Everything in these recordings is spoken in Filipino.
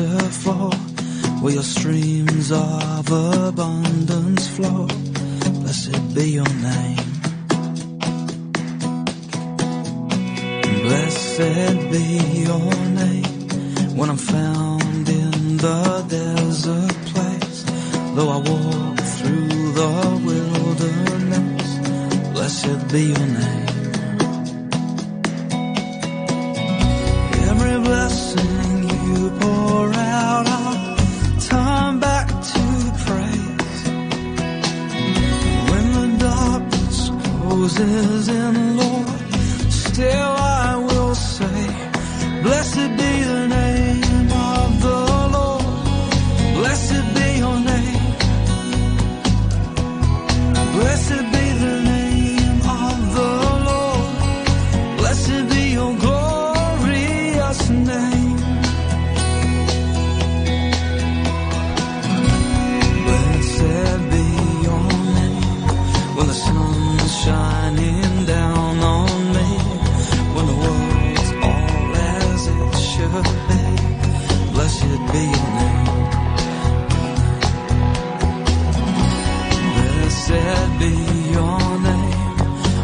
waterfall, where your streams of abundance flow. Blessed be your name. Blessed be your name. When I'm found in the desert place, though I walk through the wilderness, blessed be your name. Every blessing you pour out, I'll turn back to praise. When the darkness closes in, Lord, still I will say, blessed be the name of the Lord. Blessed be your name. Blessed be the name of the Lord. Blessed be your glorious name. Blessed be your name. When the sun's shining down on me, when the world's all as it should be, blessed be your name. Blessed be your name.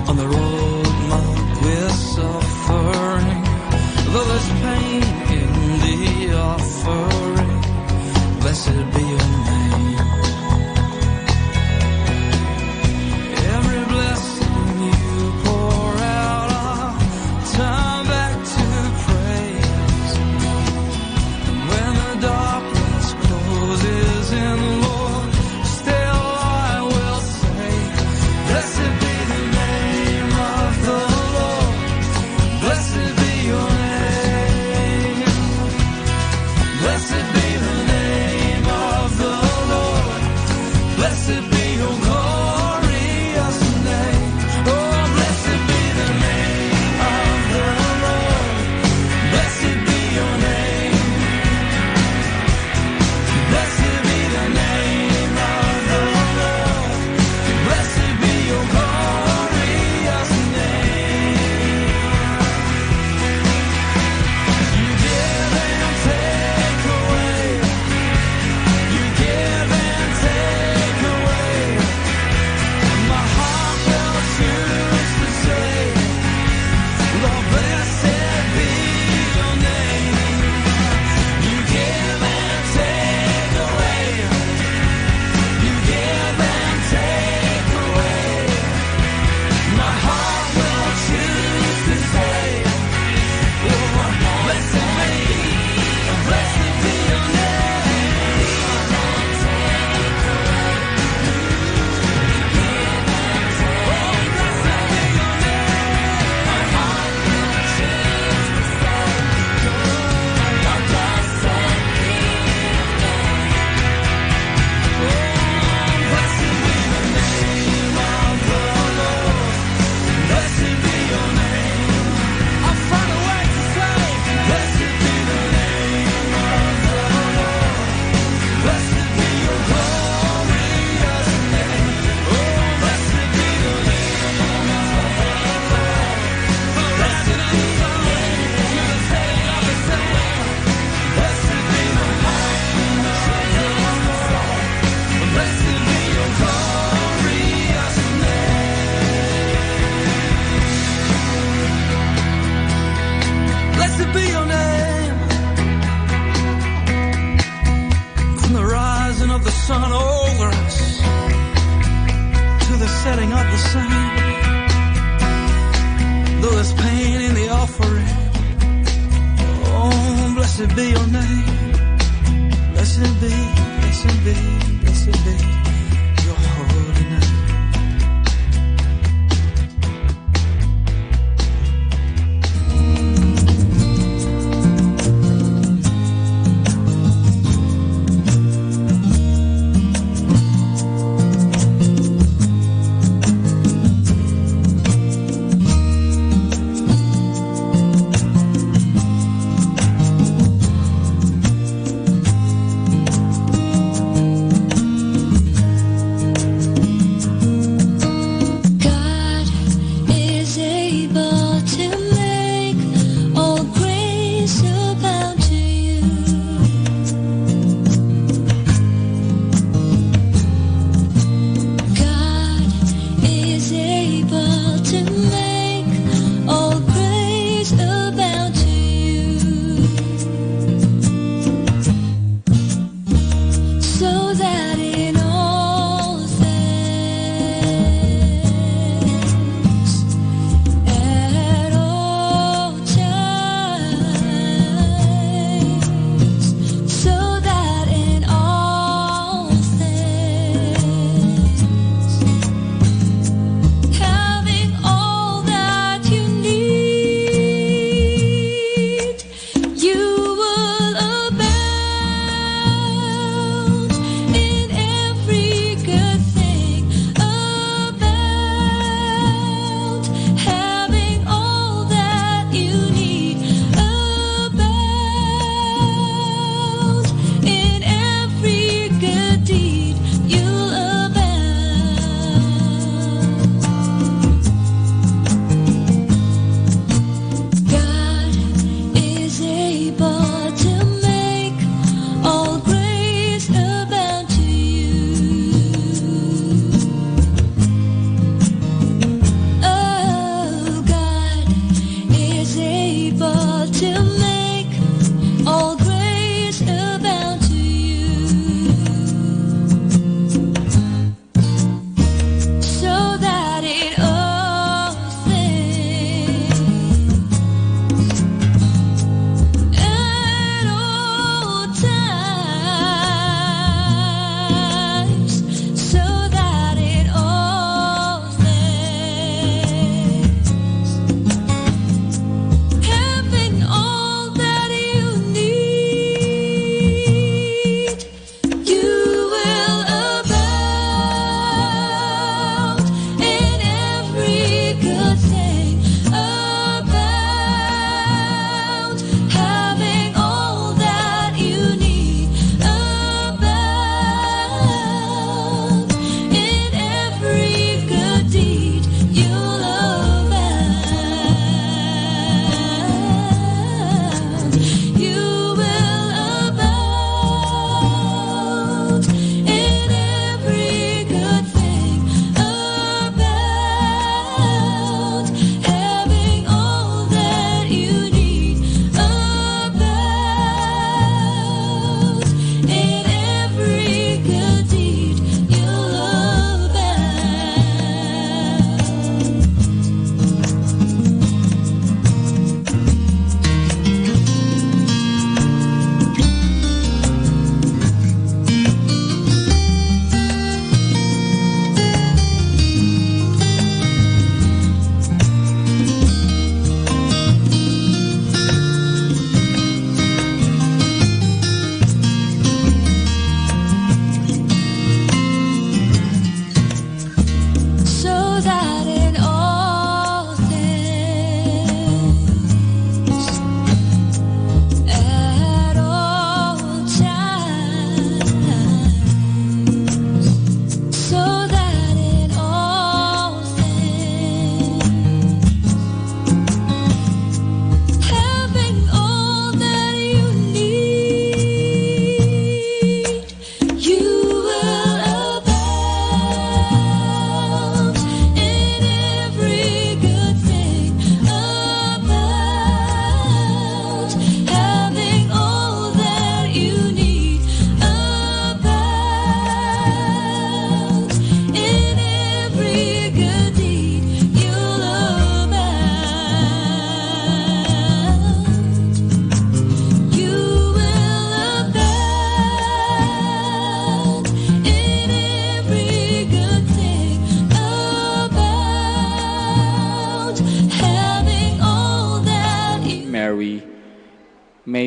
On the road marked with suffering, though there's pain in the offering, blessed be your name. Every blessing you pour out, I'll turn back to praise. When the darkness closes in, Lord, still I will say, blessed be the name of the Lord. Blessed be your name. Blessed be the name of the Lord. Blessed be your glorious name. Oh, blessed be the name of the Lord. Blessed be your name. Blessed be the name of the Lord. Blessed be your glorious name. You give and take away. You give and take away. My heart will choose to say, Lord, blessed be your name. You give and take away. You give and take away. My heart will choose to say, Lord, blessed be your name. Blessed be your name. From the rising of the sun over us to the setting of the sun, though there's pain in the offering, oh, blessed be your name. Blessed be, blessed be, blessed be your holy name.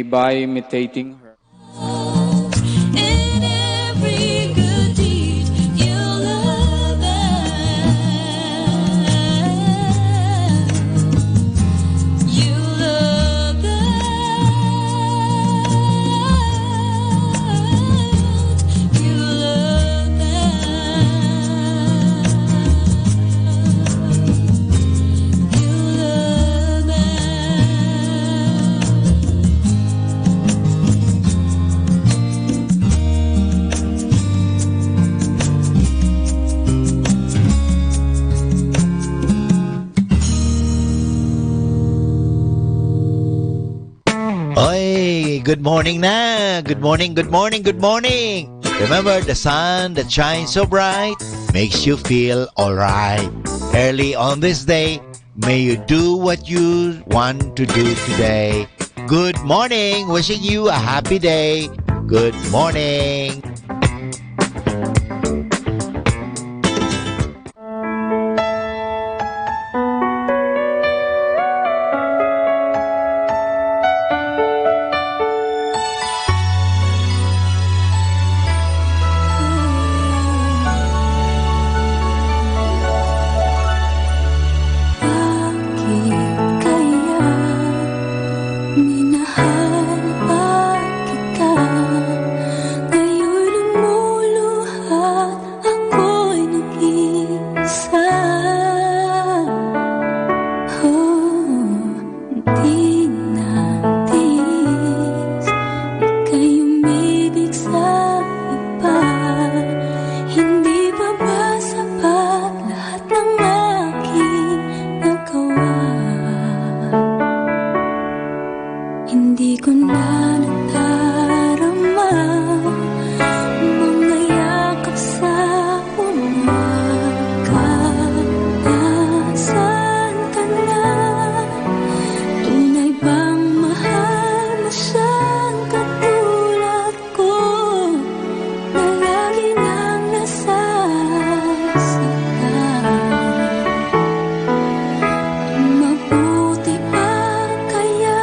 by imitating her. In every good deed, you love them. You love them. You love them. You love Oy, good morning na. Good morning, good morning, good morning. Remember, the sun that shines so bright makes you feel alright. Early on this day, may you do what you want to do today. Good morning. Wishing you a happy day. Good morning. Bakit kaya minahal pa kita? Ngayon lumuluhat ako'y nag-iisa. Di na tiis ika'y umibig sa iba. Hindi pa ba sapat lahat ng aking nagawa? Hindi ko na nadarama mga yakap sa umaga. Nasaan ka na? Tunay bang mahal mo siyang katulad ko, na lagi nang nasasaktan? Mabuti pa kaya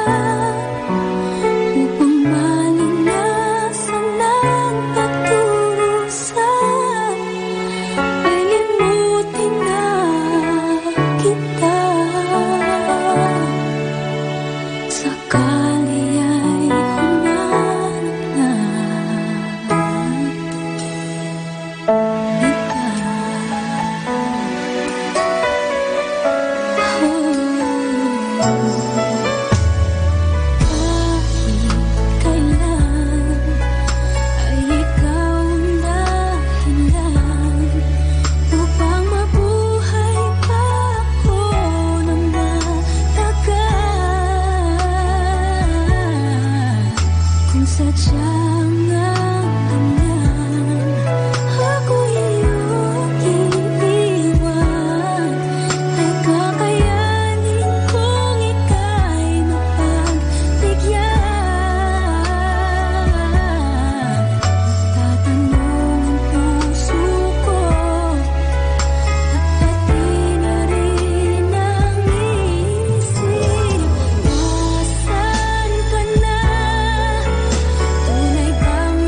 upang malinasan ang pagdurusan, ay limutin na kita. Sakali ay humanap na kahit kailan ay ikaw ang dahilan upang mabuhay pa ako ng matagal. Kung sadyang ang ganyan, ako'y iyong iiwan, ay kakayanin kung ika'y mapagbigyan. Tatanong ang puso ko at pati na rin ang isip, nasaan ka na? Tunay bang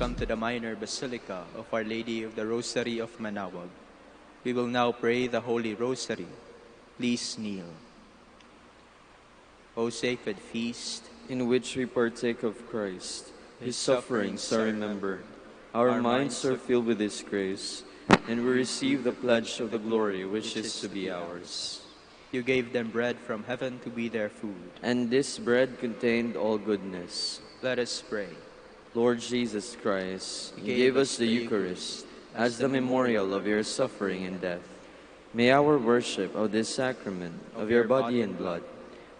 come to the minor basilica of Our Lady of the Rosary of Manaoag. We will now pray the Holy Rosary. Please kneel. O sacred feast, in which we partake of Christ, his sufferings are remembered. Our minds are filled with his grace, and we receive the pledge of the glory which is to be ours. you gave them bread from heaven to be their food. And this bread contained all goodness. Let us pray. Lord Jesus Christ, you gave us the Eucharist as the memorial of your suffering and death. May our worship of this sacrament of your body and blood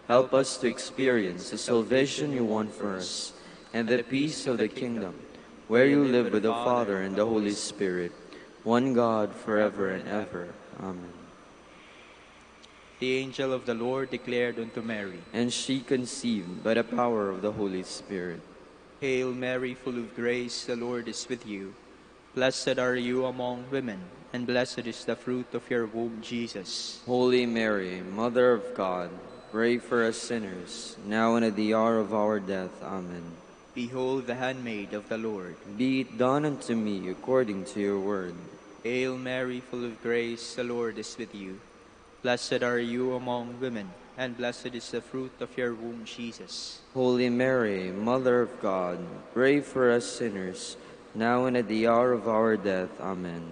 help us to experience the salvation you won for us and the peace of the kingdom, where you live with the Father and the Holy Spirit, one God, forever and ever. Amen. The angel of the Lord declared unto Mary, And she conceived by the power of the Holy Spirit. Hail Mary, full of grace, the Lord is with you. Blessed are you among women, and blessed is the fruit of your womb, Jesus. Holy Mary, Mother of God, pray for us sinners, now and at the hour of our death. Amen. Behold the handmaid of the Lord. Be it done unto me according to your word. Hail Mary, full of grace, the Lord is with you. Blessed are you among women, and blessed is the fruit of your womb, Jesus. Holy Mary, Mother of God, pray for us sinners, now and at the hour of our death. Amen.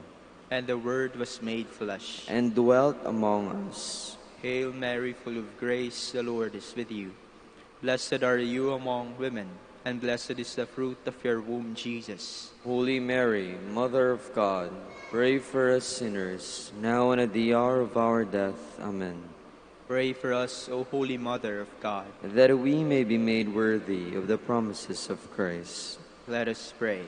And the Word was made flesh, and dwelt among us. Hail Mary, full of grace, the Lord is with you. Blessed are you among women, and blessed is the fruit of your womb, Jesus. Holy Mary, Mother of God, pray for us sinners, now and at the hour of our death. Amen. Pray for us, O Holy Mother of God, that we may be made worthy of the promises of Christ. Let us pray.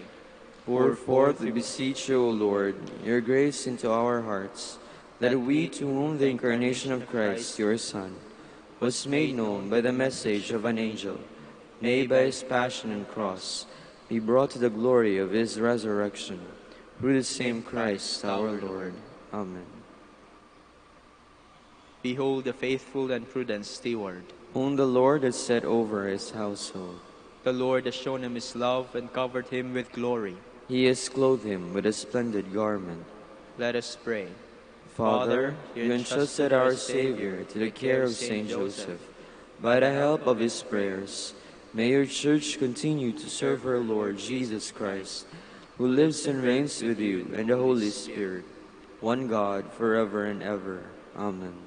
Pour forth, we beseech you, O Lord, your grace into our hearts, that we, to whom the incarnation of Christ, your Son, was made known by the message of an angel, may by his passion and cross be brought to the glory of his resurrection, through the same Christ our Lord. Amen. Behold the faithful and prudent steward, whom the Lord has set over his household. The Lord has shown him his love and covered him with glory. He has clothed him with a splendid garment. Let us pray. Father, you entrusted our Savior to the care of Saint Joseph. By the help of his prayers, may your Church continue to serve her Lord Jesus Christ, who lives and reigns with you and the Holy Spirit, one God, forever and ever. Amen.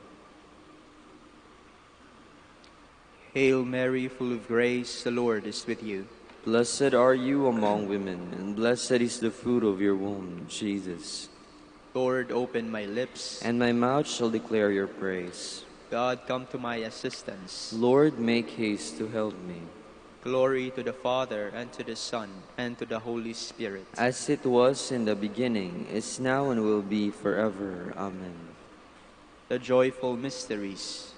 Hail Mary, full of grace, the Lord is with you. Blessed are you among women, and blessed is the fruit of your womb, Jesus. Lord, open my lips, and my mouth shall declare your praise. God, come to my assistance. Lord, make haste to help me. Glory to the Father, and to the Son, and to the Holy Spirit. As it was in the beginning, is now, and will be forever. Amen. The joyful mysteries,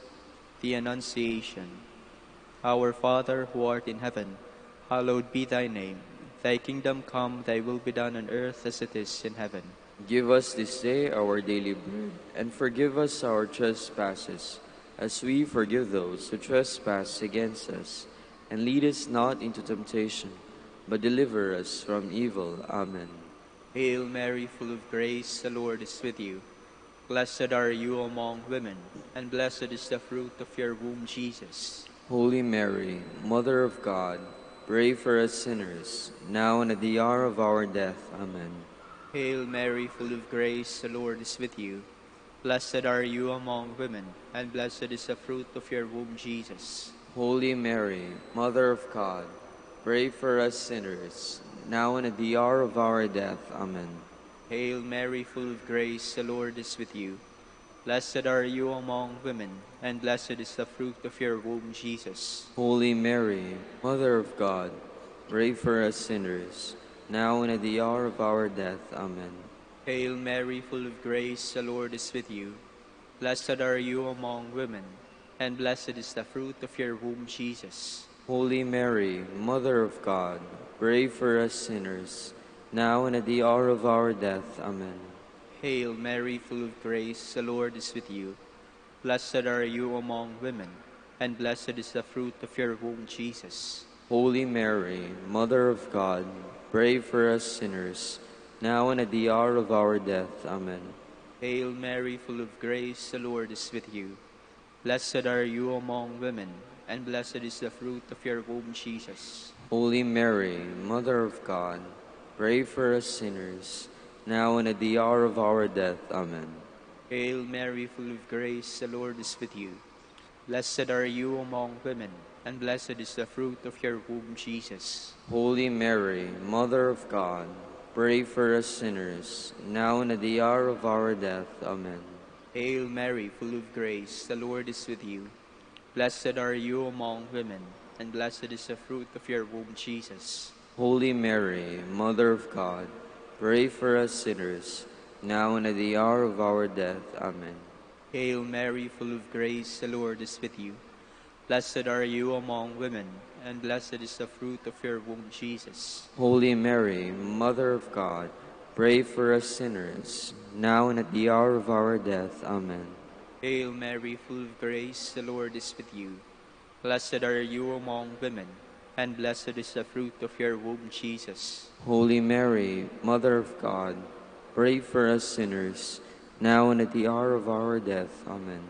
the Annunciation. Our Father, who art in heaven, hallowed be thy name. Thy kingdom come, thy will be done on earth as it is in heaven. Give us this day our daily bread, and forgive us our trespasses, as we forgive those who trespass against us. And lead us not into temptation, but deliver us from evil. Amen. Hail Mary, full of grace, the Lord is with you. Blessed are you among women, and blessed is the fruit of your womb, Jesus. Holy Mary, Mother of God, pray for us sinners, now and at the hour of our death. Amen. Hail Mary, full of grace, the Lord is with you. Blessed are you among women, and blessed is the fruit of your womb, Jesus. Holy Mary, Mother of God, pray for us sinners, now and at the hour of our death. Amen. Hail Mary, full of grace, the Lord is with you. Blessed are you among women, and blessed is the fruit of your womb, Jesus. Holy Mary, Mother of God, pray for us sinners, now and at the hour of our death. Amen. Hail Mary, full of grace, the Lord is with you. Blessed are you among women, and blessed is the fruit of your womb, Jesus. Holy Mary, Mother of God, pray for us sinners, now and at the hour of our death. Amen. Hail Mary, full of grace, the Lord is with you. Blessed are you among women, and blessed is the fruit of your womb, Jesus. Holy Mary, Mother of God, pray for us sinners, now and at the hour of our death. Amen. Hail Mary, full of grace, the Lord is with you. Blessed are you among women, and blessed is the fruit of your womb, Jesus. Holy Mary, Mother of God, pray for us sinners, now and at the hour of our death. Amen. Hail Mary, full of grace, the Lord is with you. Blessed are you among women, and blessed is the fruit of your womb, Jesus. Holy Mary, Mother of God, pray for us sinners, now and at the hour of our death. Amen. Hail Mary, full of grace, the Lord is with you. Blessed are you among women, and blessed is the fruit of your womb, Jesus. Holy Mary, Mother of God, pray for us sinners, now and at the hour of our death. Amen. Hail Mary, full of grace, the Lord is with you. Blessed are you among women, and blessed is the fruit of your womb, Jesus. Holy Mary, Mother of God, pray for us sinners, now and at the hour of our death. Amen. Hail Mary, full of grace, the Lord is with you. Blessed are you among women, and blessed is the fruit of your womb, Jesus. Holy Mary, Mother of God, pray for us sinners, now and at the hour of our death. Amen.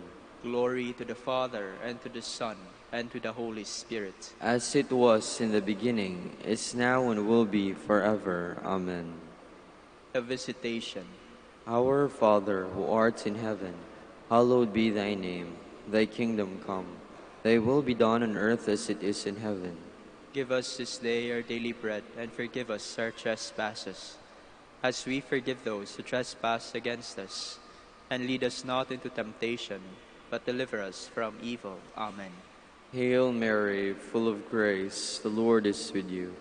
Glory to the Father, and to the Son, and to the Holy Spirit. As it was in the beginning, is now, and will be forever. Amen. The Visitation. Our Father, who art in heaven, hallowed be thy name. Thy kingdom come. Thy will be done on earth as it is in heaven. Give us this day our daily bread, and forgive us our trespasses, as we forgive those who trespass against us. And lead us not into temptation, but deliver us from evil. Amen. Hail Mary, full of grace, the Lord is with you.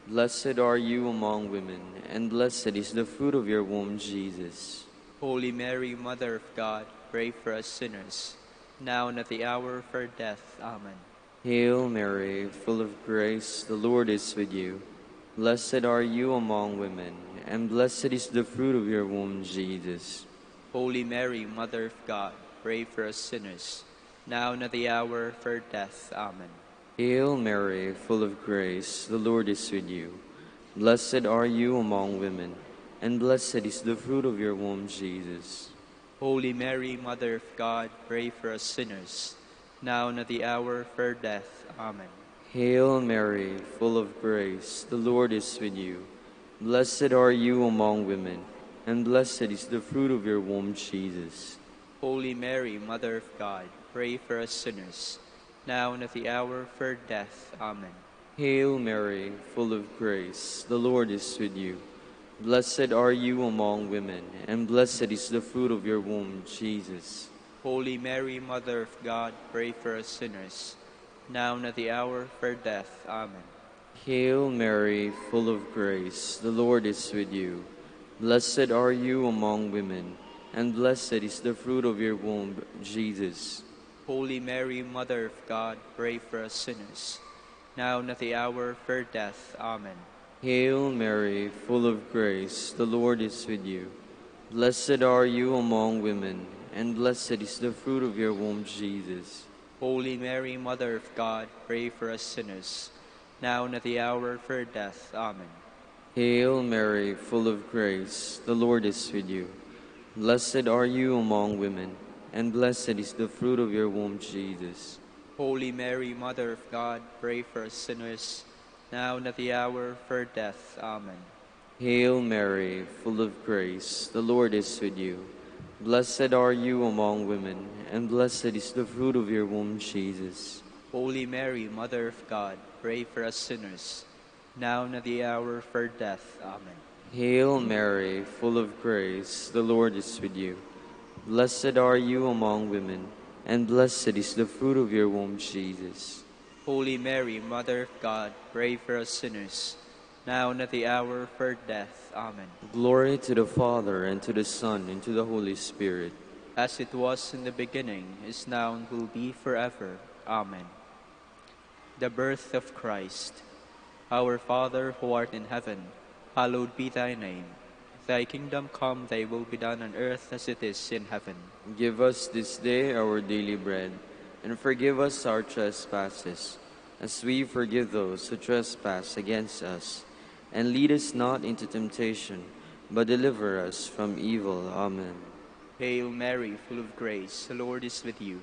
Blessed are you among women, and blessed is the fruit of your womb, Jesus. Holy Mary, Mother of God, pray for us sinners, now and at the hour of our death. Amen. Hail Mary, full of grace, the Lord is with you. Blessed are you among women, and blessed is the fruit of your womb, Jesus. Holy Mary, Mother of God, pray for us sinners, now and at the hour of our death. Amen. Hail Mary, full of grace, the Lord is with you. Blessed are you among women, and blessed is the fruit of your womb, Jesus. Holy Mary, Mother of God, pray for us sinners, now and at the hour of our death. Amen. Hail Mary, full of grace, the Lord is with you. Blessed are you among women, and blessed is the fruit of your womb, Jesus. Holy Mary, Mother of God, pray for us sinners, now and at the hour of our death. Amen. Hail Mary, full of grace, the Lord is with you. Blessed are you among women, and blessed is the fruit of your womb, Jesus. Holy Mary, Mother of God, pray for us sinners, now and at the hour of our death. Amen. Hail Mary, full of grace, the Lord is with you. Blessed are you among women, and blessed is the fruit of your womb, Jesus. Holy Mary, Mother of God, pray for us sinners, now and at the hour of our death. Amen. Hail Mary, full of grace, the Lord is with you. Blessed are you among women, and blessed is the fruit of your womb, Jesus. Holy Mary, Mother of God, pray for us sinners, now and at the hour of our death. Amen. Hail Mary, full of grace, the Lord is with you. Blessed are you among women, and blessed is the fruit of your womb, Jesus. Holy Mary, Mother of God, pray for us sinners, now and at the hour of our death. Amen. Hail Mary, full of grace, the Lord is with you. Blessed are you among women, and blessed is the fruit of your womb, Jesus. Holy Mary, Mother of God, pray for us sinners, now and at the hour of our death. Amen. Hail Mary, full of grace, the Lord is with you. Blessed are you among women, and blessed is the fruit of your womb, Jesus. Holy Mary, Mother of God, pray for us sinners, now and at the hour of our death. Amen. Glory to the Father, and to the Son, and to the Holy Spirit. As it was in the beginning, is now, and will be forever. Amen. The birth of Christ. Our Father, who art in heaven, hallowed be thy name. Thy kingdom come, thy will be done on earth as it is in heaven. Give us this day our daily bread, and forgive us our trespasses, as we forgive those who trespass against us. And lead us not into temptation, but deliver us from evil. Amen. Hail Mary, full of grace, the Lord is with you.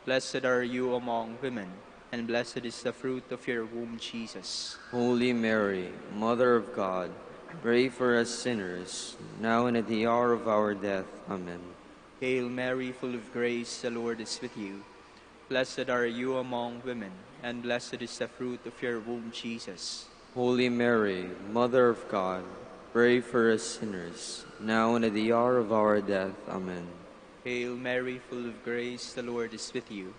Blessed are you among women, and blessed is the fruit of your womb, Jesus. Holy Mary, Mother of God, pray for us sinners, now and at the hour of our death. Amen. Hail Mary, full of grace, the Lord is with you. Blessed are you among women, and blessed is the fruit of your womb, Jesus. Holy Mary, Mother of God, pray for us sinners, now and at the hour of our death. Amen. Hail Mary, full of grace, the Lord is with you.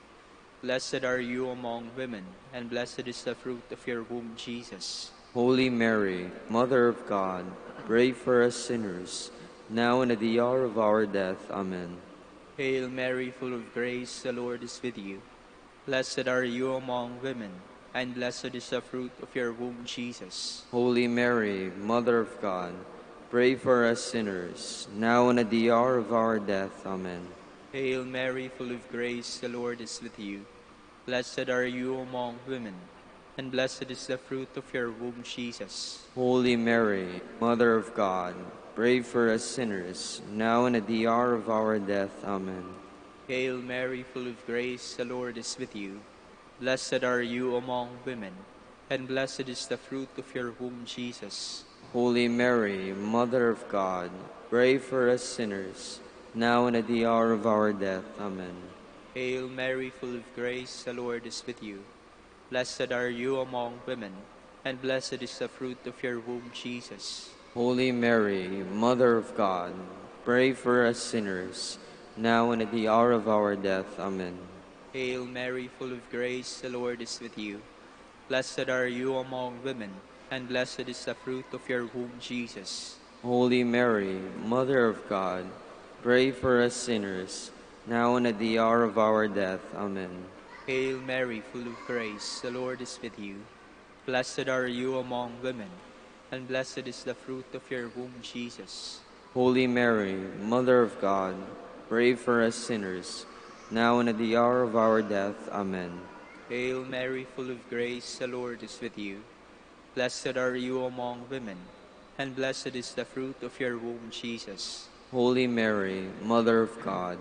Blessed are you among women, and blessed is the fruit of your womb, Jesus. Holy Mary, Mother of God, pray for us sinners, now and at the hour of our death. Amen. Hail Mary, full of grace, the Lord is with you. Blessed are you among women, and blessed is the fruit of your womb, Jesus. Holy Mary, Mother of God, pray for us sinners, now and at the hour of our death. Amen. Hail Mary, full of grace, the Lord is with you. Blessed are you among women, and blessed is the fruit of your womb, Jesus. Holy Mary, Mother of God, pray for us sinners, now and at the hour of our death. Amen. Hail Mary, full of grace, the Lord is with you. Blessed are you among women, and blessed is the fruit of your womb, Jesus. Holy Mary, Mother of God, pray for us sinners, now and at the hour of our death. Amen. Hail Mary, full of grace, the Lord is with you. Blessed are you among women, and blessed is the fruit of your womb, Jesus. Holy Mary, Mother of God, pray for us sinners, now and at the hour of our death. Amen. Hail Mary, full of grace, the Lord is with you. Blessed are you among women, and blessed is the fruit of your womb, Jesus. Holy Mary, Mother of God, pray for us sinners, now and at the hour of our death. Amen. Hail Mary, full of grace, the Lord is with you. Blessed are you among women, and blessed is the fruit of your womb, Jesus. Holy Mary, Mother of God, pray for us sinners, now and at the hour of our death. Amen. Hail Mary, full of grace, the Lord is with you. Blessed are you among women, and blessed is the fruit of your womb, Jesus. Holy Mary, Mother of God,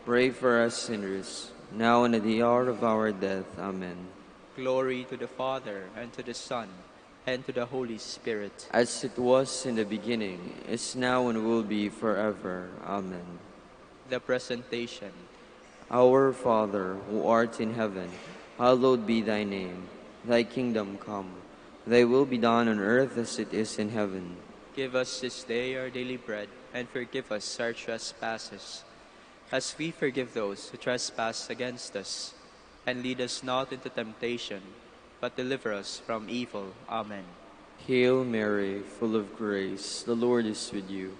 pray for us sinners, now and at the hour of our death. Amen. Glory to the Father, and to the Son, and to the Holy Spirit. As it was in the beginning, is now, and will be forever. Amen. The Presentation. Our Father, who art in heaven, hallowed be thy name. Thy kingdom come. Thy will be done on earth as it is in heaven. Give us this day our daily bread, and forgive us our trespasses, as we forgive those who trespass against us. And lead us not into temptation, but deliver us from evil. Amen. Hail Mary, full of grace, the Lord is with you.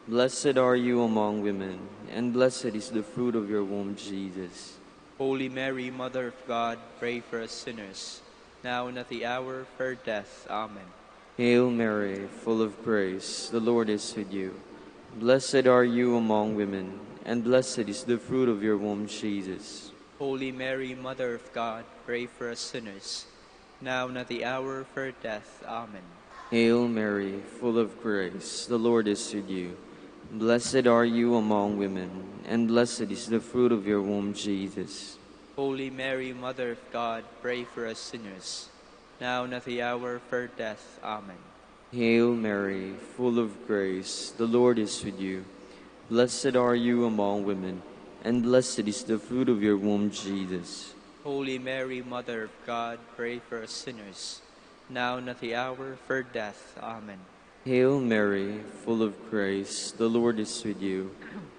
Blessed are you among women, and blessed is the fruit of your womb, Jesus. Holy Mary, Mother of God, pray for us sinners, now and at the hour of our death. Amen. Hail Mary, full of grace, the Lord is with you. Blessed are you among women, and blessed is the fruit of your womb, Jesus. Holy Mary, Mother of God, pray for us sinners, now and at the hour of our death. Amen. Hail Mary, full of grace, the Lord is with you. Blessed are you among women, and blessed is the fruit of your womb, Jesus. Holy Mary, Mother of God, pray for us sinners, now and at the hour of our death. Amen. Hail Mary, full of grace, the Lord is with you. Blessed are you among women, and blessed is the fruit of your womb, Jesus. Holy Mary, Mother of God, pray for us sinners, now and at the hour of our death. Amen. Hail Mary, full of grace, the Lord is with you.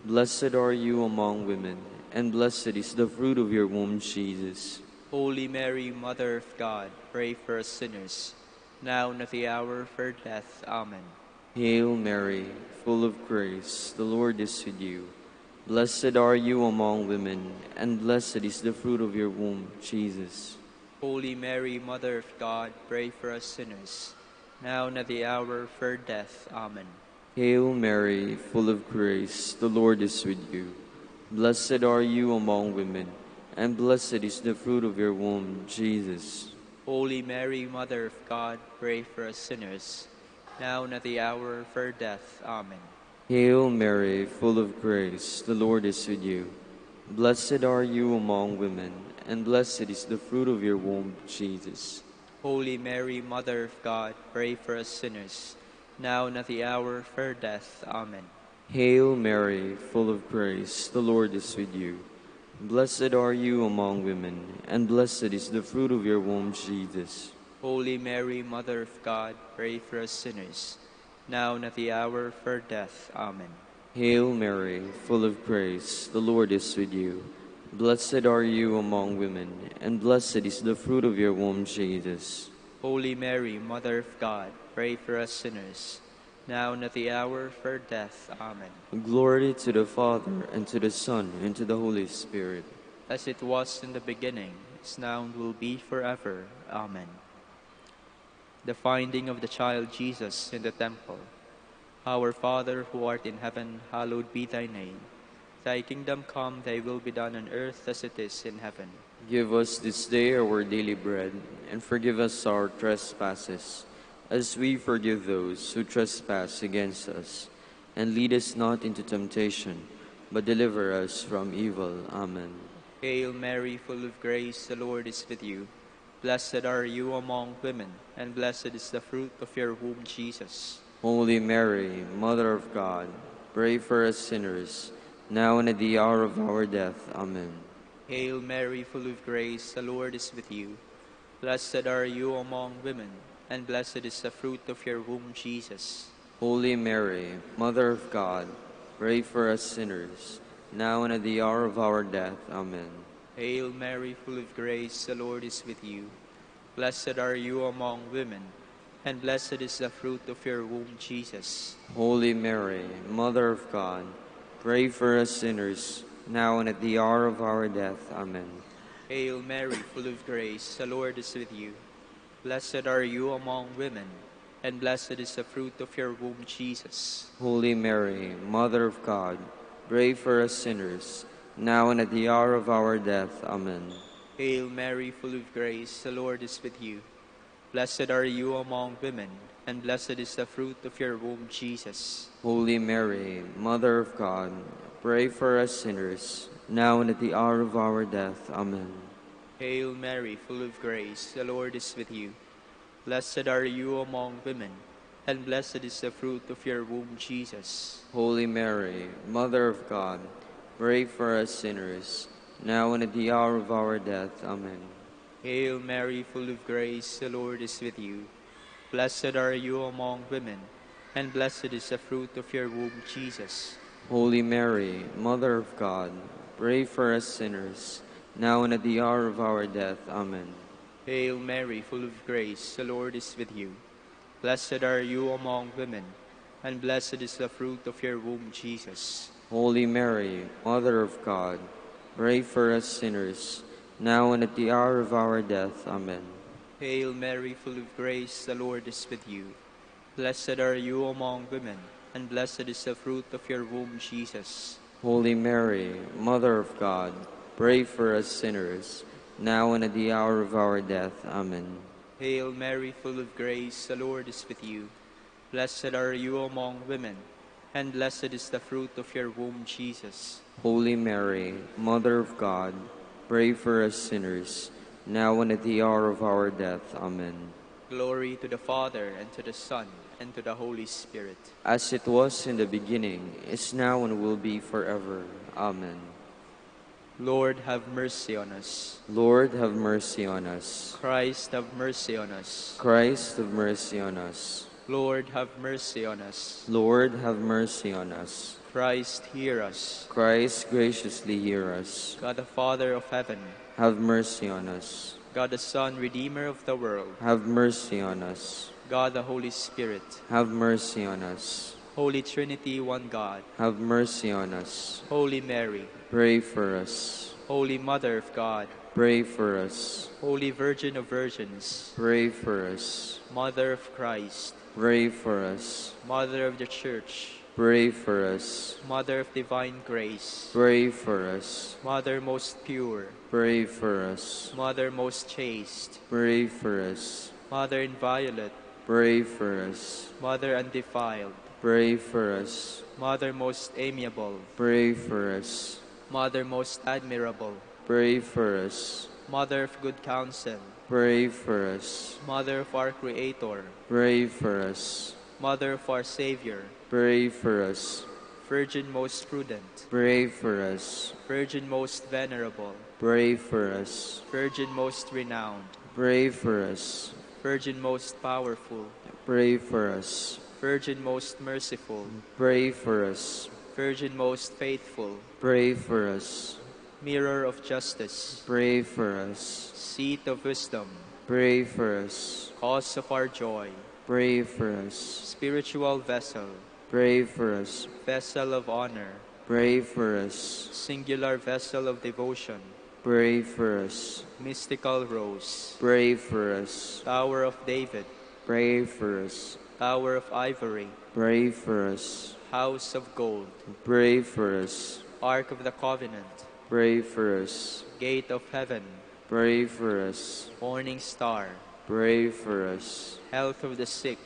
Blessed are you among women, and blessed is the fruit of your womb, Jesus. Holy Mary, Mother of God, pray for us sinners, now and at the hour of our death. Amen. Hail Mary, full of grace, the Lord is with you. Blessed are you among women, and blessed is the fruit of your womb, Jesus. Holy Mary, Mother of God, pray for us sinners, now and at the hour of our death. Amen. Hail Mary, full of grace, the Lord is with you. Blessed are you among women, and blessed is the fruit of your womb, Jesus. Holy Mary, Mother of God, pray for us sinners, now and at the hour of our death. Amen. Hail Mary, full of grace, the Lord is with you. Blessed are you among women, and blessed is the fruit of your womb, Jesus. Holy Mary, Mother of God, pray for us sinners, now and at the hour of our death. Amen. Hail Mary, full of grace, the Lord is with you. Blessed are you among women, and blessed is the fruit of your womb, Jesus. Holy Mary, Mother of God, pray for us sinners, now and at the hour of our death. Amen. Hail Mary, full of grace, the Lord is with you. Blessed are you among women, and blessed is the fruit of your womb, Jesus. Holy Mary, Mother of God, pray for us sinners, now and at the hour of our death. Amen. Glory to the Father, and to the Son, and to the Holy Spirit. As it was in the beginning, is now, and will be forever. Amen. The finding of the child Jesus in the temple. Our Father, who art in heaven, hallowed be thy name. Thy kingdom come, thy will be done on earth as it is in heaven. Give us this day our daily bread, and forgive us our trespasses, as we forgive those who trespass against us. And lead us not into temptation, but deliver us from evil. Amen. Hail Mary, full of grace, the Lord is with you. Blessed are you among women, and blessed is the fruit of your womb, Jesus. Holy Mary, Mother of God, pray for us sinners, now and at the hour of our death. Amen. Hail Mary, full of grace, the Lord is with you. Blessed are you among women, and blessed is the fruit of your womb, Jesus. Holy Mary, Mother of God, pray for us sinners, now and at the hour of our death. Amen. Hail Mary, full of grace, the Lord is with you. Blessed are you among women, and blessed is the fruit of your womb, Jesus. Holy Mary, Mother of God, pray for us sinners, now and at the hour of our death. Amen. Hail Mary, full of grace, the Lord is with you. Blessed are you among women, and blessed is the fruit of your womb, Jesus. Holy Mary, Mother of God, pray for us sinners, now and at the hour of our death. Amen. Hail Mary, full of grace, the Lord is with you. Blessed are you among women, and blessed is the fruit of your womb, Jesus. Holy Mary, Mother of God, pray for us sinners, now and at the hour of our death. Amen. Hail Mary, full of grace, the Lord is with you. Blessed are you among women, and blessed is the fruit of your womb, Jesus. Holy Mary, Mother of God, pray for us sinners, now and at the hour of our death. Amen. Hail Mary, full of grace, the Lord is with you. Blessed are you among women, and blessed is the fruit of your womb, Jesus. Holy Mary, Mother of God, pray for us sinners, now and at the hour of our death. Amen. Hail Mary, full of grace, the Lord is with you. Blessed are you among women, and blessed is the fruit of your womb, Jesus. Holy Mary, Mother of God, pray for us sinners, now and at the hour of our death. Amen. Hail Mary, full of grace, the Lord is with you. Blessed are you among women, and blessed is the fruit of your womb, Jesus. Holy Mary, Mother of God, pray for us sinners, now and at the hour of our death. Amen. Hail Mary, full of grace, the Lord is with you. Blessed are you among women, and blessed is the fruit of your womb, Jesus. Holy Mary, Mother of God, pray for us sinners, now and at the hour of our death. Amen. Glory to the Father, and to the Son, and to the Holy Spirit. As it was in the beginning, is now, and will be forever. Amen. Lord, have mercy on us. Lord, have mercy on us. Christ, have mercy on us. Christ, have mercy on us. Lord, have mercy on us. Lord, have mercy on us. Christ, hear us. Christ, graciously hear us. God the Father of heaven, Have mercy on us. God the Son, Redeemer of the world, Have mercy on us. God the Holy Spirit, Have mercy on us. Holy Trinity, one God, Have mercy on us. Holy Mary, Pray for us. Holy Mother of God, Pray for us. Holy Virgin of Virgins, Pray for us. Mother of Christ, Pray for us. Mother of the Church, pray for us. Mother of divine grace, Pray for us. Mother most pure, Pray for us. Mother most chaste, Pray for us. Mother inviolate, Pray for us. Mother undefiled, Pray for us. Mother most amiable, Pray for us. Mother most admirable, Pray for us. Mother of good counsel, Pray for us. Mother of our Creator, Pray for us. Mother of our Savior, Pray for us. Virgin most prudent, Pray for us. Virgin most venerable, Pray for us. Virgin most renowned, Pray for us. Virgin most powerful, Pray for us. Virgin most merciful, Pray for us. Virgin most faithful, Pray for us. Mirror of justice, Pray for us. Seat of wisdom, Pray for us. Cause of our joy, Pray for us. Spiritual vessel, Pray for us. Vessel of honor, Pray for us. Singular vessel of devotion, Pray for us. Mystical rose, Pray for us. Tower of David, Pray for us. Tower of ivory, Pray for us. House of gold, Pray for us. Ark of the covenant, Pray for us. Gate of heaven, Pray for us. Morning star, Pray for us. Health of the sick,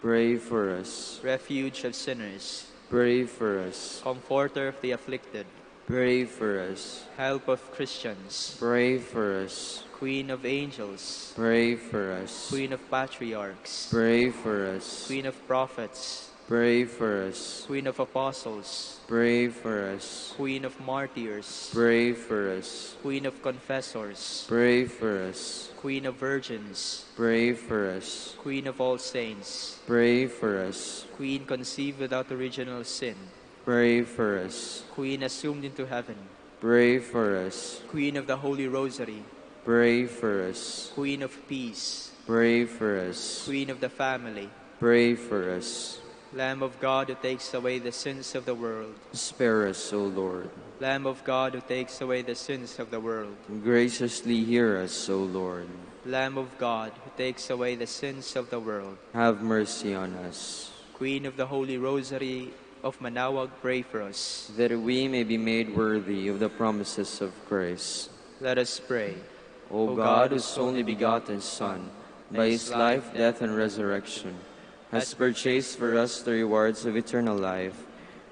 Pray for us. Refuge of sinners, Pray for us. Comforter of the afflicted, Pray for us. Help of Christians, Pray for us. Queen of angels, Pray for us. Queen of patriarchs, Pray for us. Queen of prophets, Pray for us. Queen of apostles, Pray for us. Queen of martyrs, Pray for us. Queen of confessors, Pray for us. Queen of virgins, Pray for us. Queen of all saints, Pray for us. Queen conceived without original sin, Pray for us. Queen assumed into heaven, Pray for us. Queen of the Holy Rosary, Pray for us. Queen of peace, Pray for us. Queen of the family, Pray for us. Lamb of God who takes away the sins of the world, Spare us, O Lord. Lamb of God who takes away the sins of the world, Graciously hear us, O Lord. Lamb of God who takes away the sins of the world, Have mercy on us, Queen of the Holy Rosary of Manaoag, pray for us. that we may be made worthy of the promises of Christ. Let us pray. O God, whose only begotten Son, by his life, death, and resurrection, has purchased for us the rewards of eternal life,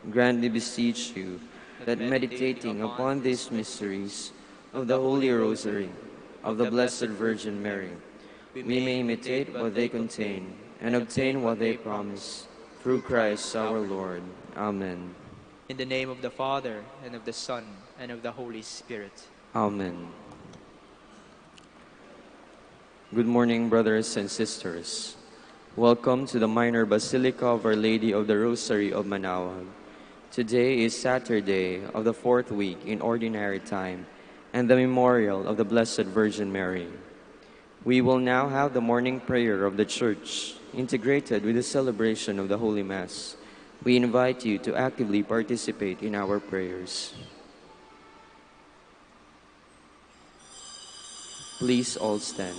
grandly beseech you that meditating upon these mysteries of the Holy Rosary of the Blessed Virgin Mary, we may imitate what they contain and obtain what they promise. Through Christ our Lord. Amen. In the name of the Father, and of the Son, and of the Holy Spirit. Amen. Good morning, brothers and sisters. Welcome to the Minor Basilica of Our Lady of the Rosary of Manaoag. Today is Saturday of the 4th week in Ordinary Time and the memorial of the Blessed Virgin Mary. We will now have the morning prayer of the Church integrated with the celebration of the Holy Mass. We invite you to actively participate in our prayers. Please all stand.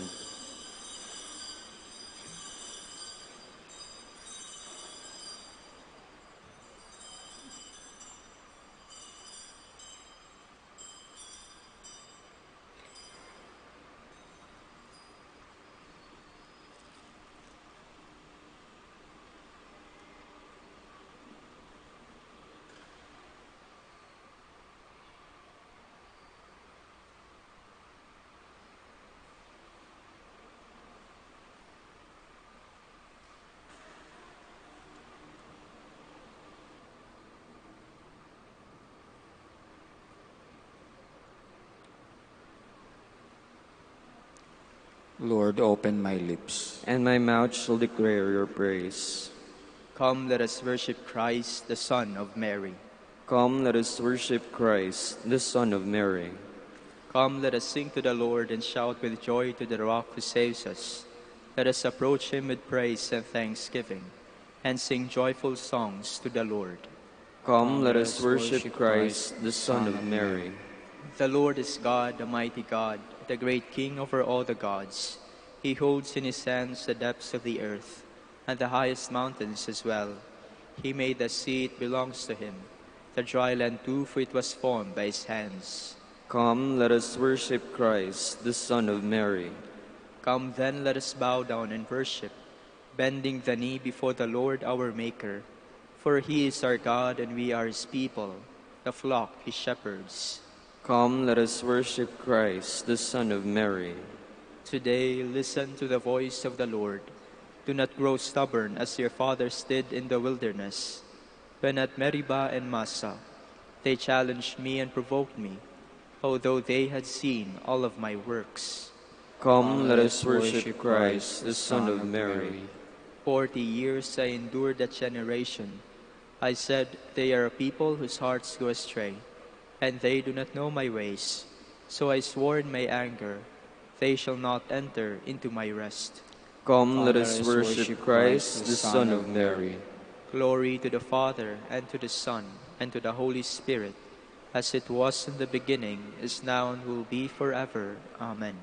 Lord, open my lips. And my mouth shall declare your praise. Come, let us worship Christ, the Son of Mary. Come, let us worship Christ, the Son of Mary. Come, let us sing to the Lord and shout with joy to the Rock who saves us. Let us approach him with praise and thanksgiving, and sing joyful songs to the Lord. Come, let us worship Christ, the Son of Mary. The Lord is God, the mighty God, the great King over all the gods. He holds in his hands the depths of the earth, and the highest mountains as well. He made the sea, it belongs to him. The dry land too, for it was formed by his hands. Come, let us worship Christ, the Son of Mary. Come then, let us bow down and worship, bending the knee before the Lord our Maker. For he is our God, and we are his people, the flock he shepherds. Come, let us worship Christ, the Son of Mary. Today, listen to the voice of the Lord. Do not grow stubborn as your fathers did in the wilderness. When at Meribah and Massa, they challenged me and provoked me, although they had seen all of my works. Come, let us worship Christ, the Son of Mary. 40 years I endured that generation. I said, they are a people whose hearts go astray, and they do not know my ways. So I swore in my anger, they shall not enter into my rest. Come, let us worship Christ, the Son of Mary. Glory to the Father, and to the Son, and to the Holy Spirit, as it was in the beginning, is now, and will be forever. Amen.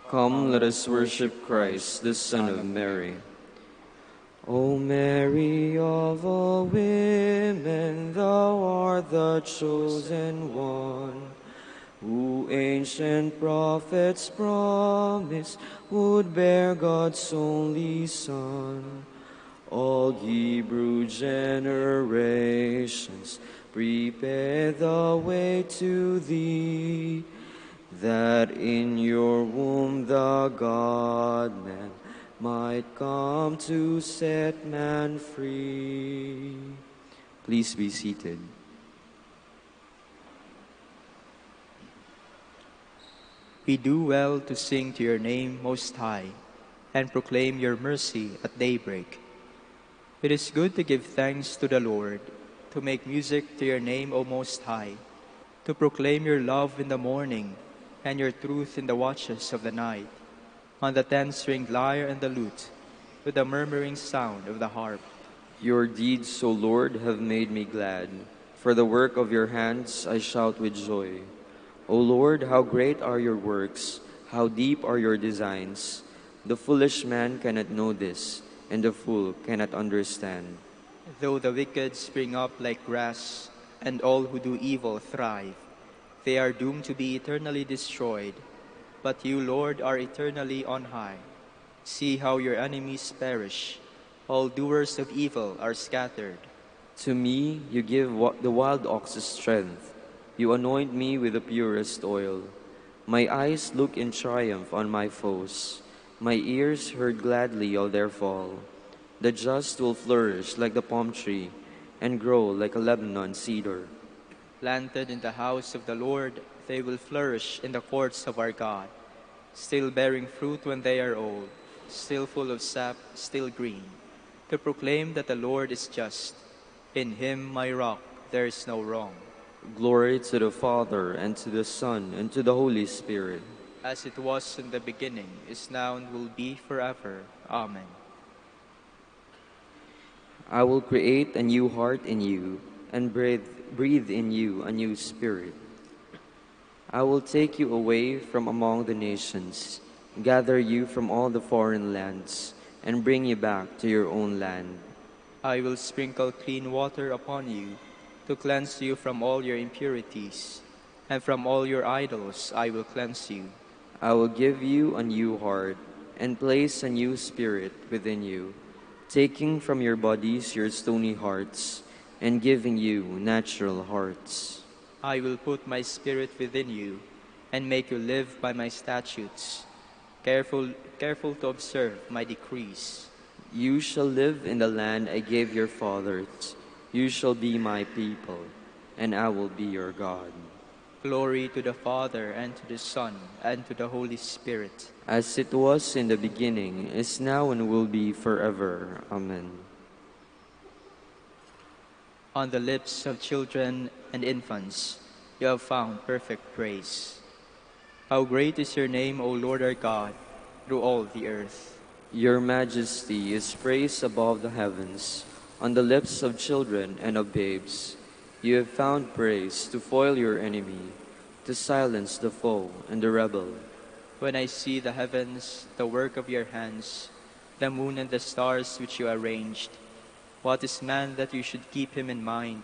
Come, let us worship Christ, the Son of Mary. O Mary, of all women, thou art the chosen one, who ancient prophets promised would bear God's only Son. All Hebrew generations prepare the way to thee, that in your womb the God-man might come to set man free. Please be seated. We do well to sing to your name, Most High, and proclaim your mercy at daybreak. It is good to give thanks to the Lord, to make music to your name, O Most High, to proclaim your love in the morning and your truth in the watches of the night, on the 10-stringed lyre and the lute, with the murmuring sound of the harp. Your deeds, O Lord, have made me glad. For the work of your hands I shout with joy. O Lord, how great are your works, how deep are your designs. The foolish man cannot know this, and the fool cannot understand. Though the wicked spring up like grass, and all who do evil thrive, they are doomed to be eternally destroyed. But you, Lord, are eternally on high. See how your enemies perish. All doers of evil are scattered. To me you give the wild ox's strength. You anoint me with the purest oil. My eyes look in triumph on my foes. My ears heard gladly of their fall. The just will flourish like the palm tree and grow like a Lebanon cedar. Planted in the house of the Lord, they will flourish in the courts of our God, still bearing fruit when they are old, still full of sap, still green, to proclaim that the Lord is just. In him, my rock, there is no wrong. Glory to the Father, and to the Son, and to the Holy Spirit. As it was in the beginning, is now, and will be forever. Amen. I will create a new heart in you, and breathe in you a new spirit. I will take you away from among the nations, gather you from all the foreign lands, and bring you back to your own land. I will sprinkle clean water upon you, to cleanse you from all your impurities, and from all your idols I will cleanse you. I will give you a new heart, and place a new spirit within you, taking from your bodies your stony hearts, and giving you natural hearts. I will put my spirit within you, and make you live by my statutes, careful to observe my decrees. You shall live in the land I gave your fathers. You shall be my people, and I will be your God. Glory to the Father, and to the Son, and to the Holy Spirit. As it was in the beginning, is now, and will be forever. Amen. On the lips of children and infants, you have found perfect praise. How great is your name, O Lord our God, through all the earth. Your majesty is praised above the heavens. On the lips of children and of babes, you have found praise to foil your enemy, to silence the foe and the rebel. When I see the heavens, the work of your hands, the moon and the stars which you arranged, What is man that you should keep him in mind,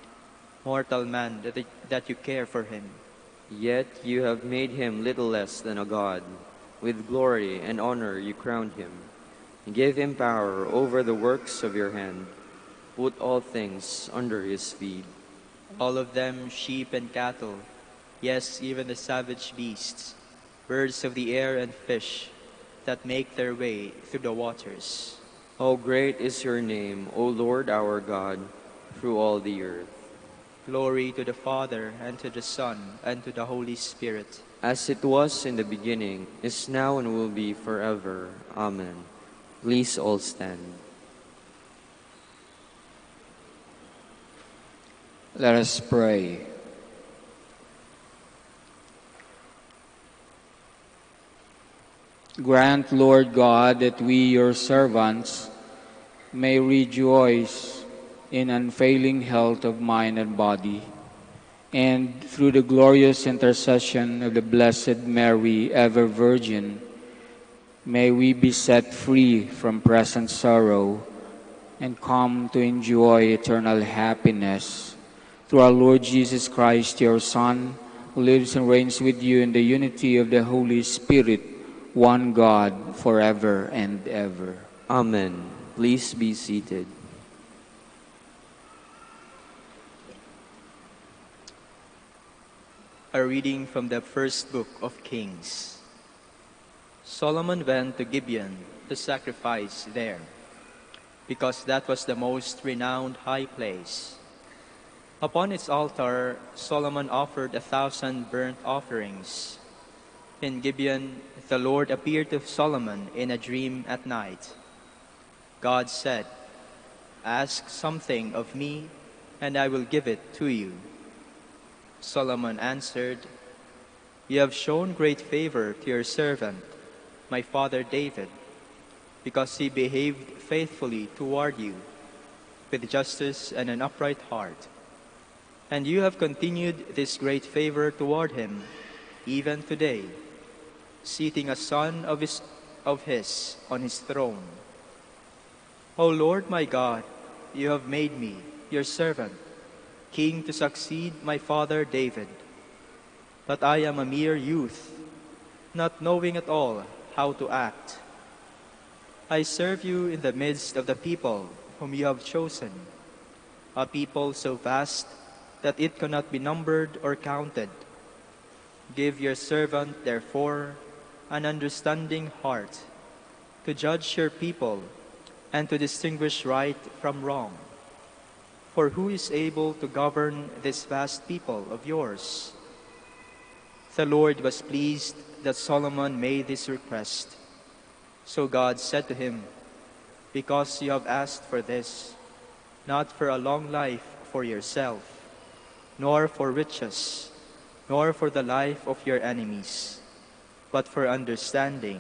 mortal man that you care for him? Yet you have made him little less than a god. With glory and honor you crowned him. And gave him power over the works of your hand. Put all things under his feet. All of them sheep and cattle, yes, even the savage beasts, birds of the air and fish that make their way through the waters. How great is your name, O Lord our God, through all the earth. Glory to the Father, and to the Son, and to the Holy Spirit. As it was in the beginning, is now, and will be forever. Amen. Please all stand. Let us pray. Grant, Lord God, that we, your servants, may rejoice in unfailing health of mind and body, and through the glorious intercession of the Blessed Mary, ever Virgin, may we be set free from present sorrow and come to enjoy eternal happiness. Through our Lord Jesus Christ, your Son, who lives and reigns with you in the unity of the Holy Spirit, one God, forever and ever. Amen. Please be seated. A reading from the first book of Kings. Solomon went to Gibeon to sacrifice there, because that was the most renowned high place. Upon its altar, Solomon offered 1,000 burnt offerings. In Gibeon, the Lord appeared to Solomon in a dream at night. God said, "Ask something of me, and I will give it to you." Solomon answered, "You have shown great favor to your servant, my father David, because he behaved faithfully toward you, with justice and an upright heart. And you have continued this great favor toward him, even today, seating a son of his on his throne. O Lord my God, you have made me, your servant, king to succeed my father David. But I am a mere youth, not knowing at all how to act. I serve you in the midst of the people whom you have chosen, a people so vast that it cannot be numbered or counted. Give your servant, therefore, an understanding heart to judge your people and to distinguish right from wrong. For who is able to govern this vast people of yours?" The Lord was pleased that Solomon made this request. So God said to him, "Because you have asked for this, not for a long life for yourself, nor for riches, nor for the life of your enemies, but for understanding,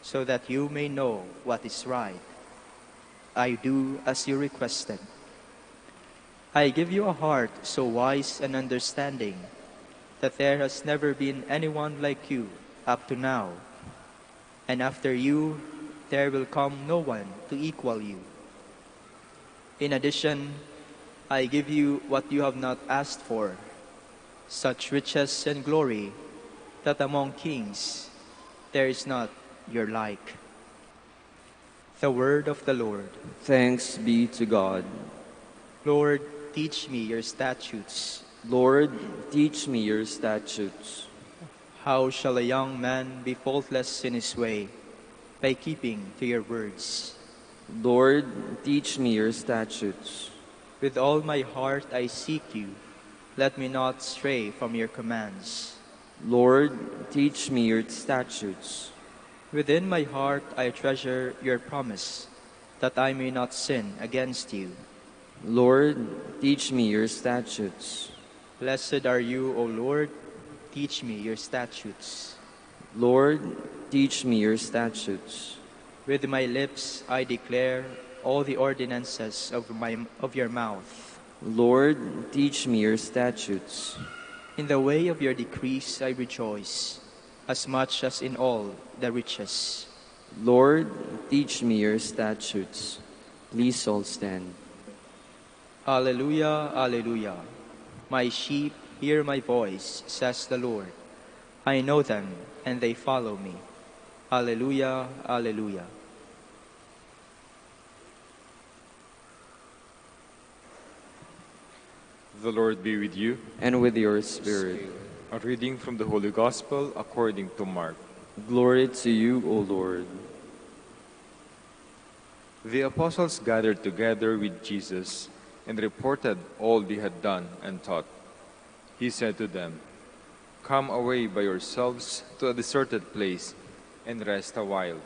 so that you may know what is right, I do as you requested. I give you a heart so wise and understanding that there has never been anyone like you up to now, and after you there will come no one to equal you. In addition, I give you what you have not asked for, such riches and glory that among kings there is not your like." The word of the Lord. Thanks be to God. Lord, teach me your statutes. Lord, teach me your statutes. How shall a young man be faultless in his way? By keeping to your words. Lord, teach me your statutes. With all my heart I seek you. Let me not stray from your commands. Lord, teach me your statutes. Within my heart I treasure your promise, that I may not sin against you. Lord, teach me your statutes. Blessed are you, O Lord. Teach me your statutes. Lord, teach me your statutes. With my lips I declare all the ordinances of your mouth. Lord, teach me your statutes. In the way of your decrees I rejoice, as much as in all the riches. Lord, teach me your statutes. Please all stand. Alleluia, alleluia. My sheep hear my voice, says the Lord. I know them, and they follow me. Alleluia, alleluia. The Lord be with you. And with your spirit. A reading from the Holy Gospel according to Mark. Glory to you, O Lord. The apostles gathered together with Jesus and reported all they had done and taught. He said to them, "Come away by yourselves to a deserted place and rest a while."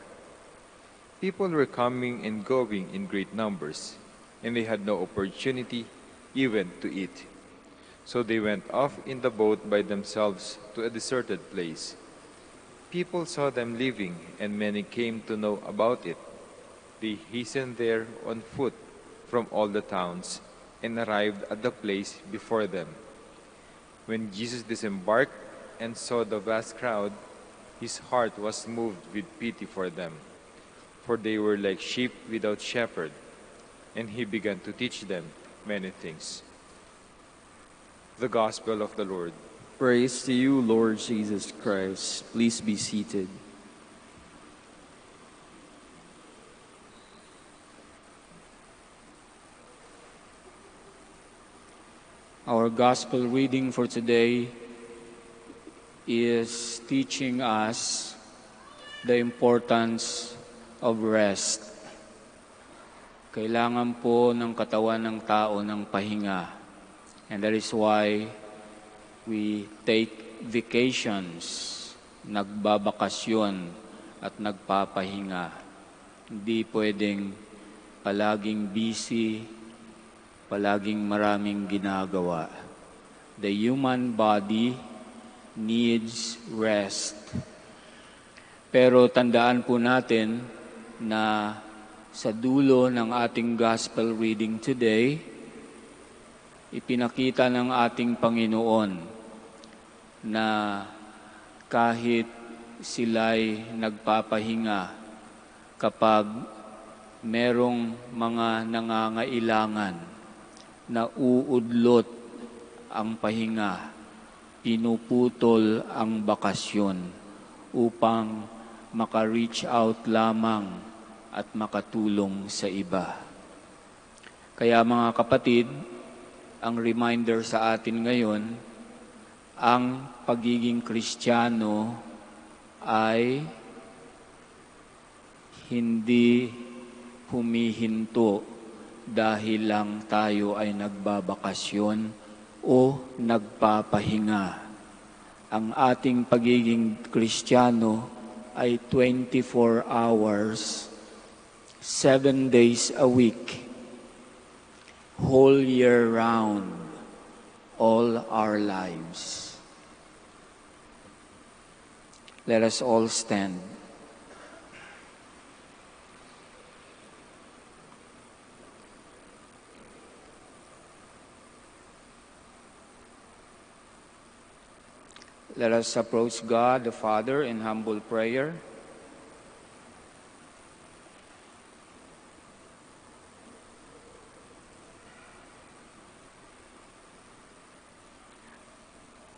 People were coming and going in great numbers, and they had no opportunity even to eat. So they went off in the boat by themselves to a deserted place. People saw them leaving, and many came to know about it. They hastened there on foot from all the towns and arrived at the place before them. When Jesus disembarked and saw the vast crowd, his heart was moved with pity for them, for they were like sheep without shepherd, and he began to teach them many things. The Gospel of the Lord. Praise to you, Lord Jesus Christ. Please be seated. Our gospel reading for today is teaching us the importance of rest. Kailangan po ng katawan ng tao ng pahinga. And that is why we take vacations, nagbabakasyon at nagpapahinga. Hindi pwedeng palaging busy, palaging maraming ginagawa. The human body needs rest. Pero tandaan po natin na sa dulo ng ating gospel reading today, ipinakita ng ating Panginoon na kahit sila'y nagpapahinga kapag merong mga nangangailangan na uudlot ang pahinga, pinuputol ang bakasyon upang maka-reach out lamang at makatulong sa iba. Kaya mga kapatid, ang reminder sa atin ngayon, ang pagiging Kristiyano ay hindi humihinto dahil lang tayo ay nagbabakasyon o nagpapahinga. Ang ating pagiging Kristiyano ay 24 hours, 7 days a week, whole year round, all our lives. Let us all stand. Let us approach God the Father in humble prayer.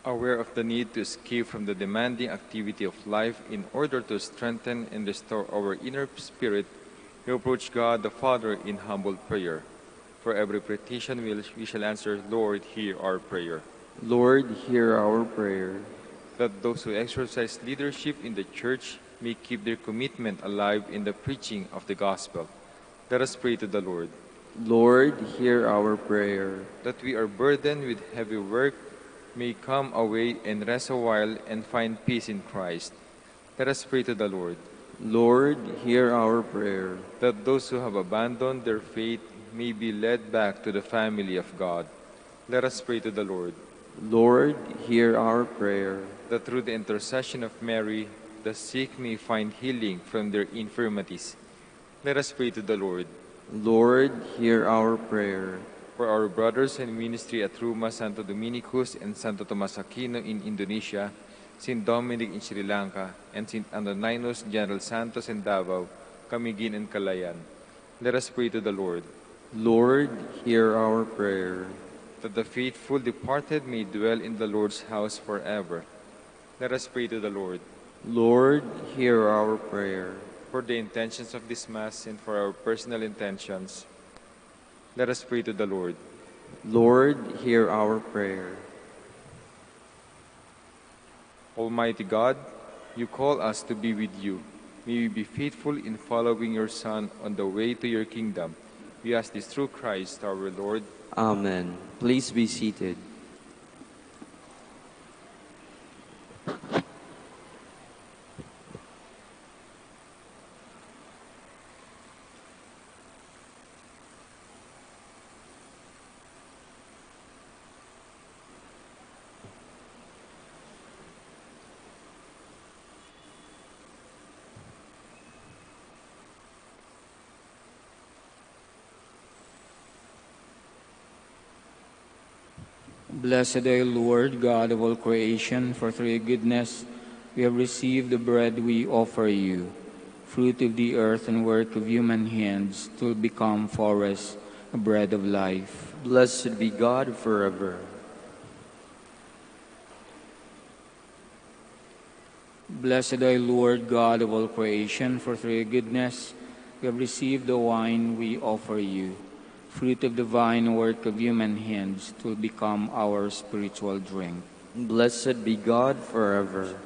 Aware of the need to escape from the demanding activity of life in order to strengthen and restore our inner spirit, we approach God the Father in humble prayer. For every petition we shall answer, Lord, hear our prayer. Lord, hear our prayer. That those who exercise leadership in the Church may keep their commitment alive in the preaching of the Gospel. Let us pray to the Lord. Lord, hear our prayer. That we are burdened with heavy work may come away and rest a while and find peace in Christ. Let us pray to the Lord. Lord, hear our prayer. That those who have abandoned their faith may be led back to the family of God. Let us pray to the Lord. Lord, hear our prayer. That through the intercession of Mary, the sick may find healing from their infirmities. Let us pray to the Lord. Lord, hear our prayer. For our brothers in ministry at Ruma Santo Dominicus and Santo Tomas Aquino in Indonesia, St. Dominic in Sri Lanka, and St. Antoninus General Santos in Davao, Camiguin and Calayan. Let us pray to the Lord. Lord, hear our prayer. that the faithful departed may dwell in the Lord's house forever. Let us pray to the Lord. Lord, hear our prayer. For the intentions of this Mass and for our personal intentions, let us pray to the Lord. Lord, hear our prayer. Almighty God, you call us to be with you. May we be faithful in following your Son on the way to your kingdom. We ask this through Christ our Lord. Amen. Please be seated. Blessed are you, Lord, God of all creation, for through your goodness we have received the bread we offer you, fruit of the earth and work of human hands, to become for us a bread of life. Blessed be God forever. Blessed are you, Lord, God of all creation, for through your goodness we have received the wine we offer you, fruit of the vine, work of human hands, to become our spiritual drink. Blessed be God forever.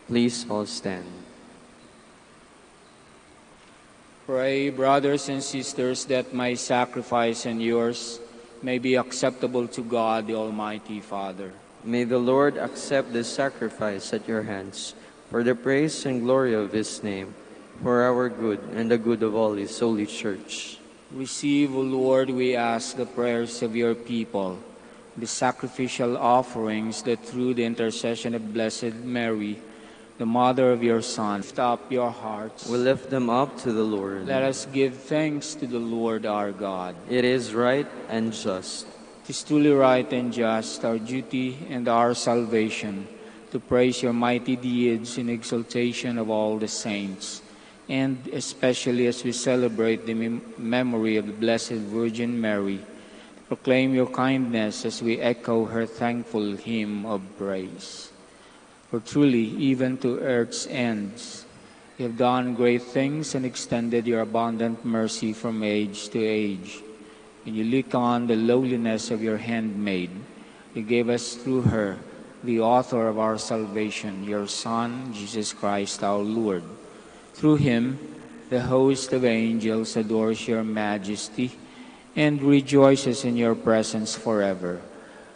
Please all stand. Pray, brothers and sisters, that my sacrifice and yours may be acceptable to God, the Almighty Father. May the Lord accept this sacrifice at your hands for the praise and glory of his name, for our good and the good of all his holy church. Receive, O Lord, we ask, the prayers of your people, the sacrificial offerings that through the intercession of Blessed Mary, the Mother of your Son, lift up your hearts. We lift them up to the Lord. Let us give thanks to the Lord our God. It is right and just. It is truly right and just, our duty and our salvation, to praise your mighty deeds in exaltation of all the saints, and especially as we celebrate the memory of the Blessed Virgin Mary, proclaim your kindness as we echo her thankful hymn of praise. For truly, even to earth's ends, you have done great things and extended your abundant mercy from age to age. When you look on the lowliness of your handmaid, you gave us through her the author of our salvation, your Son, Jesus Christ our Lord. Through him, the host of angels adores your majesty and rejoices in your presence forever.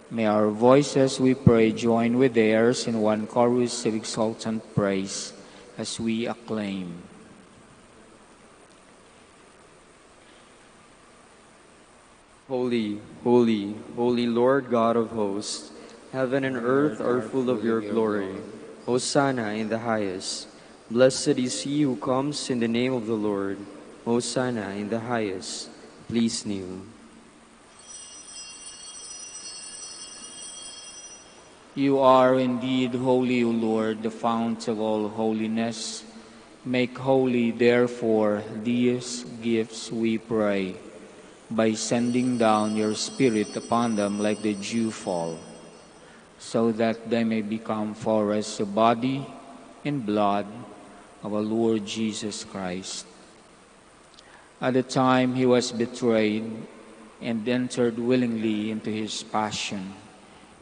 May our voices, we pray, join with theirs in one chorus of exultant praise as we acclaim. Holy, holy, holy Lord God of hosts, heaven and earth are full of your glory. Hosanna in the highest. Blessed is he who comes in the name of the Lord. Hosanna in the highest. Please kneel. You are indeed holy, O Lord, the fount of all holiness. Make holy, therefore, these gifts, we pray, by sending down your Spirit upon them like the dewfall, so that they may become for us the body and blood of our Lord Jesus Christ. At the time he was betrayed and entered willingly into his passion,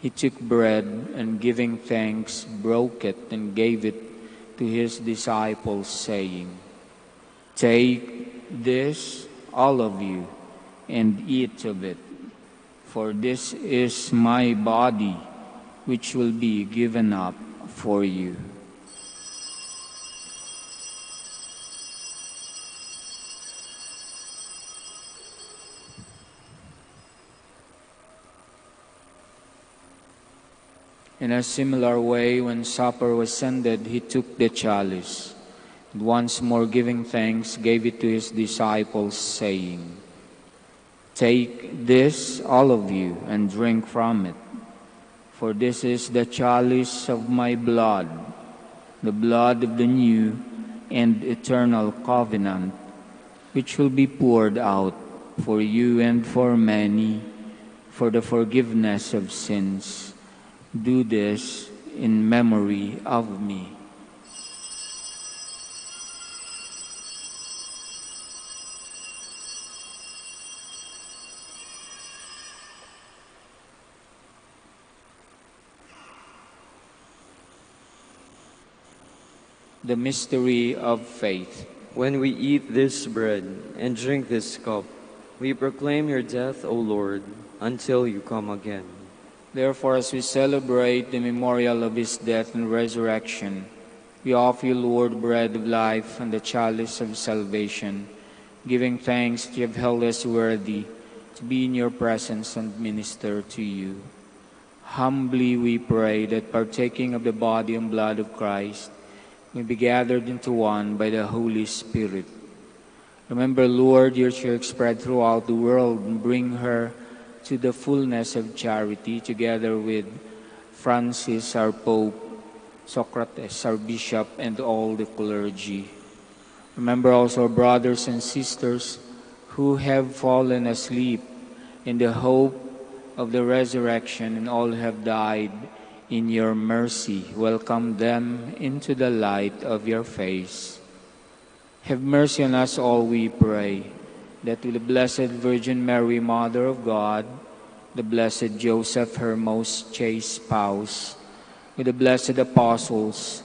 he took bread and giving thanks, broke it and gave it to his disciples, saying, "Take this, all of you, and eat of it, for this is my body, which will be given up for you." In a similar way, when supper was ended, he took the chalice, and once more giving thanks, gave it to his disciples, saying, "Take this, all of you, and drink from it, For this is the chalice of my blood, the blood of the new and eternal covenant, which will be poured out for you and for many for the forgiveness of sins. Do this in memory of me. The mystery of faith. When we eat this bread and drink this cup, we proclaim your death, O Lord, until you come again. Therefore, as we celebrate the memorial of his death and resurrection, we offer you, Lord, bread of life and the chalice of salvation, giving thanks that you have held us worthy to be in your presence and minister to you. Humbly we pray that partaking of the body and blood of Christ, we be gathered into one by the Holy Spirit. Remember, Lord, your church spread throughout the world and bring her to the fullness of charity, together with Francis, our Pope, Socrates, our Bishop, and all the clergy. Remember also our brothers and sisters who have fallen asleep in the hope of the resurrection, and all have died in your mercy. Welcome them into the light of your face. Have mercy on us all, we pray, that with the Blessed Virgin Mary, Mother of God, the Blessed Joseph, her most chaste spouse, with the blessed apostles,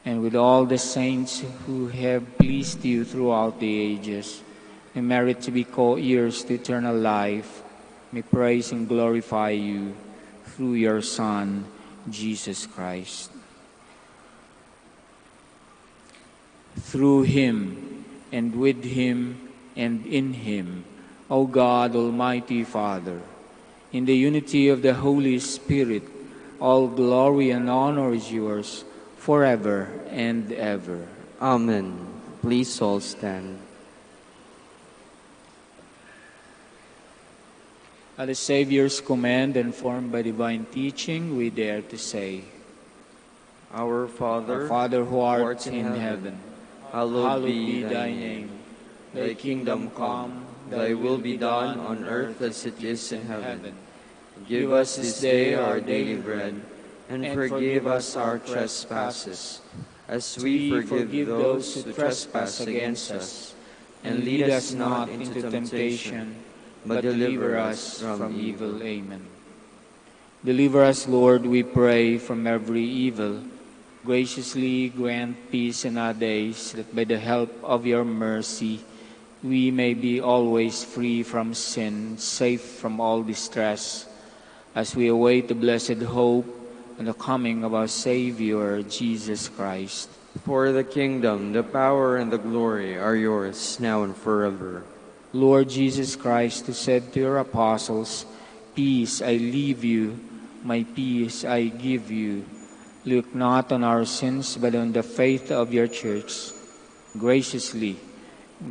and with all the saints who have pleased you throughout the ages, we merit to be co-heirs to eternal life. We praise and glorify you through your Son, Jesus Christ. Through him, and with him, and in him, O God, Almighty Father, in the unity of the Holy Spirit, all glory and honor is yours forever and ever. Amen. Please all stand. At the Savior's command and formed by divine teaching, we dare to say, Our Our Father who art in heaven, hallowed be thy name. thy kingdom come, Thy will be done on earth as it is in heaven. Give us this day our daily bread, and forgive us our trespasses, as we forgive those who trespass against us. And lead us not into temptation, but deliver us from evil. Amen. Deliver us, Lord, we pray, from every evil. Graciously grant peace in our days, that by the help of your mercy we may be always free from sin, safe from all distress, as we await the blessed hope and the coming of our Savior, Jesus Christ. For the kingdom, the power, and the glory are yours, now and forever. Lord Jesus Christ, who said to your apostles, Peace I leave you, my peace I give you. Look not on our sins, but on the faith of your church. Graciously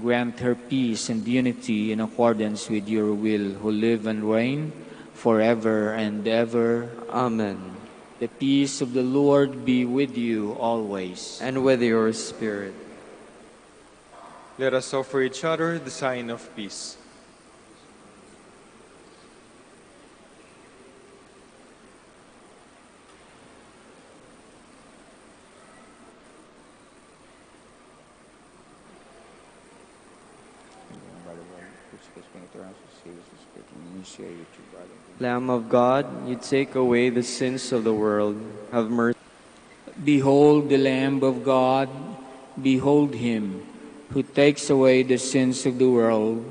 grant her peace and unity in accordance with your will, who live and reign forever and ever. Amen. The peace of the Lord be with you always. And with your spirit. Let us offer each other the sign of peace. Lamb of God, you take away the sins of the world. Have mercy. Behold the Lamb of God, behold him who takes away the sins of the world.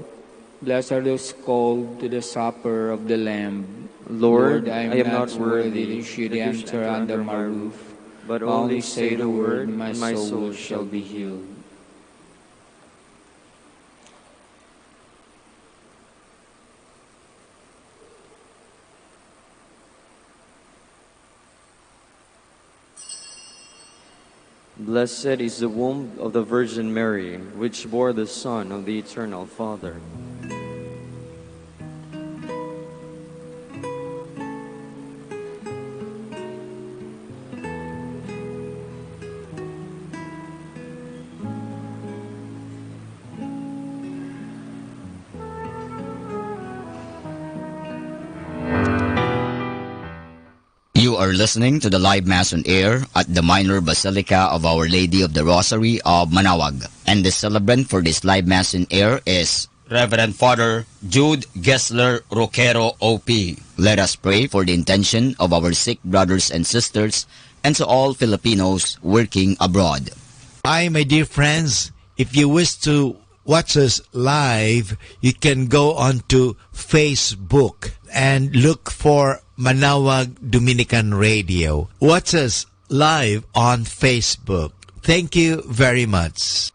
Blessed are those called to the supper of the Lamb. Lord, I am not worthy that you should enter under my roof, but only say the word, and my soul shall be healed. Blessed is the womb of the Virgin Mary, which bore the Son of the Eternal Father. are listening to the live Mass on air at the Minor Basilica of Our Lady of the Rosary of Manaoag. And the celebrant for this live Mass on air is Reverend Father Jude Gessler Roquero, OP. Let us pray for the intention of our sick brothers and sisters and to all Filipinos working abroad. Hi, my dear friends. If you wish to watch us live, you can go on to Facebook and look for Manaoag Dominican Radio. Watch us live on Facebook. Thank you very much.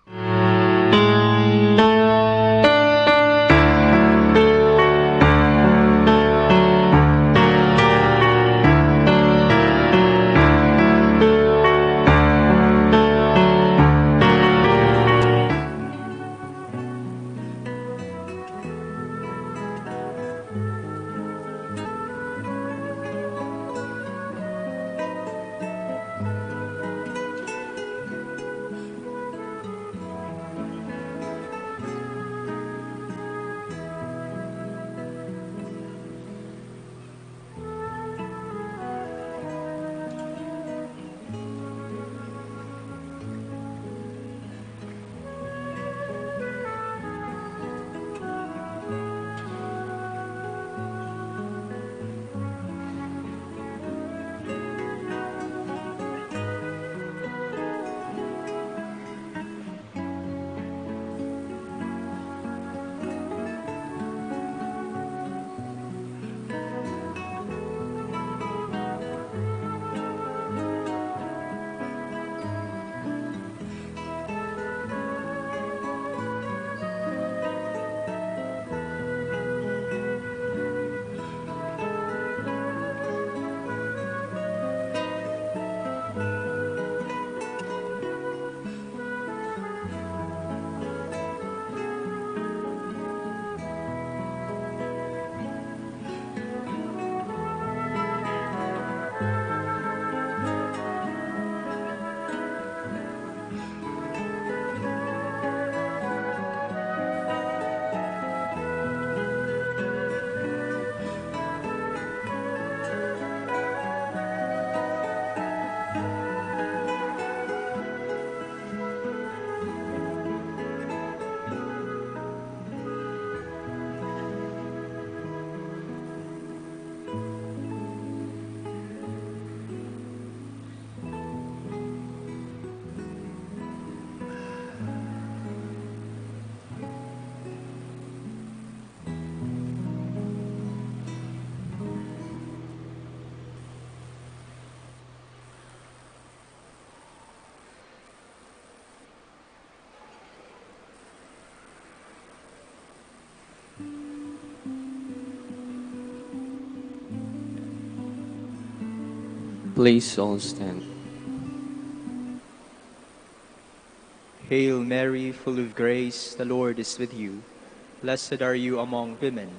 Please all stand. Hail Mary, full of grace, the Lord is with you. Blessed are you among women.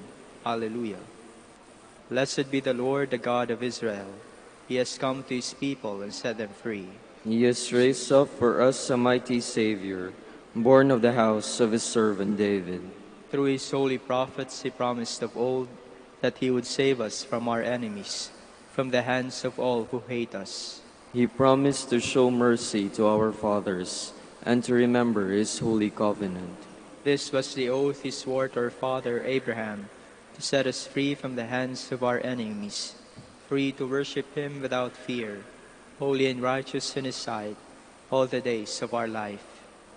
Alleluia. Blessed be the Lord, the God of Israel. He has come to his people and set them free. He has raised up for us a mighty Savior, born of the house of his servant David. Through his holy prophets he promised of old that he would save us from our enemies, from the hands of all who hate us. He promised to show mercy to our fathers and to remember his holy covenant. This was the oath he swore to our father Abraham, to set us free from the hands of our enemies, free to worship him without fear, holy and righteous in his sight, all the days of our life.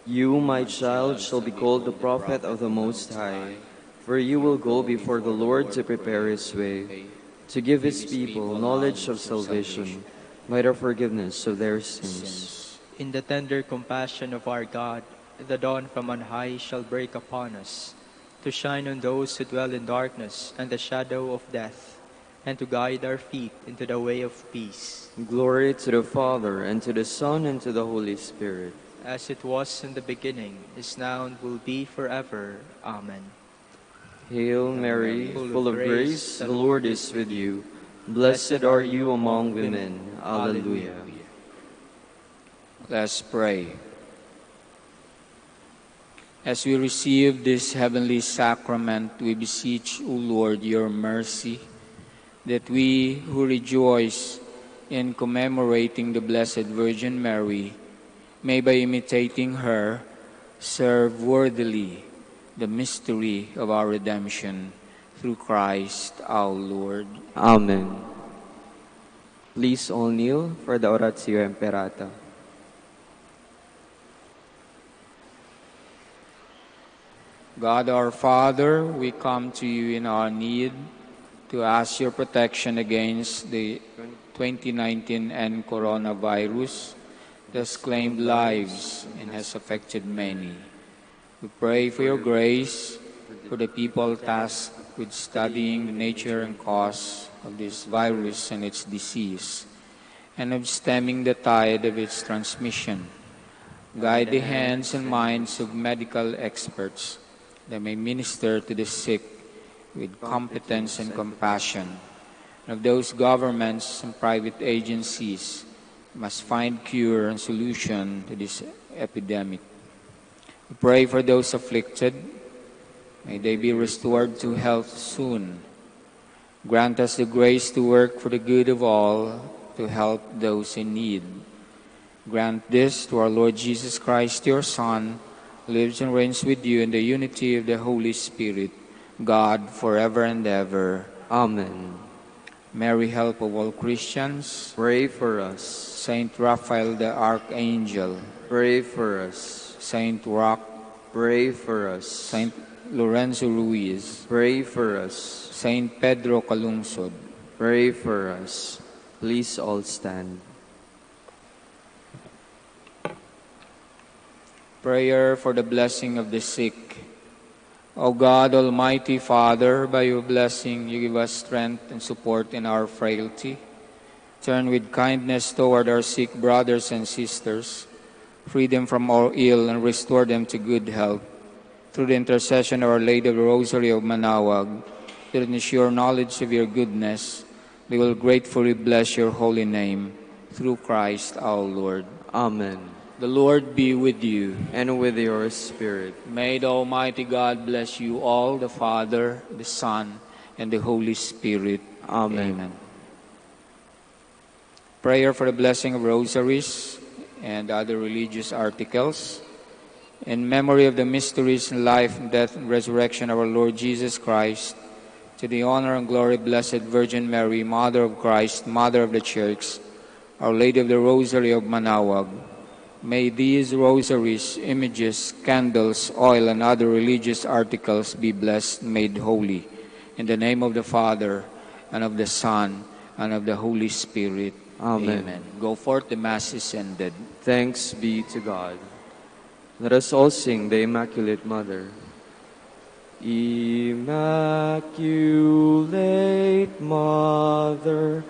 You, my child, shall be called the prophet of the Most High, for you will go before the Lord to prepare his way, to give his people knowledge of salvation by the forgiveness of their sins. In the tender compassion of our God, the dawn from on high shall break upon us, to shine on those who dwell in darkness and the shadow of death, and to guide our feet into the way of peace. Glory to the Father, and to the Son, and to the Holy Spirit. As it was in the beginning, is now, and will be forever. Amen. Hail Mary, full of grace, the Lord is with you. Blessed are you among women. Alleluia. Let's pray. As we receive this heavenly sacrament, we beseech, O Lord, your mercy, that we who rejoice in commemorating the Blessed Virgin Mary, may by imitating her serve worthily the mystery of our redemption through Christ our Lord. Amen. Please all kneel for the Oratio Imperata. God our Father, we come to you in our need to ask your protection against the 2019 and coronavirus that's claimed lives and has affected many. We pray for your grace for the people tasked with studying the nature and cause of this virus and its disease, and of stemming the tide of its transmission. Guide the hands and minds of medical experts that may minister to the sick with competence and compassion, and of those governments and private agencies must find cure and solution to this epidemic. We pray for those afflicted. May they be restored to health soon. Grant us the grace to work for the good of all, to help those in need. Grant this to our Lord Jesus Christ, your Son, who lives and reigns with you in the unity of the Holy Spirit, God, forever and ever. Amen. Mary, help of all Christians. Pray for us. Saint Raphael the Archangel. Pray for us. Saint Roch. Pray for us. Saint Lorenzo Ruiz. Pray for us. Saint Pedro Calungsod. Pray for us. Please all stand. Prayer for the blessing of the sick. O God, Almighty Father, by your blessing you give us strength and support in our frailty. Turn with kindness toward our sick brothers and sisters. Free them from all ill and restore them to good health. Through the intercession of Our Lady of the Rosary of Manaoag, that in the sure knowledge of your goodness, we will gratefully bless your holy name. Through Christ our Lord. Amen. The Lord be with you. And with your spirit. May the Almighty God bless you all, the Father, the Son, and the Holy Spirit. Amen. Prayer for the blessing of rosaries and other religious articles. In memory of the mysteries in life, death, and resurrection of our Lord Jesus Christ, to the honor and glory of Blessed Virgin Mary, Mother of Christ, Mother of the Church, Our Lady of the Rosary of Manaoag, may these rosaries, images, candles, oil, and other religious articles be blessed and made holy. In the name of the Father, and of the Son, and of the Holy Spirit. Amen. Amen. Go forth, the Mass is ended. Thanks be to God. Let us all sing the Immaculate Mother. Immaculate Mother,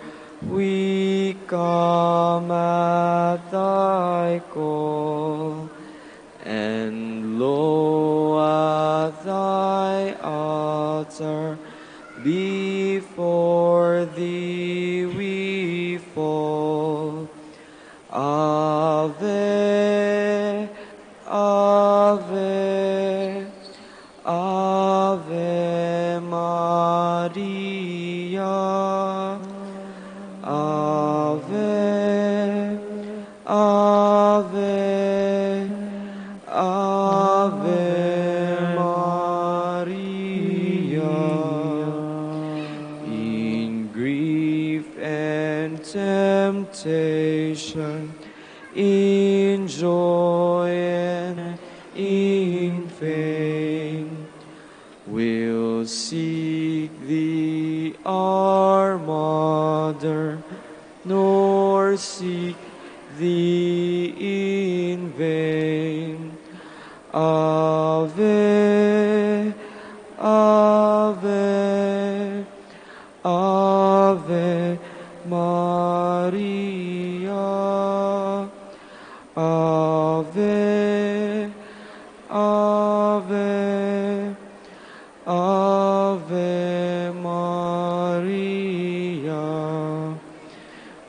we come at thy call, and lo, at thy altar, before thee we fall. Ave, Ave, Ave Maria. Ave, Ave, Ave Maria. In grief and temptation, in joy and in pain, we'll seek thee, our Mother, nor seek thee in vain. Ave, Ave, Ave Maria. Ave, Ave, Ave Maria.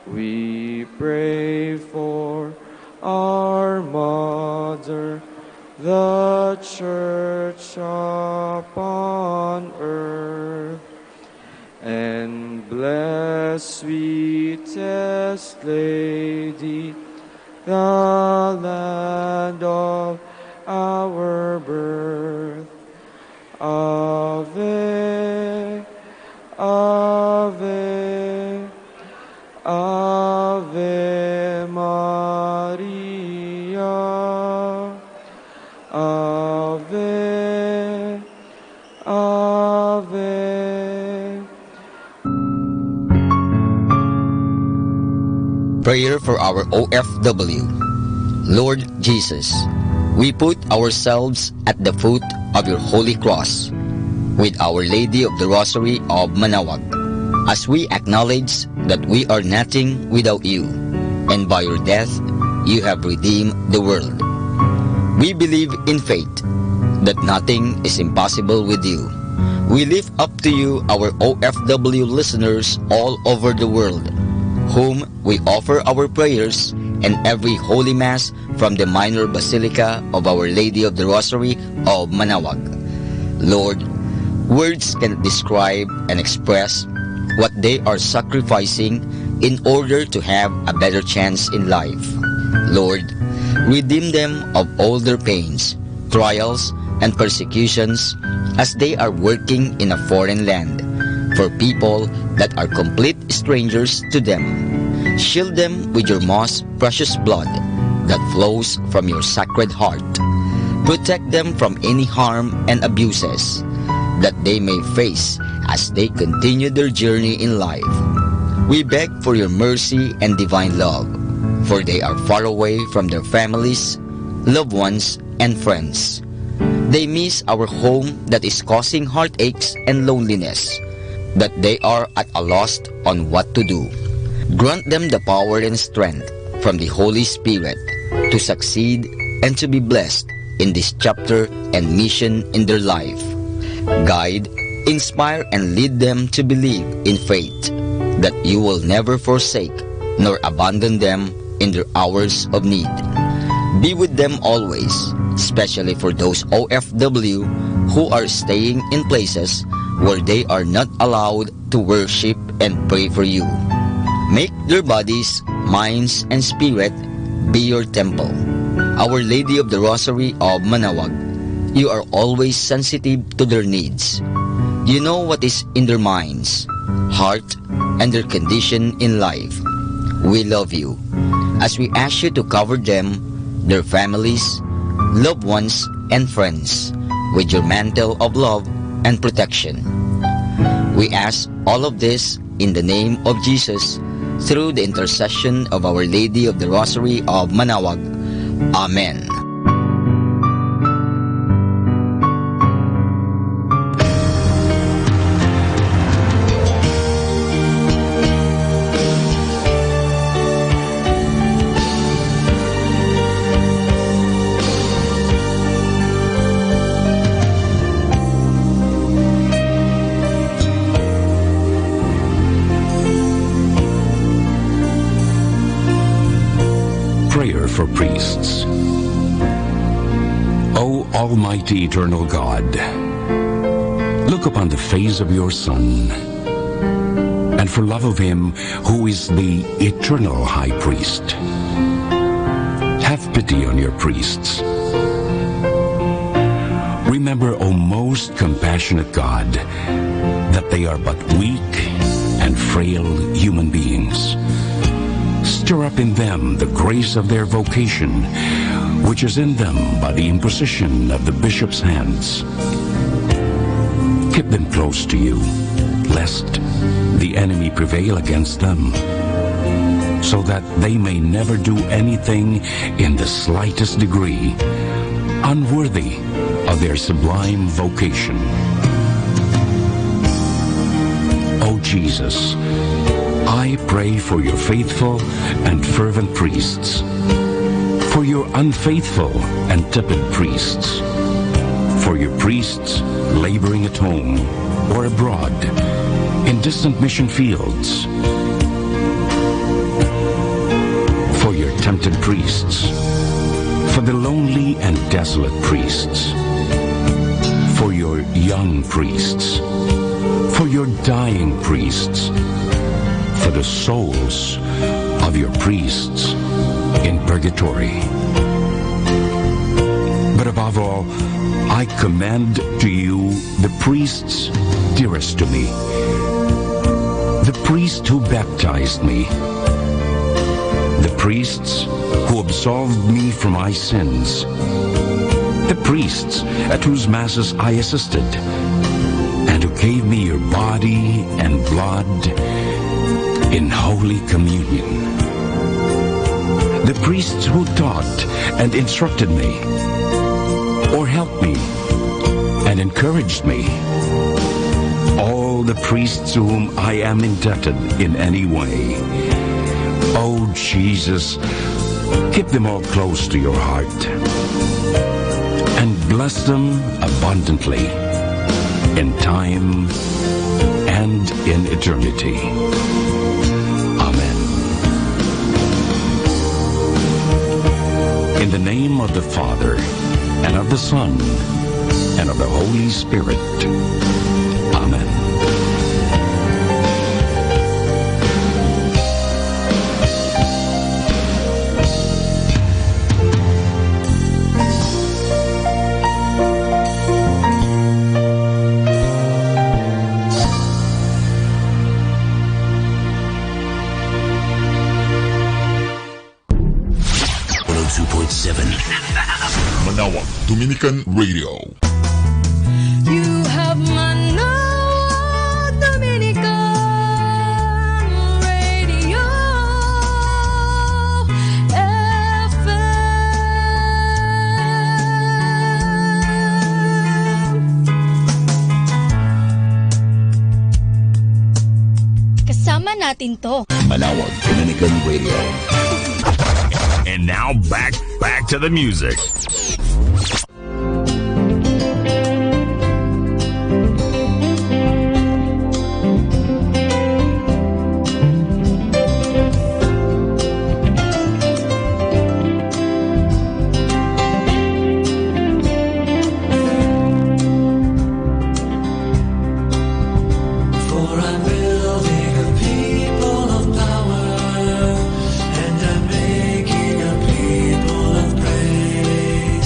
We pray for our Mother, the Church upon earth, and bless the sweetest lady, the land of our birth. Ave, Ave, Ave Maria. Ave, Ave. Prayer for our OFW. Lord Jesus, we put ourselves at the foot of your holy cross with Our Lady of the Rosary of Manaoag, as we acknowledge that we are nothing without you, and by your death you have redeemed the world. We believe in faith that nothing is impossible with you. We lift up to you our OFW listeners all over the world, whom we offer our prayers and every Holy Mass from the Minor Basilica of Our Lady of the Rosary of Manaoag. Lord, words cannot describe and express what they are sacrificing in order to have a better chance in life. Lord, redeem them of all their pains, trials, and persecutions as they are working in a foreign land for people that are complete strangers to them. Shield them with your most precious blood that flows from your sacred heart. Protect them from any harm and abuses that they may face as they continue their journey in life. We beg for your mercy and divine love, for they are far away from their families, loved ones, and friends. They miss our home that is causing heartaches and loneliness, that they are at a loss on what to do. Grant them the power and strength from the Holy Spirit to succeed and to be blessed in this chapter and mission in their life. Guide, inspire, and lead them to believe in faith that you will never forsake nor abandon them in their hours of need. Be with them always, especially for those OFW who are staying in places where they are not allowed to worship and pray for you. Make their bodies, minds, and spirit be your temple. Our Lady of the Rosary of Manaoag, you are always sensitive to their needs. You know what is in their minds, heart, and their condition in life. We love you as we ask you to cover them, their families, loved ones, and friends with your mantle of love and protection. We ask all of this in the name of Jesus, through the intercession of Our Lady of the Rosary of Manaoag. Amen. Prayer for priests. O Almighty Eternal God, look upon the face of your Son, and for love of him who is the eternal High Priest, have pity on your priests. Remember, O most compassionate God, that they are but weak and frail human beings. Stir up in them the grace of their vocation, which is in them by the imposition of the bishop's hands. Keep them close to you, lest the enemy prevail against them, so that they may never do anything in the slightest degree unworthy of their sublime vocation. O Jesus, I pray for your faithful and fervent priests, for your unfaithful and tepid priests, for your priests laboring at home or abroad in distant mission fields, for your tempted priests, for the lonely and desolate priests, for your young priests, for your dying priests, for the souls of your priests in purgatory. But above all, I commend to you the priests dearest to me, the priest who baptized me, the priests who absolved me from my sins, the priests at whose masses I assisted, and who gave me your body and blood in Holy Communion, the priests who taught and instructed me, or helped me and encouraged me, all the priests to whom I am indebted in any way. Oh, Jesus, keep them all close to your heart and bless them abundantly in time and in eternity. Amen. In the name of the Father, and of the Son, and of the Holy Spirit. Amen. Manawag Dominican Radio. You have Manawag Dominican Radio FM. Kasama natin to. Manawag Dominican Radio. And now back to the music. And I'm making a people of praise.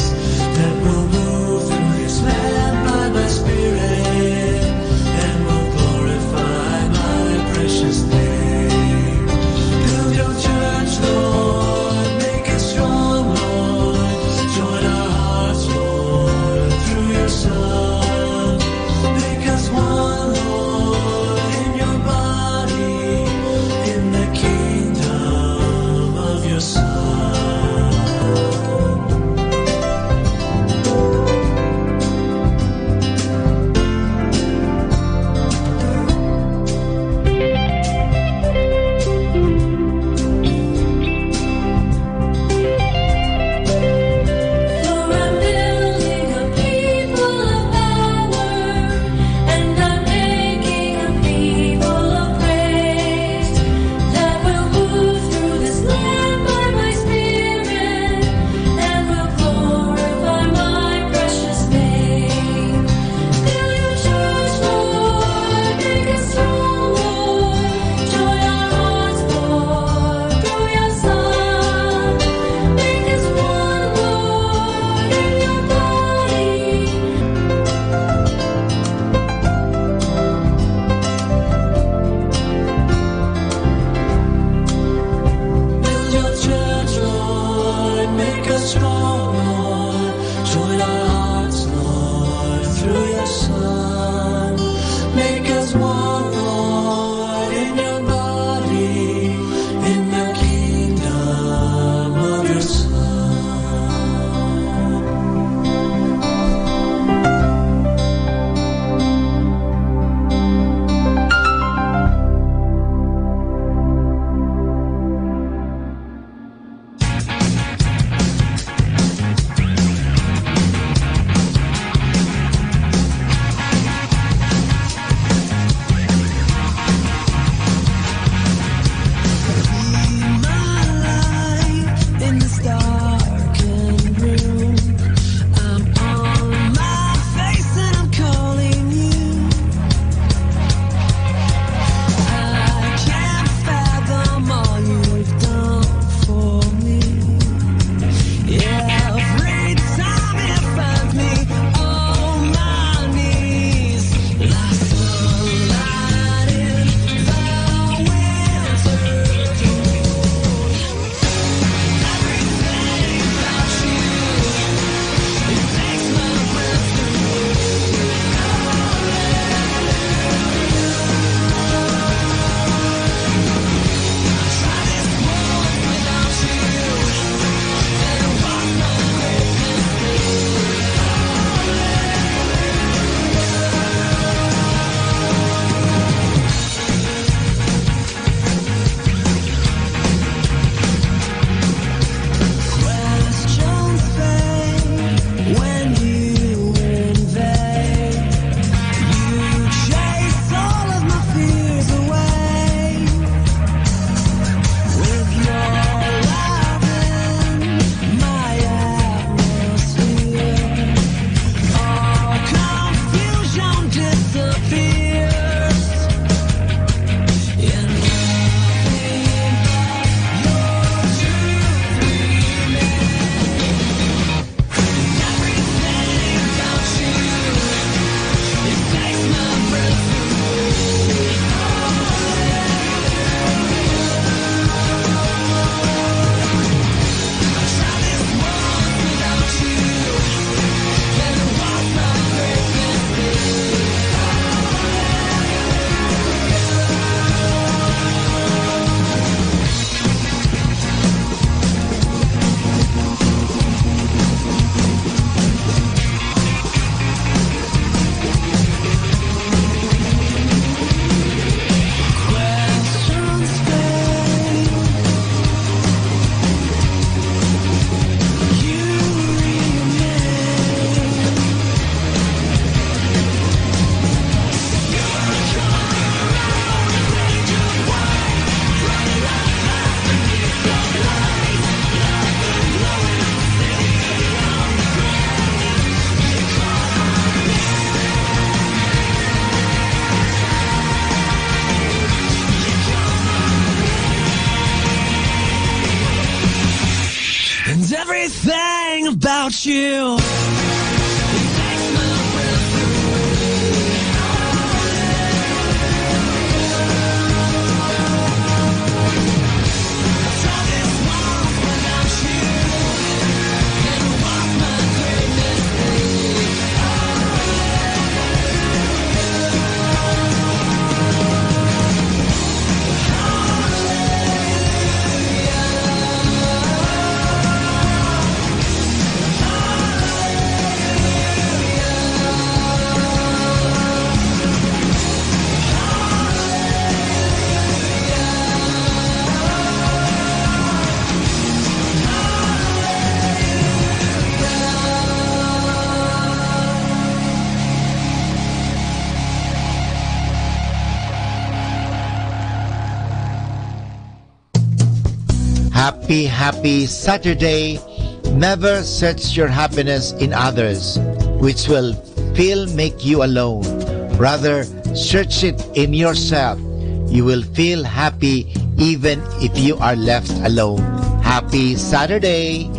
without you. Happy Saturday. Never search your happiness in others, which will make you alone. Rather, search it in yourself. You will feel happy even if you are left alone. Happy Saturday.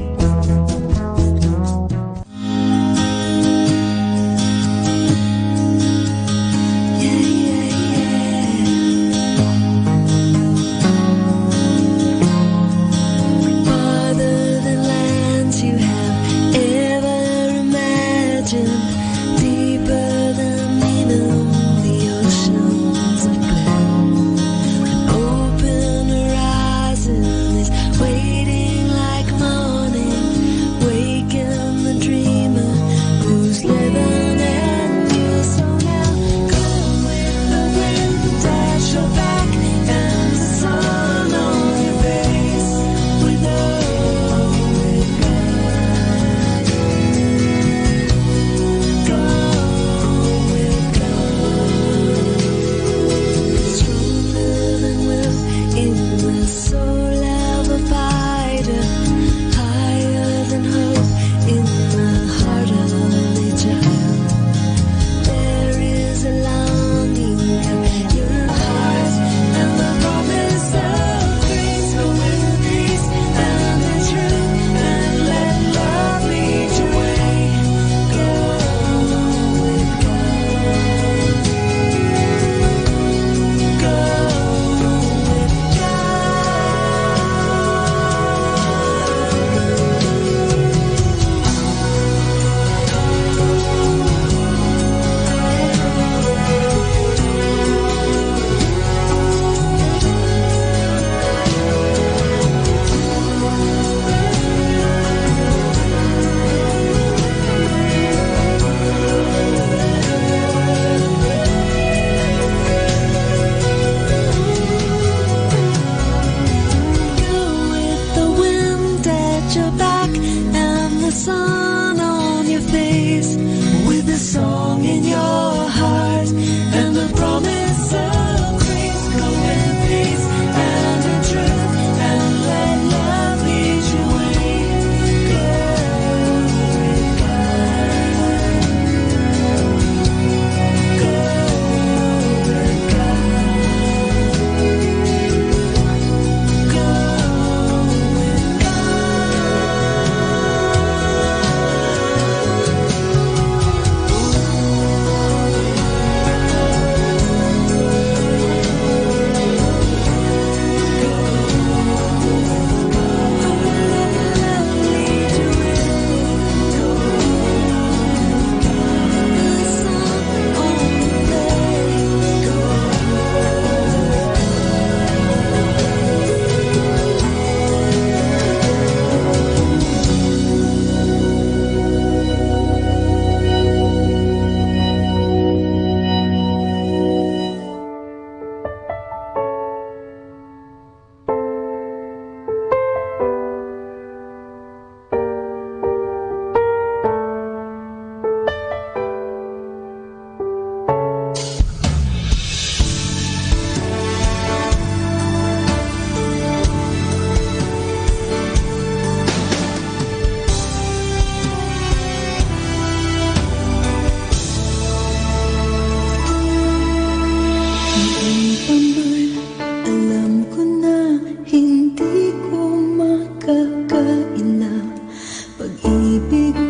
Pag-ibig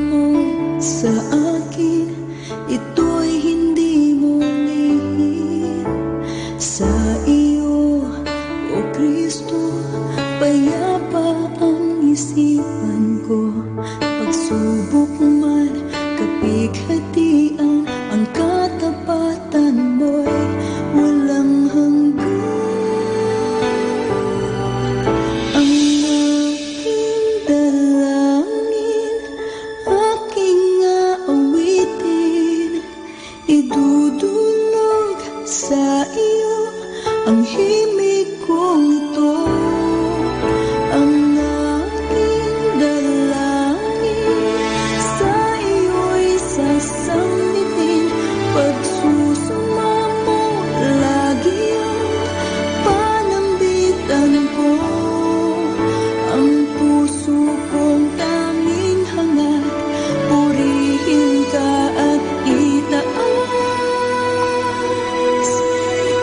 sa iyo ang himig kong ito, ang aking dalangin sa iyo'y sasambitin. Pagsusumamo lagi ang panambitan ko, ang puso kong tanging hangat, purihin ka at itaas.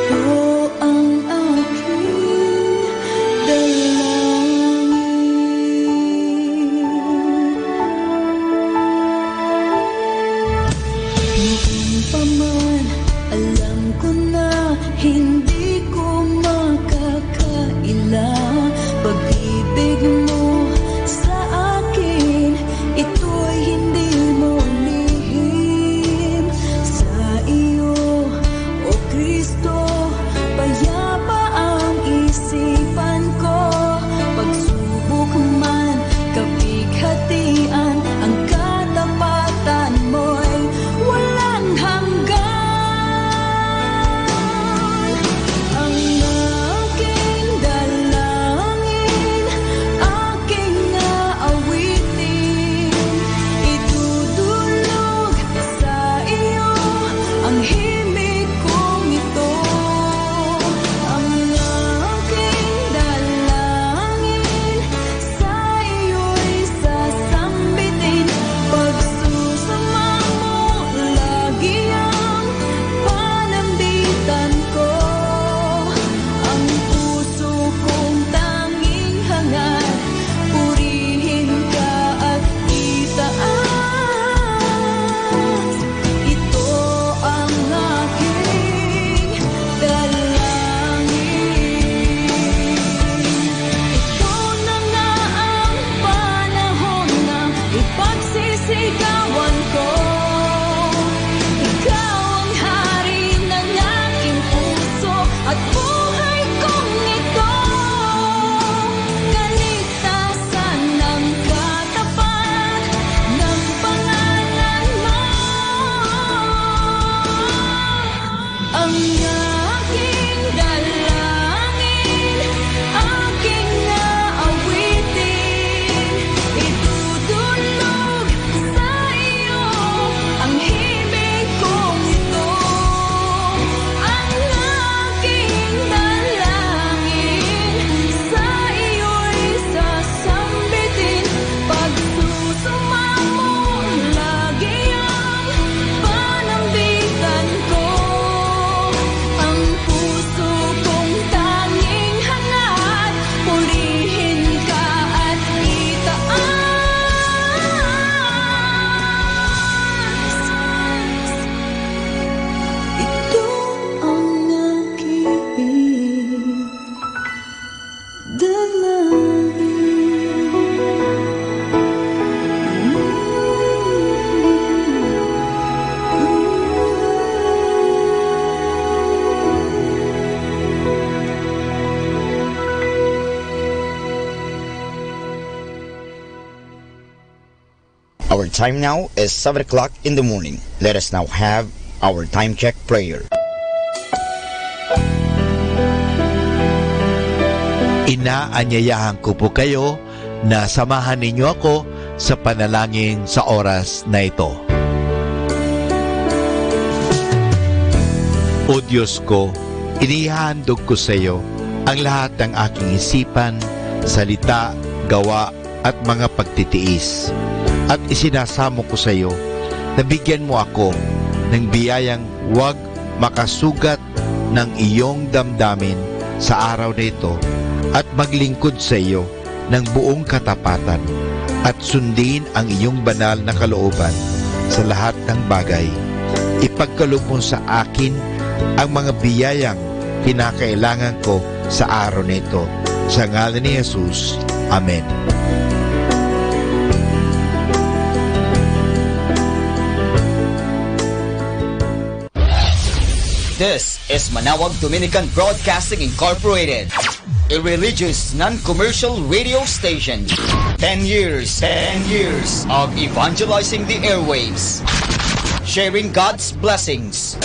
Ito ang aking dalangin. Noon pa man, alam ko na hindi ko makakaila. Pag-ibig mo sa akin, ito'y hindi mo lihim. Sa iyo, O Kristo, payapa ang isipan ko. Pagsubok man, kapighatian, ang katapatan mo'y walang hanggan. Ang aking dalangin, aking aawitin, idudulog sa iyo ang himig kong ito, ang aking dalangin sa iyo'y sasambitin. Pagsusama mo lagi ang panambitan ko, ang puso kong tanging hangat, purihin ka at itaas. Ito ang aking dalangin. Ito na nga ang panahon na ipagsisigawan ko. Ikaw ang hari ng aking puso at buhay kong ito. Kaligtasan ng katapat ng pangalan mo. Ang aking dalangin, aking aawitin, idudulog sa iyo ang himig kong ito, ang aking dalangin sa iyo'y sasambitin. Pagsusumamo lagi ang panambitan ko, ang puso kong tanging hangat, purihin ka at itaas. Ito ang aking Our time now is 7 o'clock in the morning. Let us now have our time check prayer. Inaanyayahan ko po kayo na samahan ninyo ako sa panalangin sa oras na ito. O Diyos ko, inihandog ko sa iyo ang lahat ng aking isipan, salita, gawa at mga pagtitiis. At isinasamo ko sa iyo na bigyan mo ako ng biyayang huwag makasugat ng iyong damdamin sa araw na ito at maglingkod sa iyo ng buong katapatan at sundin ang iyong banal na kalooban sa lahat ng bagay. Ipagkaloob mo sa akin ang mga biyayang kinakailangan ko sa araw na ito. Sa ngalan ni Jesus. Amen. This is Manawag Dominican Broadcasting Incorporated, a religious, non-commercial radio station. 10 years of evangelizing the airwaves, sharing God's blessings.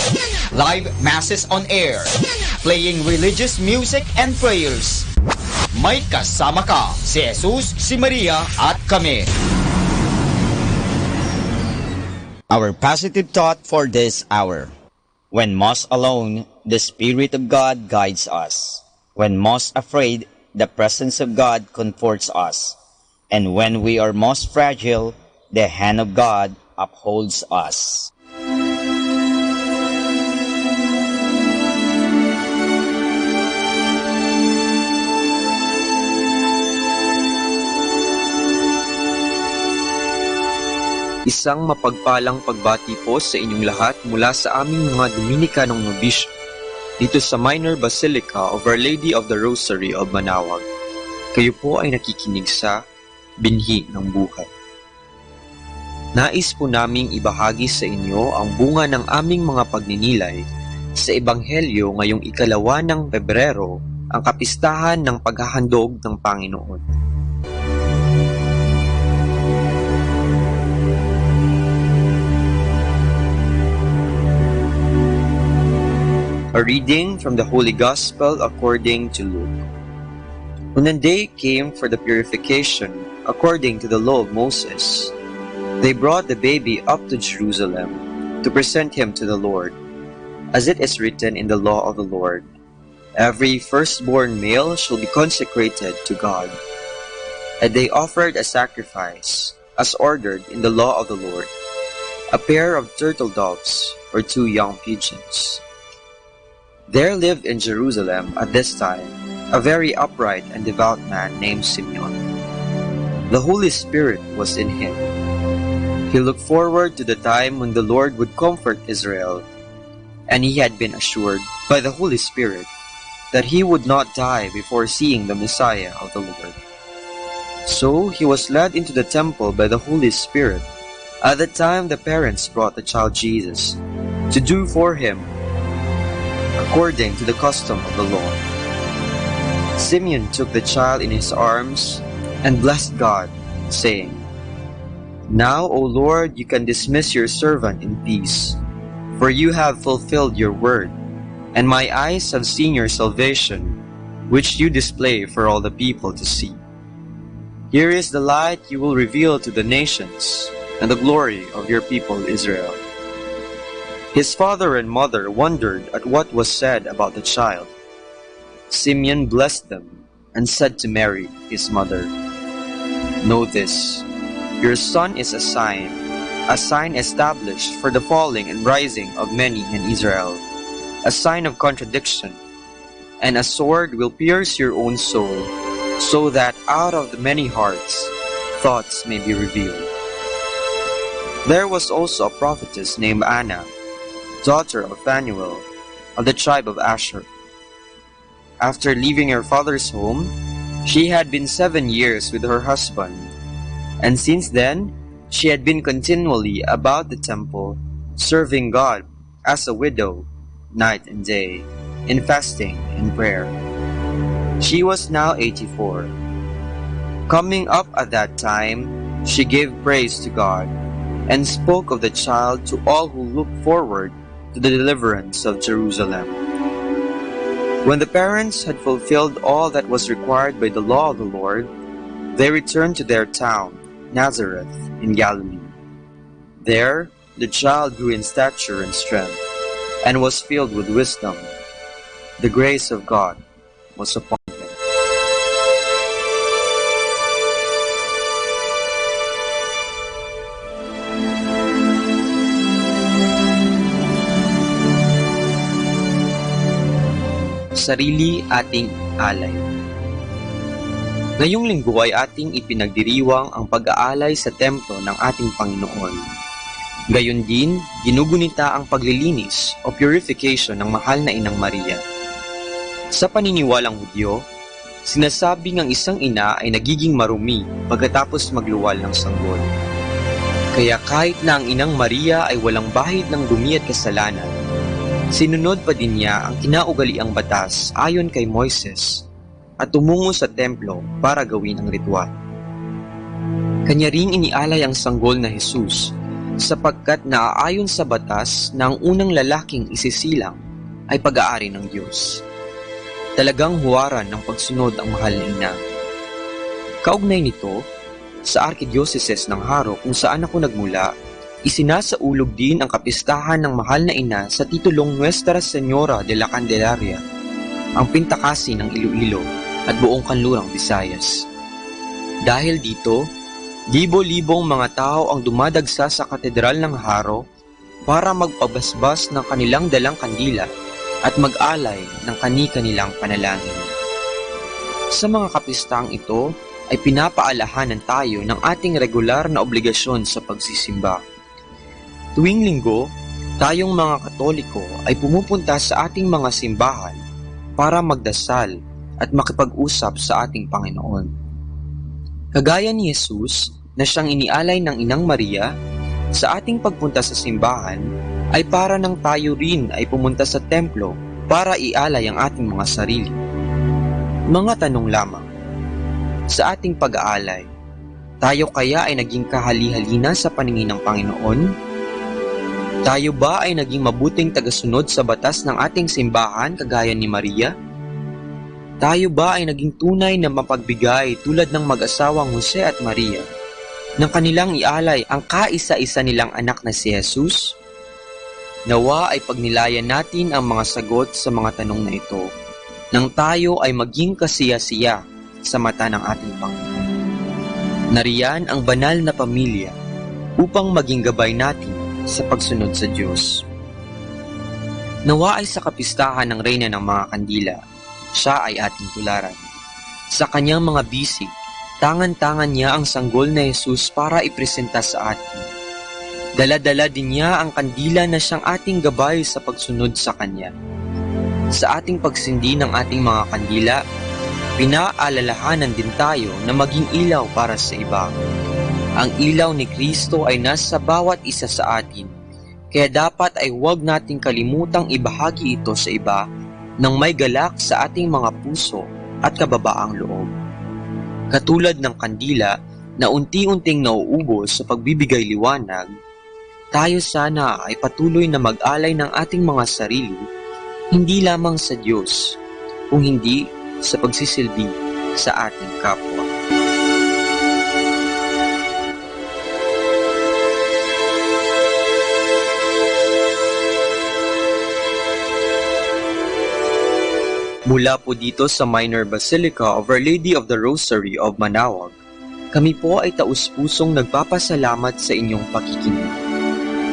live masses on air, playing religious music and prayers. May kasama ka, si Jesus, si Maria, at kami. Our positive thought for this hour. When most alone, the Spirit of God guides us. When most afraid, the presence of God comforts us. And when we are most fragile, the hand of God upholds us. Isang mapagpalang pagbati po sa inyong lahat mula sa aming mga Dominicanong nobisyo dito sa Minor Basilica of Our Lady of the Rosary of Manaoag. Kayo po ay nakikinig sa Binhi ng Buhay. Nais po naming ibahagi sa inyo ang bunga ng aming mga pagninilay sa Ebanghelyo ngayong 2 ng Pebrero, ang kapistahan ng paghahandog ng Panginoon. A reading from the Holy Gospel according to Luke. When the day came for the purification according to the law of Moses, they brought the baby up to Jerusalem to present him to the Lord, as it is written in the law of the Lord. Every firstborn male shall be consecrated to God. And they offered a sacrifice, as ordered in the law of the Lord, a pair of turtle doves or 2 young pigeons. There lived in Jerusalem at this time a very upright and devout man named Simeon. The Holy Spirit was in him. He looked forward to the time when the Lord would comfort Israel, and he had been assured by the Holy Spirit that he would not die before seeing the Messiah of the Lord. So he was led into the temple by the Holy Spirit at the time the parents brought the child Jesus to do for him according to the custom of the law. Simeon took the child in his arms and blessed God, saying, Now, O Lord, you can dismiss your servant in peace, for you have fulfilled your word, and my eyes have seen your salvation, which you display for all the people to see. Here is the light you will reveal to the nations, and the glory of your people Israel. His father and mother wondered at what was said about the child. Simeon blessed them and said to Mary, his mother, Know this, your son is a sign established for the falling and rising of many in Israel, a sign of contradiction, and a sword will pierce your own soul, so that out of the many hearts thoughts may be revealed. There was also a prophetess named Anna, daughter of Phanuel, of the tribe of Asher. After leaving her father's home, she had been 7 years with her husband, and since then she had been continually about the temple, serving God as a widow, night and day, in fasting and prayer. She was now 84. Coming up at that time, she gave praise to God, and spoke of the child to all who looked forward to the deliverance of Jerusalem. When the parents had fulfilled all that was required by the law of the Lord, they returned to their town, Nazareth, in Galilee. There, the child grew in stature and strength, and was filled with wisdom. The grace of God was upon him. Sarili ating alay. Ngayong linggo ay ating ipinagdiriwang ang pag-aalay sa templo ng ating Panginoon. Gayon din, ginugunita ang paglilinis o purification ng mahal na Inang Maria. Sa paniniwalang Hudyo, sinasabing ang isang ina ay nagiging marumi pagkatapos magluwal ng sanggol. Kaya kahit na ang Inang Maria ay walang bahid ng dumi at kasalanan, sinunod pa din niya ang kinaugaliang batas ayon kay Moises at tumungo sa templo para gawin ang ritual. Kanya ring inialay ang sanggol na Jesus sapagkat naaayon sa batas na ang unang lalaking isisilang ay pag-aari ng Diyos. Talagang huwaran ng pagsunod ang mahal na ina. Kaugnay nito, sa Arkidiocese ng Haro kung saan ako nagmula, isinasaulog din ang kapistahan ng mahal na ina sa titulong Nuestra Señora de la Candelaria, ang pintakasi ng Iloilo at buong kanlurang Visayas. Dahil dito, libo-libong mga tao ang dumadagsa sa katedral ng Haro para magpabasbas ng kanilang dalang kandila at mag-alay ng kani-kanilang panalangin. Sa mga kapistahang ito ay pinapaalahanan tayo ng ating regular na obligasyon sa pagsisimba. Tuwing linggo, tayong mga Katoliko ay pumupunta sa ating mga simbahan para magdasal at makipag-usap sa ating Panginoon. Kagaya ni Jesus na siyang inialay ng Inang Maria, sa ating pagpunta sa simbahan ay para nang tayo rin ay pumunta sa templo para ialay ang ating mga sarili. Mga tanong lamang. Sa ating pag-aalay, tayo kaya ay naging kahali-halina sa paningin ng Panginoon? Tayo ba ay naging mabuting tagasunod sa batas ng ating simbahan kagaya ni Maria? Tayo ba ay naging tunay na mapagbigay tulad ng mag-asawang Jose at Maria nang kanilang ialay ang kaisa-isa nilang anak na si Jesus? Nawa ay pagnilayan natin ang mga sagot sa mga tanong na ito nang tayo ay maging kasiya-siya sa mata ng ating Panginoon. Nariyan ang banal na pamilya upang maging gabay natin sa pagsunod sa Diyos. Nawa ay sa kapistahan ng Reyna ng mga Kandila, siya ay ating tularan. Sa kanyang mga bisig, tangan-tangan niya ang sanggol na Jesus para ipresenta sa atin. Dala-dala din niya ang kandila na siyang ating gabay sa pagsunod sa Kanya. Sa ating pagsindi ng ating mga kandila, pinaalalahanan din tayo na maging ilaw para sa iba. Ang ilaw ni Kristo ay nasa bawat isa sa atin, kaya dapat ay huwag nating kalimutang ibahagi ito sa iba nang may galak sa ating mga puso at kababaang loob. Katulad ng kandila na unti-unting nauubos sa pagbibigay liwanag, tayo sana ay patuloy na mag-alay ng ating mga sarili, hindi lamang sa Diyos, kung hindi sa pagsisilbi sa ating kapwa. Mula po dito sa Minor Basilica of Our Lady of the Rosary of Manaoag, kami po ay taus-pusong nagpapasalamat sa inyong pakikinig.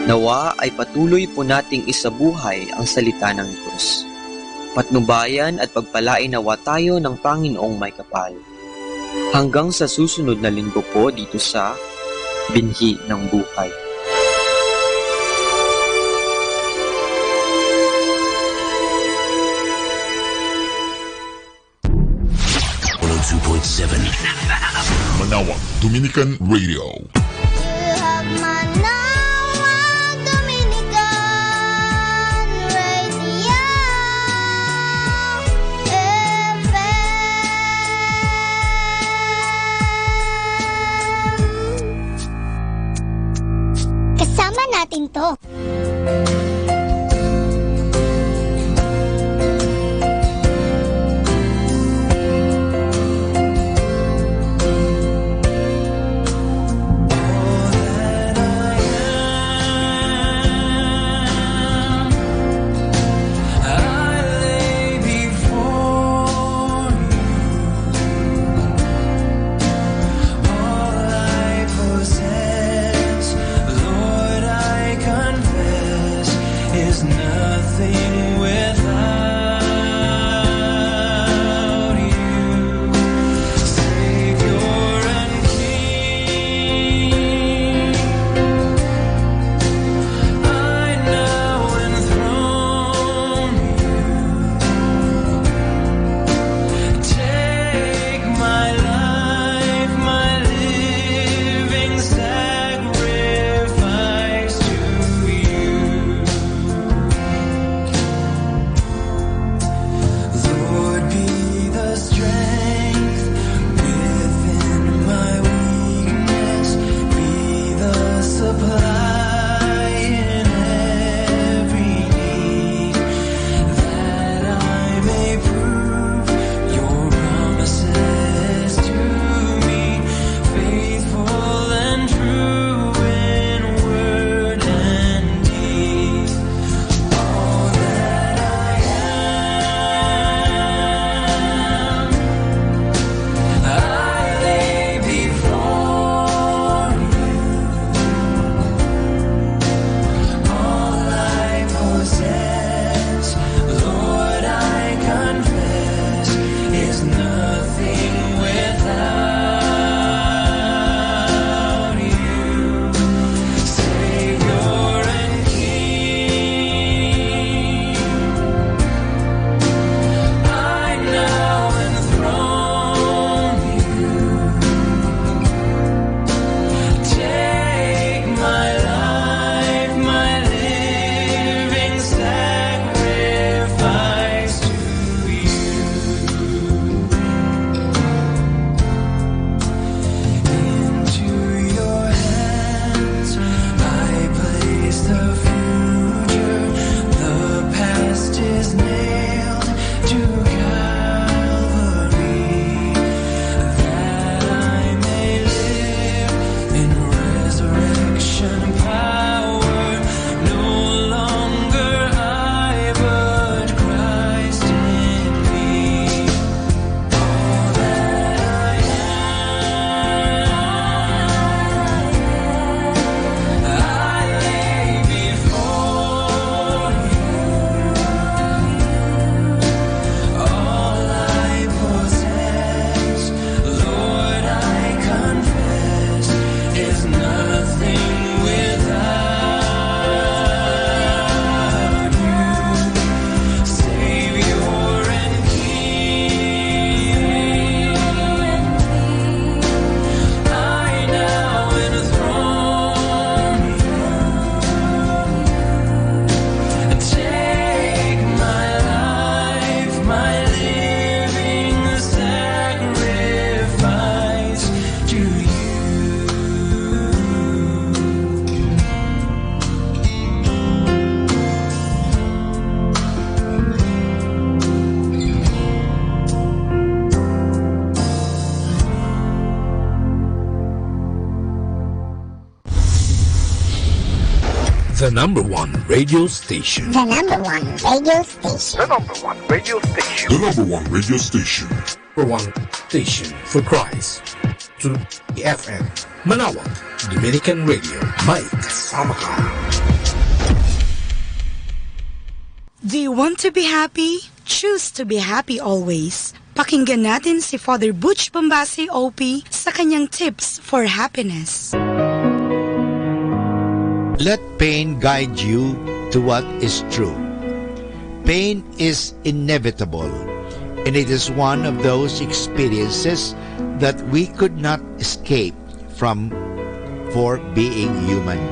Nawa ay patuloy po nating isabuhay ang salita ng Diyos. Patnubayan at pagpalain nawa tayo ng Panginoong may kapal. Hanggang sa susunod na linggo po dito sa Binhi ng Buhay. Manawag Dominican Radio. Kasama natin to. Confess, Lord, I confess. The number one radio station. The number one radio station. The number one radio station. The number one radio station. Number one station for Christ. To the FM. Manawag, Dominican Radio. May kasama ka. Do you want to be happy? Choose to be happy always. Pakinggan natin si Father Butch Bombasi OP sa kanyang tips for happiness. Let pain guide you to what is true. Pain is inevitable, and it is one of those experiences that we could not escape from for being human.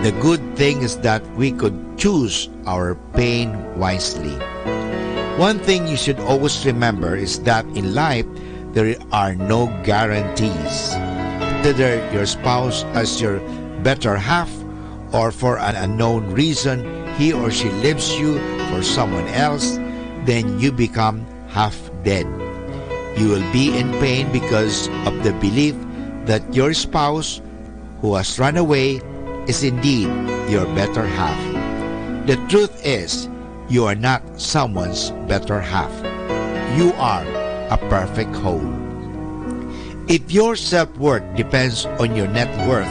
The good thing is that we could choose our pain wisely. One thing you should always remember is that in life, there are no guarantees. Consider your spouse as your better half, or for an unknown reason, he or she leaves you for someone else, then you become half dead. You will be in pain because of the belief that your spouse who has run away is indeed your better half. The truth is, you are not someone's better half. You are a perfect whole. If your self-worth depends on your net worth,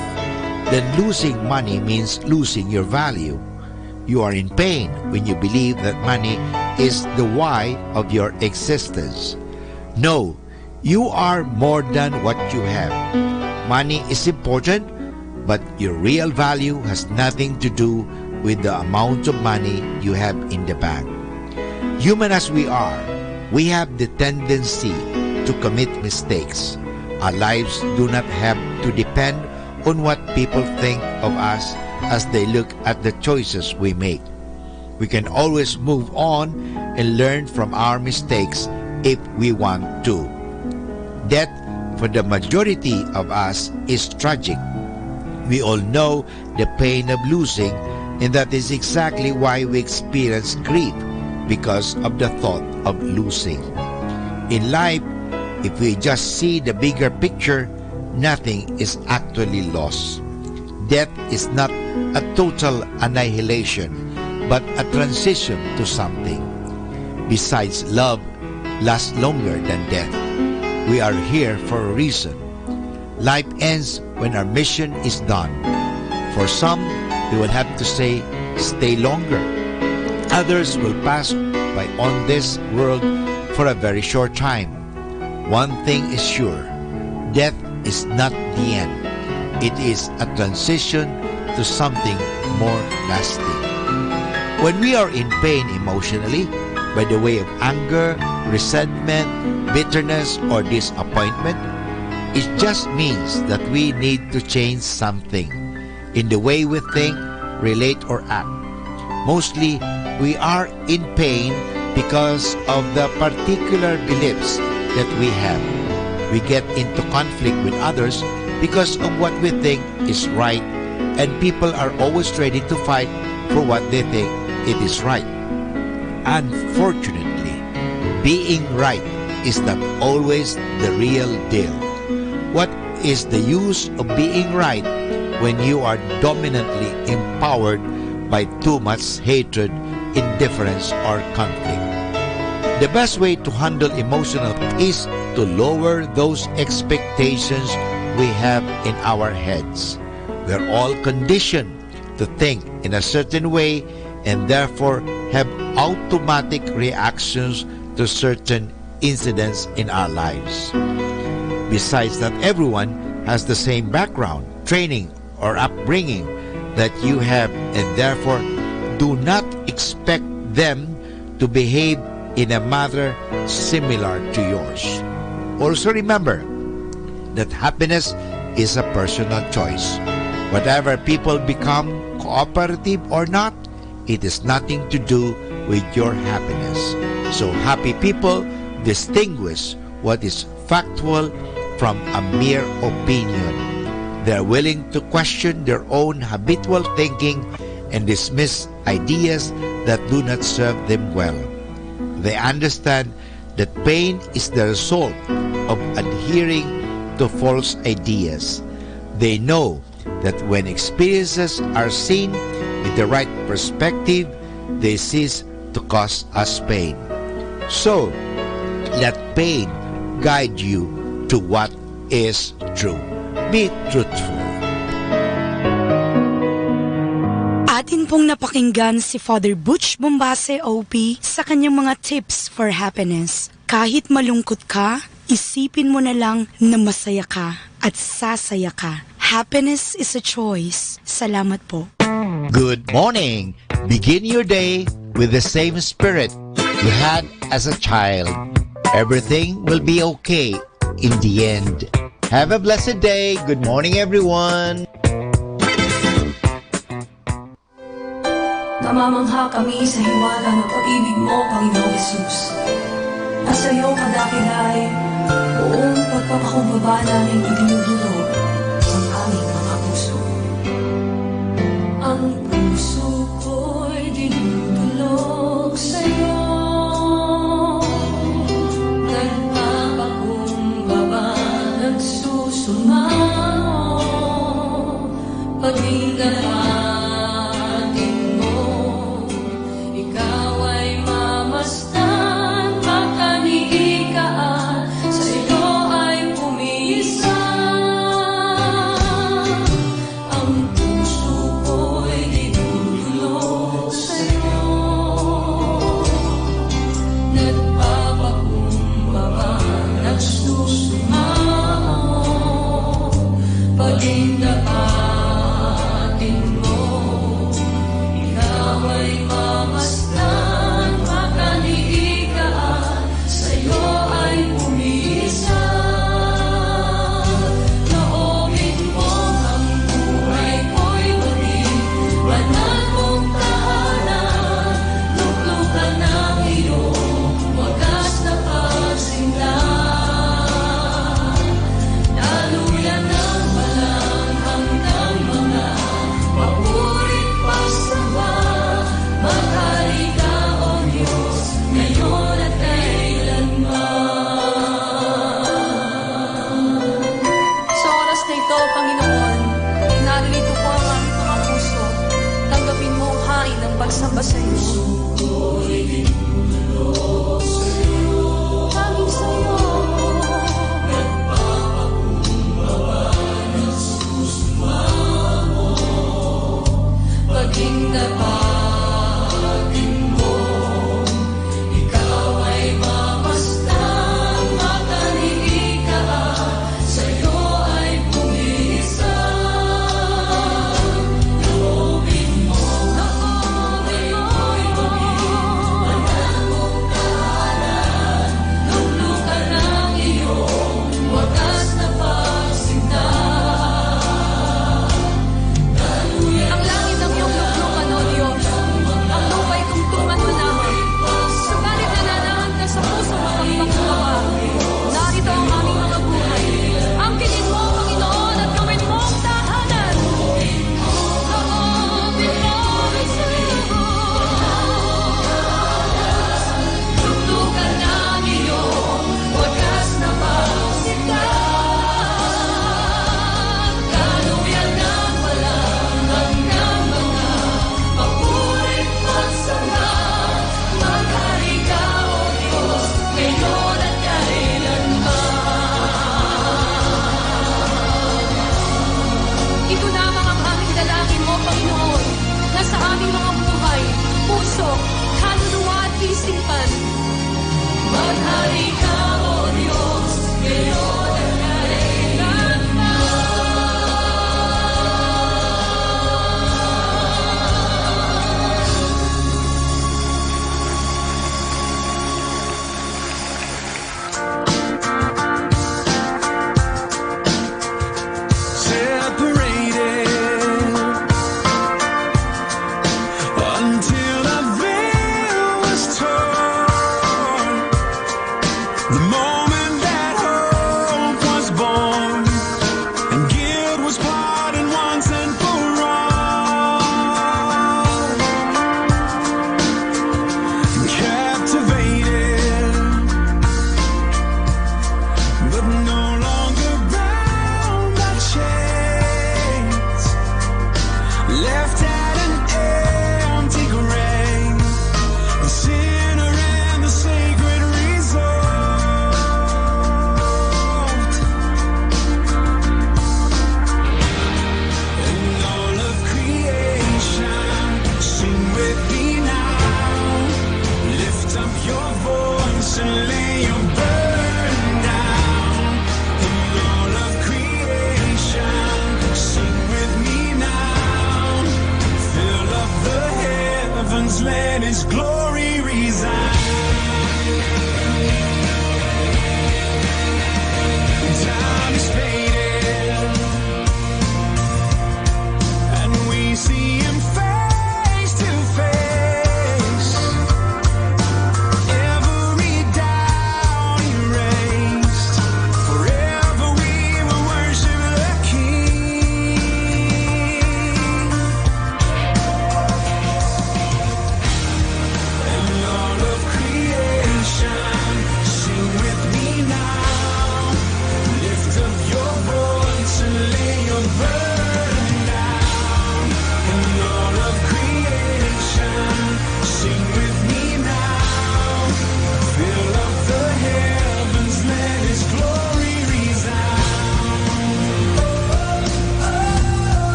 then losing money means losing your value. You are in pain when you believe that money is the why of your existence. No, you are more than what you have. Money is important, but your real value has nothing to do with the amount of money you have in the bank. Human as we are, we have the tendency to commit mistakes. Our lives do not have to depend on what people think of us as they look at the choices we make. We can always move on and learn from our mistakes if we want to. Death, for the majority of us, is tragic. We all know the pain of losing, and that is exactly why we experience grief, because of the thought of losing. In life, if we just see the bigger picture, nothing is actually lost. Death is not a total annihilation, but a transition to something. Besides, love lasts longer than death. We are here for a reason. Life ends when our mission is done. For some, we will have to say, stay longer. Others will pass by on this world for a very short time. One thing is sure, death is not the end. It is a transition to something more lasting. When we are in pain emotionally, by the way of anger, resentment, bitterness, or disappointment, it just means that we need to change something in the way we think, relate, or act. Mostly, we are in pain because of the particular beliefs that we have. We get into conflict with others because of what we think is right, and people are always ready to fight for what they think it is right. Unfortunately, being right is not always the real deal. What is the use of being right when you are dominantly empowered by too much hatred, indifference, or conflict? The best way to handle emotional is to lower those expectations we have in our heads. We are all conditioned to think in a certain way and therefore have automatic reactions to certain incidents in our lives. Besides, not everyone has the same background, training, or upbringing that you have, and therefore do not expect them to behave in a manner similar to yours. Also remember that happiness is a personal choice. Whatever people become, cooperative or not, it has nothing to do with your happiness. So happy people distinguish what is factual from a mere opinion. They are willing to question their own habitual thinking and dismiss ideas that do not serve them well. They understand that pain is the result of adhering to false ideas. They know that when experiences are seen with the right perspective, they cease to cause us pain. So, let pain guide you to what is true. Be truthful. Atin pong napakinggan si Father Butch Bombase OP sa kanyang mga tips for happiness. Kahit malungkot ka, isipin mo na lang na masaya ka at sasaya ka. Happiness is a choice. Salamat po. Good morning. Begin your day with the same spirit you had as a child. Everything will be okay in the end. Have a blessed day. Good morning, everyone. Namamangha kami sa hiwala ng pag-ibig mo, Panginoong Yesus. Nasa iyo kadakilay, buong pagpapakumbaba namin idinudulog ang aming mga puso. Ang puso ko'y dinudulog sa iyo. Nagpapakumbaba, nagsusumaw, pag-ingatan.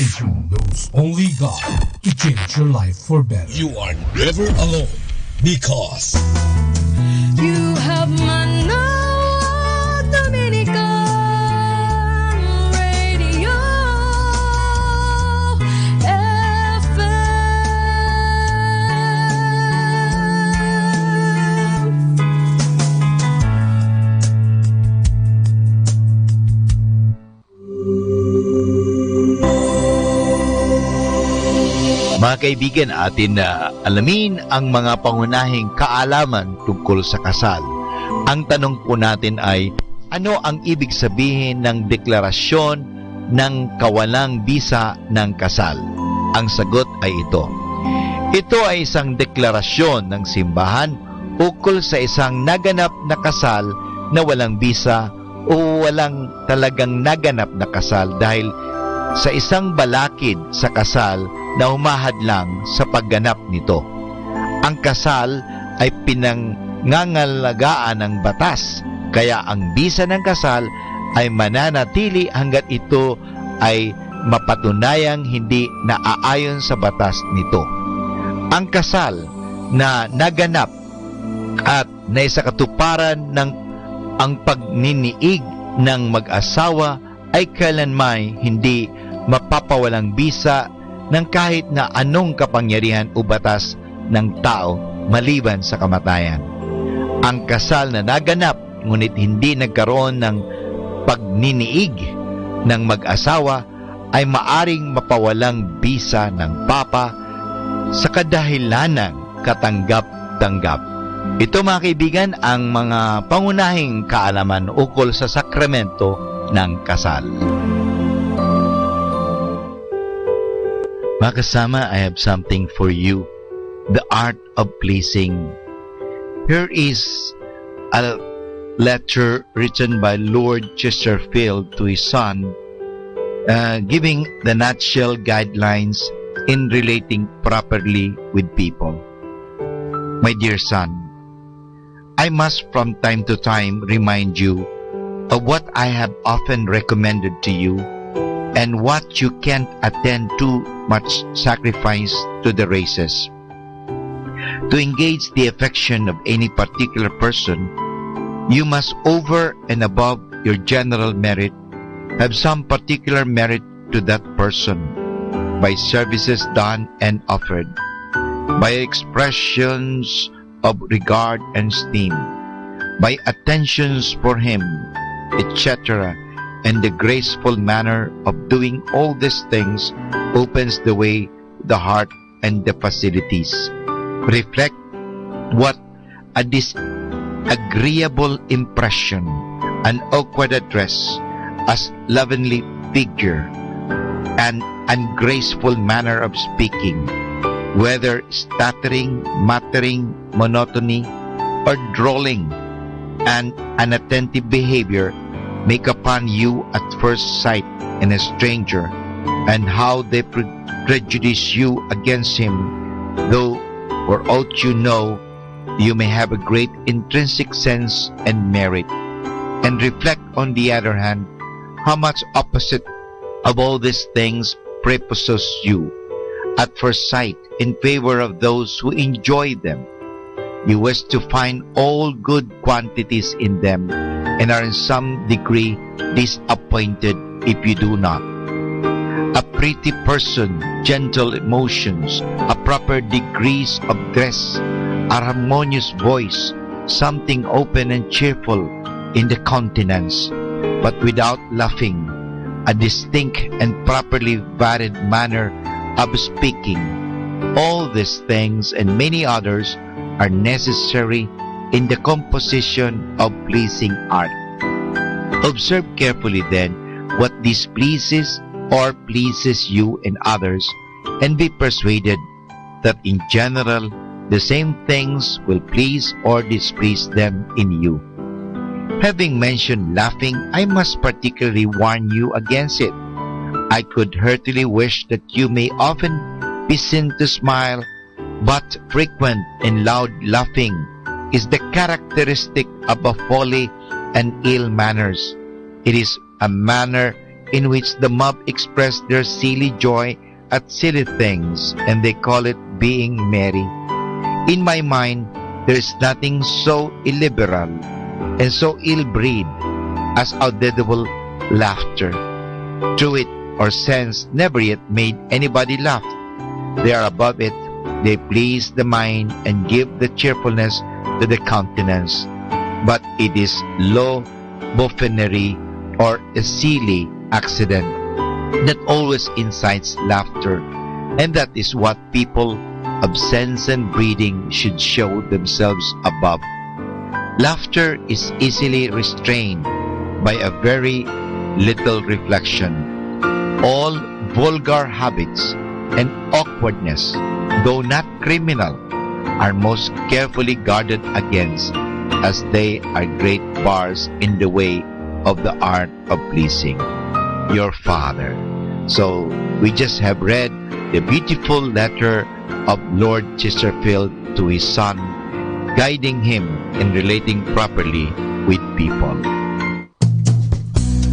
station knows only God to change your life for better. You are never alone because you have Manawa Dominican Radio FM. Mga kaibigan, atin na alamin ang mga pangunahing kaalaman tungkol sa kasal. Ang tanong po natin ay, ano ang ibig sabihin ng deklarasyon ng kawalang bisa ng kasal? Ang sagot ay ito. Ito ay isang deklarasyon ng simbahan ukol sa isang naganap na kasal na walang bisa o walang talagang naganap na kasal dahil sa isang balakid sa kasal na humahadlang sa pagganap nito. Ang kasal ay pinangangalagaan ng batas, kaya ang bisa ng kasal ay mananatili hanggat ito ay mapatunayang hindi naaayon sa batas nito. Ang kasal na naganap at naisakatuparan ng ang pagniniig ng mag-asawa ay kailanman hindi mapapawalang bisa ng kahit na anong kapangyarihan o batas ng tao maliban sa kamatayan. Ang kasal na naganap ngunit hindi nagkaroon ng pagniniig ng mag-asawa ay maaring mapawalang bisa ng Papa sa kadahilanang katanggap-tanggap. Ito mga kaibigan ang mga pangunahing kaalaman ukol sa sakramento ng kasal. Mga kasama, I have something for you. The art of pleasing. Here is a letter written by Lord Chesterfield to his son, giving the nutshell guidelines in relating properly with people. My dear son, I must from time to time remind you of what I have often recommended to you and what you can't attend to much sacrifice to the races. To engage the affection of any particular person, you must over and above your general merit have some particular merit to that person by services done and offered, by expressions of regard and esteem, by attentions for him, etc., and the graceful manner of doing all these things opens the way, the heart, and the facilities. Reflect what a disagreeable impression, an awkward address, a slovenly figure, an ungraceful manner of speaking, whether stuttering, muttering, monotony, or drawling, and unattentive behavior make upon you at first sight in a stranger, and how they prejudice you against him, though for aught you know, you may have a great intrinsic sense and merit. And reflect on the other hand, how much opposite of all these things prepossess you at first sight in favor of those who enjoy them. You wish to find all good quantities in them, and are in some degree disappointed if you do not. A pretty person, gentle emotions, a proper degrees of dress, a harmonious voice, something open and cheerful in the countenance, but without laughing, a distinct and properly varied manner of speaking. All these things and many others are necessary in the composition of pleasing art. Observe carefully then what displeases or pleases you and others, and be persuaded that in general the same things will please or displease them in you. Having mentioned laughing, I must particularly warn you against it. I could heartily wish that you may often be seen to smile, but frequent and loud laughing is the characteristic of a folly and ill manners. It is a manner in which the mob express their silly joy at silly things, and they call it being merry. In my mind, there is nothing so illiberal and so ill-bred as audible laughter. Through it or sense never yet made anybody laugh. They are above it, they please the mind and give the cheerfulness to the countenance. But it is low buffoonery or a silly accident that always incites laughter, and that is what people of sense and breeding should show themselves above. Laughter is easily restrained by a very little reflection. All vulgar habits and awkwardness, though not criminal, are most carefully guarded against, as they are great bars in the way of the art of pleasing your Father. So we just have read the beautiful letter of Lord Chesterfield to his son, guiding him in relating properly with people.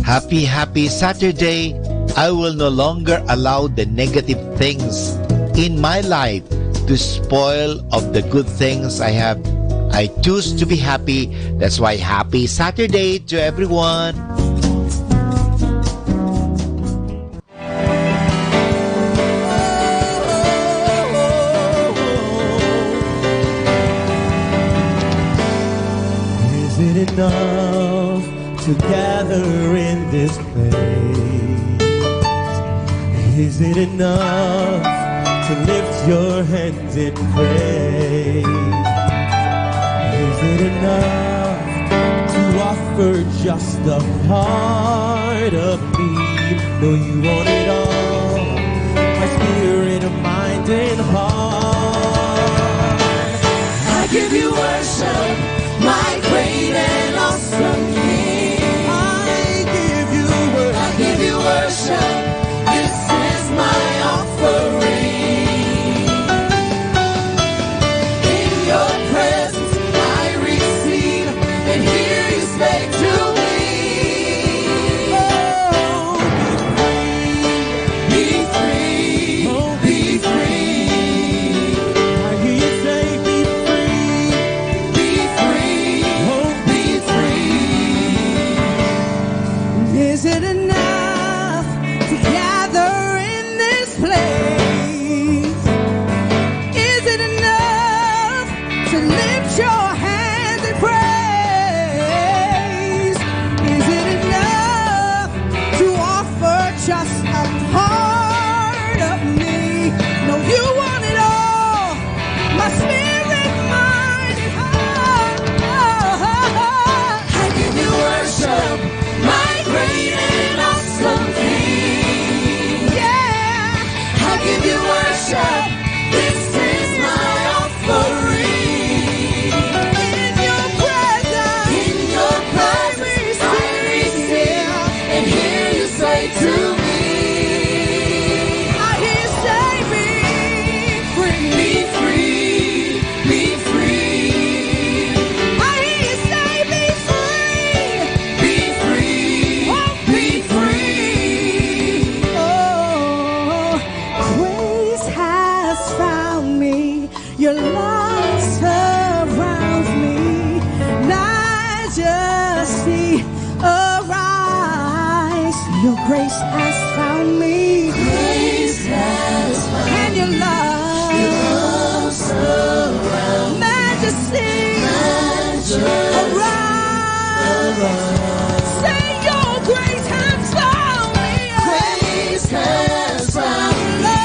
Happy, happy Saturday! I will no longer allow the negative things in my life to spoil of the good things I have. I choose to be happy. That's why happy Saturday to everyone. Is it enough to gather in this place? Is it enough to lift your hands in praise? Is it enough to offer just a part of me? No, you want it all, my spirit, mind, and heart. I give you worship, my great and awesome King. I give you worship. This is my offering. In your presence I receive and hear you say to me, oh, be free, be free. I hear you say, be free, oh, be free. Is it enough to gather in this place? Is it enough to lift your hands and praise? Is it enough to offer just a part of me? No, you want it all, my spirit, mind, and heart. I give you worship, my great and awesome King. Yeah, I give you worship. This is my offering. In your presence, I receive and hear you say to me, I hear you say, be free, be free, be free. I hear you say, be free, be free, oh, be free. Oh, grace has found me. Your love surrounds me. Majesty, arise. Your grace has found me. Grace has found and your love surrounds. Majesty, arise. Say your grace has found me. Grace has found me.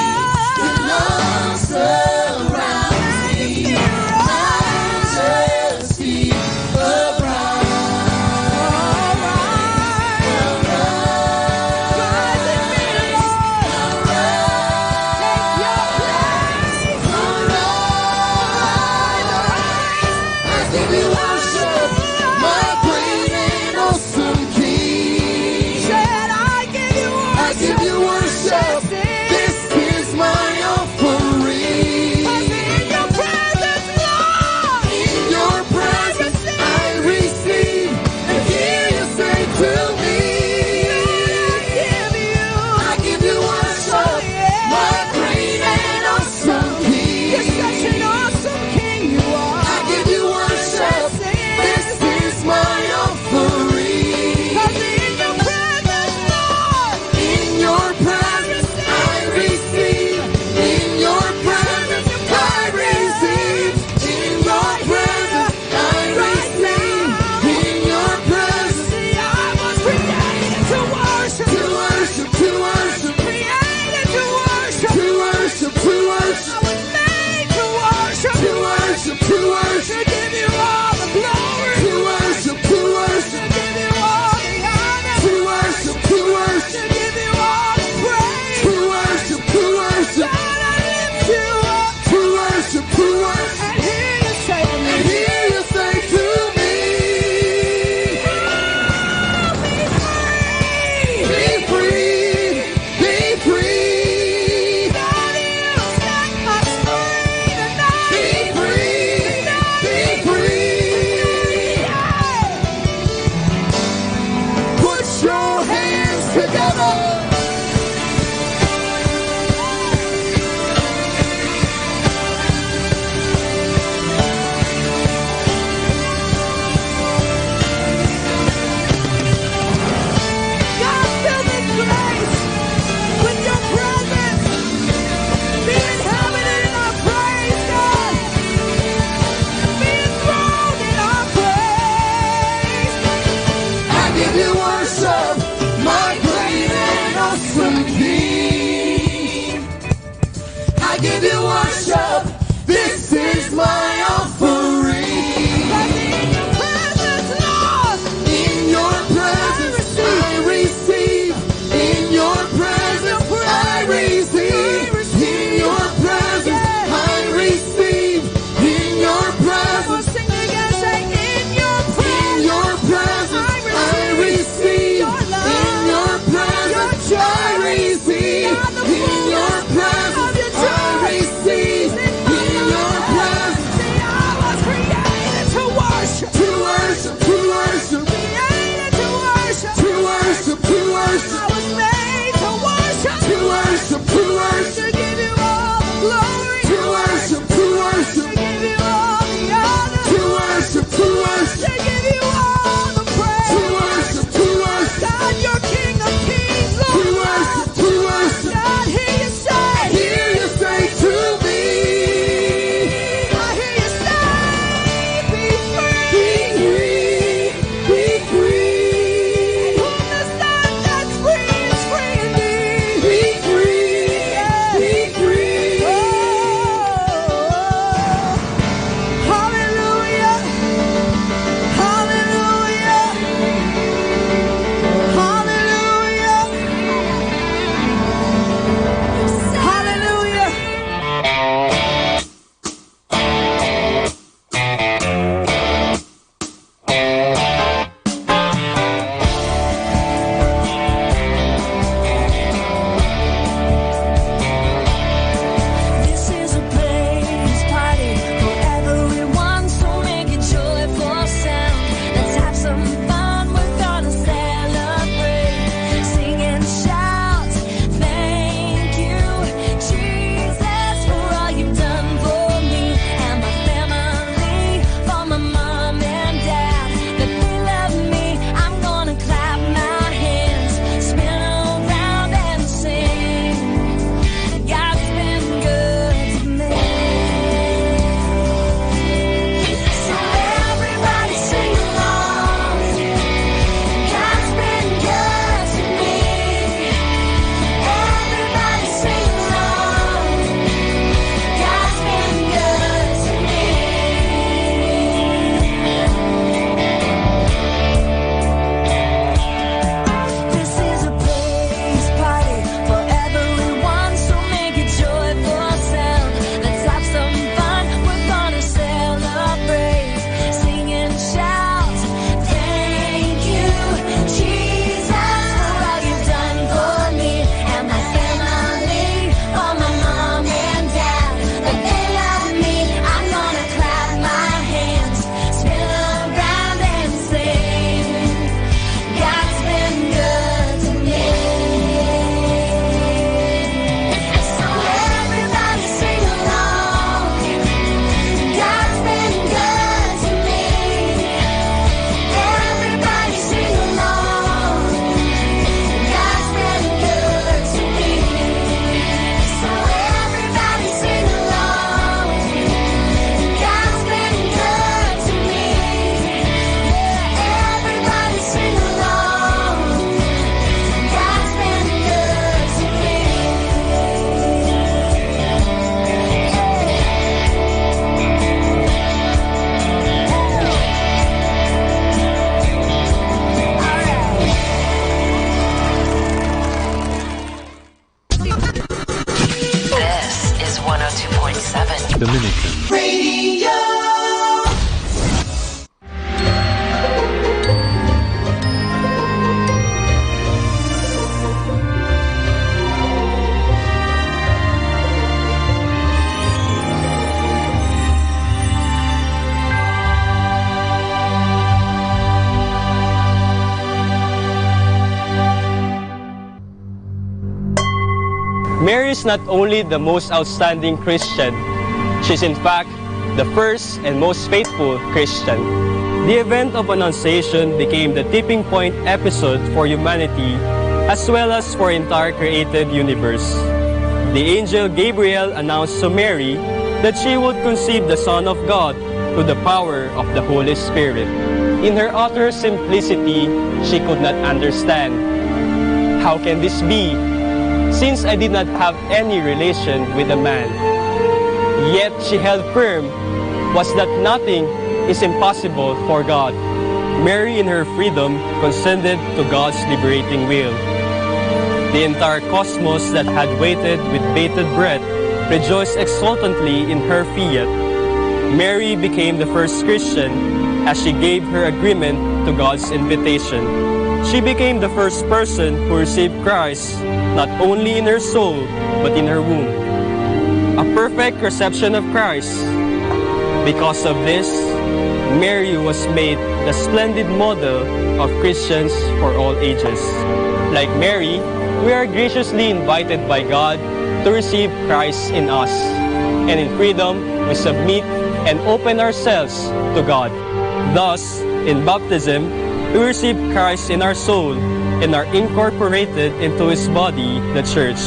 Your love surrounds me. Majesty, I give you worship, my great and awesome together. Give you worship, this is my offering. In your presence, Lord. In your presence, I receive. In your presence, I receive. In your presence, I receive. In your presence, sing again, say, in your presence, I receive. In your presence, I receive. In your presence. Receive in your presence. See, I was created to worship. To worship, to worship. Created to worship. To worship, to worship. I was made to worship. To worship, to worship. To give you all the glory. To worship, to worship. To give you all the honor. To worship, to worship. To give you all the praise. To worship, to worship. God, you're King of Kings, Lord. To worship, to worship. God, hear you say. Hear you say to me. I hear you say, be free. Be free. Whom the Son sets free is free indeed. Be free. Be free. Oh, hallelujah. Hallelujah. Hallelujah. Hallelujah. This is a praise party for everyone, so make a joyful sound. Let's have some fun, we're gonna celebrate. Sing and shout, thank you, Jesus, for all you've done for me and my family, for my mom and dad, that they love me. I'm gonna clap my hands, spin around and sing. God's been good to me. So everybody sing along. God's been good to me. Everybody sing along. God's been good to me. This is a praise party for everyone, so make a joyful sound. Let's have some fun, we're gonna celebrate. Sing and shout, thank you, Jesus, for all you've done for me and my family, for my mom and dad, that they love me. I'm gonna clap my hands, spin around and sing. God's been good to me. So everybody sing along. God's been good to me. Everybody sing along. God's been good to me. So everybody sing along. God's been good to me. Everybody sing along. God's been good to me. This is 102.7 Dominican. Radio. Mary is not only the most outstanding Christian, she's in fact the first and most faithful Christian. The event of Annunciation became the tipping point episode for humanity as well as for entire created universe. The angel Gabriel announced to Mary that she would conceive the Son of God through the power of the Holy Spirit. In her utter simplicity, she could not understand. How can this be, since I did not have any relation with a man? Yet she held firm was that nothing is impossible for God. Mary in her freedom consented to God's liberating will. The entire cosmos that had waited with bated breath rejoiced exultantly in her fiat. Mary became the first Christian as she gave her agreement to God's invitation. She became the first person who received Christ not only in her soul but in her womb. A perfect reception of Christ. Because of this, Mary was made the splendid model of Christians for all ages. Like Mary, we are graciously invited by God to receive Christ in us. And in freedom, we submit and open ourselves to God. Thus, in baptism, we receive Christ in our soul and are incorporated into His body, the Church.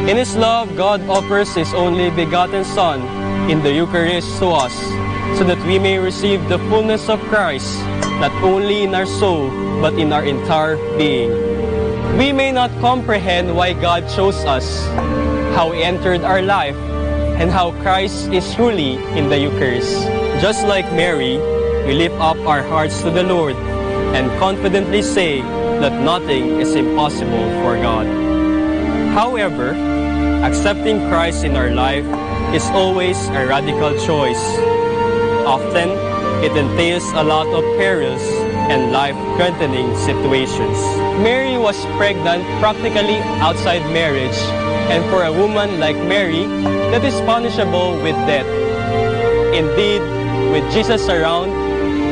In His love, God offers His only begotten Son in the Eucharist to us, so that we may receive the fullness of Christ, not only in our soul, but in our entire being. We may not comprehend why God chose us, how He entered our life, and how Christ is truly in the Eucharist. Just like Mary, we lift up our hearts to the Lord and confidently say that nothing is impossible for God. However, accepting Christ in our life is always a radical choice. Often, it entails a lot of perils and life-threatening situations. Mary was pregnant practically outside marriage, and for a woman like Mary, that is punishable with death. Indeed, with Jesus around,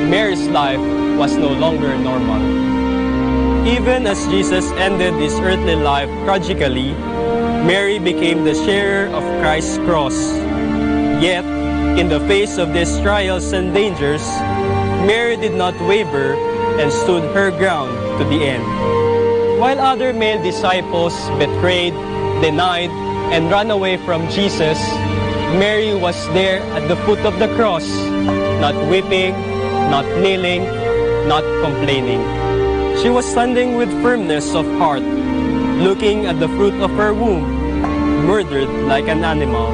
Mary's life was no longer normal. Even as Jesus ended his earthly life tragically, Mary became the sharer of Christ's cross. Yet, in the face of these trials and dangers, Mary did not waver and stood her ground to the end. While other male disciples betrayed, denied, and ran away from Jesus, Mary was there at the foot of the cross, not weeping, not kneeling, not complaining. She was standing with firmness of heart, looking at the fruit of her womb, murdered like an animal.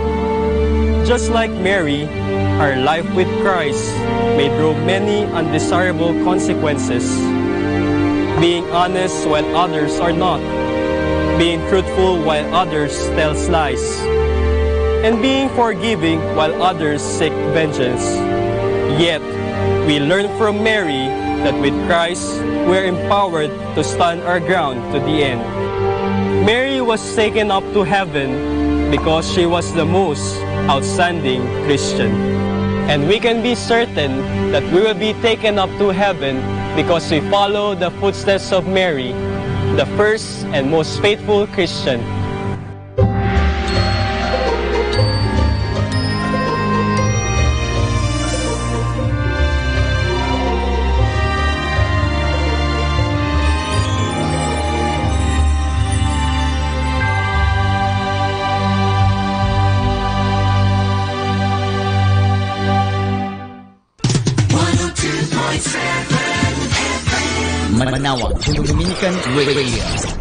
Just like Mary, our life with Christ may draw many undesirable consequences. Being honest while others are not, being truthful while others tell lies, and being forgiving while others seek vengeance. Yet, we learn from Mary that with Christ, we are empowered to stand our ground to the end. Mary was taken up to heaven because she was the most outstanding Christian. And we can be certain that we will be taken up to heaven because we follow the footsteps of Mary, the first and most faithful Christian. Manawag, Dominican Radio.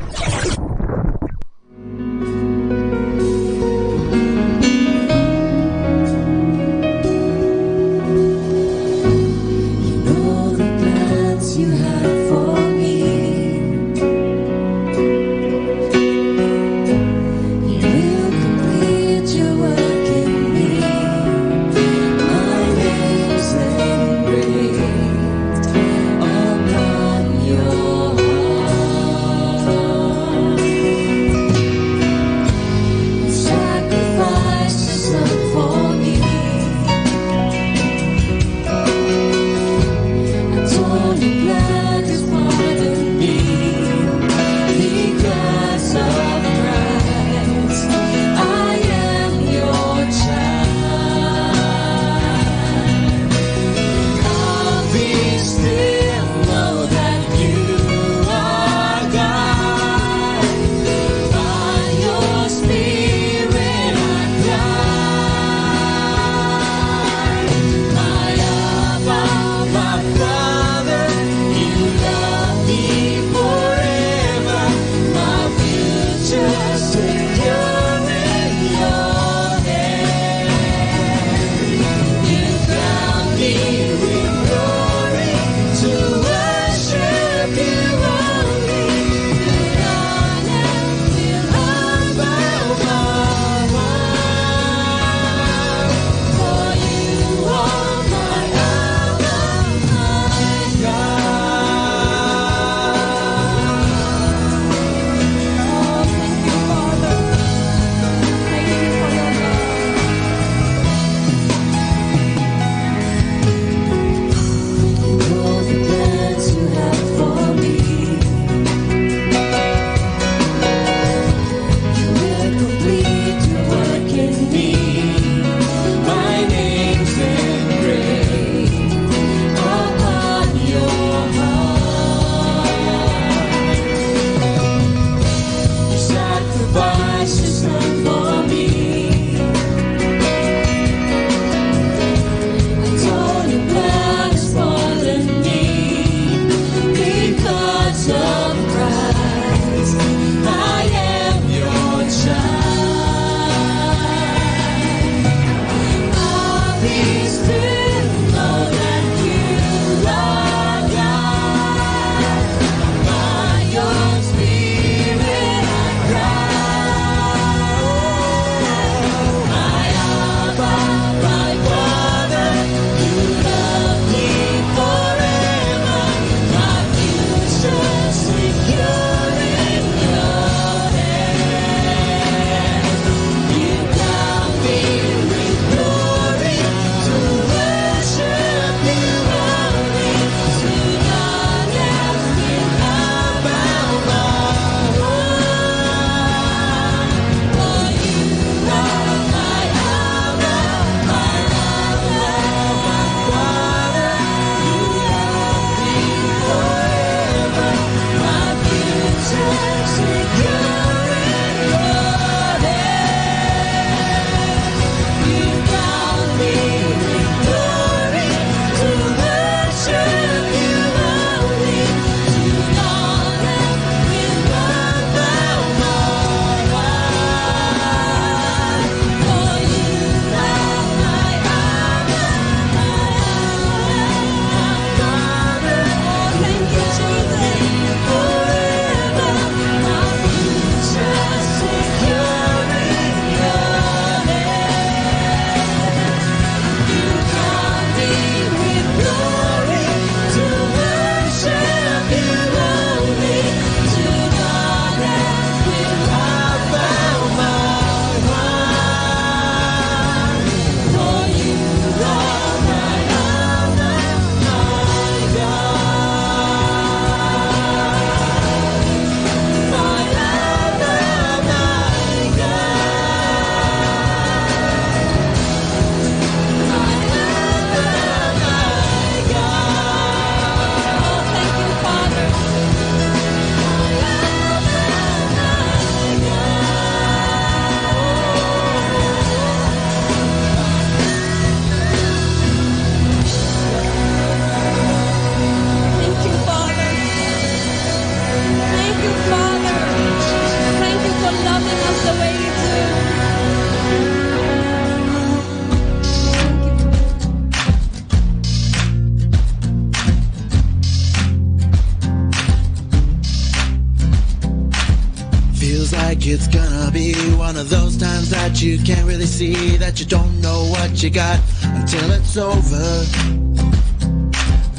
like it's gonna be one of those times that you can't really see, that you don't know what you got until it's over.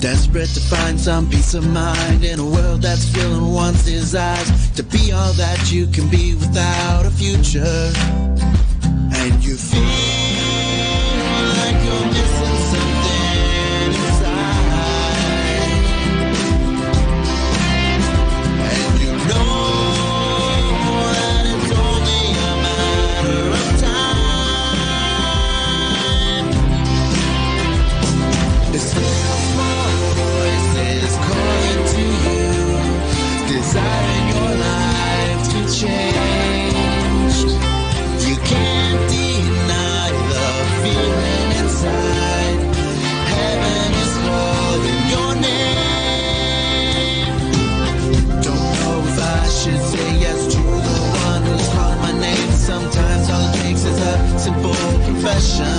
Desperate to find some peace of mind in a world that's filling one's desires to be all that you can be without a future. And you feel like you're missing something inside, and you know that it's only a matter of time. It's still small voices calling to you, desiring your life to change. You can't deny the feeling inside. Heaven is calling your name. Don't know if I should say yes to the one who's calling my name. Sometimes all it takes is a simple confession.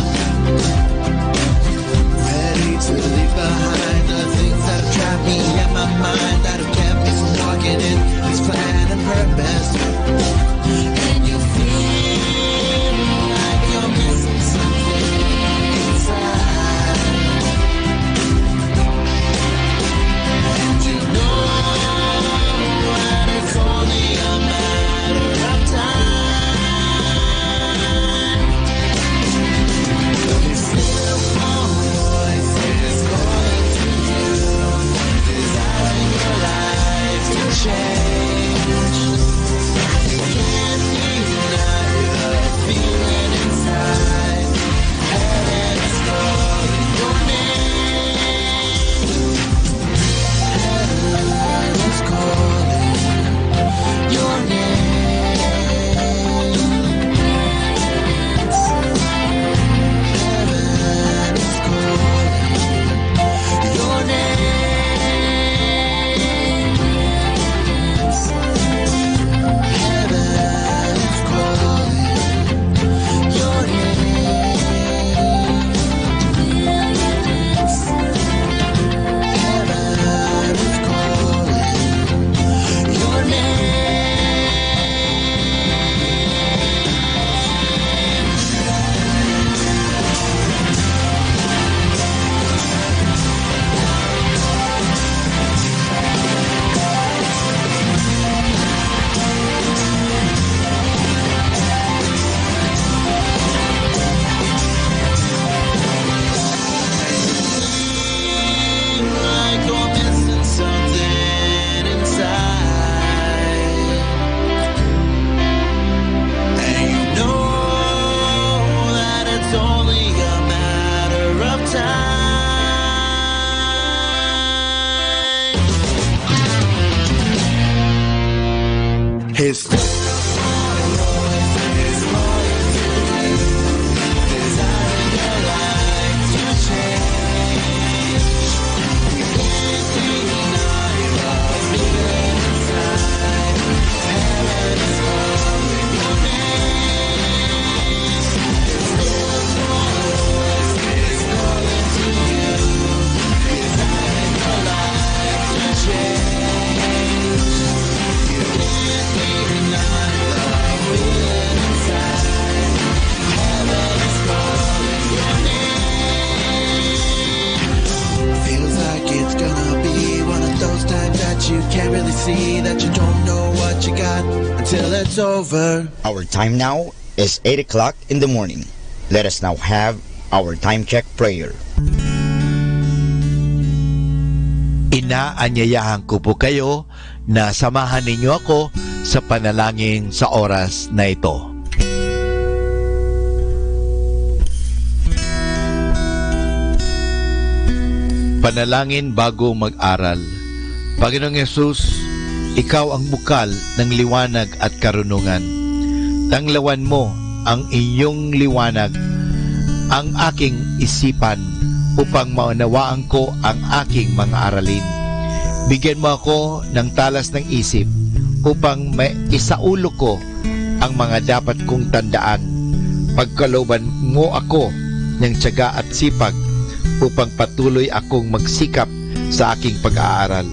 Ready to leave behind the things that have trapped me in my mind, that have kept me from walking in this plan and purpose. And you feel like you're missing something inside, and you know that it's only a matter of time. It's still small voices calling to you, desiring your life to change. You can't deny the feeling inside. Heaven is calling your name. Heaven is calling your name. Heaven is calling your name. Heaven is calling your like you're missing something inside, and you know that it's only a matter of time. His desiring your life to change. You can't deny the feeling inside. Heaven is calling your name. Still small voices calling to you, desiring your life to change. You can't deny the feeling inside. Heaven is calling your name. Feels like it's gonna be one of those times that you can't really see, that you don't know what you got until it's over. Our time now is 8 o'clock in the morning. Let us now have our time check prayer. Inaanyayahan ko po kayo na samahan ninyo ako sa panalangin sa oras na ito. Panalangin bago mag-aral. Panginoong Yesus, Ikaw ang bukal ng liwanag at karunungan. Tanglawan mo ang iyong liwanag, ang aking isipan, upang maunawaan ko ang aking mga aralin. Bigyan mo ako ng talas ng isip upang maisaulo ko ang mga dapat kong tandaan. Pagkalooban mo ako ng tiyaga at sipag upang patuloy akong magsikap sa aking pag-aaral.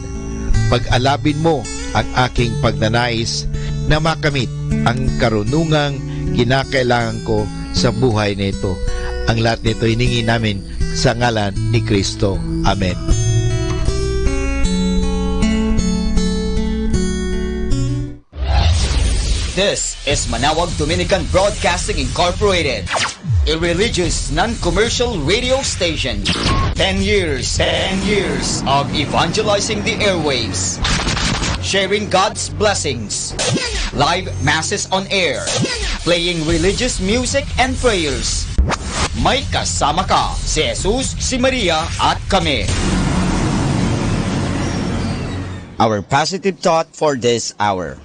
Pag-alabin mo ang aking pagnanais na makamit ang karunungang kinakailangan ko sa buhay nito. Ang lahat nito hiningi namin sa ngalan ni Kristo. Amen. This is Manawag Dominican Broadcasting Incorporated, a religious, non-commercial radio station. 10 years of evangelizing the airwaves, sharing God's blessings, live masses on air, playing religious music and prayers. May kasama ka, si Jesus, si Maria, at kami. Our positive thought for this hour.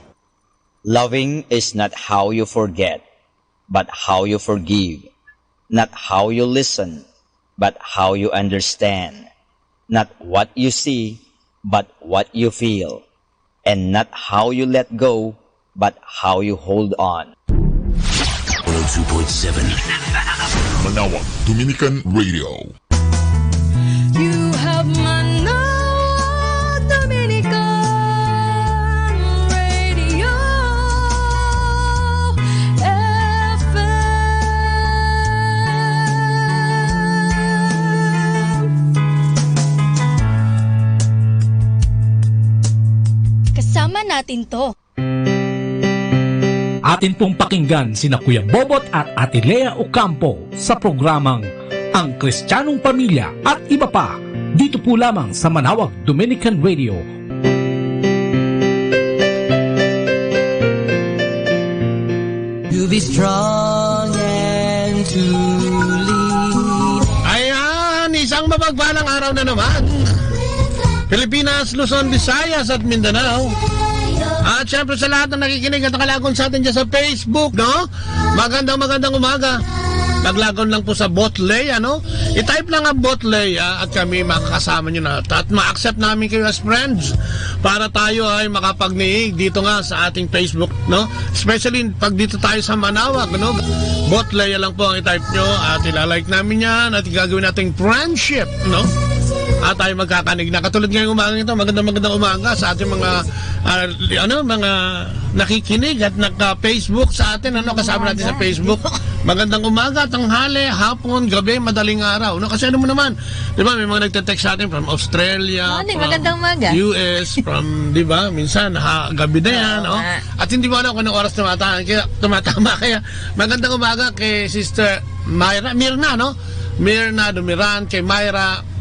Loving is not how you forget, but how you forgive. Not how you listen, but how you understand. Not what you see, but what you feel. And not how you let go, but how you hold on. 102.7 Manawag Dominican Radio. You have Manawag Dominican Radio FM. Kasama natin to. Atin pong pakinggan sina Kuya Bobot at Ate Lea Ocampo sa programang Ang Kristiyanong Pamilya at Iba Pa, dito po lamang sa Manawag Dominican Radio. To be strong and to lead. Ayan, isang mapagpalang araw na naman. Pilipinas, Luzon, Visayas at Mindanao. At syempre sa lahat na nakikinig at nakalagon sa atin dyan sa Facebook, no? Magandang umaga. Naglagon lang po sa Botley, ano? I-type lang ang Botley, at kami makakasama nyo na. At ma-accept namin kayo as friends para tayo ay makapagniig dito nga sa ating Facebook, no? Especially pag dito tayo sa Manawag, no? Botley lang po ang i-type nyo at ilalike namin yan at gagawin nating friendship, no? At tayo magkakanig na. Katulad ngayong umaga ito, magandang umaga sa ating mga mga nakikinig at naka-Facebook sa atin, ano, kasama natin sa Facebook. Magandang umaga, tanghali, hapon, gabi, madaling araw. No? Kasi ano mo naman, di ba, may mga nagte-text sa atin from Australia, from magandang umaga. US, from, di ba, minsan, gabi na yan. Oh. At hindi mo alam kung anong oras tumatama. Kaya magandang umaga kay Sister Mirna, no? Mirna Dumiran, kay Myra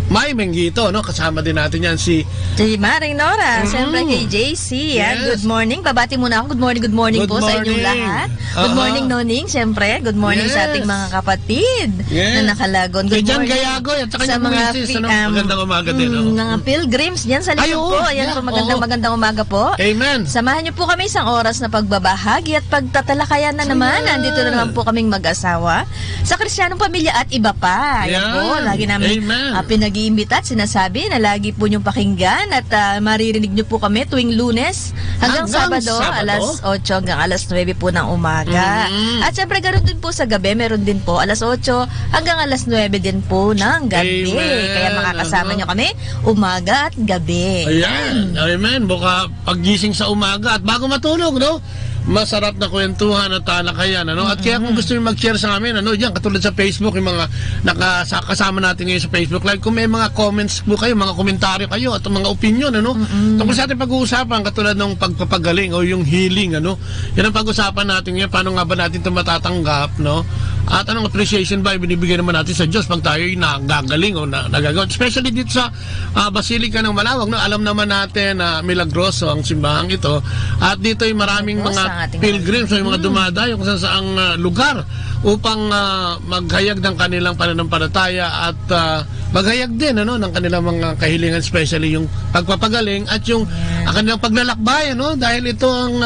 May Mengito, no? Kasama din natin yan si Maring Nora, siyempre kay JC. Yes. Good morning. Babati muna ako. Good morning po sa inyong lahat. Good morning, Noning. Siyempre, good morning sa ating mga kapatid na nakalagon. Good morning at sa mga magandang umaga din. Mga pilgrims dyan sa likod po. Ayan po, magandang umaga po. Amen. Samahan niyo po kami isang oras na pagbabahagi at pagtatalakayan na naman. Nandito na naman po kaming mag-asawa sa Kristiyanong Pamilya at Iba Pa. Ayan po, lagi namin pinag-iimbita at sinasabi na lagi po niyong pakinggan at maririnig niyo po kami tuwing Lunes hanggang Sabado, alas 8 hanggang alas 9 po ng umaga. At syempre ganoon din po sa gabi, meron din po alas 8 hanggang alas 9 din po ng gabi. Kaya makakasama niyo kami umaga at gabi. Ayan, amen. Buka paggising sa umaga at bago matulog, no? Masarap na kwentuhan at talakayan, ano? At kaya kung gusto niyo mag-share sa amin, ano, diyan katulad sa Facebook, yung mga kasama natin ngayon sa Facebook Live, kung may mga comments po kayo, mga komentaryo kayo at mga opinion, ano? Tungkol sa ating pag-uusapan, katulad ng pagpapagaling o yung healing, ano? Yan ang pag-usapan natin ngayon, paano nga ba natin ito matatanggap, no? At anong appreciation ba ibinibigay naman natin sa Diyos pag tayo'y nagagaling o nagagawa. Especially dito sa Basilica ng Manawag, no? Alam naman natin na milagroso ang simbahang ito. At dito ay maraming mga pilgrims o yung mga dumadayo kung saan saang lugar upang maghayag ng kanilang pananampalataya at maghayag din, ano, ng kanilang mga kahilingan, especially yung pagpapagaling at yung kanilang paglalakbay, ano? Dahil ito ang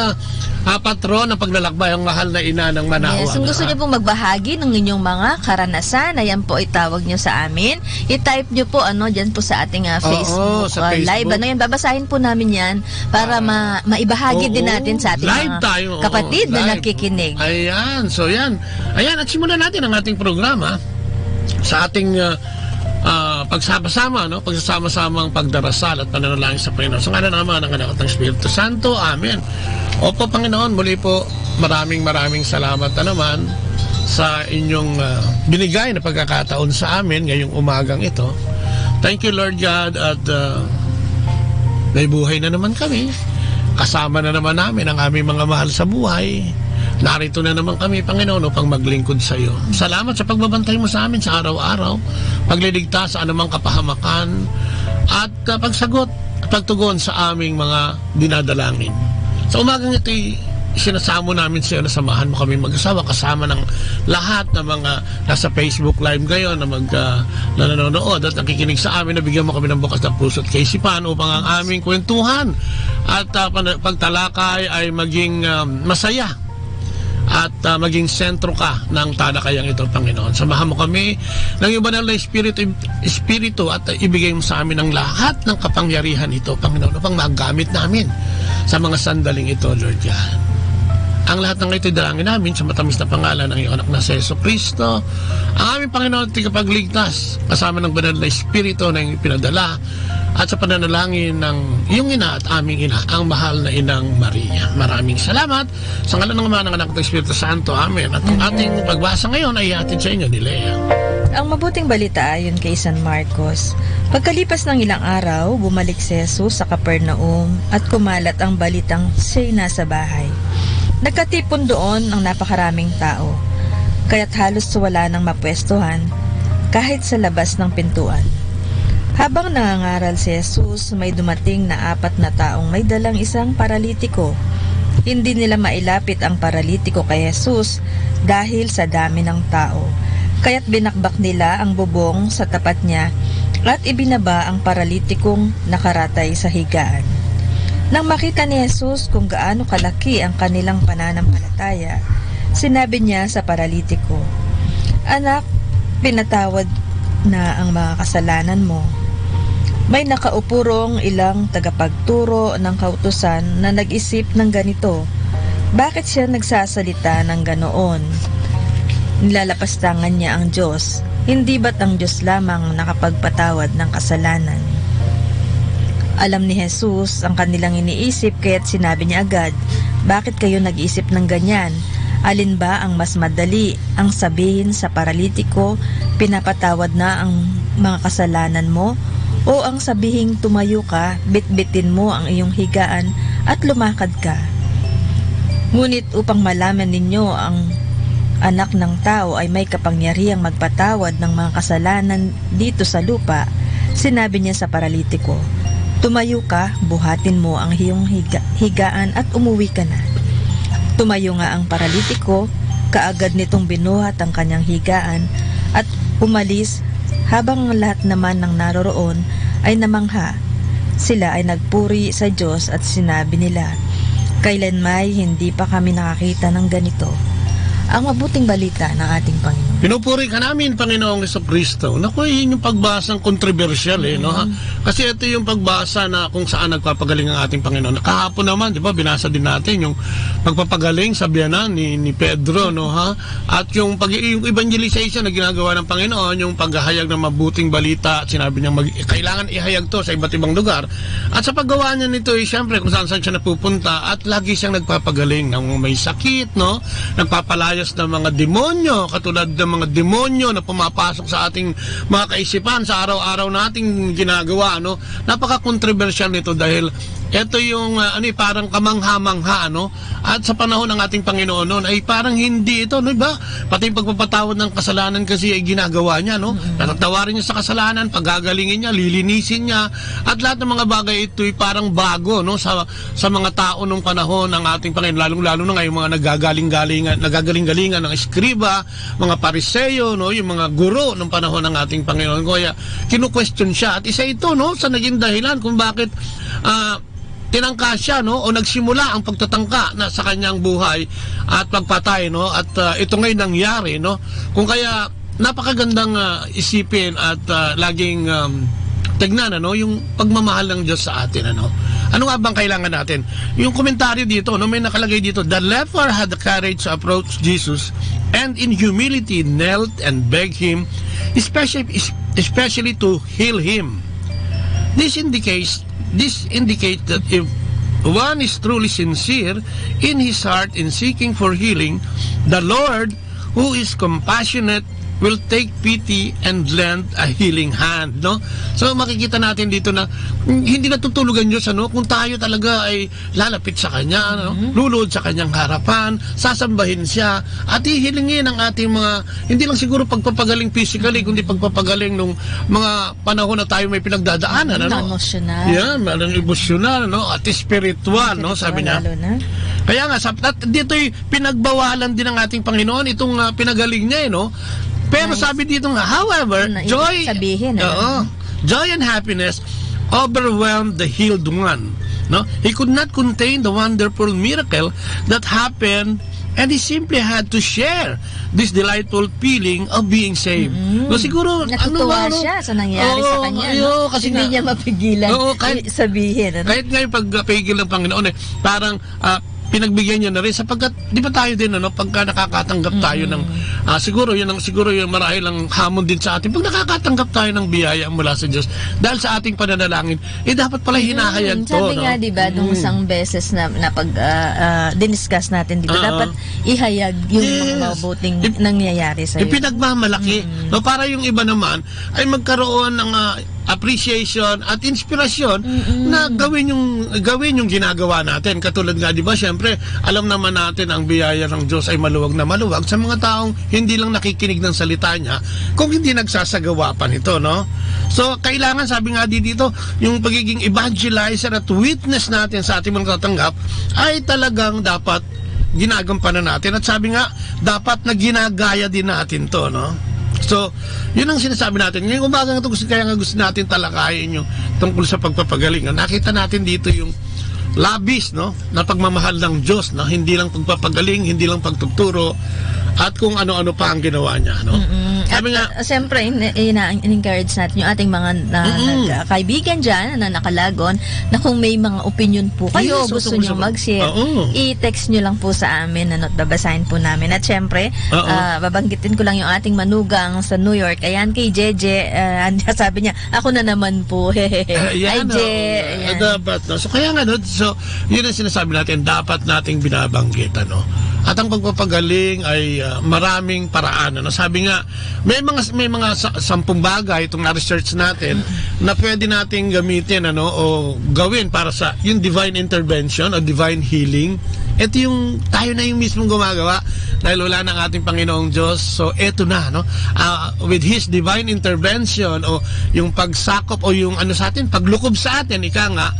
patron ng paglalakbay, ang mahal na ina ng Manawag. Yes, kung gusto niyo pong magbahagi ng inyong mga karanasan, ayan po, itawag niyo sa amin. I-type niyo po, ano, dyan po sa ating Facebook, sa Facebook live. Ano yan, babasahin po namin yan para maibahagi din natin sa ating live mga kapatid na nakikinig. Ayan, so yan. Ayan, at simulan natin ang ating programa sa ating pagsama-sama, no? Pagsasama-samang pagdarasal at pananalangin sa Panginoon. Sa ngalan naman ng Anak at ng Espiritu Santo. Amen. Opo, Panginoon, muli po, maraming salamat na naman sa inyong binigay na pagkakataon sa amin ngayong umagang ito. Thank you, Lord God, at may buhay na naman kami. Kasama na naman namin ang aming mga mahal sa buhay. Narito na naman kami, Panginoon, upang maglingkod sa iyo. Salamat sa pagbabantay mo sa amin sa araw-araw, pagliligtas sa anumang kapahamakan, at pagsagot at pagtugon sa aming mga dinadalangin. Sa umagang ito'y sinasamo namin sa iyo na samahan mo kami mag-asawa kasama ng lahat ng mga nasa Facebook Live ngayon na na nanonood at nakikinig sa amin, na bigyan mo kami ng bukas na puso at kaisipan upang ang aming kwentuhan at pagtalakay ay maging masaya at maging sentro ka ng talakayang ito, Panginoon. Samahan mo kami ng iyong banal na Espiritu at ibigay mo sa amin ang lahat ng kapangyarihan ito, Panginoon, upang magamit namin sa mga sandaling ito, Lord God. Ang lahat ng ito dalangin namin sa matamis na pangalan ng iyong anak na si Jesucristo, ang aming Panginoon at tagapagligtas, kasama ng banal na Espiritu na iyong pinadala, at sa pananalangin ng iyong ina at aming ina, ang mahal na Inang Maria. Maraming salamat sa ngalan ng Ama, ng Anak at Espiritu Santo. Amen. At ang ating pagbasa ngayon ay ihatid sa inyo ni Lea. Ang mabuting balita ayon kay San Marcos. Pagkalipas ng ilang araw, bumalik si Jesus sa Capernaum at kumalat ang balitang siya'y nasa bahay. Nagkatipon doon ang napakaraming tao, kaya't halos wala nang mapwestuhan kahit sa labas ng pintuan. Habang nangangaral si Jesus, may dumating na 4 na taong may dalang isang paralitiko. Hindi nila mailapit ang paralitiko kay Jesus dahil sa dami ng tao. Kaya't binakbak nila ang bubong sa tapat niya at ibinaba ang paralitikong nakaratay sa higaan. Nang makita ni Jesus kung gaano kalaki ang kanilang pananampalataya, sinabi niya sa paralitiko, "Anak, pinatawad na ang mga kasalanan mo." May nakaupurong ilang tagapagturo ng kautusan na nag-isip ng ganito, bakit siya nagsasalita ng ganoon? Nilalapastangan niya ang Diyos. Hindi ba't ang Diyos lamang nakapagpatawad ng kasalanan? Alam ni Jesus ang kanilang iniisip, kaya't sinabi niya agad, bakit kayo nag-isip ng ganyan? Alin ba ang mas madali, ang sabihin sa paralitiko, pinapatawad na ang mga kasalanan mo? O ang sabihing tumayo ka, bitbitin mo ang iyong higaan at lumakad ka? Ngunit upang malaman ninyo ang anak ng tao ay may kapangyarihang magpatawad ng mga kasalanan dito sa lupa, sinabi niya sa paralitiko, tumayo ka, buhatin mo ang iyong higaan at umuwi ka na. Tumayo nga ang paralitiko, kaagad nitong binuhat ang kanyang higaan at umalis. Habang ang lahat naman ng naroroon ay namangha, sila ay nagpuri sa Diyos at sinabi nila, kailanmay hindi pa kami nakakita ng ganito. Ang mabuting balita ng ating Panginoon. Pinupuri ka namin, Panginoong Jesucristo. Naku, yun yung pagbasang kontrobersyal no? Kasi ito yung pagbasa na kung saan nagpapagaling ang ating Panginoon. Kahapon naman, di ba, binasa din natin yung pagpapagaling sa biyanan ni Pedro, no, ha? At yung evangelization na ginagawa ng Panginoon, yung paghahayag ng mabuting balita, at sinabi niya kailangan ihayag to sa iba't ibang lugar. At sa paggawa niya nito, siyempre, kung saan siya napupunta, at lagi siyang nagpapagaling ng may sakit, no? Nagpapalayas ng mga demonyo, katulad ng mga demonyo na pumapasok sa ating mga kaisipan sa araw-araw nating ginagawa, no? Napaka-controversial nito dahil ito yung parang kamangha-mangha, no? At sa panahon ng ating Panginoon noon ay parang hindi ito, no ba? Pati yung pagpapatawad ng kasalanan kasi ay ginagawa niya, no? Natatawarin niya sa kasalanan, pagagalingin niya, lilinisin niya, at lahat ng mga bagay ito ay parang bago, no? Sa mga tao nung panahon ng ating Panginoon, lalong-lalo na ngayon mga nagagaling-galingan ng eskriba, mga pariseyo, no? Yung mga guro nung panahon ng ating Panginoon. Kaya kinu-question siya, at isa ito, no, sa naging dahilan kung bakit tinangka siya, no, o nagsimula ang pagtatangka na sa kanyang buhay at pagpatay, no, at ito ngayon nangyari, no. Kung kaya napakagandang isipin at laging tignan, ano, yung pagmamahal ng Diyos sa atin, ano. Ano nga bang kailangan natin? Yung komentaryo dito, no, may nakalagay dito, the leper had the courage to approach Jesus and in humility knelt and begged him, especially to heal him. This indicates that if one is truly sincere in his heart in seeking for healing, the Lord, who is compassionate, will take pity and lend a healing hand, no? So makikita natin dito na hindi natutulugan Diyos, ano, kung tayo talaga ay lalapit sa Kanya, ano, lulod sa Kanyang harapan, sasambahin Siya, at hihilingin ang ating mga, hindi lang siguro pagpapagaling physically, kundi pagpapagaling nung mga panahon na tayo may pinagdadaanan, ano? Emosyonal. Yan, emosyonal, no? At spiritual, no? Sabi niya. Kaya nga, dito'y pinagbawalan din ng ating Panginoon itong pinagaling niya, no? Pero sabi dito nga, however, joy and happiness overwhelmed the healed one. No? He could not contain the wonderful miracle that happened, and he simply had to share this delightful feeling of being saved. No, siguro, natutuwa siya sa nangyari sa kanya. Kasi hindi niya mapigilan sabihin. Kahit ngayon pagpigil ng Panginoon, parang pinagbigyan niya na rin sapagkat di ba tayo din pagka nakakatanggap tayo ng siguro yung marahil ang hamon din sa atin pag nakakatanggap tayo ng biyaya mula sa Diyos dahil sa ating pananalangin dapat pala hinahayag to. Sabi nga di ba nung isang beses na pag diniscuss natin dito dapat ihayag yung mga mabuting nangyayari sa iyo. Ipinagmamalaki. No, para yung iba naman ay magkaroon ng appreciation at inspirasyon na gawin yung ginagawa natin. Katulad nga, di ba, syempre, alam naman natin ang biyaya ng Diyos ay maluwag na maluwag sa mga taong hindi lang nakikinig ng salita niya, kung hindi nagsasagawa pa nito, no? So, kailangan, sabi nga dito, yung pagiging evangelizer at witness natin sa ating mga tatanggap ay talagang dapat ginagampanan natin. At sabi nga, dapat na ginagaya din natin to, no? So, yun ang sinasabi natin. Ngayong umaga nga ito, kaya nga gusto natin talakayin yung tungkol sa pagpapagaling. Nakita natin dito yung labis, no, na pagmamahal ng Diyos, na hindi lang pagpapagaling, hindi lang pagtuturo, at kung ano-ano pa ang ginawa niya, no? Sabi nga, siyempre, in-encourage natin yung ating mga kaibigan dyan na nakalagon na kung may mga opinion po kayo, gusto nyo mag-share, i-text nyo lang po sa amin, babasahin po namin. At siyempre, babanggitin ko lang yung ating manugang sa New York. Ayan, kay Jeje, sabi niya, ako na naman po. Ay, Je. Dapat, no? So, kaya nga, no? So, yun ang sinasabi natin, dapat nating binabanggit, ano? At ang pagpapagaling ay maraming paraan. Ano? Sabi nga, may mga 10 bagay itong na-research natin na pwede nating gamitin o gawin para sa yung divine intervention o divine healing. Ito yung tayo na yung mismong gumagawa dahil wala ng ating Panginoong Diyos. So eto na, no? With His divine intervention o yung pagsakop o yung sa atin, paglukob sa atin, ika nga,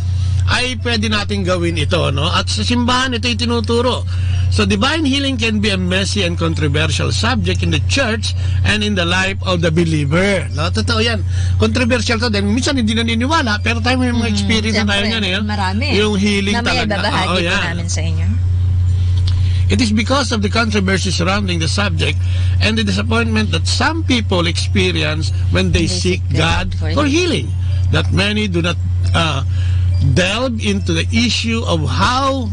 ay pwede nating gawin ito, no? At sa simbahan ito itinuturo. So divine healing can be a messy and controversial subject in the church and in the life of the believer, no? Totoo yan. Controversial to dahil minsan hindi naniniwala pero tayo may mga experience na tayo yan, marami. Yung healing talaga. Babahagi po namin sa inyo. It is because of the controversy surrounding the subject and the disappointment that some people experience when they seek God for healing that many do not delve into the issue of how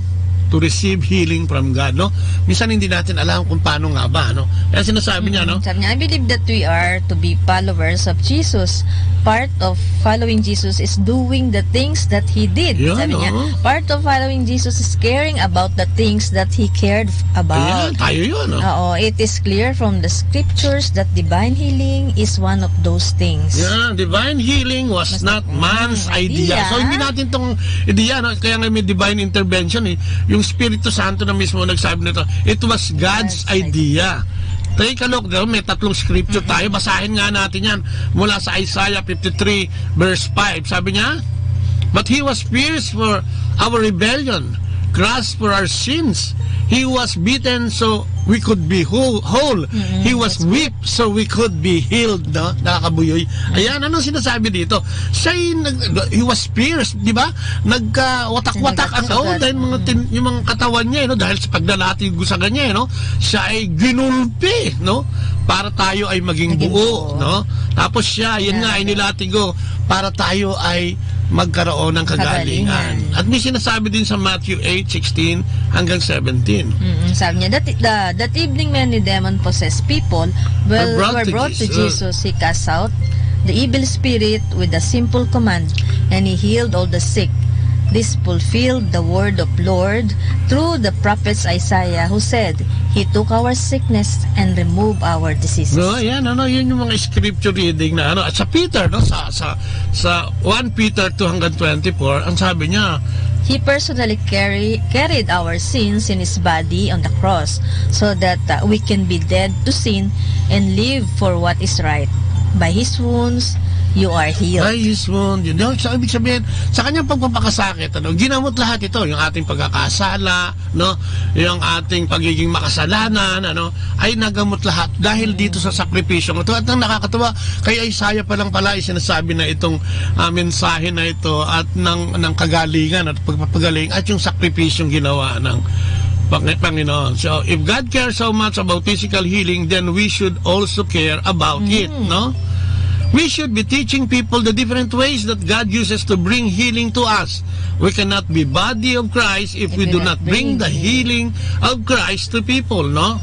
to receive healing from God, no? Minsan hindi natin alam kung paano nga ba, no? Kaya sinasabi niya, no? Sabi niya, I believe that we are to be followers of Jesus. Part of following Jesus is doing the things that He did. Yan, sabi niya, part of following Jesus is caring about the things that He cared about. Ayan, tayo yun, no? It is clear from the scriptures that divine healing is one of those things. Yeah, divine healing was not man's idea. So hindi natin tong idea, no? Kaya nga may divine intervention, yung Espiritu Santo na mismo nagsabi nito, it was God's idea. Take a look, may 3 scripture tayo, basahin nga natin yan mula sa Isaiah 53 verse 5. Sabi niya, but He was pierced for our rebellion, crushed for our sins. He was beaten so we could be whole. He was whipped so we could be healed, no? Nakakabuyoy. Ayan, anong sinasabi dito? He was pierced, di ba? Nagka-watak-watak dahil yung mga katawan niya, no? Dahil sa pagdalatig sa kanya, no? Siya ay ginulpi, no? Para tayo ay maging buo, no? Tapos siya, yun nga, ay nilatigo para tayo ay magkaroon ng kagalingan. At may sinasabi din sa Matthew 8:16 hanggang 17. Sabi niya, that evening many demon-possessed people were brought to Jesus. He cast out the evil spirit with a simple command, and he healed all the sick. This fulfilled the word of Lord through the prophets Isaiah, who said, He took our sickness and removed our diseases. No, yan, yun yung mga scripture reading na at sa Peter, sa 1 Peter 2:24, ang sabi niya, He personally carried our sins in His body on the cross, so that we can be dead to sin and live for what is right. By His wounds, you are healed. By His wounds, yun. So, ibig sabihin, sa kanyang pagpapakasakit, ginamot lahat ito, yung ating pagkakasala, yung ating pagiging makasalanan, ay nagamot lahat dahil dito sa sakripisyo. At ang nakakatawa, kay Isaiah pa lang pala, sinasabi na itong mensahe na ito at ng kagalingan at pagpapagaling at yung sakripisyong ginawa ng Panginoon. So, if God cares so much about physical healing, then we should also care about it, no? We should be teaching people the different ways that God uses to bring healing to us. We cannot be body of Christ if we do not bring the healing of Christ to people, no?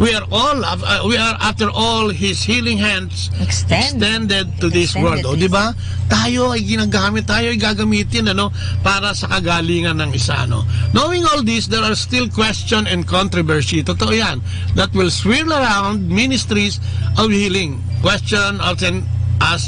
We are after all His healing hands extended to this world. O, di ba? Tayo ay ginagamit, tayo ay gagamitin para sa kagalingan ng isa, Knowing all this, there are still question and controversy. Totoo yan. That will swirl around ministries of healing. Question often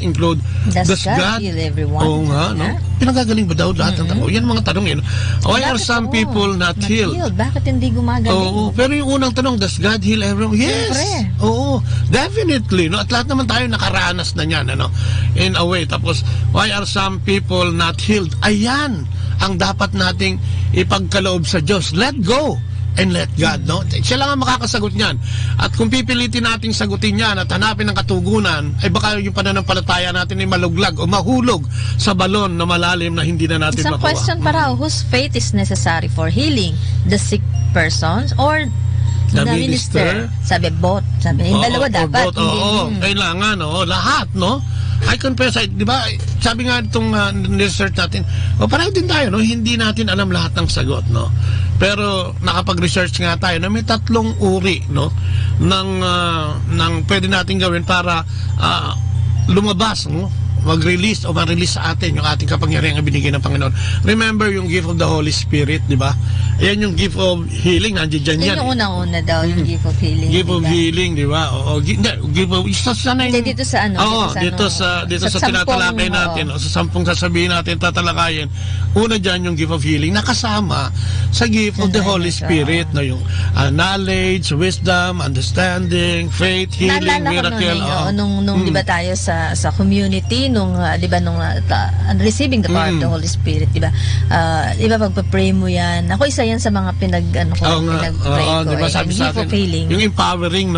include, does God heal everyone? Oo nga, pinagagaling ba daw lahat ng tao? Yan mga tanong yun. Why are some people not healed? Bakit hindi gumagaling? Oo, pero yung unang tanong, does God heal everyone? Yes! Oo, definitely. At lahat naman tayo nakaranas na yan, in a way. Tapos, why are some people not healed? Ayan ang dapat nating ipagkaloob sa Diyos. Let go and let God, Siya lang ang makakasagot niyan. At kung pipilitin nating sagutin yan at hanapin ng katugunan, ay baka yung pananampalataya natin ay maluglag o mahulog sa balon na malalim na hindi na natin makuha. Isang question pa raw, whose faith is necessary for healing? The sick persons or the minister? Sabi, both. Sabi, yung dalawa dapat. Kailangan, lahat, I confess, di ba, sabi nga itong research natin, pareho din tayo, hindi natin alam lahat ng sagot, Pero nakapag-research nga tayo na may 3 uri, ng pwede natin gawin para lumabas, mag-release o ma-release sa atin yung ating kapangyarihan na binigay ng Panginoon. Remember yung gift of the Holy Spirit, di ba? Ayan yung gift of healing, nandiyan yan. Yung unang-una daw, yung gift of healing. Gift of healing, di ba? Oo, gift of, dito sa ano? Dito sa tinatalakay natin, sa 10 sasabihin natin, tatalakayin. Una dyan yung gift of healing, nakasama sa gift of the Holy Spirit, yung knowledge, wisdom, understanding, faith, healing, miracle. Nung di ba tayo sa community, nung receiving the power of the Holy Spirit, di ba? Di ba pagpa-pray mo yan? Ako isa yan sa mga pinag-pray ko. Diba, sabi sa atin, yung empowering,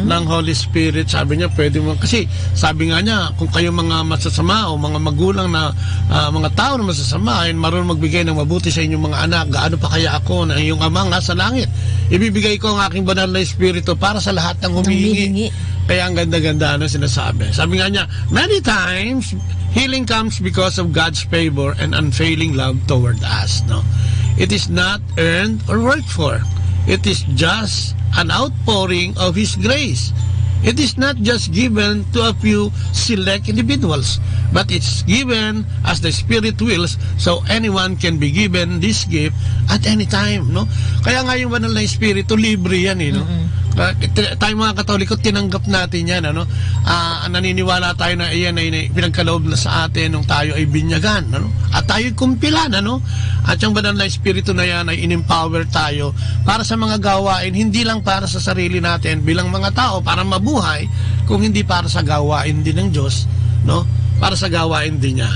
ng Holy Spirit, sabi niya, pwede mo, kasi sabi nga niya, kung kayo mga masasama o mga magulang na mga tao na masasama, ay marunong magbigay ng mabuti sa inyong mga anak, gaano pa kaya ako na iyong amang nasa langit? Ibibigay ko ang aking banal na Espiritu para sa lahat ng humihingi. Kaya ang ganda-ganda sinasabi. Sabi nga niya, many times, healing comes because of God's favor and unfailing love toward us. It is not earned or worked for. It is just an outpouring of His grace. It is not just given to a few select individuals, but it's given as the Spirit wills, so anyone can be given this gift at any time. Kaya nga yung banal na Espiritu, libre yan, tayo mga Katoliko, tinanggap natin yan, naniniwala tayo na iyan ay pinagkaloob na sa atin nung tayo ay binyagan, at tayo kumpilan, at yung banal na Espiritu na yan ay in-empower tayo para sa mga gawain, hindi lang para sa sarili natin bilang mga tao para mabuhay, kung hindi para sa gawain din ng Diyos, para sa gawain din niya.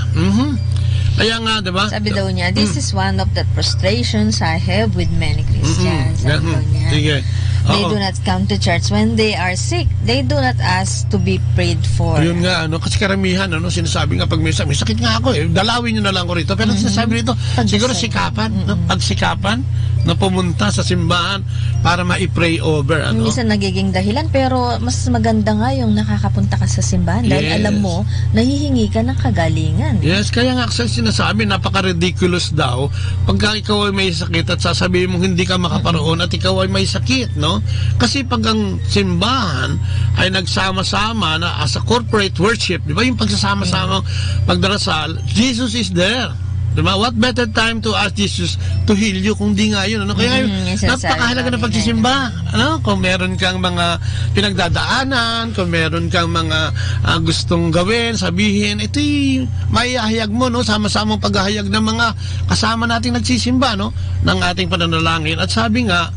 Kaya nga, diba? Sabi daw niya, this is one of the frustrations I have with many Christians. Sabi daw niya. Sige. They do not come to church when they are sick. They do not ask to be prayed for. Yun nga, kasi karamihan, sinasabi nga pag may sakit nga ako, dalawin nyo na lang ko rito. Pero sinasabi rito, siguro sikapan, pagsikapan, na pumunta sa simbahan para ma-pray over. Ano? Minsan nagiging dahilan, pero mas maganda nga yung nakakapunta ka sa simbahan dahil alam mo, nahihingi ka ng kagalingan. Yes, kaya nga sa sinasabi, napaka-ridiculous daw pagka ikaw ay may sakit at sasabihin mong hindi ka makaparoon at ikaw ay may sakit, no? Kasi pag ang simbahan ay nagsama-sama na as a corporate worship, di ba yung pagsasama-sama pagdarasal, Jesus is there. Diba? What better time to ask Jesus to heal you kung di nga yun, ano? Kaya napakahalaga ng pagsisimba, ano? Kung meron kang mga pinagdadaanan, kung meron kang mga gustong gawin, sabihin, ito'y maihahayag mo, no? Sama-samang paghahayag ng mga kasama nating nagsisimba, no? Ng ating pananalangin. At sabi nga,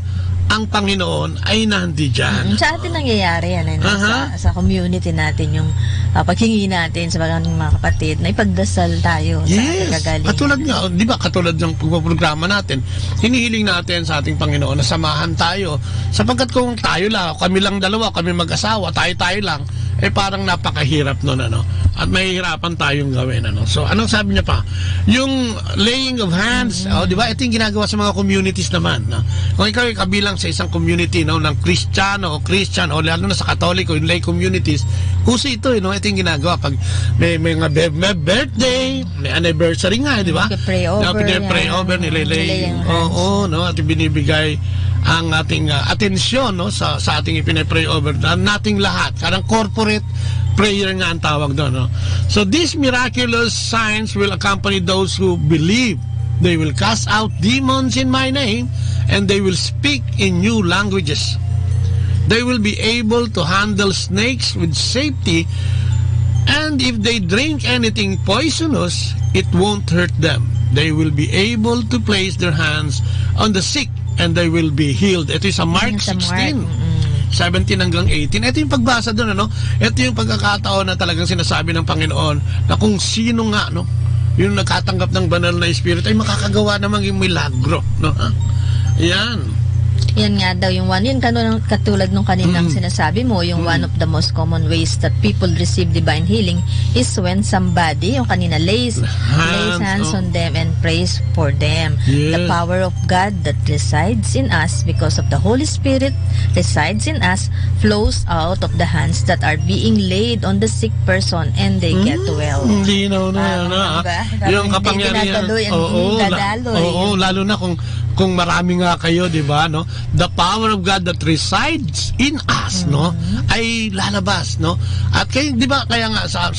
ang Panginoon ay nandi dyan. Sa atin nangyayari yan, sa community natin, yung paghingi natin sa mga kapatid, na ipagdasal tayo sa ating kagalingan. Katulad nga, di ba, katulad ng programa natin, hinihiling natin sa ating Panginoon na samahan tayo. Sapagkat kung tayo lang, kami lang dalawa, kami mag-asawa, tayo lang, parang napakahirap nun, ano? At mahihirapan tayong gawin, ano? So, anong sabi niya pa? Yung laying of hands, di ba? Ito yung ginagawa sa mga communities naman, no? Kung ikaw ay kabilang sa isang community, no, ng Kristiyano o Christian, o lalo na sa Katoliko, yung lay communities, kasi ito, no? Ito yung ginagawa pag may birthday, may anniversary nga, di ba? Pray over. Pray over, nililay. Oo, no? At binibigay ang ating atensyon, no, sa ating ipinay-pray over nating lahat, karang corporate prayer nga ang tawag doon, no? So these miraculous signs will accompany those who believe. They will cast out demons in my name, and they will speak in new languages. They will be able to handle snakes with safety, and if they drink anything poisonous, it won't hurt them. They will be able to place their hands on the sick, and they will be healed. Ito sa Mark 16. 17 hanggang 18. Ito yung pagbasa doon, ano? Ito yung pagkakataon na talagang sinasabi ng Panginoon na kung sino nga, no, yung nagkatanggap ng banal na Espiritu ay makakagawa namang yung milagro, no? Yan. Yan nga daw yung one. Yun katulad nung kaninang sinasabi mo, yung one of the most common ways that people receive divine healing is when somebody, yung kanina, lays hands on them and prays for them. Yes. The power of God that resides in us because of the Holy Spirit resides in us flows out of the hands that are being laid on the sick person and they get well. Linaw na yan, yung kapangyarihan. Oo, lalo na kung marami nga kayo, di ba, no? The power of God that resides in us, no, ay lalabas, no? At kayo, di ba, kaya nga sa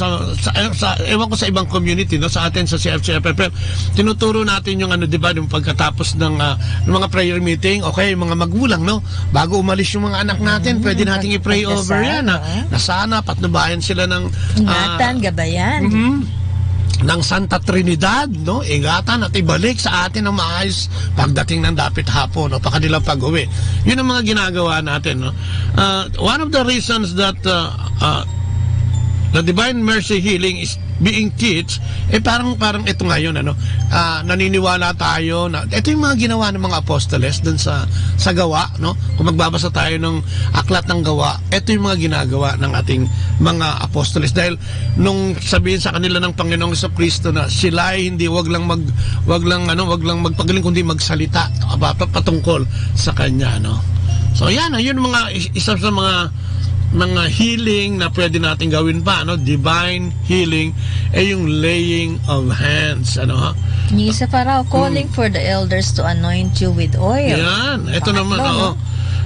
ewan ko sa ibang community, no, sa atin sa CFCFFF, tinuturo natin yung ano, di ba, yung pagkatapos ng mga prayer meeting, okay, mga magulang, no, bago umalis yung mga anak natin, pwede nating i-pray over yan, na sana patnubayan sila ng ingatan, gabayan. Ng Santa Trinidad, no? Ingatan at ibalik sa atin ang maayos pagdating ng dapit hapon, no? Pakanilang pag-uwi. Yun ang mga ginagawa natin, no? One of the reasons that the Divine Mercy Healing is being teach, parang ito ngayon, ano, naniniwala tayo na ito yung mga ginawa ng mga apostoles dun sa gawa, no? Kung magbabasa tayo ng aklat ng gawa, ito yung mga ginagawa ng ating mga apostoles, dahil nung sabihin sa kanila ng Panginoong Kristo na sila ay hindi wag lang magpagaling kundi magsalita patungkol sa kanya, no? So yan, yun mga isa sa mga healing na pwede natin gawin pa, no? Divine healing yung laying of hands, ano? Yung isa pa raw, calling for the elders to anoint you with oil. Yan, ito naman, no?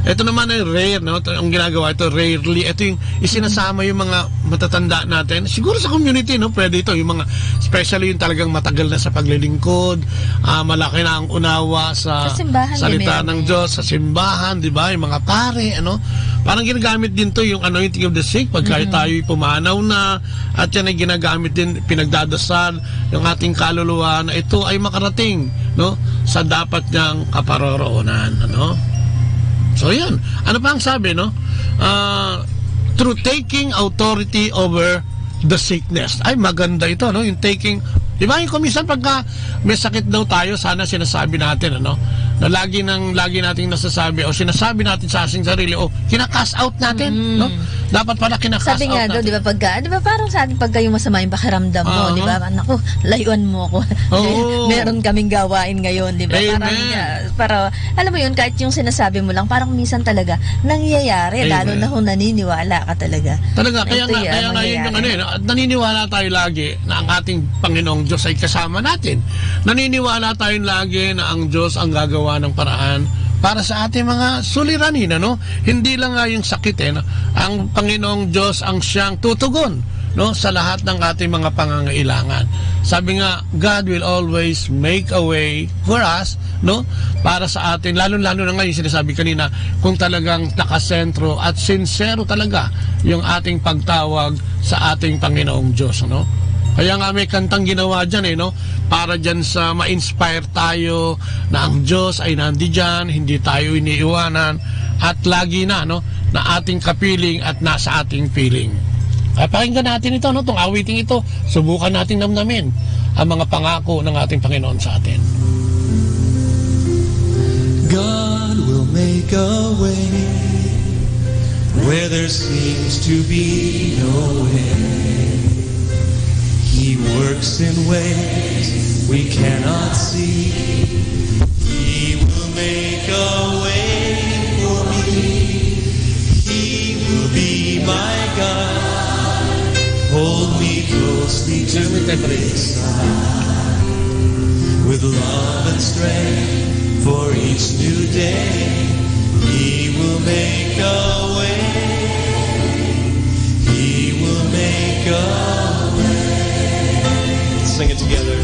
Ito naman ay rare, no? Ang ginagawa ito, rarely. Ito yung isinasama yung mga matatanda natin. Siguro sa community, no? Pwede ito. Yung mga, especially yung talagang matagal na sa paglilingkod, malaki na ang unawa sa salita ng Diyos, sa simbahan, di ba? Yung mga pare, ano? Parang ginagamit din to yung anointing of the sick pagka tayo'y pumanaw na, at yan ay ginagamit din, pinagdadasal yung ating kaluluwa na ito ay makarating, no? Sa dapat niyang kaparoroonan, ano? So yan, ano pa ang sabi, no? Through taking authority over the sickness. Ay, maganda ito, no? Yung taking Di ba? Yung kumisan pagka may sakit daw tayo, sana sinasabi natin, ano? Na lagi nating nasasabi o sinasabi natin sa ating sarili o kina-cast out natin, no? Dapat pala kina-cast out Sabi nga daw, di ba parang sa atin pagka yung masama yung pakiramdam mo, di ba? Naku, layuan mo ako. Meron kaming gawain ngayon, di ba? Parang alam mo yun, kahit yung sinasabi mo lang, parang minsan talaga nangyayari, lalo na kung naniniwala ka talaga. Talaga, kaya nga yun yung naniniwala tayo lagi na ang ating Panginoong Diyos ay kasama natin. Naniniwala tayo lagi na ang Diyos ang gagawa ng paraan para sa ating mga suliranin, ano? Hindi lang nga yung sakit, no? Ang Panginoong Diyos ang siyang tutugon, no, sa lahat ng ating mga pangangailangan. Sabi nga, God will always make a way for us, no, para sa atin, lalo-lalo na ngayon sinasabi kanina, kung talagang nakasentro at sincero talaga yung ating pagtawag sa ating Panginoong Diyos, no? Kaya nga may kantang ginawa dyan, no? Para dyan sa ma-inspire tayo na ang Diyos ay nandiyan, hindi tayo iniiwanan, at lagi na, no, na ating kapiling at nasa ating piling. Ay, pakinggan natin ito, no? Itong awiting ito, subukan natin namnamin ang mga pangako ng ating Panginoon sa atin. God will make a way where there seems to be no way. He works in ways we cannot see. He will make a way for me. He will be my God. Hold me closely to his side. With love and strength for each new day. He will make a way. He will make a way. Sing it together.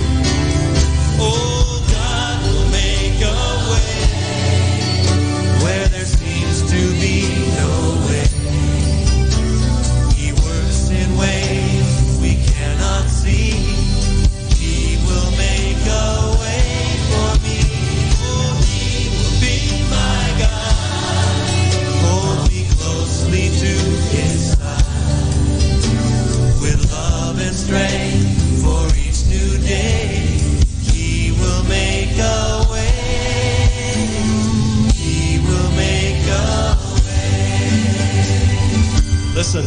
Oh, God will make a way where there seems to be no way. He works in ways we cannot see. He will make a way for me. Oh, He will be my God. Hold me closely to His side with love and strength. New day, He will make a way. He will make a way. Listen,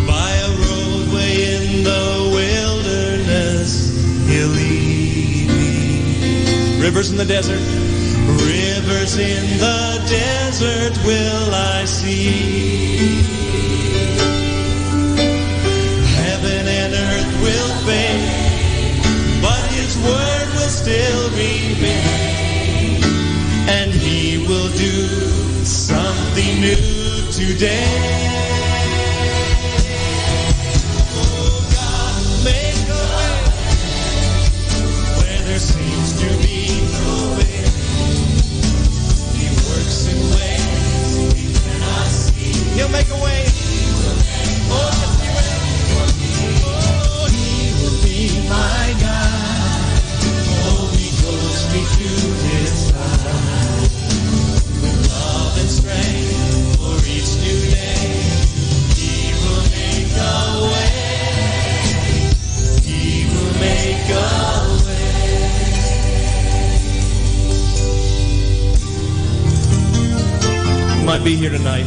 by a roadway in the wilderness, He'll lead me. Rivers in the desert, rivers in the desert will I see. Heaven and earth will fade, His word will still remain, and He will do something new today. Oh, God, make a way where there seems to be no way. He works in ways we cannot see. He'll make a way. Oh, yes, He will. Oh, He will be my God. Me to His side with love and strength for each new day. He will make a way. He will make a way. You might be here tonight.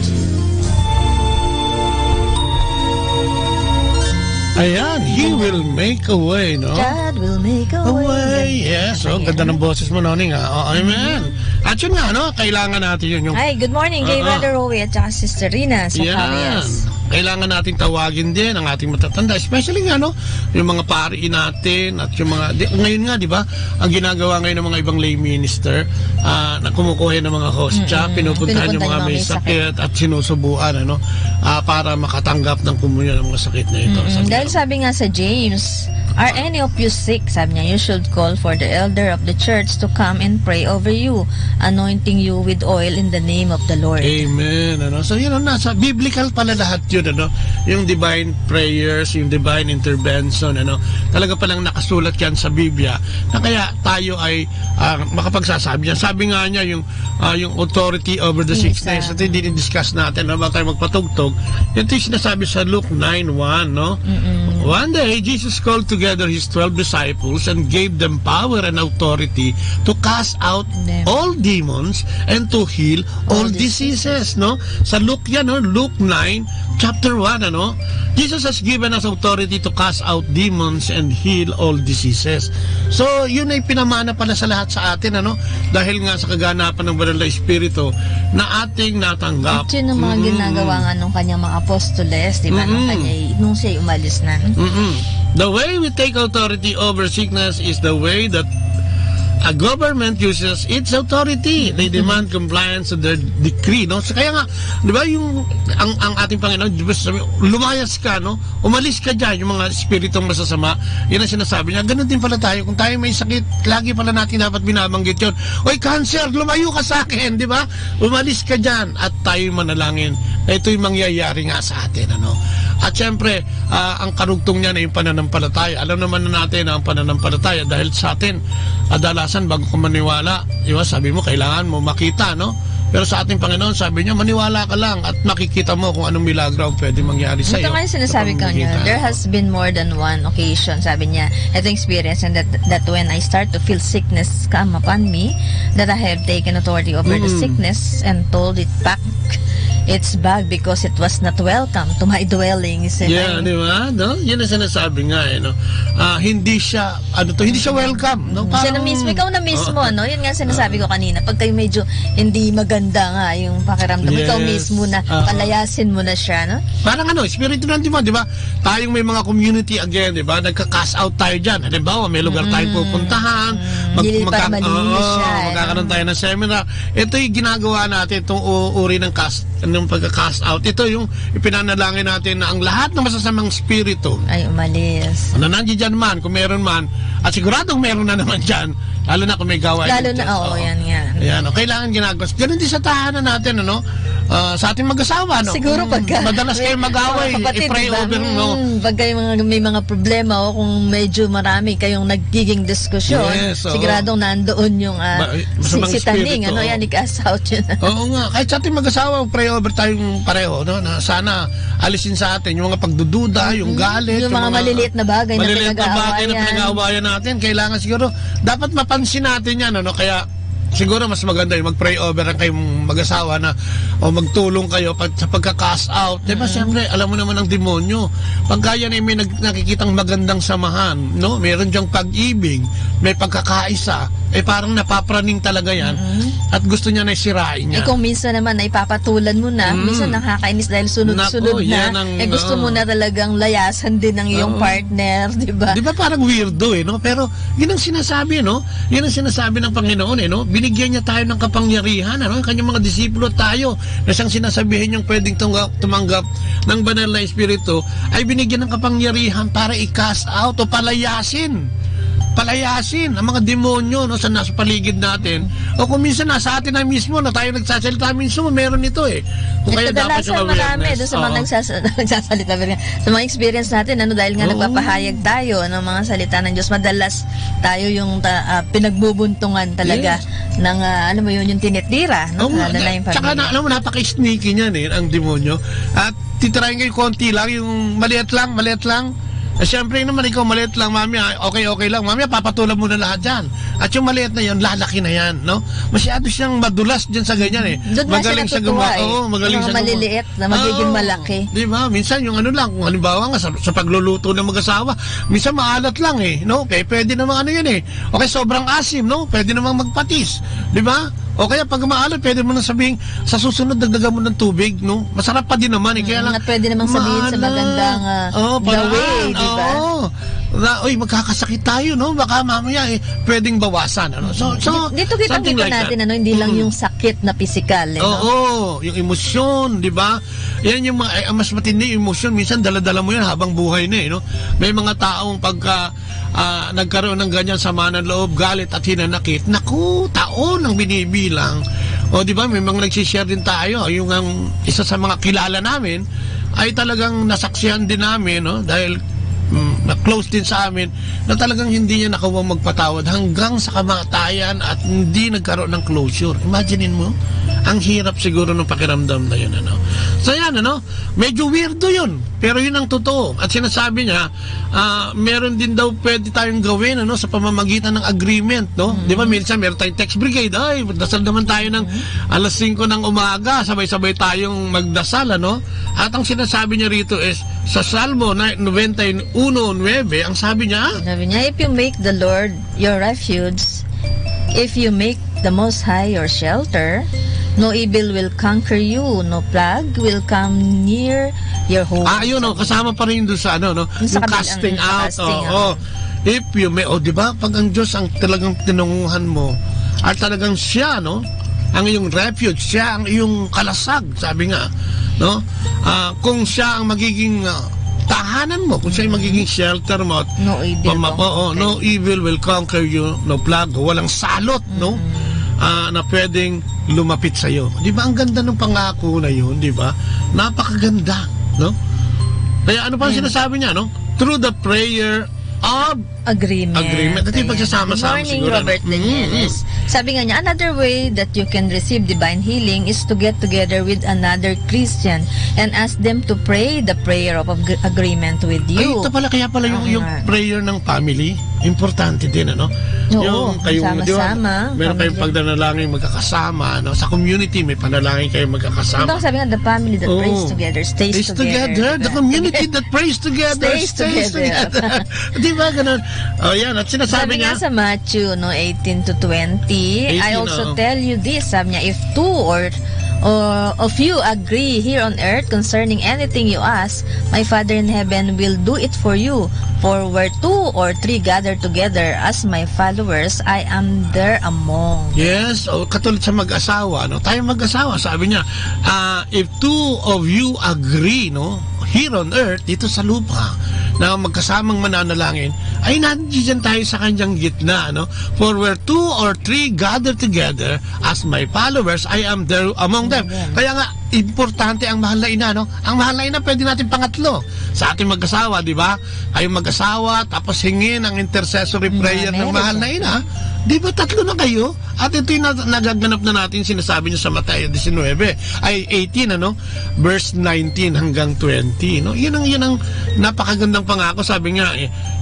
Ayan, He will make a way, no? God will make a way. Yes, so ganda ng boses mo, Noning, ha? Oh, amen. At yun nga, no? Kailangan natin yun yung... Ay, good morning, kay Brother Rowie at saka Sister Rina sa Carias. Kailangan nating tawagin din ang ating matatanda, especially nga, no? Yung mga pari natin at yung mga... ngayon nga, di ba? Ang ginagawa ngayon ng mga ibang lay minister, na kumukuha ng mga hostya, pinupuntahan yung mga may sakit at sinusubuan, ano? Para makatanggap ng komunyon ng mga sakit na ito. Dahil sabi nga sa James, are any of you sick? Sabi niya, you should call for the elder of the church to come and pray over you, anointing you with oil in the name of the Lord. Amen. Ano? So yun, nasa biblical pala lahat yun, ano? Yung divine prayers, yung divine intervention, ano? Talaga palang nakasulat yan sa Biblia, na kaya tayo ay makapagsasabi yan. Sabi nga niya, yung authority over the sickness, at hindi discuss natin, ano ba tayo magpatugtog, yung sinasabi sa Luke 9:1, no? One day, Jesus called together his 12 disciples and gave them power and authority to cast out all demons and to heal all diseases, no? Sa Luke yan, no? Luke 9, chapter 1, ano? Jesus has given us authority to cast out demons and heal all diseases. So, yun ay pinamana pala sa lahat sa atin, ano? Dahil nga sa kaganapan ng Banal na Espiritu na ating natanggap. At yun ang mga ginagawa nga nung kanyang mga apostoles, di ba? Nung siya umalis na. The way we take authority over sickness is the way that a government uses its authority. They demand compliance to their decree, no? So kaya nga, di ba yung ang ating Panginoon, di ba, lumayas ka, no? Umalis ka dyan, yung mga espiritong masasama. Yan ang sinasabi niya. Ganun din pala tayo. Kung tayo may sakit, lagi pala natin dapat binabanggit yun. Oy, cancer, lumayo ka sa akin, di ba? Umalis ka dyan at tayo manalangin. Ito'y mangyayari nga sa atin, ano? At syempre, ang karugtong niya na yung pananampalataya. Alam naman na natin ang pananampalataya dahil sa atin, adalasan bago ka maniwala, diba, sabi mo, kailangan mo makita, no? Pero sa ating Panginoon, sabi niya, maniwala ka lang at makikita mo kung anong milagro ang pwede mangyari sa'yo. Ito nga yung sinasabi ko niya, there has been more than one occasion, sabi niya, ito experience, and that when I start to feel sickness come upon me, that I have taken authority over the sickness and told it back its bag because it was not welcome to my dwellings. Yeah, di ba? No? Yun ang sinasabi nga, no? Hindi siya, hindi siya welcome, no? Siya na mismo, ikaw na mismo, no? Yun nga sinasabi ko kanina, pag kayo medyo hindi maganda nga yung pakiramdam, ikaw mismo na palayasin mo na siya, no? Parang espiritu ng demon, di ba? Tayong may mga community again, di ba? Nagka-cast out tayo dyan. Halimbawa, may lugar tayong pupuntahan, magkakaroon tayo ng seminar. Ito yung ginagawa natin, itong uri ng ng pagka-cast out. Ito yung ipinanalangin natin na ang lahat ng masasamang spirito ay umalis. Ano nandiyan dyan man, kung meron man, at siguradong meron na naman dyan, lalo na kung may gawain. Lalo na, yan nga. Ayan, kailangan ginagawa. Ganun din sa tahanan natin, sa ating mag-asawa, no? Siguro pagka madalas kayo mag-away, i-pray over, no? Pag kayo may mga problema, kung medyo marami kayong nagiging diskusyon, siguradong nandoon yung si Taning, i-cast out yun. Oo nga, kahit sa ating mag-asawa, pray over tayong pareho, no? Na sana alisin sa atin yung mga pagdududa, yung galit, yung mga maliliit na bagay na pinag-aawayan natin. Kailangan siguro, dapat mapansin natin yan, kaya siguro mas maganda yung mag-pray over ang kayong mag-asawa na o magtulong kayo sa pagka-cast out. Diba, siyempre, alam mo naman ang demonyo. Pagka yan ay may nakikitang magandang samahan, no? Meron diyang pag-ibig, may pagkakaisa, parang napapraning talaga yan at gusto niya na isirain niya. Kung minsan naman ay papatulan mo na, minsan nakakainis dahil sunod-sunod na, gusto mo na talagang layasan din ng iyong partner, di ba? Di ba parang weirdo, no? Pero yun ang sinasabi, no? Yun ang sinasabi ng Panginoon, no? Binigyan niya tayo ng kapangyarihan, ano? Kanyang mga disipulo tayo na siyang sinasabihin yung pwedeng tumanggap ng Banal na Espiritu ay binigyan ng kapangyarihan para i-cast out o palayasin ang mga demonyo, no, sa nasa paligid natin. O kung minsan nasa atin na mismo na tayo nagsasalita mismo, meron ito kung kaya dapat yung awareness. Doon sa mga nagsasalita, sa mga experience natin, dahil nga nagpapahayag tayo ng mga salita ng Diyos, madalas tayo yung pinagbubuntungan talaga ng, alam mo yun, yung tinitira, no? Tsaka alam mo, napaka-sneaky niyan ang demonyo. At titirahin kayo konti lang, yung maliit lang, siyempre naman ikaw maliit lang, mami, okay lang, mami, papatulan mo na lahat dyan. At yung maliit na yun, lalaki na yan, no? Masyado siyang madulas dyan sa ganyan, Magaling sa gumawa, magaling sa maliliit na magiging malaki. Di ba? Minsan yung lang, kung halimbawa nga sa pagluluto ng mag-asawa, minsan maalat lang, no? Okay, pwede namang yan, Okay, sobrang asim, no? Pwede namang magpatis, di ba? O kaya pag maalat, pwede mo nang sabihin, sa susunod dagdagan mo ng tubig, no? Masarap pa din naman, kaya lang, at pwede namang sabihin sa magandang way, di ba? Uy, magkakasakit tayo, no? Baka mamaya, pwedeng bawasan, ano? So dito kita natin, hindi lang yung sakit na pisikal, Oo, yung emosyon, di ba? Yan yung mas matindi yung emosyon, minsan dala-dala mo yan habang buhay na, no? May mga taong pagka nagkaroon ng ganyan sama ng loob, galit at hinanakit, naku, taon ang binibilang. O di ba, may mga nagsishare din tayo, yung isa sa mga kilala namin ay talagang nasaksihan din namin, no? Dahil na close din sa amin, na talagang hindi niya nakawang magpatawad hanggang sa kamatayan at hindi nagkaroon ng closure. Imaginein mo, ang hirap siguro ng pakiramdam na yun, ano. So yan, ano, medyo weirdo yun, pero yun ang totoo. At sinasabi niya, meron din daw pwede tayong gawin, ano, sa pamamagitan ng agreement, no? Di ba, minsan meron tayong text brigade, ay, dasal naman tayo ng alas 5 ng umaga, sabay-sabay tayong magdasal, ano? At ang sinasabi niya rito is, sa Salmo 91:9, ang sabi niya, if you make the Lord your refuge, if you make the Most High your shelter, no evil will conquer you, no plague will come near your home. Yun, no, kasama pa rin doon sa, ano, no? Yung casting out. If you may, di ba, pag ang Diyos ang talagang tinunguhan mo, at talagang siya, no, ang iyong refuge, siya ang iyong kalasag, sabi nga, no? Kung siya ang magiging tahanan mo, kung siya yung magiging shelter mo, no evil, no evil will conquer you, no plague, walang salot, no? Na pwedeng lumapit sa iyo. Di ba ang ganda ng pangako na yun, di ba? Napakaganda, no? Kaya ano pa sinasabi niya, no? Through the prayer of agreement. At yung pagsasama-sama Good morning, siguro. Robert Leñenes. Sabi nga niya, another way that you can receive divine healing is to get together with another Christian and ask them to pray the prayer of agreement with Ay, you. ito pala, kaya pala yung prayer ng family, importante din, ano? Oo, sama-sama. Meron kayong pagdanalangin magkakasama, no? Sa community, may panalangin kayong magkakasama. Ito sabi nga, the family that prays together stays together. The community that prays together stays together. Di ba, ganun? Yan, at sinasabi niya, sa Matthew 18 to 20, I also tell you this, sabi niya, if two or of you agree here on earth concerning anything you ask, my Father in heaven will do it for you. For where 2 or 3 gather together as my followers, I am there among. Yes, katulad sa mag-asawa, no? Tayo mag-asawa, sabi niya, if 2 of you agree, no, here on earth, dito sa lupa, na magkasamang mananalangin, ay nandiyan tayo sa kanyang gitna, no? For where 2 or 3 gather together as my followers, I am there among them. Kaya nga, importante ang mahal na ina, no? Ang mahal na ina, pwede natin pangatlo sa ating mag-asawa, di ba? Kayong mag-asawa, tapos hingin ang intercessory prayer ng mahal na ina. Di ba, 3 na kayo? At ito yung nagaganap na natin, sinasabi niya sa Mateo 18, ano? Verse 19 hanggang 20, no? Yun ang napakagandang pangako, sabi nga,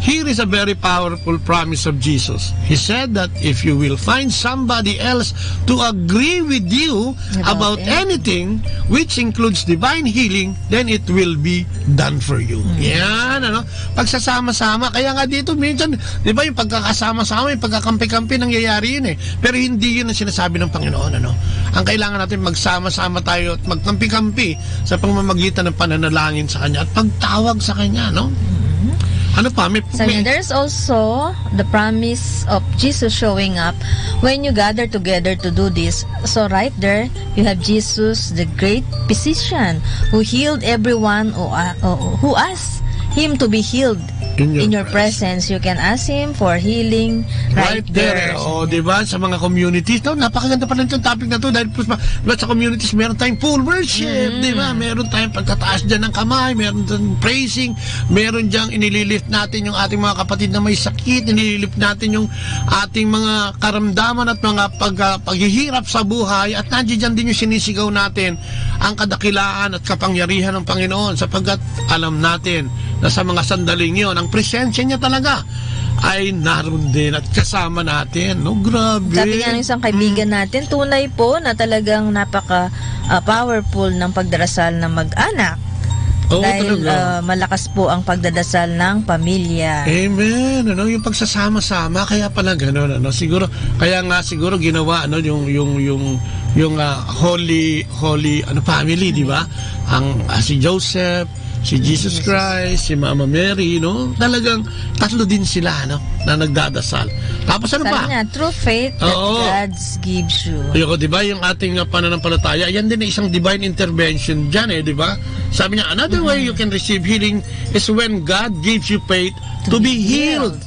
here is a very powerful promise of Jesus. He said that if you will find somebody else to agree with you about anything, which includes divine healing, then it will be done for you. Yan, ano? Pagsasama-sama, kaya nga dito, minsan, di ba, yung pagkakasama-sama, yung pagkakampi-kampi, nangyayari yun eh. Pero hindi yun ang sinasabi ng Panginoon, ano? Ang kailangan natin magsama-sama tayo at magkampi-kampi sa pamamagitan ng pananalangin sa Kanya at pagtawag sa Kanya, no? Ano pa? There's also the promise of Jesus showing up when you gather together to do this. So right there, you have Jesus, the great physician, who healed everyone who asked Him to be healed. In your presence, you can ask Him for healing right there. Diba? Sa mga communities, napakaganda pa rin itong topic na to dahil diba, sa communities, meron tayong full worship, diba? Meron tayong pagkataas dyan ng kamay, meron tayong praising, meron dyan inililift natin yung ating mga kapatid na may sakit, inililift natin yung ating mga karamdaman at mga paghihirap sa buhay, at nandiyan din yung sinisigaw natin ang kadakilaan at kapangyarihan ng Panginoon, sapagkat alam natin na sa mga sandaling yun, ang presensya niya talaga ay naroon din at kasama natin, no? Grabe. Sabi nga ng isang kaibigan natin, tunay po na talagang napaka-powerful ng pagdarasal ng mag-anak. Dahil malakas po ang pagdadasal ng pamilya. Amen. Ano, yung pagsasama-sama, kaya pala gano'n, ano? Siguro, kaya nga siguro ginawa, ano, yung holy family, di ba? Ang si Joseph, si Jesus Christ, si Mama Mary, no? Talagang 3 din sila, no? Na nagdadasal. Tapos ano pa? Sabi nga, true faith that God gives you. Yung, di ba, yung ating pananampalataya, yan din isang divine intervention dyan, di ba? Sabi niya, another way you can receive healing is when God gives you faith to be healed.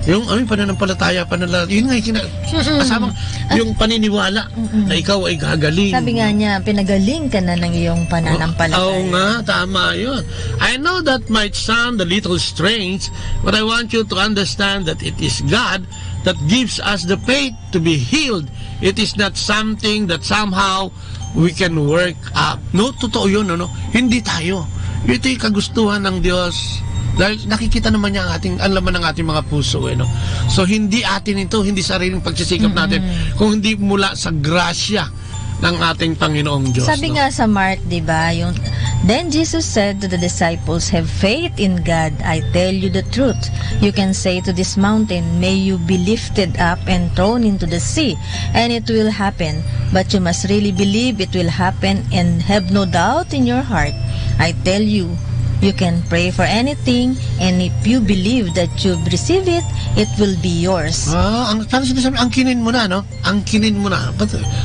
Yung pananampalataya, yun nga, kasama yung paniniwala na ikaw ay gagaling. Sabi nga niya, pinagaling ka na ng iyong pananampalataya. Oo nga, tama yun. I know that might sound a little strange, but I want you to understand that it is God that gives us the faith to be healed. It is not something that somehow we can work up. No, totoo yun, no? Hindi tayo. Ito yung kagustuhan ng Diyos. Dahil nakikita naman niya ang laman ng ating mga puso, no? So, hindi atin ito, hindi sariling pagsisikap natin, kung hindi mula sa grasya ng ating Panginoong Diyos. Sabi nga sa Mark, di ba, Then Jesus said to the disciples, have faith in God. I tell you the truth. You can say to this mountain, may you be lifted up and thrown into the sea, and it will happen. But you must really believe it will happen and have no doubt in your heart. I tell you, you can pray for anything, and if you believe that you've received it, it will be yours. Parang sinasabi, angkinin mo na, no? Angkinin mo na.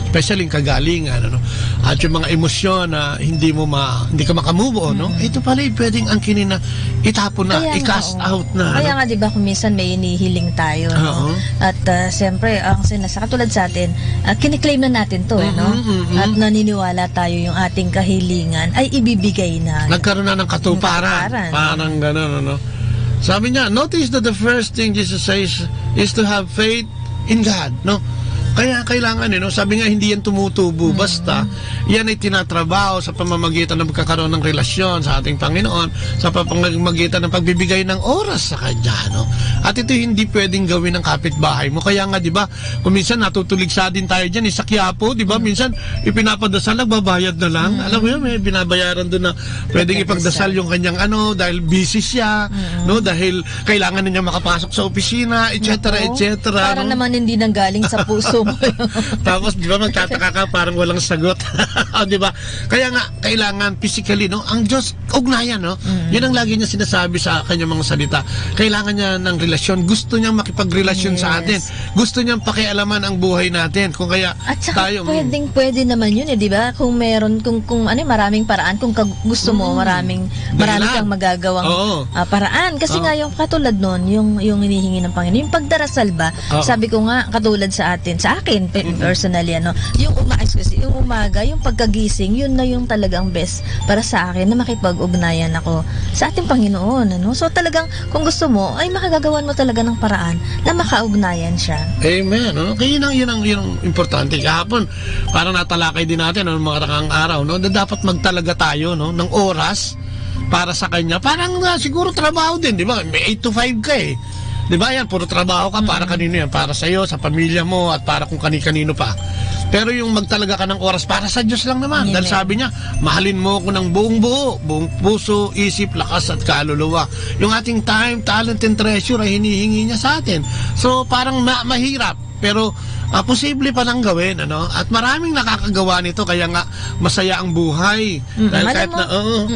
Especially yung kagalingan, no? At yung mga emosyon na hindi ka makamove on, no? Ito pala pwedeng angkinin na itapon na, i-cast out na. Kaya nga, di ba, kung minsan may inihiling tayo, no? At siyempre, katulad sa atin, kiniklaim na natin to, no? At naniniwala tayo yung ating kahilingan ay ibibigay na. Nagkaroon na ng katuparan. Parang gano'n, no? Sabi niya, notice that the first thing Jesus says is to have faith in God, no? Kaya kailangan, no? Sabi nga, hindi yan tumutubo. Basta, yan ay tinatrabaho sa pamamagitan ng pagkakaroon ng relasyon sa ating Panginoon, sa pamamagitan ng pagbibigay ng oras sa Kanya, no? At ito hindi pwedeng gawin ng kapitbahay mo. Kaya nga, di ba, kung minsan natutuligsa din tayo dyan, sa Quiapo, di ba, minsan ipinapadasal, nagbabayad na lang. Alam mo yun, may binabayaran doon na pwedeng ipagdasal yung kanyang dahil busy siya, no? Dahil kailangan niya makapasok sa opisina, etc., etc. Para naman hindi nanggaling sa puso mo. Tapos, di ba, magtataka ka, parang walang sagot. Di ba? Kaya nga, kailangan physically, no? Ang Diyos, ugnayan, no? Yun ang lagi niya sinasabi sa kanyang mga salita. Kailangan niya ng relasyon. Gusto niyang makipagrelasyon sa atin. Gusto niyang pakialaman ang buhay natin. Kung kaya at saka tayo, pwede naman yun, di ba? Kung meron, kung maraming paraan, kung gusto mo, marami kang magagawang paraan. Kasi nga, yung katulad nun, yung hinihingi ng Panginoon, yung pagdarasal ba, sabi ko nga, katulad sa atin, sa akin personally, yung umaga, yung pagkagising, yun na yung talagang best para sa akin na makipag-ugnayan ako sa ating Panginoon, So talagang kung gusto mo, ay makagagawan mo talaga ng paraan na makaugnayan siya. Amen. Kaya yun ang importante. Kahapon, parang natalakay din natin mga nakang araw, na dapat magtalaga tayo, ng oras para sa Kanya. Parang siguro trabaho din, di ba? May 8 to 5 ka eh. Di ba yan? Puro trabaho ka, para kanino yan? Para sa'yo, sa pamilya mo, at para kung kanino pa. Pero yung magtalaga ka ng oras para sa Diyos lang naman. Dahil sabi niya, mahalin mo ako ng buong buo, buong puso, isip, lakas at kaluluwa. Yung ating time, talent, and treasure ay hinihingi niya sa atin. So parang mahirap. Pero posible pa nang gawin, At maraming nakakagawa nito, kaya nga masaya ang buhay. Dahil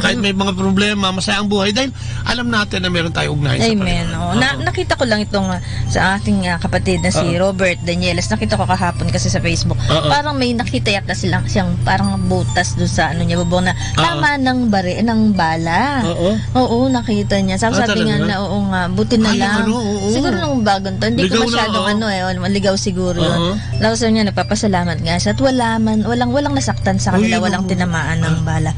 kahit may mga problema, masaya ang buhay dahil alam natin na meron tayong ugnayan sa Panginoon. Nakita ko lang itong sa ating kapatid na si Robert Danieles. Nakita ko kahapon kasi sa Facebook. Parang may nakita yata siyang parang butas doon sa bubong na tama ng bala. Oo, nakita niya. Sabi nga na buti na lang. Siguro nung bagong to, hindi ko masyadong ligaw siguro yun. Tapos niya, nagpapasalamat nga siya at walang nasaktan sa kanila, walang tinamaan ng bala.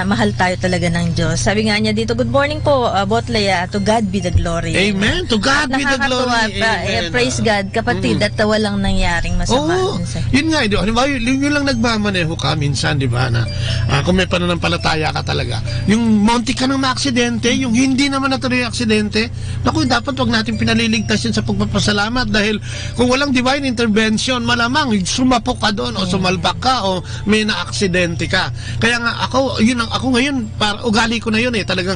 Mahal tayo talaga ng Diyos. Sabi nga niya dito, good morning po, Botlaya, to God be the glory. Amen, to God be the glory. Praise God, kapatid, at walang nangyaring masama. Yun nga, yun lang nagmamaneho ka minsan, di ba, na kung may pananampalataya ka talaga. Yung monti ka ng maaksidente, yung hindi naman natuloy yung aksidente, dapat wag natin pinaliligtas yun sa pagpapasalamat dahil kung walang divine intervention, malamang sumapok ka doon o sumalbak ka o may na-aksidente ka. Kaya nga ako ngayon, ugali ko na yun talagang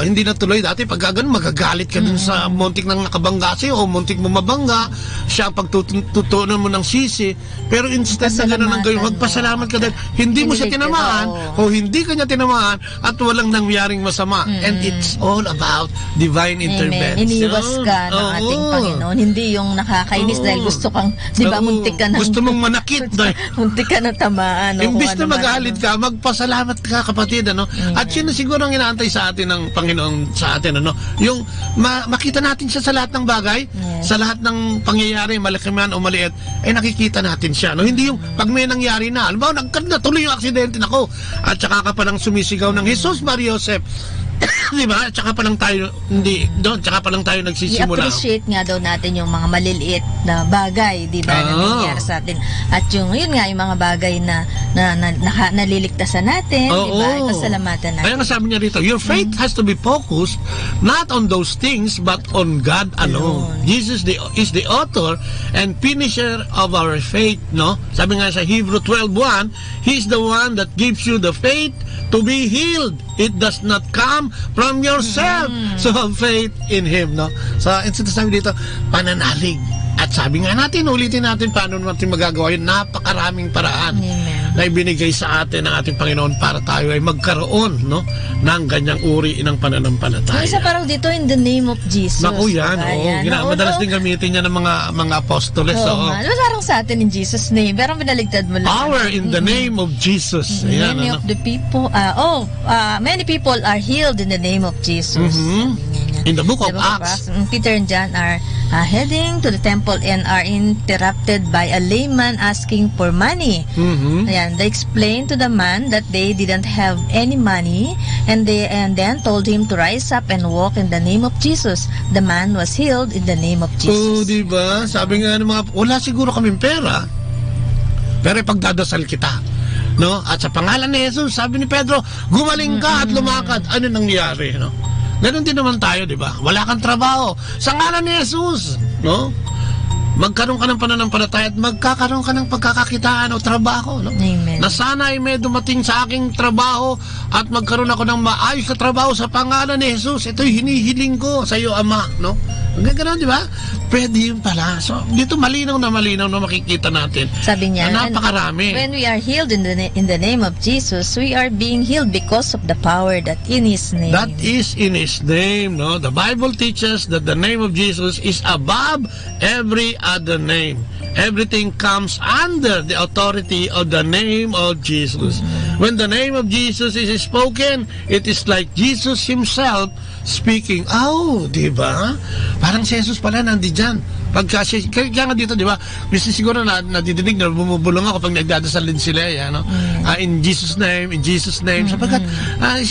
hindi natuloy dati, pag magagalit ka dun sa muntik nang nakabangga sa'yo o muntik mo mabangga, siya ang pagtutunan mo ng sisi. Pero instead na gano'n ang gawin, magpasalamat ka dahil hindi mo siya tinamaan o hindi ka niya tinamaan at walang nangyaring masama. And it's all about divine intervention. Iniwas ka ng ating Panginoon. Hindi yung nakakainis dahil gusto kang, di ba, muntik ka ng... Gusto mong manakit. muntik ka ng tamaan. Imbis na mag-aalit ka, magpasalamat ka, kapatid, ano? At yun siguro ang inaantay sa atin ng Panginoon sa atin, ano? Yung makita natin siya sa lahat ng bagay, sa lahat ng pangyayari, malaki man o maliit, ay nakikita natin siya, no? Hindi yung pag may nangyari na, alam mo, natuloy yung aksidente nako, at saka ka palang sumisigaw ng Jesus, Maria, Joseph. Di ba? Tsaka pa lang tayo nagsisimula. I-appreciate nga daw natin yung mga maliliit na bagay, di ba, na nangyayari sa atin. At yun nga, yung mga bagay na naliligtasan natin, di ba? Ipasalamatan natin. Kaya nga sabi niya rito, your faith has to be focused not on those things, but on God alone. Jesus is the author and finisher of our faith, no? Sabi nga sa Hebrew 12:1, He is the one that gives you the faith to be healed. It does not come from yourself. So have faith in Him, no? So, sabi dito, pananalig. At sabi nga natin, ulitin natin paano natin magagawa yun. Napakaraming paraan na ibinigay sa atin ng ating Panginoon para tayo ay magkaroon, no, ng ganyang uri ng pananampalataya. Isa parang dito, in the name of Jesus. Naku yan, madalas din gamitin niya ng mga apostoles. Parang sa atin in Jesus' name, pero pinaligtad mo lang. Power in the name of Jesus. Many of the people, many people are healed in the name of Jesus. In the book of Acts, Peter and John are heading to the temple and are interrupted by a layman asking for money. Ayan, they explained to the man that they didn't have any money, and then told him to rise up and walk in the name of Jesus. The man was healed in the name of Jesus. Diba? Sabi nga ng mga, wala siguro kaming pera, pero ipagdadasal kita, no? At sa pangalan ni Jesus, sabi ni Pedro, gumaling ka at lumakad. Ano nangyari, no? Ganon din naman tayo, di ba? Wala kang trabaho. Sa ngalan ni Jesus, no? Magkaroon ka ng pananampalataya at magkakaroon ka ng pagkakakitaan o trabaho, no? Amen. Na sana ay may dumating sa aking trabaho at magkaroon ako ng maayos na trabaho sa pangalan ni Jesus. Ito'y hinihiling ko sa iyo, Ama, no? Hanggang gano'n, di ba? Pwede yun pala. So, dito malinaw na makikita natin. Sabi niya, napakarami. When we are healed in the name of Jesus, we are being healed because of the power that in His name. That is in His name, no? The Bible teaches that the name of Jesus is above every other name. Everything comes under the authority of the name of Jesus. When the name of Jesus is spoken, it is like Jesus Himself speaking. Di ba? Parang si Jesus pala nandiyan. Kaya nga dito, di ba? Kasi siguro nadidinig na bumubulong ako pag nagdadasal din sila, no? In Jesus' name, sapagkat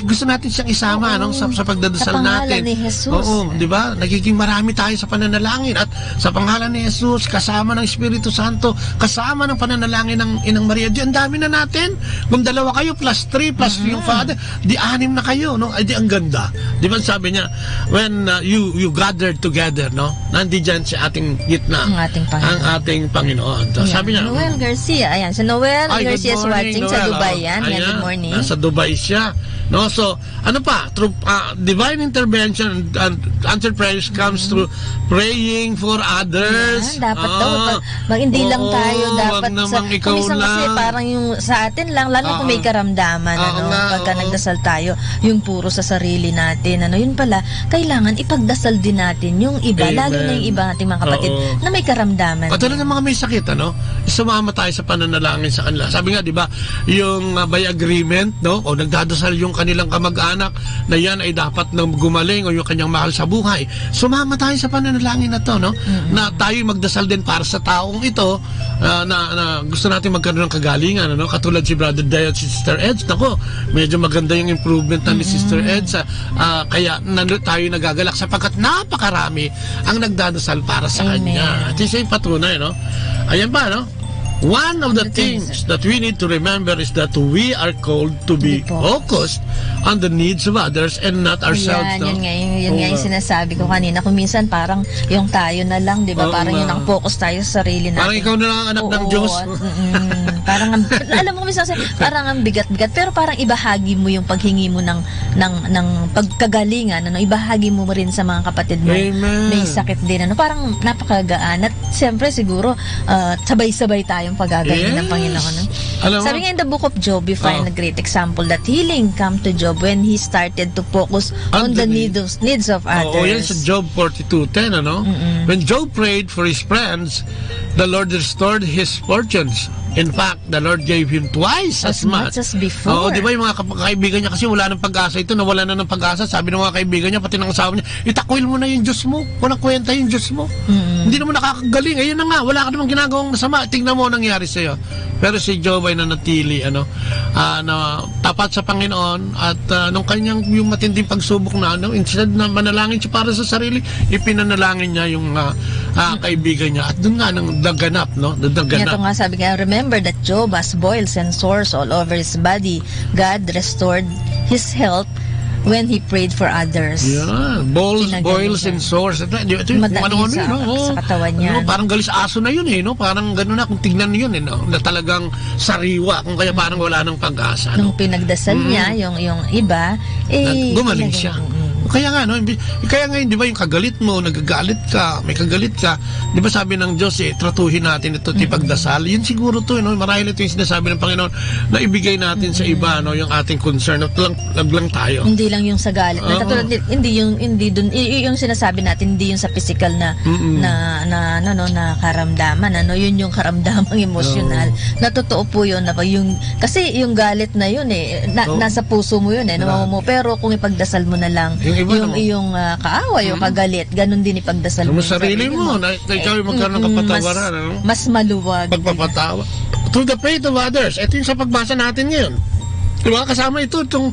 gusto natin siyang isama, no? Sa pagdadasal natin. Sa pangalan ni Jesus. Di ba? Nagiging marami tayo sa pananalangin at sa pangalan ni Jesus, kasama ng Espiritu Santo, kasama ng pananalangin ng Inang Maria. Di ang dami na natin. Kung dalawa kayo, plus 3, plus yung Father, di 6 na kayo, no? Ay, di ang ganda. Di ba sabi niya, when you gathered together, no? Nandiyan si ating gitna ang ating Panginoon. So, sabi niya, Noel Garcia, ayan, si Noel Garcia is watching Noel, sa Dubai yan. Good morning. Nasa Dubai siya. No, so ano pa, through divine intervention and answered prayers comes through praying for others. Dapat daw hindi lang tayo dapat ikaw lang. Kasi parang yung sa atin lang, lalo kung may karamdaman, pagka nagdasal tayo, yung puro sa sarili natin, yun pala, kailangan ipagdasal din natin yung iba. Amen. Lalo na yung iba nating mga kapatid na may karamdaman. At ng mga may sakit, sumama tayo sa pananalangin sa kanila. Sabi nga, di ba, yung by agreement, no? O nagdadasal yung kanilang kamag-anak na yan ay dapat nang gumaling o yung kanyang mahal sa buhay. Sumama tayo sa pananalangin na to, no? Na tayo magdasal din para sa taong ito na gusto natin magkaroon ng kagalingan, no? Katulad si Brother Day at si Sister Eds. Nako, medyo maganda yung improvement ni Sister Eds. Kaya tayo nagagalak sapagkat napakarami ang nagdadasal para sa kanya. At isa yung patunay, no? Ayan ba, no? One of the things that we need to remember is that we are called to be focused on the needs of others and not ourselves. Yun nga yung sinasabi ko kanina. Kung minsan parang yung tayo na lang, di ba? Parang yung ang-focus tayo sa sarili natin. Parang ikaw na lang ang anak ng Diyos. Parang, alam mo minsan, parang ang bigat-bigat. Pero parang ibahagi mo yung paghingi mo ng pagkagalingan. Ibahagi mo rin sa mga kapatid mo. Amen. May sakit din. Parang napakagaan. At siyempre siguro, sabay-sabay tayo pagagaling ng Panginoon. Alam mo? Sabi nga in the book of Job, we find a great example that healing come to Job when he started to focus on the needs of others. Oo, yan sa Job 42:10, ano? When Job prayed for his friends, the Lord restored his fortunes. In fact, the Lord gave him twice as much as before. Oo, di ba yung mga kaibigan niya kasi wala ng pag-asa ito, nawala na ng pag-asa. Sabi ng mga kaibigan niya, pati ng asawa niya, itakwil mo na yung Diyos mo. Walang kwenta yung Diyos mo. Hindi naman nakakagaling. Ayun na nga, wala ka namang ginagawang masama. Tingnan mo ang nangyari sa'yo. Pero si Job ay nanatili, na tapat sa Panginoon at nung kanyang yung matinding pagsubok na, instead na manalangin siya para sa sarili, ipinanalangin niya yung kaibigan niya. At doon nga nang daganap, no? Daganap. Ito nga sabi nga, remember that Job has boils and sores all over his body. God restored his health when he prayed for others. Yeah, boils and sores. Ito yung ano sa katawan niya. Parang galis aso na yun no? Parang gano'n na, kung tignan yun na talagang sariwa, kung kaya parang wala ng pag-asa. Nung pinagdasal niya, yung iba, gumaling siya. Kaya nga, di ba yung kagalit mo, nagagalit ka, may kagalit ka, di ba sabi ng Diyos, tratuhin natin ito, tipagdasal. Yun siguro to, marahil ito yung sinasabi ng Panginoon na ibigay natin sa iba, yung ating concern, at lang tayo. Hindi lang yung sa galit. Yung sinasabi natin, hindi yung sa physical na karamdaman, yun yung karamdamang emosyonal. Na totoo po yun, kasi yung galit na yun, nasa puso mo yun, pero kung ipagdasal mo na lang, yung iyong kaaway o kagalit, ganun din ipagdasal mo. Sa sarili mo, na ikaw yung magkaroon ng kapatawaran. Mas maluwag. Pagpapatawa. Through the faith of others. Ito yung sa pagbasa natin ngayon. Diba? Kasama ito, itong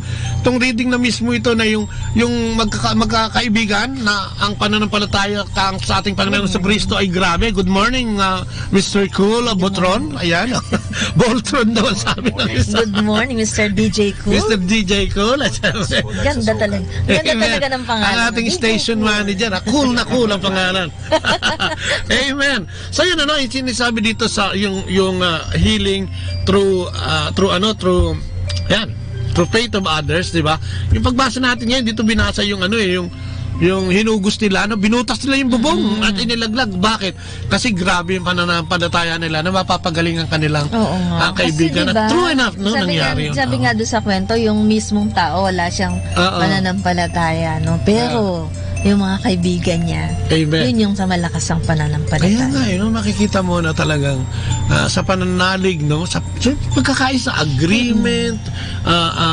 reading na mismo ito na yung magkakaibigan na ang pananampalataya sa ating Panginoon sa Kristo ay grabe. Good morning, Mr. Cool Botron. Ayan. Boltron daw sabi ng isa. Good morning, Mr. DJ Cool. Mr. DJ Cool. Ganda talaga. Ganda talaga ng pangalan. Ang ating station manager. Cool na cool ang pangalan. Amen. So yun, sinasabi dito sa yung healing through faith of others, di ba? Yung pagbasa natin ngayon, dito binasa yung yung hinugos nila, binutas nila yung bubong at inilaglag. Bakit? Kasi grabe yung pananampalataya nila na mapapagaling ang kanilang kaibigan. Kasi, diba, at true enough, nangyari yun. Sabi nga doon sa kwento, yung mismong tao, wala siyang pananampalataya, Pero, yung mga kaibigan niya, yun yung sa malakas ang pananampalataya. Kaya nga, makikita mo na talagang sa pananalig, sa pagkakaisa, agreement,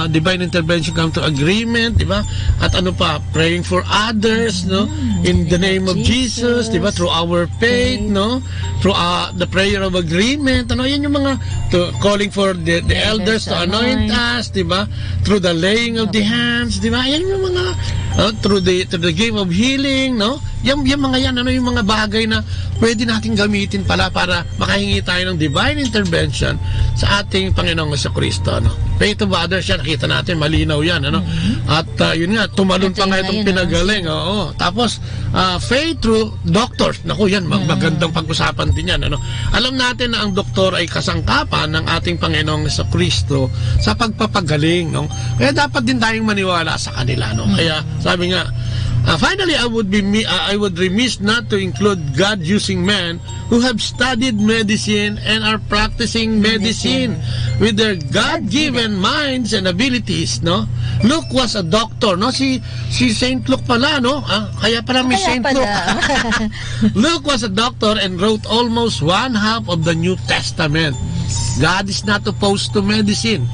divine intervention come to agreement, di ba? At praying for others, in the name of Jesus, di ba? Through our faith, through the prayer of agreement, yan yung mga calling for the elders to anoint us, di ba? Through the laying of the hands, di ba? Yan yung mga through the game of healing, yung mga yan, yung mga bagay na pwede natin gamitin pala para makahingi tayo ng divine intervention sa ating Panginoong Jesucristo, Faith of others, yan, nakita natin, malinaw yan, At yun nga, tumalon pa nga itong pinagaling, Tapos, faith through doctors, yan, magandang pag-usapan din yan, Alam natin na ang doktor ay kasangkapan ng ating Panginoong Jesucristo sa pagpapagaling, Kaya dapat din tayong maniwala sa kanila, Kaya, sabi nga, finally, I would remiss not to include God using men who have studied medicine and are practicing medicine with their God-given minds and abilities, Luke was a doctor, Si Saint Luke pala, Kaya pala may Saint Luke. Luke was a doctor and wrote almost one half of the New Testament. God is not opposed to medicine.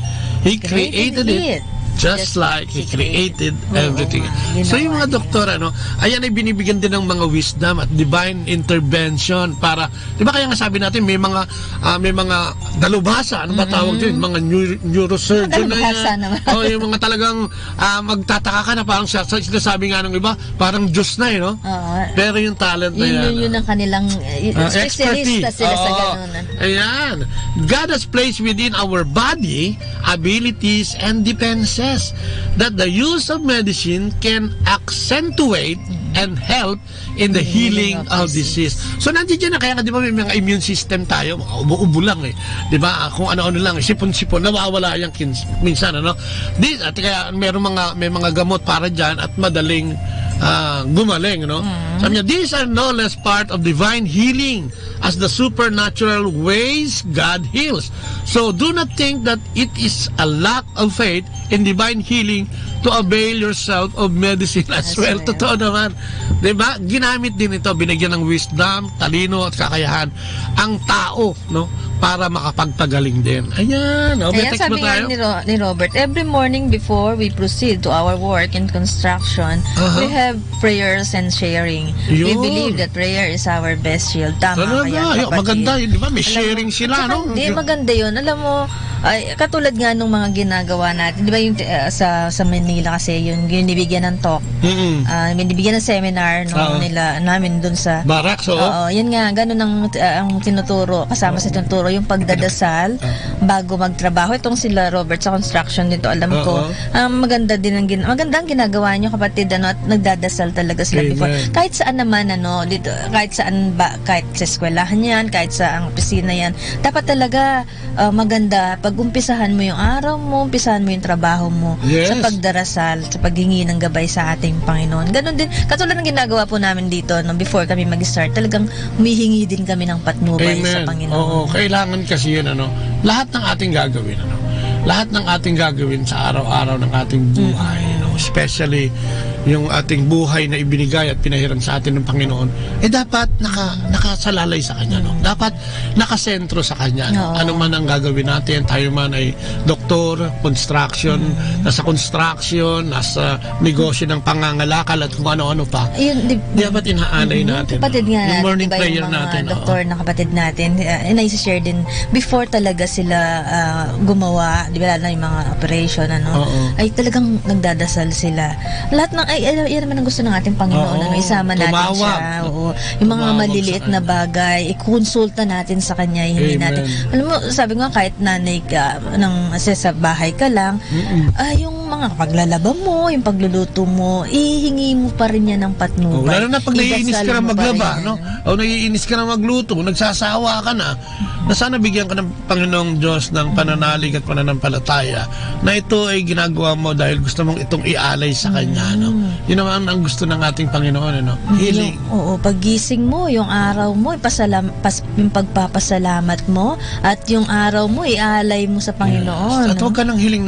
He created it. Just like He created everything. So yung mga doktor, ayan ay binibigyan din ng mga wisdom at divine intervention para, di ba kaya nga sabi natin, may mga dalubhasa, ano ba tawag din? Mga neurosurgeon na yan. Yung mga talagang magtataka ka na parang sinasabi nga ng iba, parang Diyos na, Pero yung talent na yan. Yun ang kanilang specialista sila sa ganun. Ayan. God has placed within our body abilities and defenses that the use of medicine can accentuate and help in the healing of disease. So nandiyan na, kaya nga di ba may mga immune system tayo, ubo-ubo lang di ba? Kung ano-ano lang, sipon-sipon, nawawala yan minsan, Kaya may mga gamot para dyan at madaling gumaling, no? Sabi niya, these are no less part of divine healing as the supernatural ways God heals. So do not think that it is a lack of faith in divine healing to avail yourself of medicine as well. Totoo naman. Diba? Ginamit din ito, binigyan ng wisdom, talino at kakayahan ang tao, no? Para makapagpagaling din. Ayan. May Ayan, text ba sabi tayo? nga ni Robert, every morning before we proceed to our work in construction, we have prayers and sharing. We Yun. believe that prayer is our best shield. Tama Talaga, kaya, kapatid. maganda yun, di ba? May sharing sila, no? Hindi, maganda yun. Alam mo, ay, katulad nga nung mga ginagawa natin, di ba yung sa Manila kasi yung binibigyan ng talk, binibigyan ng seminar namin dun sa Barracks, oo, yan nga, ganun ang tinuturo, kasama sa tinuturo yung pagdadasal bago magtrabaho. Itong sila Robert sa construction dito, alam ko, maganda ang ginagawa nyo, kapatid, at nagdadasal talaga sila before. Kahit saan naman, dito, kahit saan ba, kahit sa eskwelahan yan, kahit sa ang opisina yan, dapat talaga maganda pag umpisahan mo yung araw mo, umpisahan mo yung trabaho mo sa pagdarasal, sa paghingi ng gabay sa ating Panginoon. Ganon din, katulad ng ginagawa po namin dito, before kami mag-start, talagang humihingi din kami ng patnubay sa Panginoon. Oo, kailangan kasi yun, lahat ng ating gagawin, lahat ng ating gagawin sa araw-araw ng ating buhay, especially yung ating buhay na ibinigay at pinahiram sa atin ng Panginoon, dapat nakasalalay sa Kanya, dapat nakasentro sa Kanya. Ano man ang gagawin natin, tayo man ay doktor, construction, nasa construction, nasa negosyo ng pangangalakal at kung ano-ano pa, dapat inaalay natin. Kapatid nga, yung morning diba, prayer yung mga natin. Doktor na kapatid natin, naisishare din, before talaga sila gumawa, di ba, yung mga operation, ay talagang nagdadasal sila. Lahat ng, yan naman ang gusto ng ating Panginoon, isama natin siya. Yung mga maliliit na bagay, ikonsulta natin sa Kanya, hindi natin. Alam mo, sabi nga, kahit nanay ka, sa bahay ka lang, yung mga paglalaba mo, yung pagluluto mo, ihingi mo pa rin yan ng patnubay. Lalo na pag naiinis ka na maglaba, o naiinis ka na magluto, nagsasawa ka na sana bigyan ka ng Panginoong Diyos ng pananalig at pananampalataya na ito ay ginagawa mo dahil gusto mong itong ialay sa Kanya. Yun naman ang gusto ng ating Panginoon. Healing. Paggising mo, yung araw mo, yung pagpapasalamat mo, at yung araw mo, ialay mo sa Panginoon. At huwag ka ng hiling.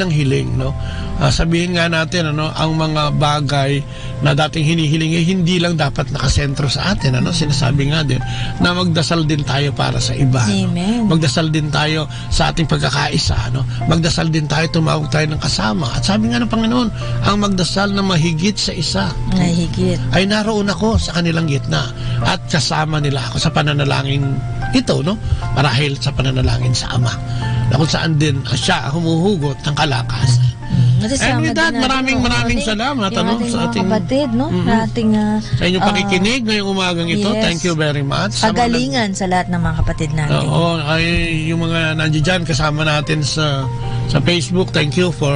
Sabihin nga natin, ang mga bagay na dating hinihiling hindi lang dapat nakasentro sa atin. Sinasabi nga din na magdasal din tayo para sa iba. Amen. Magdasal din tayo sa ating pagkakaisa. Magdasal din tayo, tumawag tayo ng kasama. At sabi nga ng Panginoon, ang magdasal na mahigit sa isa ay naroon ako sa kanilang gitna at kasama nila ako sa pananalangin ito, marahil sa pananalangin sa Ama, na kung saan din siya humuhugot ng kalakasan. And with that, maraming salamat sa ating kapatid, sa inyong pakikinig ngayong umagang ito. Thank you very much. Pagalingan sa lahat ng mga kapatid natin. Ay yung mga nandiyan kasama natin sa Facebook, thank you for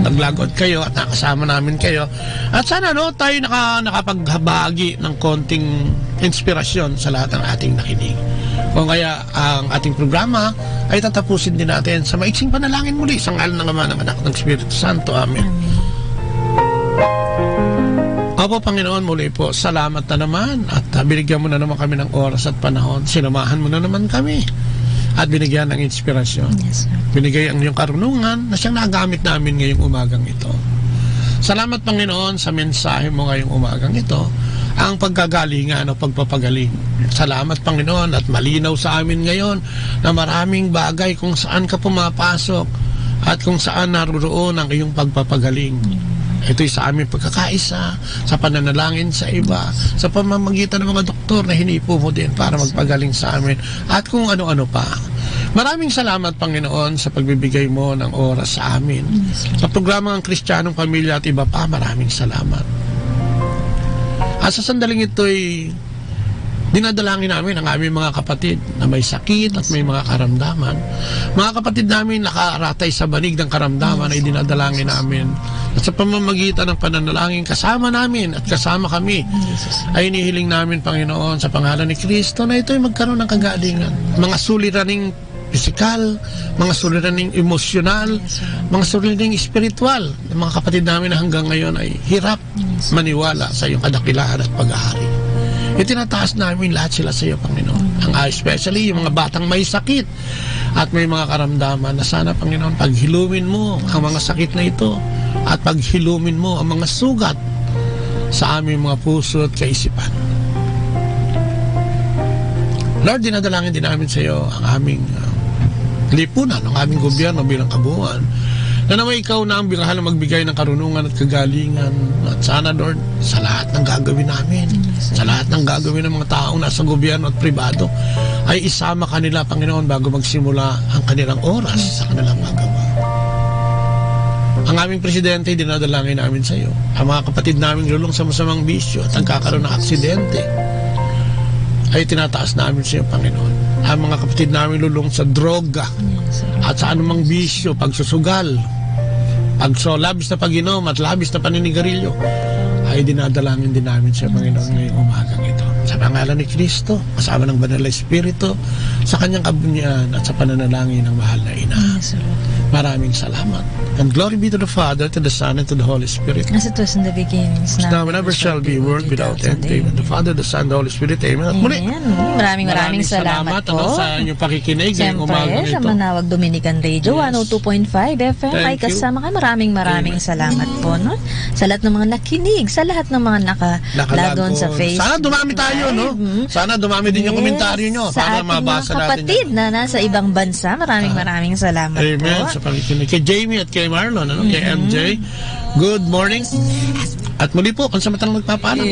nag-log kayo at nakasama namin kayo. At sana tayo nakapagbahagi ng konting inspirasyon sa lahat ng ating nakinig. Kung kaya ang ating programa ay tatapusin din natin sa maiksing panalangin muli sa ngalan ng Ama, ng Anak, ng Espiritu Santo. Amen. Opo, Panginoon, muli po, salamat na naman at binigyan mo na naman kami ng oras at panahon. Sinamahan mo na naman kami at binigyan ng inspirasyon. Binigay ang iyong karunungan na siyang nagamit namin ngayong umagang ito. Salamat, Panginoon, sa mensahe mo ngayong umagang ito, ang pagkagalingan o pagpapagaling. Salamat, Panginoon, at malinaw sa amin ngayon na maraming bagay kung saan ka pumapasok at kung saan naroon ang iyong pagpapagaling. Ito'y sa aming pagkakaisa, sa pananalangin sa iba, sa pamamagitan ng mga doktor na hinipo mo din para magpagaling sa amin, at kung ano-ano pa. Maraming salamat, Panginoon, sa pagbibigay mo ng oras sa amin. Sa programang Ang Kristiyanong Pamilya at iba pa, maraming salamat. At sa sandaling ito'y dinadalangin namin ang aming mga kapatid na may sakit at may mga karamdaman. Mga kapatid namin nakaratay sa banig ng karamdaman ay dinadalangin namin. At sa pamamagitan ng pananalangin kasama namin at kasama kami, ay inihiling namin, Panginoon, sa pangalan ni Kristo na ito'y magkaroon ng kagalingan. Mga suliraning pisikal, mga suliraning emosyonal, mga suliraning espiritual. Mga kapatid namin na hanggang ngayon ay hirap maniwala sa iyong kadakilaan at pag-aari. Itinataas namin lahat sila sa iyo, Panginoon. Especially yung mga batang may sakit at may mga karamdaman na sana, Panginoon, paghilumin mo ang mga sakit na ito at paghilumin mo ang mga sugat sa aming mga puso at kaisipan. Lord, dinadalangin din namin sa iyo ang aming lipunan, ang aming gobyerno bilang kabuuan, na naman ikaw na ang birahan na magbigay ng karunungan at kagalingan. At sana, Lord, sa lahat ng gagawin namin, sa lahat ng gagawin ng mga taong nasa gobyerno at pribado, ay isama kanila, Panginoon, bago magsimula ang kanilang oras sa kanilang magawa. Ang aming presidente, dinadalangin namin sa iyo. Ang mga kapatid naming lulong sa masamang bisyo at ang kakaroon ng aksidente, ay tinataas namin sa iyo, Panginoon. Ang mga kapatid namin lulong sa droga at sa anumang bisyo, pagsusugal, labis na pag-inom at labis na paninigarilyo, ay dinadalangin din namin sa Panginoon ngayong umagang ito. Sa pangalan ni Kristo, kasama ng Banal na Espiritu, sa kanyang kabunyan at sa pananalangin ng mahal na Ina. Maraming salamat. And glory be to the Father, to the Son, and to the Holy Spirit. As it was in the beginning, now and ever shall be, world without end. Amen. The Father, the Son, the Holy Spirit. Amen. At muli, maraming salamat po. Sa inyong pakikinig ngayong umagang ito. Sa Manawag Dominican Radio, 102.5 FM. Ay kasama ka. Maraming salamat po. No? Sa lahat ng mga nakinig, sa lahat ng mga nakalagon sa Facebook. Sana dumami tayo, no? Sana dumami din yung komentaryo nyo para mabasa natin. Sa kapatid na nasa ibang bansa, maraming salamat po. Amen. Sa pakikinig. Kay Jamie at kay Marlon, kay MJ, good morning. At muli po, kung sa matang magpapaalam.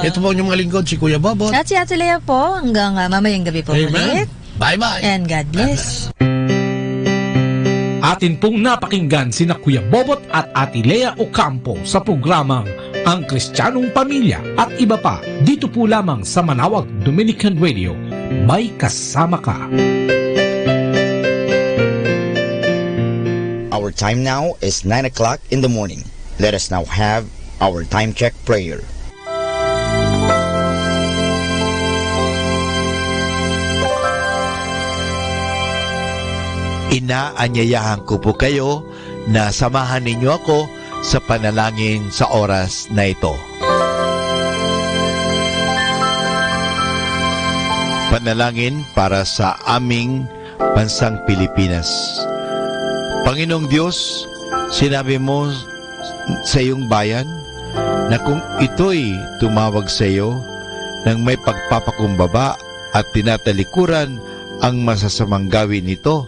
Ito po yung mga lingkod, si Kuya Bobot. At si Ate Lea po, hanggang mamayang gabi po ulit. Bye-bye. And God bless. Atin pong napakinggan sina Kuya Bobot at Ate Lea Ocampo sa programang Ang Kristiyanong Pamilya at iba pa dito po lamang sa Manawag Dominican Radio. May kasama ka. Our time now is 9 o'clock in the morning. Let us now have our time check prayer. Inaanyayahan ko po kayo na samahan ninyo ako sa panalangin sa oras na ito. Panalangin para sa aming bansang Pilipinas. Panginoong Diyos, sinabi mo sa iyong bayan na kung ito'y tumawag sa iyo nang may pagpapakumbaba at tinatalikuran ang masasamang gawin nito,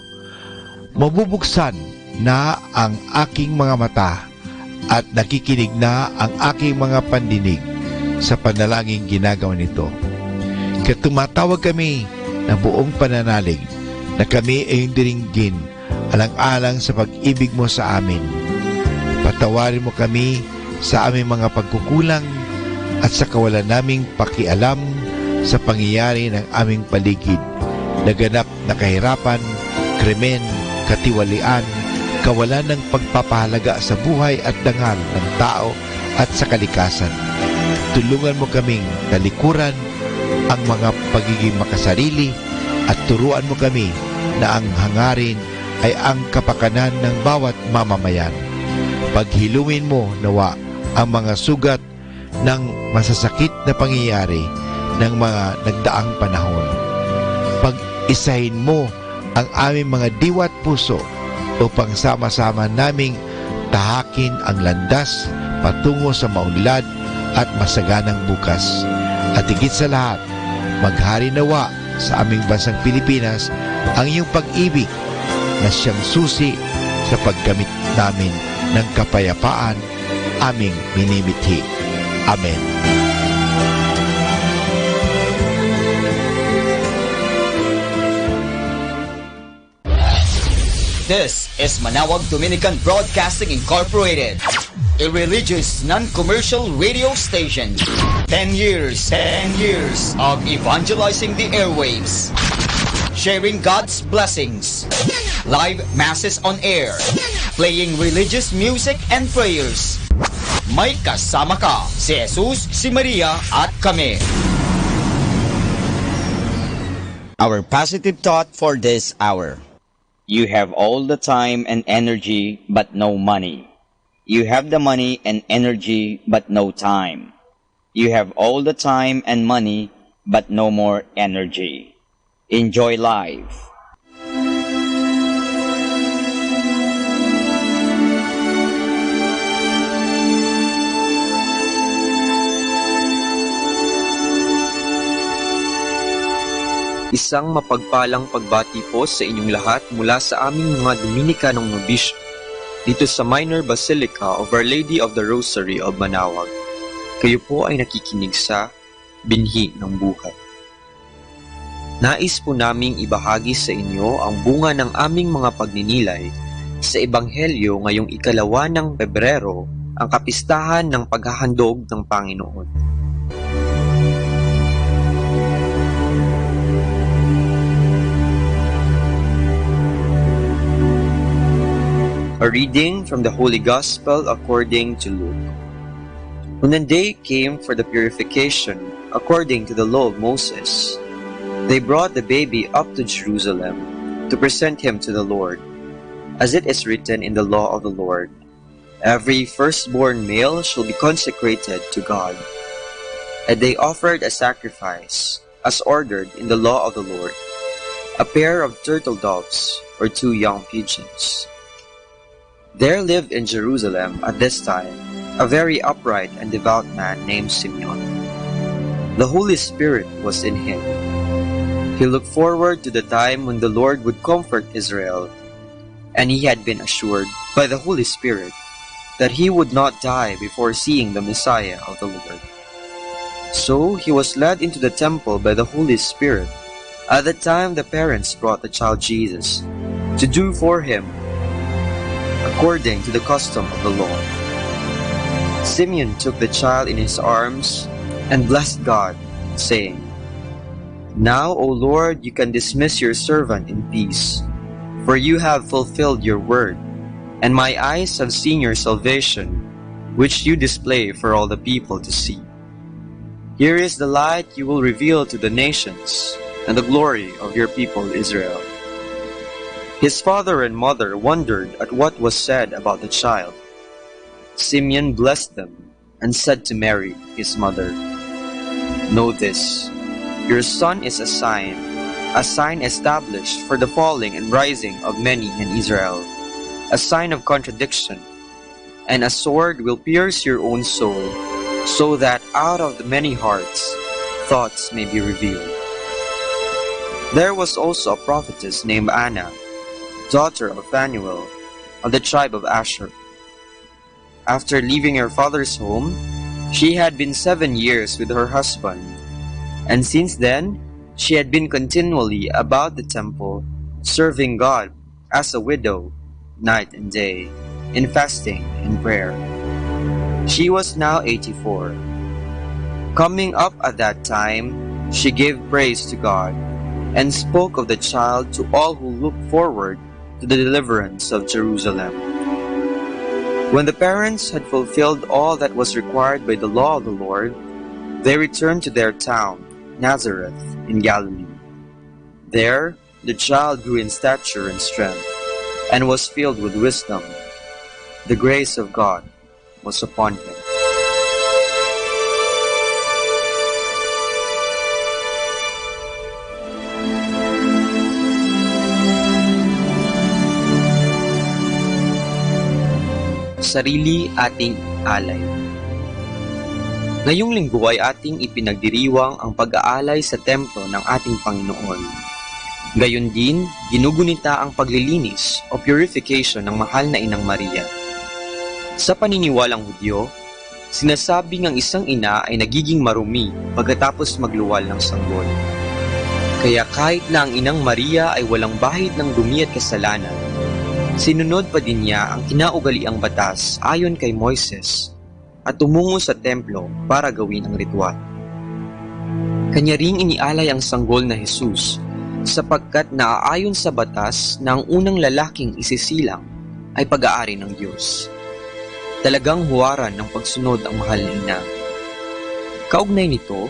mabubuksan na ang aking mga mata at nakikinig na ang aking mga pandinig sa panalangin ginagawa nito. Kaya tumatawag kami ng buong pananalig na kami ay diringgin alang-alang sa pag-ibig mo sa amin. Patawarin mo kami sa aming mga pagkukulang at sa kawalan naming pakialam sa pangyayari ng aming paligid. Naganap na kahirapan, krimen, katiwalian, kawalan ng pagpapahalaga sa buhay at dangal ng tao at sa kalikasan. Tulungan mo kaming talikuran ang mga pagiging makasarili at turuan mo kami na ang hangarin ay ang kapakanan ng bawat mamamayan. Paghilumin mo nawa ang mga sugat ng masasakit na pangyayari ng mga nagdaang panahon. Pag-isahin mo ang aming mga diwa at puso upang sama-sama naming tahakin ang landas patungo sa maunlad at masaganang bukas. At higit sa lahat, maghari nawa sa aming bansang Pilipinas ang iyong pag-ibig na siyang susi sa paggamit namin ng kapayapaan aming minimithi. Amen. This is Manawag Dominican Broadcasting Incorporated, a religious, non-commercial radio station. 10 years of evangelizing the airwaves, sharing God's blessings, live masses on air, playing religious music and prayers. May kasama ka, si Jesus, si Maria, at kami. Our positive thought for this hour. You have all the time and energy but no money. You have the money and energy, but no time. You have all the time and money, but no more energy. Enjoy life. Isang mapagpalang pagbati po sa inyong lahat mula sa aming mga Dominicanong nobisyo dito sa Minor Basilica of Our Lady of the Rosary of Manaoag. Kayo po ay nakikinig sa Binhi ng Buhay. Nais po naming ibahagi sa inyo ang bunga ng aming mga pagninilay sa Ebanghelyo ngayong 2 ng Pebrero, ang kapistahan ng paghahandog ng Panginoon. A reading from the Holy Gospel according to Luke. When the day came for the purification according to the law of Moses, they brought the baby up to Jerusalem to present him to the Lord, as it is written in the law of the Lord. Every firstborn male shall be consecrated to God. And they offered a sacrifice, as ordered in the law of the Lord, a pair of turtle doves or 2 young pigeons. There lived in Jerusalem at this time a very upright and devout man named Simeon. The Holy Spirit was in him. He looked forward to the time when the Lord would comfort Israel, and he had been assured by the Holy Spirit that he would not die before seeing the Messiah of the Lord. So he was led into the temple by the Holy Spirit. At the time the parents brought the child Jesus to do for him according to the custom of the law. Simeon took the child in his arms and blessed God, saying, Now, O Lord, you can dismiss your servant in peace, for you have fulfilled your word, and my eyes have seen your salvation, which you display for all the people to see. Here is the light you will reveal to the nations, and the glory of your people Israel. His father and mother wondered at what was said about the child. Simeon blessed them and said to Mary, his mother, Know this, your son is a sign established for the falling and rising of many in Israel, a sign of contradiction, and a sword will pierce your own soul, so that out of the many hearts thoughts may be revealed. There was also a prophetess named Anna, daughter of Phanuel, of the tribe of Asher. After leaving her father's home, she had been 7 years with her husband, and since then she had been continually about the temple, serving God as a widow, night and day, in fasting and prayer. She was now 84. Coming up at that time, she gave praise to God, and spoke of the child to all who looked forward to the deliverance of Jerusalem. When the parents had fulfilled all that was required by the law of the Lord, they returned to their town, Nazareth, in Galilee. There, the child grew in stature and strength, and was filled with wisdom. The grace of God was upon him. Sarili ating alay. Ngayong linggo ay ating ipinagdiriwang ang pag-aalay sa templo ng ating Panginoon. Gayon din, ginugunita ang paglilinis o purification ng mahal na Inang Maria. Sa paniniwalang Hudyo, sinasabing ang isang ina ay nagiging marumi pagkatapos magluwal ng sanggol. Kaya kahit na ang Inang Maria ay walang bahid ng dumi at kasalanan, sinunod pa din niya ang kinaugaliang batas ayon kay Moises at tumungo sa templo para gawin ang ritual. Kanya ring inialay ang sanggol na Jesus sapagkat naaayon sa batas na ang unang lalaking isisilang ay pag-aari ng Diyos. Talagang huwaran ng pagsunod ang mahal na ina. Kaugnay nito,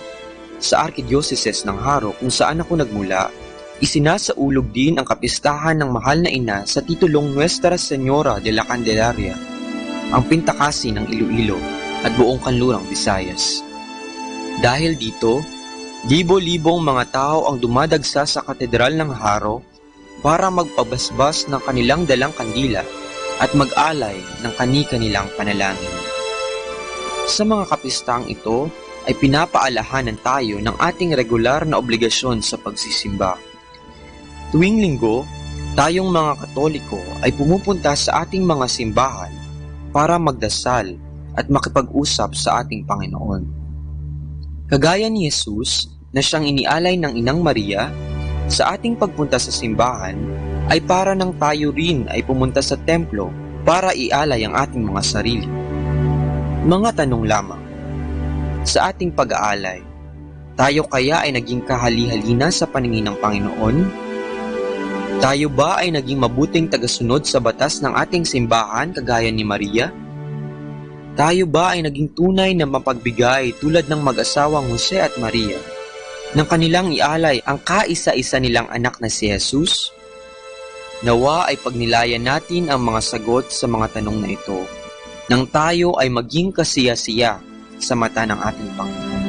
sa Arkidiocese ng Haro kung saan ako nagmula, isinasaulog din ang kapistahan ng mahal na ina sa titulong Nuestra Señora de la Candelaria. ang pintakasi ng Iloilo at buong kanlurang Visayas. Dahil dito, libo-libong mga tao ang dumadagsa sa Katedral ng Haro para magpabasbas ng kanilang dalang kandila at mag-alay ng kani-kanilang panalangin. Sa mga kapistang ito ay pinapaalahanan tayo ng ating regular na obligasyon sa pagsisimba. Tuwing linggo, tayong mga Katoliko ay pumupunta sa ating mga simbahan para magdasal at makipag-usap sa ating Panginoon. Kagaya ni Jesus na siyang inialay ng Inang Maria, sa ating pagpunta sa simbahan ay para nang tayo rin ay pumunta sa templo para ialay ang ating mga sarili. Mga tanong lamang. Sa ating pag-aalay, tayo kaya ay naging kahali-halina sa paningin ng Panginoon? Tayo ba ay naging mabuting tagasunod sa batas ng ating simbahan kagaya ni Maria? Tayo ba ay naging tunay na mapagbigay tulad ng mag-asawang Jose at Maria nang kanilang ialay ang kaisa-isa nilang anak na si Jesus? Nawa ay pagnilayan natin ang mga sagot sa mga tanong na ito nang tayo ay maging kasiya-siya sa mata ng ating Panginoon.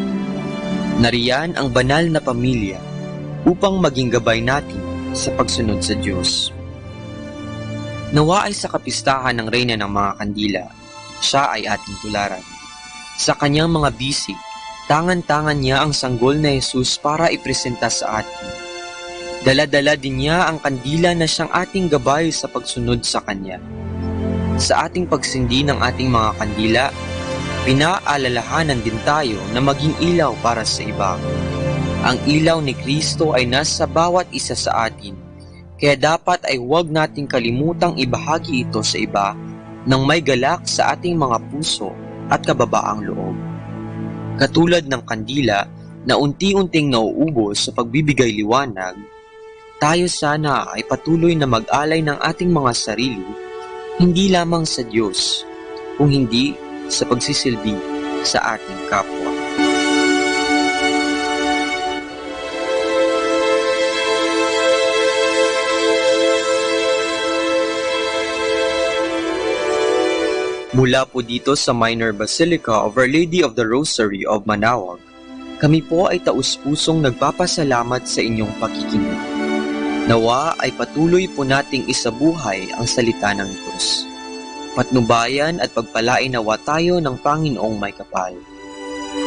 Nariyan ang banal na pamilya upang maging gabay natin sa pagsunod sa Diyos. Nawa ay sa kapistahan ng Reyna ng mga Kandila, siya ay ating tularan. Sa kanyang mga bisig, tangan-tangan niya ang sanggol na Jesus para ipresenta sa atin. Dala-dala din niya ang kandila na siyang ating gabay sa pagsunod sa Kanya. Sa ating pagsindi ng ating mga kandila, pinaalalahanan din tayo na maging ilaw para sa iba. Ang ilaw ni Kristo ay nasa bawat isa sa atin, kaya dapat ay huwag nating kalimutang ibahagi ito sa iba nang may galak sa ating mga puso at kababaang loob. Katulad ng kandila na unti-unting nauubos sa pagbibigay liwanag, tayo sana ay patuloy na mag-alay ng ating mga sarili, hindi lamang sa Diyos, kung hindi sa pagsisilbi sa ating kapwa. Mula po dito sa Minor Basilica of Our Lady of the Rosary of Manaoag, kami po ay taus-pusong nagpapasalamat sa inyong pakikinig. Nawa ay patuloy po nating isabuhay ang salita ng Diyos. Patnubayan at pagpalain nawa tayo ng Panginoong may kapal.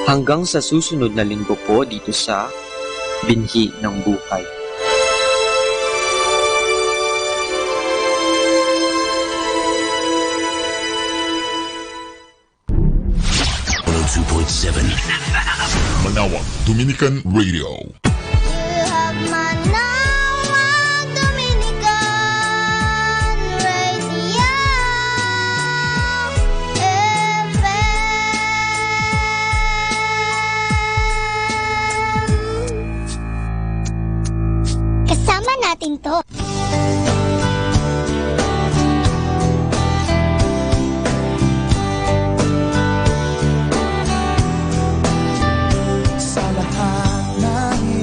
Hanggang sa susunod na linggo po dito sa Binhi ng Buhay. Manawag Dominican Radio. Kasama natin to. Sa lahat ng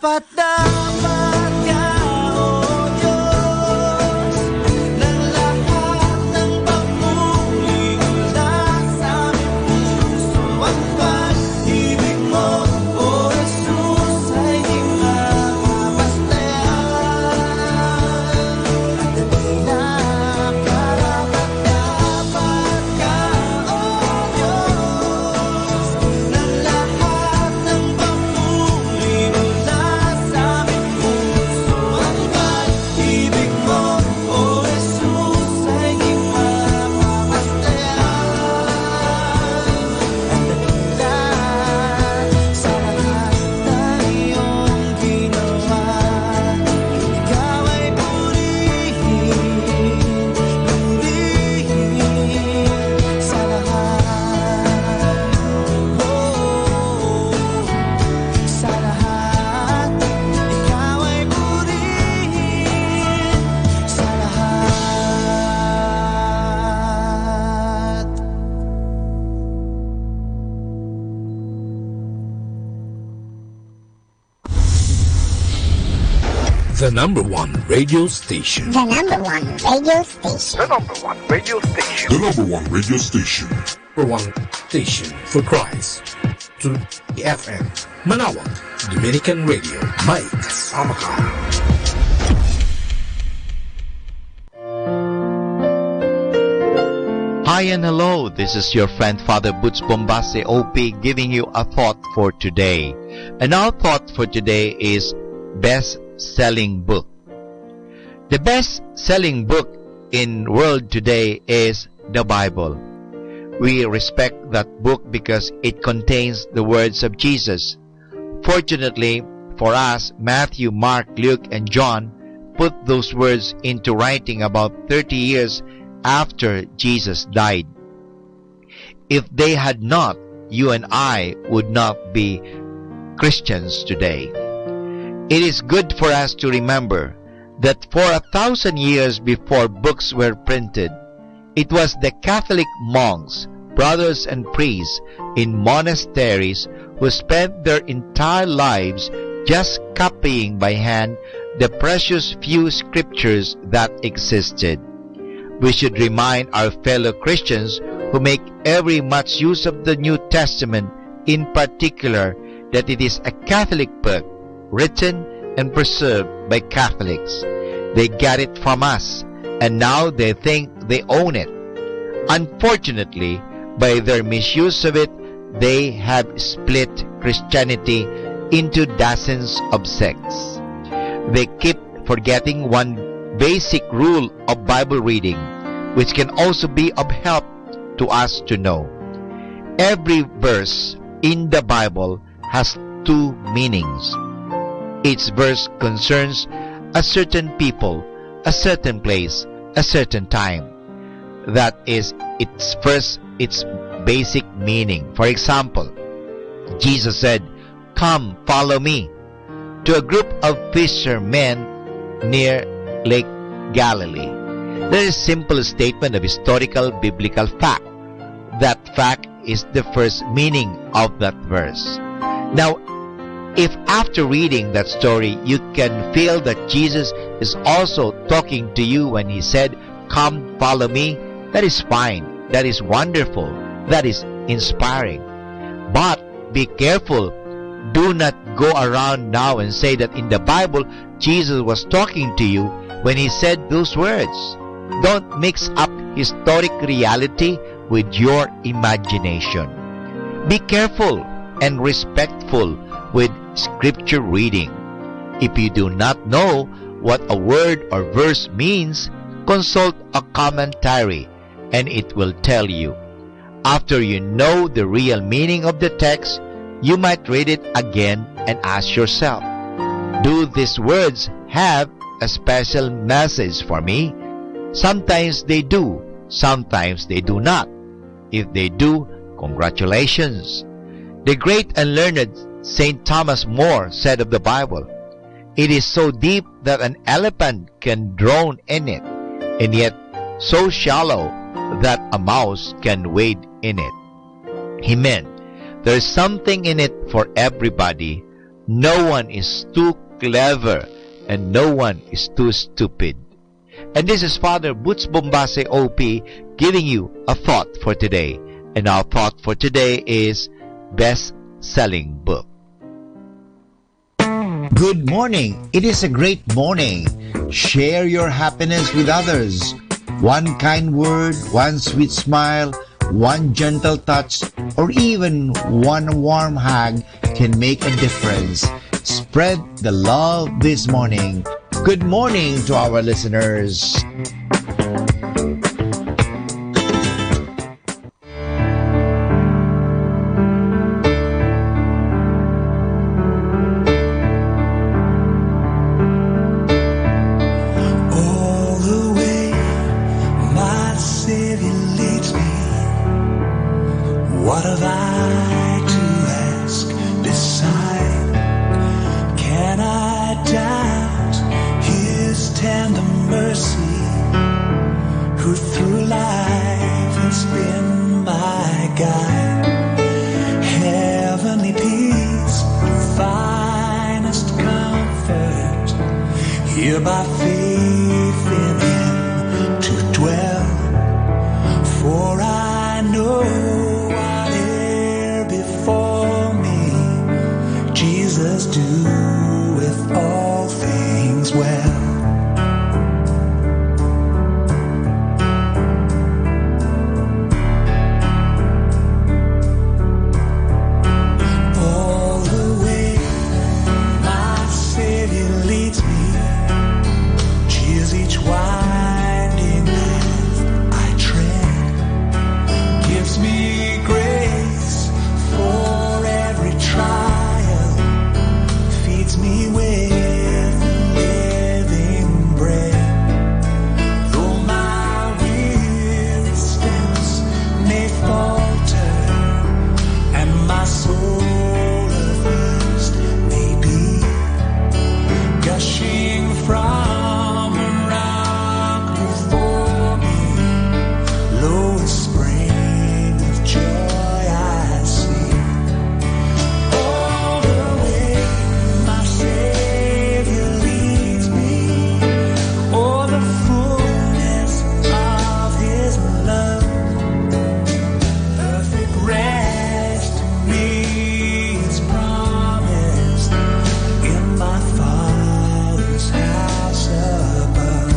Karapat dapat ka, O Diyos, ng lahat ng papuri mula sa aming puso. Ang pag-ibig mo, O Jesus, ay di mapapastayan. At dakila, karapat dapat ka, O Diyos, ng lahat ng papuri mula sa aming puso. Ang pag-ibig mo, O Jesus, ay di mapapastayan. Ang dakila sa lahat ng iyong ginawa. Ikaw ay purihin sa lahat. Sa lahat, ikaw ay purihin sa lahat. The number one radio station. The number one radio station. The number one radio station. The number one radio station. Number one station for Christ. To the FM. Manawag, Dominican Radio. May kasama ka. Hi and hello, this is your friend Father Butch Bombase OP giving you a thought for today. And our thought for today is best-selling book. The best-selling book in world today is the Bible. We respect that book because it contains the words of Jesus. Fortunately for us, Matthew, Mark, Luke, and John put those words into writing about 30 years after Jesus died. If they had not, you and I would not be Christians today. It is good for us to remember that for 1,000 years before books were printed, it was the Catholic monks, brothers and priests in monasteries who spent their entire lives just copying by hand the precious few scriptures that existed. We should remind our fellow Christians who make every much use of the New Testament in particular that it is a Catholic book written and preserved by Catholics. They got it from us and now they think they own it. Unfortunately, by their misuse of it, they have split Christianity into dozens of sects. They keep forgetting one basic rule of Bible reading, which can also be of help to us to know. Every verse in the Bible has two meanings. Each verse concerns a certain people, a certain place, a certain time. That is its basic meaning. For example, Jesus said, "Come, follow me," to a group of fishermen near Lake Galilee. There is a simple statement of historical biblical fact. That fact is the first meaning of that verse. Now, if after reading that story you can feel that Jesus is also talking to you when he said, "Come, follow me," that is fine. That is wonderful. That is inspiring. But be careful. Do not go around now and say that in the Bible Jesus was talking to you when he said those words. Don't mix up historic reality with your imagination. Be careful and respectful with scripture reading. If you do not know what a word or verse means, consult a commentary and it will tell you. After you know the real meaning of the text, you might read it again and ask yourself, do these words have a special message for me? Sometimes they do, sometimes they do not. If they do, congratulations. The great and learned St. Thomas More said of the Bible, "It is so deep that an elephant can drown in it, and yet so shallow that a mouse can wade in it." He meant there's something in it for everybody, No one is too clever and no one is too stupid. And this is Father Butch Bombase OP giving you a thought for today. And our thought for today is best-selling book. Good morning. It is a great morning. Share your happiness with others. One kind word, one sweet smile, one gentle touch, or even one warm hug can make a difference. Spread the love this morning. Good morning to our listeners. What have I to ask beside? Can I doubt His tender mercy, who through life has been my guide? Heavenly peace, finest comfort, here by faith in Him to dwell. For I know Jesus doeth all things well. All the way my Savior leads me, cheers each winding path I tread, gives me grace for every trial, feeds me with living bread. Though my weary steps may falter and my soul athirst may be, gushing from a rock before me, lowest spring of joy I see. All the way my Savior leads me, oh, the fullness of His love, perfect rest to me is promised in my Father's house above.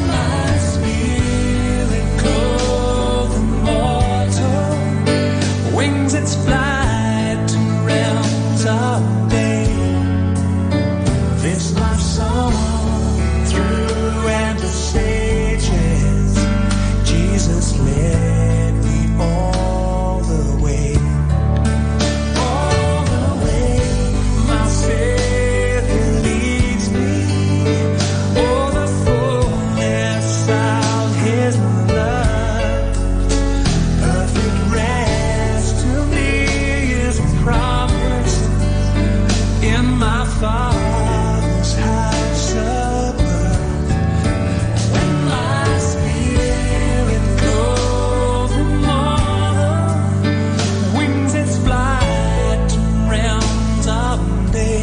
My spirit clothed immortal, wings its flight to realms of day. This my song through endless ages, Jesus led me all the way. All the way my Savior leads me, oh, the fullness of His love, perfect rest to me is promised in my Father's house above. When my spirit goes immortal, wings its flight to realms of day.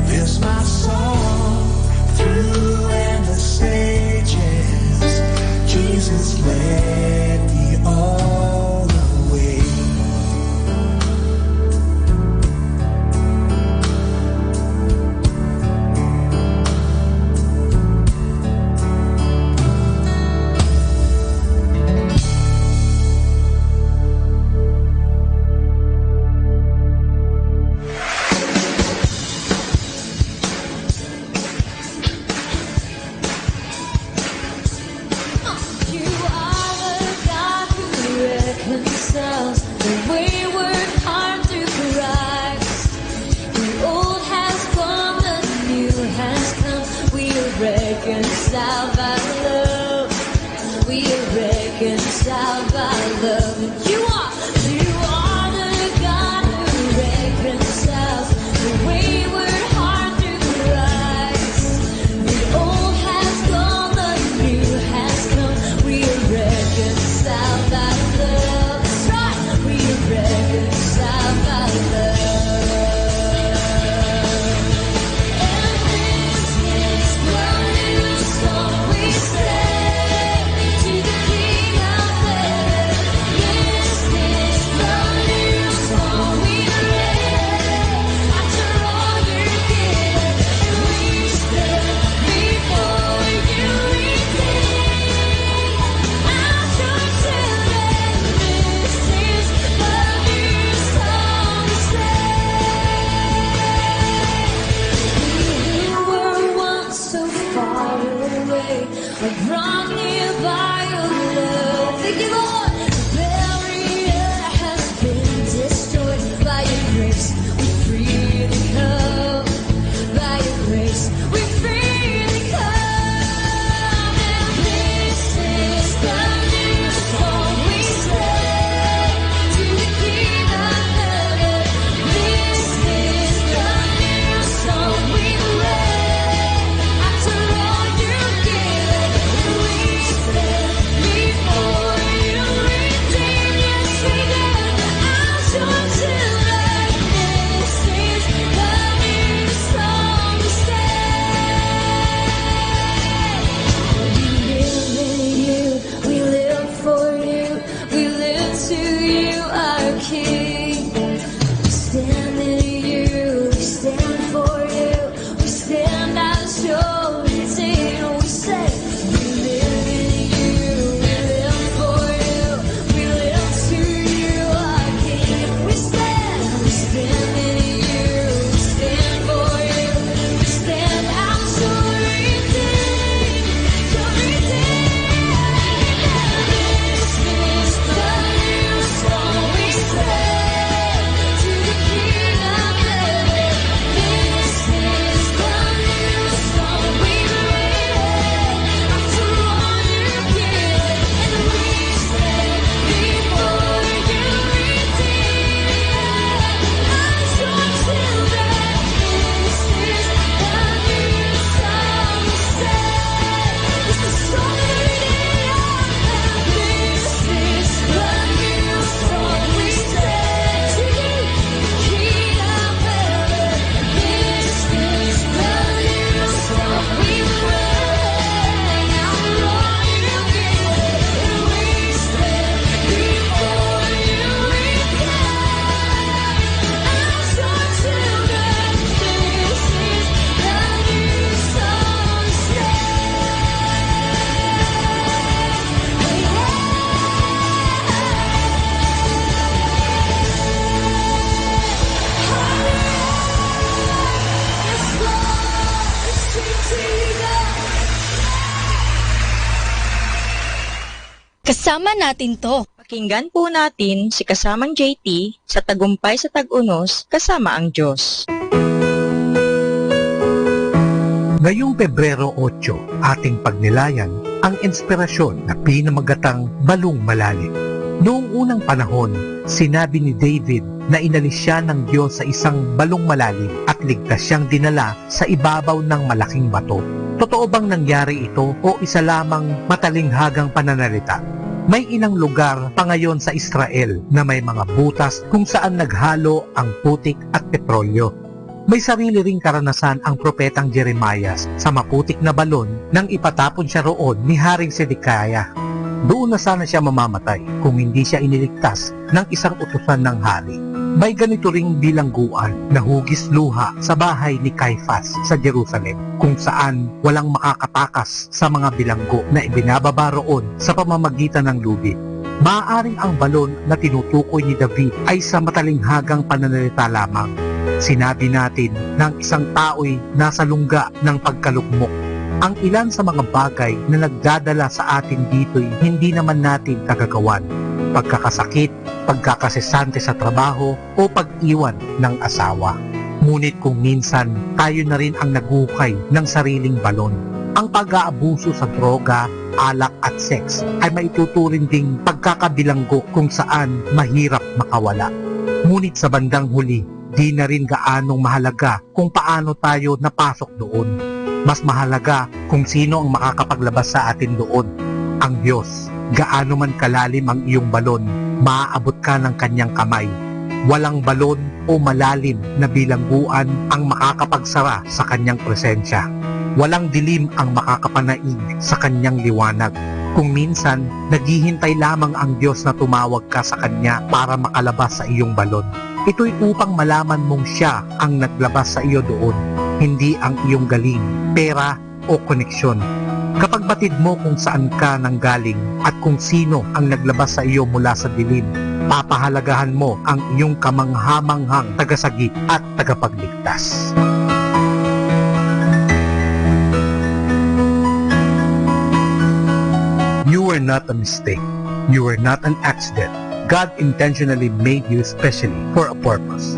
This my song through endless ages, Jesus led me all the way. You are the God who reconciles the wayward heart through Christ. The old has gone, the new has come. We are reconciled by love. We are reconciled by love. You are the God who reconciles the wayward heart through Christ. The old has gone, the new has come. We are reconciled by love. That's right. We are reconciled by love. We're brought near by your love. Thank you, Lord. The barrier has been destroyed by your grace. We freely come. By your grace, we freely come. And this is the new song we sing to the King of heaven. This is the new song we raise. After all you've given, we stand before you, redeemed. Yes, we did. As your children, this is the new song we sing. We live in you, we live for you, we live to you, our King. We stand in you, we stand for you, we stand as your redeemed. We say, we live in you, we live for you, we live to you, our King. We stand in you, we stand for you, we stand as your redeemed. Your redeemed. This is the new song we sing to the King of heaven. This is the new song we raise. After all you've given, and we stand before you, redeemed. As your children, this is the new song we sing. It's the song of the redeemed. This is the new song we sing to you, King of heaven. This is the new song we raise. After all you've given, and we stand before you, redeemed. As your children, this is the new song we Kasama natin to. Pakinggan po natin si kasamang JT sa Tagumpay sa Tag-Unos kasama ang Diyos. Ngayong Pebrero 8, ating pagnilayan ang inspirasyon na pinamagatang Balong Malalim. Noong unang panahon, sinabi ni David na inalis siya ng Diyos sa isang balong malalim at ligtas siyang dinala sa ibabaw ng malaking bato. Totoo bang nangyari ito o isa lamang matalinghagang pananalita? May ilang lugar pa ngayon sa Israel na may mga butas kung saan naghalo ang putik at petrolyo. May sarili ring karanasan ang propetang Jeremias sa maputik na balon nang ipatapon siya roon ni Haring Sedekaya. Doon na sana siya mamamatay kung hindi siya iniligtas ng isang utusan ng hari. May ganito ring bilangguan na hugis luha sa bahay ni Caiphas sa Jerusalem kung saan walang makakatakas sa mga bilanggo na ibinababa roon sa pamamagitan ng lubid. Maaaring ang balon na tinutukoy ni David ay sa matalinghagang pananalita lamang. Sinabi natin ng isang tao'y nasa lungga ng pagkalugmok. Ang ilan sa mga bagay na nagdadala sa atin dito'y hindi naman natin kagagawan. Pagkakasakit, pagkakasesante sa trabaho o pag-iwan ng asawa. Ngunit kung minsan tayo na rin ang naghukay ng sariling balon. Ang pag-aabuso sa droga, alak at sex ay maituturing ding pagkakabilanggo kung saan mahirap makawala. Ngunit sa bandang huli, di na rin gaanong mahalaga kung paano tayo napasok doon. Mas mahalaga kung sino ang makakapaglabas sa atin doon. Ang Diyos. Gaano man kalalim ang iyong balon, maaabot ka ng kanyang kamay. Walang balon o malalim na bilangguan ang makakapagsara sa kanyang presensya. Walang dilim ang makakapanaig sa kanyang liwanag. Kung minsan, naghihintay lamang ang Diyos na tumawag ka sa kanya para makalabas sa iyong balon. Ito'y upang malaman mong siya ang naglabas sa iyo doon, hindi ang iyong galing, pera o koneksyon. Kapag batid mo kung saan ka nanggaling at kung sino ang naglabas sa iyo mula sa dilim, papahalagahan mo ang iyong kamanghamanghang tagasagip at tagapagligtas. not a mistake. You were not an accident. God intentionally made you specially for a purpose.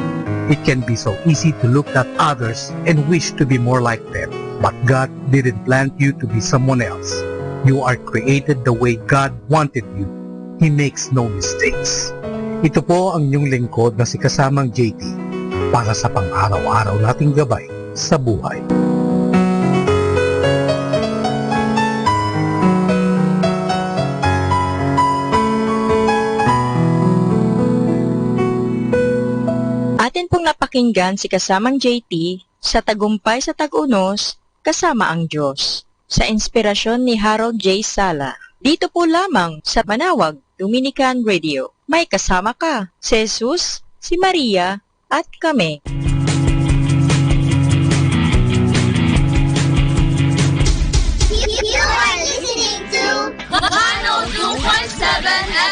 It can be so easy to look at others and wish to be more like them. But God didn't plan you to be someone else. You are created the way God wanted you. He makes no mistakes. Ito po ang inyong lingkod na si Kasamang JT para sa pang-araw-araw nating gabay sa buhay. Atin pong napakinggan si Kasamang JT sa Tagumpay sa Tag-Unos, Kasama ang Diyos, sa inspirasyon ni Harold J. Sala. Dito po lamang sa Manawag Dominican Radio. May kasama ka, si Jesus, si Maria, at kami. You are listening to 102.7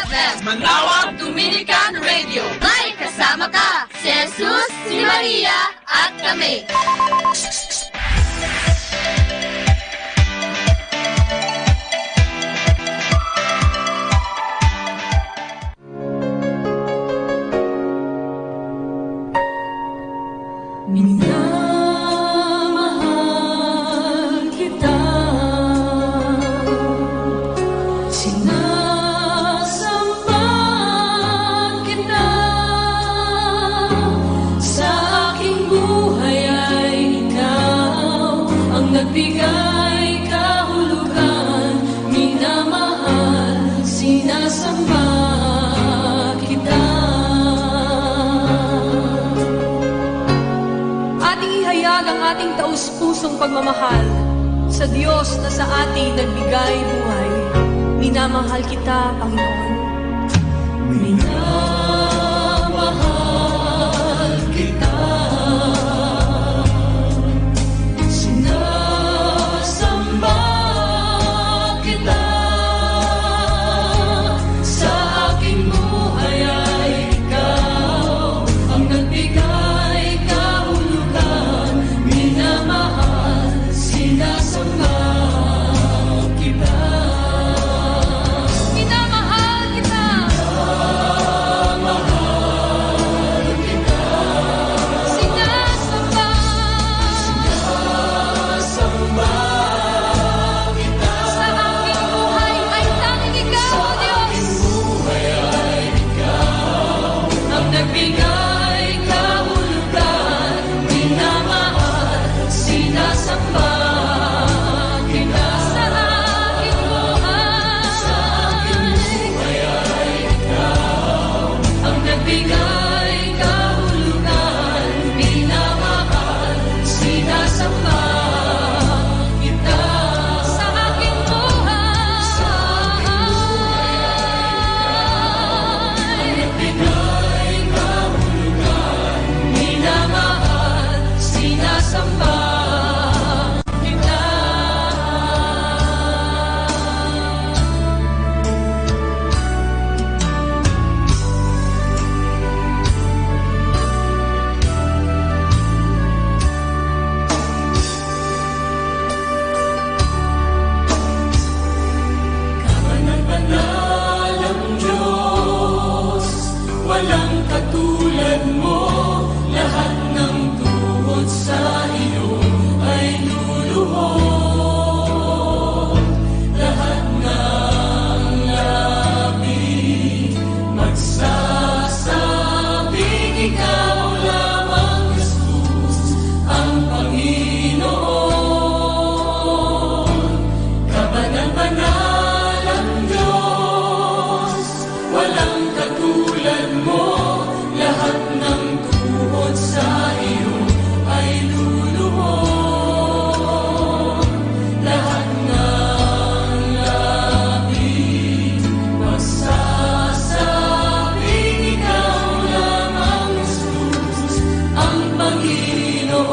FM Manawag Dominican Radio. May kasama ka, si Jesus, si Maria, at kami. Minamahal kita, sinasamba kita, sa aking buhay ay ikaw ang nagbigay kahulugan. Minamahal, sinasamba kita. Ang ating taus-pusong pagmamahal sa Diyos na sa atin nagbigay buhay. Minamahal kita, Panginoon. Minamahal kita, sinasamba kita, sa aking buhay ay ikaw ang nagbigay kahulugan. Minamahal, sinasamba kita. Minamahal kita. Minamahal kita. Sinasamba. Sinasamba kita. Sa aking buhay ay tanging ikaw, O Diyos. Sa aking buhay ay ikaw ang nagbigay kahulugan. Minamahal, sinasamba kita. Sa aking buhay ay ikaw ang nagbigay kahulugan. Minamahal, sinasamba kita. Sa aking buhay ay nagbigay kahulugan. Minamahal, sinasamba kita. Kabanal-banal ang Diyos, walang katulad mo. Lahat ng tuhod sa iyo ay luluhod. Lahat ng labi magsasabing ikaw lamang, Jesus, ang Panginoon. Kabanal-banal ang Diyos, walang katulad mo. Lahat ng tuhod sa iyo ay luluhod. Lahat ng labi magsasabing ikaw lamang, Jesus, ang Panginoon.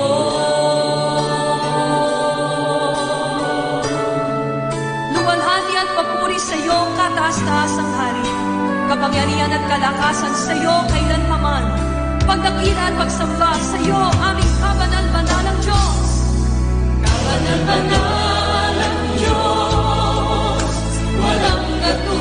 Luwalhati at papuri sa iyo, kataas-taasang hari. Kapangyarihan at kalakasan sa iyo kailanpaman. Pagdakila at pagsamba sa iyo, aming kabanal-banalang Diyos. Kabanal-banal ang Diyos, walang katulad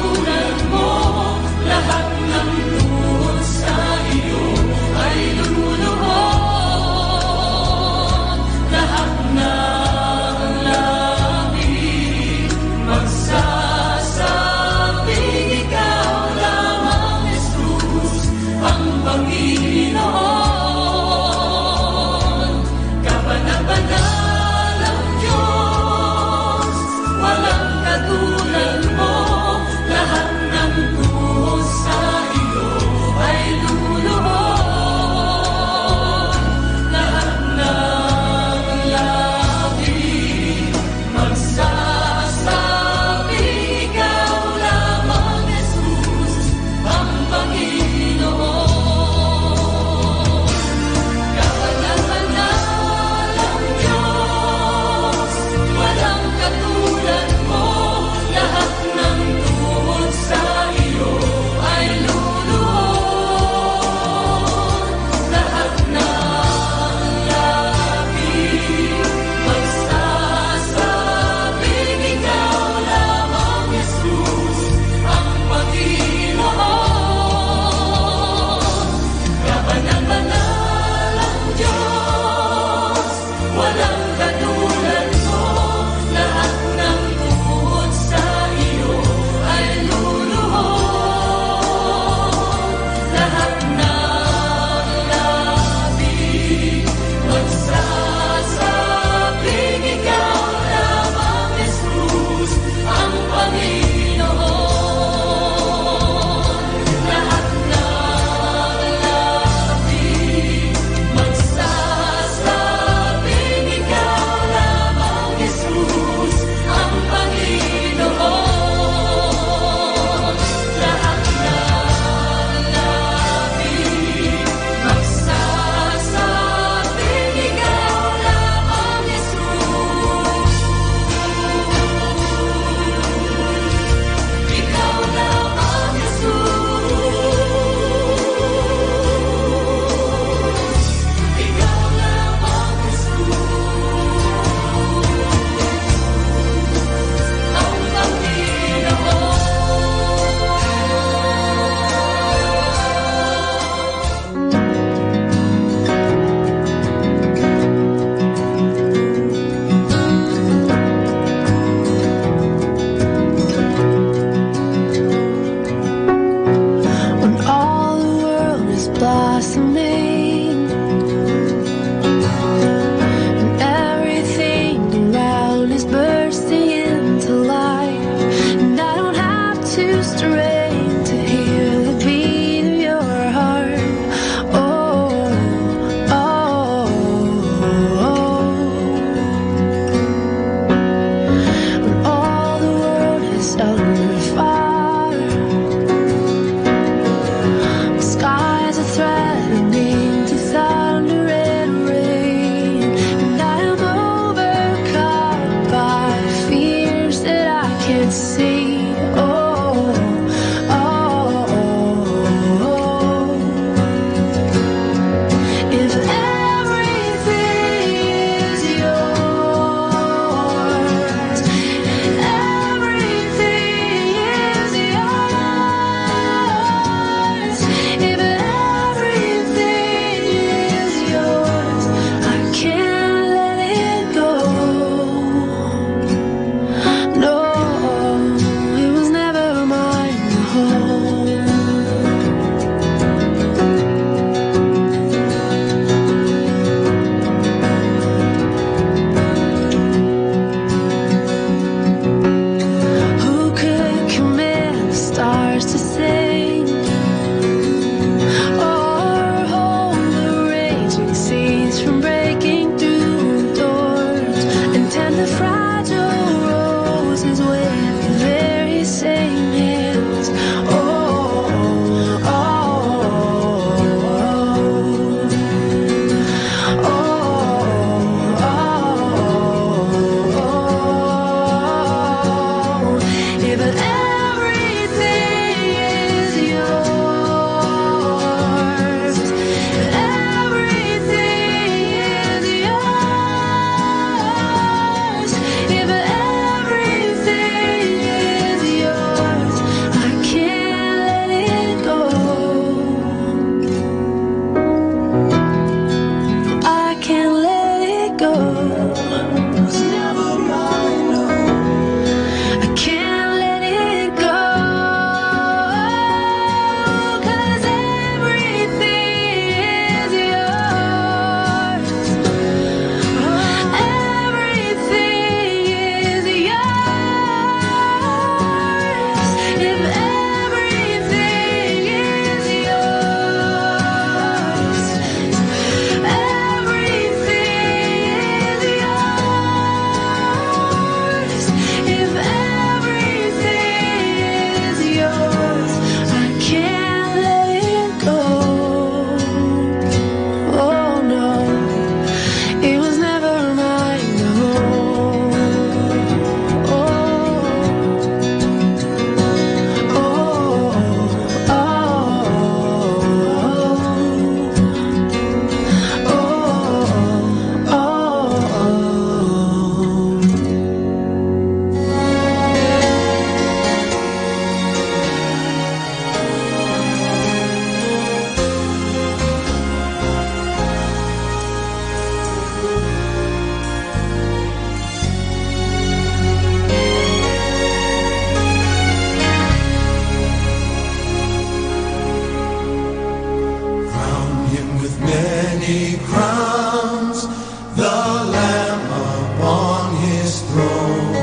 throne.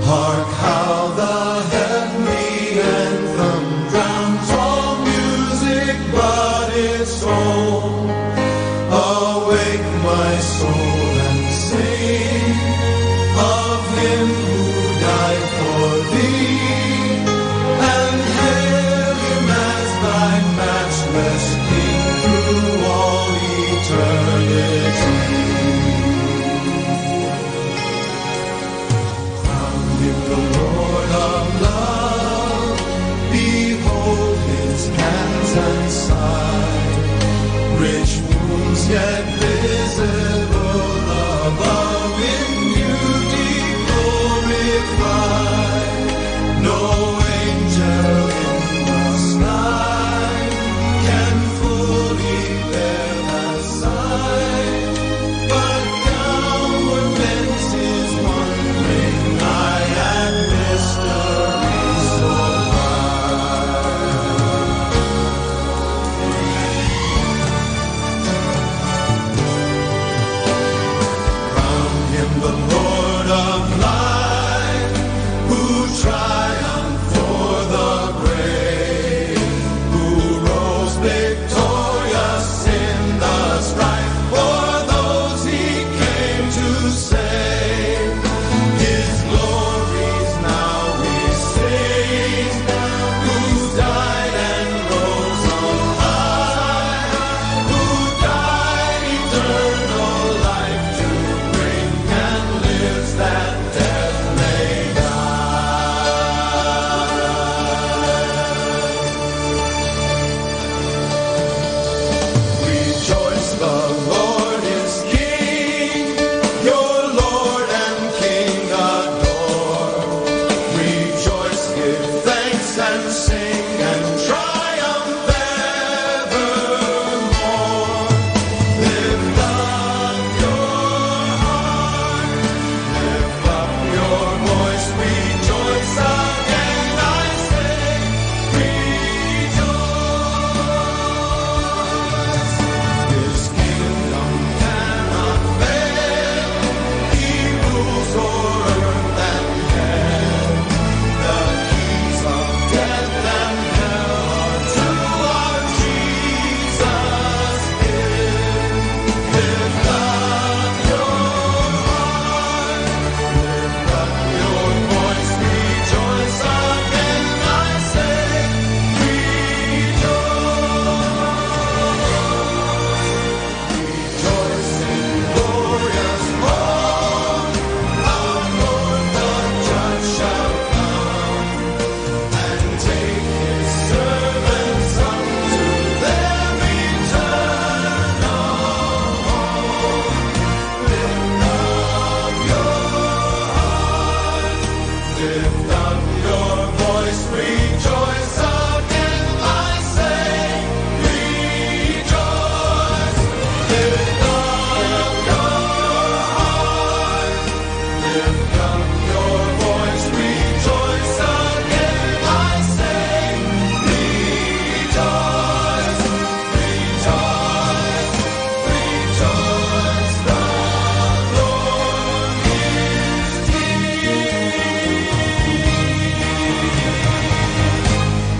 Hark how the heavenly anthem drowns all music but its own. Awake my soul and sing of him who died for thee, and hail him as thy matchless King through all eternity. Crown him the Lord of love, behold his hands and side, rich wounds yet visible above in beauty glorified. No angel in the sky can fully bear that sight, but downward bends his wondering eye at mystery so the Lord of light, who triumphed for the grave, who rose victorious in the strife for those he came to save. His glories now we sing, who died and rose on high, who died eternal life to bring, and lives that death may die. Rejoice, the Lord is King, your Lord and King adore. Rejoice, give thanks and sing and triumph evermore. Lift up your heart, lift up your voice, rejoice again, I say, rejoice. His kingdom cannot fail, he rules o'er earth and heaven. The keys of death and hell are to our Jesus given. Lift up your heart, lift up your voice, rejoice again, I say, rejoice in glorious hope, our Lord the Judge shall come, and take his servants unto their eternal home. Lift up your heart, lift up your voice, rejoice again, I say, rejoice. Lift up your heart, lift up your voice, rejoice again, I say, rejoice, rejoice, rejoice, the Lord is King.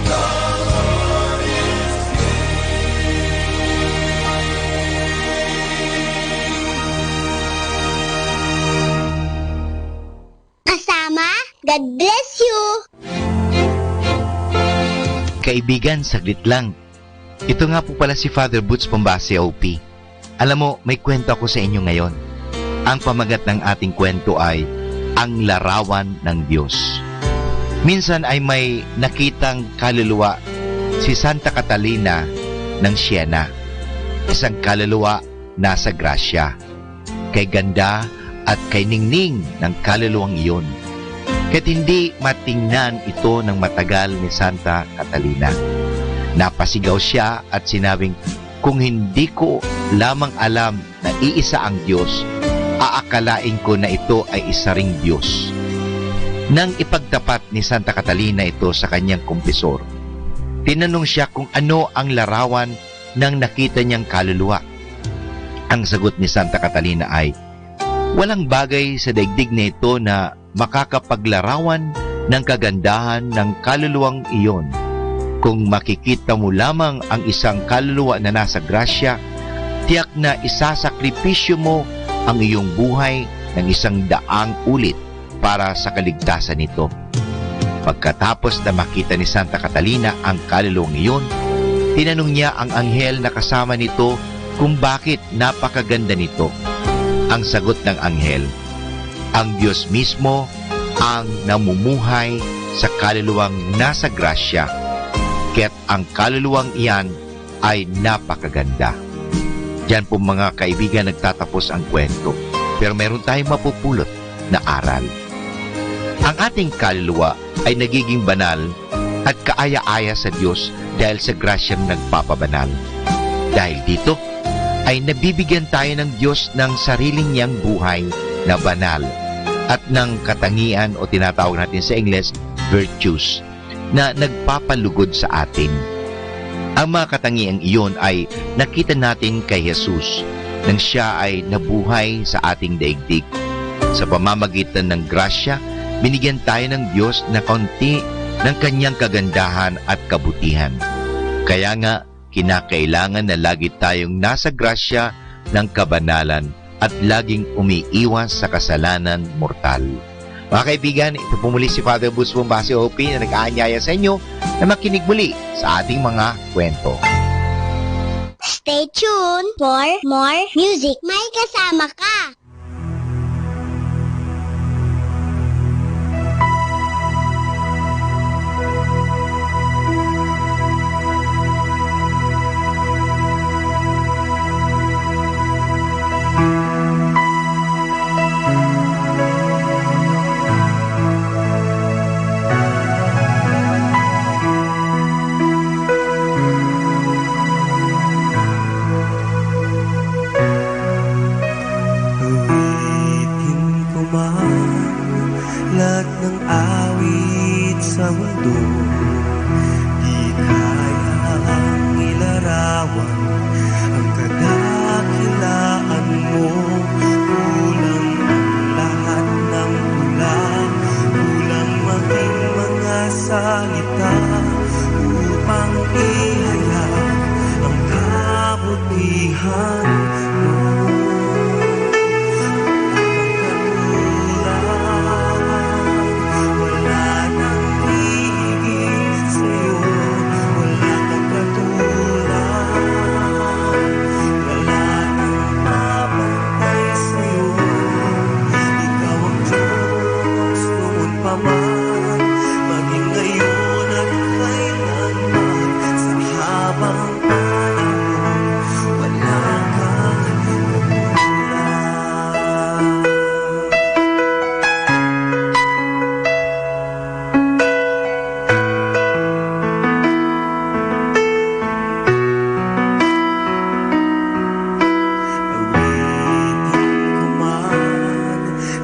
The Lord is Kasama, God bless you! Kaibigan, saglit lang. Ito nga po pala si Father Butch Bombase, OP. Alam mo, may kwento ako sa inyo ngayon. Ang pamagat ng ating kwento ay Ang Larawan ng Diyos. Minsan ay may nakitang kaluluwa si Santa Catalina ng Siena. Isang kaluluwa nasa grasya. Kay ganda at kay ningning ng kaluluwang iyon. Kaya't hindi matingnan ito ng matagal ni Santa Catalina. Napasigaw siya at sinabing, kung hindi ko lamang alam na iisa ang Diyos, aakalain ko na ito ay isa ring Diyos. Nang ipagtapat ni Santa Catalina ito sa kanyang kumpesor, tinanong siya kung ano ang larawan ng nakita niyang kaluluwa. Ang sagot ni Santa Catalina ay, Walang bagay sa daigdig na ito na makakapaglarawan ng kagandahan ng kaluluwang iyon. Kung makikita mo lamang ang isang kaluluwa na nasa grasya, tiyak na isasakripisyo mo ang iyong buhay ng 100 ulit para sa kaligtasan nito. Pagkatapos na makita ni Santa Catalina ang kaluluwang iyon, tinanong niya ang anghel na kasama nito kung bakit napakaganda nito. Ang sagot ng anghel, ang Diyos mismo ang namumuhay sa kaluluwang nasa grasya, kaya't ang kaluluwang iyan ay napakaganda. Diyan po mga kaibigan nagtatapos ang kwento, pero meron tayong mapupulot na aral. Ang ating kaluluwa ay nagiging banal at kaaya-aya sa Diyos dahil sa grasyang nagpapabanal. Dahil dito, ay nabibigyan tayo ng Diyos ng sariling niyang buhay na banal at ng katangian o tinatawag natin sa Ingles, virtues, na nagpapalugod sa atin. Ang mga katangiang iyon ay nakita natin kay Jesus nang siya ay nabuhay sa ating daigdig. Sa pamamagitan ng grasya, binigyan tayo ng Diyos na kaunti ng kanyang kagandahan at kabutihan. Kaya nga, kinakailangan na lagi tayong nasa grasya ng kabanalan at laging umiiwas sa kasalanan mortal. Mga kaibigan, ito po muli si Father Butch Bombase OP na nag-aanyaya sa inyo na makinig muli sa ating mga kwento. Stay tuned for more music. May kasama ka.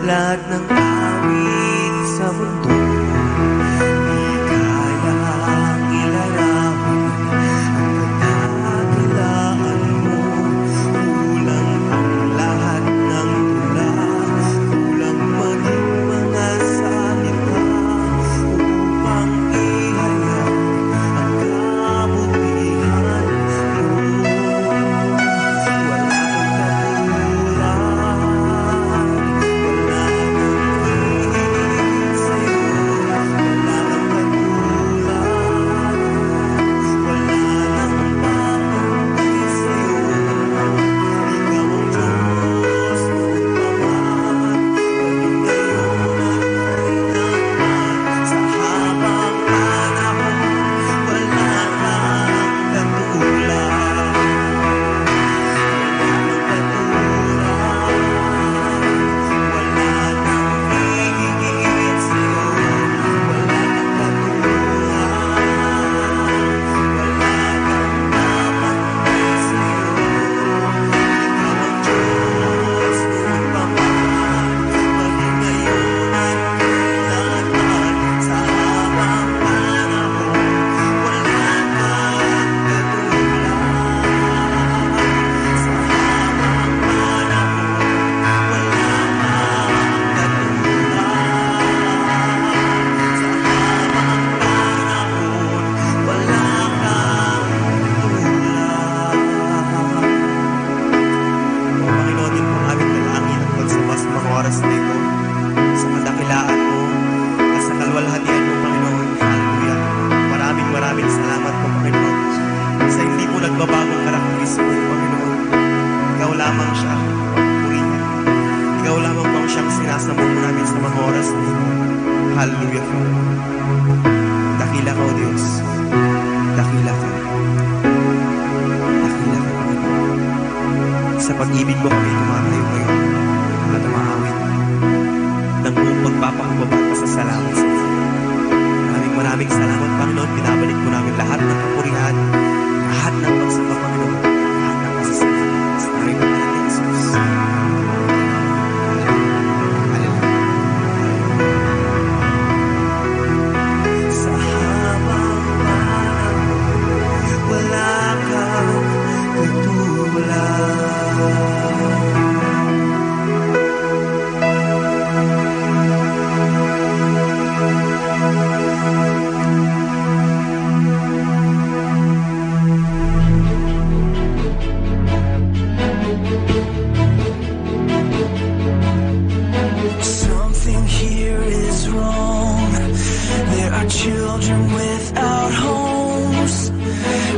Lahat ng awit sa mundo Hallelujah, Father. Dakila ka, O Diyos. Dakila ka. Dakila ka, Panginoon. Sa pag-ibig mo kami tumatayo ngayon at umaawit ng buong pagpapakumbaba at pasasalamat sa iyo. Maraming salamat, Panginoon. Pinabalik mo namin lahat ng kapurihan, lahat ng pagsamba, Panginoon, lahat ng pasasalamat. Sa aming pangalan ni Jesus. Sa habang panahon, wala kang katulad. Something here is wrong. There are children without homes,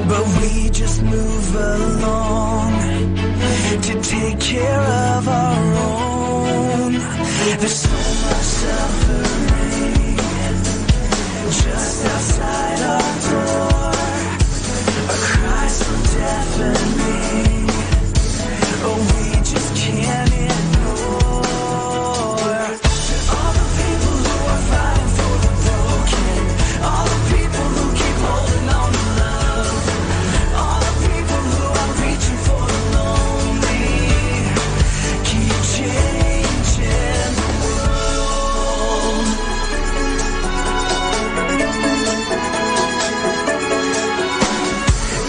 but we just move along to take care of our own. There's so much suffering just outside our door, a cry so deafening, oh, we just can't ignore. All the people who are fighting for the broken, all the people who keep holding on to love, all the people who are reaching for the lonely, keep changing the world.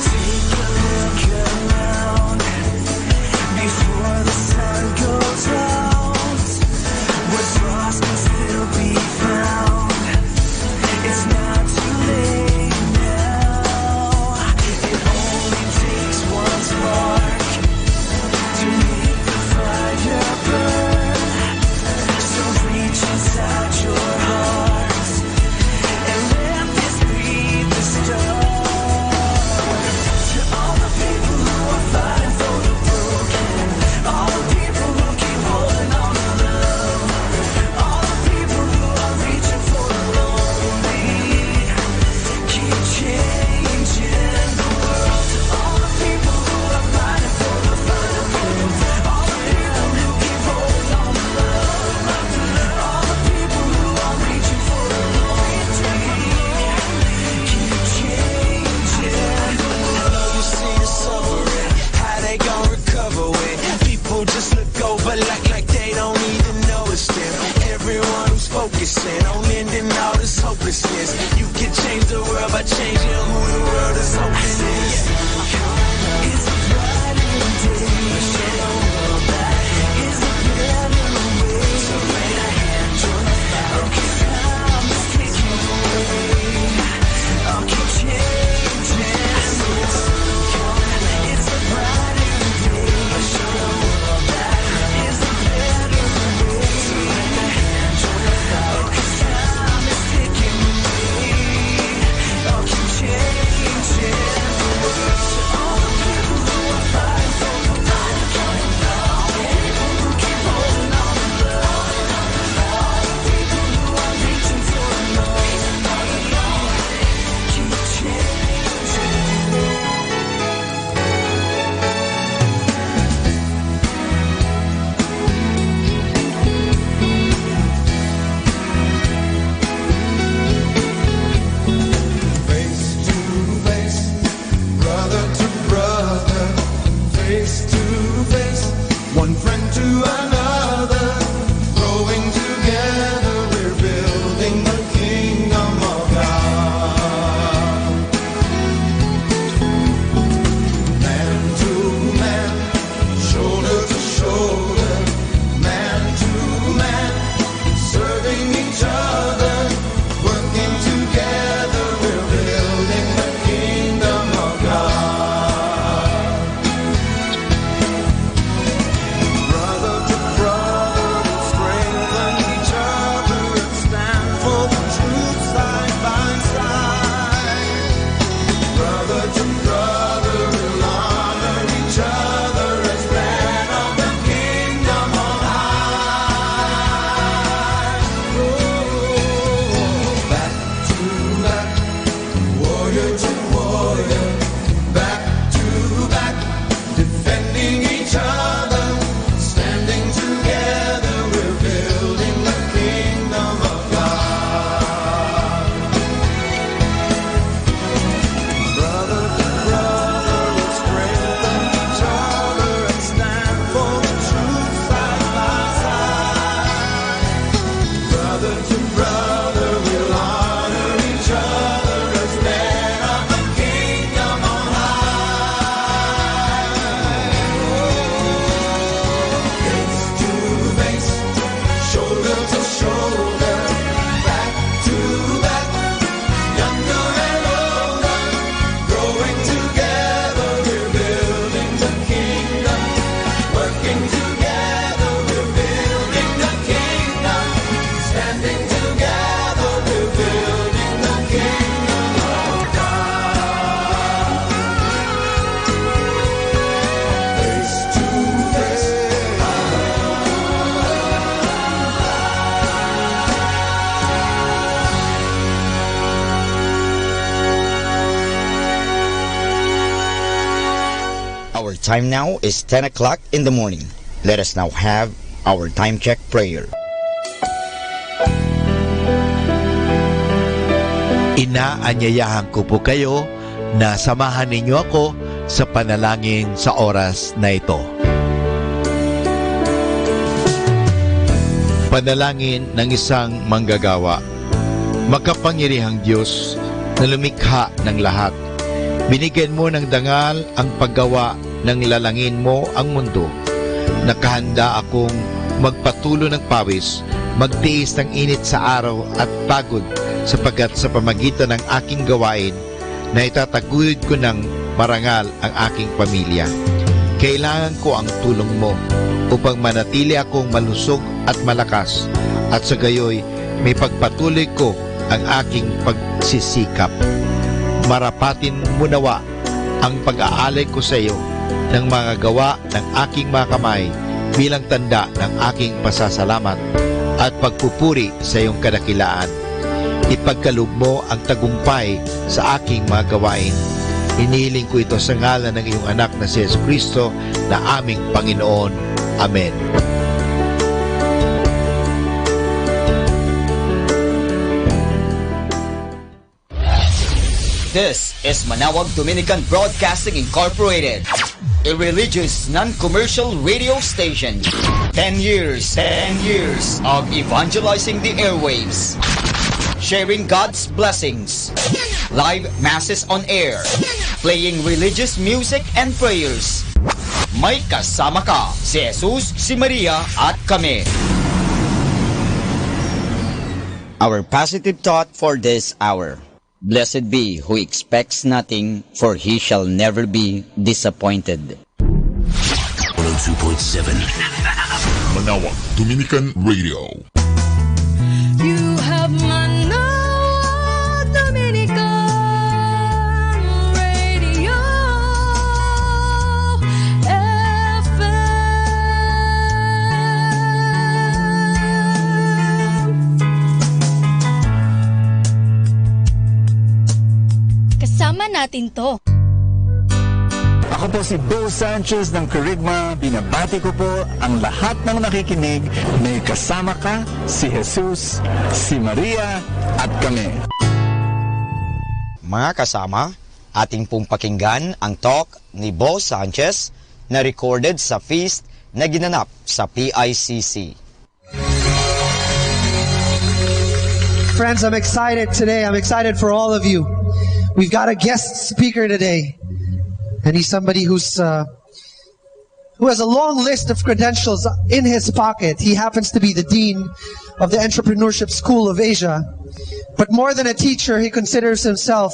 Take a look around before the sun goes out. What's lost can still be found. It's not too late now. It only takes one spark to make the fire burn. So reach inside your heart and let this be the start. To all the people who are fighting for the broken, all the people who keep holding on to love, all the people who are reaching for the lonely, keep changing the world. To all the people who are fighting for the broken, all the people who keep holding on to love, all the people who are reaching for the lonely, keep changing the world. You see the suffering, how they gon' recover when people just look over like they don't even know it's them. Everyone who's focusing on ending all this hopelessness. You can change the world by changing who the world is hoping is. It's a brighter day. Show the world that is a better way. So raise a hand, join the fight. Okay, time is ticking away. I'll keep changing. It's a brighter day. Show the world that is a better way. So raise a hand, join the fight. Okay, time is ticking away. I'll keep changing. brother to brother, we'll honor each other as men of the kingdom on high. Face to face, shoulder to shoulder, back to back, younger and older, growing together, we're building the kingdom, working together, we're building the kingdom, standing together, we're building the kingdom of God. Face to face, Our time now is 10 o'clock in the morning. Let us now have our time check prayer. Inaanyayahan ko po kayo na samahan ninyo ako sa panalangin sa oras na ito. Panalangin ng isang manggagawa. Makapangyarihang Diyos na lumikha ng lahat. Binigyan mo ng dangal ang paggawa ng lalangin mo ang mundo. Nakahanda akong magpatulo ng pawis, magtiis ng init sa araw at pagod sapagkat sa pamagitan ng aking gawain na itataguyod ko ng marangal ang aking pamilya. Kailangan ko ang tulong mo upang manatili akong malusog at malakas at sa gayoy may pagpatuloy ko ang aking pagsisikap. Marapatin mo nawa ang pag-aalay ko sa iyo ng mga gawa ng aking mga kamay bilang tanda ng aking pasasalamat at pagpupuri sa iyong kadakilaan. Ipagkaloob mo ang tagumpay sa aking mga gawain. Inihiling ko ito sa ngalan ng iyong anak na si Jesucristo na aming Panginoon. Amen. This is Manawag Dominican Broadcasting Incorporated, a religious non-commercial radio station. 10 years of evangelizing the airwaves, sharing God's blessings, live masses on air, playing religious music and prayers. May kasama ka, si Jesus, si Maria at kami. Our positive thought for this hour. Blessed be who expects nothing, for he shall never be disappointed. 102.7 Manawag Dominican Radio. You have Manawag Dominican Radio FM. Kasama natin to. Ako po si Bo Sanchez ng Kerygma. Binabati ko po ang lahat ng nakikinig. May kasama ka, si Jesus, si Maria at kami. Mga kasama, ating pong pakinggan ang talk ni Bo Sanchez na recorded sa feast na ginanap sa PICC. Friends, I'm excited today. I'm excited for all of you. We've got a guest speaker today. And he's somebody who has a long list of credentials in his pocket. He happens to be the Dean of the Entrepreneurship School of Asia. But more than a teacher, he considers himself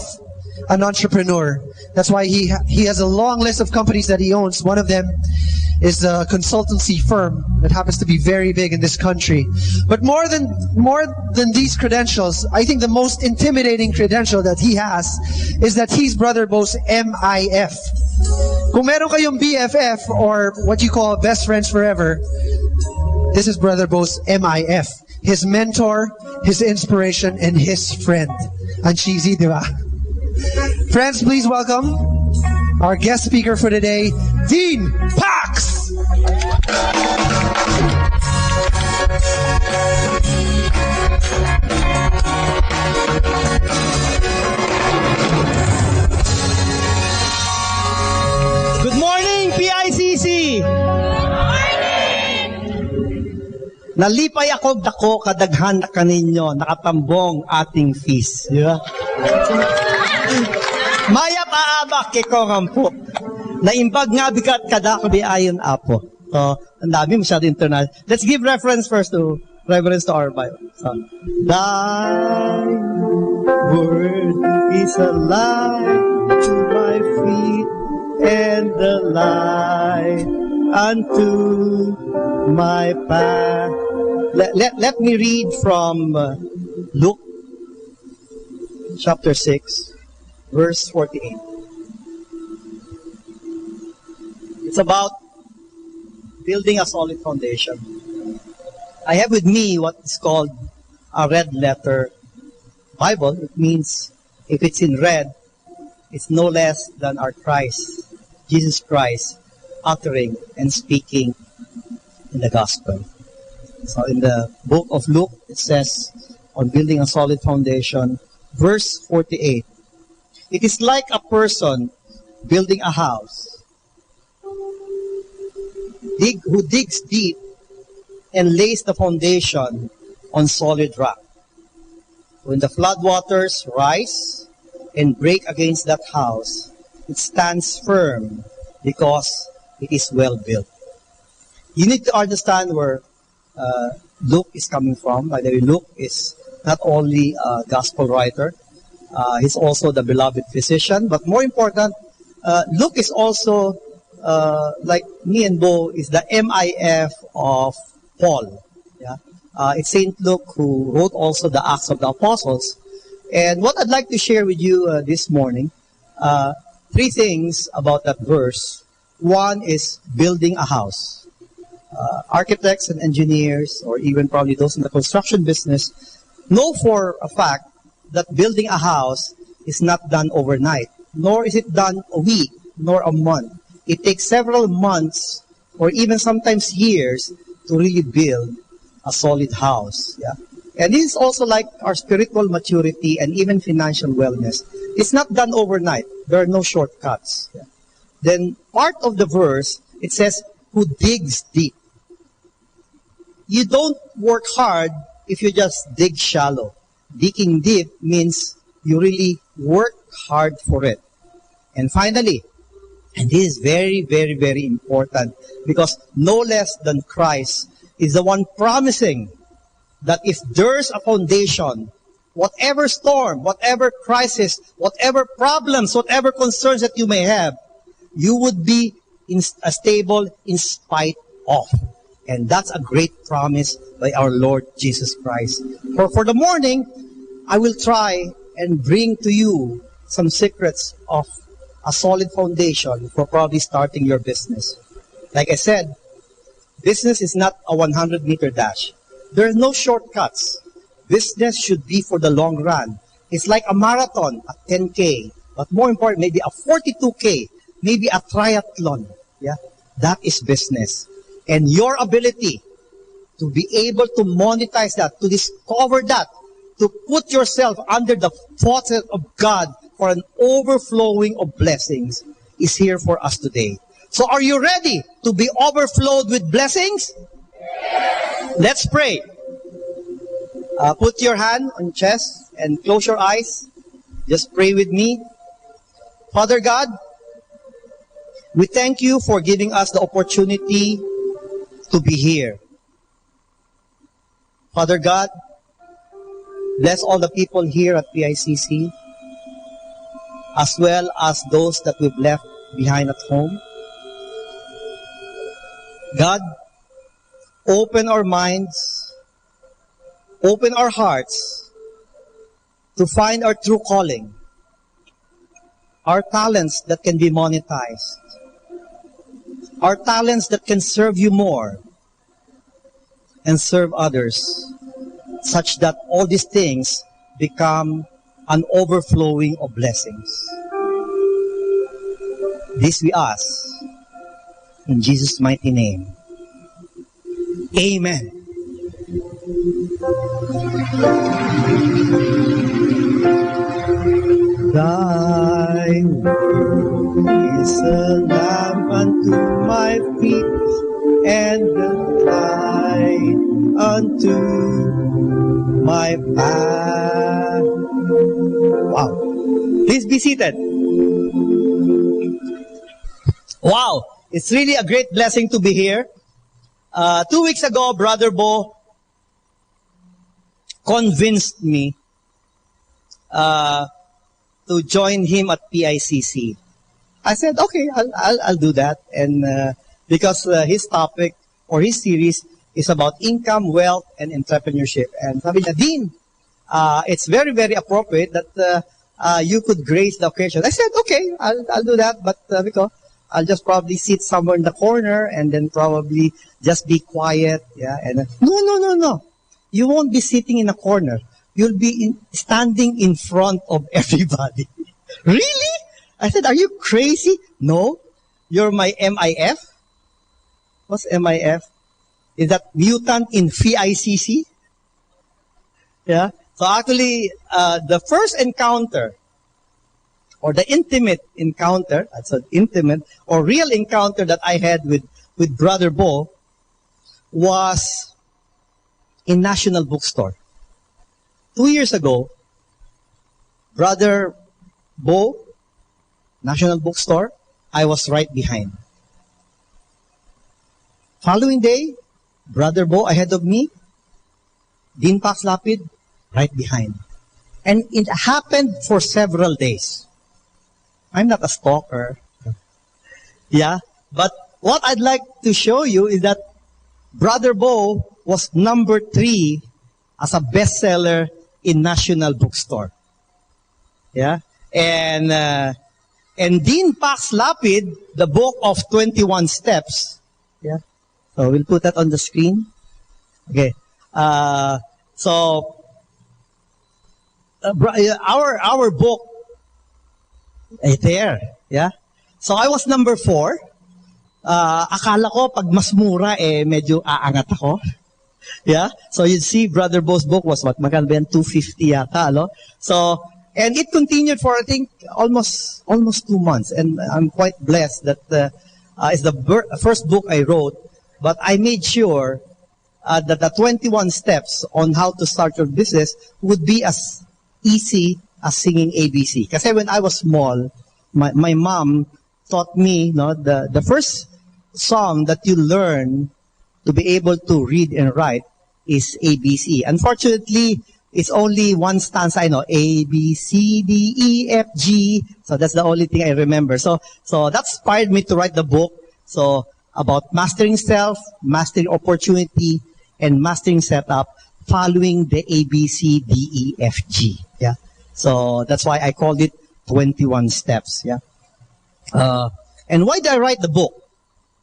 an entrepreneur. That's why he has a long list of companies that he owns. One of them is a consultancy firm that happens to be very big in this country. But more than these credentials, I think the most intimidating credential that he has is that he's Brother Bo's MIF. Kung meron kayong BFF or what you call best friends forever, this is Brother Bo's MIF. His mentor, his inspiration, and his friend. Ang cheesy, di ba? Friends, please welcome our guest speaker for today, Dean Pax! Good morning, PICC! Nalipay ako dako kadaghan na kaninyo, nakatambong ating feast. Di ba? Maya paabak kiko ngampo. Naimbag nga bigat kadakabi ayon apo. So, ang dami masyado international. Let's give reference to our Bible. So, Thy word is a light to my feet and the light unto my path. Let me read from Luke chapter 6, verse 48. It's about building a solid foundation. I have with me what is called a red letter Bible. It means if it's in red, it's no less than our Christ, Jesus Christ, uttering and speaking in the gospel. So in the book of Luke, it says, on building a solid foundation, verse 48, it is like a person building a house, who digs deep and lays the foundation on solid rock. When the floodwaters rise and break against that house, it stands firm because it is well built. You need to understand where Luke is coming from. By the way, Luke is not only a gospel writer, he's also the beloved physician, but more important, Luke is also, like me and Bo, is the MIF of Paul. Yeah? It's Saint Luke who wrote also the Acts of the Apostles. And what I'd like to share with you this morning, three things about that verse. One is building a house. Architects and engineers, or even probably those in the construction business, know for a fact that building a house is not done overnight, nor is it done a week, nor a month. It takes several months, or even sometimes years, to really build a solid house. Yeah? And this is also like our spiritual maturity and even financial wellness. It's not done overnight. There are no shortcuts. Yeah? Then part of the verse, it says, who digs deep. You don't work hard if you just dig shallow. Digging deep means you really work hard for it. And finally, and this is very, very, very important, because no less than Christ is the one promising that if there's a foundation, whatever storm, whatever crisis, whatever problems, whatever concerns that you may have, you would be stable in spite of. And that's a great promise by our Lord Jesus Christ. For the morning, I will try and bring to you some secrets of a solid foundation for probably starting your business. Like I said, business is not a 100-meter dash. There are no shortcuts. Business should be for the long run. It's like a marathon, a 10K, but more important, maybe a 42K, maybe a triathlon. Yeah, that is business. And your ability to be able to monetize that, to discover that, to put yourself under the faucet of God for an overflowing of blessings is here for us today. So are you ready to be overflowed with blessings? Let's pray. Put your hand on chest and close your eyes. Just pray with me. Father God, we thank you for giving us the opportunity to be here. Father God, bless all the people here at PICC, as well as those that we've left behind at home. God, open our minds, open our hearts to find our true calling, our talents that can be monetized, our talents that can serve you more and serve others, such that all these things become an overflowing of blessings. This we ask in Jesus' mighty name. Amen. Thy word is a lamp unto my feet and a light unto my path. Wow. Please be seated. Wow. It's really a great blessing to be here. 2 weeks ago, Brother Bo convinced me to join him at PICC. I said, okay, I'll do that. And because his topic or his series is about income, wealth, and entrepreneurship. And sabi niya, Dean, it's very, very appropriate that you could grace the occasion. I said, okay, I'll do that. But because I'll just probably sit somewhere in the corner and then probably just be quiet. Yeah. And no. You won't be sitting in a corner. You'll be standing in front of everybody. Really? I said, are you crazy? No. You're my MIF. What's MIF? Is that mutant in PICC? Yeah. So actually, the first encounter, or the intimate encounter, that's an intimate or real encounter that I had with Brother Bo was in National Bookstore. 2 years ago, Brother Bo, National Bookstore, I was right behind. Following day, Brother Bo ahead of me, Dean Pax Lapid right behind. And it happened for several days. I'm not a stalker. Yeah, but what I'd like to show you is that Brother Bo was number 3 as a bestseller in National Bookstore. Yeah, and Dean Pax Lapid, the book of 21 Steps. Yeah, so we'll put that on the screen. Okay, so our book right there. Yeah, so I was number 4. Akala ko pag mas mura medyo aangat ako. Yeah, so you'd see Brother Bo's book was what, magkano ba yan? 250 yata, no? So, and it continued for I think almost 2 months, and I'm quite blessed that it's the first book I wrote, but I made sure that the 21 steps on how to start your business would be as easy as singing ABC. Kasi when I was small, my mom taught me, no, the first song that you learn to be able to read and write is ABC. Unfortunately, it's only one stanza I know, A, B, C, D, E, F, G. So that's the only thing I remember. So that inspired me to write the book. So about mastering self, mastering opportunity, and mastering setup, following the A, B, C, D, E, F, G. Yeah. So that's why I called it 21 Steps. Yeah. And why did I write the book?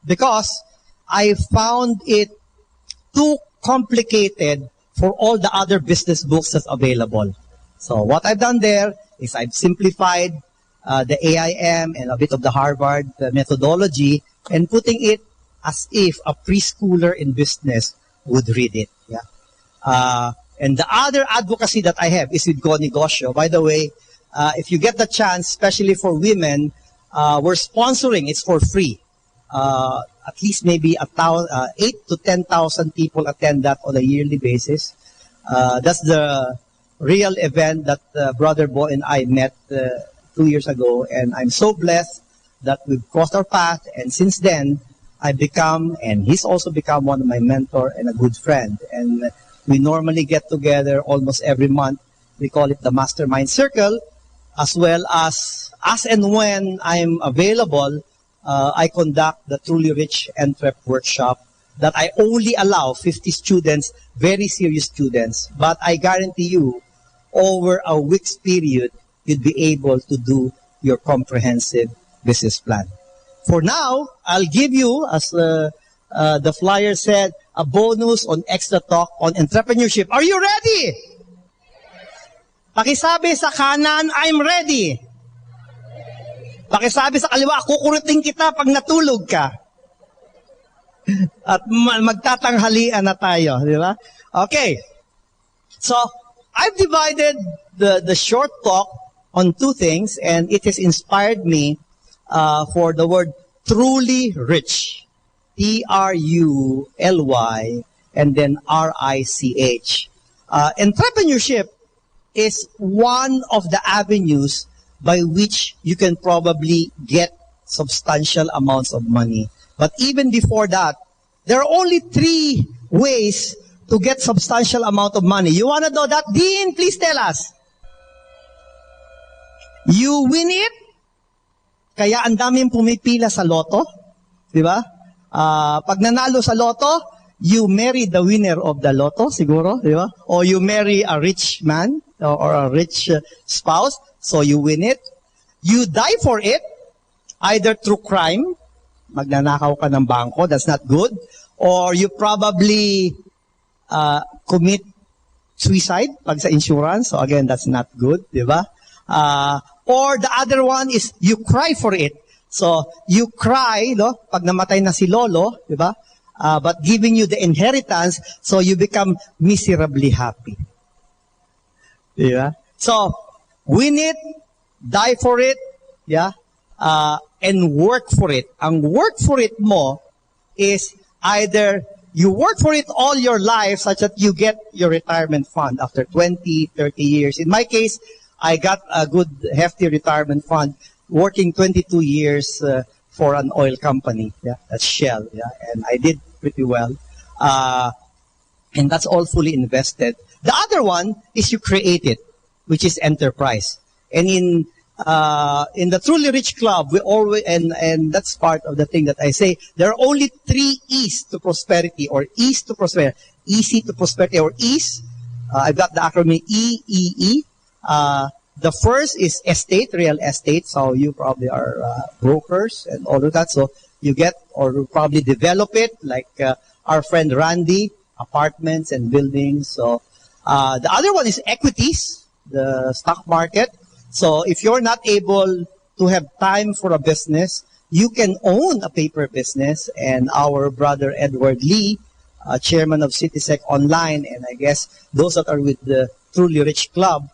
Because I found it too complicated for all the other business books that's available. So what I've done there is I've simplified the AIM and a bit of the Harvard methodology and putting it as if a preschooler in business would read it. Yeah. And the other advocacy that I have is with Go Negosyo. By the way, if you get the chance, especially for women, we're sponsoring. It's for free. At least maybe 8 to 10,000 people attend that on a yearly basis. That's the real event that Brother Bo and I met 2 years ago, and I'm so blessed that we've crossed our path. And since then, I've become, and he's also become, one of my mentor and a good friend. And we normally get together almost every month. We call it the Mastermind Circle, as well as and when I'm available. I conduct the Truly Rich Entrep workshop that I only allow 50 students, very serious students. But I guarantee you, over a week's period, you'd be able to do your comprehensive business plan. For now, I'll give you, as the flyer said, a bonus on extra talk on entrepreneurship. Are you ready? Pakisabi sa kanan, I'm ready. Pakisabi sa kaliwa, kukurutin kita pag natulog ka. At magtatanghalian na tayo, di ba? Okay. So, I've divided the short talk on 2 things, and it has inspired me for the word truly rich. Truly. and then RICH. Entrepreneurship is one of the avenues by which you can probably get substantial amounts of money. But even before that, there are only 3 ways to get substantial amount of money. You want to know that? Dean, please tell us. You win it, kaya ang daming pumipila sa loto, di ba? Pag nanalo sa loto, you marry the winner of the loto, siguro, di ba? Or you marry a rich man or a rich spouse, so you win it. You die for it, either through crime, magnanakaw ka ng bangko, that's not good, or you probably commit suicide pag sa insurance, so again, that's not good, di ba? Or the other one is you cry for it. So you cry, no, pag namatay na si lolo, di ba? But giving you the inheritance, so you become miserably happy. Di ba? So win it, die for it, yeah, and work for it. Ang work for it mo is either you work for it all your life such that you get your retirement fund after 20, 30 years. In my case, I got a good, hefty retirement fund working 22 years for an oil company. Yeah, that's Shell. Yeah, and I did pretty well. And that's all fully invested. The other one is you create it, which is enterprise. And in the Truly Rich Club, we always, and that's part of the thing that I say, there are only 3 E's to prosperity, or E's to prosperity. Easy to prosperity, or E's. I've got the acronym EEE. The first is estate, real estate. So you probably are brokers and all of that. So you get or probably develop it, like our friend Randy, apartments and buildings. So the other one is equities, the stock market. So if you're not able to have time for a business, you can own a paper business. And our brother Edward Lee, chairman of CitySec Online, and I guess those that are with the Truly Rich Club,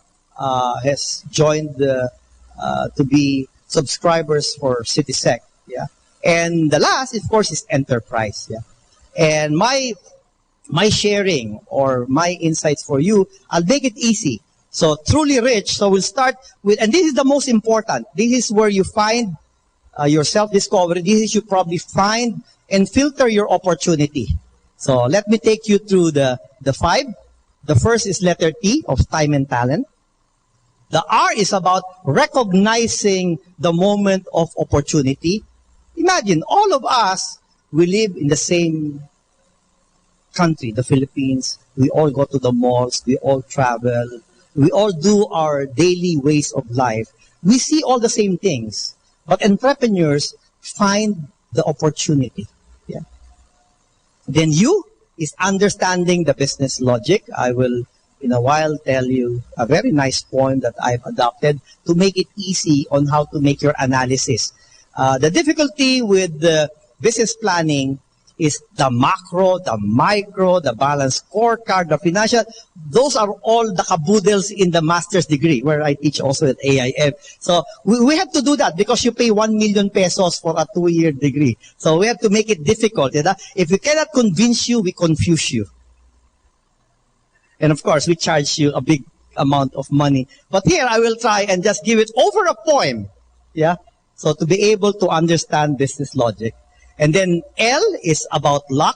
has joined to be subscribers for CitySec. Yeah, and the last, of course, is enterprise. Yeah, and my sharing or my insights for you, I'll make it easy. So Truly Rich. So we'll start with, and this is the most important. This is where you find your self-discovery. This is you probably find and filter your opportunity. So let me take you through the 5. The first is letter T, of time and talent. The R is about recognizing the moment of opportunity. Imagine, all of us, we live in the same country, the Philippines. We all go to the malls. We all travel. We all do our daily ways of life. We see all the same things. But entrepreneurs find the opportunity. Yeah. Then U is understanding the business logic. I will, in a while, tell you a very nice poem that I've adopted to make it easy on how to make your analysis. The difficulty with the business planning is the macro, the micro, the balance scorecard, the financial. Those are all the caboodles in the master's degree, where I teach also at AIF. So we have to do that because you pay 1 million pesos for a 2-year degree. So we have to make it difficult. If we cannot convince you, we confuse you. And of course, we charge you a big amount of money. But here, I will try and just give it over a poem. Yeah. So to be able to understand business logic. And then L is about luck.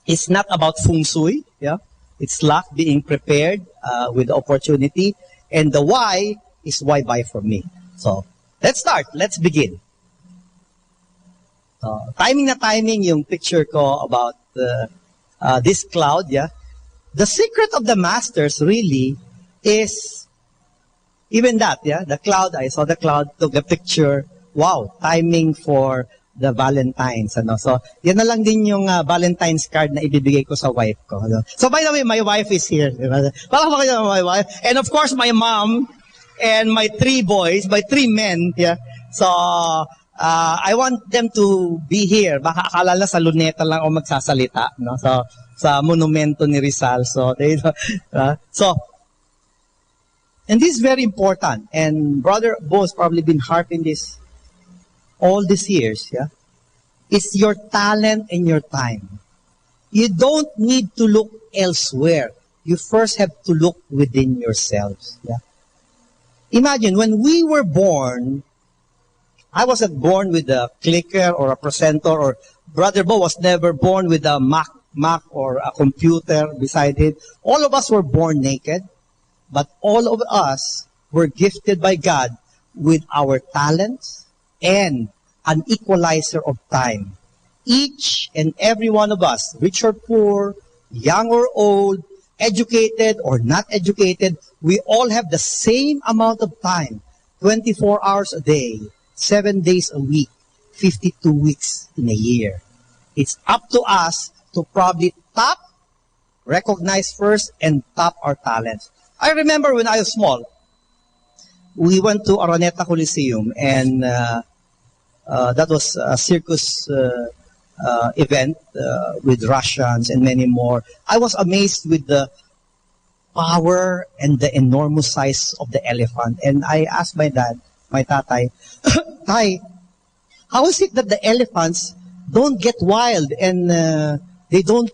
It's not about feng shui. Yeah. It's luck, being prepared with opportunity. And the Y is why buy from me. So let's start. Let's begin. Timing na timing yung picture ko about this cloud. Yeah. The secret of the masters really is even that. Yeah. The cloud. I saw the cloud, took a picture. Wow, timing for the Valentine's. Ano? So, yan na lang din yung Valentine's card na ibibigay ko sa wife ko. Ano? So, by the way, my wife is here. Palakpakan niyo my wife. And of course, my mom and my 3 boys, my 3 men. Yeah. So, I want them to be here. Baka akala na sa luneta lang ako magsasalita. No? So, sa monumento ni Rizal. So, and this is very important. And Brother Bo has probably been harping this all these years, yeah? It's your talent and your time. You don't need to look elsewhere. You first have to look within yourselves. Yeah? Imagine, when we were born, I wasn't born with a clicker or a presenter, or Brother Bo was never born with a Mac or a computer beside him. All of us were born naked, but all of us were gifted by God with our talents and an equalizer of time. Each and every one of us, rich or poor, young or old, educated or not educated, we all have the same amount of time, 24 hours a day, 7 days a week, 52 weeks in a year. It's up to us to probably recognize first, and tap our talents. I remember when I was small, we went to Araneta Coliseum, and that was a circus event with Russians and many more. I was amazed with the power and the enormous size of the elephant. And I asked my dad, my tatay, Tay, how is it that the elephants don't get wild and they don't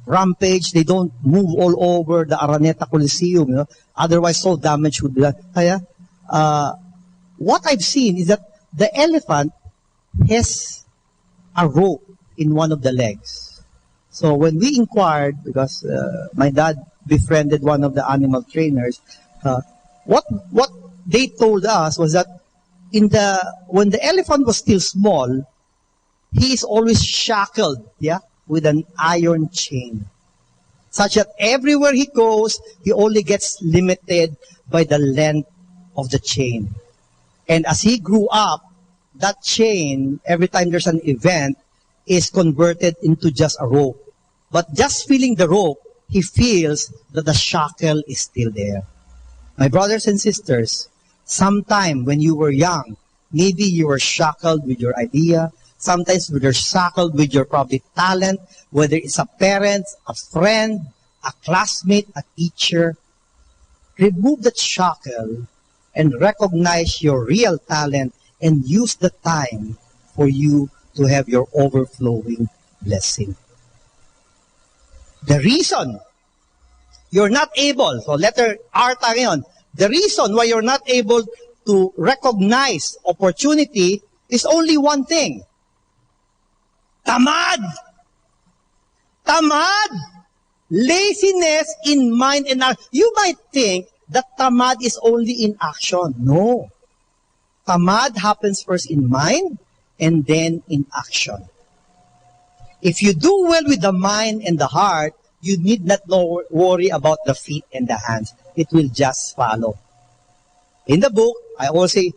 rampage, they don't move all over the Araneta Coliseum, you know? Otherwise so damage would be done. Kaya, what I've seen is that the elephant has a rope in one of the legs. So when we inquired, because my dad befriended one of the animal trainers, what they told us was that when the elephant was still small, he is always shackled, with an iron chain, such that everywhere he goes, he only gets limited by the length of the chain. And as he grew up, that chain, every time there's an event, is converted into just a rope. But just feeling the rope, he feels that the shackle is still there. My brothers and sisters, sometime when you were young, maybe you were shackled with your idea. Sometimes you're shackled with your probably talent, whether it's a parent, a friend, a classmate, a teacher. Remove that shackle and recognize your real talent and use the time for you to have your overflowing blessing. The reason you're not able, so letter R tayo ngayon, the reason why you're not able to recognize opportunity is only one thing. Tamad! Tamad! Laziness in mind and action. You might think that tamad is only in action. No. Tamad happens first in mind and then in action. If you do well with the mind and the heart, you need not worry about the feet and the hands. It will just follow. In the book, I always say,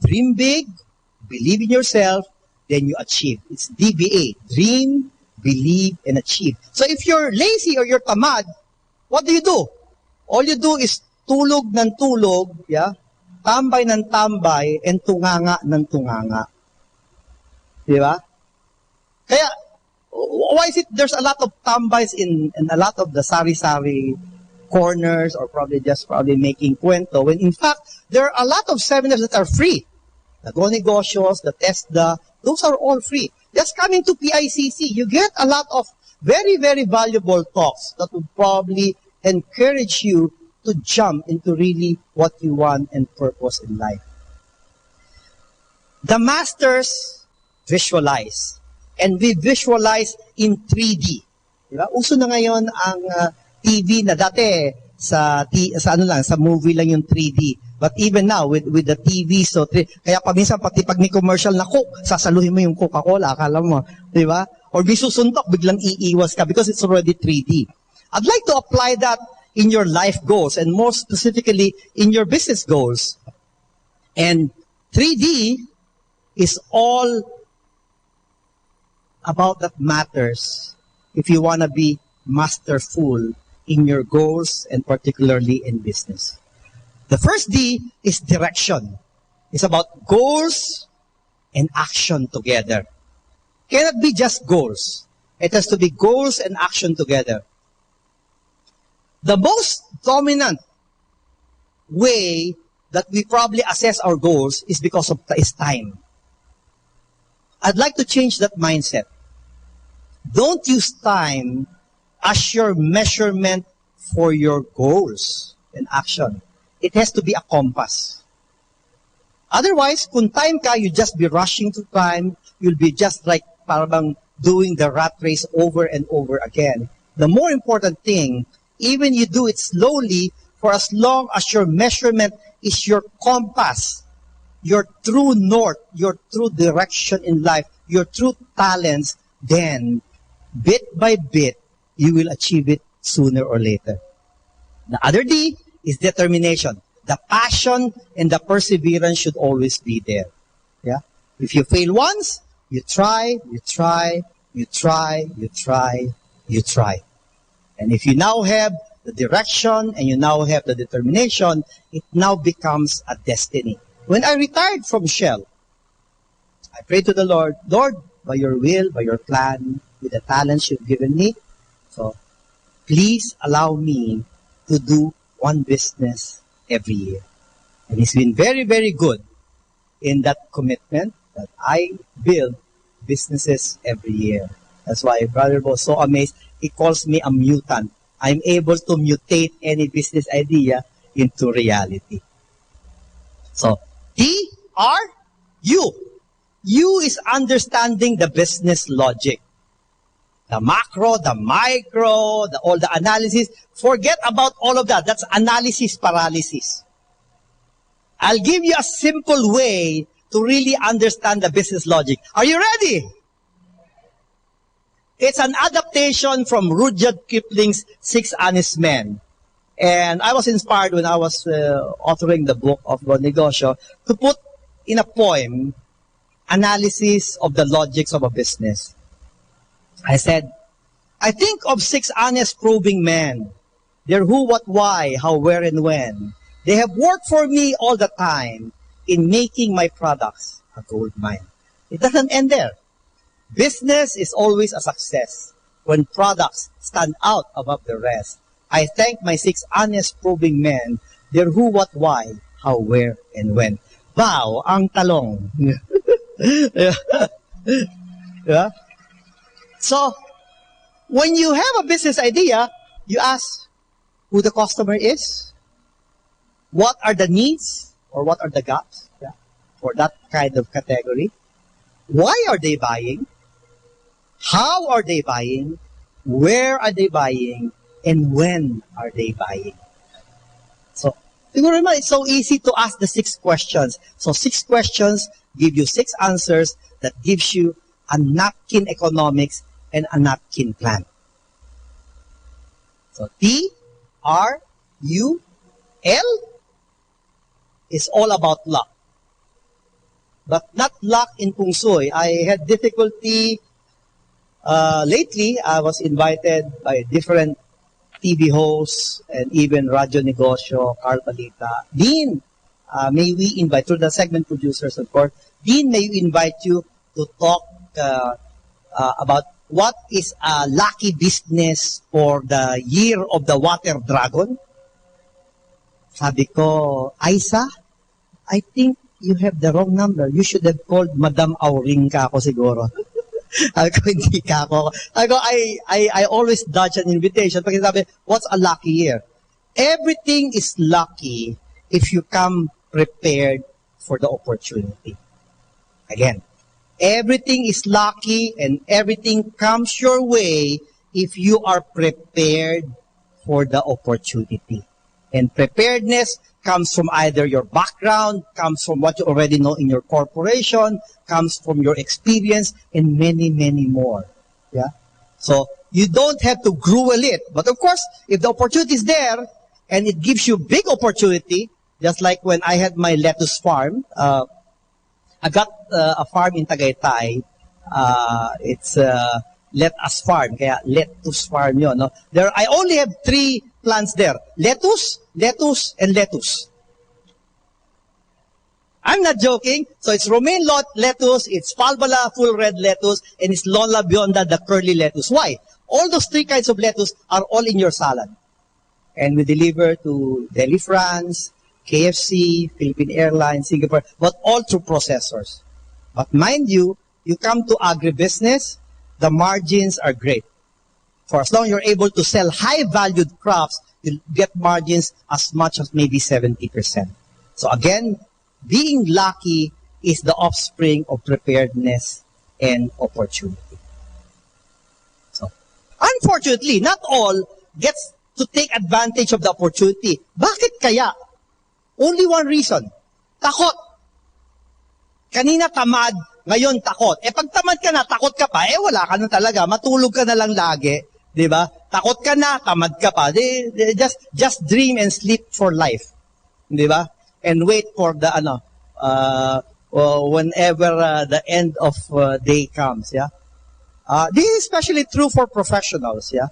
dream big, believe in yourself, then you achieve. It's DBA. Dream, believe, and achieve. So if you're lazy or you're tamad, what do? All you do is tulog ng tulog, tambay ng tambay, and tunganga ng tunganga. Di ba? Kaya, why is it there's a lot of tambays in a lot of the sari-sari corners, or probably making kwento, when in fact, there are a lot of seminars that are free. The Go Negocios, the TESDA, those are all free. Just coming to PICC, you get a lot of very, very valuable talks that would probably encourage you to jump into really what you want and purpose in life. The masters visualize. And we visualize in 3D. Diba? Uso na ngayon ang TV na dati sa movie lang yung 3D. But even now, with the TV, so kaya paminsan pati pag may commercial na Coke, sasaluhin mo yung Coca-Cola, akala mo, di ba? Or may susuntok, biglang iiwas ka because it's already 3D. I'd like to apply that in your life goals, and more specifically, in your business goals. And 3D is all about that matters if you want to be masterful in your goals and particularly in business. The first D is direction. It's about goals and action together. Cannot be just goals. It has to be goals and action together. The most dominant way that we probably assess our goals is because of time. I'd like to change that mindset. Don't use time as your measurement for your goals and action. It has to be a compass. Otherwise, kung time ka, you just be rushing to time, you'll be just like parang doing the rat race over and over again. The more important thing, even you do it slowly, for as long as your measurement is your compass, your true north, your true direction in life, your true talents, then bit by bit, you will achieve it sooner or later. The other D is determination. The passion and the perseverance should always be there. Yeah. If you fail once, you try, you try, you try, you try, you try. And if you now have the direction and you now have the determination, it now becomes a destiny. When I retired from Shell, I prayed to the Lord, Lord, by your will, by your plan, with the talents you've given me, so please allow me to do one business every year. And he's been very, very good in that commitment that I build businesses every year. That's why Brother was so amazed. He calls me a mutant. I'm able to mutate any business idea into reality. So, T, R, U. U is understanding the business logic. The macro, the micro, all the analysis. Forget about all of that. That's analysis paralysis. I'll give you a simple way to really understand the business logic. Are you ready? It's an adaptation from Rudyard Kipling's Six Honest Men. And I was inspired when I was authoring the book of Bon Negosyo to put in a poem analysis of the logics of a business. I said, I think of six honest probing men. Their who, what, why, how, where, and when. They have worked for me all the time in making my products a gold mine. It doesn't end there. Business is always a success when products stand out above the rest. I thank my six honest probing men. Their who, what, why, how, where, and when. Wow, ang talong. Yeah? So, when you have a business idea, you ask who the customer is, what are the needs, or what are the gaps for that kind of category, why are they buying, how are they buying, where are they buying, and when are they buying. So, siguro naman, it's so easy to ask the 6 questions. So, 6 questions give you 6 answers that gives you a napkin economics and a napkin plan. So, T, R, U, L is all about luck. But not luck in Feng Shui. I had difficulty lately. I was invited by different TV hosts and even Radio Negosyo, Carl Balita. Dean, may we invite, through the segment producers, of course, Dean, may we invite you to talk about what is a lucky business for the year of the water dragon? Sabi ko, Aisa, I think you have the wrong number. You should have called Madam Auring ka ako siguro. Sabi ko, hindi ka ako. Sabi ko, I always dodge an invitation. Pag sabi, what's a lucky year? Everything is lucky if you come prepared for the opportunity. Again, everything is lucky and everything comes your way if you are prepared for the opportunity. And preparedness comes from either your background, comes from what you already know in your corporation, comes from your experience, and many, many more. Yeah. So you don't have to gruel it. But of course, if the opportunity is there and it gives you big opportunity, just like when I had my lettuce farm, I got a farm in Tagaytay. It's Let Us Farm. Kaya lettuce farm yun. No? I only have 3 plants there. Lettuce, lettuce, and lettuce. I'm not joking. So it's romaine lettuce, it's Palbala full red lettuce, and it's Lola Bionda, the curly lettuce. Why? All those 3 kinds of lettuce are all in your salad. And we deliver to Delhi, France, KFC, Philippine Airlines, Singapore, but all through processors. But mind you, you come to agribusiness, the margins are great. For as long as you're able to sell high-valued crops, you'll get margins as much as maybe 70%. So again, being lucky is the offspring of preparedness and opportunity. So, unfortunately, not all gets to take advantage of the opportunity. Bakit kaya? Only one reason. Takot. Kanina tamad, ngayon takot. Pag tamad ka na, takot ka pa, wala ka na talaga. Matulog ka na lang lagi. Diba? Takot ka na, tamad ka pa. Just dream and sleep for life. Diba? And wait for the, whenever the end of day comes. Yeah? This is especially true for professionals. Yeah?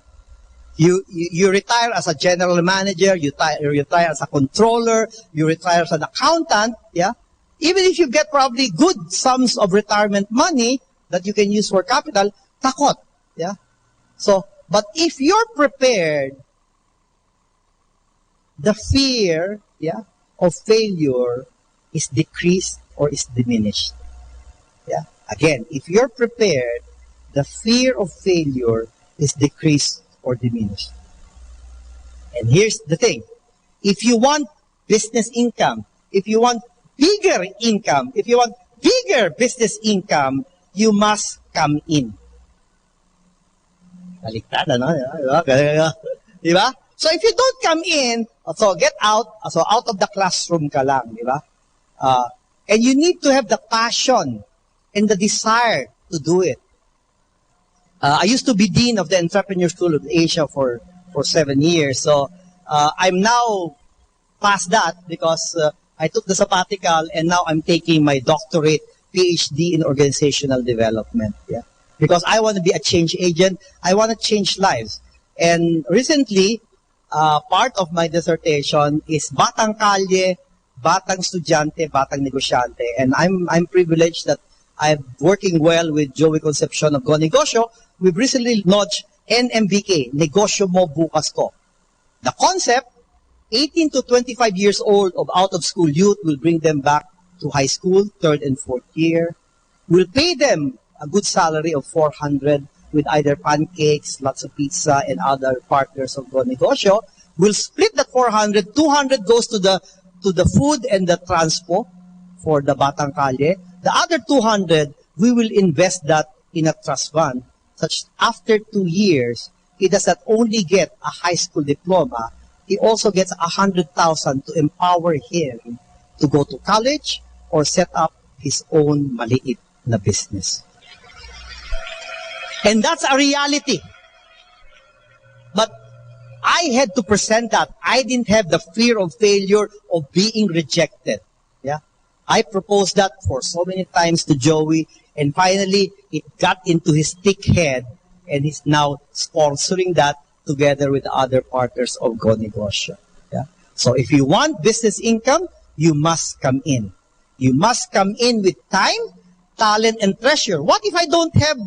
You retire as a general manager, you retire as a controller, you retire as an accountant, yeah? Even if you get probably good sums of retirement money that you can use for capital, takot, yeah? So, but if you're prepared, the fear, yeah, of failure is decreased or is diminished. Yeah? Again, if you're prepared, the fear of failure is decreased or diminished. And here's the thing. If you want business income, if you want bigger income, if you want bigger business income, you must come in. Baliktad, ano? Diba? So if you don't come in, so get out, so out of the classroom ka lang, diba? And you need to have the passion and the desire to do it. I used to be Dean of the Entrepreneur School of Asia for 7 years. So I'm now past that because I took the sabbatical and now I'm taking my doctorate, PhD in organizational development. Yeah, because I want to be a change agent. I want to change lives. And recently, part of my dissertation is Batang Kalye, Batang Estudyante, Batang Negosyante. And I'm privileged that I'm working well with Joey Concepcion of Go Negosyo. We've recently launched NMBK, Negosyo Mo Bukas Ko. The concept, 18 to 25 years old of out-of-school youth, will bring them back to high school, 3rd and 4th year. We'll pay them a good salary of 400 with either pancakes, lots of pizza, and other partners of Go Negosyo. We'll split that 400. 200 goes to the food and the transpo for the Batang Kalye. The other 200, we will invest that in a trust fund, such after 2 years, he does not only get a high school diploma, he also gets 100,000 to empower him to go to college or set up his own maliit na business. And that's a reality. But I had to present that. I didn't have the fear of failure, of being rejected. Yeah, I proposed that for so many times to Joey, and finally it got into his thick head, and he's now sponsoring that together with the other partners of Go Negosyo. Yeah? So if you want business income, you must come in. You must come in with time, talent, and treasure. What if I don't have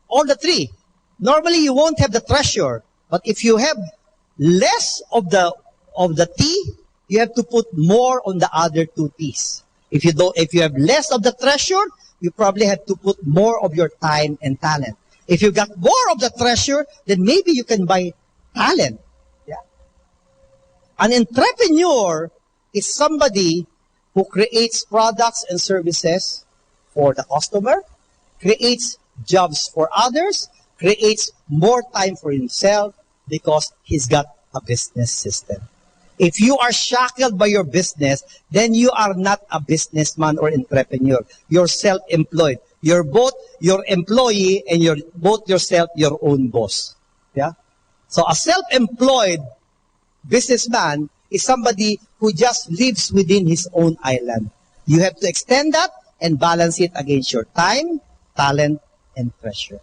all the three? Normally you won't have the treasure, but if you have less of the T, you have to put more on the other two T's. If you have less of the treasure, you probably have to put more of your time and talent. If you got more of the treasure, then maybe you can buy talent. Yeah. An entrepreneur is somebody who creates products and services for the customer, creates jobs for others, creates more time for himself because he's got a business system. If you are shackled by your business, then you are not a businessman or entrepreneur. You're self-employed. You're both your employee and you're both yourself your own boss. Yeah? So a self-employed businessman is somebody who just lives within his own island. You have to extend that and balance it against your time, talent, and treasure.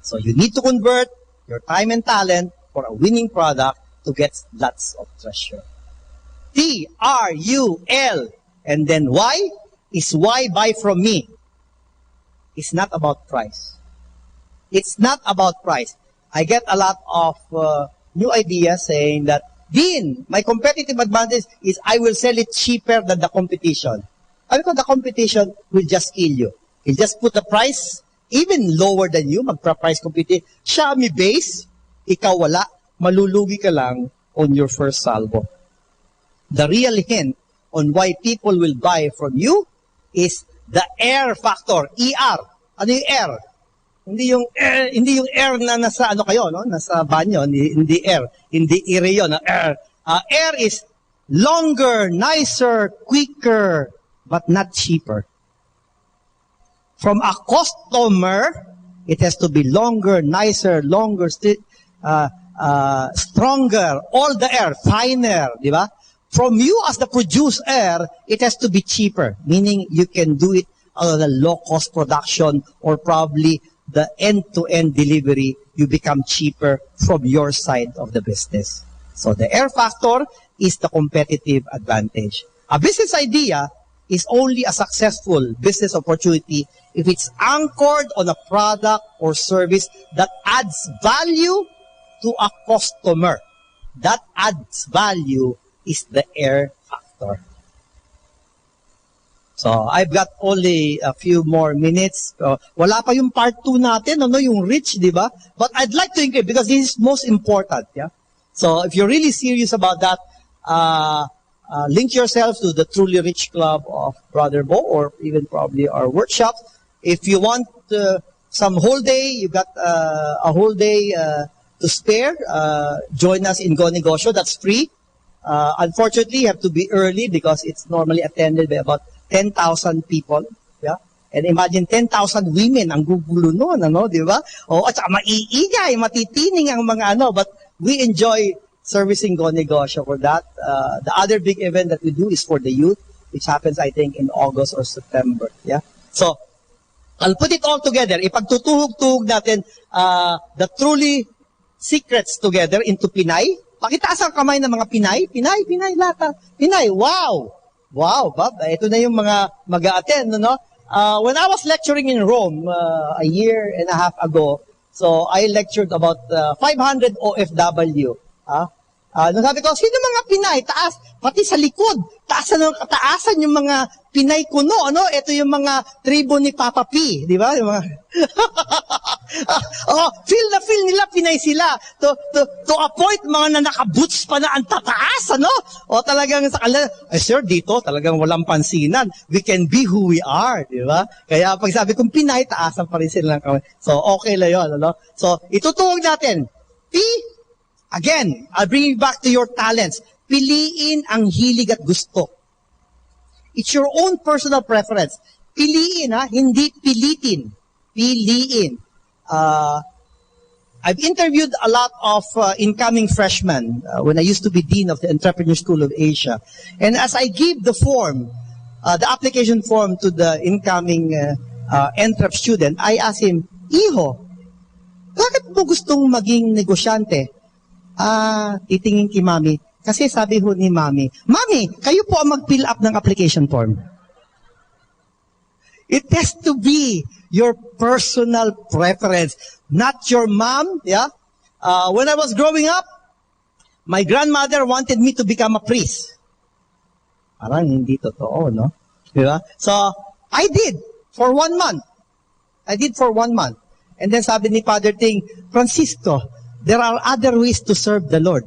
So you need to convert your time and talent for a winning product to get lots of treasure. TRUL. And then Y is why buy from me. It's not about price. It's not about price. I get a lot of new ideas saying that, Dean, my competitive advantage is I will sell it cheaper than the competition. Because the competition will just kill you. He'll just put the price even lower than you, magpa-price compete. Siya may base, ikaw wala, malulugi ka lang on your first salvo. The real hint on why people will buy from you is the air factor, ER. Ano yung air? Hindi yung air na nasa ano kayo, no? Nasa banyo, hindi air, hindi ire yun, air. Air is longer, nicer, quicker, but not cheaper. From a customer, it has to be longer, nicer, stronger, all the air, finer, di ba? From you as the producer, it has to be cheaper, meaning you can do it on a low-cost production or probably the end-to-end delivery, you become cheaper from your side of the business. So the air factor is the competitive advantage. A business idea is only a successful business opportunity if it's anchored on a product or service that adds value to a customer. That adds value is the air factor. So, I've got only a few more minutes. Wala pa yung part 2 natin, yung rich, di ba? But I'd like to include, because this is most important, yeah? So, if you're really serious about that, link yourself to the Truly Rich Club of Brother Bo, or even probably our workshop. If you want some whole day, you got a whole day to spare, join us in Go Negosyo. That's free. Unfortunately, you have to be early because it's normally attended by about 10,000 people. Yeah? And imagine 10,000 women ang gugulo noon, di ba? At saka maiingay, matitining ang mga but we enjoy servicing Go Negosyo for that. The other big event that we do is for the youth, which happens, I think, in August or September. Yeah? So, I'll put it all together. Ipagtutuhog-tuhog natin the truly secrets together into Pinay. Pakitaas ang kamay ng mga Pinay. Pinay, lata. Pinay, wow! Wow, Bob. Ito na yung mga mag-a-attend, no? When I was lecturing in Rome a year and a half ago, so I lectured about 500 OFW. Nung sabi ko, sino mga Pinay? Taas, pati sa likod. Taasan yung mga Pinay kuno, Ito yung mga tribo ni Papa P, di ba? Yung mga feel nila Pinay sila. To a point, mga na naka-boots pa na ang tataas, O talagang sa kanila, sir, dito talagang walang pansinan. We can be who we are, di ba? Kaya pag sabi kong Pinay, taasan pa rin sila ng kamay. So, okay lang yun, So, itutuwag natin. Again, I'll bring you back to your talents. Piliin ang hilig at gusto. It's your own personal preference. Piliin, hindi pilitin. Piliin. I've interviewed a lot of incoming freshmen when I used to be Dean of the Entrepreneur School of Asia. And as I give the form, the application form to the incoming entrep student, I asked him, Iho, bakit mo gustong maging negosyante? Titingin kay Mami. Kasi sabi ho ni Mami, Mami, kayo po ang mag-fill up ng application form. It has to be your personal preference, not your mom. Yeah. When I was growing up, my grandmother wanted me to become a priest. Parang hindi totoo, no? Diba? So, I did for 1 month. And then sabi ni Father Ting, Francisco, there are other ways to serve the Lord.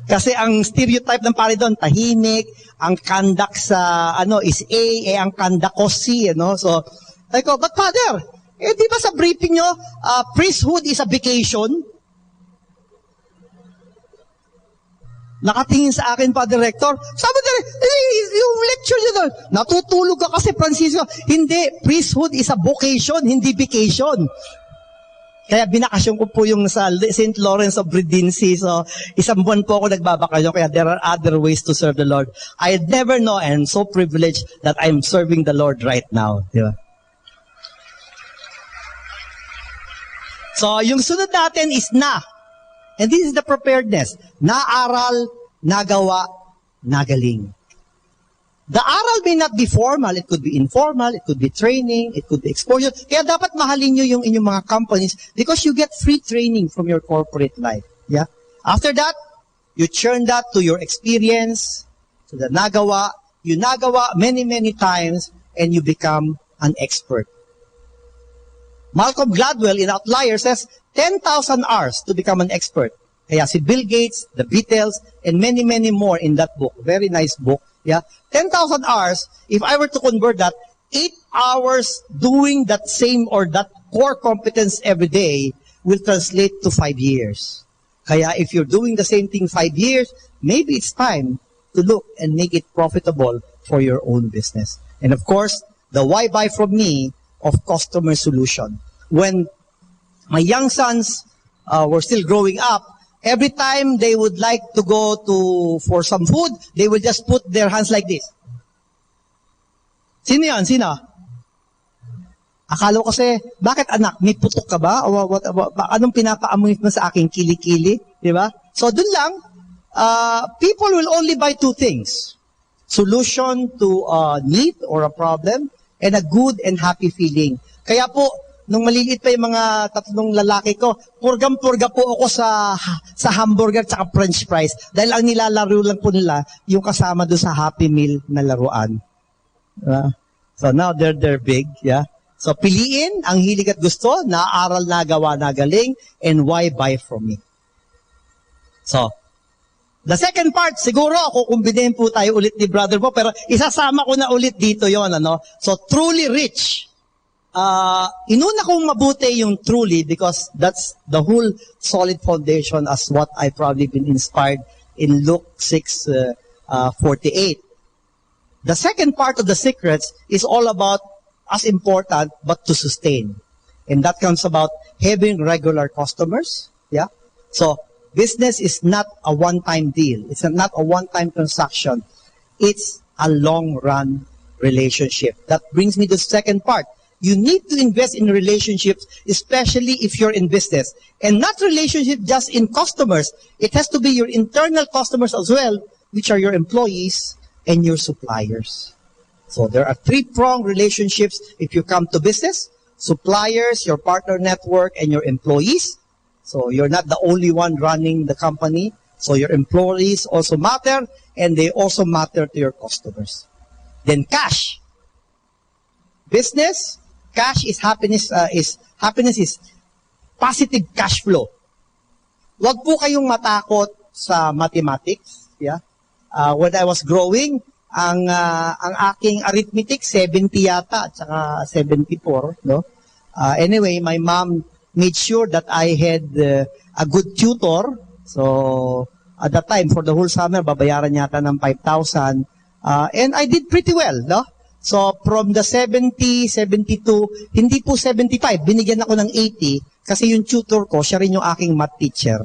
Kasi ang stereotype ng pare doon, tahimik, ang conduct sa, is A, ang conduct ko C, So, I go, but Father, di ba sa briefing nyo, priesthood is a vacation? Nakatingin sa akin, Father Rector, sabi nila, yung lecture nyo doon, natutulog ka kasi, Francisco. Hindi, priesthood is a vocation, hindi vacation. Kaya binakasyon ko po yung sa St. Lawrence of Brindisi. So, isang buwan po ako nagbabakasyon. Kaya there are other ways to serve the Lord. I never know and I'm so privileged that I'm serving the Lord right now. Diba? So, yung sunod natin is na. And this is the preparedness. Naaral, nagawa, nagaling. The aral may not be formal. It could be informal. It could be training. It could be exposure. Kaya dapat mahalin nyo yung inyong mga companies because you get free training from your corporate life. Yeah. After that, you turn that to your experience, to the nagawa. You nagawa many, many times and you become an expert. Malcolm Gladwell in Outlier says 10,000 hours to become an expert. Kaya si Bill Gates, the Beatles, and many, many more in that book. Very nice book. Yeah, 10,000 hours, if I were to convert that, 8 hours doing that same or that core competence every day will translate to 5 years. Kaya if you're doing the same thing 5 years, maybe it's time to look and make it profitable for your own business. And of course, the why buy from me of customer solution. When my young sons were still growing up, every time they would like to go for some food, they would just put their hands like this. Sino yan? Sino? Akala ko kasi, bakit anak, may putok ka ba? Anong pinapaamoy mo sa aking kili-kili? Diba? So dun lang, people will only buy two things. Solution to a need or a problem, and a good and happy feeling. Kaya po, nung maliliit pa yung mga tatlong lalaki ko, purgam-purga po ako sa hamburger at french fries. Dahil ang nilalaro lang po nila, yung kasama doon sa Happy Meal na laruan. So now they're big, yeah. So piliin ang hilig at gusto, naaral na gawa na galing, and why buy from me. So, the second part, siguro, kukumbinin po tayo ulit ni brother po, pero isasama ko na ulit dito yon, ano. So, truly rich. Inuna kong mabuti yung truly because that's the whole solid foundation as what I probably been inspired in Luke 6:48. The second part of the secrets is all about as important but to sustain. And that comes about having regular customers. Yeah. So, business is not a one-time deal. It's not a one-time transaction. It's a long-run relationship. That brings me to the second part. You need to invest in relationships, especially if you're in business. And not relationship just in customers. It has to be your internal customers as well, which are your employees and your suppliers. So there are three-pronged relationships if you come to business. Suppliers, your partner network, and your employees. So you're not the only one running the company. So your employees also matter, and they also matter to your customers. Then cash. Business, cash is happiness. Happiness is positive cash flow. Wag po kayong matakot sa mathematics. Yeah. When I was growing, ang aking arithmetic 70 yata at saka 74, no? Anyway, my mom made sure that I had a good tutor. So at that time, for the whole summer, babayaran yata ng 5,000. And I did pretty well, no? So from the 70, 72, hindi po 75, binigyan ako ng 80 kasi yung tutor ko, siya rin yung aking math teacher.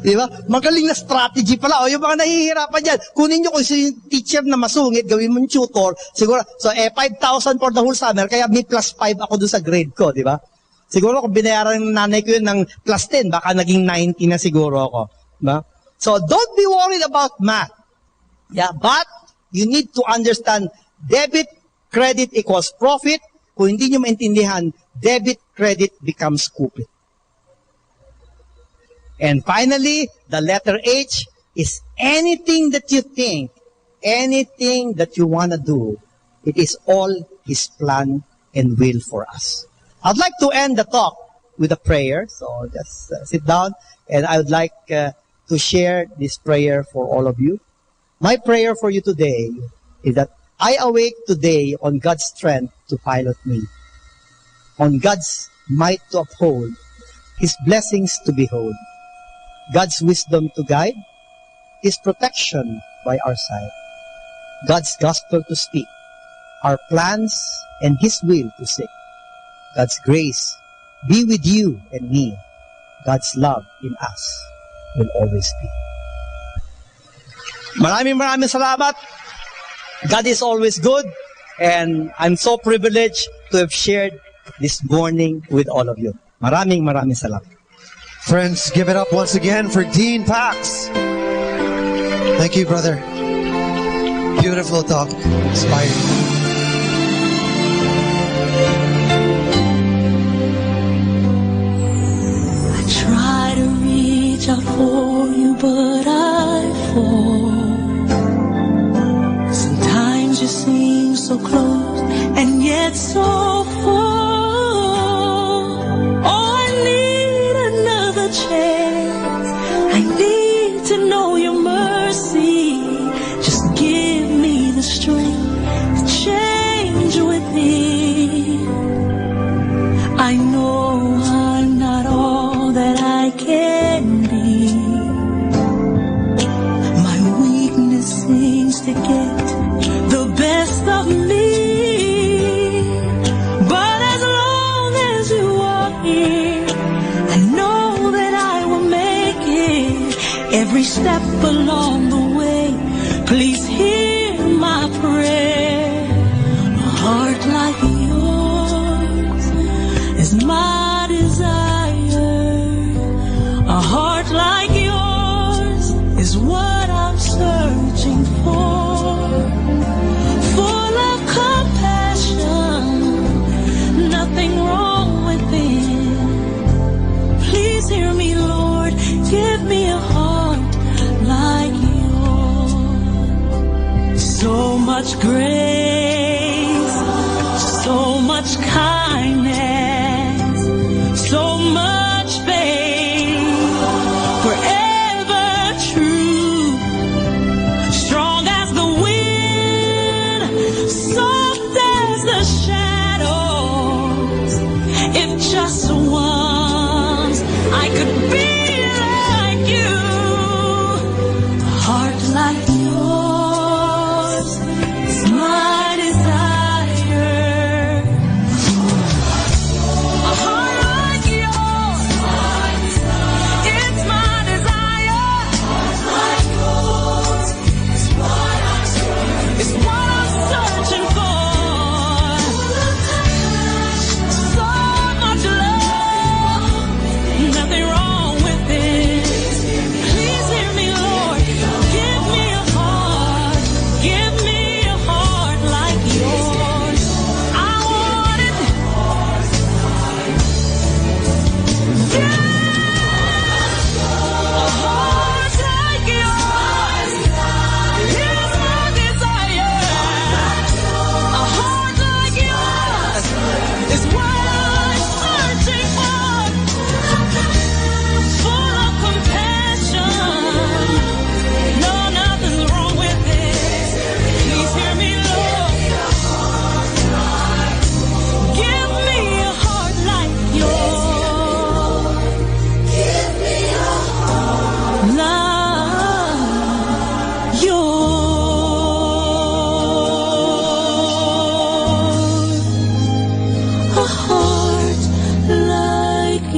Di ba? Magaling na strategy pala. O, yung mga nahihirapan dyan, kunin nyo kung yung teacher na masungit, gawin mo yung tutor, siguro, so 5,000 for the whole summer, kaya may plus 5 ako dun sa grade ko, di ba? Siguro kung binayaran ng nanay ko yun ng plus 10, baka naging 90 na siguro ako. Diba? So, don't be worried about math. Yeah, but you need to understand debit, credit equals profit. Kung hindi nyo maintindihan, debit, credit becomes cupid. And finally, the letter H is anything that you think, anything that you want to do, it is all His plan and will for us. I'd like to end the talk with a prayer. So just sit down, and I would like to share this prayer for all of you. My prayer for you today is that I awake today on God's strength to pilot me, on God's might to uphold, His blessings to behold, God's wisdom to guide, His protection by our side, God's gospel to speak, our plans and His will to seek, God's grace be with you and me, God's love in us will always be. Maraming salamat. God is always good, and I'm so privileged to have shared this morning with all of you. Maraming salamat. Friends, give it up once again for Dean Pax. Thank you, brother. Beautiful talk. Inspiring. I try to reach out for you, but I fall. Sometimes you seem so close, and yet so candy. My weakness seems to get the best of me. But as long as you are here, I know that I will make it. Every step along the way, please hear my prayer. A heart like yours is my desire. A heart like yours is what I'm searching for. Full of compassion, nothing wrong within. Please hear me, Lord, give me a heart like yours. So much grace, so much kindness, so much faith, forever true, strong as the wind, soft as the shadows. If just once I could be like you, a heart like yours is my desire. A heart like yours, it's my desire. It's what I'm searching for. So much love, nothing wrong with it. Please hear me, Lord. Give me a heart. Give me a heart like yours. I want it. A heart like yours is my desire. A heart like yours is what I'm searching for. Full of compassion, no, nothing's wrong with it. Please hear me, Lord. Give me a heart like yours. Give me a heart like yours. A heart like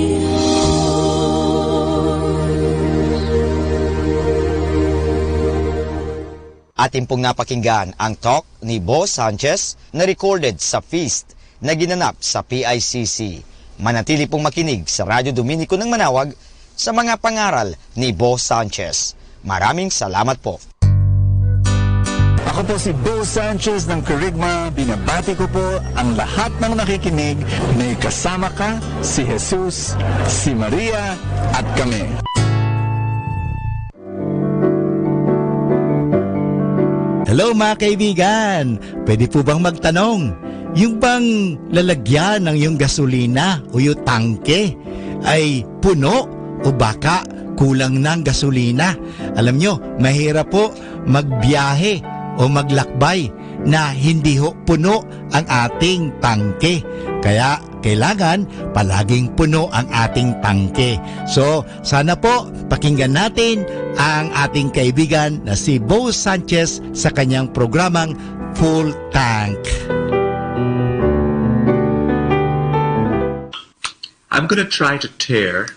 Atin pong napakinggan ang talk ni Bo Sanchez na recorded sa feast na ginanap sa PICC. Manatili pong makinig sa Radyo Dominico ng Manawag sa mga pangaral ni Bo Sanchez. Maraming salamat po. Ako po si Bo Sanchez ng Kerygma. Binabati ko po ang lahat ng nakikinig. May kasama ka, si Jesus, si Maria, at kami. Hello mga kaibigan! Pwede po bang magtanong? Yung bang lalagyan ng yung gasolina o yung tangke ay puno o baka kulang ng gasolina? Alam nyo, mahirap po magbiyahe o maglakbay na hindi ho puno ang ating tangke. Kaya kailangan palaging puno ang ating tangke. So, sana po pakinggan natin ang ating kaibigan na si Bo Sanchez sa kanyang programang Full Tank. I'm going to try to tear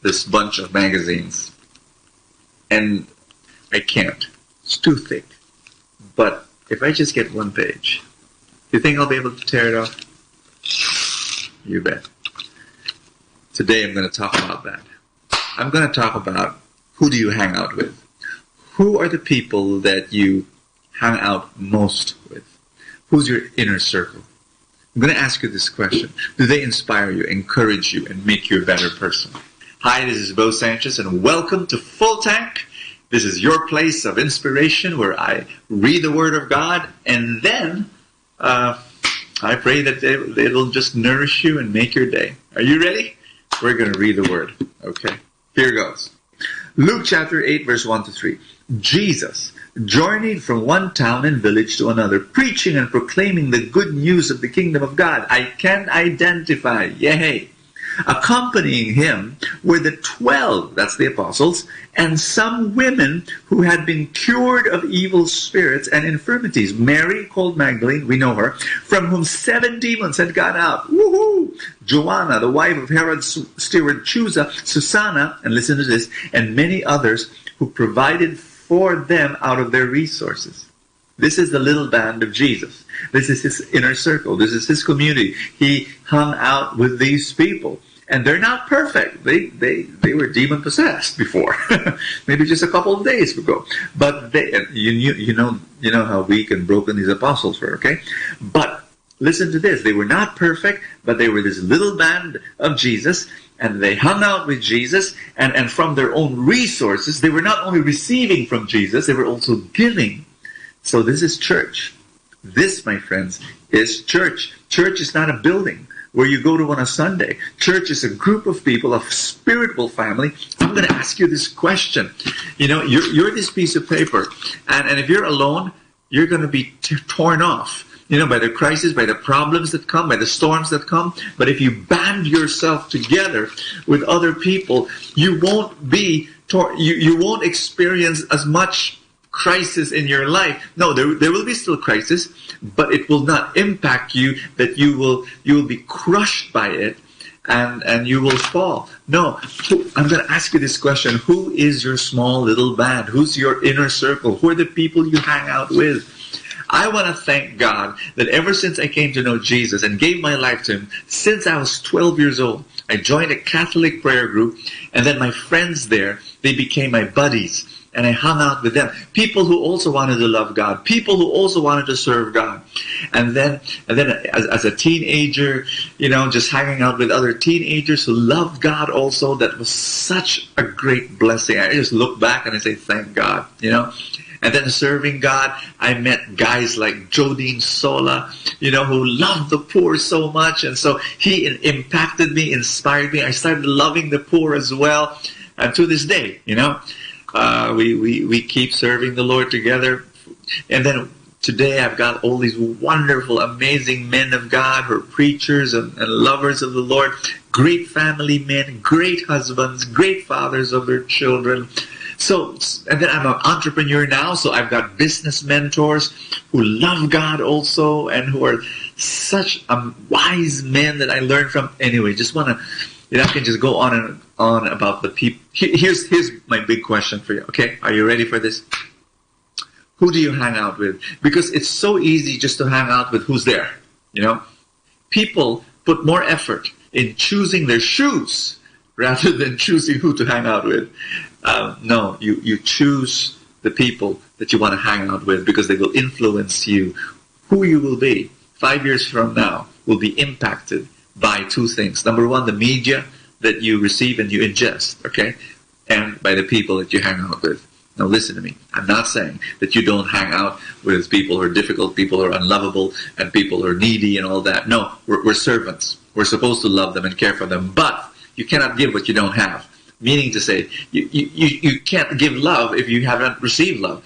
this bunch of magazines. And I can't. It's too thick. But if I just get one page, do you think I'll be able to tear it off? You bet. Today I'm going to talk about that. I'm going to talk about who do you hang out with? Who are the people that you hang out most with? Who's your inner circle? I'm going to ask you this question. Do they inspire you, encourage you, and make you a better person? Hi, this is Bo Sanchez, and welcome to Full Tank. This is your place of inspiration where I read the Word of God, and then I pray that it'll just nourish you and make your day. Are you ready? We're going to read the Word. Okay, here goes. Luke chapter 8, verse 1 to 3. Jesus journeyed from one town and village to another, preaching and proclaiming the good news of the kingdom of God. I can identify, yay, Accompanying him were the 12, that's the apostles, and some women who had been cured of evil spirits and infirmities. Mary, called Magdalene, we know her, from whom 7 demons had gone out. Woohoo! Joanna, the wife of Herod's steward Chusa, Susanna, and listen to this, and many others who provided for them out of their resources. This is the little band of Jesus. This is his inner circle. This is his community. He hung out with these people. And they're not perfect. They were demon-possessed before. Maybe just a couple of days ago. But you know how weak and broken these apostles were, okay? But listen to this. They were not perfect, but they were this little band of Jesus, and they hung out with Jesus, and from their own resources, they were not only receiving from Jesus, they were also giving. So this is church. This, my friends, is church. Church is not a building where you go to on a Sunday. Church is a group of people, a spiritual family. I'm going to ask you this question. You know, you're this piece of paper, and if you're alone, you're going to be torn off. You know, by the crisis, by the problems that come, by the storms that come. But if you band yourself together with other people, you won't be you won't experience as much crisis in your life. No, there will be still crisis, but it will not impact you that you will be crushed by it and you will fall. No, I'm going to ask you this question. Who is your small little band? Who's your inner circle? Who are the people you hang out with? I want to thank God that ever since I came to know Jesus and gave my life to him, since I was 12 years old, I joined a Catholic prayer group, and then my friends there, they became my buddies. And I hung out with them. People who also wanted to love God. People who also wanted to serve God. And then as a teenager, you know, just hanging out with other teenagers who loved God also. That was such a great blessing. I just look back and I say, thank God, you know. And then serving God, I met guys like Jodine Sola, you know, who loved the poor so much. And so he impacted me, inspired me. I started loving the poor as well. And to this day, you know, we keep serving the Lord together. And then today I've got all these wonderful, amazing men of God who are preachers and lovers of the Lord. Great family men, great husbands, great fathers of their children. So, and then I'm an entrepreneur now, so I've got business mentors who love God also and who are such wise men that I learned from. Anyway, just want to, you know, I can just go on and on about the people. Here's my big question for you, okay? Are you ready for this? Who do you hang out with? Because it's so easy just to hang out with who's there, you know? People put more effort in choosing their shoes rather than choosing who to hang out with. No, you choose the people that you want to hang out with because they will influence you. Who you will be 5 years from now will be impacted by two things. Number one, the media that you receive and you ingest, okay? And by the people that you hang out with. Now listen to me. I'm not saying that you don't hang out with people who are difficult, people who are unlovable, and people who are needy and all that. No, we're servants. We're supposed to love them and care for them. But you cannot give what you don't have. Meaning to say, you can't give love if you haven't received love.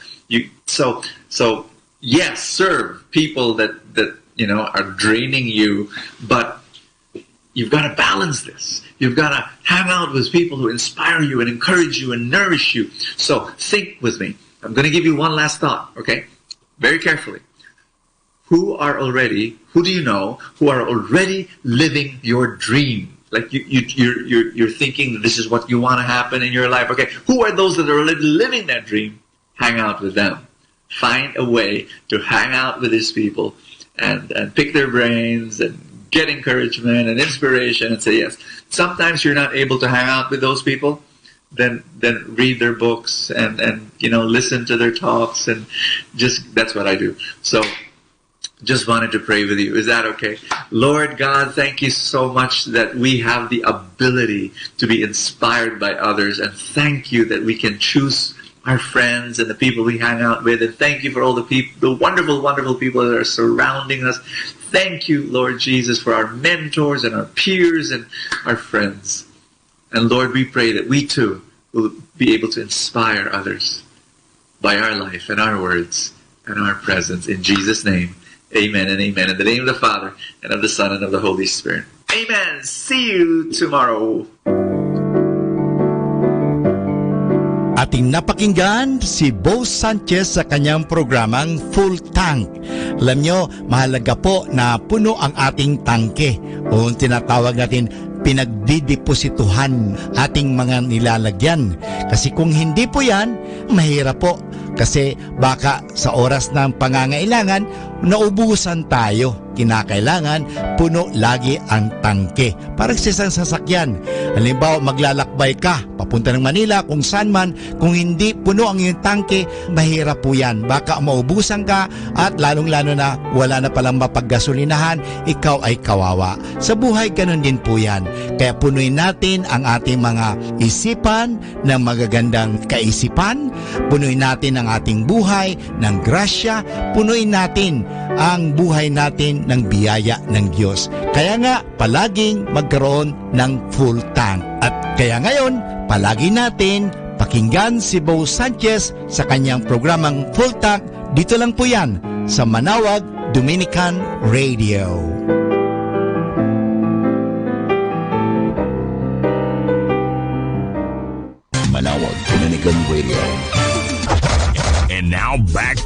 So yes, serve people that you know are draining you, but you've got to balance this. You've got to hang out with people who inspire you and encourage you and nourish you. So think with me. I'm going to give you one last thought, okay? Very carefully. Who do you know who are already living your dream? Like you're thinking that this is what you want to happen in your life. Okay, who are those that are already living that dream? Hang out with them. Find a way to hang out with these people and pick their brains and get encouragement and inspiration and say yes. Sometimes you're not able to hang out with those people. Then read their books and you know, listen to their talks, and just that's what I do. So just wanted to pray with you. Is that okay? Lord God, thank you so much that we have the ability to be inspired by others, and thank you that we can choose our friends and the people we hang out with, and thank you for all the people, the wonderful, wonderful people that are surrounding us. Thank you, Lord Jesus, for our mentors and our peers and our friends. And Lord, we pray that we too will be able to inspire others by our life and our words and our presence. In Jesus' name, amen and amen. In the name of the Father, and of the Son, and of the Holy Spirit. Amen. See you tomorrow. Ating napakinggan si Bo Sanchez sa kanyang programang Full Tank. Alam nyo, mahalaga po na puno ang ating tangke o tinatawag natin pinagdideposituhan ating mga nilalagyan. Kasi kung hindi po yan, mahirap po. Kasi baka sa oras ng pangangailangan, naubusan tayo. Kinakailangan puno lagi ang tangke. Parang sa isang sasakyan. Halimbawa, maglalakbay ka papunta ng Manila, kung saan man, kung hindi puno ang iyong tangke, mahirap po yan. Baka maubusan ka at lalong-lalo na wala na palang mapaggasolinahan, ikaw ay kawawa. Sa buhay, ganun din po yan. Kaya punuin natin ang ating mga isipan ng magagandang kaisipan, punuin natin ang ating buhay ng grasya, punuin natin ang buhay natin ng biyaya ng Diyos. Kaya nga, palaging magkaroon ng full tank. At kaya ngayon, palagi natin pakinggan si Bo Sanchez sa kanyang programang Full Tank. Dito lang po yan sa Manawag Dominican Radio. Manawag Dominican Radio. And now back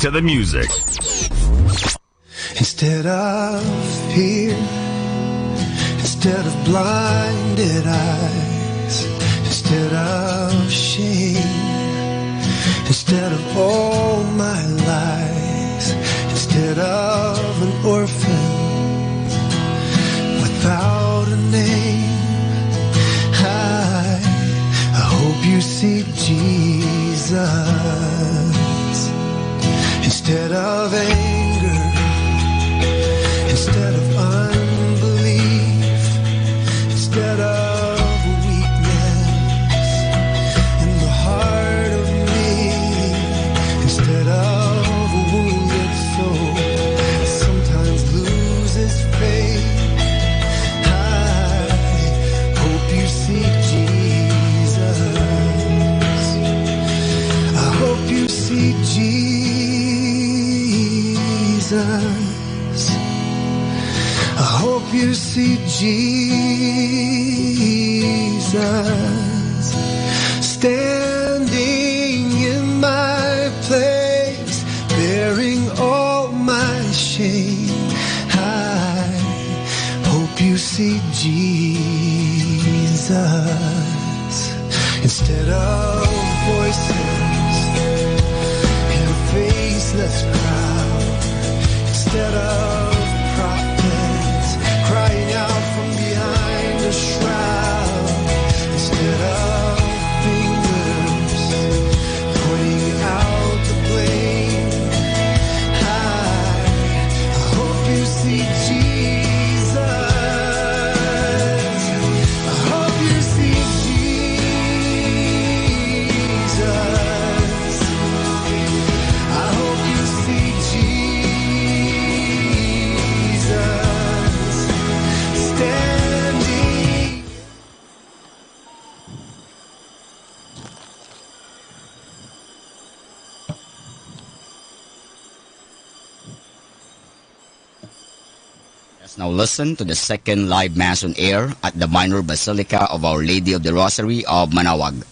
to the music. Instead of fear, instead of blinded eyes, instead of shame, instead of all my lies, instead of an orphan without a name, I hope you see Jesus. Instead of anger, instead of unbelief, instead of weakness in the heart of me, instead of a wounded soul that sometimes loses faith, I hope you see Jesus. I hope you see Jesus. I hope you see Jesus standing in my place, bearing all my shame. I hope you see Jesus instead of voices in a faceless crowd, instead of prophets crying out from behind a shroud, instead of fingers pointing out the blame, I hope you see Jesus. I hope you see Jesus. I hope you see Jesus standing. Let's now listen to the second live Mass on air at the Minor Basilica of Our Lady of the Rosary of Manawag.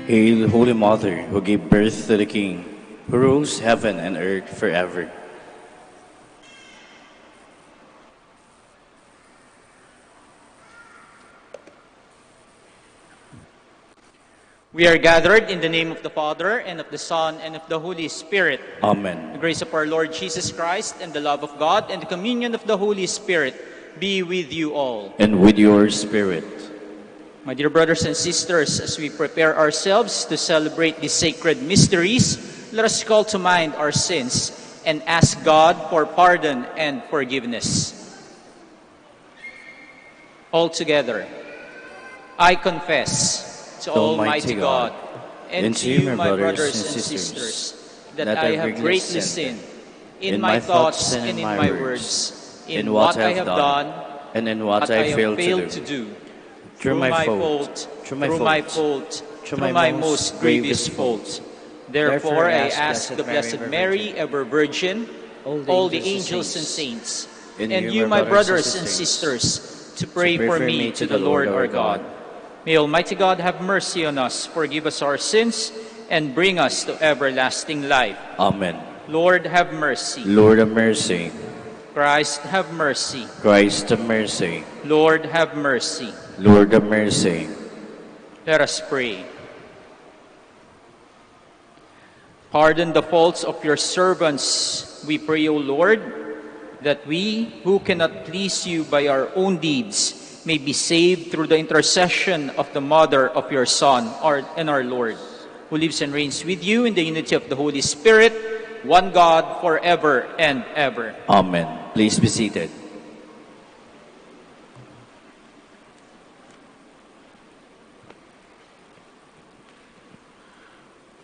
Hail, Holy Mother, who gave birth to the King, who rules heaven and earth forever. We are gathered in the name of the Father, and of the Son, and of the Holy Spirit. Amen. The grace of our Lord Jesus Christ, and the love of God, and the communion of the Holy Spirit be with you all. And with your spirit. My dear brothers and sisters, as we prepare ourselves to celebrate these sacred mysteries, let us call to mind our sins and ask God for pardon and forgiveness. All together, I confess to Almighty God and to you, my brothers and sisters, that I have greatly sinned in my thoughts and in my words, in what I have done and in what I failed to do. Through my fault, through my most grievous fault. Therefore, I ask the Blessed Mary, ever Virgin, all the angels and saints, and you, my brothers and sisters, to pray for me to the Lord our God. May Almighty God have mercy on us, forgive us our sins, and bring us to everlasting life. Amen. Lord, have mercy. Lord of mercy. Christ, have mercy. Christ of mercy. Lord, have mercy. Lord of mercy. Let us pray. Pardon the faults of your servants, we pray, O Lord, that we, who cannot please you by our own deeds, may be saved through the intercession of the Mother of your Son and our Lord, who lives and reigns with you in the unity of the Holy Spirit, one God, forever and ever. Amen. Please be seated.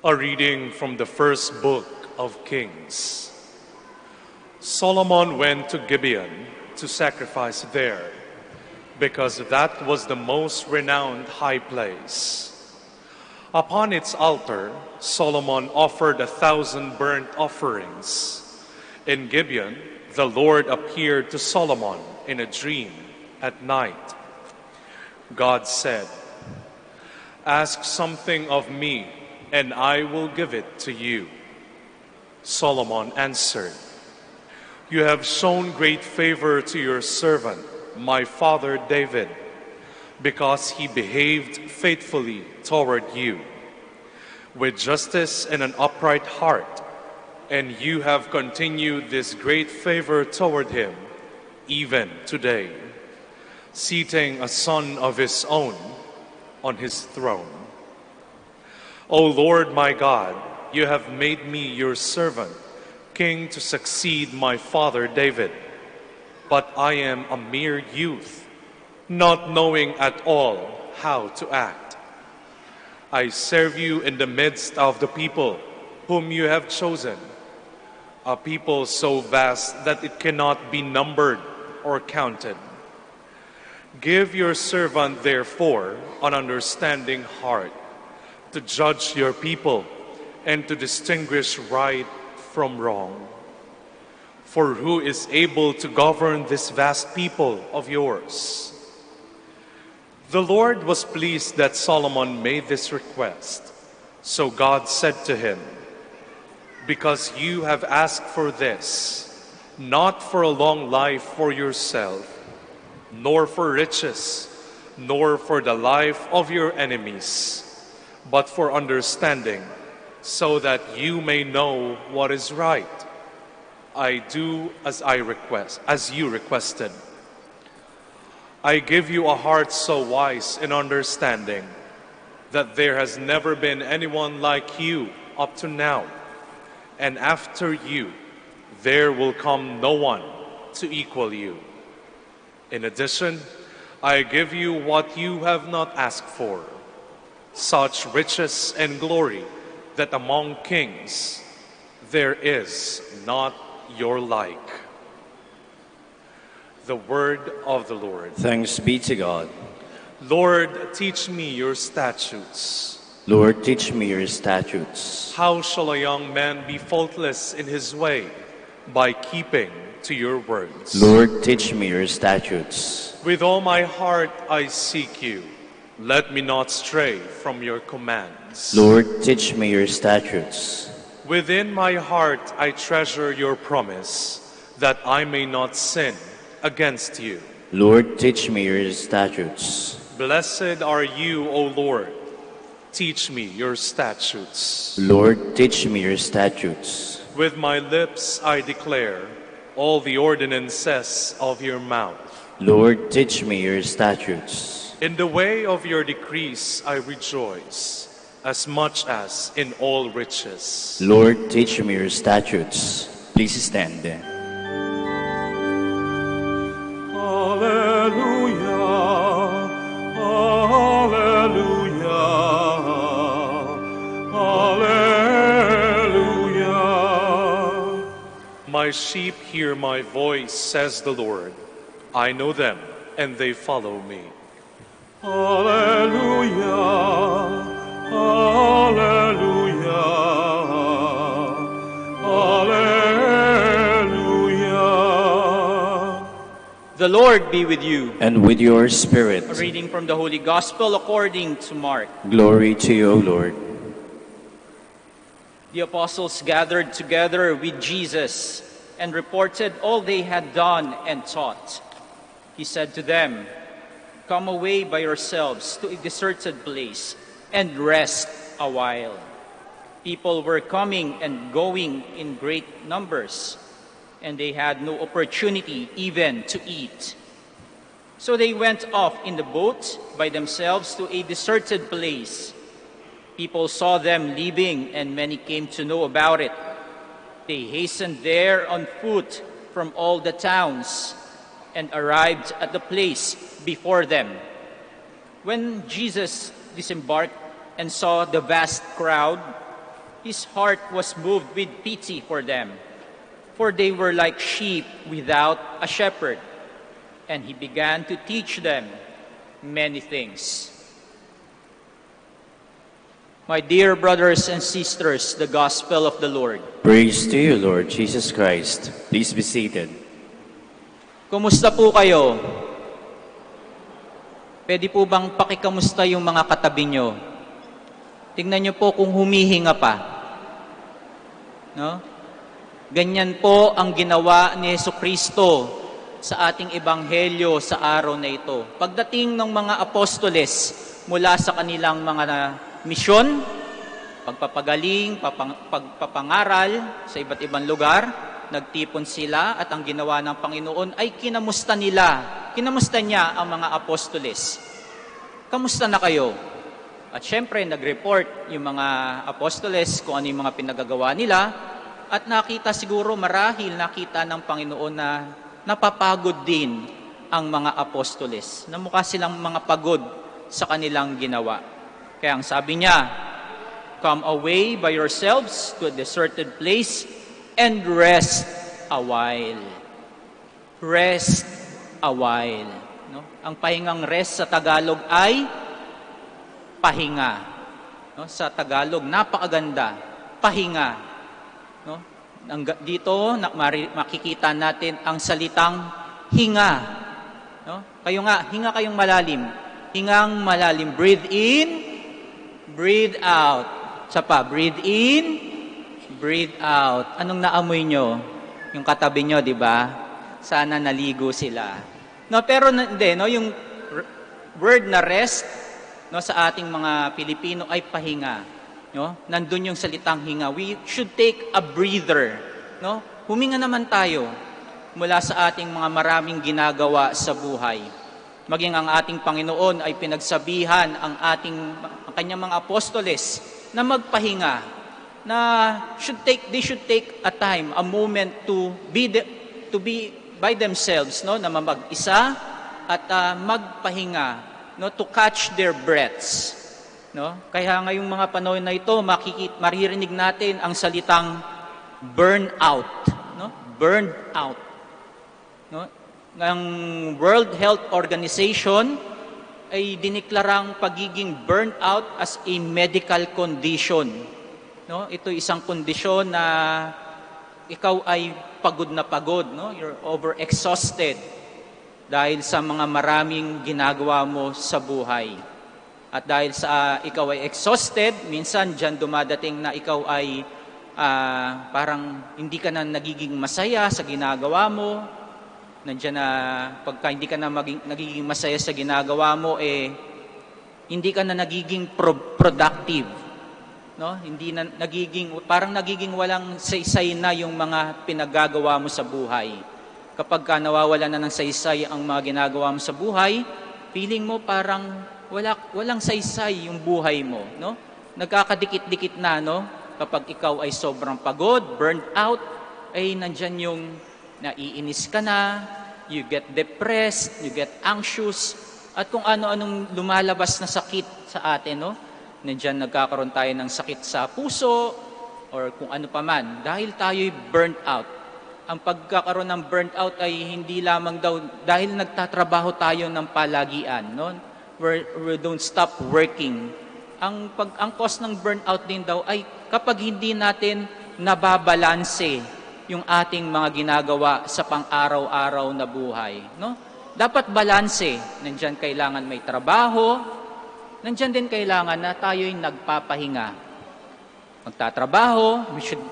A reading from the first book of Kings. Solomon went to Gibeon to sacrifice there, because that was the most renowned high place. Upon its altar, Solomon offered 1,000 burnt offerings. In Gibeon, the Lord appeared to Solomon in a dream at night. God said, "Ask something of me, and I will give it to you." Solomon answered, "You have shown great favor to your servant, my father David, because he behaved faithfully toward you, with justice and an upright heart, and you have continued this great favor toward him, even today, seating a son of his own on his throne. O Lord my God, you have made me your servant, king to succeed my father David. But I am a mere youth, not knowing at all how to act. I serve you in the midst of the people whom you have chosen, a people so vast that it cannot be numbered or counted. Give your servant, therefore, an understanding heart to judge your people and to distinguish right from wrong. For who is able to govern this vast people of yours?" The Lord was pleased that Solomon made this request. So God said to him, "Because you have asked for this, not for a long life for yourself, nor for riches, nor for the life of your enemies, but for understanding, so that you may know what is right, I do as you requested. I give you a heart so wise and understanding that there has never been anyone like you up to now, and after you there will come no one to equal you. In addition, I give you what you have not asked for, such riches and glory that among kings there is not your like." The word of the Lord. Thanks be to God. Lord, teach me your statutes. Lord, teach me your statutes. How shall a young man be faultless in his way? By keeping to your words. Lord, teach me your statutes. With all my heart I seek you. Let me not stray from your commands. Lord, teach me your statutes. Within my heart I treasure your promise, that I may not sin against you. Lord, teach me your statutes. Blessed are you, O Lord. Teach me your statutes. Lord, teach me your statutes. With my lips I declare all the ordinances of your mouth. Lord, teach me your statutes. In the way of your decrees I rejoice, as much as in all riches. Lord, teach me your statutes. Please stand. Hallelujah, hallelujah, hallelujah. My sheep hear my voice, says the Lord. I know them, and they follow me. Hallelujah, hallelujah, hallelujah. The Lord be with you. And with your spirit. A reading from the Holy Gospel according to Mark. Glory to you, O Lord. The apostles gathered together with Jesus and reported all they had done and taught. He said to them, "Come away by yourselves to a deserted place and rest a while." People were coming and going in great numbers, and they had no opportunity even to eat. So they went off in the boat by themselves to a deserted place. People saw them leaving, and many came to know about it. They hastened there on foot from all the towns and arrived at the place before them. When Jesus disembarked and saw the vast crowd, his heart was moved with pity for them, for they were like sheep without a shepherd, and he began to teach them many things. My dear brothers and sisters, the Gospel of the Lord. Praise to you, Lord Jesus Christ. Please be seated. Kumusta po kayo? Pwede po bang pakikamusta yung mga katabi nyo? Tingnan nyo po kung humihinga pa. No? Ganyan po ang ginawa ni Jesucristo sa ating ebanghelyo sa araw na ito. Pagdating ng mga apostoles mula sa kanilang mga misyon, pagpapagaling, pagpapangaral sa iba't ibang lugar, nagtipon sila at ang ginawa ng Panginoon ay kinamusta niya ang mga apostoles. Kamusta na kayo? At syempre, nag-report yung mga apostoles kung ano yung mga pinagagawa nila at nakita siguro marahil nakita ng Panginoon na napapagod din ang mga apostoles. Namukha silang mga pagod sa kanilang ginawa. Kaya ang sabi niya, "Come away by yourselves to a deserted place and rest a while." Rest a while. No? Ang pahingang rest sa Tagalog ay pahinga. No? Sa Tagalog, napakaganda. Pahinga. No? Dito, makikita natin ang salitang hinga. No? Kayo nga, hinga kayong malalim. Hingang malalim. Breathe in, breathe out. Sa pa, breathe in, breathe out. Anong naamoy nyo? Yung katabi nyo, di ba? Sana naligo sila. No, pero hindi, no, yung word na rest, no, sa ating mga Pilipino ay pahinga. No? Nandun yung salitang hinga. We should take a breather. No? Huminga naman tayo mula sa ating mga maraming ginagawa sa buhay. Maging ang ating Panginoon ay pinagsabihan ang kanyang mga apostoles na magpahinga, na they should take a time, a moment to be by themselves, no, na mag-isa at magpahinga, no, to catch their breaths, no. Kaya ngayong mga panahon na ito, maririnig natin ang salitang burnout, no, burned out, no. Ang World Health Organization ay diniklarang pagiging burnout as a medical condition. No, ito isang kondisyon na ikaw ay pagod na pagod, no? You're overexhausted dahil sa mga maraming ginagawa mo sa buhay. At dahil sa ikaw ay exhausted, minsan diyan dumadating na ikaw ay parang hindi ka na nagiging masaya sa ginagawa mo. Nandiyan na pagka hindi ka na nagiging masaya sa ginagawa mo, hindi ka na nagiging productive. No? Hindi na parang nagiging walang saysay na yung mga pinagagawa mo sa buhay. Kapag ka nawawala na ng saysay ang mga ginagawa mo sa buhay, feeling mo parang walang saysay yung buhay mo, no? Nagkakadikit-dikit na, no? Kapag ikaw ay sobrang pagod, burnt out, ay nandyan yung naiinis ka na, you get depressed, you get anxious, at kung ano-anong lumalabas na sakit sa atin, no? Nandiyan nagkakaroon tayo ng sakit sa puso or kung ano pa man dahil tayo'y burnt out. Ang pagkakaroon ng burnt out ay hindi lamang daw dahil nagtatrabaho tayo ng palagian, no? We don't stop working. Ang cause ng burnout din daw ay kapag hindi natin nababalanse yung ating mga ginagawa sa pang-araw-araw na buhay, no? Dapat balanse. Nandyan kailangan may trabaho, nandyan din kailangan na tayo'y nagpapahinga. Magtatrabaho, we should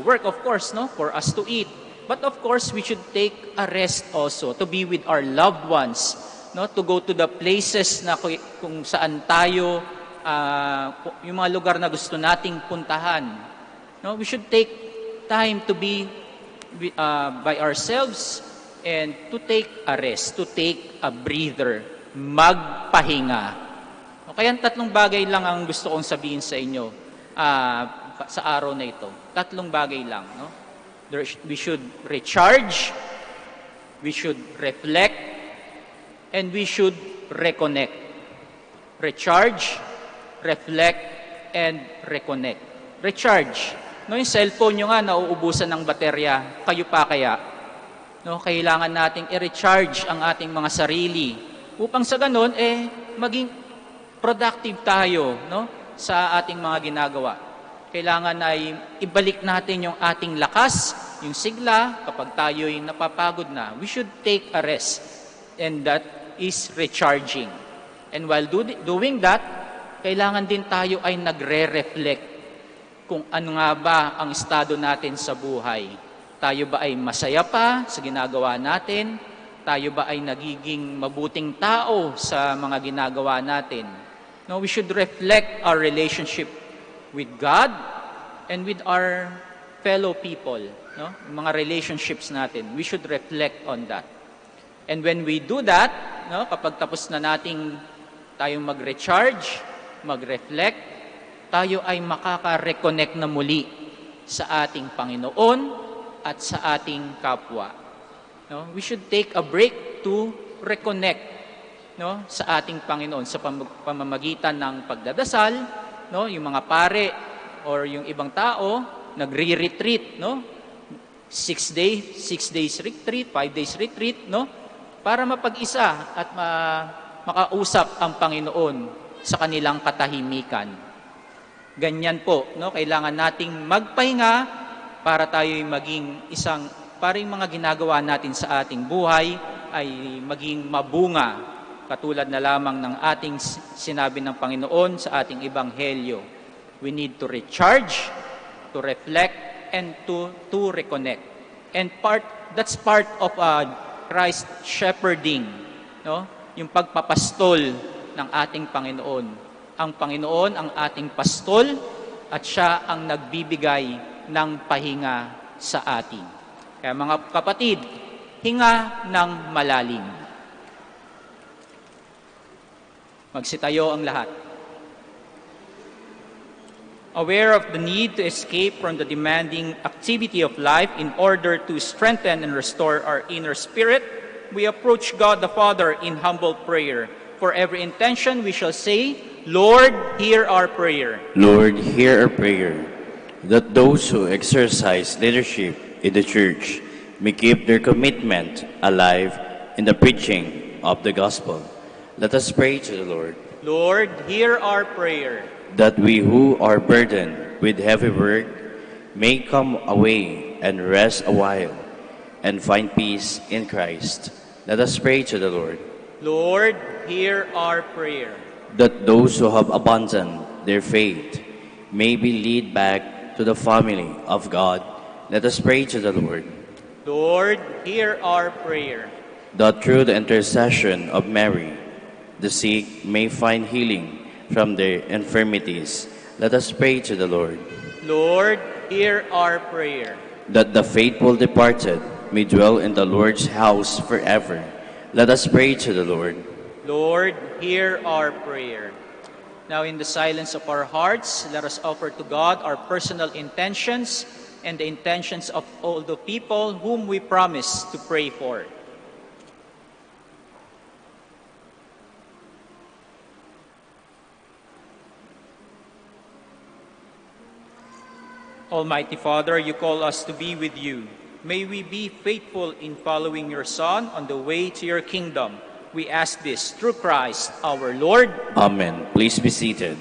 work of course, no, for us to eat. But of course, we should take a rest also to be with our loved ones, no, to go to the places na kung saan tayo, yung mga lugar na gusto nating puntahan. No, we should take time to be by ourselves and to take a rest, to take a breather, magpahinga. O kaya tatlong bagay lang ang gusto kong sabihin sa inyo sa araw na ito. Tatlong bagay lang. No? We should recharge, we should reflect, and we should reconnect. Recharge, reflect, and reconnect. Recharge. No, yung cellphone nyo nga, nauubusan ng baterya. Kayo pa kaya? No, kailangan nating i-recharge ang ating mga sarili upang sa ganon, maging productive tayo, no, sa ating mga ginagawa. Kailangan ay ibalik natin yung ating lakas, yung sigla, kapag tayo'y napapagod na. We should take a rest, and that is recharging. And while doing that, kailangan din tayo ay nagre-reflect kung ano nga ba ang estado natin sa buhay. Tayo ba ay masaya pa sa ginagawa natin? Tayo ba ay nagiging mabuting tao sa mga ginagawa natin? No, we should reflect our relationship with God and with our fellow people. No? Mga relationships natin, we should reflect on that. And when we do that, no, kapag tapos na nating tayong mag-recharge, mag-reflect, tayo ay makaka-reconnect na muli sa ating Panginoon at sa ating kapwa. No? We should take a break to reconnect, no, sa ating Panginoon sa pamamagitan ng pagdadasal, no, yung mga pare or yung ibang tao nagre-retreat, no? 6 days retreat, 5 days retreat, no? Para mapag-isa at makausap ang Panginoon sa kanilang katahimikan. Ganyan po, no? Kailangan nating magpahinga para tayo'y maging para yung mga ginagawa natin sa ating buhay ay maging mabunga, katulad na lamang ng ating sinabi ng Panginoon sa ating Ebanghelyo. We need to recharge, to reflect, and to reconnect. And that's part of Christ shepherding, no? Yung pagpapastol ng ating Panginoon. Ang Panginoon ang ating pastol at siya ang nagbibigay ng pahinga sa atin. Kaya mga kapatid, hinga ng malalim. Magsitayo ang lahat. Aware of the need to escape from the demanding activity of life in order to strengthen and restore our inner spirit, we approach God the Father in humble prayer. For every intention we shall say, Lord, hear our prayer. Lord, hear our prayer. That those who exercise leadership in the church may keep their commitment alive in the preaching of the gospel. Let us pray to the Lord. Lord, hear our prayer. That we who are burdened with heavy work may come away and rest a while and find peace in Christ. Let us pray to the Lord. Lord, hear our prayer. That those who have abandoned their faith may be led back to the family of God. Let us pray to the Lord. Lord, hear our prayer. That through the intercession of Mary, the sick may find healing from their infirmities. Let us pray to the Lord. Lord, hear our prayer. That the faithful departed may dwell in the Lord's house forever. Let us pray to the Lord. Lord, hear our prayer. Now, in the silence of our hearts, let us offer to God our personal intentions and the intentions of all the people whom we promise to pray for. Almighty Father, you call us to be with you. May we be faithful in following your Son on the way to your kingdom. We ask this through Christ our Lord. Amen. Please be seated.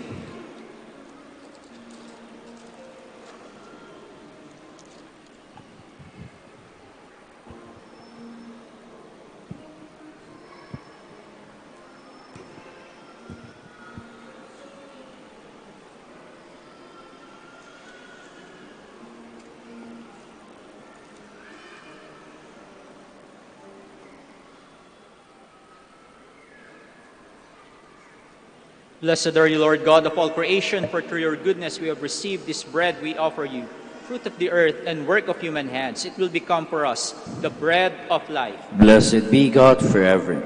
Blessed are you, Lord God of all creation, for through your goodness we have received this bread we offer you, fruit of the earth and work of human hands. It will become for us the bread of life. Blessed be God forever.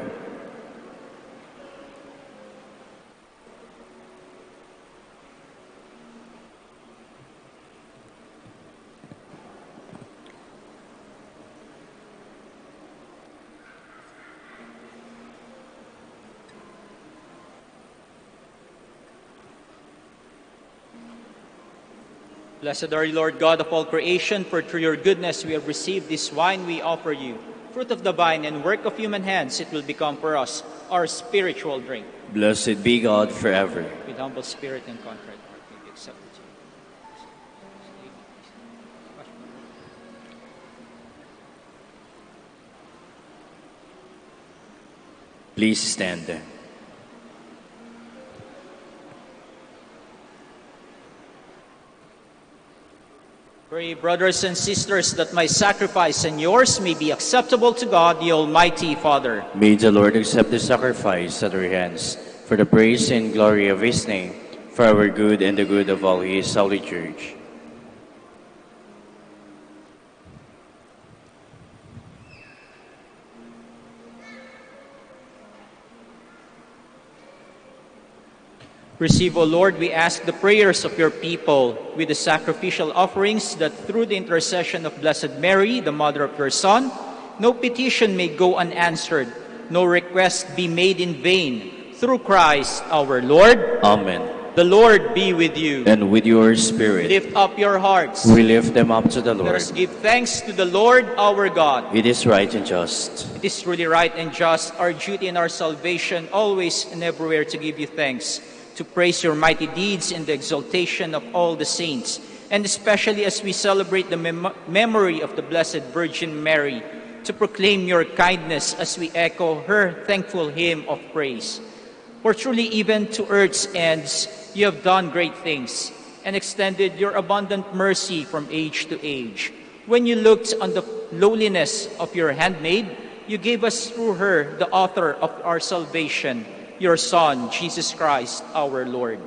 Blessed are you, Lord God of all creation, for through your goodness we have received this wine we offer you, fruit of the vine and work of human hands. It will become for us our spiritual drink. Blessed be God forever. With humble spirit and contrite heart, may we accept it. Please stand. Pray, brothers and sisters, that my sacrifice and yours may be acceptable to God, the Almighty Father. May the Lord accept the sacrifice at our hands for the praise and glory of his name, for our good and the good of all his holy church. Receive, O Lord, we ask the prayers of your people with the sacrificial offerings, that through the intercession of Blessed Mary, the Mother of your Son, no petition may go unanswered, no request be made in vain. Through Christ our Lord. Amen. The Lord be with you. And with your spirit. Lift up your hearts. We lift them up to the Lord. Let us give thanks to the Lord our God. It is right and just. It is truly right and just, our duty and our salvation, always and everywhere to give you thanks, to praise your mighty deeds in the exaltation of all the saints, and especially as we celebrate the memory of the Blessed Virgin Mary, to proclaim your kindness as we echo her thankful hymn of praise. For truly even to earth's ends you have done great things, and extended your abundant mercy from age to age. When you looked on the lowliness of your handmaid, you gave us through her the author of our salvation, your Son, Jesus Christ, our Lord.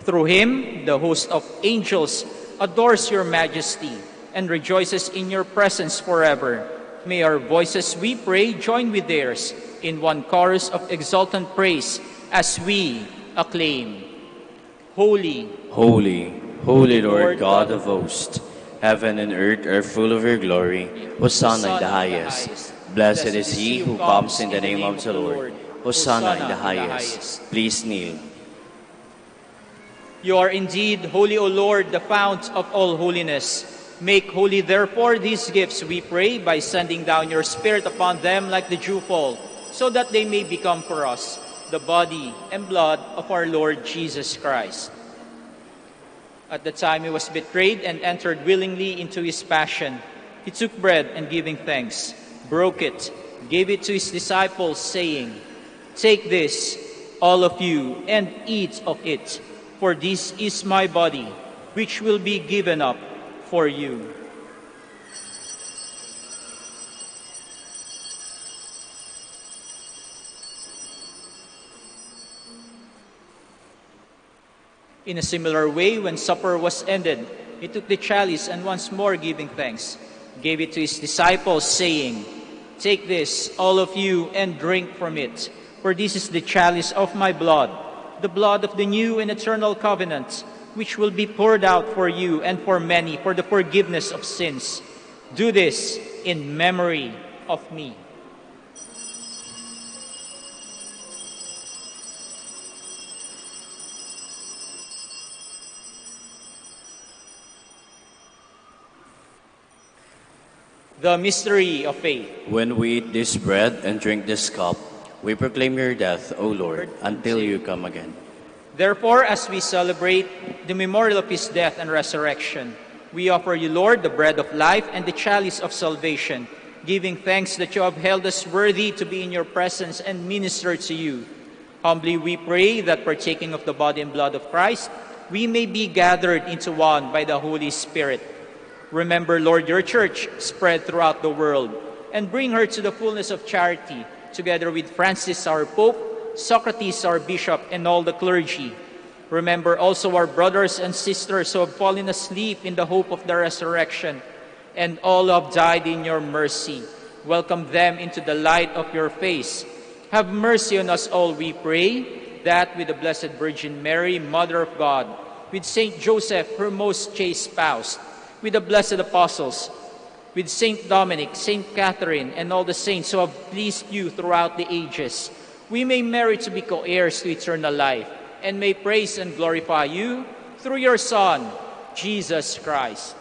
Through him, the host of angels adores your majesty and rejoices in your presence forever. May our voices, we pray, join with theirs in one chorus of exultant praise as we acclaim. Holy, holy, holy Lord God of hosts, heaven and earth are full of your glory. Hosanna in the highest. Blessed is he who comes in the name of the Lord. Hosanna in the highest. Please kneel. You are indeed holy, O Lord, the fount of all holiness. Make holy, therefore, these gifts, we pray, by sending down your Spirit upon them like the dewfall, so that they may become for us the body and blood of our Lord Jesus Christ. At the time he was betrayed and entered willingly into his passion, he took bread and giving thanks, broke it, gave it to his disciples, saying, "Take this, all of you, and eat of it, for this is my body, which will be given up for you." In a similar way, when supper was ended, he took the chalice and once more giving thanks, gave it to his disciples, saying, "Take this, all of you, and drink from it. For this is the chalice of my blood, the blood of the new and eternal covenant, which will be poured out for you and for many for the forgiveness of sins. Do this in memory of me." The mystery of faith. When we eat this bread and drink this cup, we proclaim your death, O Lord, until you come again. Therefore, as we celebrate the memorial of his death and resurrection, we offer you, Lord, the bread of life and the chalice of salvation, giving thanks that you have held us worthy to be in your presence and minister to you. Humbly we pray that, partaking of the body and blood of Christ, we may be gathered into one by the Holy Spirit. Remember, Lord, your church spread throughout the world, and bring her to the fullness of charity, together with Francis, our Pope, Socrates, our bishop, and all the clergy. Remember also our brothers and sisters who have fallen asleep in the hope of the resurrection, and all who have died in your mercy. Welcome them into the light of your face. Have mercy on us all, we pray, that with the Blessed Virgin Mary, Mother of God, with Saint Joseph, her most chaste spouse, with the blessed apostles, with Saint Dominic, Saint Catherine, and all the saints who have pleased you throughout the ages, we may merit to be co-heirs to eternal life, and may praise and glorify you through your Son, Jesus Christ.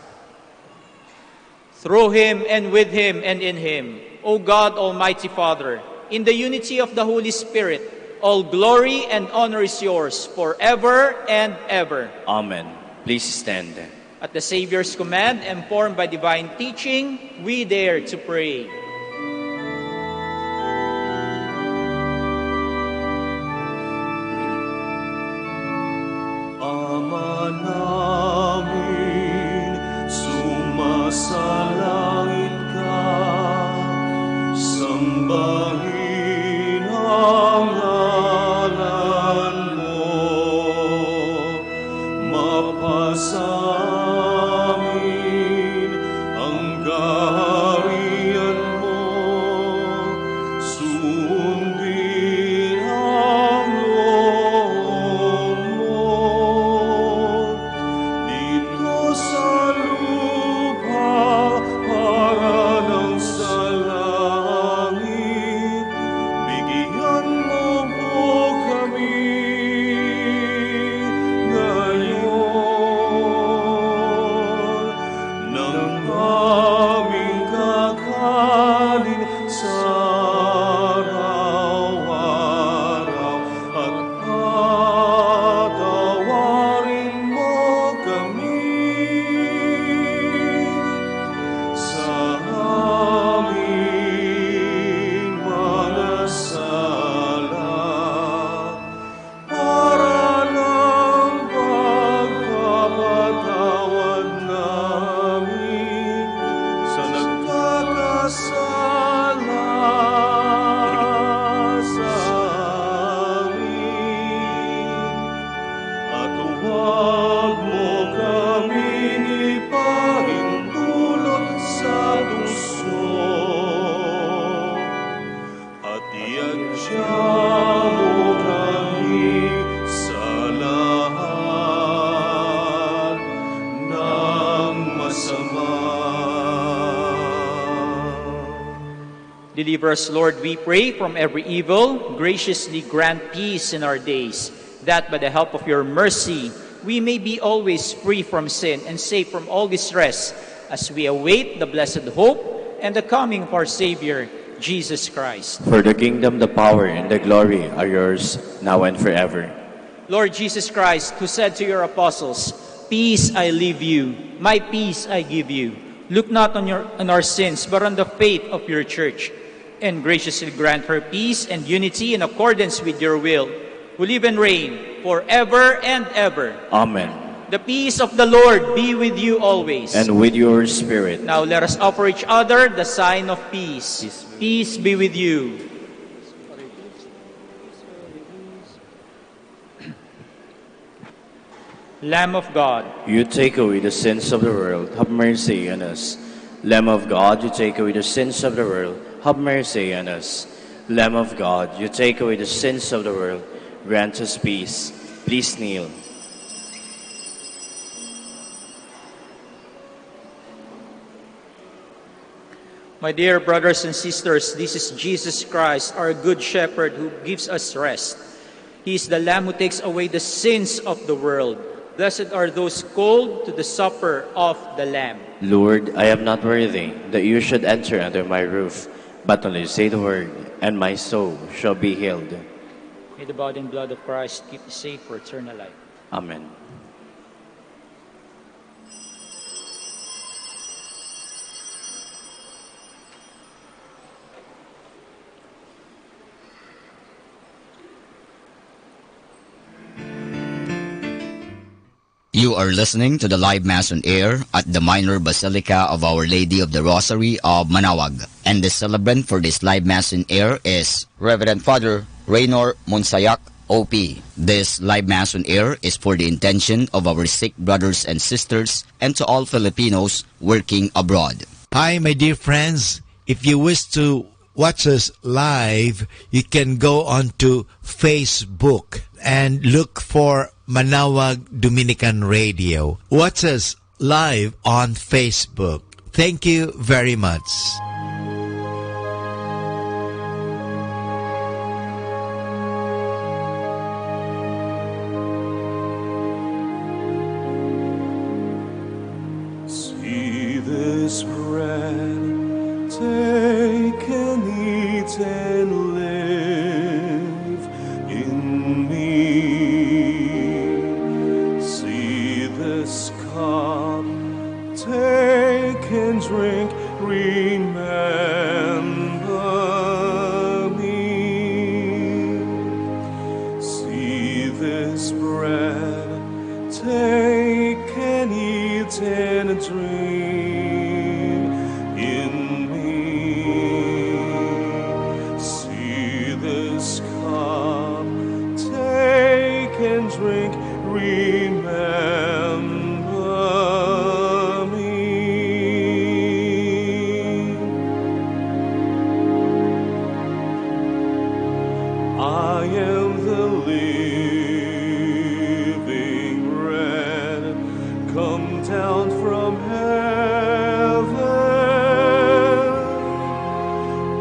Through him and with him and in him, O God, Almighty Father, in the unity of the Holy Spirit, all glory and honor is yours forever and ever. Amen. Please stand. At the Savior's command, informed by divine teaching, we dare to pray. Ama namin, sumasalangit ka, sambahin ang ngalan mo, mapasamin ang kaharian mo, sundin ang loob mo, dito sa lupa para ng sa langit, bigyan mo po kami ngayon ng aming kakanin sa araw-araw, at patawarin mo kami sa aming mga sala, para ng pagpapatawad namin sa nagkakasala sa amin. At huwag mo kaming ipahintulot sa tukso, at iadya mo kami sa lahat ng masama. Deliver us, Lord, we pray, from every evil. Graciously grant peace in our days, that by the help of your mercy, we may be always free from sin and safe from all distress, as we await the blessed hope and the coming of our Savior, Jesus Christ. For the kingdom, the power, and the glory are yours, now and forever. Lord Jesus Christ, who said to your apostles, "Peace I leave you, my peace I give you," look not on our sins, but on the faith of your church, and graciously grant her peace and unity in accordance with your will, who live and reign forever and ever. Amen. The peace of the Lord be with you always. And with your spirit. Now let us offer each other the sign of peace. Peace be with you. Lamb of God, You take away the sins of the world, have mercy on us. Lamb of God, you take away the sins of the world, have mercy on us. Lamb of God, you take away the sins of the world, grant us peace. Please kneel. my dear brothers and sisters, this is Jesus Christ, our good shepherd, who gives us rest. He is the Lamb who takes away the sins of the world. Blessed are those called to the supper of the Lamb. Lord, I am not worthy that you should enter under my roof, but only say the word, and my soul shall be healed. May the body and blood of Christ keep you safe for eternal life. Amen. You are listening to the live Mass on air at the Minor Basilica of Our Lady of the Rosary of Manaoag. And the celebrant for this live Mass on air is Reverend Father Raynor Monsayak, OP. This live Mass on Air is for the intention of our Sikh brothers and sisters and to all Filipinos working abroad. Hi, my dear friends. If you wish to watch us live, you can go on to Facebook and look for Manawag Dominican Radio. Watch us live on Facebook. Thank you very much. See this bread, take and eat and live in me. See this cup, take and drink, remember me. See this bread, take and eat and dream in me. See this cup, take and drink, remember me. I am the living bread, come down from heaven.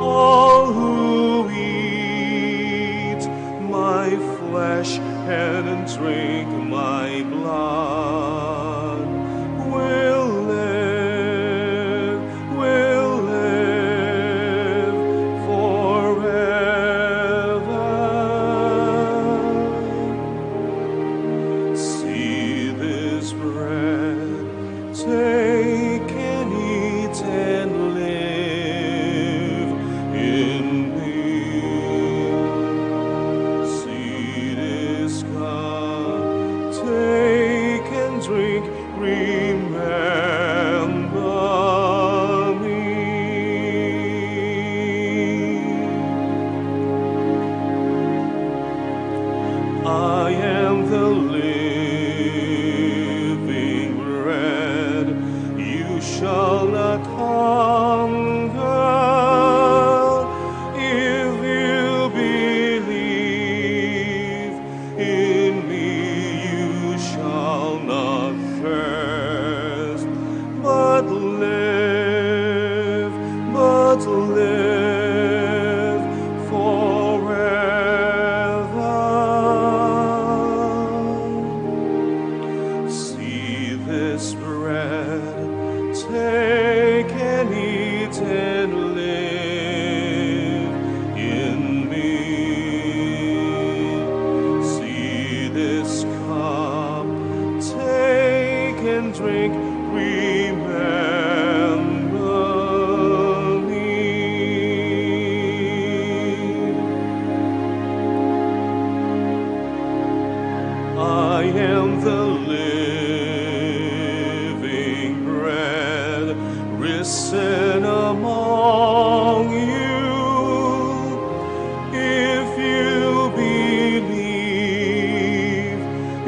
All who eat my flesh and drink my blood will live forever. See this bread, take and eat and live in me. See this cup, take and drink, remember me. I am the living bread, you shall not hunger if you believe in me. You shall not thirst, but live forever. See this bread, take and eat and live in me. See this cup, take and drink, remember me. I am the living bread, risen among you. If you believe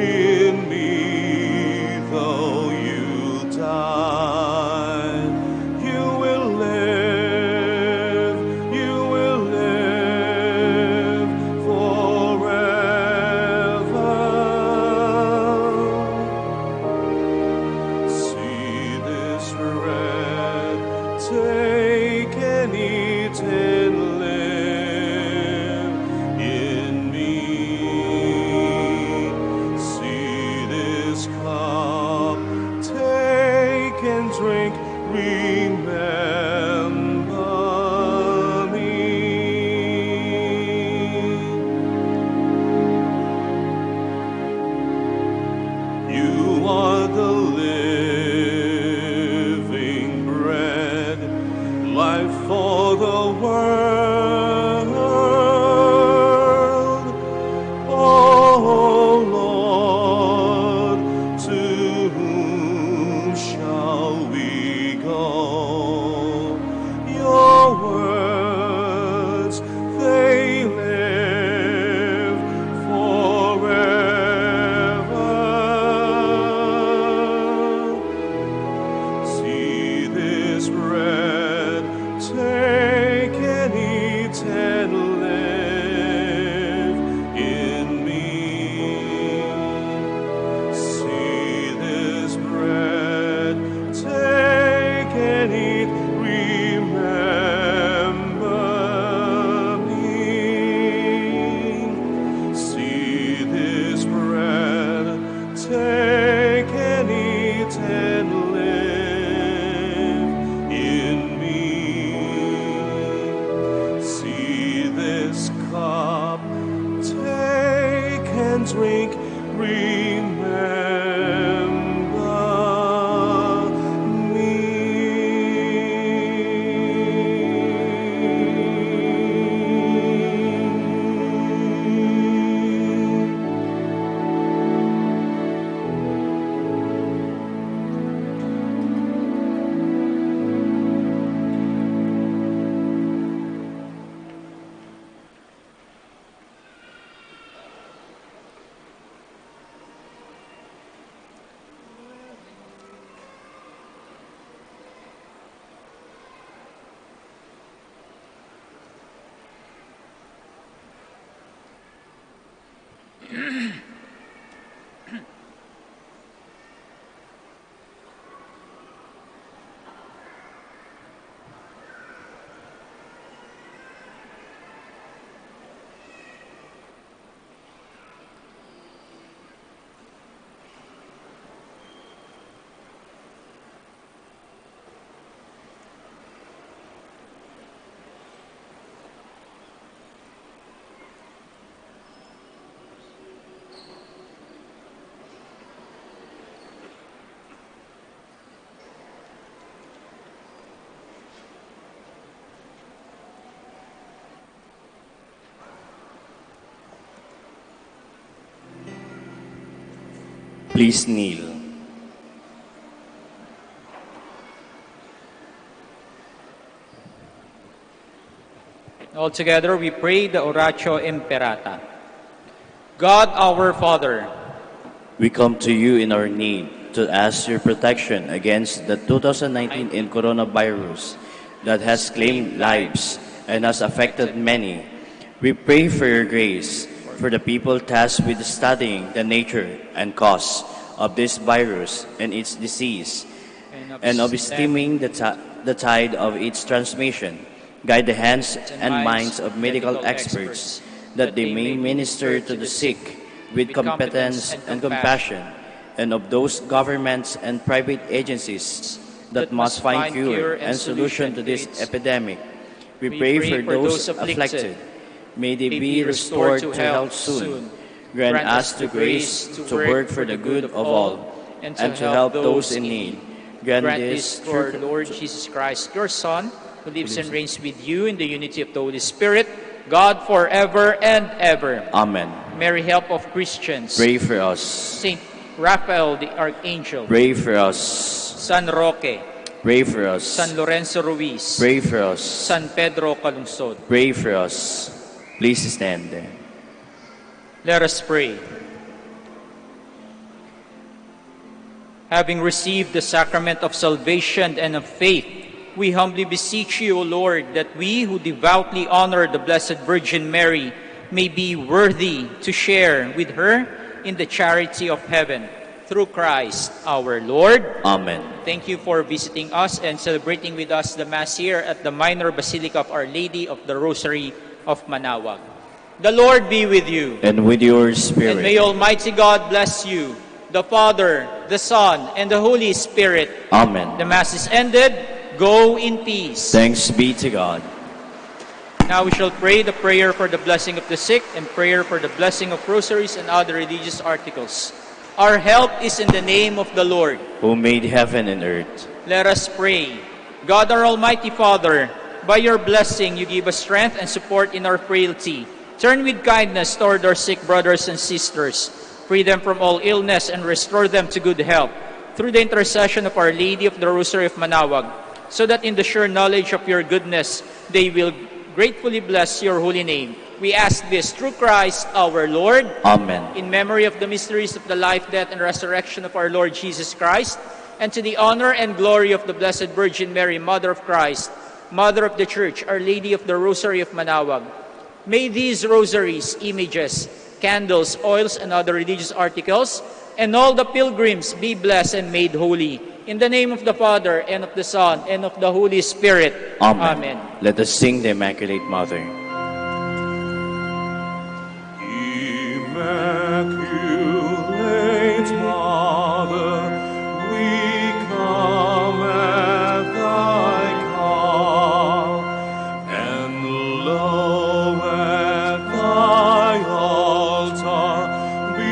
in me, though you die, you will live forever. See this bread, take and eat and live in me. See this cup, take and drink, remember me. You are the living bread, life for the world. Oh Lord, to whom shall we go? Your words, they live drink, remember Please kneel. All together we pray the Oratio Imperata. God our Father, We come to you in our need to ask your protection against the 2019 coronavirus that has claimed lives and has affected many. We pray for your grace for the people tasked with studying the nature and cause of this virus and its disease, and of stemming the tide of its transmission. Guide the hands and minds of medical experts that they may minister to the sick with competence and compassion, and of those governments and private agencies that must find cure and solution to this epidemic. We pray for those afflicted. May they be restored to health soon. Grant us the grace to work for the good of all and to help those in need. Grant this through our Lord Jesus Christ, your Son, who lives and reigns with you in the unity of the Holy Spirit, God forever and ever. Amen. Mary, help of Christians. Pray for us. Saint Raphael the Archangel. Pray for us. San Roque. Pray for us. San Lorenzo Ruiz. Pray for us. San Pedro Calungsod. Pray for us. Please stand there. Let us pray. Having received the sacrament of salvation and of faith, we humbly beseech you, O Lord, that we who devoutly honor the Blessed Virgin Mary may be worthy to share with her in the charity of heaven. Through Christ our Lord. Amen. Thank you for visiting us and celebrating with us the Mass here at the Minor Basilica of Our Lady of the Rosary of Manaoag. The Lord be with you. And with your spirit. And may Almighty God bless you, the Father, the Son, and the Holy Spirit. Amen. The Mass is ended. Go in peace. Thanks be to God. Now we shall pray the prayer for the blessing of the sick and prayer for the blessing of rosaries and other religious articles. Our help is in the name of the Lord, who made heaven and earth. Let us pray. God, our Almighty Father, by your blessing you give us strength and support in our frailty. Turn with kindness toward our sick brothers and sisters. Free them from all illness and restore them to good health. Through the intercession of Our Lady of the Rosary of Manaoag, so that in the sure knowledge of your goodness, they will gratefully bless your holy name. We ask this through Christ our Lord. Amen. In memory of the mysteries of the life, death, and resurrection of our Lord Jesus Christ, and to the honor and glory of the Blessed Virgin Mary, Mother of Christ, Mother of the Church, Our Lady of the Rosary of Manaoag, may these rosaries, images, candles, oils, and other religious articles, and all the pilgrims be blessed and made holy. In the name of the Father, and of the Son, and of the Holy Spirit. Amen. Amen. Let us sing the Immaculate Mother. Immaculate Mother, we come at thy call, and lo, at thy altar be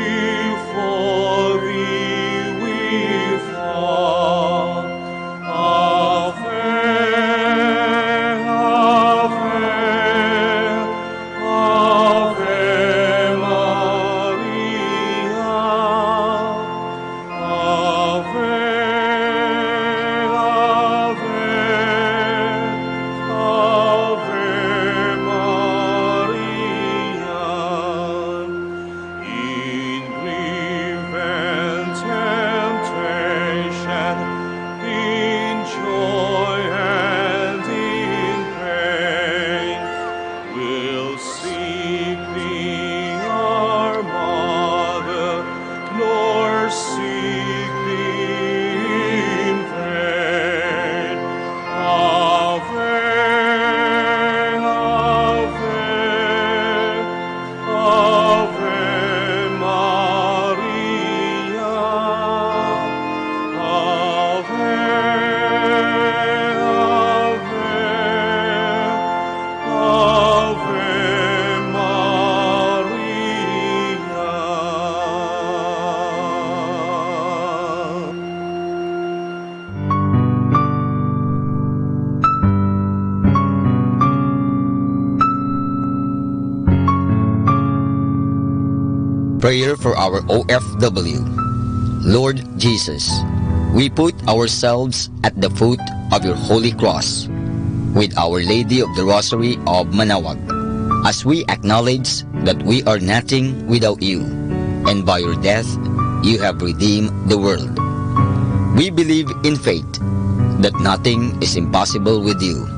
Prayer for our OFW. Lord Jesus, we put ourselves at the foot of your holy cross with Our Lady of the Rosary of Manaoag, as we acknowledge that we are nothing without you, and by your death you have redeemed the world. We believe in faith that nothing is impossible with you.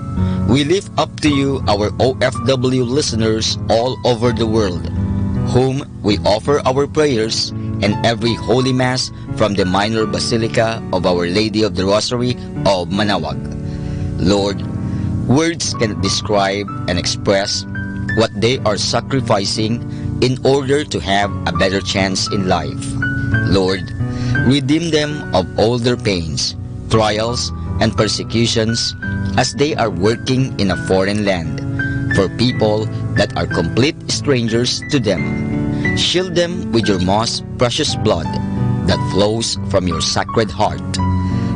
We lift up to you our OFW listeners all over the world, whom we offer our prayers and every Holy Mass from the Minor Basilica of Our Lady of the Rosary of Manaoag. Lord, words cannot describe and express what they are sacrificing in order to have a better chance in life. Lord, redeem them of all their pains, trials, and persecutions as they are working in a foreign land for people that are complete strangers to them. Shield them with your most precious blood that flows from your sacred heart.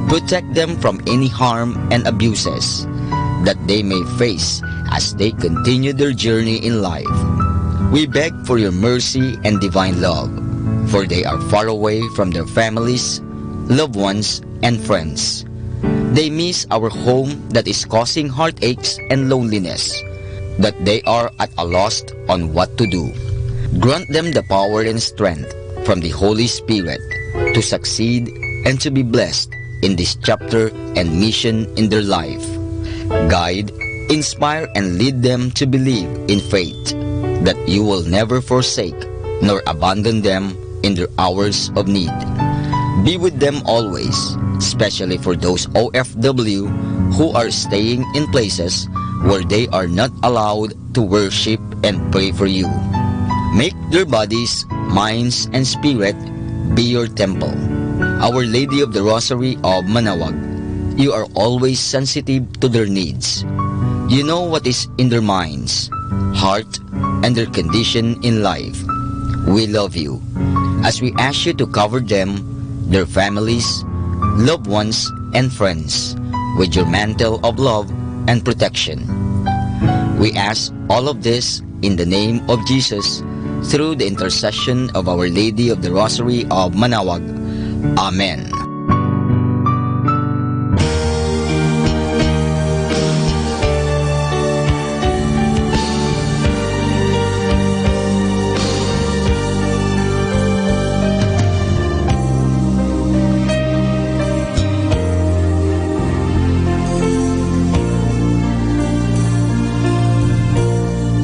Protect them from any harm and abuses that they may face as they continue their journey in life. We beg for your mercy and divine love, for they are far away from their families, loved ones, and friends. They miss our home that is causing heartaches and loneliness, that they are at a loss on what to do. Grant them the power and strength from the Holy Spirit to succeed and to be blessed in this chapter and mission in their life. Guide, inspire, and lead them to believe in faith that you will never forsake nor abandon them in their hours of need. Be with them always, especially for those OFW who are staying in places where they are not allowed to worship and pray for you. Make their bodies, minds, and spirit be your temple. Our Lady of the Rosary of Manaoag, you are always sensitive to their needs. You know what is in their minds, heart, and their condition in life. We love you as we ask you to cover them, their families, loved ones, and friends with your mantle of love and protection. We ask all of this in the name of Jesus, through the intercession of Our Lady of the Rosary of Manaoag. Amen.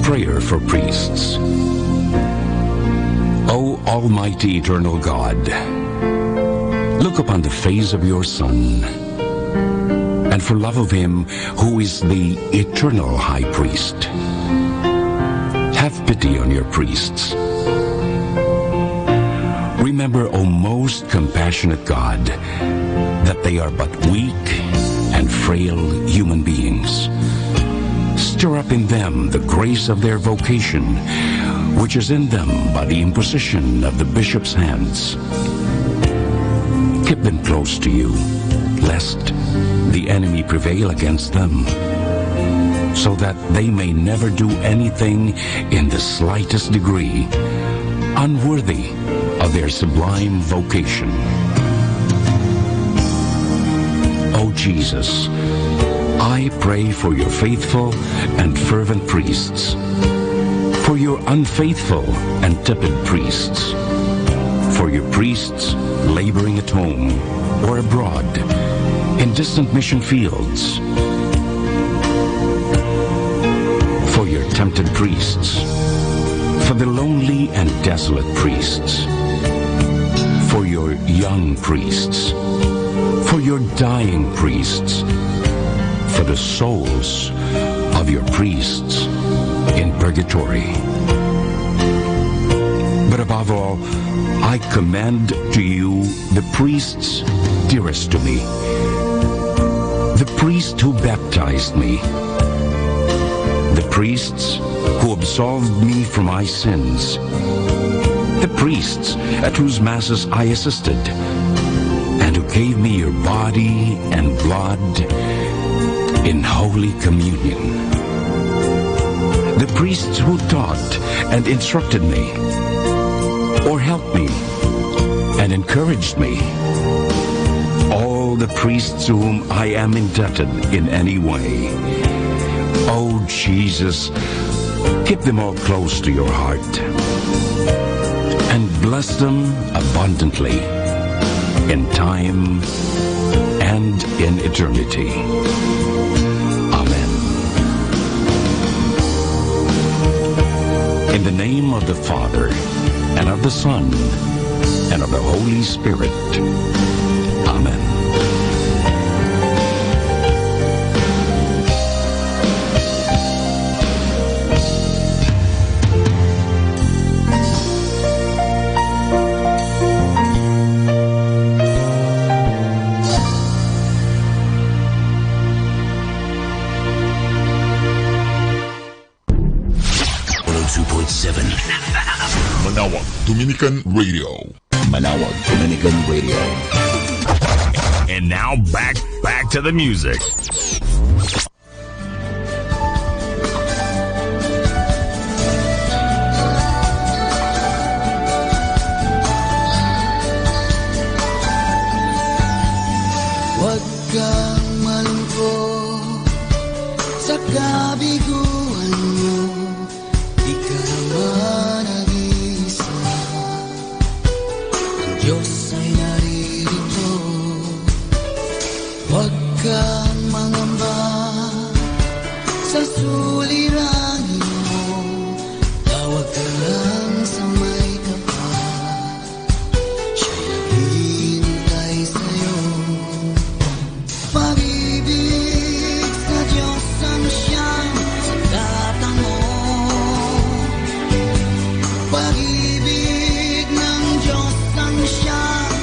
Prayer for priests. O Almighty Eternal God, look upon the face of your Son, and for love of him who is the eternal High Priest, have pity on your priests. Remember, O most compassionate God, that they are but weak and frail human beings. Stir up in them the grace of their vocation, which is in them by the imposition of the bishop's hands. Keep them close to you, lest the enemy prevail against them, so that they may never do anything in the slightest degree unworthy of their sublime vocation. O Jesus, I pray for your faithful and fervent priests, for your unfaithful and tepid priests, for your priests laboring at home or abroad in distant mission fields, for your tempted priests, for the lonely and desolate priests, for your young priests, for your dying priests, for the souls of your priests in purgatory. But above all, I commend to you the priests dearest to me, the priest who baptized me, the priests who absolved me from my sins, the priests at whose masses I assisted, and who gave me your body and blood in Holy Communion, the priests who taught and instructed me, or helped me and encouraged me. All the priests to whom I am indebted in any way. Oh, Jesus, keep them all close to your heart and bless them abundantly in time and in eternity. Amen. In the name of the Father, and of the Son, and of the Holy Spirit. Amen. Manawag Dominican Radio. Manawag Dominican Radio. And now back to the music. Huwag kang malungkot sa kabiguan mo, di ka naman nag-iisa. Ang Diyos ay naririto. Huwag kang mangamba sa suliranin mo, tawag ka lang sa may tapat, siya'y naghihintay sa'yo. Pag-ibig sa Diyos ang siyang sandata mo. Pag-ibig ng Diyos ang siyang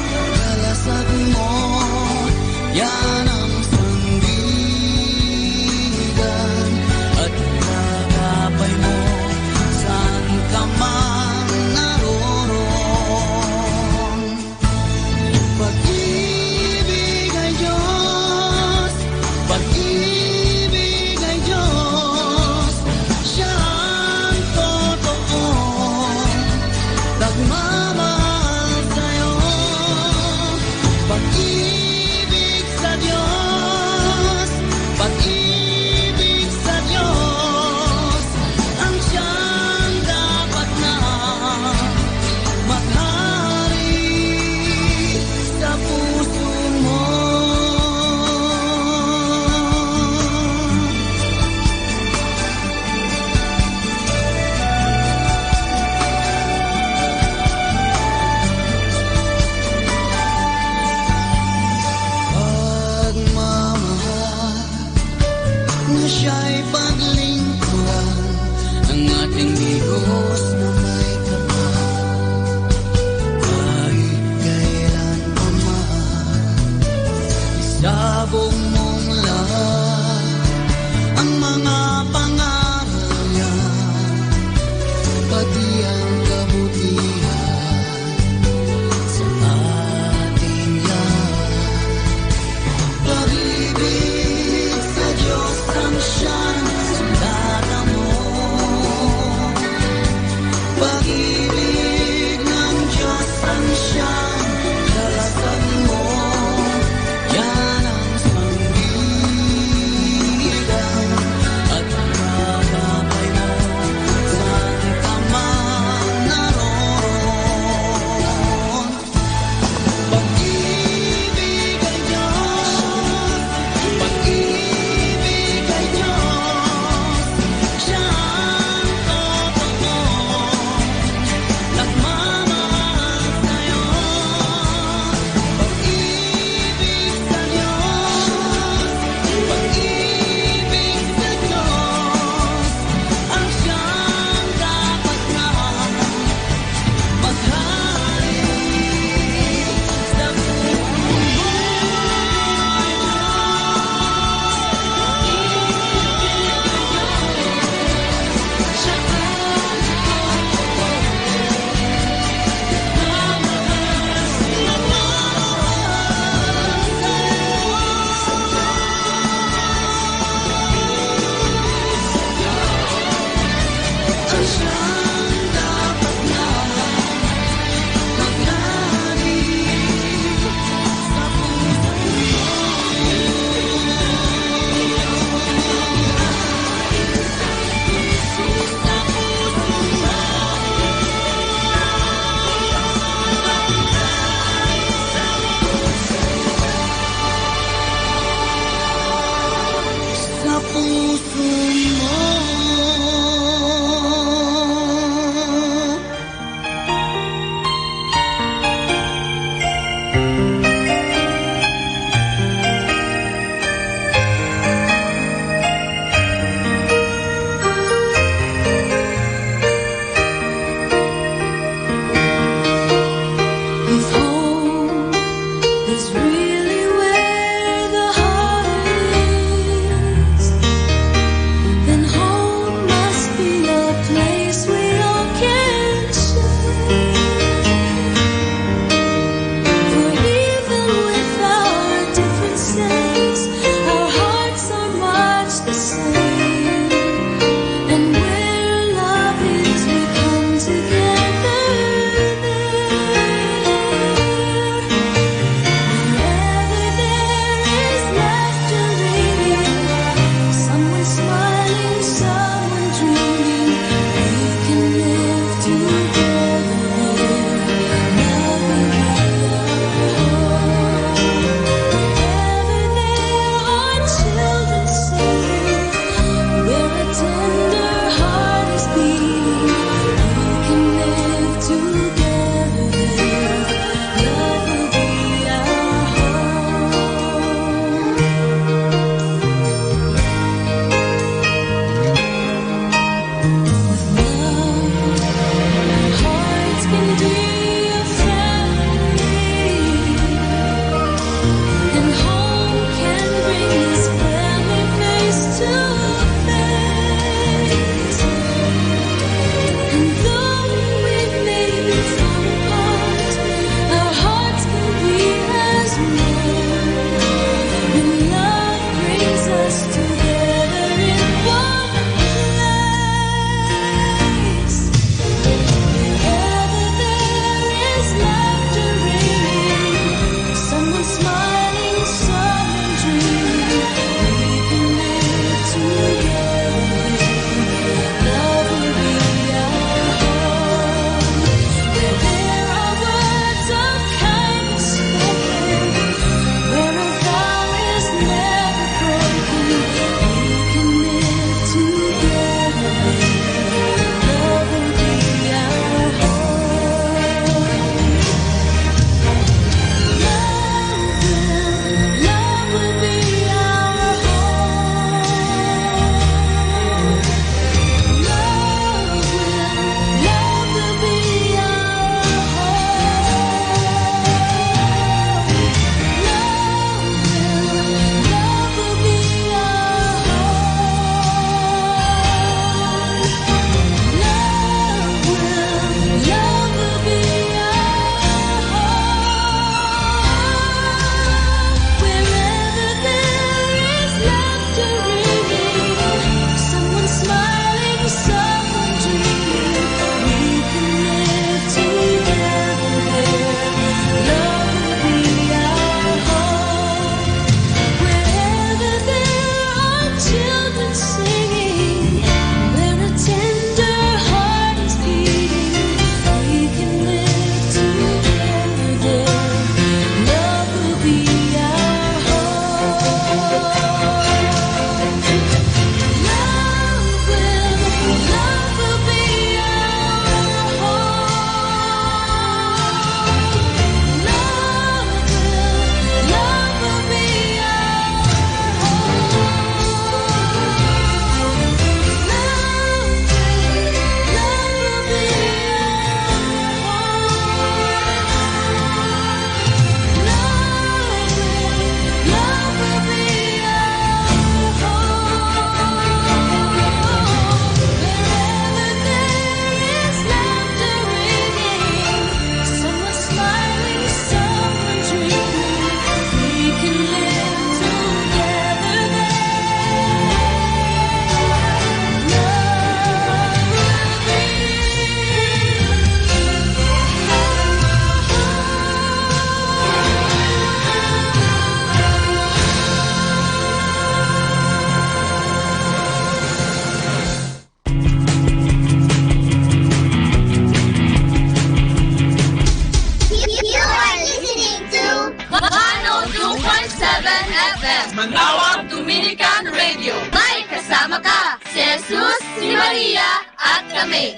FM, Manawag Dominican Radio. May kasama ka, si Jesus, si Maria, at kami.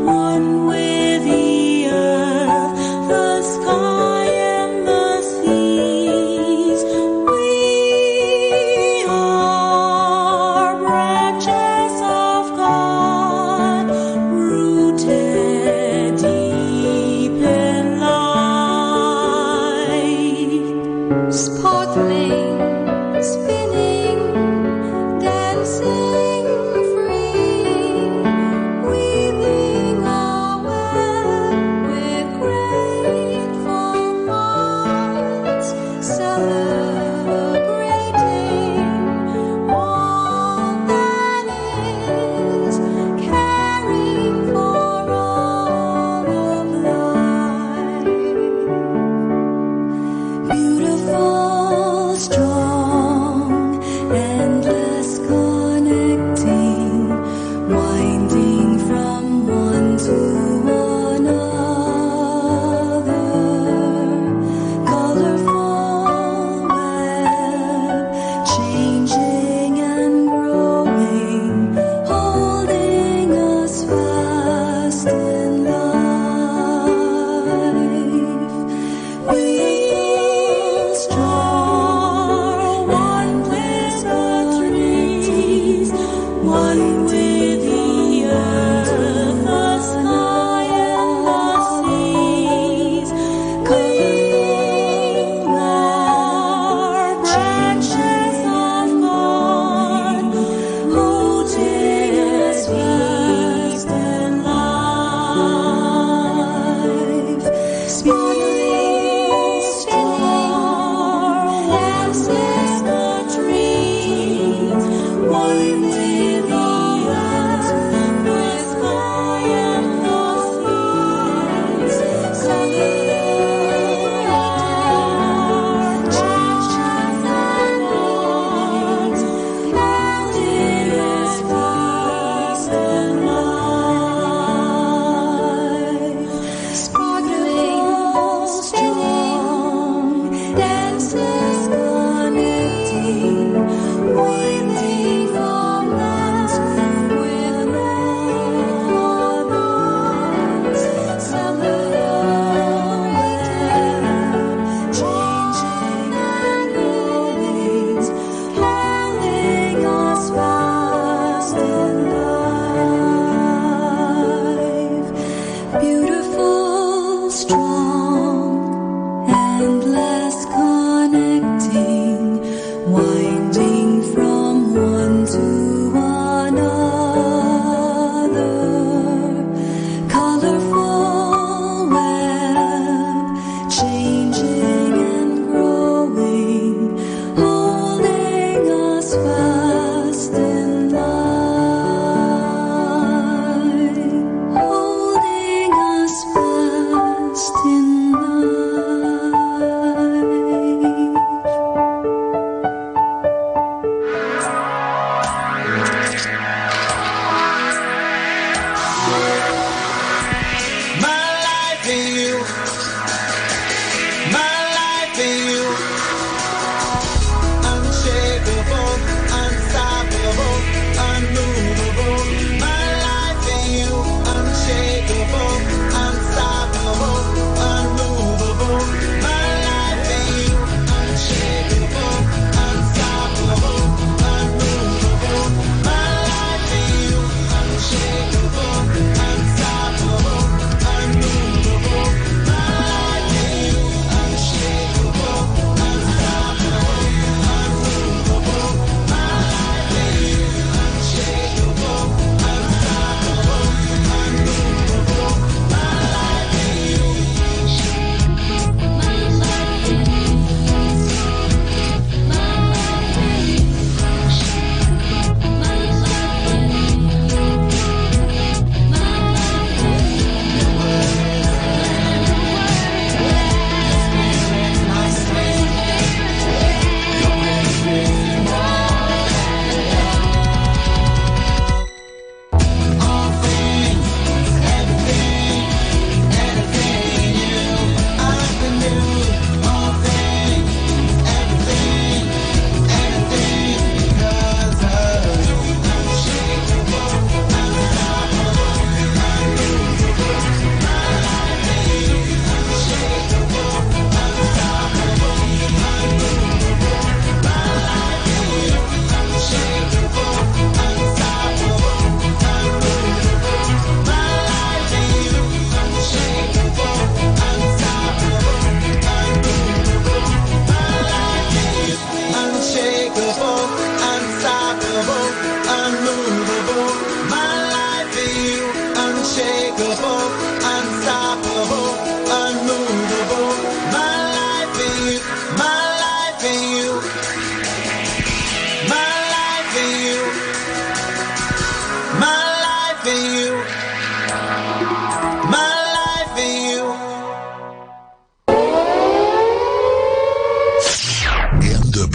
One with the earth, the sky.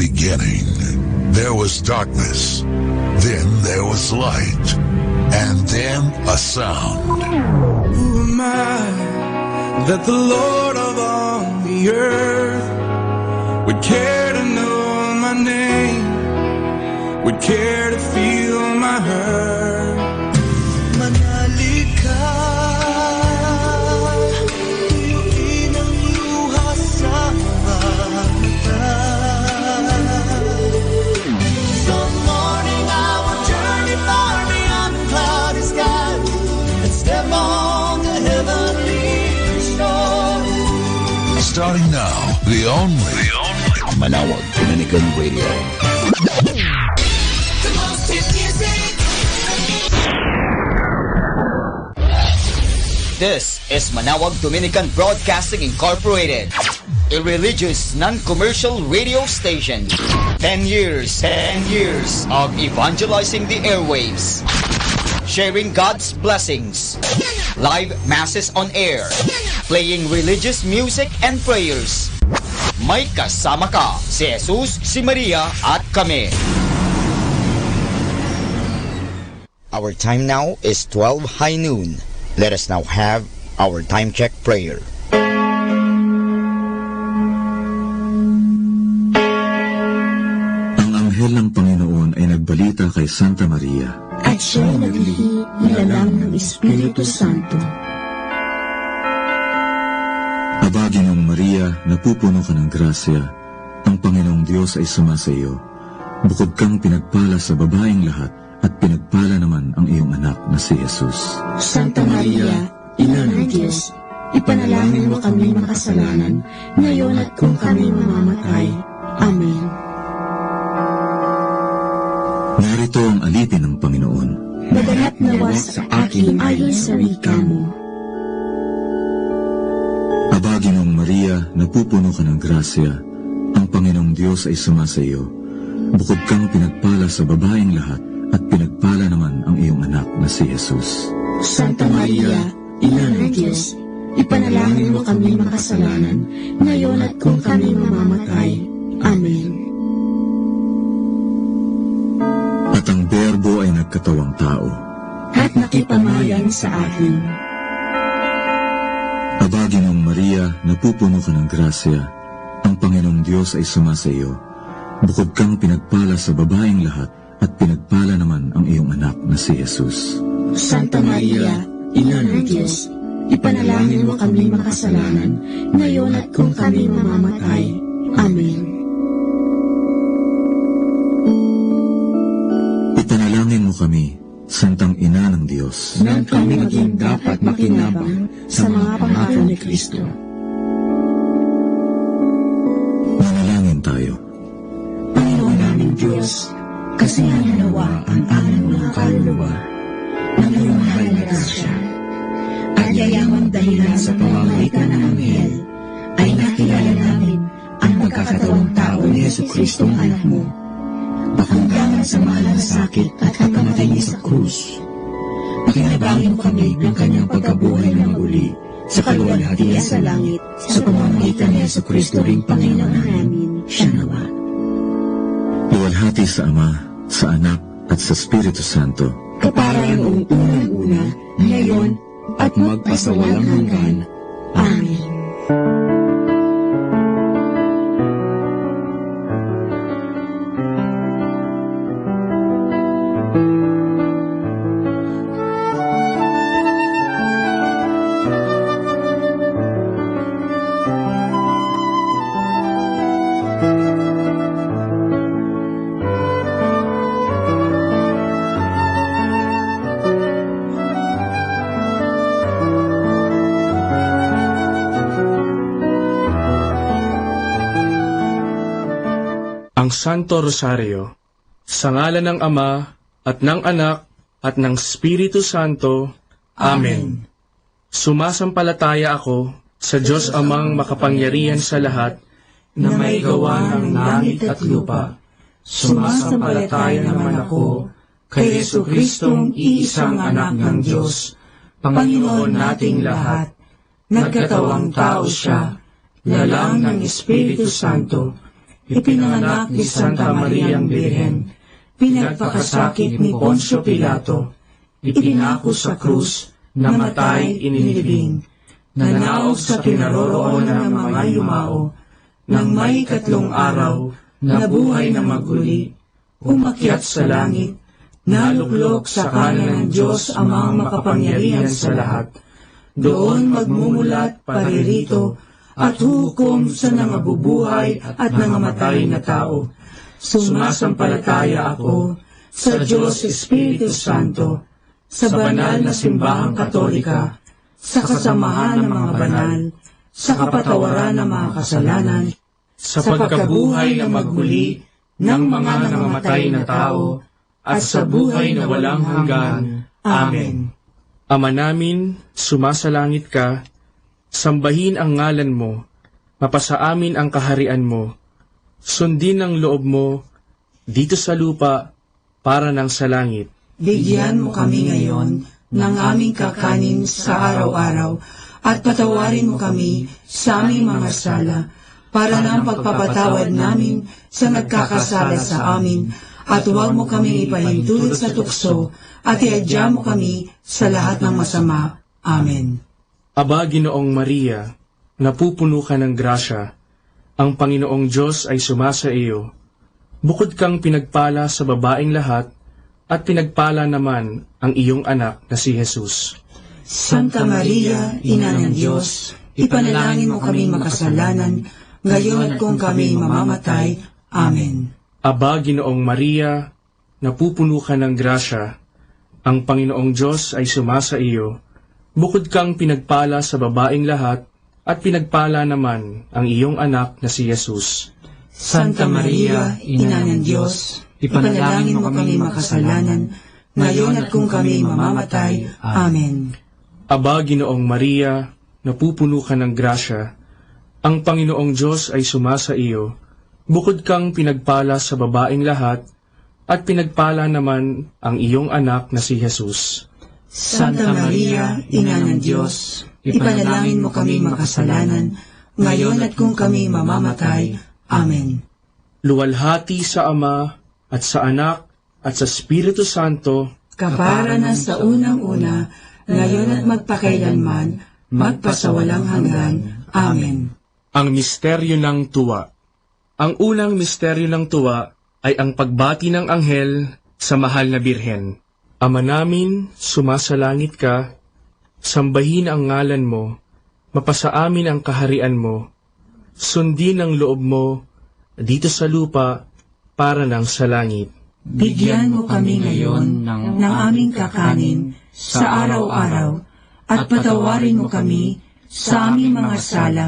beginning, there was darkness, then there was light, and then a sound. Who am I that the Lord of all the earth would care to know my name, would care to feel my hurt? Manali ka, tuyuin ang luha sa mata. Some morning I will journey far beyond the cloudy sky and step on the heavenly shore. Starting now, the only Manawag Dominican Radio. The most hit music. This is Manawag Dominican Broadcasting Incorporated, a religious non-commercial radio station. 10 years of evangelizing the airwaves, sharing God's blessings, live masses on air, playing religious music and prayers. May kasama ka, si Jesus, si Maria, at kami. Our time now is 12 high noon. Let us now have our time check prayer. Ang anghel ng Panginoon ay nagbalita kay Santa Maria. At siya'y naglihi nilalang ng Espiritu Santo. Aba, Ginoong Maria, napupuno ka ng grasya. Ang Panginoong Diyos ay sumasa iyo. Bukod kang pinagpala sa babaeng lahat, at pinagpala naman ang iyong anak na si Jesus. Santa Maria, Ina ng Diyos, ipanalangin mo kami makasalanan, ngayon at kung kami mamamatay. Amen. Narito ang alipin ng Panginoon. Maganap nawa sa akin ayon sa wika mo. Aba, Ginoong Maria, napupuno ka ng grasya. Ang Panginoong Diyos ay sumasa iyo. Bukod kang pinagpala sa babaeng lahat, at pinagpala naman ang iyong anak na si Jesus. Santa Maria, Ina ng Diyos, ipanalangin mo kami makasalanan, ngayon at kung kami mamamatay. Amen. At ang Berbo ay nagkatawang tao. At nakipamayan sa atin. Aba, Ginoong Maria, napupuno ka ng grasya. Ang Panginoong Diyos ay sumasa iyo. Bukod kang pinagpala sa babaeng lahat, at pinagpala naman ang iyong anak na si Jesus. Santa Maria, Ina ng Diyos, ipanalangin mo kami makasalanan, ngayon at kung kami mamamatay. Amen. Ipanalangin mo kami, Santang Ina ng Diyos, nang kami maging dapat makinabang sa mga pangako ni Kristo. Manalangin tayo. Panginoon naming Diyos, kasihan nawa ang aming mga kaluluwa ng iyong mahal na grasya, at yayamang dahilan sa pamamagitan ng anghel ay nakilala namin ang pagkakatawang tao ni Jesucristo ang anak mo, pakundangan sa mahal na sakit at pagkamatay niya sa krus. Pakinabangin mo kami ng kanyang pagkabuhay ng muli sa kaluwalhatian sa langit sa pamamagitan ni Jesucristo ring Panginoon namin. Siya nawa. Luwalhati sa Ama, sa Anak, at sa Espiritu Santo, kapara noong unang-una, ngayon, at magpasawalang hanggan. Amen. Ang Santo Rosario, sa ngalan ng Ama, at ng Anak, at ng Espiritu Santo. Amen. Sumasampalataya ako sa Diyos Amang makapangyarihan sa lahat, na may gawa ng langit at lupa. Sumasampalataya naman ako kay Jesucristong iisang anak ng Diyos, Panginoon nating lahat. Nagkatawang tao siya, lalang ng Espiritu Santo, ipinanganak ni Santa Mariang Birhen, pinagpakasakit ni Poncio Pilato, ipinako sa krus, namatay, inilibing, nanaog sa kinaroroonan ng mga yumao, nang may 3 araw, nabuhay na maguli, umakyat sa langit, naluklok sa kanan ng Diyos Amang makapangyarihan sa lahat. Doon magmumulat paririto at hukom sa nangabubuhay at nangamatay na tao. Sumasampalataya ako sa Diyos Espiritu Santo, sa banal na simbahang katolika, sa kasamahan ng mga banal, sa kapatawaran ng mga kasalanan, sa pagkabuhay na magmuli ng mga nangamatay na tao, at sa buhay na walang hanggan. Amen. Ama namin, sumasalangit ka, sambahin ang ngalan mo, mapasa amin ang kaharian mo, sundin ang loob mo, dito sa lupa, para ng sa langit. Bigyan mo kami ngayon ng aming kakanin sa araw-araw, at patawarin mo kami sa aming mga sala, para ng pagpapatawad namin sa nagkakasala sa amin, at huwag mo kami ipahintulot sa tukso, at iadya mo kami sa lahat ng masama. Amen. Aba, Ginoong Maria, napupuno ka ng grasya, ang Panginoong Diyos ay sumasa iyo. Bukod kang pinagpala sa babaeng lahat, at pinagpala naman ang iyong anak na si Jesus. Santa Maria, Ina ng Diyos, ipanalangin mo kami makasalanan, ngayon at kung kami mamamatay. Amen. Aba, Ginoong Maria, napupuno ka ng grasya, ang Panginoong Diyos ay sumasa iyo. Bukod kang pinagpala sa babaeng lahat, at pinagpala naman ang iyong anak na si Jesus. Santa Maria, Ina ng Diyos, ipanalangin mo kami makasalanan, ngayon at kung kami mamamatay. Amen. Aba, Ginoong Maria, napupuno ka ng grasya, ang Panginoong Diyos ay sumasa iyo. Bukod kang pinagpala sa babaeng lahat, at pinagpala naman ang iyong anak na si Jesus. Santa Maria, Ina ng Diyos, ipanalangin mo kami makasalanan, ngayon at kung kami mamamatay. Amen. Luwalhati sa Ama, at sa Anak, at sa Espiritu Santo, kapara na sa unang-una, ngayon at magpakailanman, magpasawalang hanggan. Amen. Ang misteryo ng tuwa. Ang unang misteryo ng tuwa ay ang pagbati ng anghel sa mahal na birhen. Ama namin, sumasalangit ka, sambahin ang ngalan mo, mapasa amin ang kaharian mo, sundin ang loob mo, dito sa lupa, para ng sa langit. Bigyan mo kami ngayon ng aming kakanin sa araw-araw, at patawarin mo kami sa aming mga sala,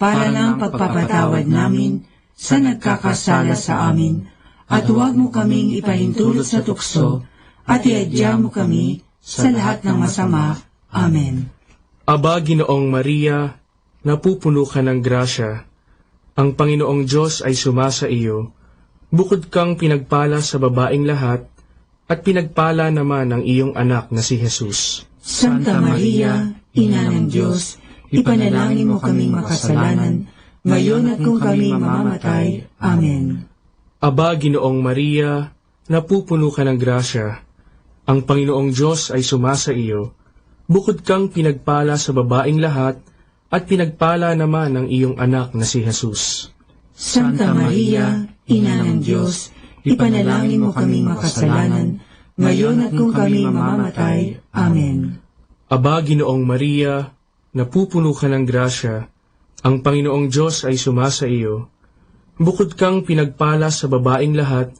para ng pagpapatawad namin sa nagkakasala sa amin, at huwag mo kaming ipahintulot sa tukso, at iadya mo kami sa lahat ng masama. Amen. Aba, Ginoong Maria, napupuno ka ng grasya, ang Panginoong Diyos ay sumasa iyo. Bukod kang pinagpala sa babaeng lahat, at pinagpala naman ang iyong anak na si Jesus. Santa Maria, Ina ng Diyos, ipanalangin mo kaming makasalanan, ngayon at kung kami mamamatay. Amen. Aba, Ginoong Maria, napupuno ka ng grasya, ang Panginoong Diyos ay sumasa iyo. Bukod kang pinagpala sa babaeng lahat, at pinagpala naman ang iyong anak na si Jesus. Santa Maria, Ina ng Diyos, ipanalangin mo kaming makasalanan, ngayon at kung kami mamamatay. Amen. Aba, Ginoong Maria, napupuno ka ng grasya, ang Panginoong Diyos ay sumasa iyo. Bukod kang pinagpala sa babaeng lahat,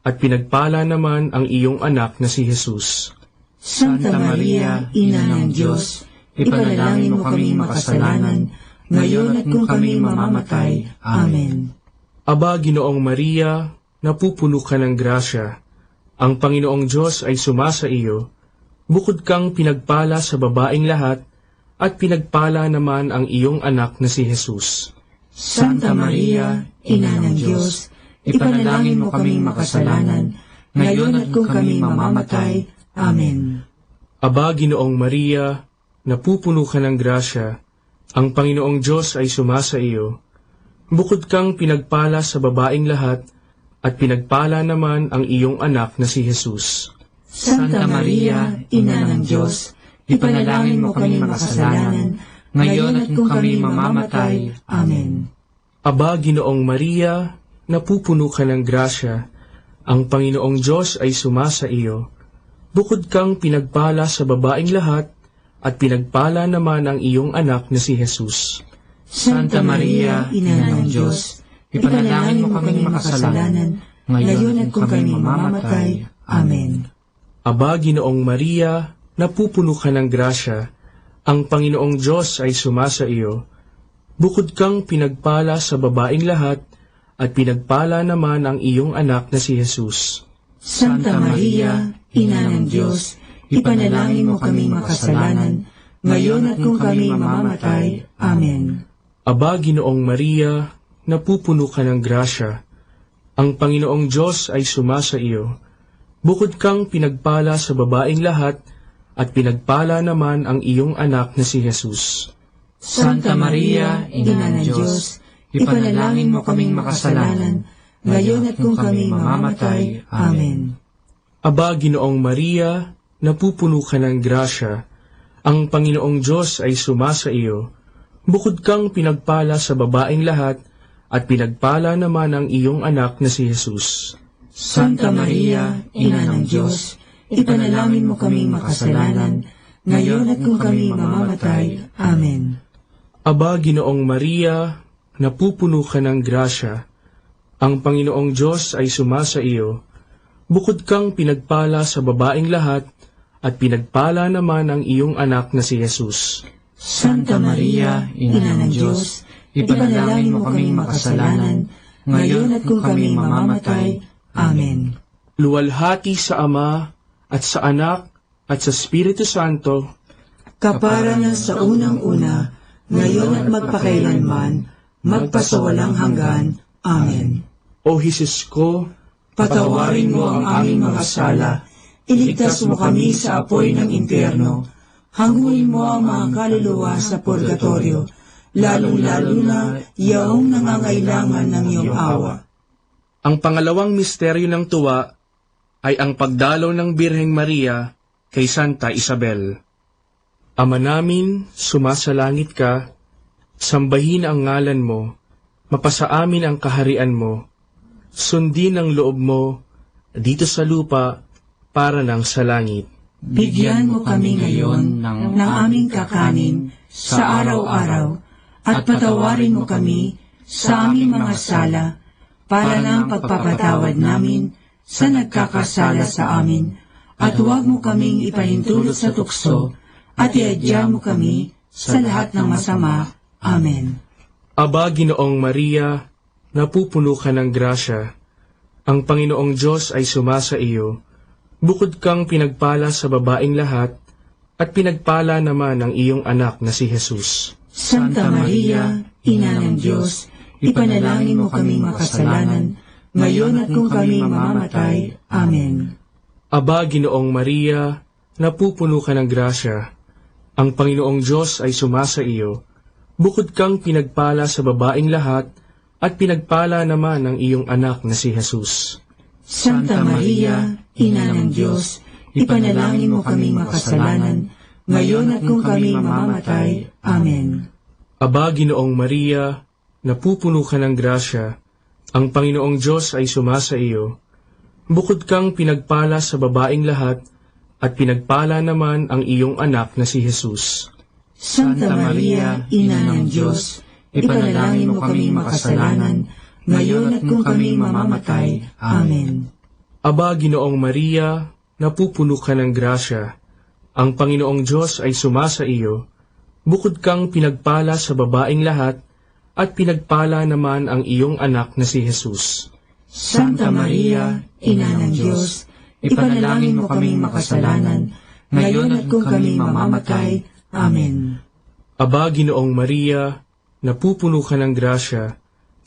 at pinagpala naman ang iyong anak na si Jesus. Santa Maria, Ina ng Diyos, ipanalangin mo kaming makasalanan, ngayon at kung kami mamamatay. Amen. Aba, Ginoong Maria, napupuno ka ng grasya, ang Panginoong Diyos ay sumasa iyo. Bukod kang pinagpala sa babaeng lahat, at pinagpala naman ang iyong anak na si Jesus. Santa Maria, Ina ng Diyos, ipanalangin mo kaming makasalanan, ngayon at kung kami mamamatay. Amen. Aba, Ginoong Maria, napupuno ka ng grasya, ang Panginoong Diyos ay sumasa iyo. Bukod kang pinagpala sa babaing lahat, at pinagpala naman ang iyong anak na si Jesus. Santa Maria, Ina ng Diyos, ipanalangin mo kami makasalanan, ngayon at kung kami mamamatay. Amen. Aba, Ginoong Maria, napupuno ka ng grasya, ang Panginoong Diyos ay sumasa iyo. Bukod kang pinagpala sa babaing lahat, at pinagpala naman ang iyong anak na si Jesus. Santa Maria, Ina ng Diyos, ipanalangin mo kami makasalanan, ngayon at kung kami mamamatay. Amen. Aba, Ginoong Maria, napupuno ka ng grasya, ang Panginoong Diyos ay sumasa iyo. Bukod kang pinagpala sa babaing lahat, at pinagpala naman ang iyong anak na si Jesus. Santa Maria, Ina ng Diyos, ipanalangin mo kami makasalanan, ngayon at kung kami mamamatay. Amen. Aba, Ginoong Maria, napupuno ka ng grasya, ang Panginoong Diyos ay sumasa iyo. Bukod kang pinagpala sa babaing lahat, at pinagpala naman ang iyong anak na si Jesus. Santa Maria, Ina ng Diyos, ipanalangin mo kaming makasalanan, ngayon at kung kami mamamatay. Amen. Aba, Ginoong Maria, napupuno ka ng grasya, ang Panginoong Diyos ay sumasa iyo. Bukod kang pinagpala sa babaing lahat, at pinagpala naman ang iyong anak na si Jesus. Santa Maria, Ina ng Diyos, ipanalangin mo kaming makasalanan, ngayon at kung kami mamamatay. Amen. Aba, Ginoong Maria, napupuno ka ng grasya, ang Panginoong Diyos ay sumasa iyo. Bukod kang pinagpala sa babaing lahat, at pinagpala naman ang iyong anak na si Jesus. Santa Maria, Ina ng Diyos, ipanalangin mo kaming makasalanan, ngayon at kung kami mamamatay. Amen. Luwalhati sa Ama, at sa Anak, at sa Espiritu Santo, kapara na sa unang-una, ngayon at magpakailanman, magpasawalang hanggan. Amen. O Jesus ko, patawarin mo ang aming mga sala, iligtas mo kami sa apoy ng impyerno, hanguin mo ang mga kaluluwa sa purgatorio, lalong-lalo na yaong nangangailangan ng iyong awa. Ang pangalawang misteryo ng tuwa ay ang pagdalaw ng Birheng Maria kay Santa Isabel. Ama namin, sumasalangit ka, sambahin ang ngalan mo, mapasa amin ang kaharian mo, sundin ang loob mo, dito sa lupa, para nang sa langit. Bigyan mo kami ngayon ng aming kakanin sa araw-araw, at patawarin mo kami sa aming mga sala, para ng pagpapatawad namin sa nagkakasala sa amin, at huwag mo kaming ipahintulot sa tukso, at iadya mo kami sa lahat ng masama. Amen. Aba, Ginoong Maria, napupuno ka ng grasya, ang Panginoong Diyos ay sumasa iyo. Bukod kang pinagpala sa babaing lahat, at pinagpala naman ang iyong anak na si Jesus. Santa Maria, Ina ng Diyos, ipanalangin mo kaming makasalanan, ngayon at kung kami mamamatay. Amen. Aba, Ginoong Maria, napupuno ka ng grasya, ang Panginoong Diyos ay sumasa iyo. Bukod kang pinagpala sa babaing lahat, at pinagpala naman ang iyong anak na si Jesus. Santa Maria, Ina ng Diyos, ipanalangin mo kaming makasalanan, ngayon at kung kami mamamatay. Amen. Aba, Ginoong Maria, napupuno ka ng grasya, ang Panginoong Diyos ay sumasa iyo. Bukod kang pinagpala sa babaing lahat, at pinagpala naman ang iyong anak na si Jesus. Santa Maria, Ina ng Diyos, ipanalangin mo kaming makasalanan, ngayon at kung kami mamamatay. Amen. Aba, Ginoong Maria, napupuno ka ng grasya, ang Panginoong Diyos ay sumasa iyo. Bukod kang pinagpala sa babaing lahat, at pinagpala naman ang iyong anak na si Jesus. Santa Maria, Ina ng Diyos, ipanalangin mo kaming makasalanan, ngayon at kung kami mamamatay. Amen. Aba, Ginoong Maria, napupuno ka ng grasya,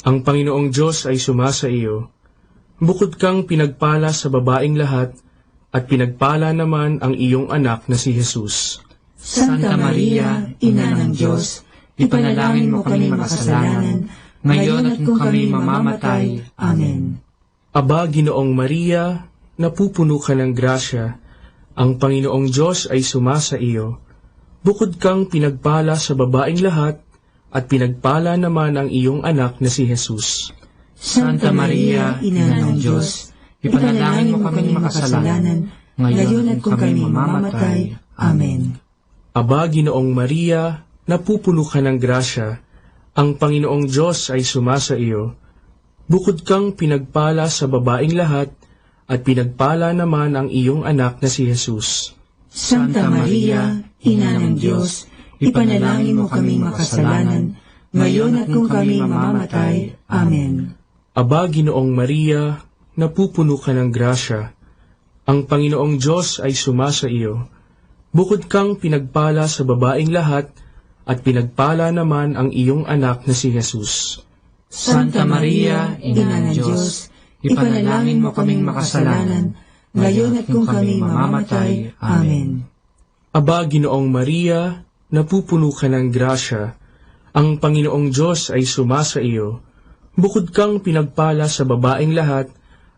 ang Panginoong Diyos ay sumasa iyo. Bukod kang pinagpala sa babaing lahat, at pinagpala naman ang iyong anak na si Jesus. Santa Maria, Ina ng Diyos, ipanalangin mo kaming makasalanan, ngayon at kung kami mamamatay. Amen. Aba, Ginoong Maria, napupuno ka ng grasya, ang Panginoong Diyos ay sumasa iyo. Bukod kang pinagpala sa babaeng lahat, at pinagpala naman ang iyong anak na si Jesus. Santa Maria, Ina ng Diyos, ipanalangin mo kami makasalanan, ngayon at kung kami mamamatay. Amen. Aba, Ginoong Maria, napupuno ka ng grasya, ang Panginoong Diyos ay sumasa iyo. Bukod kang pinagpala sa babaeng lahat, at pinagpala naman ang iyong anak na si Jesus. Santa Maria, Ina ng Diyos, ipanalangin mo kaming makasalanan, ngayon at kung kami mamamatay. Amen. Aba, Ginoong Maria, napupuno ka ng grasya, ang Panginoong Diyos ay sumasa iyo. Bukod kang pinagpala sa babaeng lahat, at pinagpala naman ang iyong anak na si Jesus. Santa Maria, Ina ng Diyos, ipanalangin mo kaming makasalanan, ngayon at kung kami mamamatay. Amen. Aba, Ginoong Maria, napupuno ka ng grasya, ang Panginoong Diyos ay sumasa iyo. Bukod kang pinagpala sa babaeng lahat,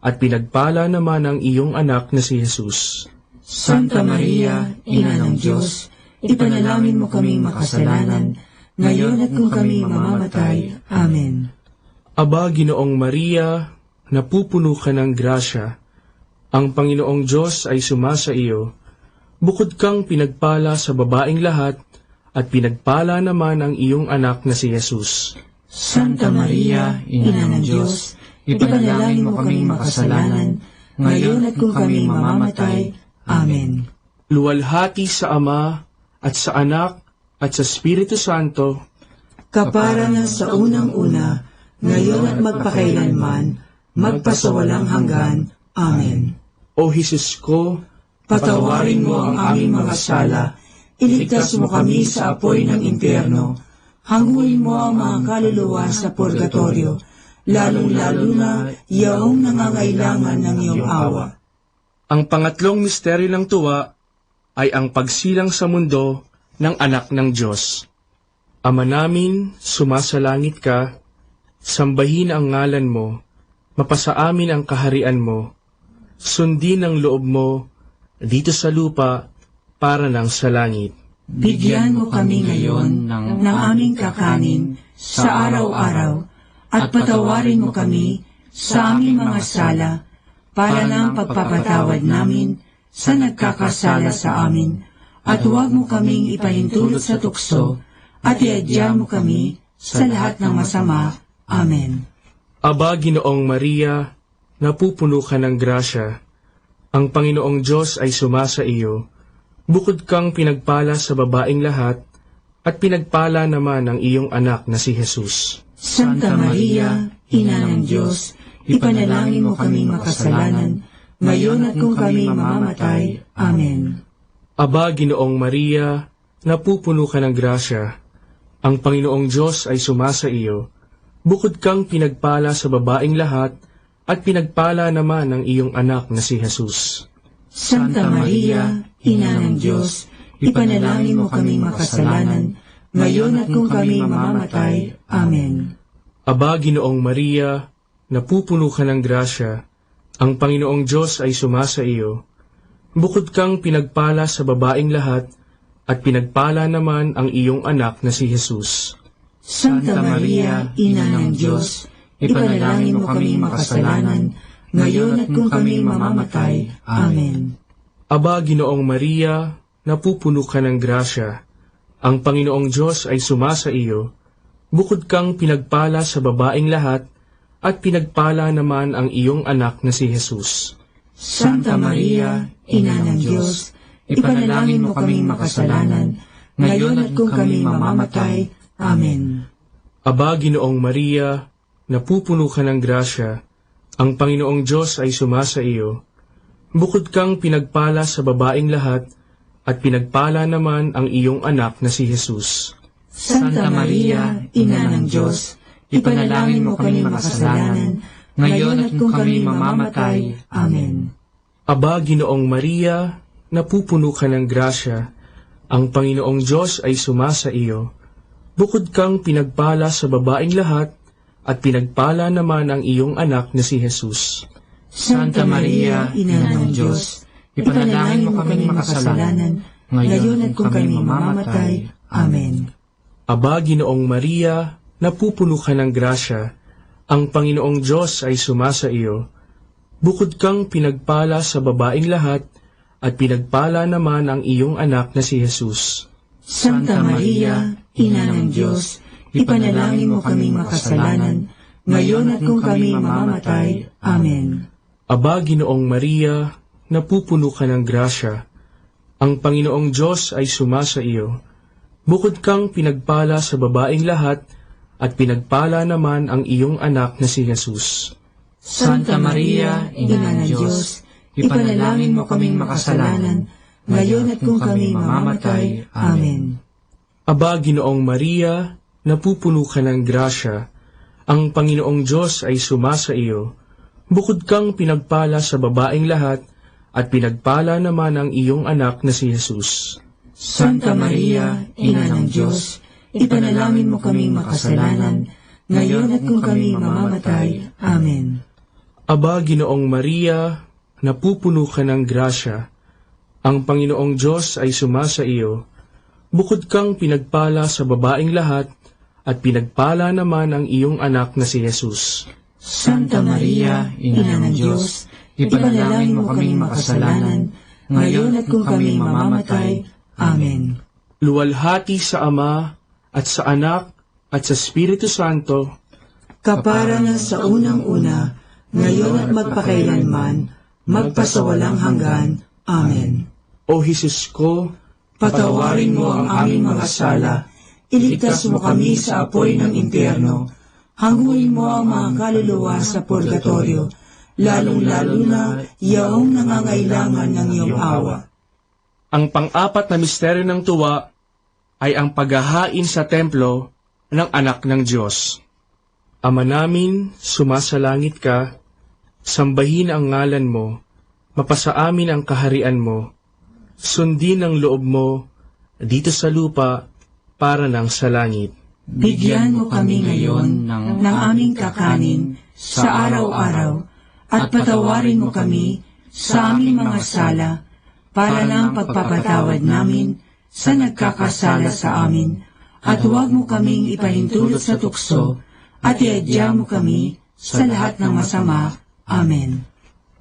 at pinagpala naman ang iyong anak na si Jesus. Santa Maria, Ina ng Diyos, ipanalangin mo kaming makasalanan, ngayon at kung kami mamamatay. Amen. Aba, Ginoong Maria, napupuno ka ng grasya, ang Panginoong Diyos ay sumasa iyo. Bukod kang pinagpala sa babaeng lahat, at pinagpala naman ang iyong anak na si Jesus. Santa Maria, Ina ng Diyos, ipanalangin mo kaming makasalanan, ngayon at kung kami mamamatay. Amen. Luwalhati sa Ama, at sa Anak, at sa Espiritu Santo, kapara na sa unang-una, ngayon at magpakailanman, magpasawalang hanggan. Amen. O Jesus ko, patawarin mo ang aming mga sala, iligtas mo kami sa apoy ng impyerno, hanguin mo ang mga kaluluwa sa purgatorio, lalong-lalo na yaong nangangailangan ng iyong awa. Ang pangatlong misteryo ng tuwa ay ang pagsilang sa mundo ng anak ng Diyos. Ama namin, sumasalangit ka, sambahin ang ngalan mo, mapasa amin ang kaharian mo, sundin ang loob mo, dito sa lupa, para nang sa langit. Bigyan mo kami ngayon ng aming kakanin sa araw-araw, at patawarin mo kami sa aming mga sala, para ng pagpapatawad namin sa nagkakasala sa amin, at huwag mo kaming ipahintulot sa tukso, at iadya mo kami sa lahat ng masama. Amen. Aba, Ginoong Maria, napupuno ka ng grasya, ang Panginoong Diyos ay sumasa iyo. Bukod kang pinagpala sa babaeng lahat, at pinagpala naman ang iyong anak na si Jesus. Santa Maria, Ina ng Diyos, ipanalangin mo kaming makasalanan, ngayon at kung kami mamamatay. Amen. Aba, Ginoong Maria, napupuno ka ng grasya, ang Panginoong Diyos ay sumasa iyo. Bukod kang pinagpala sa babaeng lahat, at pinagpala naman ang iyong anak na si Jesus. Santa Maria, Ina ng Diyos, ipanalangin mo kaming makasalanan, ngayon at kung kami mamamatay. Amen. Aba, Ginoong Maria, napupuno ka ng grasya, ang Panginoong Diyos ay sumasa iyo. Bukod kang pinagpala sa babaeng lahat, at pinagpala naman ang iyong anak na si Jesus. Santa Maria, Ina ng Diyos, ipanalangin mo kaming makasalanan, ngayon at kung kami mamamatay. Amen. Aba, Ginoong Maria, napupuno ka ng grasya, ang Panginoong Diyos ay sumasa iyo. Bukod kang pinagpala sa babaeng lahat, at pinagpala naman ang iyong anak na si Jesus. Santa Maria, Ina ng Diyos, ipanalangin mo kaming makasalanan, ngayon at kung kami mamamatay. Amen. Aba, Ginoong Maria, napupuno ka ng grasya, ang Panginoong Diyos ay sumasa iyo. Bukod kang pinagpala sa babaeng lahat, at pinagpala naman ang iyong anak na si Jesus. Santa Maria, Ina ng Diyos, ipanalangin mo kaming makasalanan, ngayon at kung kami mamamatay. Amen. Aba, Ginoong Maria, napupuno ka ng grasya, ang Panginoong Diyos ay sumasa iyo. Bukod kang pinagpala sa babaeng lahat, at pinagpala naman ang iyong anak na si Jesus. Santa Maria, Ina ng Diyos, ipanalangin mo kaming makasalanan, ngayon at kung kami mamamatay. Amen. Aba, Ginoong Maria, napupuno ka ng grasya, ang Panginoong Diyos ay sumasa iyo. Bukod kang pinagpala sa babaeng lahat, at pinagpala naman ang iyong anak na si Jesus. Santa Maria, Ina ng Diyos, ipanalangin mo kaming makasalanan, ngayon at kung kami mamamatay. Amen. Aba, Ginoong Maria, napupuno ka ng grasya, ang Panginoong Diyos ay sumasa iyo. Bukod kang pinagpala sa babaeng lahat, at pinagpala naman ang iyong anak na si Jesus. Santa Maria, Ina ng Diyos, ipanalangin mo kaming makasalanan, ngayon at kung kami mamamatay. Amen. Aba, Ginoong Maria, napupuno ka ng grasya, ang Panginoong Diyos ay sumasa iyo. Bukod kang pinagpala sa babaeng lahat, at pinagpala naman ang iyong anak na si Jesus. Santa Maria, Ina ng Diyos, ipanalangin mo kaming makasalanan, ngayon at kung kami mamamatay. Amen. Aba, Ginoong Maria, napupuno ka ng grasya, ang Panginoong Diyos ay sumasa iyo. Bukod kang pinagpala sa babaeng lahat, at pinagpala naman ang iyong anak na si Jesus. Santa Maria, Ina ng Diyos, ipanalangin mo kaming makasalanan, ngayon at kung kami mamamatay. Amen. Luwalhati sa Ama, at sa Anak, at sa Espiritu Santo, kapara na sa unang-una, ngayon at magpakailanman, magpasawalang hanggan. Amen. O Jesus ko, patawarin mo ang aming mga sala, iligtas mo kami sa apoy ng impyerno, hanguin mo ang mga kaluluwa sa purgatorio, lalong-lalo na yaong nangangailangan ng iyong awa. Ang pang-apat na misteryo ng tuwa ay ang paghahain sa templo ng anak ng Diyos. Ama namin, sumasalangit ka, sambahin ang ngalan mo, mapasa amin ang kaharian mo, sundin ang loob mo dito sa lupa para nang sa langit. Bigyan mo kami ngayon ng aming kakanin sa araw-araw, at patawarin mo kami sa aming mga sala, para ng pagpapatawad namin sa nagkakasala sa amin, at huwag mo kaming ipahintulot sa tukso, at iadya mo kami sa lahat ng masama. Amen.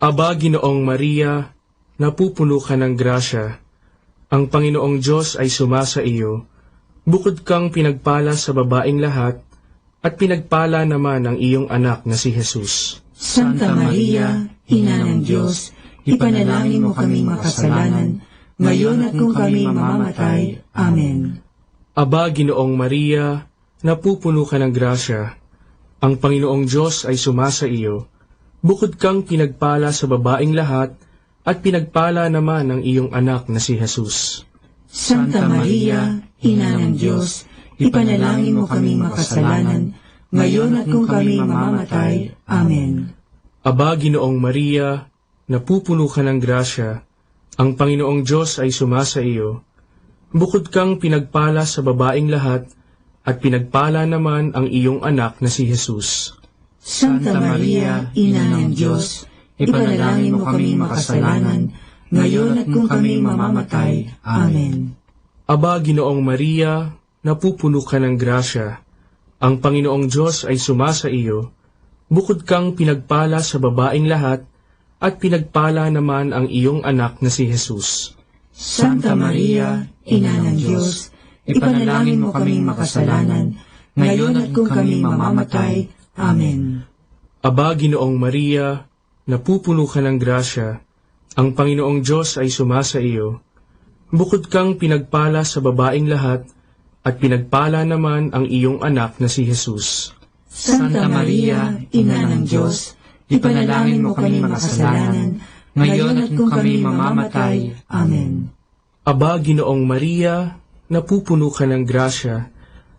Aba, Ginoong Maria, napupuno ka ng grasya, ang Panginoong Diyos ay sumasa iyo. Bukod kang pinagpala sa babaeng lahat, at pinagpala naman ang iyong anak na si Jesus. Santa Maria, Ina ng Diyos, ipanalangin mo kaming makasalanan, ngayon at kung kami mamamatay. Amen. Aba, Ginoong Maria, napupuno ka ng grasya, ang Panginoong Diyos ay sumasa iyo. Bukod kang pinagpala sa babaeng lahat, at pinagpala naman ang iyong anak na si Jesus. Santa Maria, Ina ng Diyos, ipanalangin mo kaming makasalanan, ngayon at kung kami mamamatay. Amen. Aba, Ginoong Maria, napupuno ka ng grasya, ang Panginoong Diyos ay sumasa iyo. Bukod kang pinagpala sa babaeng lahat, at pinagpala naman ang iyong anak na si Jesus. Santa Maria, Ina ng Diyos, ipanalangin mo kaming makasalanan, ngayon at kung kami mamamatay. Amen. Aba, Ginoong Maria, napupuno ka ng grasya, ang Panginoong Diyos ay sumasa iyo. Bukod kang pinagpala sa babaeng lahat, at pinagpala naman ang iyong anak na si Jesus. Santa Maria, Ina ng Diyos, ipanalangin mo kaming makasalanan, ngayon at kung kami mamamatay. Amen. Aba, Ginoong Maria, napupuno ka ng grasya, ang Panginoong Diyos ay sumasa iyo. Bukod kang pinagpala sa babaeng lahat, at pinagpala naman ang iyong anak na si Jesus. Santa Maria, Ina ng Diyos, ipanalangin mo kami makasalanan, ngayon at kung kami mamamatay. Amen. Aba, Ginoong Maria, napupuno ka ng grasya,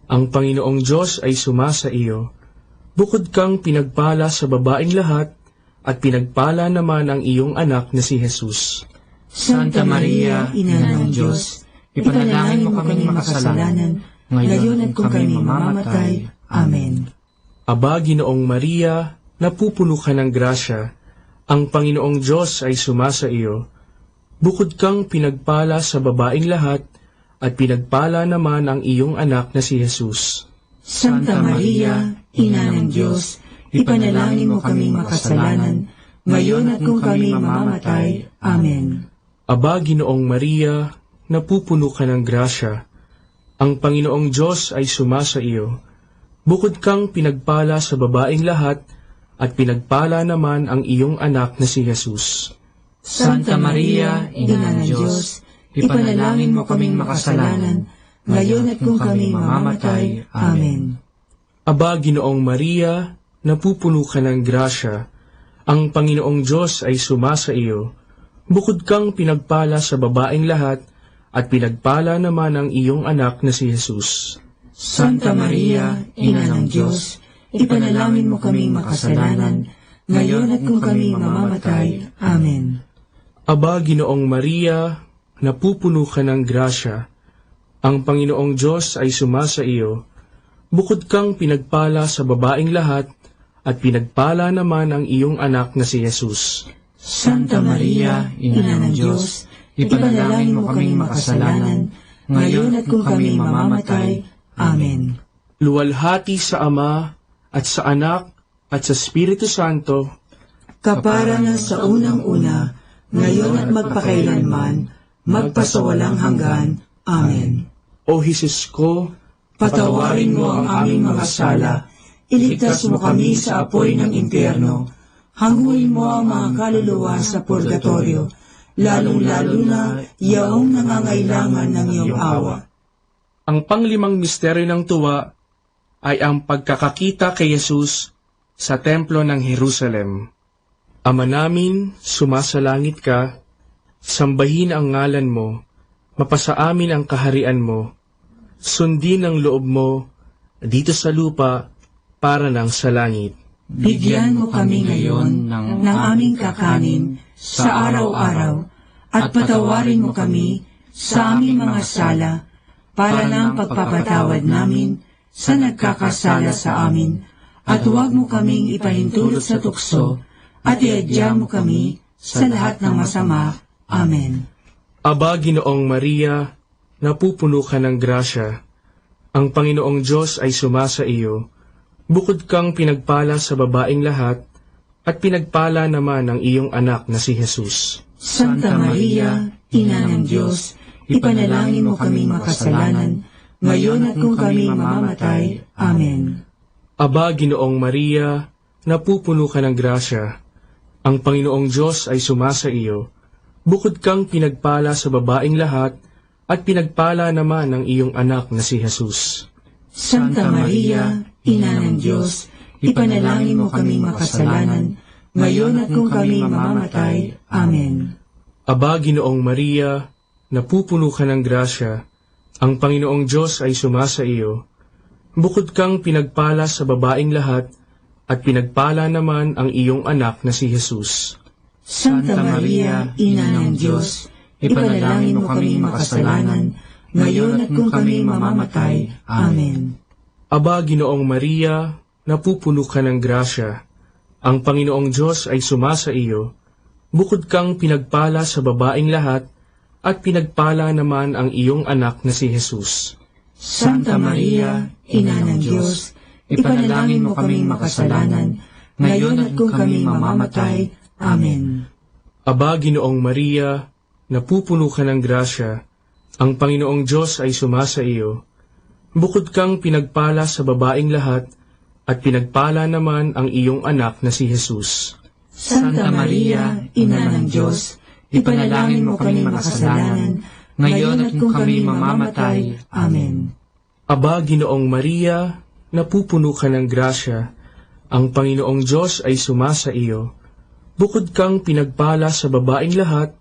ang Panginoong Diyos ay sumasa iyo. Bukod kang pinagpala sa babaeng lahat, at pinagpala naman ang iyong anak na si Jesus. Santa Maria, Ina ng Diyos, ipanalangin mo kami makasalanan, ngayon at kung kami mamamatay. Amen. Aba, Ginoong Maria, napupuno ka ng grasya, ang Panginoong Diyos ay sumasa iyo. Bukod kang pinagpala sa babaeng lahat, at pinagpala naman ang iyong anak na si Jesus. Santa Maria, Ina ng Diyos, ipanalangin mo kaming makasalanan, ngayon at kung kami mamamatay. Amen. Aba, Ginoong Maria, napupuno ka ng grasya, ang Panginoong Diyos ay sumasa iyo. Bukod kang pinagpala sa babaeng lahat, at pinagpala naman ang iyong anak na si Jesus. Santa Maria, Ina ng Diyos, ipanalangin mo kaming makasalanan, ngayon at kung kami mamamatay. Amen. Aba, Ginoong Maria, napupuno ka ng grasya, ang Panginoong Diyos ay sumasa iyo. Bukod kang pinagpala sa babaeng lahat, at pinagpala naman ang iyong anak na si Jesus. Santa Maria, Ina ng Diyos, ipanalangin mo kaming makasalanan, ngayon at kung kami mamamatay. Amen. Aba, Ginoong Maria, napupuno ka ng grasya, ang Panginoong Diyos ay sumasa iyo. Bukod kang pinagpala sa babaeng lahat, at pinagpala naman ang iyong anak na si Jesus. Santa Maria, Ina ng Diyos, ipanalangin mo kaming makasalanan, ngayon at kung kami mamamatay. Amen. Luwalhati sa Ama, at sa Anak, at sa Espiritu Santo, kapara na sa unang-una, ngayon at magpakailanman, magpasawalang hanggan. Amen. O Jesus ko, patawarin mo ang aming mga sala, iligtas mo kami sa apoy ng impyerno, hanguin mo ang mga kaluluwa sa purgatorio, lalong-lalo na yaong nangangailangan ng iyong awa. Ang panglimang misteryo ng tuwa ay ang pagkakakita kay Jesus sa templo ng Jerusalem. Ama namin, sumasalangit ka, sambahin ang ngalan mo, mapasa amin ang kaharian mo, sundin ang loob mo dito sa lupa para nang sa langit. Bigyan mo kami ngayon ng aming kakanin sa araw-araw, at patawarin mo kami sa aming mga sala, para ng pagpapatawad namin sa nagkakasala sa amin, at huwag mo kaming ipahintulot sa tukso, at iadya mo kami sa lahat ng masama. Amen. Aba, Ginoong Maria, napupuno ka ng grasya, ang Panginoong Diyos ay sumasa iyo. Bukod kang pinagpala sa babaeng lahat, at pinagpala naman ang iyong anak na si Jesus. Santa Maria, Ina ng Diyos, ipanalangin mo kaming makasalanan, ngayon at kung kami mamamatay. Amen. Aba, Ginoong Maria, napupuno ka ng grasya, ang Panginoong Diyos ay sumasa iyo. Bukod kang pinagpala sa babaeng lahat, at pinagpala naman ang iyong anak na si Jesus. Santa Maria, Ina ng Diyos, ipanalangin mo kaming makasalanan, ngayon at kung kami mamamatay. Amen. Aba, Ginoong Maria, napupuno ka ng grasya, ang Panginoong Diyos ay sumasa iyo. Bukod kang pinagpala sa babaeng lahat, at pinagpala naman ang iyong anak na si Jesus. Santa Maria, Ina ng Diyos, ipanalangin mo kaming makasalanan, ngayon at kung kami mamamatay. Amen. Aba, Ginoong Maria, napupuno ka ng grasya, ang Panginoong Diyos ay sumasa iyo. Bukod kang pinagpala sa babaeng lahat, at pinagpala naman ang iyong anak na si Jesus. Santa Maria, Ina ng Diyos, ipanalangin mo kaming makasalanan, ngayon at kung kami mamamatay. Amen. Aba, Ginoong Maria, napupuno ka ng grasya, ang Panginoong Diyos ay sumasa iyo. Bukod kang pinagpala sa babaeng lahat, at pinagpala naman ang iyong anak na si Jesus. Santa Maria, Ina ng Diyos, ipanalangin mo kaming makasalanan, ngayon at kung kami mamamatay. Amen. Aba, Ginoong Maria, napupuno ka ng grasya, ang Panginoong Diyos ay sumasa iyo. Bukod kang pinagpala sa babaeng lahat,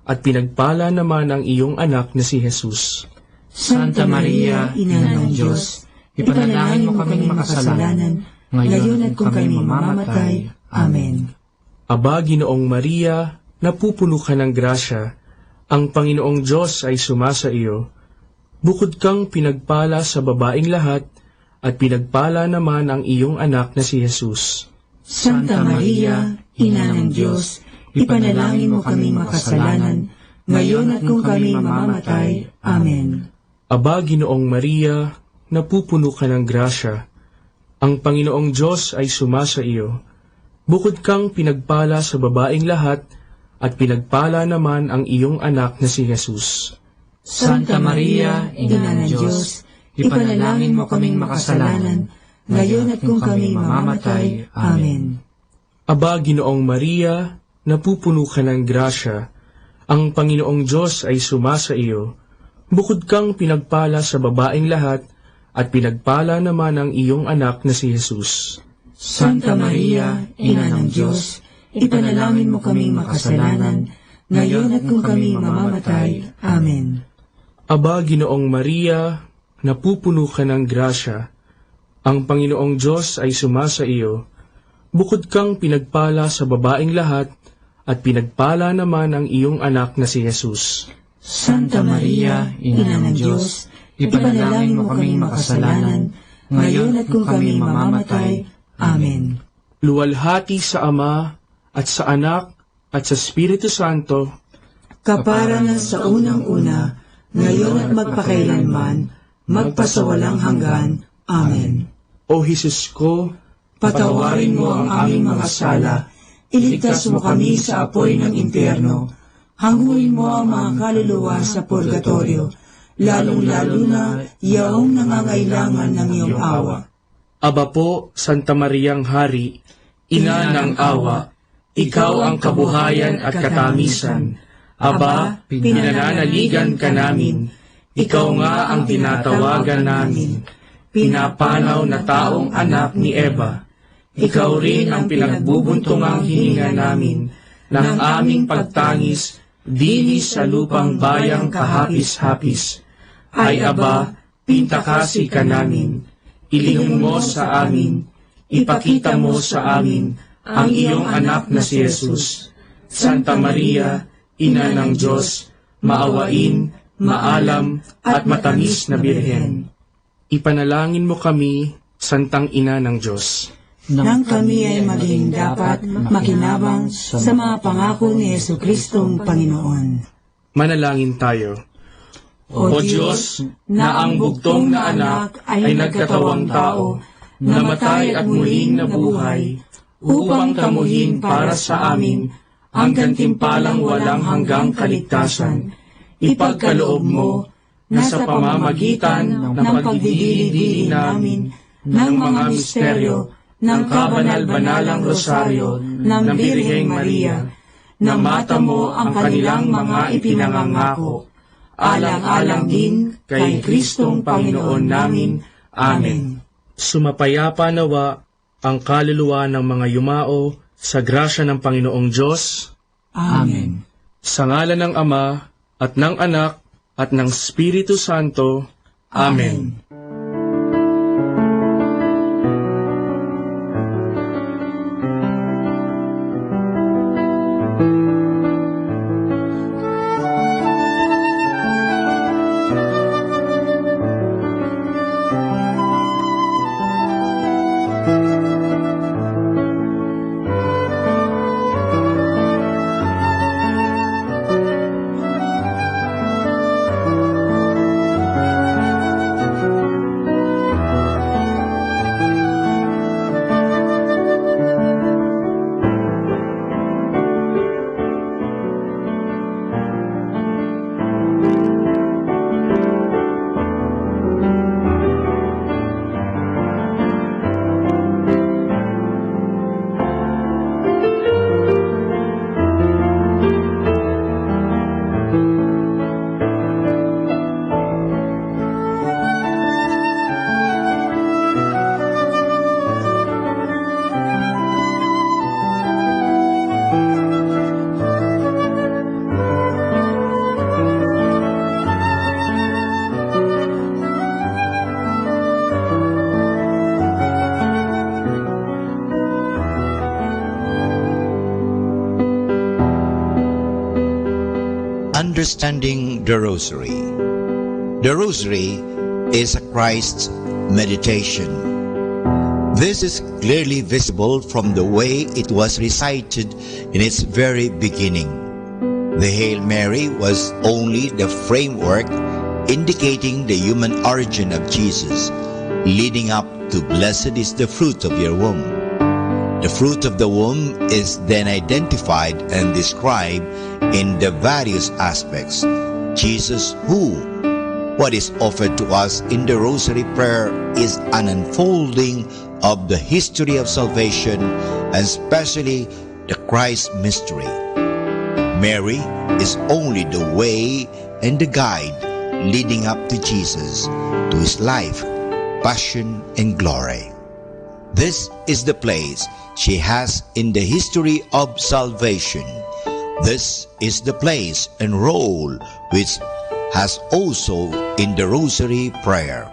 at pinagpala naman ang iyong anak na si Jesus. Santa Maria, Ina ng Diyos, ipanalangin mo kaming makasalanan, ngayon at kung kami mamamatay. Amen. Aba, Ginoong Maria, napupuno ka ng grasya, ang Panginoong Diyos ay sumasa iyo. Bukod kang pinagpala sa babaeng lahat, at pinagpala naman ang iyong anak na si Jesus. Santa Maria, Ina ng Diyos, ipanalangin mo kaming makasalanan, ngayon at kung kami mamamatay. Amen. Aba, Ginoong Maria, napupuno ka ng grasya. Ang Panginoong Diyos ay sumasa iyo. Bukod kang pinagpala sa babaeng lahat, at pinagpala naman ang iyong anak na si Jesus. Santa Maria, Ina ng Diyos, ipanalangin mo kaming makasalanan, ngayon at kung kami mamamatay. Amen. Aba, Ginoong Maria, napupuno ka ng grasya. Ang Panginoong Diyos ay sumasa iyo. Bukod kang pinagpala sa babaeng lahat, at pinagpala naman ang iyong anak na si Jesus. Santa Maria, Ina ng Diyos, ipanalangin mo kaming makasalanan, ngayon at kung kami mamamatay. Amen. Aba, Ginoong Maria, napupuno ka ng grasya. Ang Panginoong Diyos ay sumasa iyo. Bukod kang pinagpala sa babaeng lahat, at pinagpala naman ang iyong anak na si Jesus. Santa Maria, Ina ng Diyos, ipanalangin mo kaming makasalanan, ngayon at kung kami mamamatay. Amen. Luwalhati sa Ama, at sa Anak, at sa Espiritu Santo, kapara na sa unang-una, ngayon at magpakailanman, magpasawalang hanggan. Amen. O Jesus ko, patawarin mo ang aming mga sala, iligtas mo kami sa apoy ng impyerno, hanguin mo ang mga kaluluwa sa purgatorio, lalong-lalo na yaong nangangailangan ng iyong awa. Aba po, Santa Mariang Hari, Ina ng awa, ikaw ang kabuhayan at katamisan. Aba, pinananaligan ka namin. Ikaw nga ang tinatawagan namin. Pinapanaw na taong anak ni Eva. Ikaw rin ang pinagbubuntungang hininga namin ng aming pagtangis dinis sa lupang bayang kahapis-hapis. Ay aba, pintakasi ka namin. Ilihim mo sa amin. Ipakita mo sa amin ang iyong anak na si Jesus. Santa Maria, Ina ng Diyos, maawain, maalam, at matamis na Birhen. Ipanalangin mo kami, Santang Ina ng Diyos. Nang kami ay maging dapat makinabang sa mga pangako ni Jesucristong Panginoon. Manalangin tayo. O Diyos, na ang bugtong na anak ay nagkatawang tao, namatay at muling nabuhay, upang tamuhin para sa amin ang gantimpalang walang hanggang kaligtasan. Ipagkaloob mo na sa pamamagitan ng pagdidili-dili namin ng mga misteryo ng kabanal-banalang rosaryo ng Birheng Maria, na mata mo ang kanilang mga ipinangangako, alang-alang din kay Kristong Panginoon namin. Amen. Sumapayapa nawa ang kaluluwa ng mga yumao sa grasya ng Panginoong Diyos. Amen. Sa ngalan ng Ama, at ng Anak, at ng Espiritu Santo. Amen. Understanding the Rosary. The Rosary is Christ's meditation. This is clearly visible from the way it was recited in its very beginning. The Hail Mary was only the framework indicating the human origin of Jesus, leading up to "Blessed is the fruit of your womb." The fruit of the womb is then identified and described in the various aspects. Jesus who, what is offered to us in the Rosary Prayer is an unfolding of the history of salvation, and especially the Christ mystery. Mary is only the way and the guide leading up to Jesus, to his life, passion, and glory. This is the place she has in the history of salvation. This is the place and role which has also in the Rosary Prayer.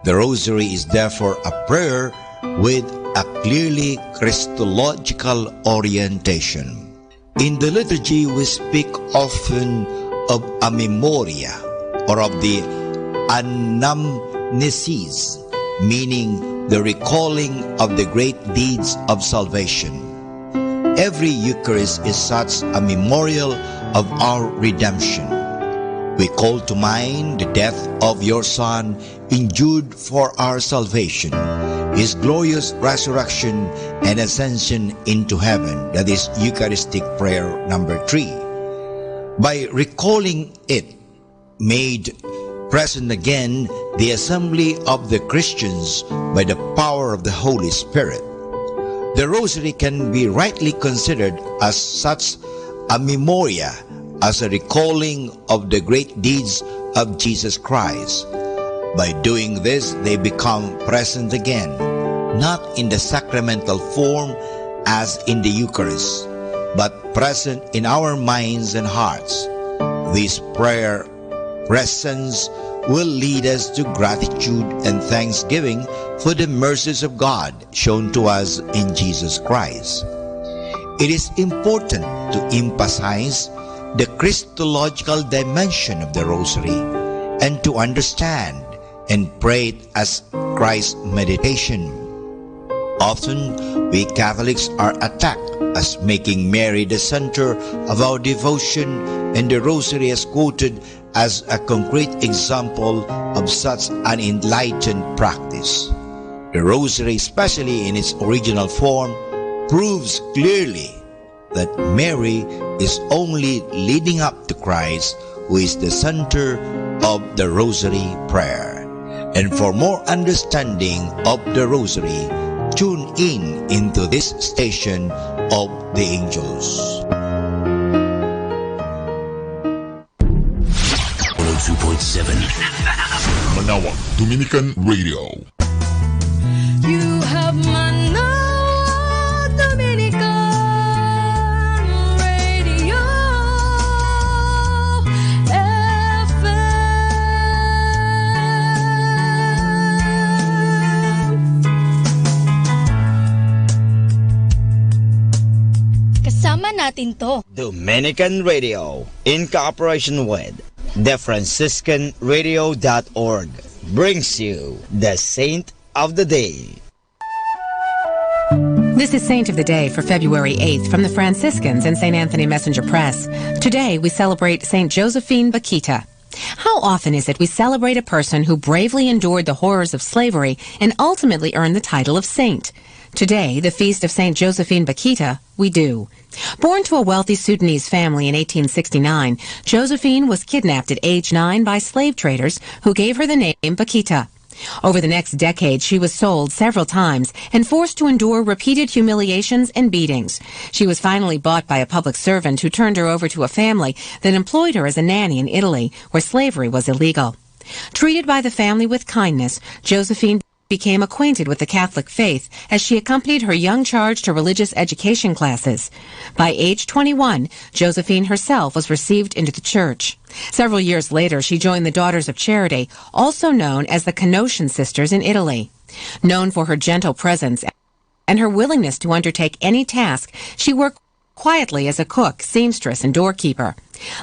The Rosary is therefore a prayer with a clearly Christological orientation. In the liturgy, we speak often of a memoria or of the anamnesis, meaning the recalling of the great deeds of salvation. Every Eucharist is such a memorial of our redemption. We call to mind the death of your Son, endured for our salvation, his glorious resurrection and ascension into heaven. That is Eucharistic prayer number 3. By recalling it, made present again the assembly of the Christians by the power of the Holy Spirit. The Rosary can be rightly considered as such a memoria, as a recalling of the great deeds of Jesus Christ. By doing this, they become present again, not in the sacramental form as in the Eucharist, but present in our minds and hearts. This prayer presence will lead us to gratitude and thanksgiving for the mercies of God shown to us in Jesus Christ. It is important to emphasize the Christological dimension of the Rosary and to understand and pray it as Christ's meditation. Often, we Catholics are attacked as making Mary the center of our devotion, and the Rosary is quoted as a concrete example of such an enlightened practice. The Rosary, especially in its original form, proves clearly that Mary is only leading up to Christ, who is the center of the Rosary Prayer. And for more understanding of the Rosary, tune in into this station of the angels. 102.7 Manawag Dominican Radio. You have Manawag Dominican Radio FM. Kasama natin to. Dominican Radio, in cooperation with TheFranciscanRadio.org, brings you the Saint of the Day. This is Saint of the Day for February 8th from the Franciscans and St. Anthony Messenger Press. Today we celebrate St. Josephine Bakhita. How often is it we celebrate a person who bravely endured the horrors of slavery and ultimately earned the title of saint? Today, the feast of St. Josephine Bakhita, we do. Born to a wealthy Sudanese family in 1869, Josephine was kidnapped at age 9 by slave traders who gave her the name Bakhita. Over the next decade, she was sold several times and forced to endure repeated humiliations and beatings. She was finally bought by a public servant who turned her over to a family that employed her as a nanny in Italy, where slavery was illegal. Treated by the family with kindness, Josephine became acquainted with the Catholic faith as she accompanied her young charge to religious education classes. By age 21, Josephine herself was received into the church. Several years later, she joined the Daughters of Charity, also known as the Canossian Sisters in Italy. Known for her gentle presence and her willingness to undertake any task, she worked quietly as a cook, seamstress, and doorkeeper.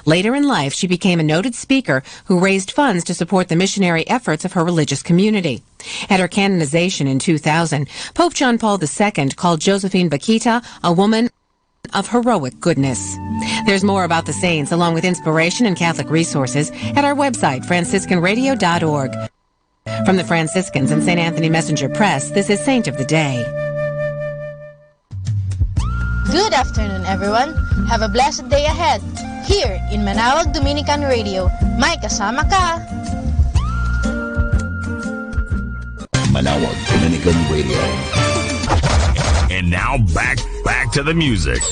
Later in life, she became a noted speaker who raised funds to support the missionary efforts of her religious community. At her canonization in 2000, Pope John Paul II called Josephine Bakhita a woman of heroic goodness. There's more about the saints, along with inspiration and Catholic resources, at our website, franciscanradio.org. From the Franciscans and St. Anthony Messenger Press, this is Saint of the Day. Good afternoon, everyone. Have a blessed day ahead. Here in Manawag Dominican Radio, may kasama ka. Manawag Dominican Radio. And now back to the music.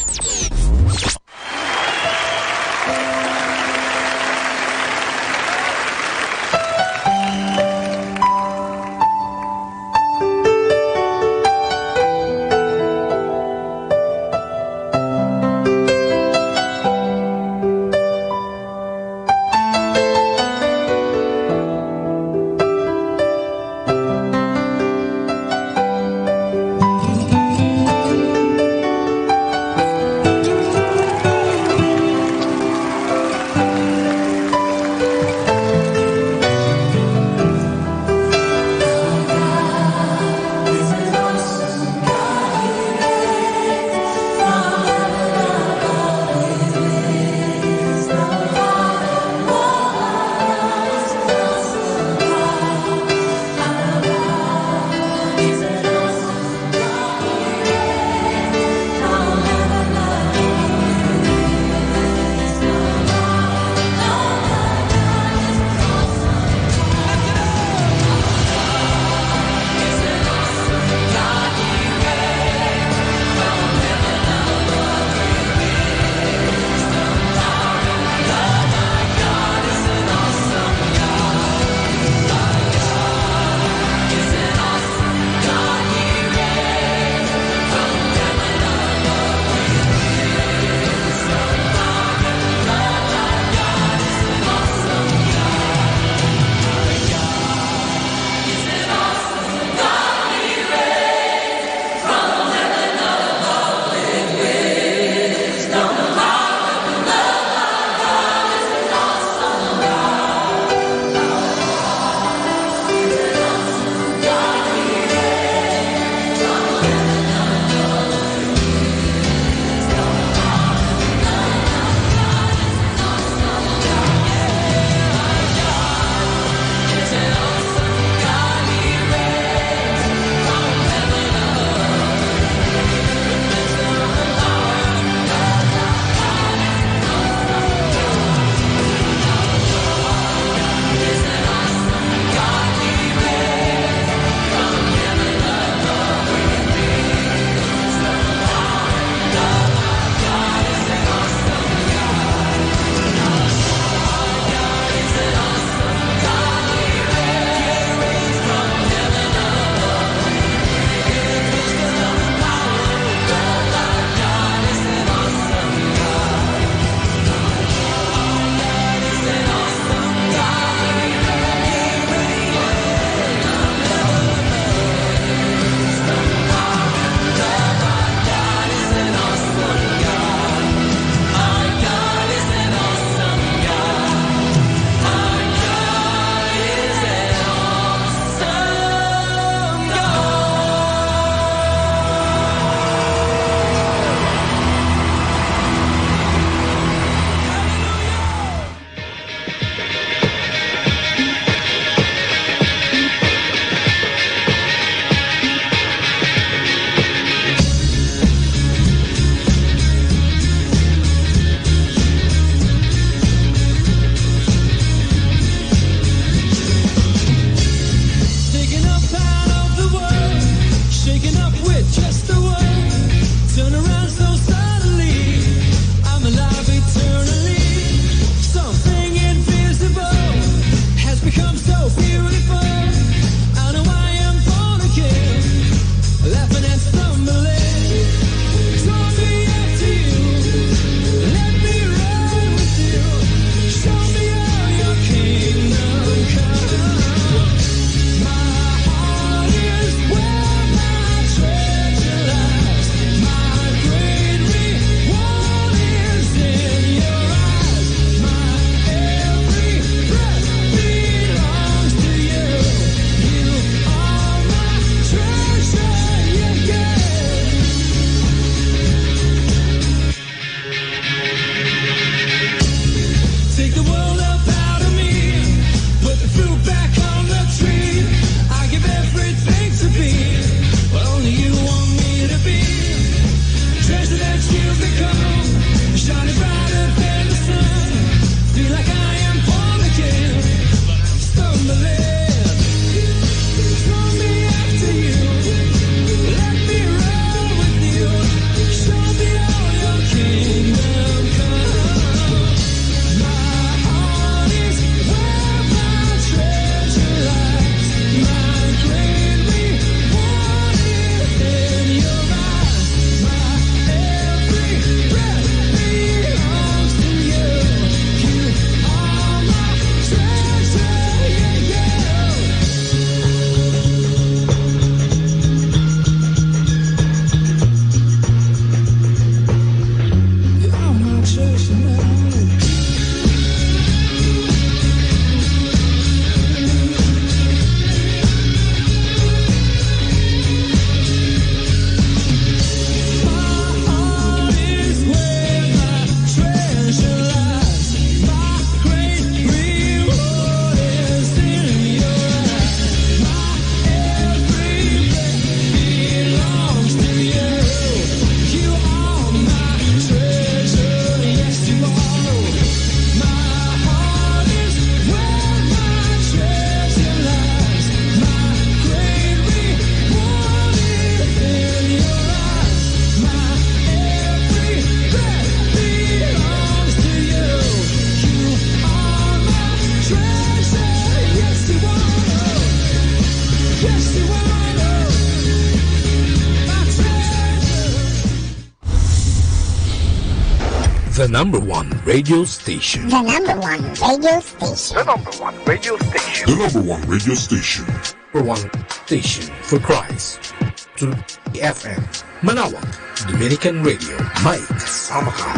The number one radio station. The number one radio station. The number one radio station. The number one radio station. Number one station for Christ. To FM. Manawag. Dominican Radio. Mike Samaka.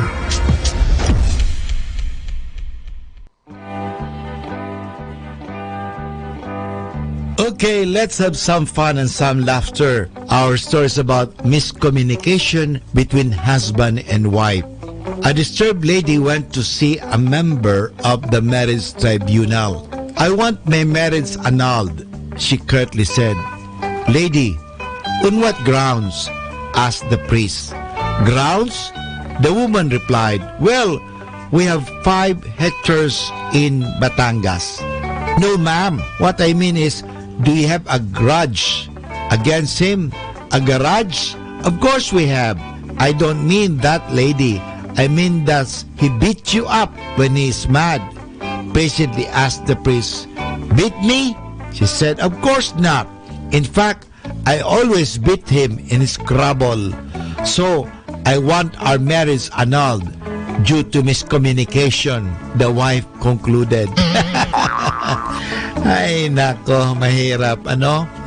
Okay, let's have some fun and some laughter. Our story is about miscommunication between husband and wife. A disturbed lady went to see a member of the marriage tribunal. "I want my marriage annulled," she curtly said. "Lady, on what grounds?" asked the priest. "Grounds?" The woman replied, "Well, we have 5 hectares in Batangas." "No, ma'am. What I mean is, do you have a grudge against him?" "A garage? Of course we have." "I don't mean that, lady. I mean, does he beat you up when he is mad?" Patiently asked the priest. "Beat me?" She said, "Of course not. In fact, I always beat him in his trouble. So, I want our marriage annulled due to miscommunication," the wife concluded. Ay nako, mahirap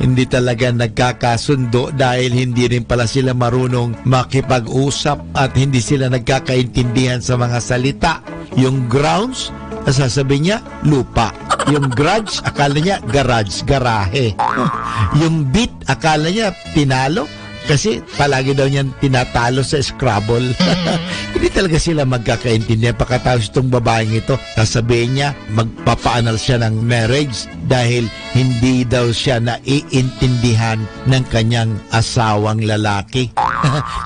hindi talaga nagkakasundo dahil hindi rin pala sila marunong makipag-usap at hindi sila nagkakaintindihan sa mga salita. Yung grounds, sasabihin niya, lupa. Yung grudge, akala niya, garage, garahe. Yung beat, akala niya, tinalo. Kasi palagi daw niyan tinatalo sa Scrabble. Hindi talaga sila magkakaintindihan. Pagkatapos itong babaeng ito, sasabihin niya, magpapaanal siya ng marriage dahil hindi daw siya naiintindihan ng kanyang asawang lalaki.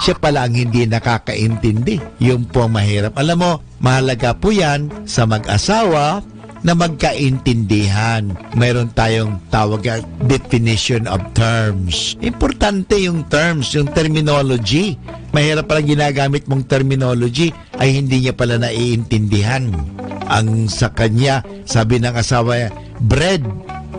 Siya pala ang hindi nakakaintindi. Yun po ang mahirap. Alam mo, mahalaga po yan sa mag-asawa na magkaintindihan. Mayroon tayong tawag na definition of terms. Importante yung terms, yung terminology. Mahirap pala ginagamit mong terminology ay hindi niya pala naiintindihan. Ang sa kanya, sabi ng asawa niya, bread.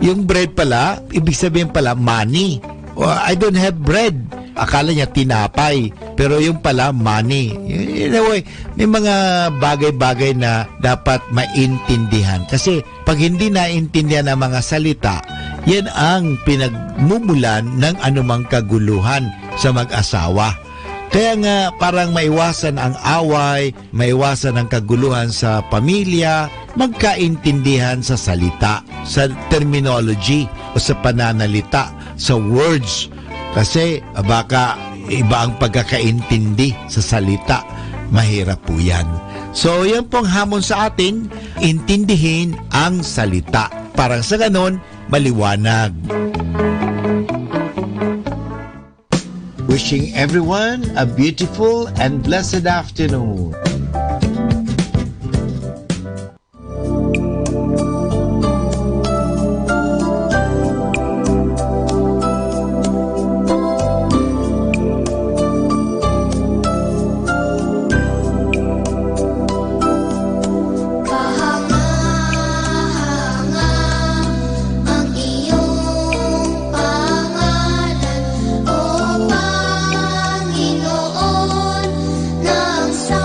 Yung bread pala, ibig sabihin pala money. I don't have bread. Akala niya tinapay, pero yung pala money. Anyway, may mga bagay-bagay na dapat maintindihan. Kasi pag hindi naintindihan ang mga salita, yan ang pinagmumulan ng anumang kaguluhan sa mag-asawa. Kaya nga parang maiwasan ang away, maiwasan ang kaguluhan sa pamilya, magkaintindihan sa salita, sa terminology o sa pananalita, sa words. Kasi baka iba ang pagkakaintindi sa salita. Mahirap po yan. So yan pong hamon sa atin, intindihin ang salita. Parang sa ganon, maliwanag. Wishing everyone a beautiful and blessed afternoon. Panginoon ng sa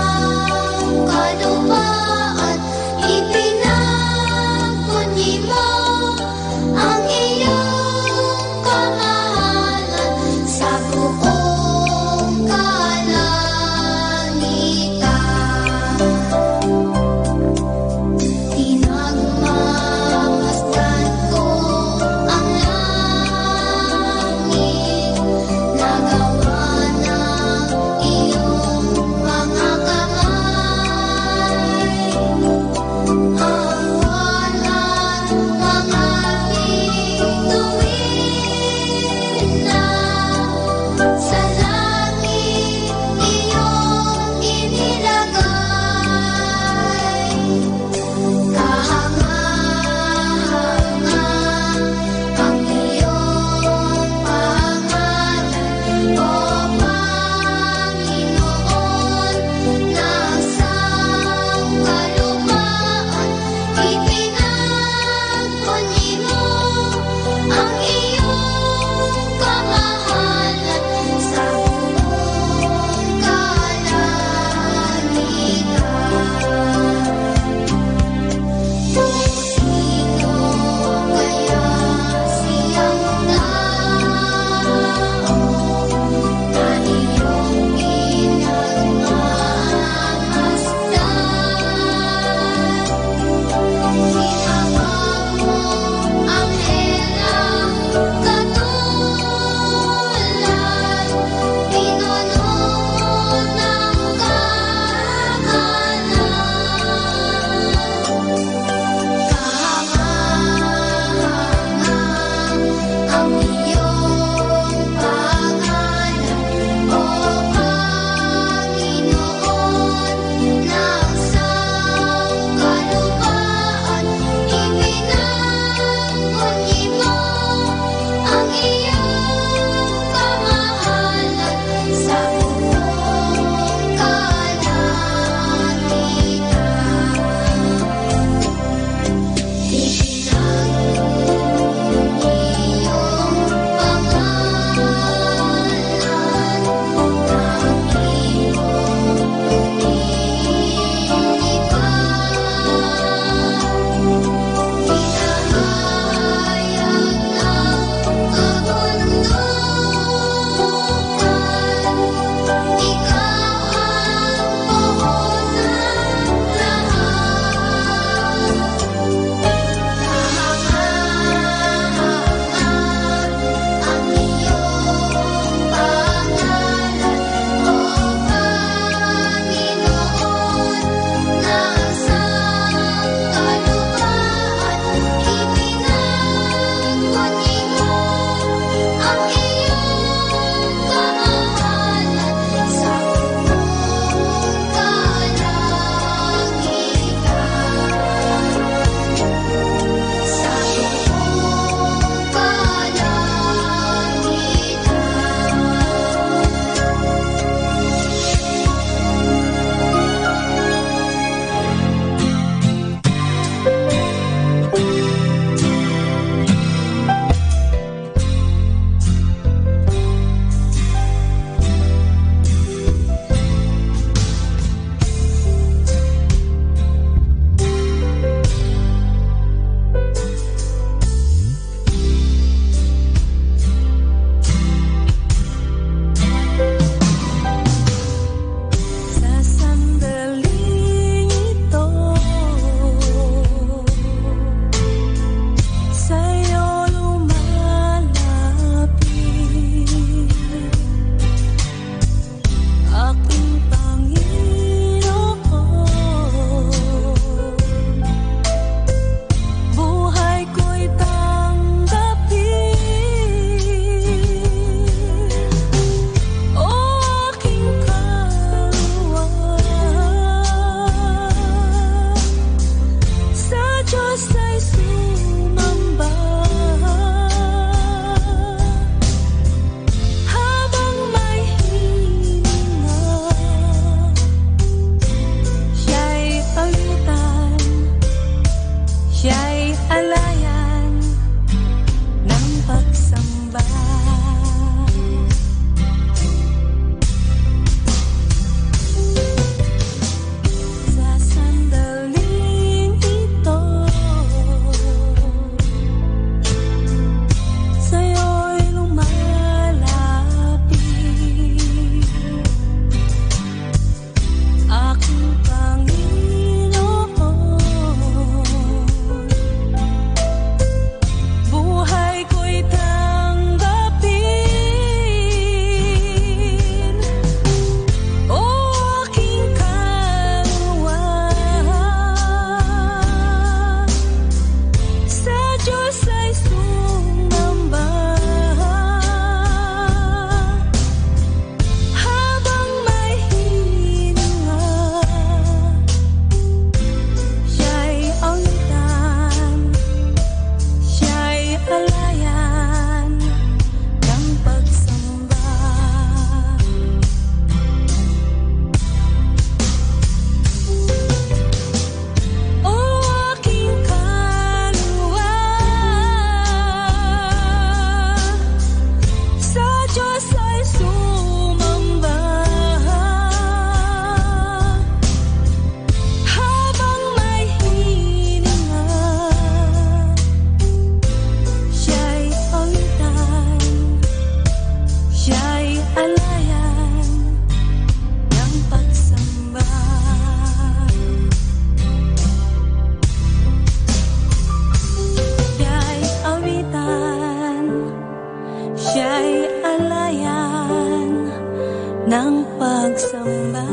pagsamba.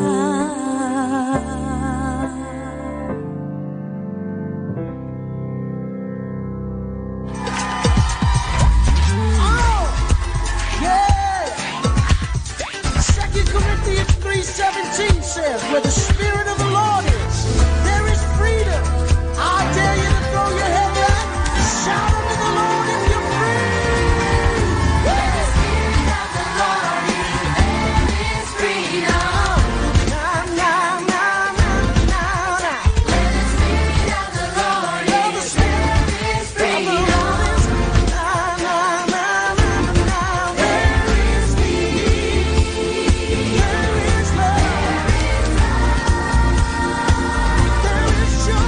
Oh, yeah. 2 Corinthians 3:17 says, where the Spirit of the Lord is, there is freedom. I dare you to throw your head back, shout unto the Lord if you're free. Where the Spirit of the Lord is, there is freedom. Nah, nah, nah, nah, nah, nah. Where the Spirit of the Lord is, there is freedom. Nah, nah, nah, nah, nah. There is peace. There is love. There is joy.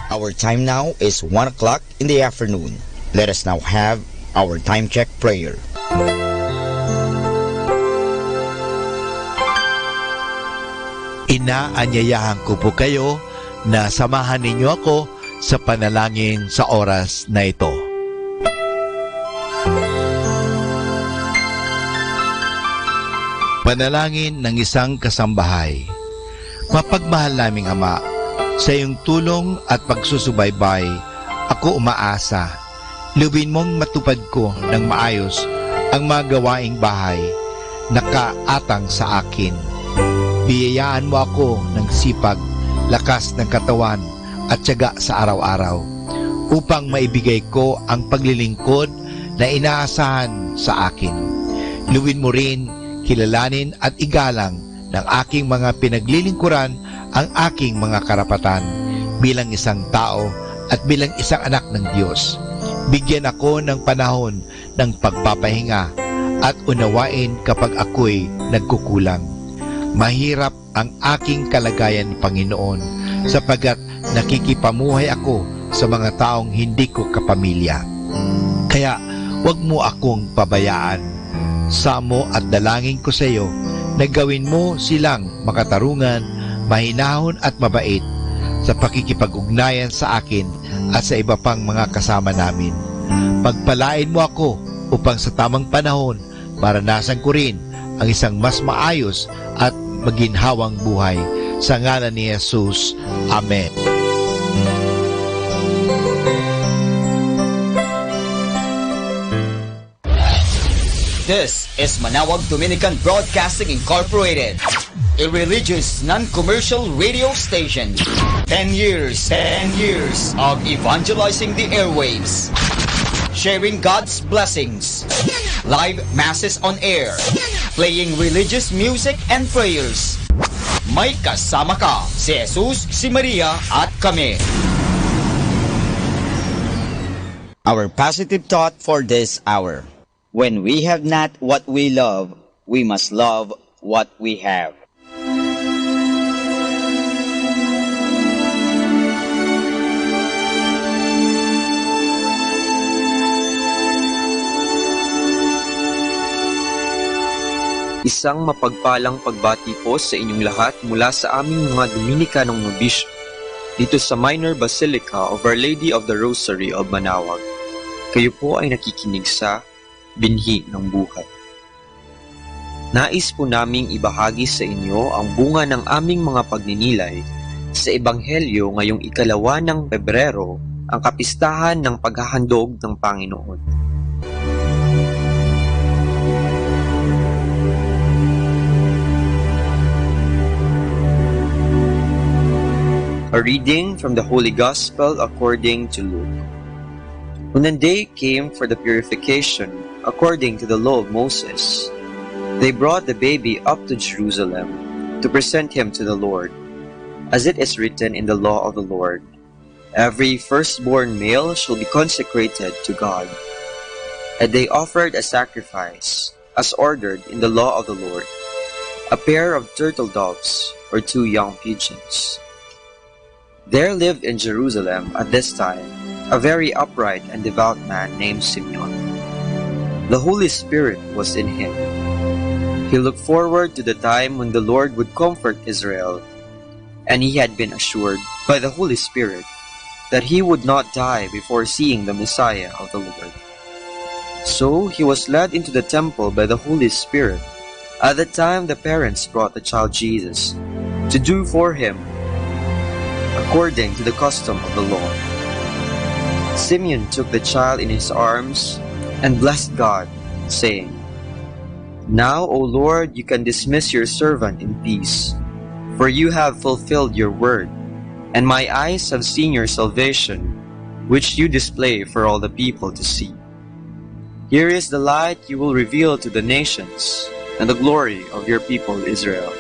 Our time now is 1 o'clock in the afternoon. Let us now have our time check prayer. Inaanyayahan ko po kayo na samahan ninyo ako sa panalangin sa oras na ito. Panalangin ng isang kasambahay. Mapagmahal naming Ama, sa iyong tulong at pagsusubaybay, ako umaasa. Luwin mong matupad ko ng maayos ang mga gawaing bahay na kaatang sa akin. Biyayaan mo ako ng sipag, lakas ng katawan at tiyaga sa araw-araw upang maibigay ko ang paglilingkod na inaasahan sa akin. Luwin mo rin, kilalanin at igalang ng aking mga pinaglilingkuran ang aking mga karapatan bilang isang tao at bilang isang anak ng Diyos. Bigyan ako ng panahon ng pagpapahinga at unawain kapag ako'y nagkukulang. Mahirap ang aking kalagayan, Panginoon, sapagkat nakikipamuhay ako sa mga taong hindi ko kapamilya. Kaya huwag mo akong pabayaan. Samo at dalangin ko sa iyo na gawin mo silang makatarungan, mahinahon at mabait sa pakikipag-ugnayan sa akin at sa iba pang mga kasama namin. Pagpalain mo ako upang sa tamang panahon maranasan ko rin ang isang mas maayos at maginhawang buhay. Sa ngalan ni Jesus. Amen. This is Manawag Dominican Broadcasting Incorporated, a religious non-commercial radio station. 10 years of evangelizing the airwaves, sharing God's blessings, live masses on air, playing religious music and prayers. May kasama ka, si Jesus, si Maria, at kami. Our positive thought for this hour. When we have not what we love, we must love what we have. Isang mapagpalang pagbati po sa inyong lahat mula sa aming mga Dominikanong nobisyo dito sa Minor Basilica of Our Lady of the Rosary of Manawag. Kayo po ay nakikinig sa Binhi ng Buhay. Nais po naming ibahagi sa inyo ang bunga ng aming mga pagninilay sa Ebanghelyo ngayong 2 ng Pebrero, ang kapistahan ng paghahandog ng Panginoon. A reading from the Holy Gospel according to Luke. When the day came for the purification, according to the law of Moses, they brought the baby up to Jerusalem to present him to the Lord. As it is written in the law of the Lord, every firstborn male shall be consecrated to God. And they offered a sacrifice, as ordered in the law of the Lord, a pair of turtle doves or 2 young pigeons. There lived in Jerusalem at this time a very upright and devout man named Simeon. The Holy Spirit was in him. He looked forward to the time when the Lord would comfort Israel, and he had been assured by the Holy Spirit that he would not die before seeing the Messiah of the Lord. So he was led into the temple by the Holy Spirit at the time the parents brought the child Jesus to do for him according to the custom of the law. Simeon took the child in his arms and blessed God, saying, Now, O Lord, you can dismiss your servant in peace, for you have fulfilled your word, and my eyes have seen your salvation, which you display for all the people to see. Here is the light you will reveal to the nations, and the glory of your people Israel.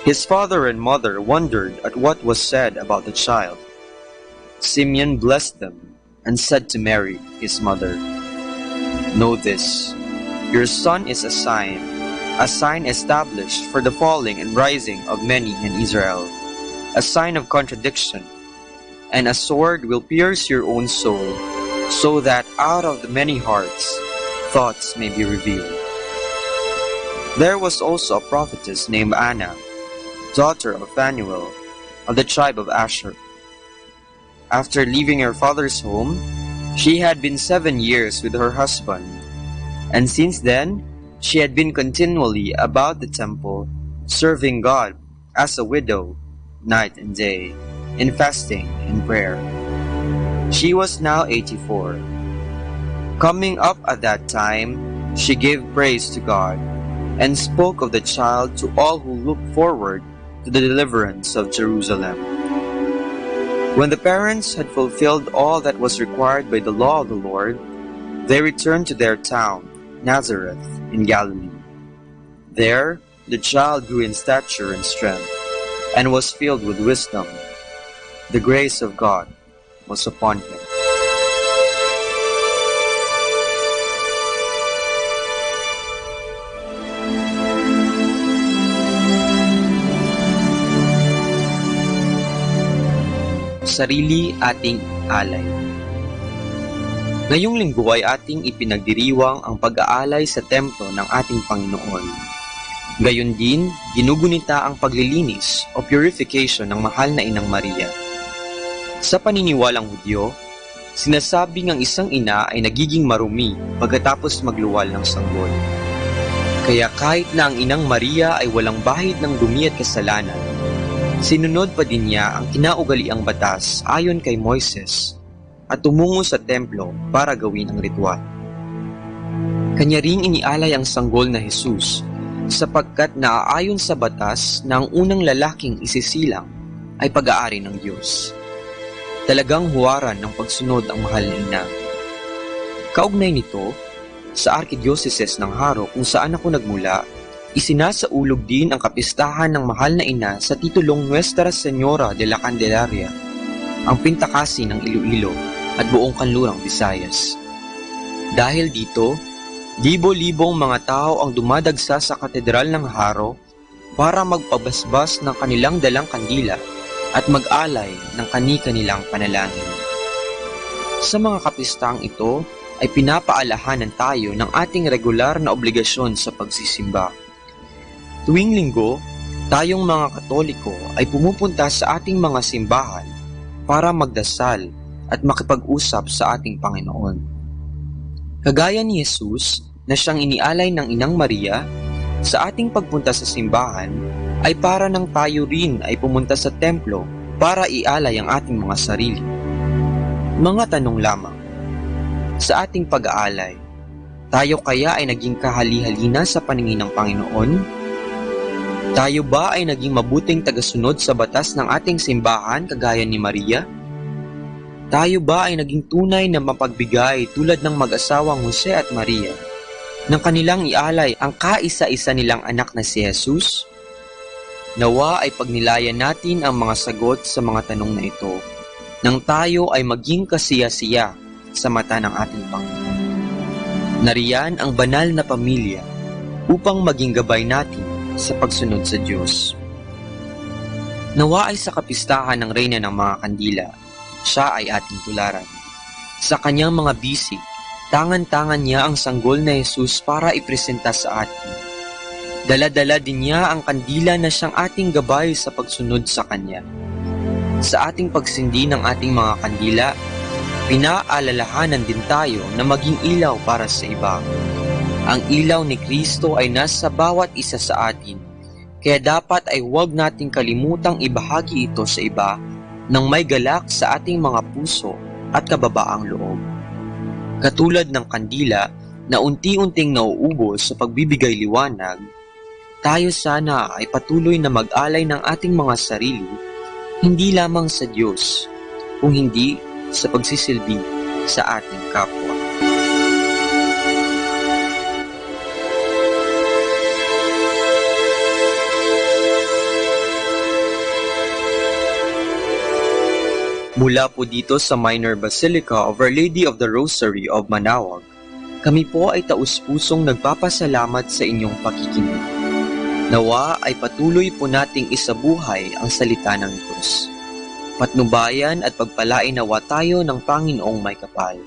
His father and mother wondered at what was said about the child. Simeon blessed them and said to Mary, his mother, Know this, your son is a sign established for the falling and rising of many in Israel, a sign of contradiction, and a sword will pierce your own soul, so that out of the many hearts thoughts may be revealed. There was also a prophetess named Anna, daughter of Phanuel, of the tribe of Asher. After leaving her father's home, she had been 7 years with her husband, and since then she had been continually about the temple, serving God as a widow, night and day, in fasting and prayer. She was now 84. Coming up at that time, she gave praise to God, and spoke of the child to all who looked forward to the deliverance of Jerusalem. When the parents had fulfilled all that was required by the law of the Lord, they returned to their town, Nazareth, in Galilee. There, the child grew in stature and strength, and was filled with wisdom. The grace of God was upon him. sarili ating alay. Ngayong linggo ay ating ipinagdiriwang ang pag-aalay sa templo ng ating Panginoon. Gayon din, ginugunita ang paglilinis o purification ng mahal na Inang Maria. Sa paniniwalang Hudyo, sinasabing ang isang ina ay nagiging marumi pagkatapos magluwal ng sanggol. Kaya kahit na ang Inang Maria ay walang bahid ng dumi at kasalanan, sinunod pa din niya ang kinaugaliang batas ayon kay Moises at tumungo sa templo para gawin ang ritual. Kanya ring inialay ang sanggol na Jesus sapagkat naaayon sa batas na ang unang lalaking isisilang ay pag-aari ng Diyos. Talagang huwaran ng pagsunod ang mahal na ina. Kaugnay nito, sa Arkidiocese ng Haro kung saan ako nagmula, isinasaulog din ang kapistahan ng mahal na ina sa titulong Nuestra Señora de la Candelaria, ang pintakasi ng Iloilo at buong kanlurang Visayas. Dahil dito, libo-libong mga tao ang dumadagsa sa katedral ng Haro para magpabasbas ng kanilang dalang kandila at mag-alay ng kani-kanilang panalangin. Sa mga kapistang ito ay pinapaalahanan tayo ng ating regular na obligasyon sa pagsisimba. Tuwing linggo, tayong mga Katoliko ay pumupunta sa ating mga simbahan para magdasal at makipag-usap sa ating Panginoon. Kagaya ni Jesus na siyang inialay ng Inang Maria, sa ating pagpunta sa simbahan ay para nang tayo rin ay pumunta sa templo para ialay ang ating mga sarili. Mga tanong lamang. Sa ating pag-aalay, tayo kaya ay naging kahali-halina sa paningin ng Panginoon? Tayo ba ay naging mabuting tagasunod sa batas ng ating simbahan kagaya ni Maria? Tayo ba ay naging tunay na mapagbigay tulad ng mag-asawang Jose at Maria nang kanilang ialay ang kaisa-isa nilang anak na si Jesus? Nawa ay pagnilayan natin ang mga sagot sa mga tanong na ito nang tayo ay maging kasiya-siya sa mata ng ating Panginoon. Nariyan ang banal na pamilya upang maging gabay natin sa pagsunod sa Diyos. Nawa ay sa kapistahan ng Reyna ng mga Kandila, siya ay ating tularan. Sa kanyang mga bisig, tangan-tangan niya ang sanggol na Jesus para ipresenta sa atin. Dala-dala din niya ang kandila na siyang ating gabay sa pagsunod sa Kanya. Sa ating pagsindi ng ating mga kandila, pinaalalahanan din tayo na maging ilaw para sa iba. Ang ilaw ni Kristo ay nasa bawat isa sa atin, kaya dapat ay huwag nating kalimutang ibahagi ito sa iba nang may galak sa ating mga puso at kababaang loob. Katulad ng kandila na unti-unting nauubos sa pagbibigay liwanag, tayo sana ay patuloy na mag-alay ng ating mga sarili, hindi lamang sa Diyos, kung hindi sa pagsisilbi sa ating kapwa. Mula po dito sa Minor Basilica of Our Lady of the Rosary of Manaoag, kami po ay taus-pusong nagpapasalamat sa inyong pakikinig. Nawa ay patuloy po nating isabuhay ang salita ng Diyos. Patnubayan at pagpalain nawa tayo ng Panginoong may kapal.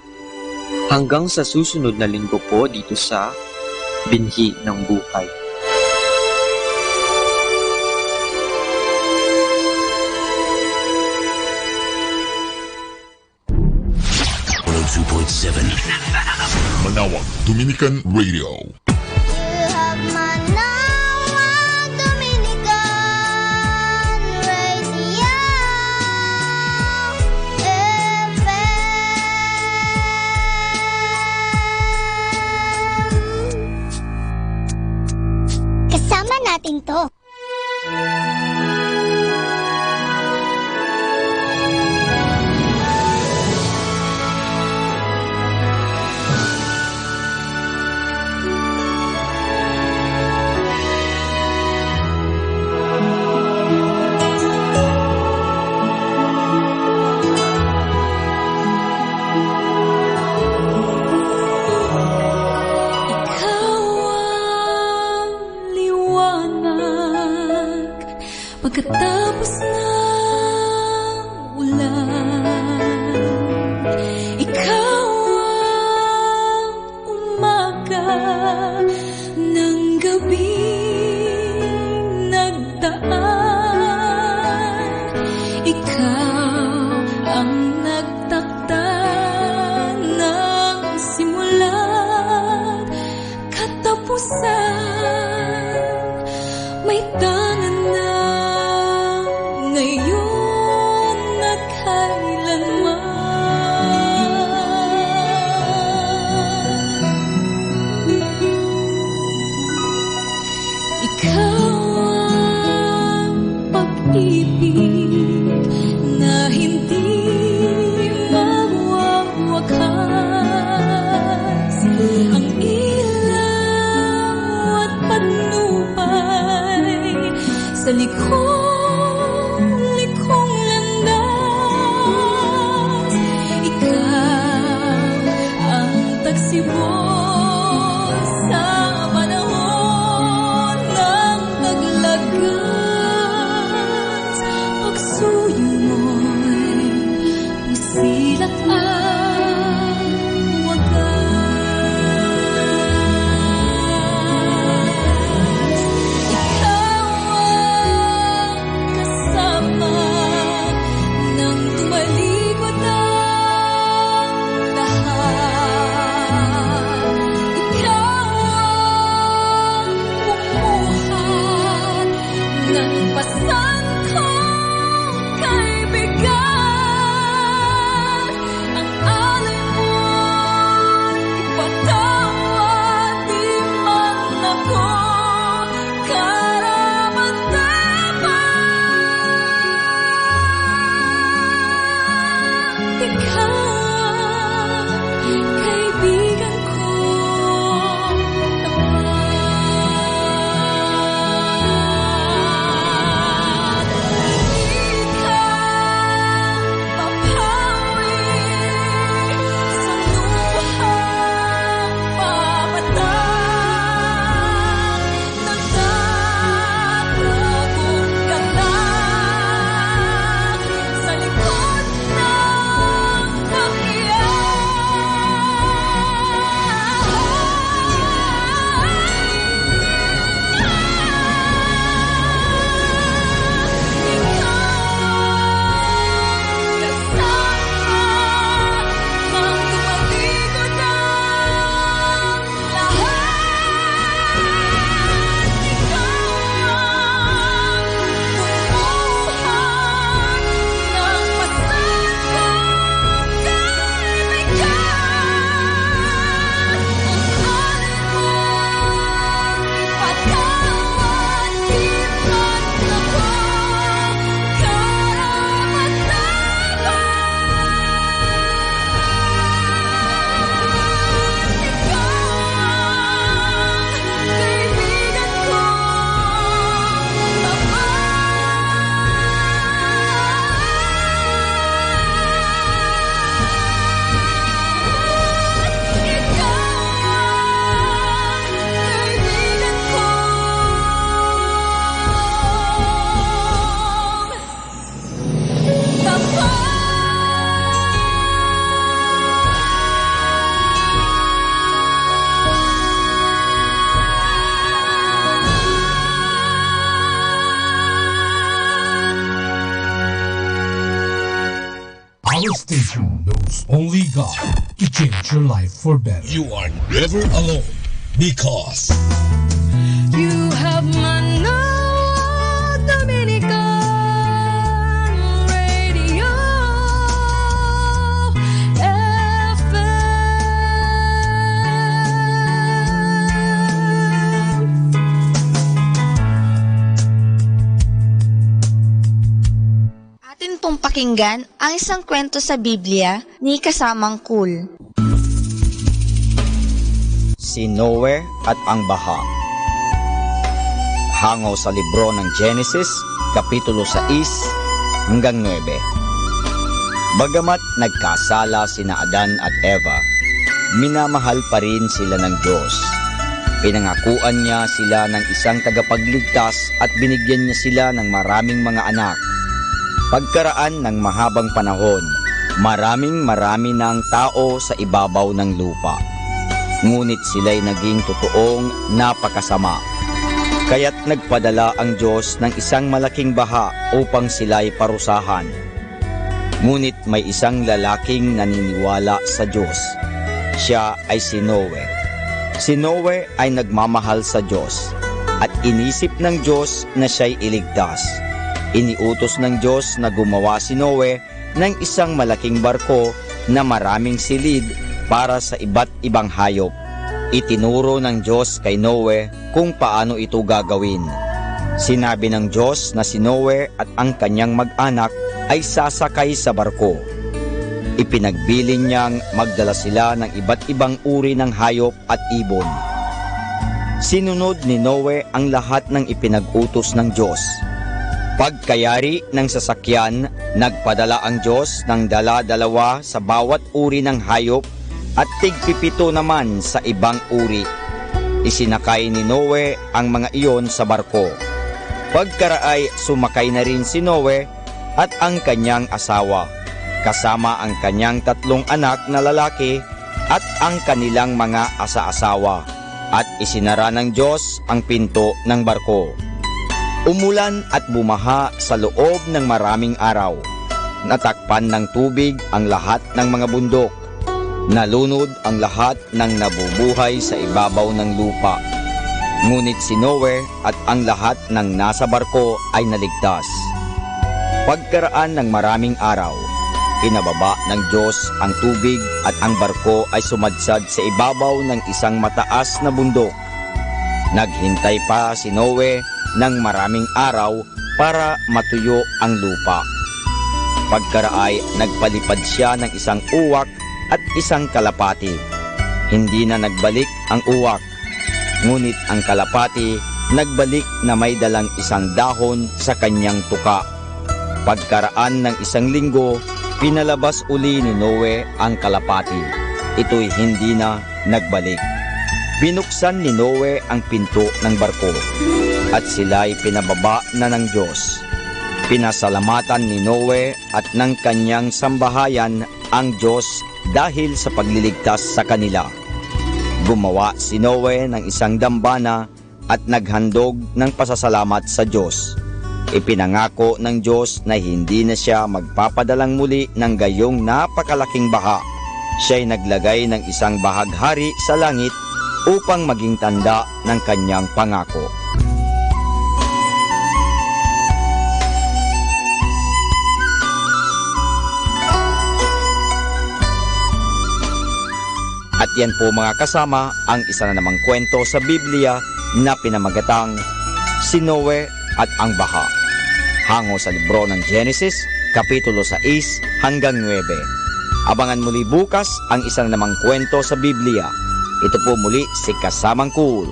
Hanggang sa susunod na linggo po dito sa Binhi ng Buhay. Manawag Dominican Radio. Kasama natin to. Pagkatapos ng ulan may tangan na ngayon at kailanman. Ikaw ang pag-ibig na hindi mawawakas. Ang ilaw at patnubay sa likong landas. Ikaw ang tagsibol sa panahon ng taglagas. Pagsuyo mo'y pusilat ang wagas. Ikaw ang kasama ng tumalikod ang lahat. Ikaw ang bumuhat ng pasan kong kaibigan. Ang alay mo'y ipatawad, di man ako karapat-dapat. Ikaw ang kaibigan ko tapat. Ikaw papawi sa luhang pamatang. Nagtatragon ka lang sa likod ng Our station knows only God to change your life for better. You are never alone because You have Manawag Dominican Radio FM. Atin pong pakinggan ang isang kwento sa Biblia ni Kasamang Cool. Si Noe at ang baha. Hango sa libro ng Genesis, Kapitulo 6 hanggang 9. Bagamat nagkasala sina Adan at Eva, minamahal pa rin sila ng Diyos. Pinangakuan niya sila ng isang tagapagligtas at binigyan niya sila ng maraming mga anak. Pagkaraan ng mahabang panahon, marami ng tao sa ibabaw ng lupa. Ngunit sila'y naging totoong napakasama. Kaya't nagpadala ang Diyos ng isang malaking baha upang sila'y parusahan. Ngunit may isang lalaking naniniwala sa Diyos. Siya ay si Noe. Si Noe ay nagmamahal sa Diyos at inisip ng Diyos na siya'y iligtas. Iniutos ng Diyos na gumawa si Noe ng isang malaking barko na maraming silid para sa iba't ibang hayop. Itinuro ng Diyos kay Noe kung paano ito gagawin. Sinabi ng Diyos na si Noe at ang kanyang mag-anak ay sasakay sa barko. Ipinagbilin niyang magdala sila ng iba't ibang uri ng hayop at ibon. Sinunod ni Noe ang lahat ng ipinag-utos ng Diyos. Pagkayari ng sasakyan, nagpadala ang Diyos ng dala-dalawa sa bawat uri ng hayop at tig-7 naman sa ibang uri. Isinakay ni Noe ang mga iyon sa barko. Pagkaraay, sumakay na rin si Noe at ang kanyang asawa, kasama ang kanyang 3 anak na lalaki at ang kanilang mga asa-asawa, at isinara ng Diyos ang pinto ng barko. Umulan at bumaha sa loob ng maraming araw. Natakpan ng tubig ang lahat ng mga bundok. Nalunod ang lahat ng nabubuhay sa ibabaw ng lupa. Ngunit si Noe at ang lahat ng nasa barko ay naligtas. Pagkaraan ng maraming araw, pinababa ng Diyos ang tubig at ang barko ay sumadsad sa ibabaw ng isang mataas na bundok. Naghintay pa si Noe ng maraming araw para matuyo ang lupa. Pagkaraay, nagpalipad siya ng isang uwak at isang kalapati. Hindi na nagbalik ang uwak, ngunit ang kalapati nagbalik na may dalang isang dahon sa kanyang tuka. Pagkaraan ng 1 linggo, pinalabas uli ni Noe ang kalapati. Ito'y hindi na nagbalik. Binuksan ni Noe ang pinto ng barko at sila'y pinababa na ng Diyos. Pinasalamatan ni Noe at ng kanyang sambahayan ang Diyos dahil sa pagliligtas sa kanila. Gumawa si Noe ng isang dambana at naghandog ng pasasalamat sa Diyos. Ipinangako ng Diyos na hindi na siya magpapadalang muli ng gayong napakalaking baha. Siya'y naglagay ng isang bahaghari sa langit upang maging tanda ng kanyang pangako. At yan po mga kasama ang isa na namang kwento sa Biblia na pinamagatang si Noe at ang baha. Hango sa libro ng Genesis, Kapitulo 6 hanggang 9. Abangan muli bukas ang isa na namang kwento sa Biblia. Ito po muli si Kasamang Cool.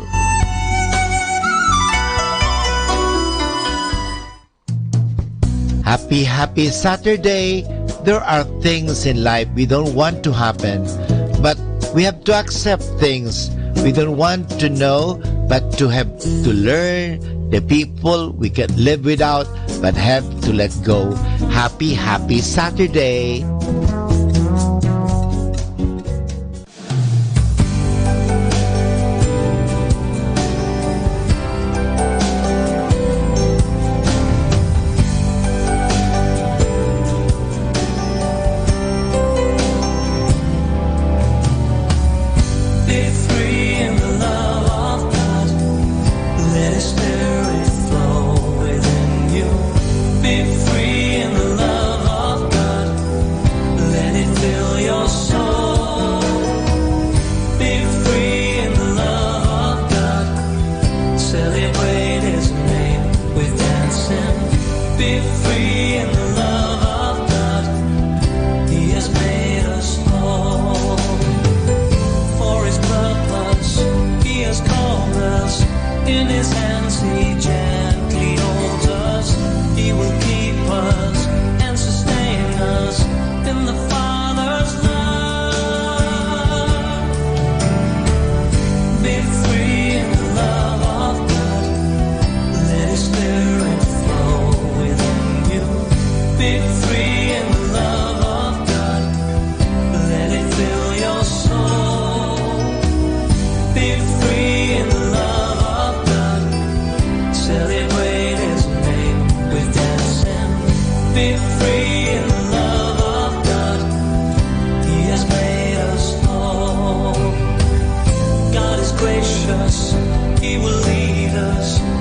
Happy Saturday! There are things in life we don't want to happen, but we have to accept things we don't want to know, but to have to learn the people we can live without, but have to let go. Happy Saturday! He will lead us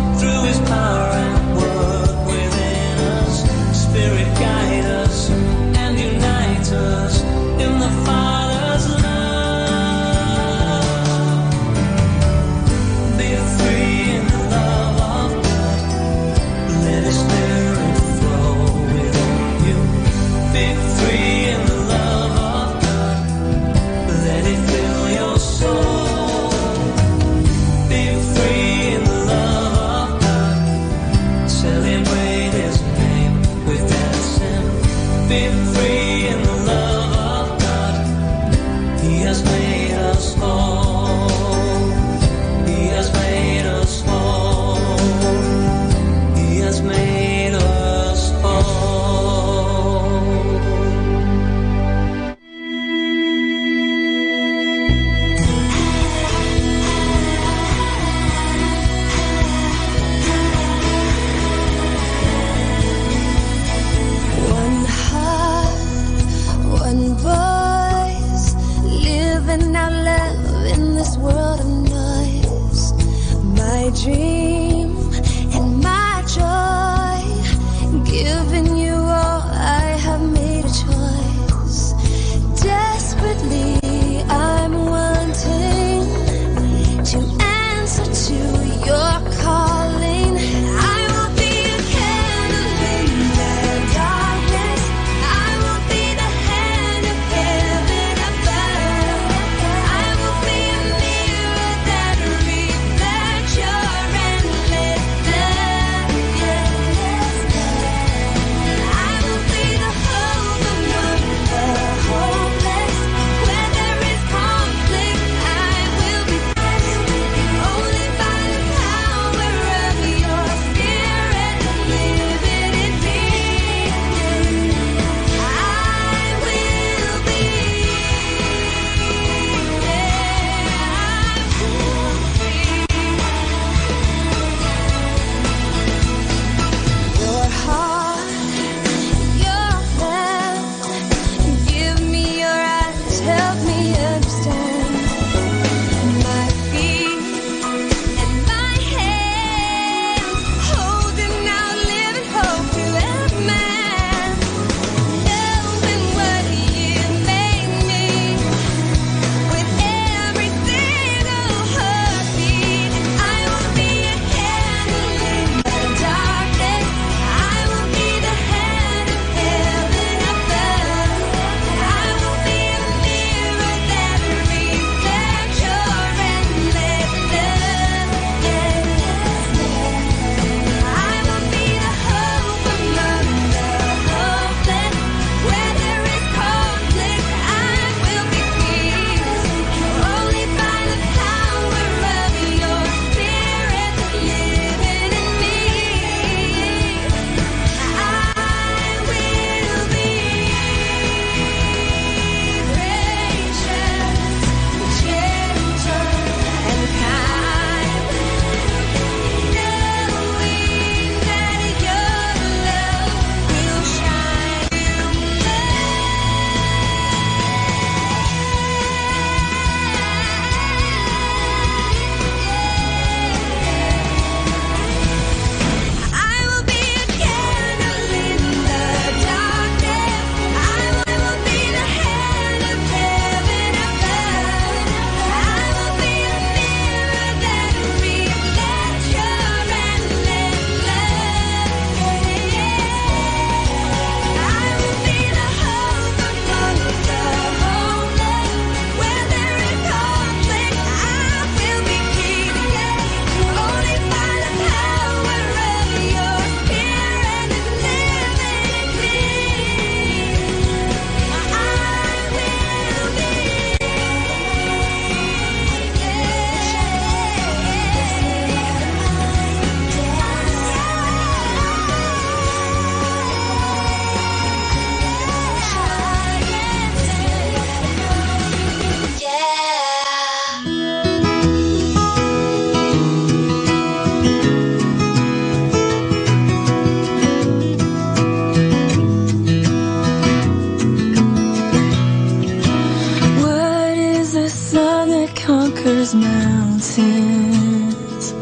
those mountains,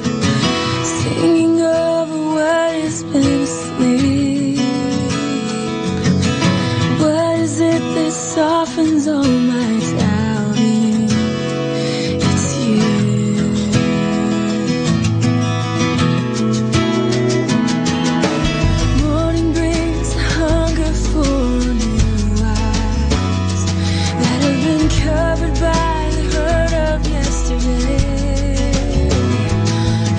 singing over what has been asleep. What is it that softens all my doubting? It's you. Morning brings hunger for new eyes that have been covered by the hurt of yesterday.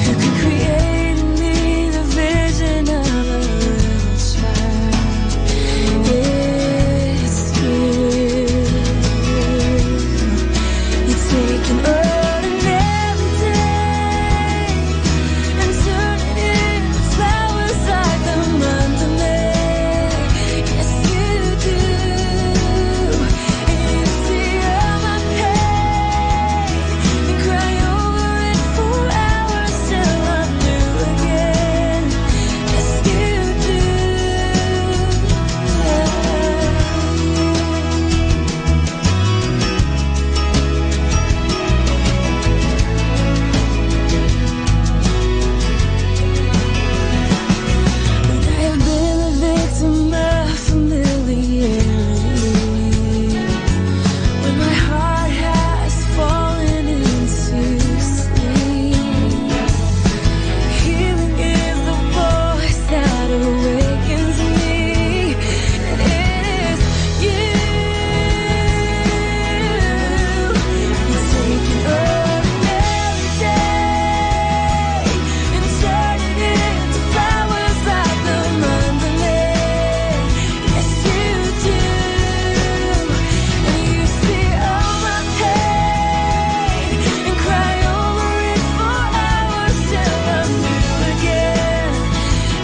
Who can create in me the vision of a little child? It's you. You take an ordinary day and turn it into flowers like the month of May. Yes, you do. And you see all my pain and cry over it for hours till I'm new again. Yes, you do. When I have been the victim of familiarity, when my heart has fallen into sleep, healing is the voice that awakens me, and it is you. You take an ordinary day and turn it into flowers like the month of May. Yes, you do. And you see all my pain and cry over it for hours till I'm new again.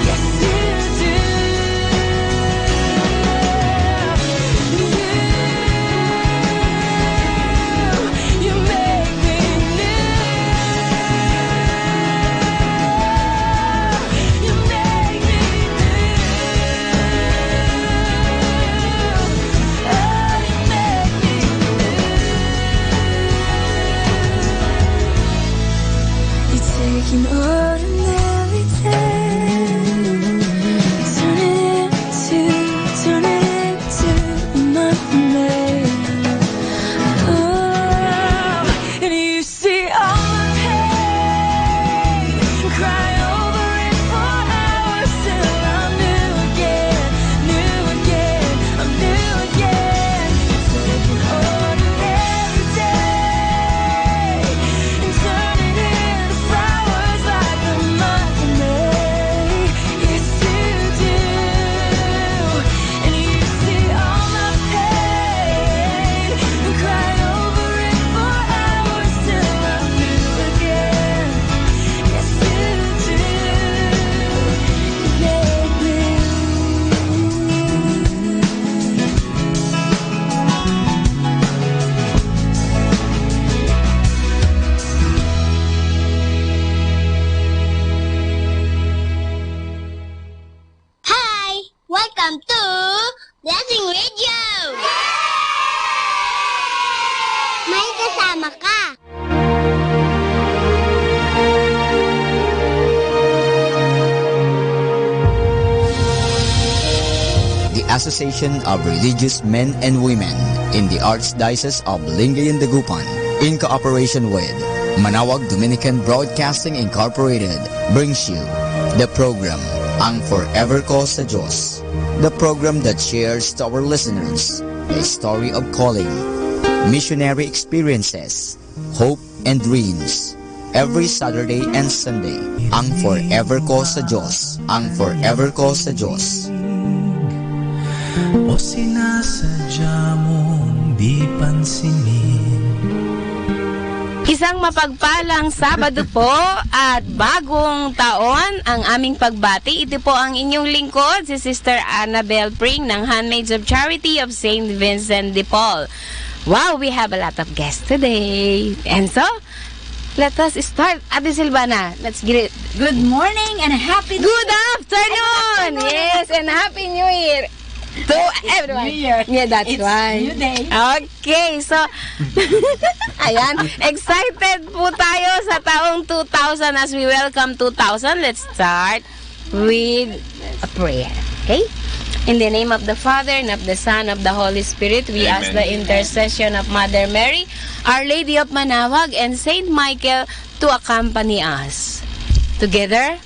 Yes, you do. You make me new. You make me new. Oh, you make me new. You take an ordinary day, turn it into a month of May. Oh, and you see all my pain and cry over it for hours till I'm new again, I'm new again. Take an ordinary day and turn it into flowers like the month of May. Yes, you do. And you see all my pain and cry over it for hours till I'm new again. Yes, you do. You make me. Hi! Welcome to Blessing Radio! May kasama ka! The Association of Religious Men and Women in the Archdiocese of Lingayen Dagupan, in cooperation with Manawag Dominican Broadcasting Incorporated, brings you the program Ang Forever Ko sa Diyos, the program that shares to our listeners the story of calling, missionary experiences, hope and dreams. Every Saturday and Sunday, Ang Forever Ko sa Diyos, Ang Forever Ko sa Diyos. O sinasadya mong di pansinin. Isang mapagpalang Sabado po at bagong taon ang aming pagbati. Ito po ang inyong lingkod, si Sister Annabel Pring ng Handmaids of Charity of St. Vincent de Paul. Wow, we have a lot of guests today. And so, let us start. Ate Silvana, let's get it. Good morning and happy Good afternoon! Yes, and Happy New Year! To everyone. New Year. Yeah, that's It's why. new day. Okay, so ayan, excited po tayo sa taong 2000 as we welcome 2000. Let's start with a prayer. Okay? In the name of the Father, and of the Son, of the Holy Spirit, we ask the intercession of Mother Mary, Our Lady of Manawag, and Saint Michael to accompany us. Together,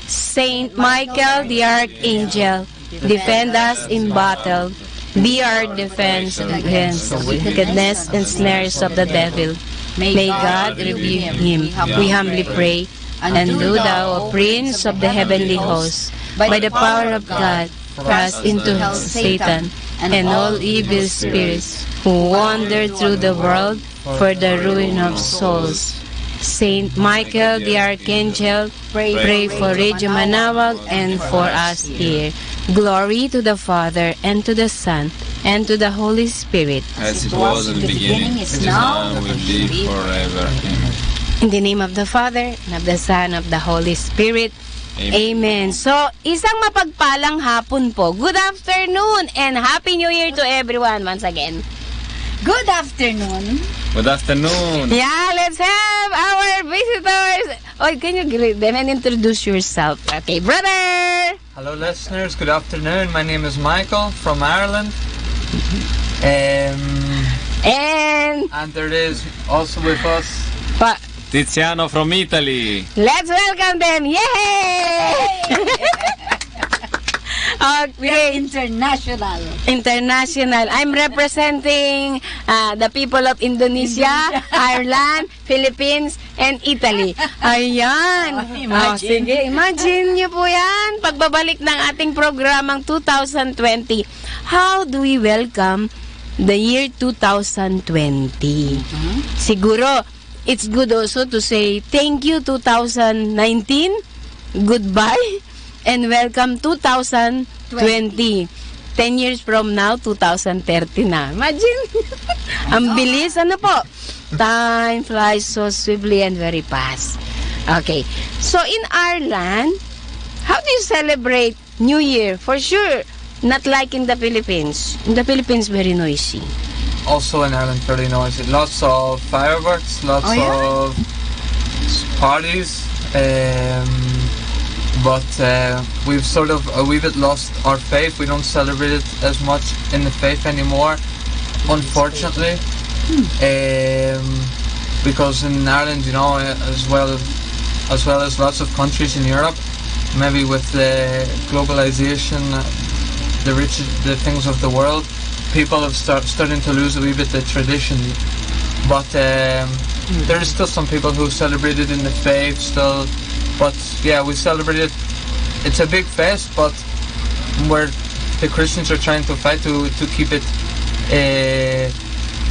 Saint Michael the Archangel, defend us in battle. Be our defense against the wickedness and snares of the devil. May God rebuke him, we humbly pray. And do thou, O Prince of the heavenly host, by the power of God, cast into hell Satan and all evil spirits who wander through the world for the ruin of souls. Saint Michael the Archangel, pray for Radio Manawag and for us here. Glory to the Father, and to the Son, and to the Holy Spirit. As it was in the beginning, is now, and will be forever. Amen. In the name of the Father, and of the Son, and of the Holy Spirit. Amen. So, isang mapagpalang hapon po. Good afternoon and Happy New Year to everyone once again. Good afternoon. Good afternoon. Yeah, let's have our visitors. Oh, can you greet them and introduce yourself? Okay, brother. Hello, listeners. Good afternoon. My name is Michael from Ireland. And there is also with us Tiziano from Italy. Let's welcome them. Yay! Okay. International. International. I'm representing the people of Indonesia, Ireland, Philippines, and Italy. Ayan. Imagine. Sige, imagine nyo po yan. Pagbabalik ng ating programang 2020. How do we welcome the year 2020? Siguro, it's good also to say thank you 2019, goodbye, and welcome 2020. 10 years from now, 2030 na. Imagine. Ang bilis. Ano po? Time flies so swiftly and very fast. Okay. So, in Ireland, how do you celebrate New Year? For sure, not like in the Philippines. In the Philippines, very noisy. Also in Ireland, very noisy. Lots of fireworks, lots of parties. But we've sort of a wee bit lost our faith. We don't celebrate it as much in the faith anymore, unfortunately. Because in Ireland, you know, as well as lots of countries in Europe, maybe with the globalization, the things of the world, people have starting to lose a wee bit the tradition. But there is still some people who celebrate it in the faith still. But yeah, we celebrate it. It's a big fest, but where the Christians are trying to fight to keep it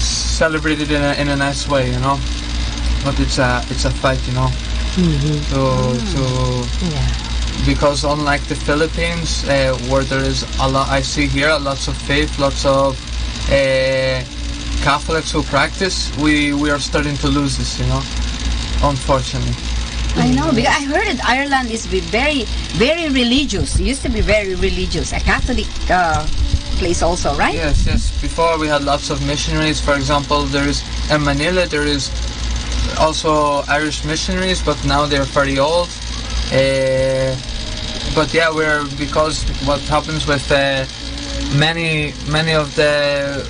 celebrated in a nice way, you know. But it's a fight, you know. Because unlike the Philippines, where there is a lot, I see here lots of faith, lots of Catholics who practice. We are starting to lose this, you know. Unfortunately. I know, because I heard that Ireland is very, very religious. It used to be very religious. A Catholic place also, right? Yes. Before we had lots of missionaries. For example, in Manila, there is also Irish missionaries, but now they're very old. But yeah, because what happens with many of the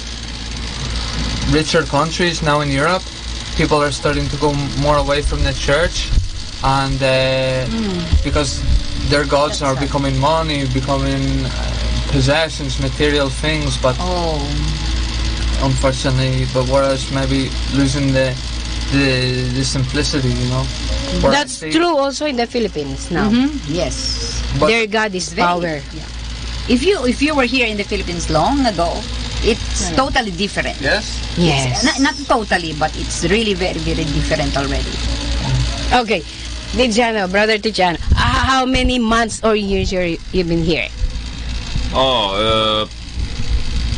richer countries now in Europe, people are starting to go more away from the church. And because their gods are becoming money, becoming possessions, material things, but unfortunately, whereas maybe losing the simplicity, you know. That's true also in the Philippines now. Yes, but their God is power. Yeah. If you were here in the Philippines long ago, it's totally different. Yes. Yes. Not totally, but it's really very, very different already. Okay. Tiziano, brother Tiziano, how many months or years you've been here?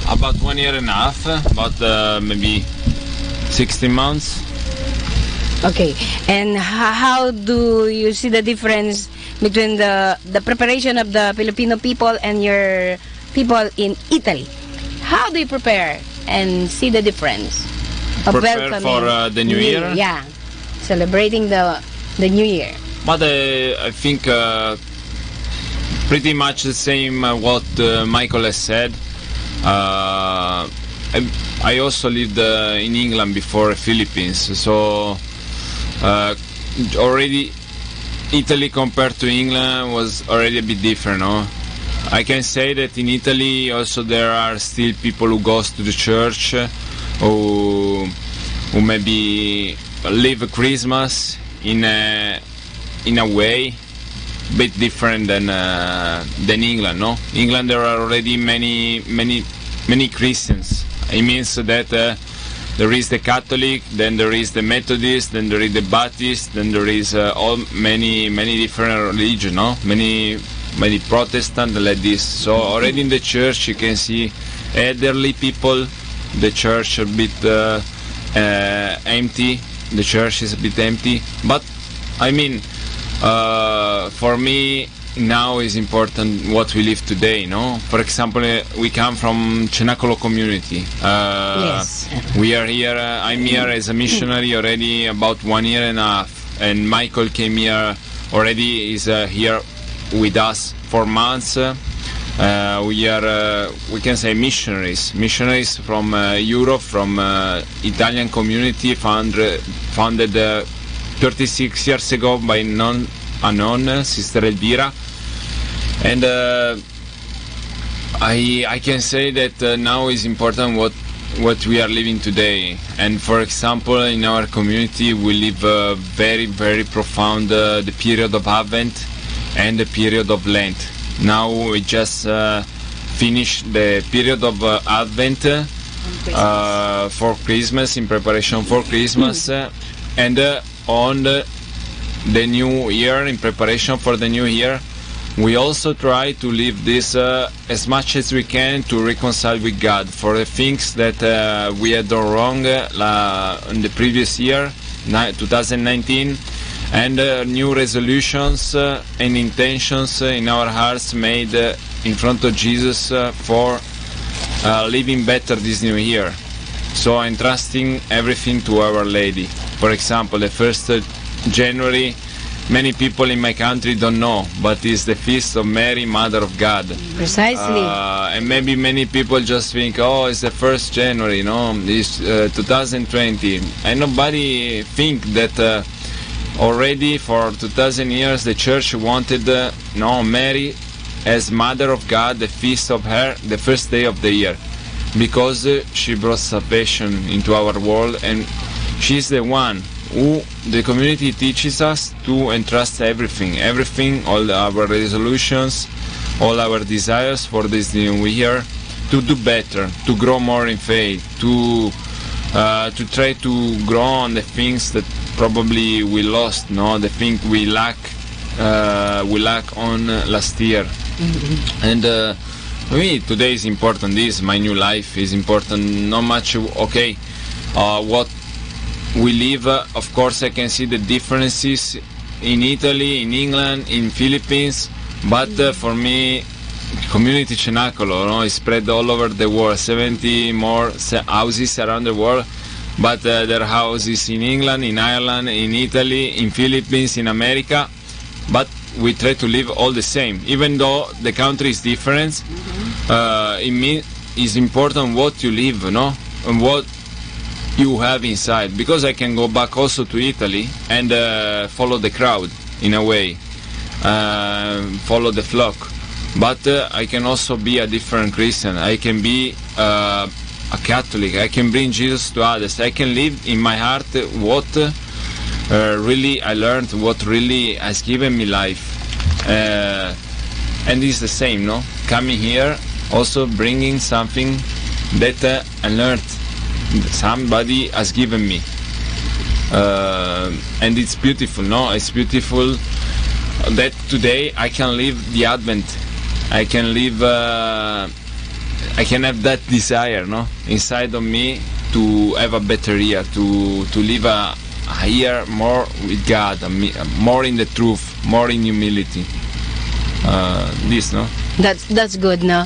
About 1 year and a half, about maybe 16 months. Okay, and how do you see the difference between the preparation of the Filipino people and your people in Italy. How do you prepare and see the difference of Prepare welcoming for the New Year? Yeah, celebrating the New Year. But I think pretty much the same what Michael has said. I also lived in England before Philippines, so already Italy compared to England was already a bit different, no? I can say that in Italy also there are still people who goes to the church, who maybe live Christmas in a way bit different than England, no? England there are already many Christians. It means that there is the Catholic, then there is the Methodist, then there is the Baptist, then there is many different religions, no? Many Protestant like this. So already in the church you can see elderly people. The church a bit empty. The church is a bit empty. But I mean, for me now is important what we live today, no? For example, we come from Cenacolo community. Yes. We are here, I'm here as a missionary already about 1 year and a half, and Michael came here already, is here with us for months. We are, we can say missionaries from Europe, from Italian community founded 36 years ago by a nun, Sister Elvira. And I can say that now is important what we are living today. And for example, in our community we live very profound the period of Advent and the period of Lent. Now we just finished the period of Advent for Christmas, in preparation for Christmas, and on the new year, in preparation for the new year, we also try to live this as much as we can to reconcile with God for the things that we had done wrong in the previous year, 2019, and new resolutions and intentions in our hearts made in front of Jesus for living better this new year. So I'm trusting everything to Our Lady. For example, the 1st January, many people in my country don't know, but it's the feast of Mary, Mother of God. Precisely. And maybe many people just think, oh, it's the 1st January, no, it's 2020. And nobody think that already for 2000 years the Church wanted Mary as Mother of God, the feast of her, the first day of the year, because she brought salvation into our world, and she's the one who the community teaches us to entrust everything, all our resolutions, all our desires for this new year, to do better, to grow more in faith, to try to grow on the things that probably we lost, the thing we lack on last year. Mm-hmm. And for me today is important. This my new life is important. Not much what we live. Of course I can see the differences in Italy, in England, in Philippines, but for me community Cenacolo is spread all over the world, 70 more houses around the world, but there are houses in England, in Ireland, in Italy, in Philippines, in America, but we try to live all the same, even though the country is different. It's important what you live, and what you have inside, because I can go back also to Italy and follow the crowd in a way, follow the flock, but I can also be a different Christian. I can be a Catholic. I can bring Jesus to others. I can live in my heart what really I learned, what really has given me life, and it's the same, coming here also bringing something that I learned, somebody has given me, and it's beautiful. It's beautiful that today I can live the Advent. I can live I can have that desire inside of me to have a better year, to live a year more with God, more in the truth, more in humility. this, no? That's good, no?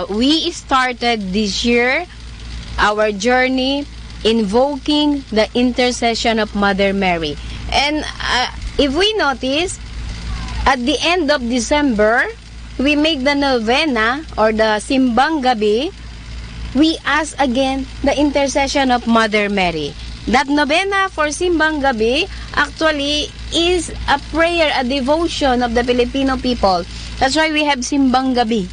We started this year our journey invoking the intercession of Mother Mary. And if we notice, at the end of December, we make the novena or the Simbang Gabi. We ask again the intercession of Mother Mary. That novena for Simbang Gabi actually is a prayer, a devotion of the Filipino people. That's why we have Simbang Gabi.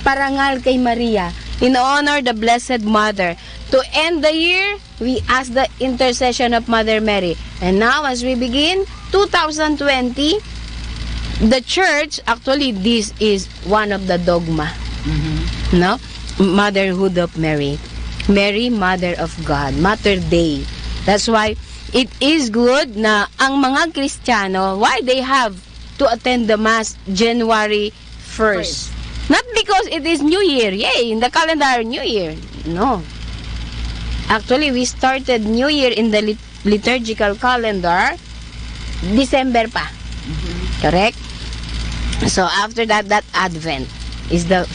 Parangal kay Maria, in honor the Blessed Mother. To end the year, we ask the intercession of Mother Mary. And now as we begin 2020, the church, actually this is one of the dogma. No? Motherhood of Mary. Mary, Mother of God. Mater Dei. That's why it is good na ang mga Kristiyano, why they have to attend the Mass January 1st. Not because it is New Year. Yay, in the calendar, New Year. No. Actually, we started New Year in the liturgical calendar December pa. Correct? So after that Advent is the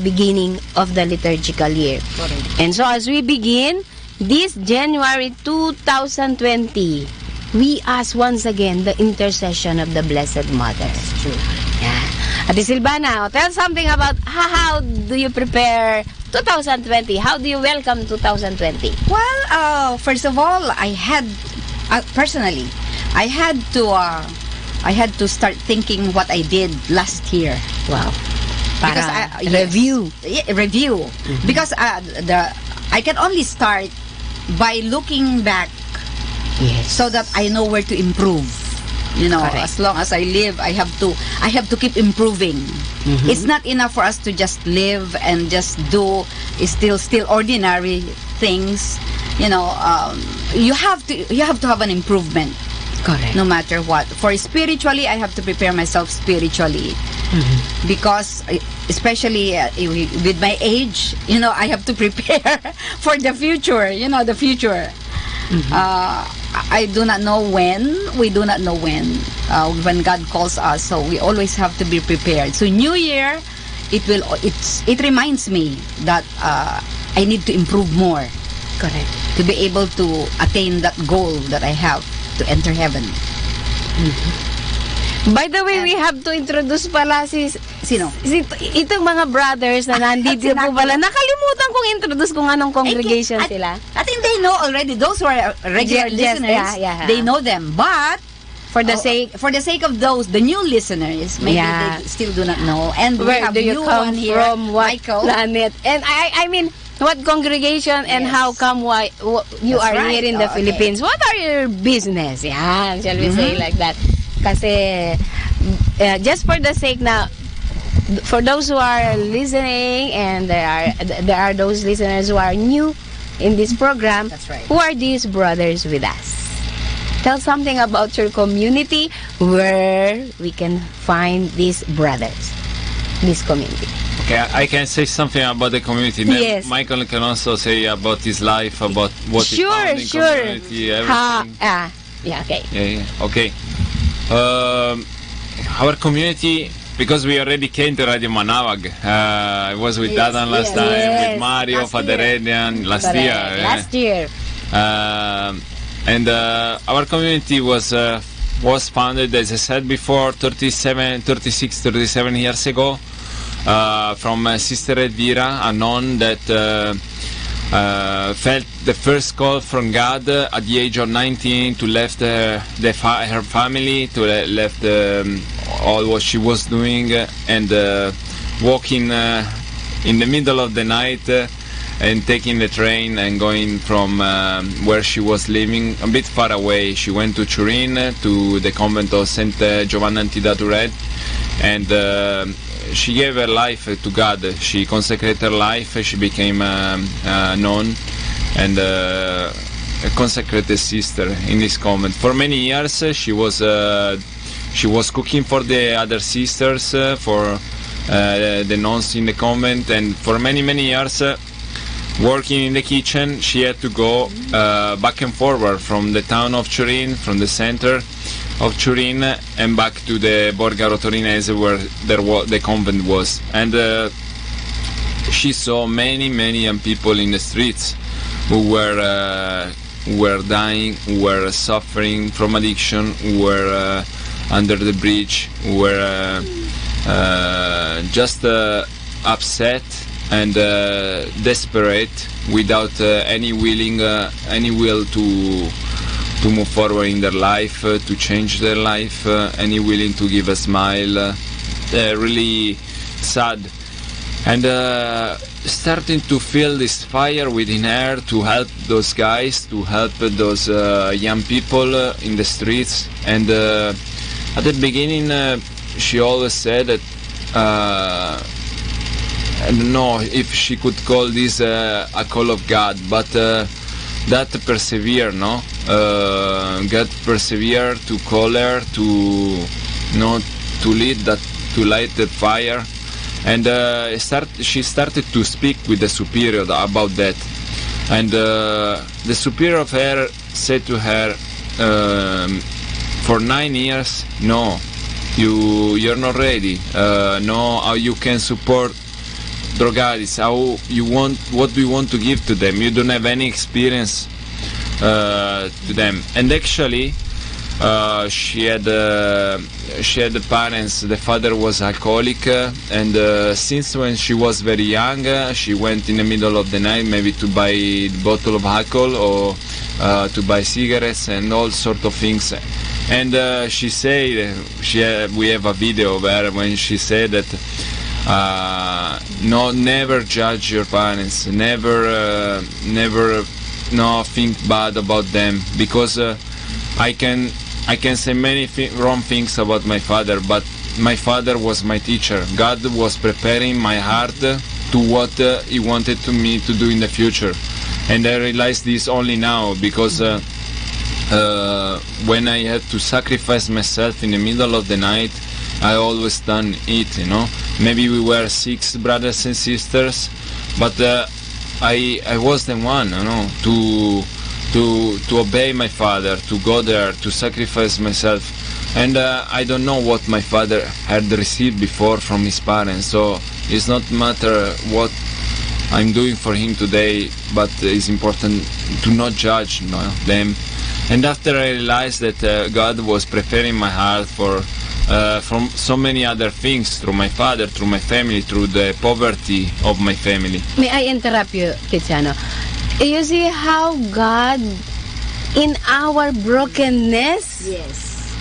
beginning of the liturgical year. Correct. And so as we begin this January 2020, we ask once again the intercession of the Blessed Mother. That's true. Yeah. Ate Silvana, tell something about how do you prepare 2020? How do you welcome 2020? Well, first of all, I had personally, I had to start thinking what I did last year. Wow. Because review. Review. Because I can only start by looking back, so that I know where to improve. You know, Correct. as long as I live, I have to keep improving. It's not enough for us to just live and just do still ordinary things. You know, you have to have an improvement. Correct. No matter what. For spiritually, I have to prepare myself spiritually. Because especially with my age, you know, I have to prepare for the future. You know, the future. I do not know when. We do not know when God calls us. So we always have to be prepared. So New Year, it reminds me that I need to improve more. Correct. To be able to attain that goal that I have to enter heaven. By the way, we have to introduce pala Sino? Itong mga brothers na nandito po pala. Nakalimutan kong introduce kung anong congregation sila. I think they know already. Those who are regular listeners, they know them. But for the sake of those, the new listeners, maybe they still do not know. And we where have do you come here, from? What Michael. planet? And I mean, what congregation and how come you are here in the Philippines? What are your business? Yeah, shall we say like that? Kasi just for the sake now, for those who are listening, and there are those listeners who are new in this program. That's right. Who are these brothers with us? Tell something about your community where we can find these brothers, this community. Okay, I can say something about the community. Then Yes. Michael can also say about his life, about what he found in community, everything. Okay. Yeah. Okay. Our community, because we already came to Radio Manawag. I was with Dadan last time, with Mario, Father Edian last year. Last year. And our community was founded, as I said before, 36, 37 years ago, from Sister Elvira, a nun that felt the first call from God at the age of 19 to left her family, to left all what she was doing, and walking in the middle of the night and taking the train and going from where she was living a bit far away. She went to Turin, to the convent of Saint Giovanna Antidaturet, and she gave her life to God. She consecrated her life. She became a nun and a consecrated sister in this convent. For many years, she was cooking for the other sisters, for the nuns in the convent, and for many years, working in the kitchen. She had to go back and forward from the town of Turin, from the center, of Turin and back to the Borgaro Torinese where the convent was. And she saw many young people in the streets who were dying, who were suffering from addiction, who were under the bridge, who were just upset and desperate, without any will to move forward in their life, to change their life, any willing to give a smile. Really sad. And starting to feel this fire within her to help those guys, to help those young people in the streets. And at the beginning, she always said that I don't know if she could call this a call of God, but that persevere, no? God persevere to call her to light the fire. And she started to speak with the superior about that. And the superior of her said to her, for 9 years, no, you're not ready. No, how you can support drogadicts? What do you want to give to them? You don't have any experience to them. And actually, she had parents. The father was alcoholic, and since when she was very young, she went in the middle of the night maybe to buy a bottle of alcohol or to buy cigarettes and all sort of things. And she said, we have a video where when she said that never judge your parents, never think bad about them, because I can say many wrong things about my father, but my father was my teacher. God was preparing my heart to what He wanted me to do in the future. And I realized this only now, because when I had to sacrifice myself in the middle of the night, I always done it, Maybe we were 6 brothers and sisters, but I was the one, to obey my father, to go there, to sacrifice myself. And I don't know what my father had received before from his parents, so it's not matter what I'm doing for him today, but it's important to not judge them. And after I realized that God was preparing my heart from so many other things, through my father, through my family, through the poverty of my family. May I interrupt you, Tiziano? You see how God, in our brokenness,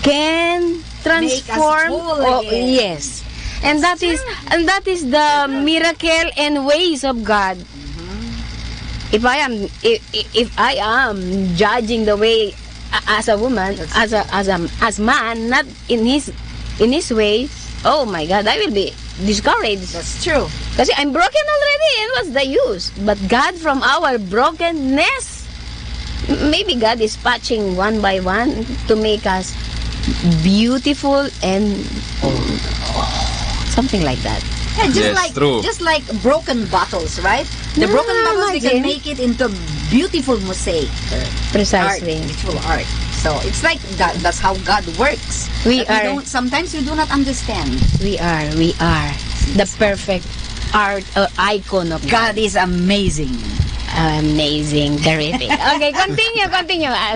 can transform. Yes, and that is the miracle and ways of God. If I am judging the way as a woman, as man, not in his ways, oh my God, I will be discouraged. That's true. Kasi I'm broken already, and what's the use? But God, from our brokenness, maybe God is patching one by one to make us beautiful and something like that. Yeah, just like broken bottles, right? The broken bottles, we can make it into beautiful mosaic. Precisely. Art, beautiful art. So it's like God, that's how God works. Sometimes we do not understand. We are the perfect art icon of God. Is amazing. Amazing, terrific. Okay, continue.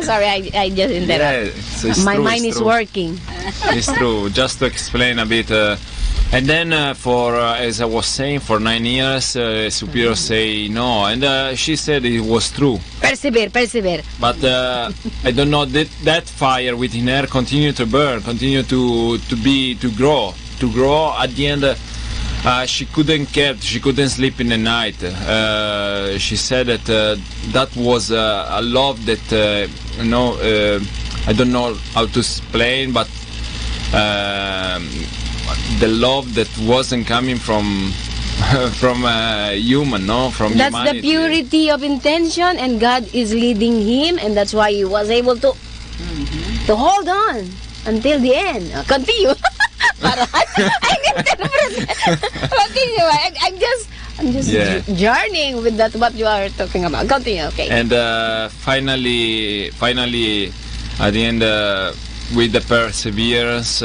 Sorry, I just interrupted. Yeah, my mind is working. It's true. Just to explain a bit. And then, as I was saying, for 9 years, superior say no, and she said it was true. Persevere. But I don't know, that fire within her continued to burn, continued to grow. At the end, she couldn't sleep in the night. She said that that was a love that I don't know how to explain, but the love that wasn't coming from human, from that's humanity. The purity of intention, and God is leading him, and that's why he was able to hold on until the end. Continue. Continue. I'm just journeying with that what you are talking about. Continue, okay. And finally, at the end, with the perseverance,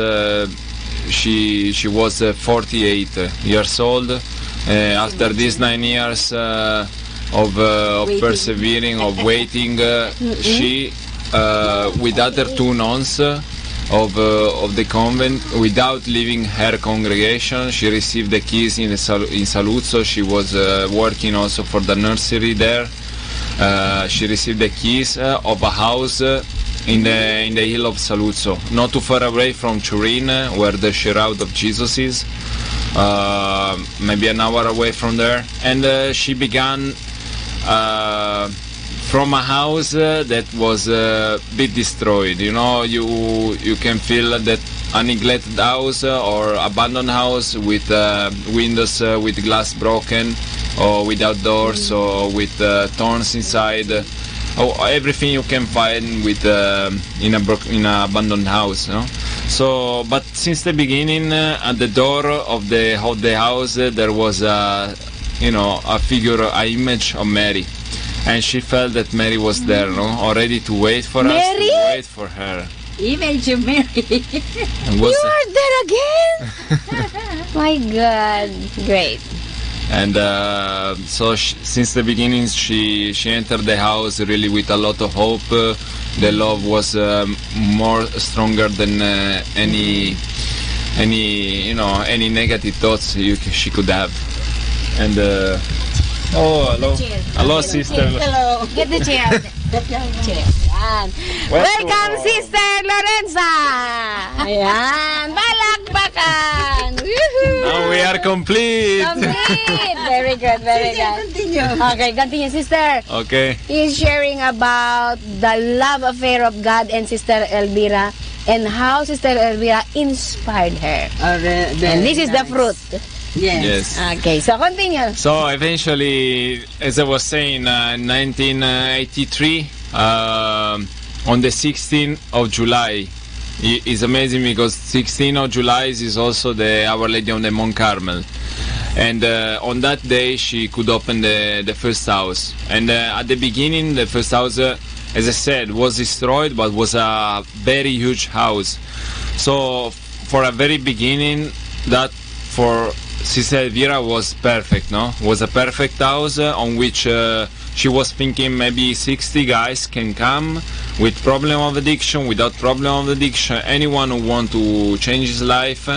she was 48 years old. After these 9 years of persevering, of waiting, she, with other 2 nuns of the convent, without leaving her congregation, she received the keys in Saluzzo. She was working also for the nursery there. She received the keys of a house in the hill of Saluzzo, not too far away from Turin, where the Shroud of Jesus is, maybe an hour away from there. And she began from a house that was a bit destroyed. You know, you can feel that a neglected house or abandoned house with windows with glass broken, or without doors, or with thorns inside. Everything you can find with in an abandoned house. You know? So, but since the beginning, at the door of the house, there was a figure, an image of Mary. And she felt that Mary was there, no? Already to wait for us, to wait for her. Image of Mary. You are there again? My God, great. And so since the beginning, she entered the house really with a lot of hope. The love was more stronger than any negative thoughts she could have. And hello, sister. Hello. Get the chair. Ayan. Welcome, Sister Lorenza. Ayan. Balakbakan. Now we are complete. Complete. Very good, very good. Continue. Okay, continue, sister. Okay. He's sharing about the love affair of God and Sister Elvira, and how Sister Elvira inspired her. And this is the fruit. Yes. Okay, so continue. So eventually, as I was saying, 1983, on the 16th of July, it's amazing because 16th of July is also the Our Lady of the Mount Carmel. And on that day, she could open the first house. And at the beginning, the first house, as I said, was destroyed, but was a very huge house. So for a very beginning, that for Sister Elvira was perfect, no? Was a perfect house on which she was thinking maybe 60 guys can come with problem of addiction, without problem of addiction. Anyone who want to change his life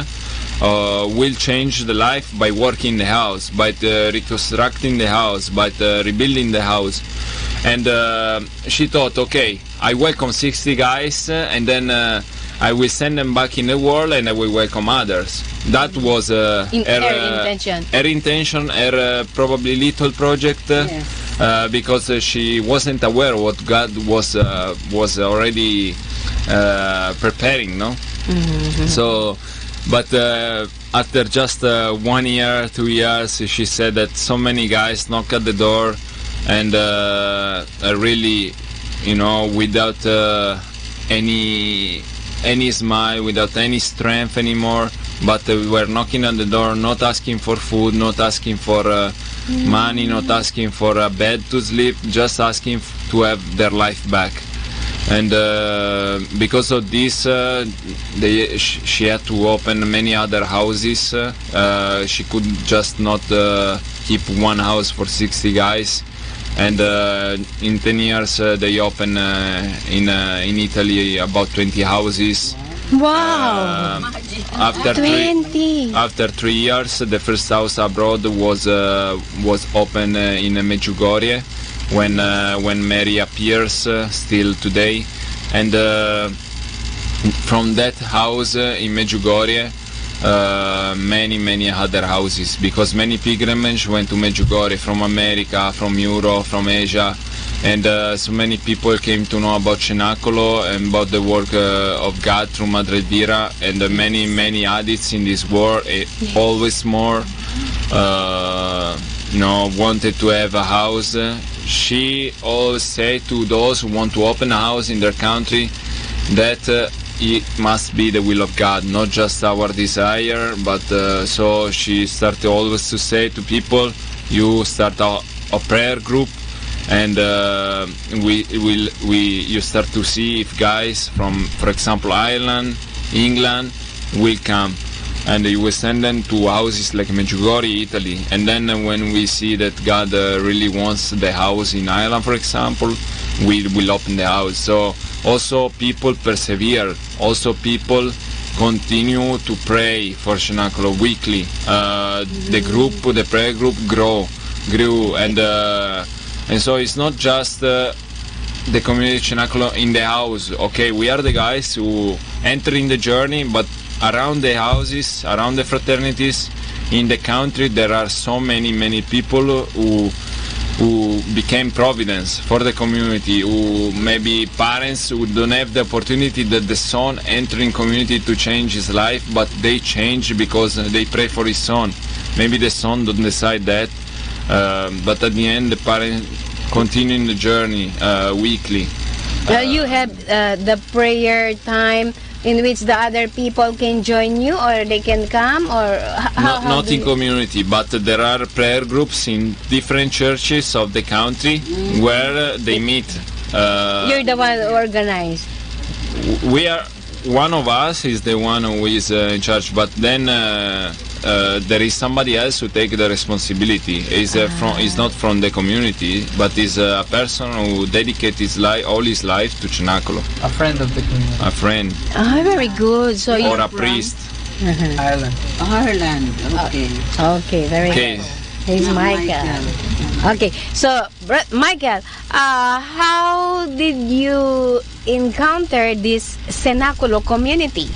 will change the life by working the house, by reconstructing the house, by rebuilding the house. And she thought, okay, I welcome 60 guys, and then I will send them back in the world, and I will welcome others. That was her intention. Her intention, her probably little project, because she wasn't aware what God was already preparing, no? Mm-hmm. So, but after just 1 year, 2 years, she said that so many guys knock at the door, and really, without any smile, without any strength anymore, but we were knocking on the door, not asking for food, not asking for money, not asking for a bed to sleep, just asking to have their life back. And because of this, she had to open many other houses. She could just not keep one house for 60 guys. And in 10 years, they opened in Italy about 20 houses. Wow! After 20. After 3 years, the first house abroad was open in Medjugorje, when Mary appears still today, and from that house in Medjugorje, many other houses, because many pilgrimages went to Medjugorje from America, from Europe, from Asia, and so many people came to know about Cenacolo and about the work of God through Madre Elvira, and many addicts in this war, always more wanted to have a house. She always said to those who want to open a house in their country that it must be the will of God, not just our desire, but so she started always to say to people, you start a prayer group, and you start to see if guys from, for example, Ireland, England will come, and you will send them to houses like Medjugorje, Italy. And then when we see that God really wants the house in Ireland, for example, we will open the house. So also people persevere. Also people continue to pray for Cenacolo weekly. The prayer group grew, and so it's not just the community Cenacolo in the house. Okay, we are the guys who enter in the journey, but around the houses, around the fraternities, in the country, there are so many people who became providence for the community, who maybe parents who don't have the opportunity that the son enter in community to change his life, but they change because they pray for his son. Maybe the son don't decide that, but at the end the parents continue in the journey weekly. You have the prayer time in which the other people can join you, or they can come, or not in community, but there are prayer groups in different churches of the country where they meet. You're the one who organized. We are, one of us is the one who is in charge, but then there is somebody else who take the responsibility. Is not from the community, but is a person who dedicates his life, all his life to Cenacolo. A friend of the community. A friend. Ah, very good. So or a priest. Ireland. Okay. Okay, very good. He's Michael. Okay, so Michael, how did you encounter this Cenacolo community?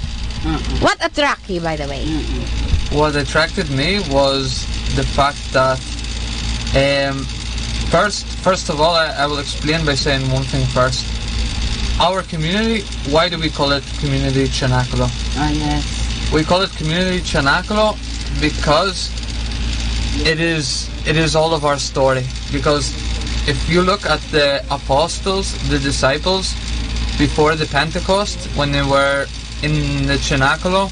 What attracted you, by the way? What attracted me was the fact that first of all, I will explain by saying one thing first. Our community, why do we call it Community Cenacolo? Yes. We call it Community Cenacolo because it is all of our story. Because if you look at the apostles, the disciples, before the Pentecost, when they were in the Cenacolo,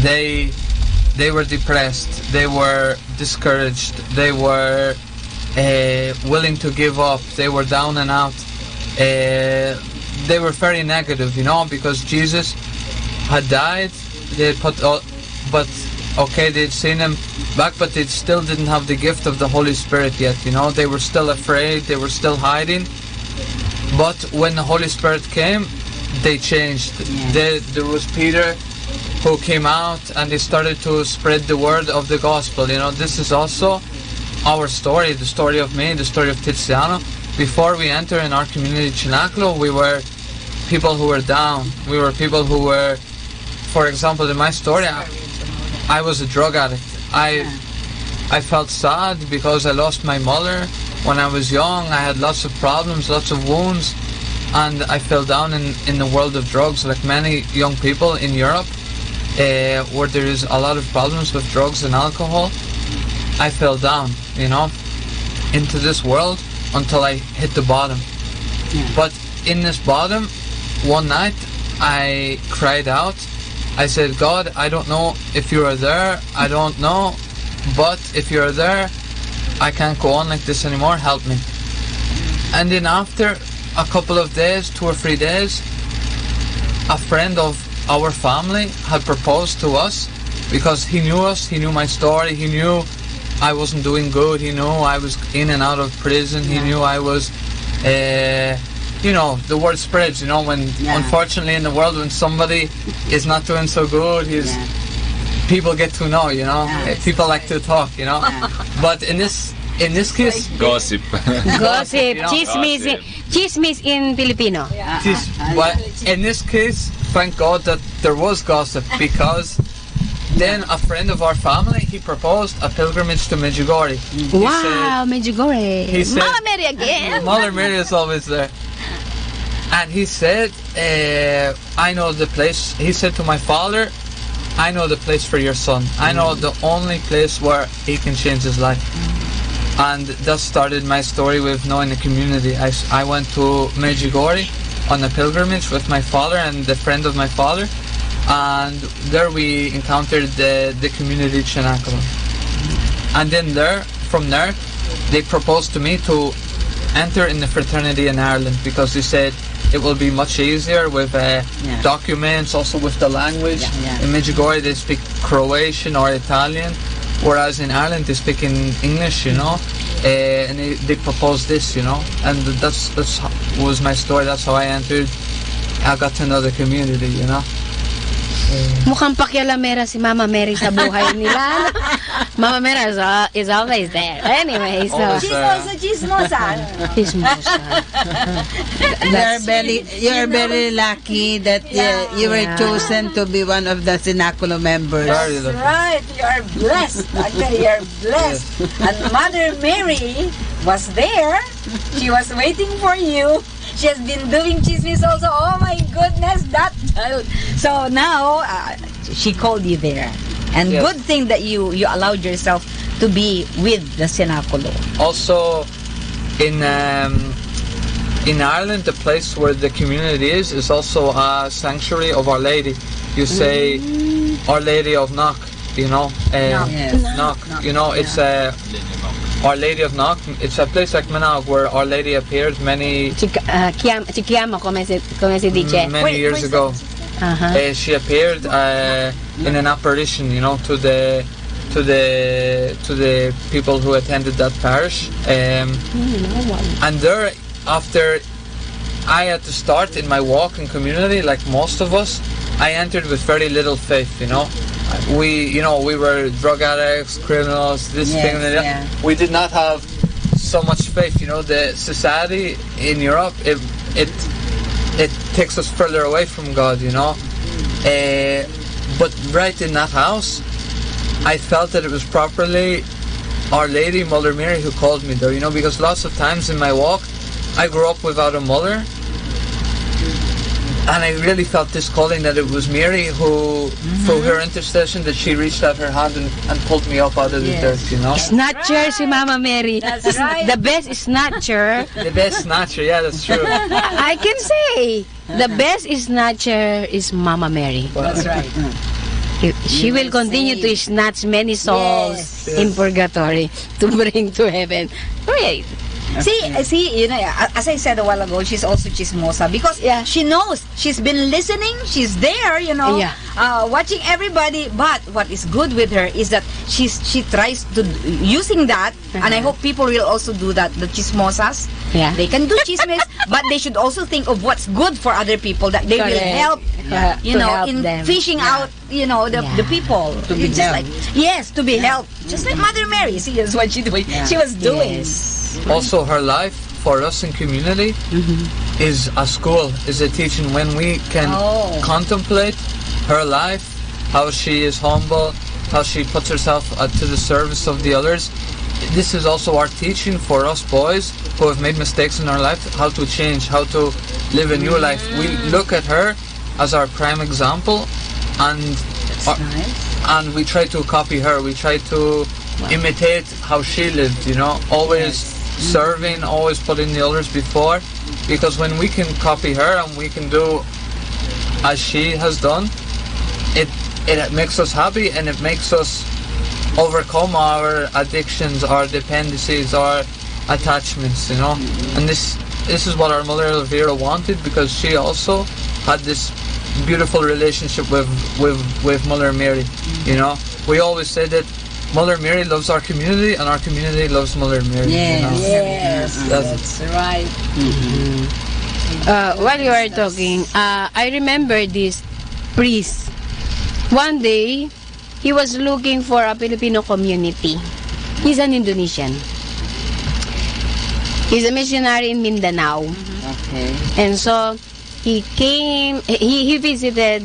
they were depressed, they were discouraged, they were willing to give up, they were down and out, they were very negative, because Jesus had died. They had they'd seen him back, but they still didn't have the gift of the Holy Spirit yet. They were still afraid, they were still hiding. But when the Holy Spirit came, they changed. There was Peter, who came out, and they started to spread the word of the gospel. This is also our story, the story of me, the story of Tiziano. Before we enter in our community Cenacolo, we were people who were down. We were people who were, for example, in my story, I was a drug addict. I felt sad because I lost my mother when I was young. I had lots of problems, lots of wounds, and I fell down in the world of drugs, like many young people in Europe. Where there is a lot of problems with drugs and alcohol, I fell down, into this world until I hit the bottom. But in this bottom, one night, I cried out. I said, God, I don't know if you are there, I don't know, but if you are there, I can't go on like this anymore, help me. And then after a couple of days, 2 or 3 days, a friend of our family had proposed to us, because he knew us, he knew my story, he knew I wasn't doing good, he knew I was in and out of prison, he knew I was, the word spreads, when unfortunately in the world when somebody is not doing so good, people get to know, people like to talk, But in this case, gossip. Gossip, chismis in Filipino. But in this case, thank God that there was gossip, because then a friend of our family, he proposed a pilgrimage to Medjugorje. Wow, Medjugorje. He said, Mama Mary again. Mother Mary is always there. And he said, I know the place. He said to my father, I know the place for your son. I know the only place where he can change his life. And that started my story with knowing the community. I went to Medjugorje on a pilgrimage with my father and the friend of my father, and there we encountered the community Cenacolo. And then from there, they proposed to me to enter in the fraternity in Ireland because they said it will be much easier with documents, also with the language. In Medjugorje they speak Croatian or Italian, whereas in Ireland they speak in English, you know. And they proposed this, you know, and that's was my story. That's how I entered. I got to know the community, you know. Mukhang pakialamera si Mama Mary sa buhay nila. Mama Mary is always there. Anyway, so... She's also chismosa. Chismosa. You're very lucky that you were chosen to be one of the Sinaculo members. That's right. You're blessed. Actually, you're blessed. And Mother Mary was there. She was waiting for you. She has been doing chismis also. Oh my goodness, that child. So now, she called you there. And good thing that you allowed yourself to be with the Sinaculo. Also, in Ireland, the place where the community is also a sanctuary of Our Lady. You say Our Lady of Knock, you know. Knock. You know, it's Our Lady of Knock. It's a place like Manaug where Our Lady appeared many Chiquiamo, come si dice. many years ago. She appeared in an apparition, you know, to the people who attended that parish. And there, after I had to start in my walk in community, like most of us, I entered with very little faith, you know. We were drug addicts, criminals, this thing and that. We did not have so much faith, you know. The society in Europe, it takes us further away from God, you know. But right in that house, I felt that it was properly Our Lady, Mother Mary, who called me there, you know, because lots of times in my walk, I grew up without a mother. And I really felt this calling that it was Mary who, through her intercession, that she reached out her hand and pulled me up out of the dirt, you know. Snatcher si Mama Mary. That's right. The best snatcher. The best snatcher, yeah, that's true. I can say, the best snatcher is Mama Mary. That's right. She will continue to snatch many souls in purgatory to bring to heaven. Right. See, you know, as I said a while ago, she's also chismosa because she knows, she's been listening, she's there, you know, watching everybody. But what is good with her is that she tries to using that, and I hope people will also do that. The chismosas, they can do chismes, but they should also think of what's good for other people that they will help, you to know, help in them. fishing out, you know, the people. To be It's just helped. like to be helped, just like Mother Mary. See, that's what she doing. She was doing. Also, her life for us in community is a school, is a teaching. When we can contemplate her life, how she is humble, how she puts herself to the service of the others. This is also our teaching for us boys who have made mistakes in our life, how to change, how to live a new life. We look at her as our prime example, and we try to copy her. We try to imitate how she lived, you know, always serving, always putting the others before, because when we can copy her and we can do as she has done, it makes us happy, and it makes us overcome our addictions, our dependencies, our attachments, you know. And this is what our mother Elvira wanted, because she also had this beautiful relationship with Mother Mary, you know. We always say that Mother Mary loves our community, and our community loves Mother Mary. Yes, you know? yes, that's right. While you are talking, I remember this priest. One day, he was looking for a Filipino community. He's an Indonesian. He's a missionary in Mindanao. Okay. And so, he came, he visited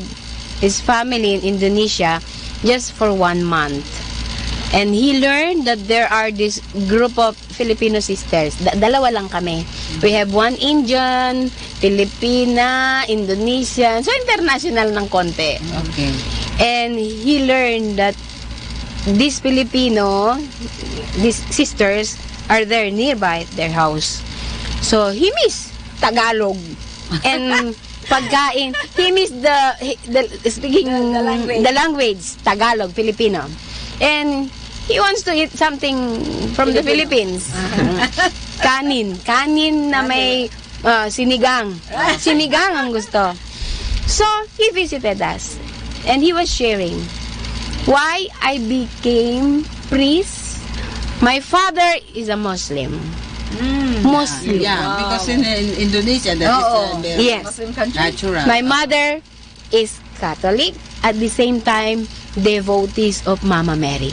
his family in Indonesia just for 1 month. And he learned that there are this group of Filipino sisters. Dalawa lang kami. We have one Indian, Filipina, Indonesian. So, international ng konti. Okay. And he learned that these Filipino, these sisters, are there nearby their house. So, he missed Tagalog. And pagkain, he missed the speaking the language, Tagalog, Filipino. And he wants to eat something from the Philippines. Kanin na may sinigang. Sinigang ang gusto. So, he visited us. And he was sharing why I became priest. My father is a Muslim. Muslim. Yeah, because in Indonesia, that is yes. Muslim country. Natural. My mother is Catholic, at the same time, devotees of Mama Mary.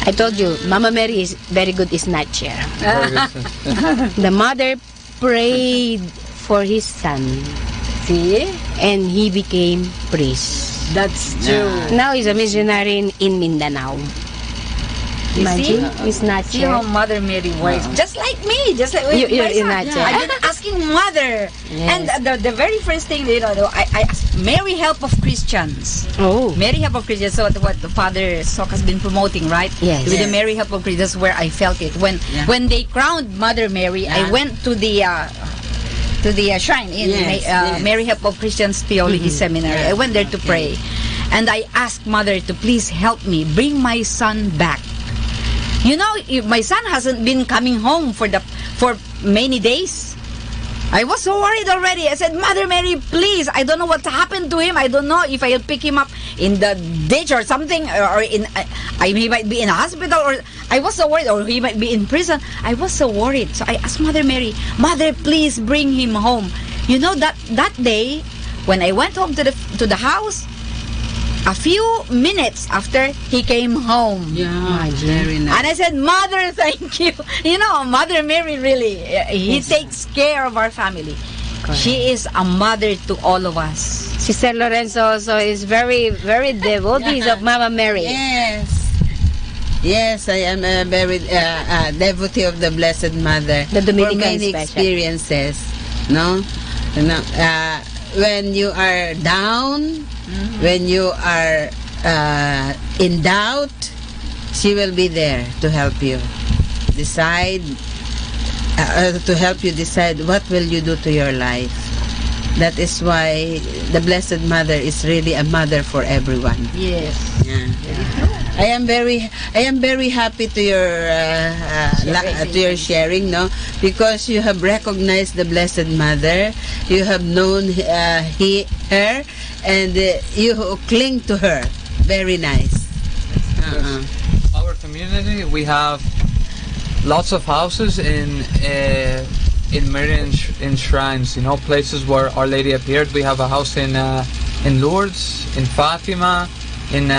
I told you, Mama Mary is very good snatcher. The mother prayed for his son. See? And he became priest. That's true. Now he's a missionary in Mindanao. Imagine, he's not See how Mother Mary works. Just like me. Just like with You're my son. not sure. I've been asking Mother. Yes. And the very first thing, I asked Mary Help of Christians. Oh. Mary Help of Christians. So what the Father Sok has been promoting, right? Yes. With the Mary Help of Christians, that's where I felt it. When they crowned Mother Mary, I went to the shrine in Mary Help of Christians Theology Seminary. I went there to pray. And I asked Mother to please help me bring my son back. You know, my son hasn't been coming home for many days. I was so worried already. I said, Mother Mary, please, I don't know what happened to him. I don't know if I'll pick him up in the ditch or something, or he might be in a hospital, or I was so worried, or he might be in prison. I was so worried. So I asked Mother Mary, Mother, please bring him home. You know, that day, when I went home to the house, a few minutes after, he came home. Yeah, very nice. And I said, Mother, thank you. You know, Mother Mary really, he takes care of our family. Correct. She is a mother to all of us. Sister Lorenzo also is very, very devotee of Mama Mary. Yes. Yes, I am a very devotee of the Blessed Mother. The Dominican for many special. experiences. No? When you are down, when you are in doubt, she will be there to help you decide, to help you decide what will you do to your life. That is why the Blessed Mother is really a mother for everyone. Yes. Yeah. I am very happy to your sharing, no, because you have recognized the Blessed Mother, you have known her, and you cling to her. Very nice. Our community, we have lots of houses in Marian shrines, you know, places where Our Lady appeared. We have a house in Lourdes, in Fatima, in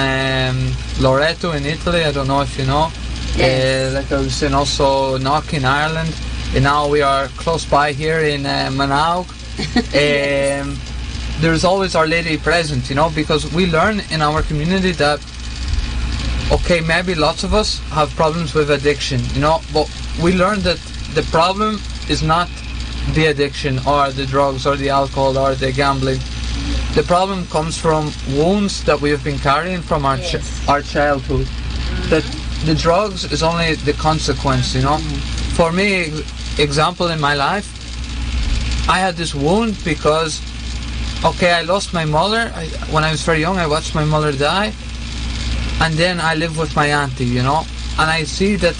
Loreto in Italy. I don't know if you know. Yes. Like I was saying, also Knock in Ireland, and now we are close by here in Manaug. There's always Our Lady present, you know, because we learn in our community that, okay, maybe lots of us have problems with addiction, you know, but we learn that the problem is not the addiction or the drugs or the alcohol or the gambling. The problem comes from wounds that we have been carrying from our our childhood. That the drugs is only the consequence, you know. For me, example in my life, I had this wound because, okay, I lost my mother. When I was very young, I watched my mother die. And then I live with my auntie, you know. And I see that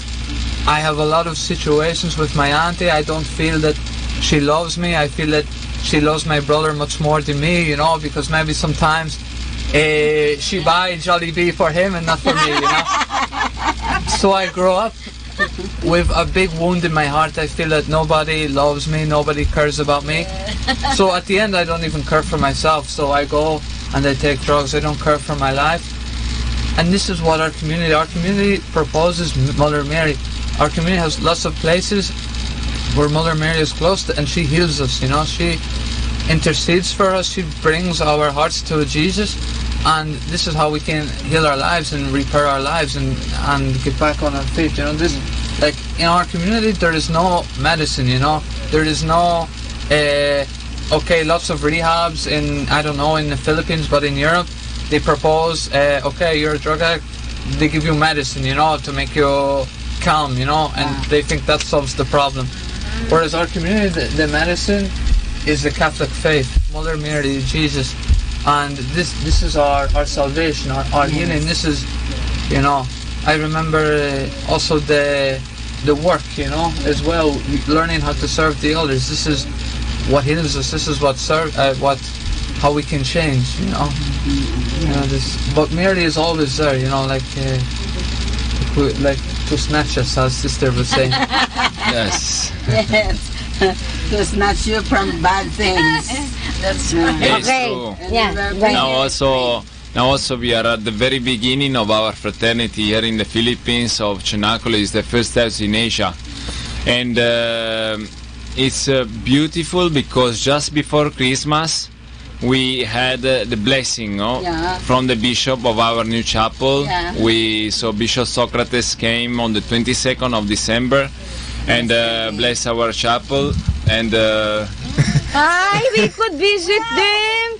I have a lot of situations with my auntie. I don't feel that she loves me. I feel that she loves my brother much more than me, you know, because maybe sometimes she buys Jollibee for him and not for me, you know. So I grow up with a big wound in my heart. I feel that nobody loves me, nobody cares about me. So at the end, I don't even care for myself. So I go and I take drugs. I don't care for my life. And this is what our community proposes Mother Mary. Our community has lots of places where Mother Mary is close to, and she heals us, you know. She intercedes for us. She brings our hearts to Jesus, and this is how we can heal our lives and repair our lives and get back on our feet, you know. This, like, in our community, there is no medicine, you know. There is no okay, lots of rehabs in, I don't know, in the Philippines, but in Europe they propose, okay, you're a drug addict, they give you medicine, you know, to make you calm, you know, and they think that solves the problem. Whereas our community, the medicine is the Catholic faith, Mother Mary, Jesus, and this is our salvation, our healing. This is, you know, I remember also the the work, as well, learning how to serve the elders. This is what heals us. This is how we can change. But Mary is always there. Like to snatch us, as Sister was saying. Yes. Yes. To snatch you from bad things. That's right. It's true. Now also we are at the very beginning of our fraternity here in the Philippines of Cenacolo. It's the first steps in Asia. And it's beautiful because just before Christmas we had the blessing from the bishop of our new chapel. So Bishop Socrates came on the 22nd of December and blessed our chapel. And Hi, we could visit them.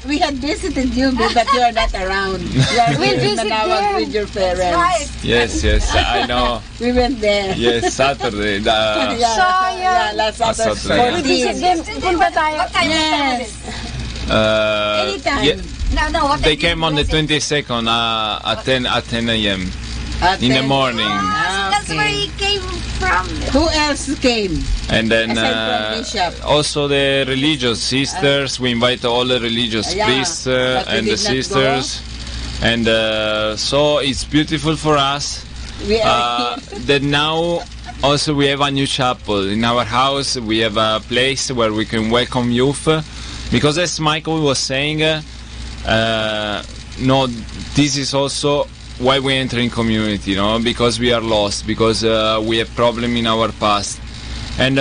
We had visited you, but you are not around. We'll visit them with your parents. Yes, I know. We went there. Yes, Saturday. Last Saturday. We'll visit them. Punta tayo. Yes. Anytime. They came on the 22nd at 10 a.m. in the morning. That's where he came from. Who else came? And then also the religious sisters. We invite all the religious priests and the sisters. And so it's beautiful for us that now also we have a new chapel. In our house we have a place where we can welcome youth. Because as Michael was saying, this is also why we enter in community, because we are lost, because we have problem in our past. And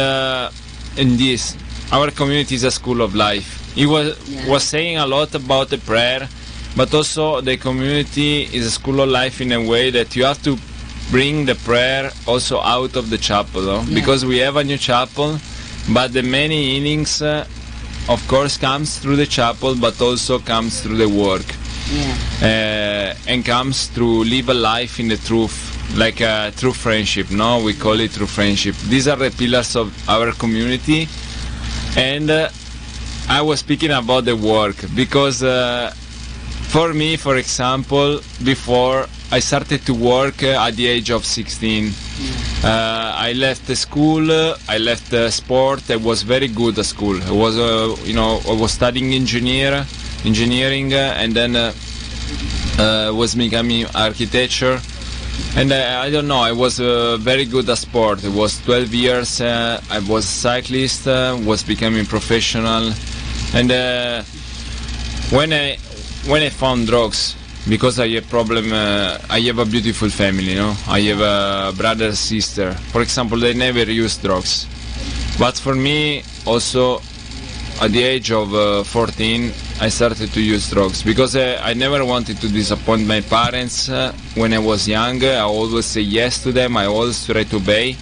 in this, our community is a school of life. He was saying a lot about the prayer, but also the community is a school of life in a way that you have to bring the prayer also out of the chapel, because we have a new chapel, but the many healings, of course, comes through the chapel, but also comes through the work. And comes through live a life in the truth, like a true friendship. We call it true friendship. These are the pillars of our community. And I was speaking about the work because for me, for example, before I started to work at the age of 16. I left the school, I left sport. I was very good at school. I was I was studying engineering, and then was becoming architecture. And I don't know, I was very good at sport. It was 12 years, I was a cyclist, was becoming professional. And when I found drugs, because I have problem, I have a beautiful family, I have a brother and sister. For example, they never use drugs. But for me, also, at the age of 14, I started to use drugs because I never wanted to disappoint my parents when I was young. I always say yes to them. I always try to obey.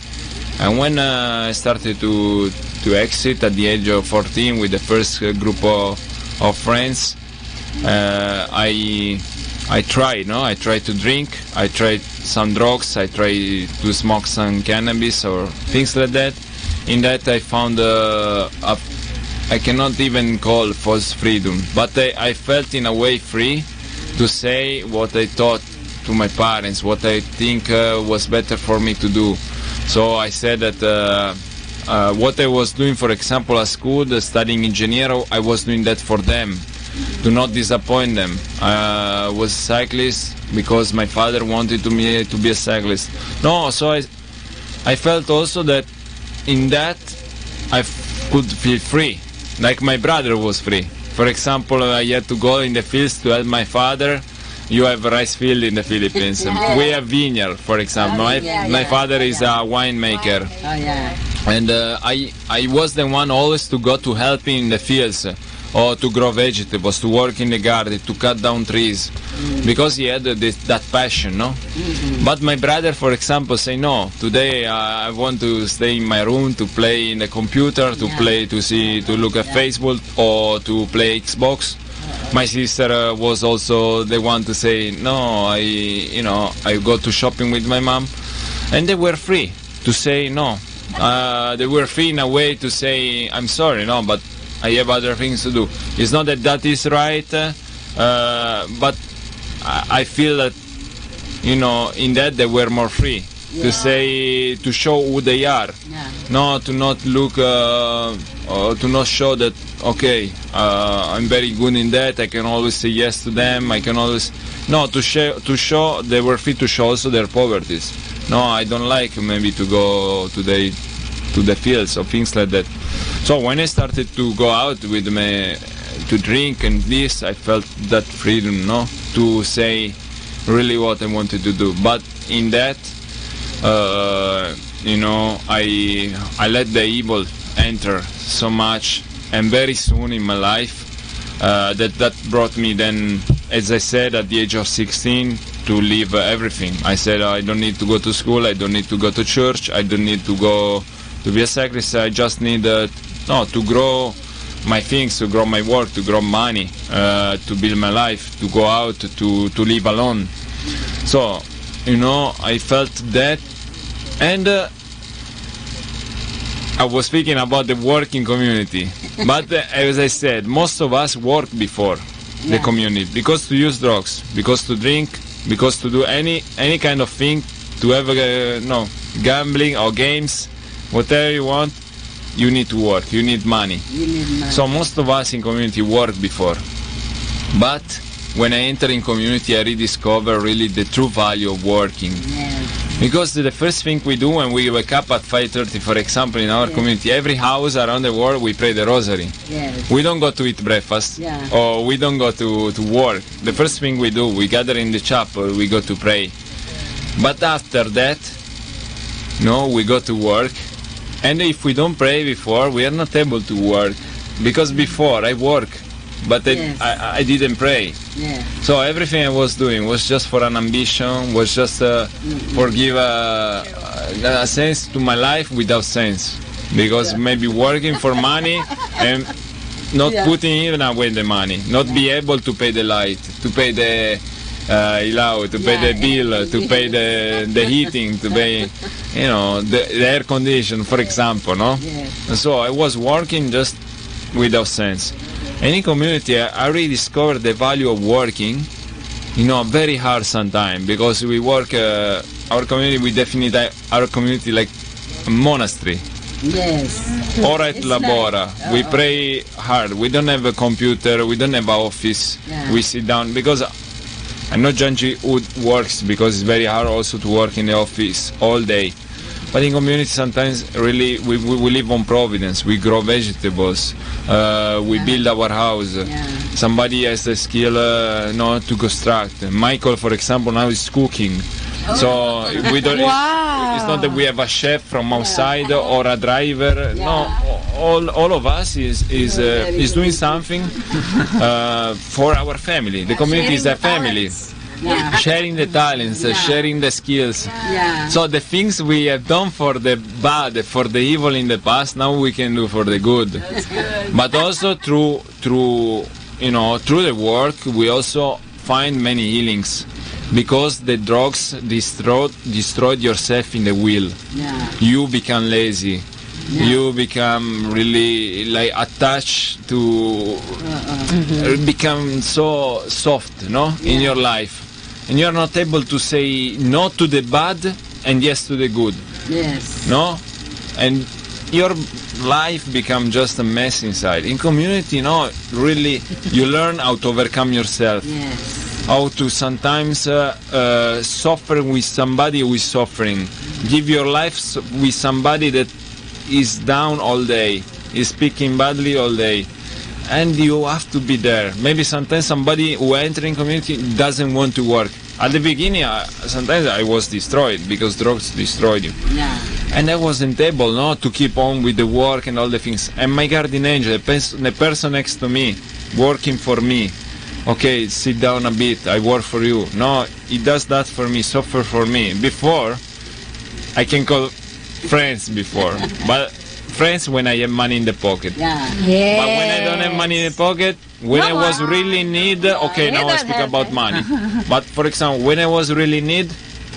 And when I started to exit at the age of 14 with the first group of friends, I tried. I tried to drink. I tried some drugs. I tried to smoke some cannabis or things like that. In that, I found I cannot even call false freedom, but I felt in a way free to say what I thought to my parents, what I think was better for me to do. So I said that what I was doing, for example, at school, studying engineer, I was doing that for them, to not disappoint them. I was a cyclist because my father wanted me to be a cyclist. No, so I felt also that in that I could feel free. Like my brother was free. For example, I had to go in the fields to help my father. You have a rice field in the Philippines. We have vineyard, for example. My father is a winemaker. And I was the one always to go to help him in the fields, or to grow vegetables, to work in the garden, to cut down trees, because he had that passion, But my brother, for example, say no. Today I want to stay in my room to play in the computer, to play, to look at Facebook or to play Xbox. My sister was also the one to say no. I go to shopping with my mom, and they were free to say no. They were free in a way to say I'm sorry, but I have other things to do. It's not that is right, but I feel that, in that they were more free. to say, to show who they are. No, to not look, to not show that, okay, I'm very good in that, I can always say yes to them, I can always, no, to show they were free to show also their poverties. No, I don't like maybe to go to the fields or things like that. So when I started to go out with me to drink and this, I felt that freedom, no, to say really what I wanted to do. But in that, you know, I let the evil enter so much, and very soon in my life, that brought me then, as I said, at the age of 16, to leave everything. I said I don't need to go to school, I don't need to go to church, I don't need to go to be a sacrist. I just need to grow my things, to grow my work, to grow money, to build my life, to go out, to live alone. So, you know, I felt that, and I was speaking about the working community, but as I said, most of us work before the community, because to use drugs, because to drink, because to do any kind of thing, to have gambling or games, whatever you want, you need to work, you need money. So most of us in community work before. But when I enter in community, I rediscover really the true value of working. Because the first thing we do when we wake up at 5:30, for example, in our community, every house around the world, we pray the rosary. We don't go to eat breakfast, or we don't go to work. The first thing we do, we gather in the chapel, we go to pray. But after that, we go to work. And if we don't pray before, we are not able to work. Because before, I work, but I didn't pray. So everything I was doing was just for an ambition, was just for give a sense to my life without sense. Because maybe working for money and not putting even away the money, not be able to pay the light, to pay the to pay the bill, to pay the heating, to pay, the air condition, for example, no? So I was working just without sense. Any community, I really discovered the value of working, very hard sometimes, because we work, our community, we define our community like a monastery. Ora et labora. Nice. We pray hard. We don't have a computer, we don't have an office. We sit down, because I'm not judging who works, because it's very hard also to work in the office all day. But in community sometimes really we live on providence. We grow vegetables, we build our house. Somebody has the skill to construct. Michael, for example, now is cooking. So we don't. It's not that we have a chef from outside or a driver. No, all of us is doing something for our family. The community is a family. Sharing the talents, sharing the skills. So the things we have done for the bad, for the evil in the past, now we can do for the good. But also through the work, we also find many healings, because the drugs destroyed yourself in the will. You become lazy. You become really attached to become so soft, in your life. And you're not able to say no to the bad and yes to the good. No? And your life becomes just a mess inside. In community, really, you learn how to overcome yourself. How to sometimes suffer with somebody who is suffering. Give your life with somebody that is down all day, is speaking badly all day. And you have to be there. Maybe sometimes somebody who enters in community doesn't want to work. At the beginning, sometimes I was destroyed, because drugs destroyed you. And I wasn't able to keep on with the work and all the things. And my guardian angel, the person next to me, working for me, okay, sit down a bit, I work for you. No, he does that for me, suffer for me. Before, I can call friends before, but friends when I have money in the pocket. But when I don't have money in the pocket, when I was really in need, okay, now I speak about money. But for example, when I was really in need,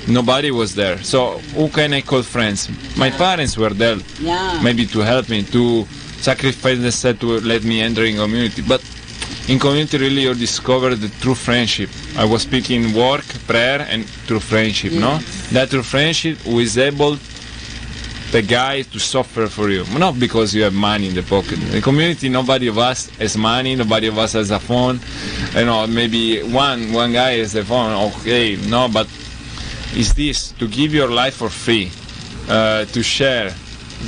nobody was there. So who can I call friends? My parents were there, maybe to help me, to sacrifice themselves to let me enter in community. But In community, really, you discover the true friendship. I was speaking work, prayer, and true friendship, no? That true friendship who is able the guy to suffer for you, not because you have money in the pocket. In the community, nobody of us has money, nobody of us has a phone. You know, maybe one guy has a phone, okay, no, but it's this, to give your life for free, to share.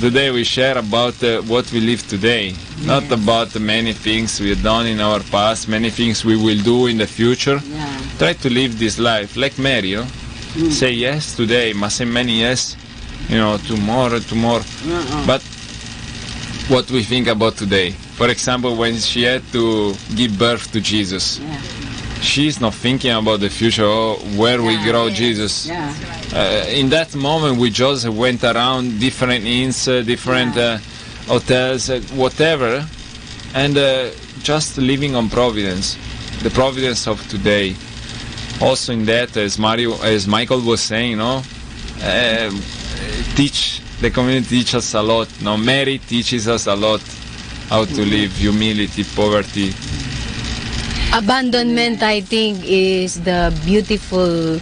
Today we share about what we live today, not about the many things we have done in our past, many things we will do in the future. Try to live this life like Mary, you know? Say yes today, must say many yes, you know, tomorrow. But what we think about today. For example, when she had to give birth to Jesus, she's not thinking about the future or where we grow Jesus. In that moment, we just went around different inns, different hotels, whatever, and just living on Providence, the Providence of today. Also in that, as Michael was saying, no, the community teaches us a lot. No, Mary teaches us a lot how to live, humility, poverty. Abandonment, I think, is the beautiful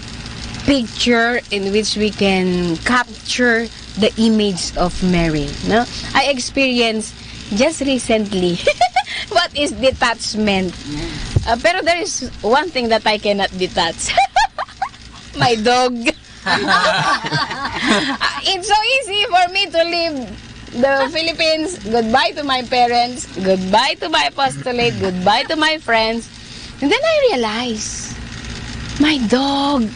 picture in which we can capture the image of Mary. No, I experienced just recently what is detachment. Pero there is one thing that I cannot detach. My dog. It's so easy for me to leave the Philippines, goodbye to my parents, goodbye to my apostolate, goodbye to my friends. And then I realized, my dog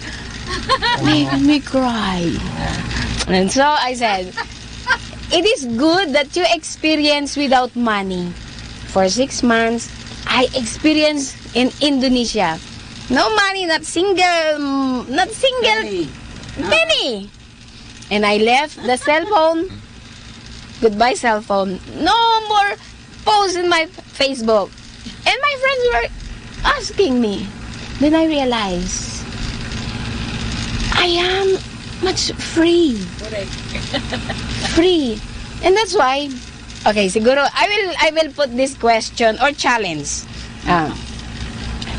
made me cry. And so I said, it is good that you experience without money. For 6 months, I experienced in Indonesia. No money, not single penny. And I left the cell phone. Goodbye cell phone. No more posts in my Facebook. And my friends were asking me. Then I realized I am much free. Free. And that's why, okay, siguro, I will put this question or challenge.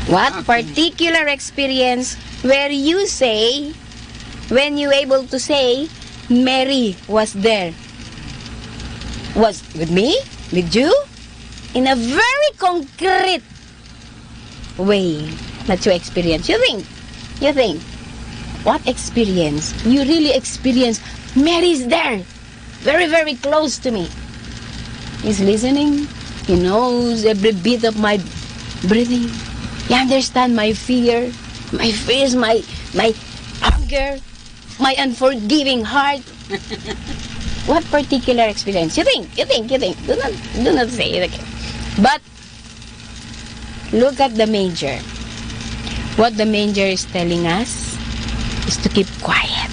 What particular experience where you say, when you able to say, Mary was there? Was with me? With you? In a very concrete way that you experience. You think, what experience? You really experience, Mary's there. Very, very close to me. He's listening. He knows every bit of my breathing. He understands my fear, my fears, my anger, my unforgiving heart. What particular experience? You think. Do not say it again. But look at the manger. What the manger is telling us is to keep quiet.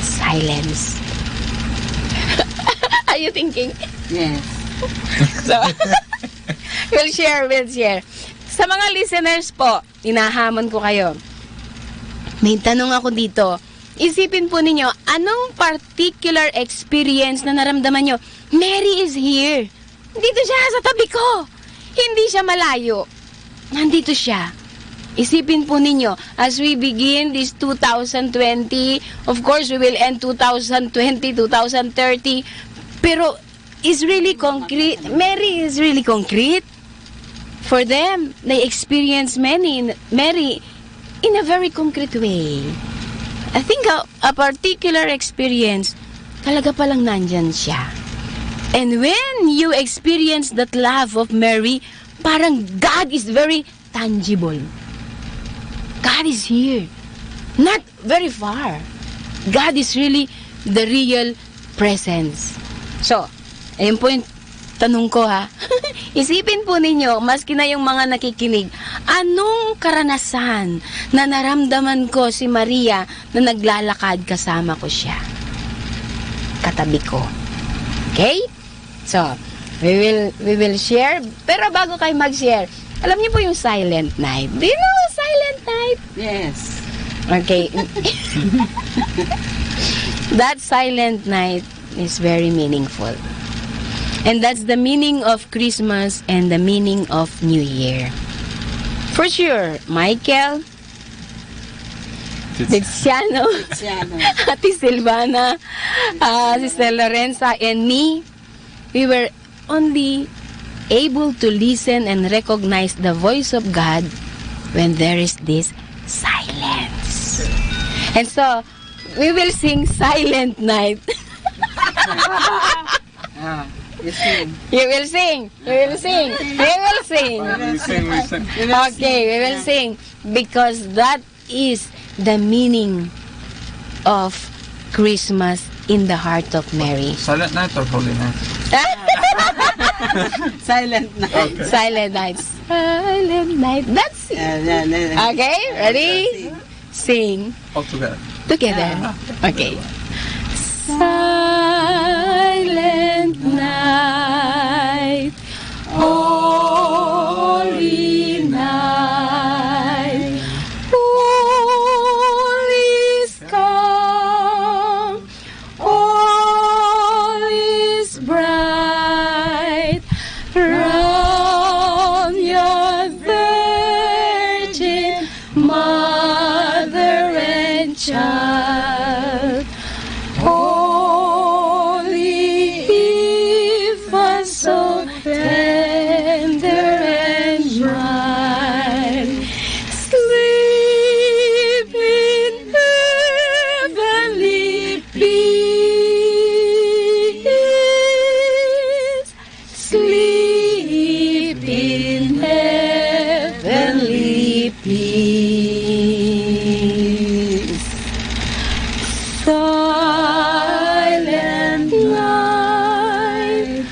Silence. Are you thinking? Yes. So, we'll share. Sa mga listeners po, inahamon ko kayo. May tanong ako dito. Isipin po ninyo, anong particular experience na naramdaman nyo? Mary is here. Dito siya sa tabi ko. Hindi siya malayo. Nandito siya. Isipin po ninyo, as we begin this 2020, of course, we will end 2020, 2030, pero is really concrete. Mary is really concrete. For them, they experience Mary in a very concrete way. I think a particular experience, talaga palang nandyan siya. And when you experience that love of Mary, parang God is very tangible. God is here. Not very far. God is really the real presence. So, ayun po yung tanong ko ha. Isipin po ninyo, maski na yung mga nakikinig, anong karanasan na naramdaman ko si Maria na naglalakad kasama ko siya? Katabi ko. Okay? So, we will share. Pero bago kayo mag-share, alam niyo po yung Silent Night. Do you know Silent Night? Yes. Okay. That Silent Night is very meaningful. And that's the meaning of Christmas and the meaning of New Year. For sure, Michael, Tiziano, Ate Silvana, Sister Lorenza, and me, we were only able to listen and recognize the voice of God when there is this silence. And so, we will sing Silent Night. You sing. You will sing. You will sing. We will sing. Okay, we will sing. Because that is the meaning of Christmas in the heart of Mary. Silent night or holy night? Silent night. Okay. Silent night. Silent night. That's it. Okay, ready? Sing. All together. Together. Okay. Silent night, holy night, all is calm, all is bright, round your virgin mother and child. Holy infant, so tender and mild, sleep in heavenly peace, sleep in heavenly peace. Silent night,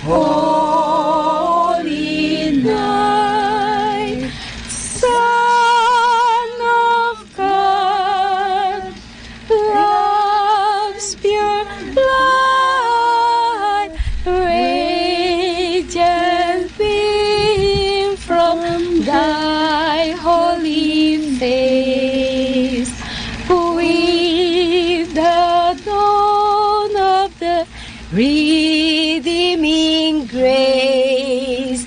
holy night, Son of God, love's pure light, radiant beam from thy holy face. With the dawn of the redeeming grace,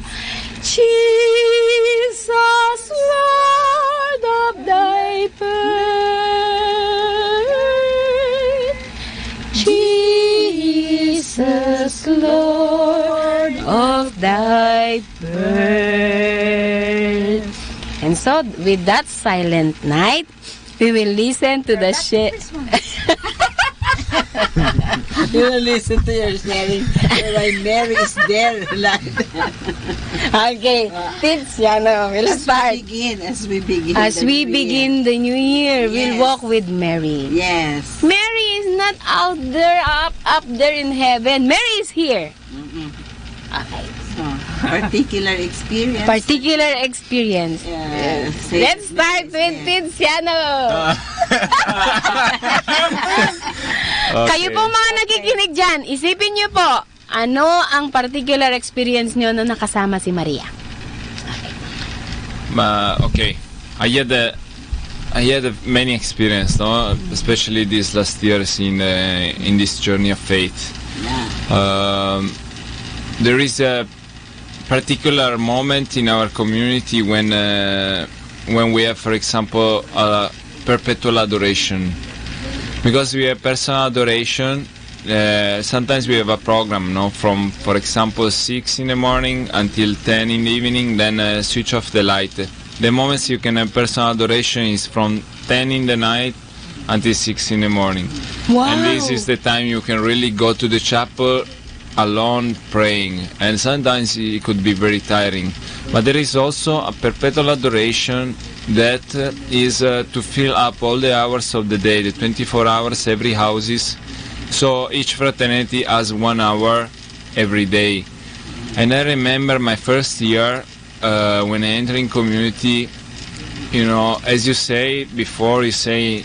Jesus, Lord of thy birth, Jesus, Lord of thy birth. And so, with that silent night, we will listen to the You will listen to your sharing while Mary is there. Okay, Tiziano, we'll start. As we begin the new year, we'll walk with Mary. Yes. Mary is not out there, up there in heaven. Mary is here. Okay. Particular experience. Yes. Let's start with Tiziano. Kayo po mga nakikinig dyan, isipin niyo po, ano ang particular experience niyo na nakasama si Maria? Okay. I had many experience, no? Especially these last years in this journey of faith. There is a particular moment in our community when we have, for example, a perpetual adoration. Because we have personal adoration, sometimes we have a program, no, from, for example, 6 in the morning until 10 in the evening, then switch off the light. The moments you can have personal adoration is from 10 in the night until 6 in the morning. Wow. And this is the time you can really go to the chapel alone praying, and sometimes it could be very tiring. But there is also a perpetual adoration that is to fill up all the hours of the day, the 24 hours, every houses. So each fraternity has 1 hour every day. And I remember my first year when I entered in community, you know, as you say before, you say,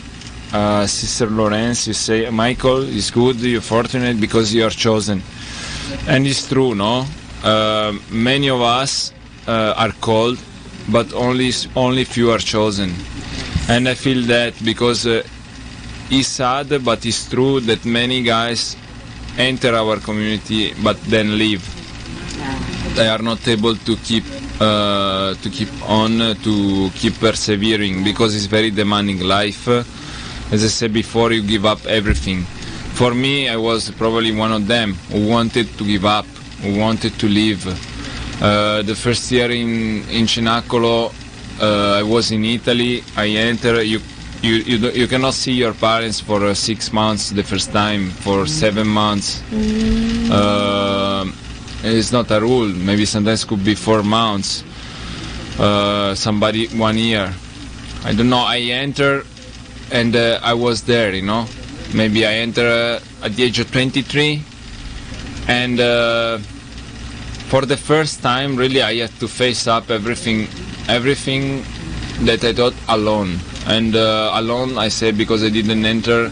Sister Lorenz, you say, Michael, it's good, you're fortunate because you are chosen. And it's true, no? Many of us are called, but only few are chosen. And I feel that because it's sad, but it's true that many guys enter our community but then leave. They are not able to keep persevering because it's very demanding life. As I said before, you give up everything. For me, I was probably one of them who wanted to give up, who wanted to leave. The first year in Cenacolo, I was in Italy. I entered. You cannot see your parents for 6 months the first time, for 7 months. It's not a rule. Maybe sometimes could be 4 months. Somebody 1 year. I don't know. I entered and I was there. Maybe I entered at the age of 23, and for the first time, really, I had to face up everything that I thought alone. And alone, I say, because I didn't enter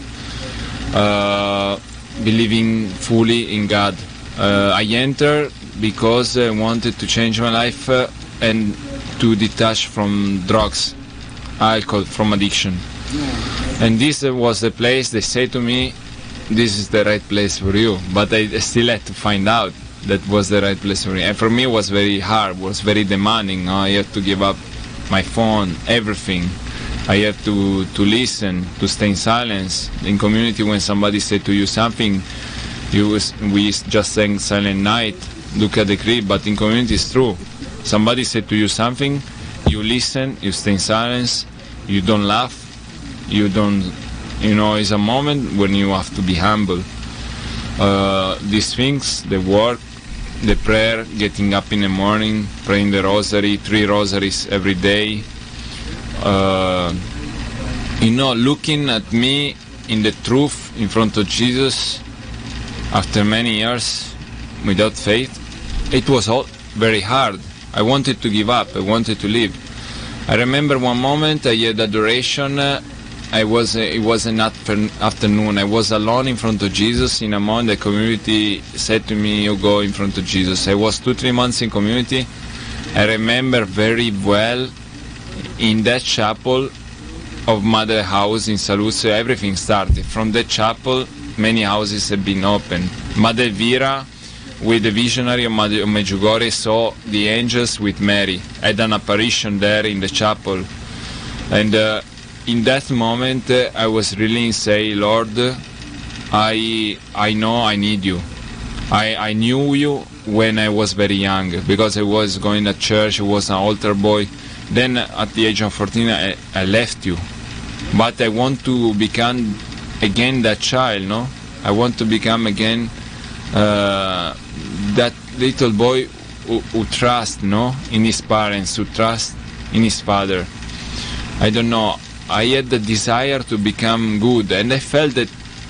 believing fully in God. I entered because I wanted to change my life and to detach from drugs, alcohol, from addiction. And this was the place they say to me, this is the right place for you. But I still had to find out that was the right place for me. And for me, it was very hard, was very demanding. I had to give up my phone, everything. I had to listen, to stay in silence. In community, when somebody said to you something, we just sang Silent Night, look at the crib, but in community it's true. Somebody said to you something, you listen, you stay in silence, you don't laugh, you don't, it's a moment when you have to be humble. These things, the work, the prayer, getting up in the morning, praying the rosary, 3 rosaries every day, looking at me in the truth in front of Jesus after many years without faith, it was all very hard. I wanted to give up, I wanted to leave. I remember one moment I had adoration. It was an afternoon. I was alone in front of Jesus. In a moment, the community said to me, "You go in front of Jesus." I was 2-3 months in community. I remember very well in that chapel of Mother House in Saluzzo, everything started. From that chapel, many houses have been opened. Mother Elvira, with the visionary of Mother Medjugorje, saw the angels with Mary. Had an apparition there in the chapel. And in that moment, I was really saying, Lord, I know I need you. I knew you when I was very young, because I was going to church, I was an altar boy. Then at the age of 14, I left you. But I want to become again that child, no? I want to become again that little boy who trusts, no, in his parents, who trusts in his father. I don't know. I had the desire to become good, and I felt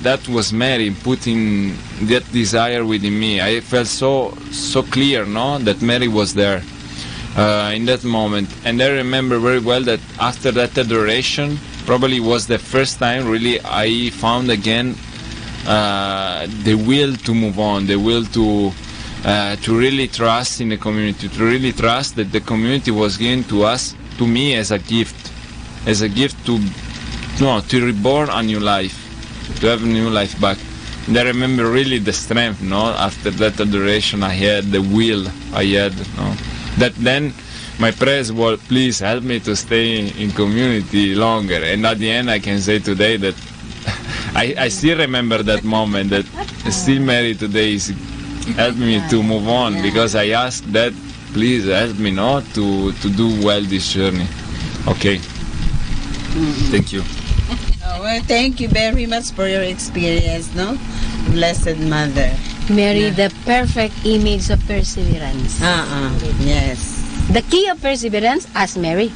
that was Mary putting that desire within me. I felt so clear, no, that Mary was there in that moment. And I remember very well that after that adoration, probably was the first time really I found again the will to move on, the will to really trust in the community, to really trust that the community was given to us, to me, as a gift to reborn a new life, to have a new life back. And I remember really the strength, no, after that adoration I had, the will I had, no, that then my prayers were, please help me to stay in community longer. And at the end I can say today that I still remember that moment, that still Mary today is helping me to move on, because I asked that, please help me, no, to do well this journey. Okay. Thank you. Well, thank you very much for your experience, no? Blessed Mother. Mary, the perfect image of perseverance. Yes. The key of perseverance, ask Mary.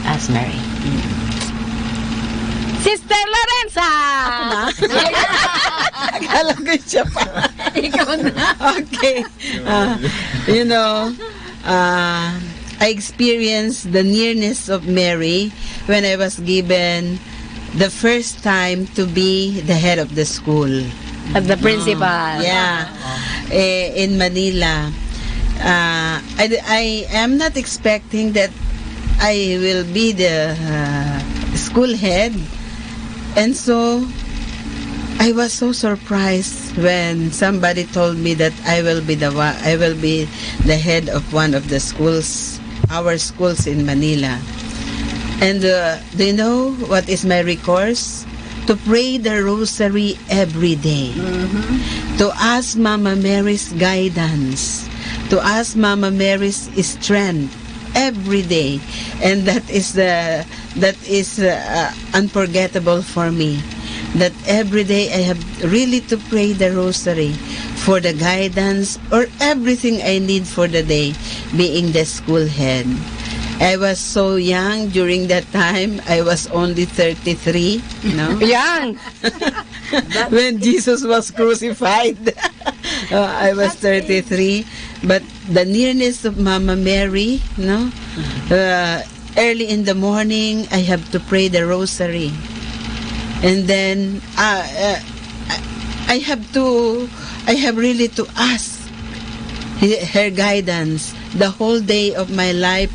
Ask Mary. Sister Lorenza! Ako na? Akala ko siya pa. Ikaw na. Okay. I experienced the nearness of Mary when I was given the first time to be the head of the school. As the principal. Yeah. In Manila. I am not expecting that I will be the school head. And so I was so surprised when somebody told me that I will be the head of one of the schools, our schools in Manila. And do you know what is my recourse? To pray the rosary every day. To ask Mama Mary's guidance. To ask Mama Mary's strength every day. And that is unforgettable for me. That every day I have really to pray the rosary for the guidance or everything I need for the day, being the school head. I was so young during that time. I was only 33, Young! when Jesus was crucified. I was 33. But the nearness of Mama Mary, early in the morning, I have to pray the rosary. And then I have really to ask her guidance the whole day of my life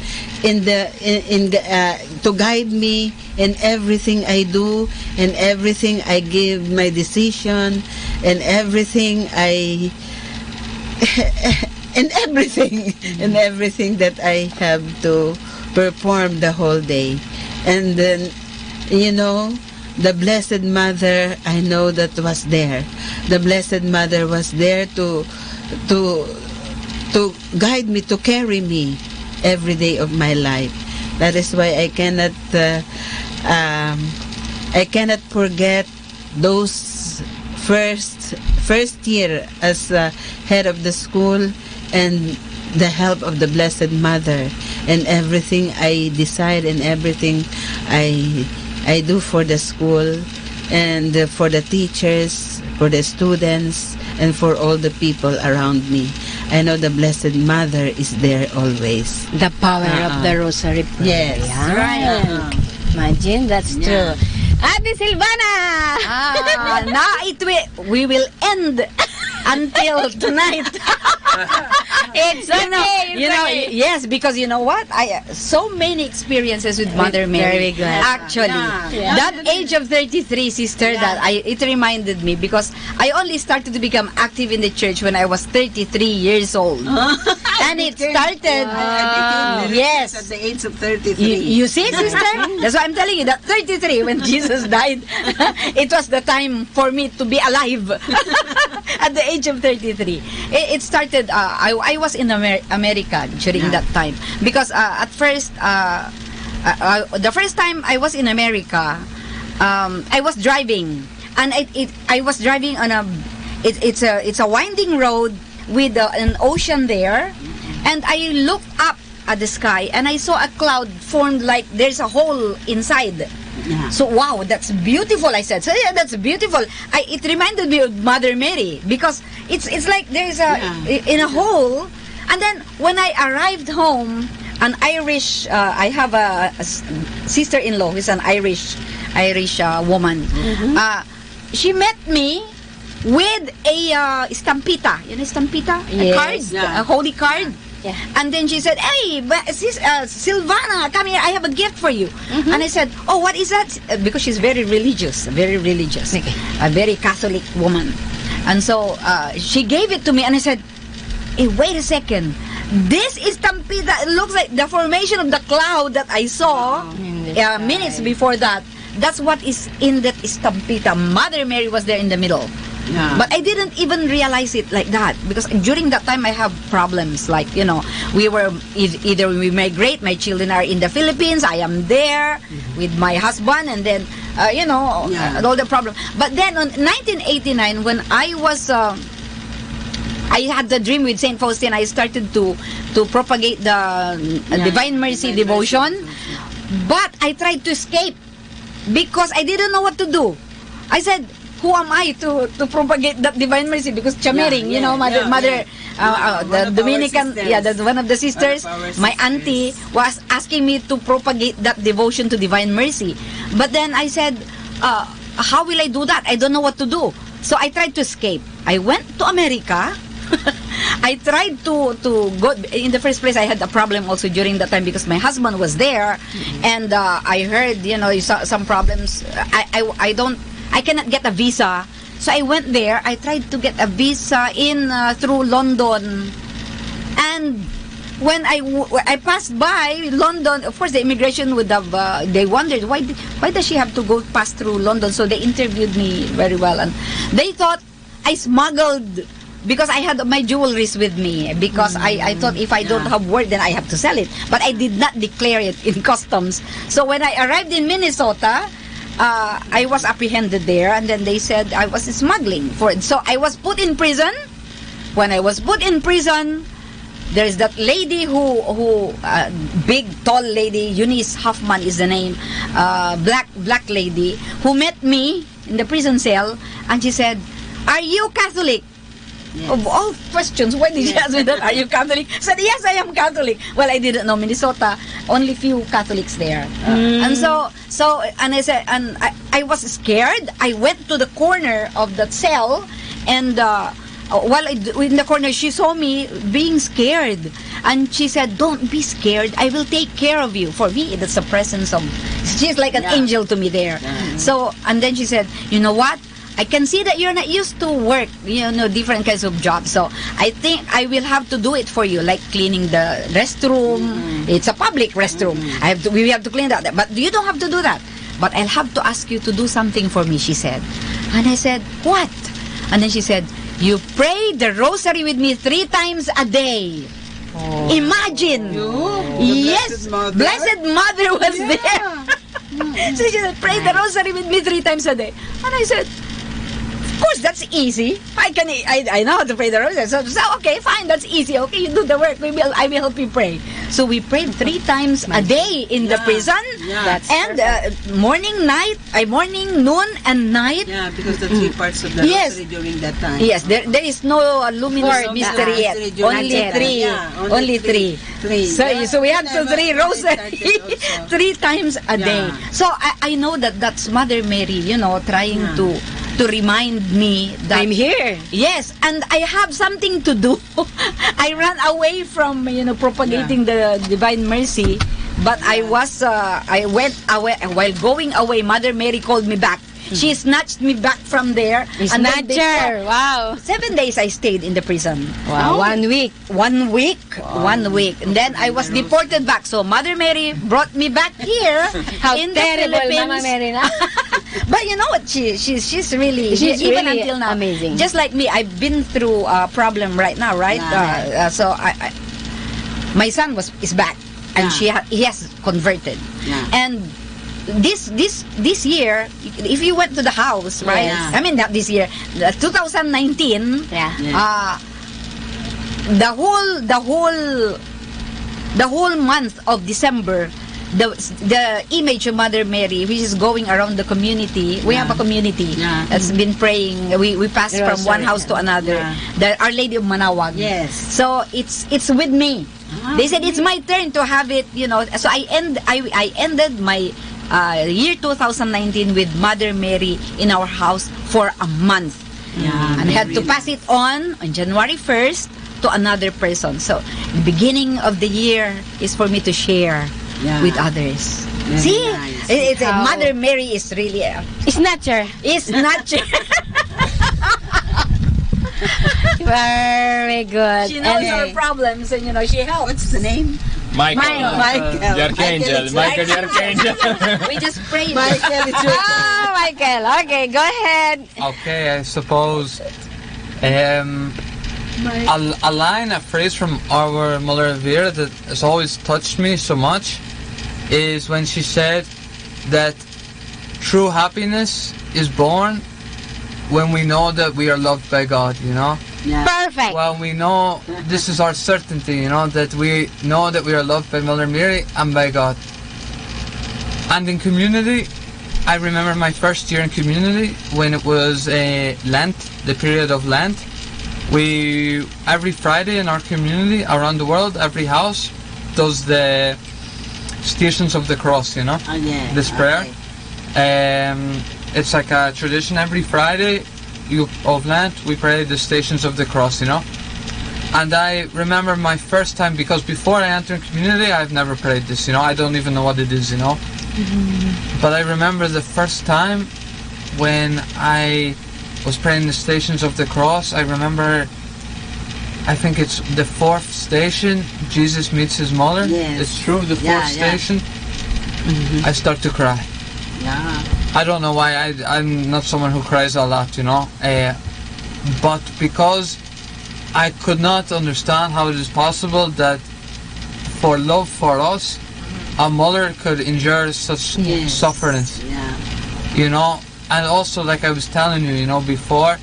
to guide me in everything I do and everything I give my decision and everything and everything that I have to perform the whole day. And then the Blessed Mother, I know that was there. The Blessed Mother was there to guide me, to carry me every day of my life. That is why I cannot forget those first year as head of the school and the help of the Blessed Mother and everything I decide and everything I do for the school and for the teachers, for the students, and for all the people around me. I know the Blessed Mother is there always. The power of the rosary prayer. Yes. Right. Imagine, that's true. Ate Silvana! We will end until tonight. It's okay. Yes, because you know what? I so many experiences with Mother Mary. Very good. Actually, that age of 33, sister, it reminded me because I only started to become active in the church when I was 33 years old. And it started, yes, at the age of 33. You see, sister? That's why I'm telling you that 33, when Jesus died, it was the time for me to be alive at the age of 33. It started, I was in America during that time. Because at first, the first time I was in America, I was driving. And I was driving on it's a winding road with an ocean there. And I looked up at the sky and I saw a cloud formed like there's a hole inside. Yeah. So wow, that's beautiful, I said. So yeah, that's beautiful. It reminded me of Mother Mary because it's like there's in a hole. And then when I arrived home, an Irish, I have a sister-in-law who's an Irish woman. Mm-hmm. She met me with a stampita. You know stampita? Yes. A card, a holy card. Yeah. And then she said, "Hey, Silvana, come here. I have a gift for you." Mm-hmm. And I said, "Oh, what is that?" Because she's very religious, okay. A very Catholic woman. And so she gave it to me, and I said, "Hey, wait a second. This is stampita. It looks like the formation of the cloud that I saw minutes before that. That's what is in that stampita. Mother Mary was there in the middle." Yeah. But I didn't even realize it like that because during that time I have problems like we were either we migrate, my children are in the Philippines, I am there with my husband, and then all the problem. But then on 1989 when I was I had the dream with Saint Faustina, I started to propagate the Divine Mercy devotion, but I tried to escape because I didn't know what to do. I said, who am I to propagate that Divine Mercy? Because Chamiring, Mother, the Dominican, that's one of the sisters, my auntie was asking me to propagate that devotion to Divine Mercy. But then I said, how will I do that? I don't know what to do. So I tried to escape. I went to America. I tried to go. In the first place, I had a problem also during that time because my husband was there, and I heard some problems. I cannot get a visa So I went there. I tried to get a visa in through London, and when I passed by London, of course the immigration would have they wondered why does she have to go pass through London. So they interviewed me very well, and they thought I smuggled because I had my jewelries with me, because I thought if I don't have work then I have to sell it, but I did not declare it in customs. So when I arrived in Minnesota, I was apprehended there, and then they said I was smuggling for it. So I was put in prison. When I was put in prison, there is that lady who big tall lady, Eunice Huffman is the name, black lady, who met me in the prison cell, and she said, "Are you Catholic?" Yes. Of all questions, why did you ask me that? Are you Catholic? I said, yes, I am Catholic. Well, I didn't know Minnesota, only few Catholics there. And and I said, and I was scared. I went to the corner of that cell, and while in the corner, she saw me being scared, and she said, "Don't be scared. I will take care of you." For me, that's a presence of. She's like an angel to me there. So, and then she said, "You know what? I can see that you're not used to work, different kinds of jobs. So I think I will have to do it for you, like cleaning the restroom. It's a public restroom. We have to clean that. But you don't have to do that. But I'll have to ask you to do something for me," she said. And I said, "What?" And then she said, "You pray the rosary with me 3 times a day." Oh. Imagine! Yes! Blessed Mother was there. So she said, "Pray the rosary with me 3 times a day." And I said, "Of course, that's easy. I know how to pray the rosary." So okay, fine, that's easy. Okay, you do the work. I will help you pray. So we prayed 3 times a day in the prison. Yeah. And morning, noon, and night. Yeah, because the 3 parts of the rosary during that time. Yes, there is no luminous mystery yet. Only 3. Yeah, only 3. So we had to 3 rosary 3 times a day. So I know that's Mother Mary, trying to remind me that I'm here. Yes, and I have something to do. I ran away from propagating the Divine Mercy, but I went away. While going away, Mother Mary called me back. She snatched me back from there. Snatcher! Wow. 7 days I stayed in the prison. Wow. 1 week. 1 week. Wow. 1 week. And then I was deported back. So Mother Mary brought me back here in the Philippines. Mama Mary na. But you know what? She's really even really until now amazing. Just like me, I've been through a problem right now, right? So my son is back, and he has converted, and. This year, if you went to the house, right? I mean, not this year, 2019. The whole month of December, the image of Mother Mary, which is going around the community. We have a community that's been praying. We pass from one house to another. Our Lady of Manawag. Yes. So it's with me. They said it's my turn to have it. So I ended my year 2019 with Mother Mary in our house for a month. And I had to pass it on January 1st to another person. So the beginning of the year is for me to share with others. See? Nice. It's Mother Mary is really Snatcher. Very good. She knows our problems, and she helps. What's the name? Michael. Michael. The Archangel. Michael the Archangel. We just pray. Michael, it's your turn. Michael. Okay, go ahead. Okay, I suppose a line, a phrase from our Mother Revere that has always touched me so much is when she said that true happiness is born when we know that we are loved by God, Perfect. Well, we know this is our certainty, that we know that we are loved by Mother Mary and by God. And in community, I remember my first year in community when it was Lent, the period of Lent. Every Friday in our community around the world, every house does the Stations of the Cross, this prayer. It's like a tradition. Every Friday of Lent, we pray the Stations of the Cross, And I remember my first time, because before I entered community, I've never prayed this, I don't even know what it is, But I remember the first time when I was praying the Stations of the Cross, I remember, I think it's the 4th station, Jesus meets his mother. Yes. It's true, the 4th station. I start to cry. Yeah. I don't know why. I'm not someone who cries a lot, you know. But because I could not understand how it is possible that for love for us, a mother could endure such sufferance. Yeah. You know, and also like I was telling you, you know, before,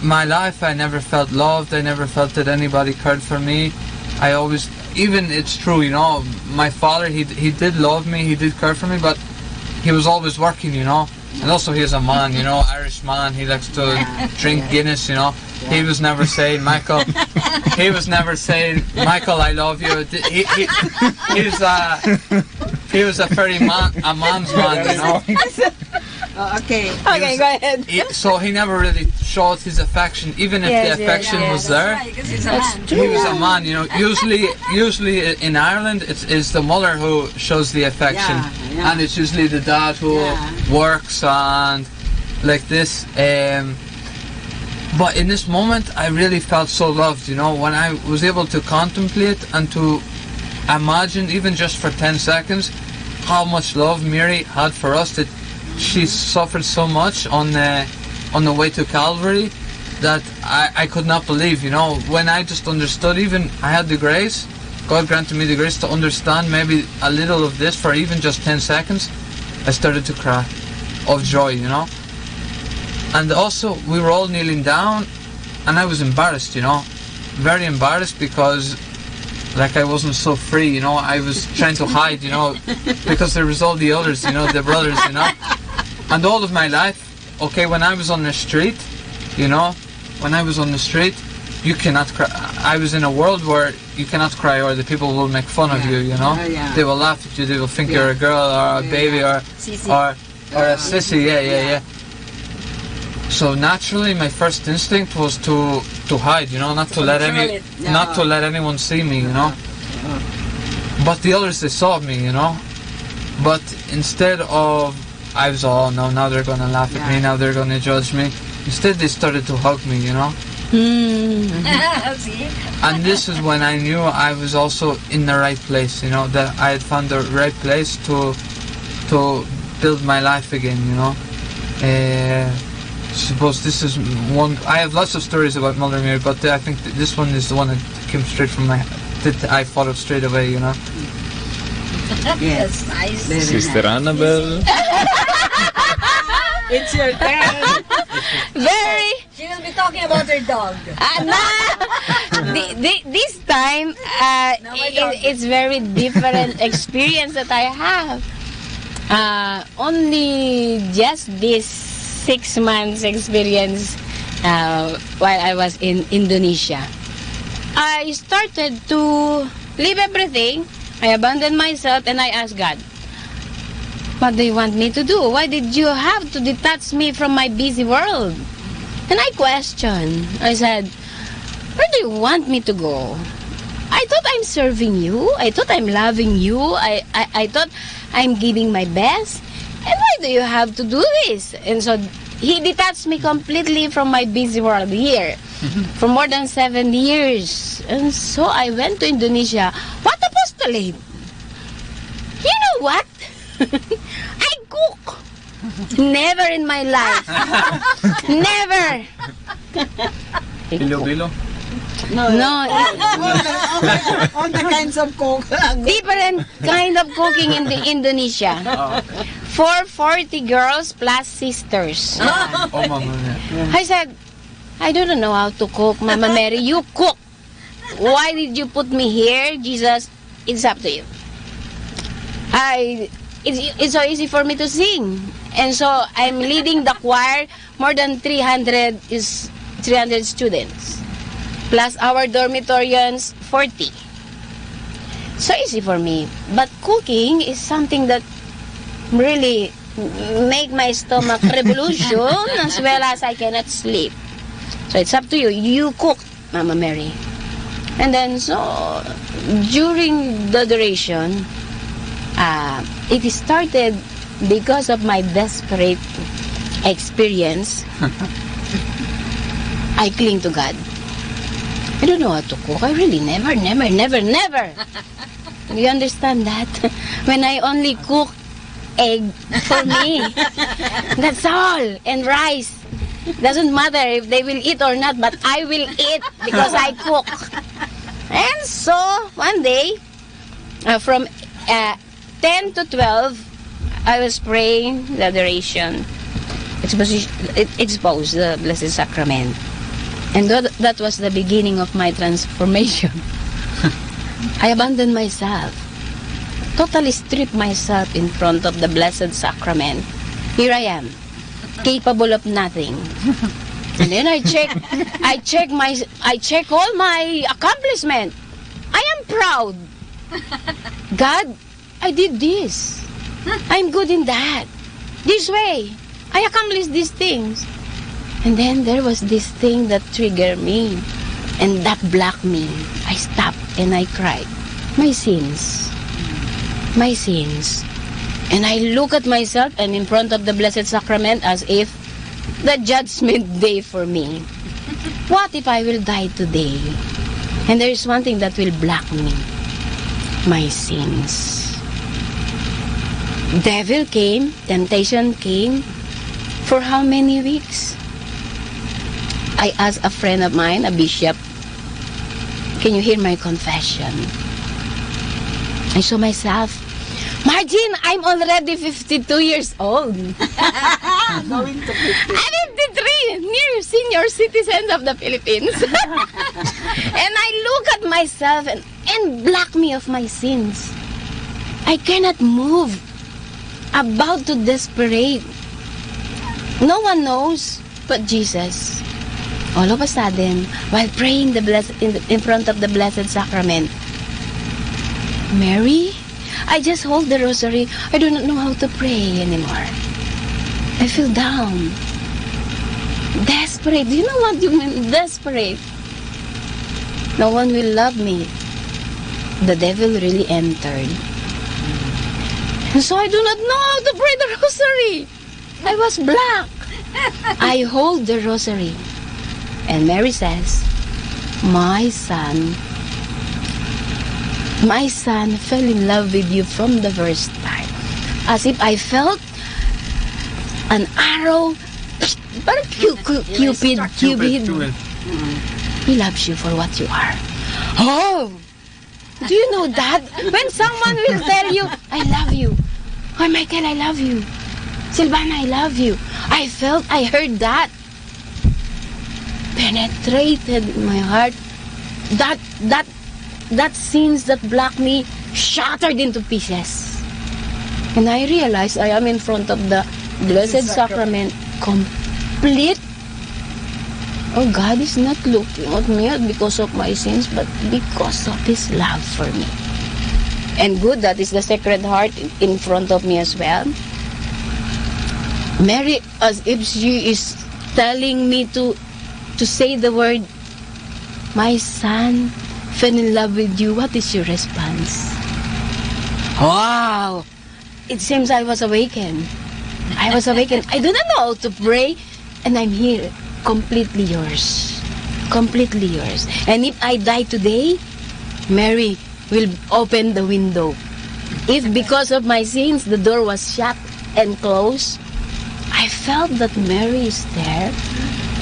my life I never felt loved. I never felt that anybody cared for me. I always, even it's true, you know, my father, he did love me, he did care for me, but he was always working, you know. And also he's a man, you know, Irish man, he likes to drink Guinness, you know. He was never saying, Michael, he was never saying, Michael, I love you. He was a very a man's man, you know. Okay. Okay, go ahead. So he never really showed his affection, even if the affection was there. He was a man, you know. Usually in Ireland, it's the mother who shows the affection, and it's usually the dad who works and like this. But in this moment, I really felt so loved, you know, when I was able to contemplate and to imagine, even just for 10 seconds, how much love Mary had for us, that she suffered so much on the way to Calvary, that I could not believe, you know. When I just understood, even I had the grace, God granted me the grace to understand maybe a little of this for even just 10 seconds, I started to cry of joy, you know. And also, we were all kneeling down, and I was embarrassed, you know, very embarrassed, because like I wasn't so free, you know. I was trying to hide, you know, because there was all the others, you know, the brothers, you know. And all of my life, okay, when I was on the street, you know, when I was on the street, you cannot cry. I was in a world where you cannot cry, or the people will make fun of you, you know. They will laugh at you, they will think you're a girl or a baby or a sissy, yeah. So naturally, my first instinct was to hide, you know, not to let anyone see me, you know. But the others, they saw me, you know. But instead of, I was all, no, now they're gonna laugh at me, now they're gonna judge me. Instead, they started to hug me, you know. And this is when I knew I was also in the right place, you know, that I had found the right place to build my life again, you know. Suppose this is one. I have lots of stories about Mother Mary, but I think this one is the one that came straight from my, that I thought of straight away, you know. Yes, nice. Sister Annabelle. It's your turn. Very. She will be talking about her dog. This time, it's very different experience that I have. Only just this 6 months experience while I was in Indonesia. I started to leave everything. I abandoned myself and I asked God, what do you want me to do? Why did you have to detach me from my busy world? And I questioned. I said, where do you want me to go? I thought I'm serving you. I thought I'm loving you. I thought I'm giving my best. And why do you have to do this? And so he detached me completely from my busy world here for more than 7 years. And so I went to Indonesia. What apostolate? You know what? I cook. Never in my life. Never. Bilo-bilo? No. All the kinds of cook. Different kind of cooking in the Indonesia. For 40 girls plus sisters. Oh, Mama. I said, I don't know how to cook. Mama Mary, you cook. Why did you put me here? Jesus, it's up to you. It's so easy for me to sing. And so I'm leading the choir. More than 300 students. Plus our dormitorians, 40. So easy for me. But cooking is something that really make my stomach revolution as well as I cannot sleep. So it's up to you. You cook, Mama Mary. And then so during the duration, it started because of my desperate experience. I cling to God. I don't know how to cook. I really never. You understand that? When I only cook egg for me, that's all. And rice. Doesn't matter if they will eat or not, but I will eat because I cook. And so, one day, from 10 to 12, I was praying the adoration. Expose the Blessed Sacrament. And that was the beginning of my transformation. I abandoned myself. Totally stripped myself in front of the Blessed Sacrament. Here I am, capable of nothing. And then I check all my accomplishment. I am proud. God, I did this. I'm good in that. This way, I accomplished these things. And then there was this thing that triggered me, and that blocked me. I stopped and I cried. My sins. And I look at myself and in front of the Blessed Sacrament as if the judgment day for me. What if I will die today? And there is one thing that will block me. My sins. Devil came, temptation came. For how many weeks? I asked a friend of mine, a bishop, can you hear my confession? I saw myself, Margin, I'm already 52 years old. I'm 53, near senior citizen of the Philippines. And I look at myself and block me of my sins. I cannot move. About to desperate. No one knows but Jesus. All of a sudden, while praying in front of the Blessed Sacrament, Mary, I just hold the rosary. I do not know how to pray anymore. I feel down. Desperate. Do you know what you mean? Desperate. No one will love me. The devil really entered. And so I do not know how to pray the rosary. I was black. I hold the rosary. And Mary says, my son fell in love with you from the first time. As if I felt an arrow, parang Cupid. He loves you for what you are. Oh! Do you know that? When someone will tell you, I love you. Oh, Michael, I love you. Silvana, I love you. I heard that. Penetrated in my heart. That sins that blocked me shattered into pieces. And I realized I am in front of the Blessed Sacrament, complete. Oh, God is not looking at me because of my sins, but because of His love for me. And good, that is the Sacred Heart in front of me as well. Mary, as if she is telling me to say the word, my son fell in love with you. What is your response? Wow! It seems I was awakened. I do not know how to pray, and I'm here. Completely yours. Completely yours. And if I die today, Mary will open the window. If because of my sins the door was shut and closed, I felt that Mary is there.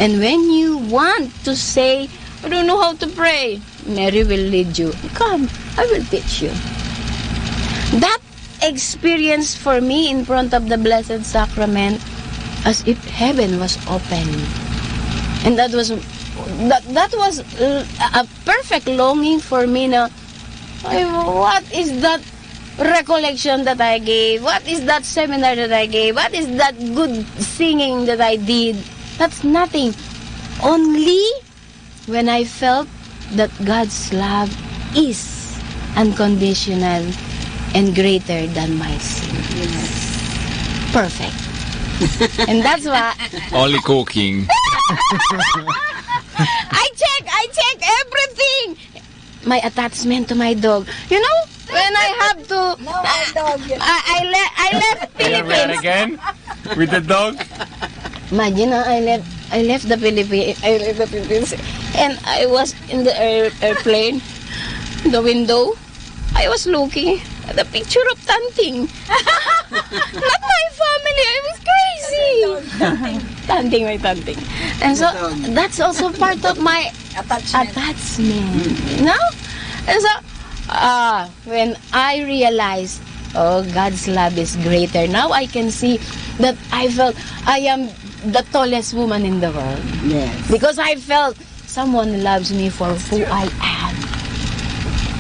And when you want to say, I don't know how to pray, Mary will lead you. Come, I will teach you. That experience for me in front of the Blessed Sacrament, as if heaven was open. And that was a perfect longing for me na, what is that recollection that I gave? What is that seminar that I gave? What is that good singing that I did? That's nothing. Only when I felt that God's love is unconditional and greater than my sins. Perfect. And that's why Only cooking. I check everything. My attachment to my dog. You know, when I have to I left Are you married Philippines. again? With the dog? Imagine I left I left the Philippines, and I was in the airplane, the window. I was looking at the picture of Tanting. Not my family. I was crazy. Tanting, my Tanting. And so that's also part of my attachment. You know? And so when I realized, oh, God's love is greater. Now I can see that I felt I am the tallest woman in the world. Yes. Because I felt someone loves me for who I am.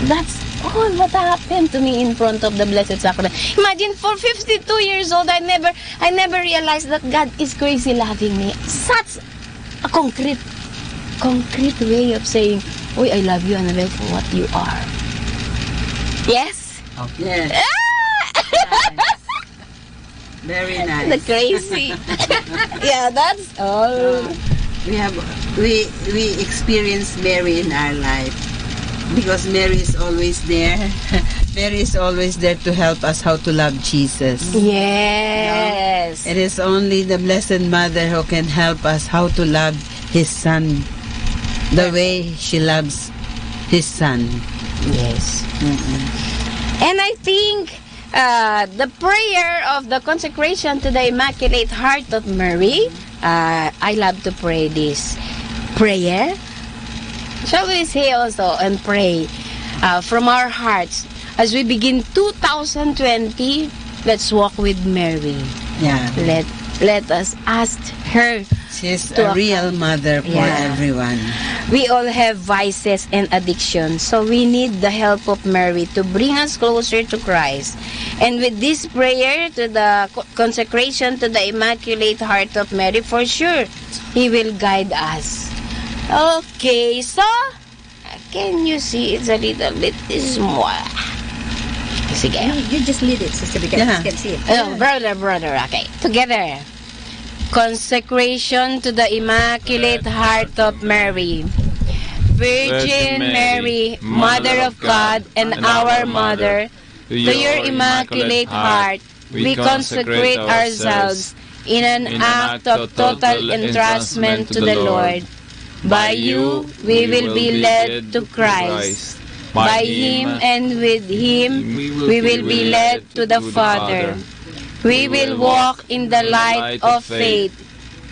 That's all what happened to me in front of the Blessed Sacrament. Imagine, for 52 years old, I never realized that God is crazy loving me. Such a concrete way of saying, "Oy, I love you, Annabelle, for what you are." Yes? Yes. Very nice. The crazy. Yeah, that's all. We experience Mary in our life because Mary is always there. Mary is always there to help us how to love Jesus. Yes. It is only the Blessed Mother who can help us how to love His Son the way she loves His Son. Yes. And I think the prayer of the consecration to the Immaculate Heart of Mary, I love to pray this prayer. Shall we say also and pray from our hearts as we begin 2020? Let's walk with Mary. Yeah. Let us ask her. She's a real mother for everyone. We all have vices and addictions, so we need the help of Mary to bring us closer to Christ. And with this prayer to the consecration to the Immaculate Heart of Mary, for sure, He will guide us. Okay, so, can you see it's a little bit small? Sige. You just lead it, sister, because I can see it. Oh, brother, okay. Together. Consecration to the Immaculate Heart of Mary. Virgin Mary, Mother of God and our Mother, to your Immaculate Heart, we consecrate ourselves in an act of total entrustment to the Lord. By you, we will be led to Christ. By Him and with Him, we will be led to the Father. We will walk in the light of faith,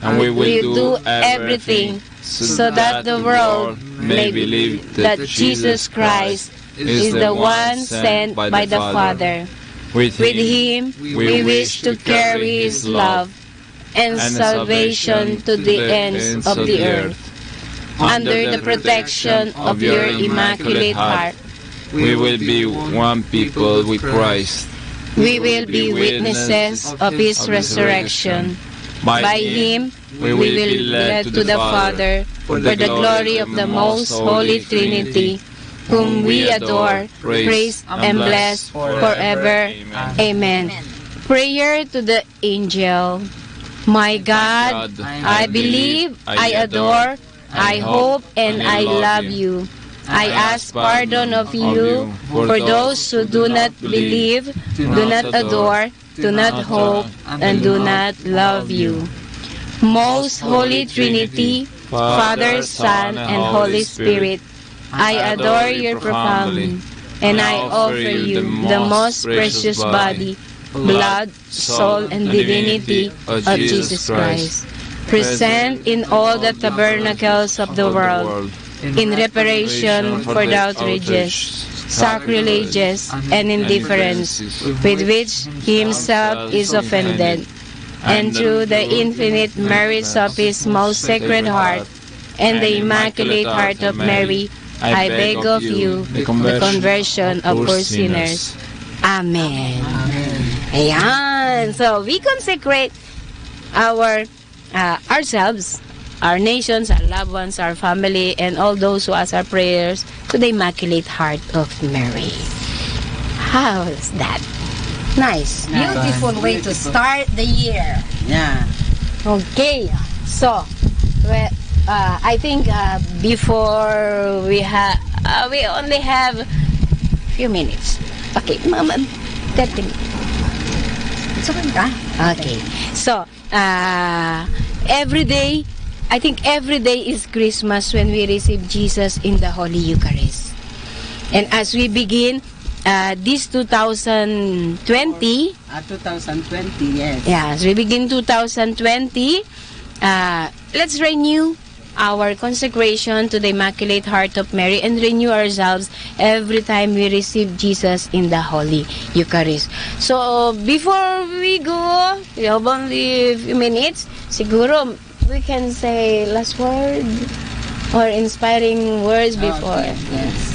and we will do everything so that the world may believe that Jesus Christ is the one sent by the Father. With Him, we wish to carry His love and salvation to the ends of the earth. Under the protection of your Immaculate Heart, we will be one people with Christ. We will be witnesses of His resurrection. By Him, we will be led to the Father for the glory of the most Holy Trinity, whom we adore, praise, and bless forever. Amen. Prayer to the Angel. My God, I believe, I adore, I hope, and I love you. I ask pardon of you for those who do not believe, do not adore, do not hope, and do not love you. Most Holy Trinity, Father, Son, and Holy Spirit, I adore you profoundly, and I offer you the most precious body, blood, soul, and divinity of Jesus Christ, present in all the tabernacles of the world, in reparation for the outrages, sacrileges, and indifference with which He Himself is offended, and through the infinite merits of His most sacred heart and the Immaculate Heart of Mary, I beg of you the conversion of poor sinners. Amen. Ayan. So we consecrate ourselves, our nations, our loved ones, our family, and all those who ask our prayers to the Immaculate Heart of Mary. How is that? Nice. Beautiful way to start the year. Yeah. Okay. So, I think before we only have a few minutes. Okay, Mama, 30 minutes. It's okay. Okay. So, every day I think every day is Christmas when we receive Jesus in the Holy Eucharist. And as we begin this 2020, 2020, yes. yeah, as we begin 2020, let's renew our consecration to the Immaculate Heart of Mary and renew ourselves every time we receive Jesus in the Holy Eucharist. So, before we go, we have only a few minutes, siguro we can say last word or inspiring words before. Okay, yes.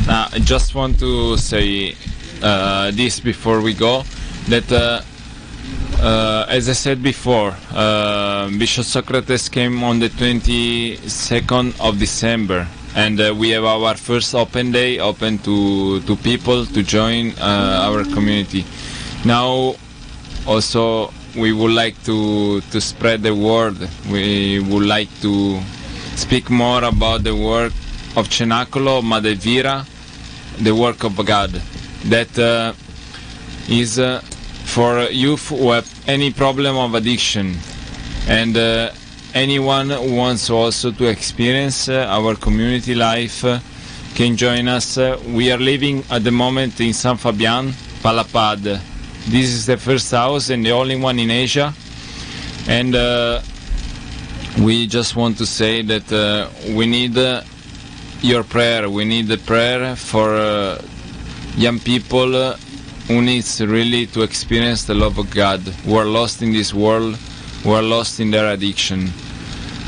I just want to say this before we go, that as I said before, Bishop Socrates came on the 22nd of December, and we have our first open day, open to people to join our community. Now, also, we would like to spread the word. We would like to speak more about the work of Cenacolo, Mother Elvira, the work of God, that is for youth who have any problem of addiction, and anyone who wants also to experience our community life can join us. We are living at the moment in San Fabian, Palapad. This is the first house and the only one in Asia, and we just want to say that we need your prayer. We need the prayer for young people who needs really to experience the love of God, who are lost in this world, who are lost in their addiction.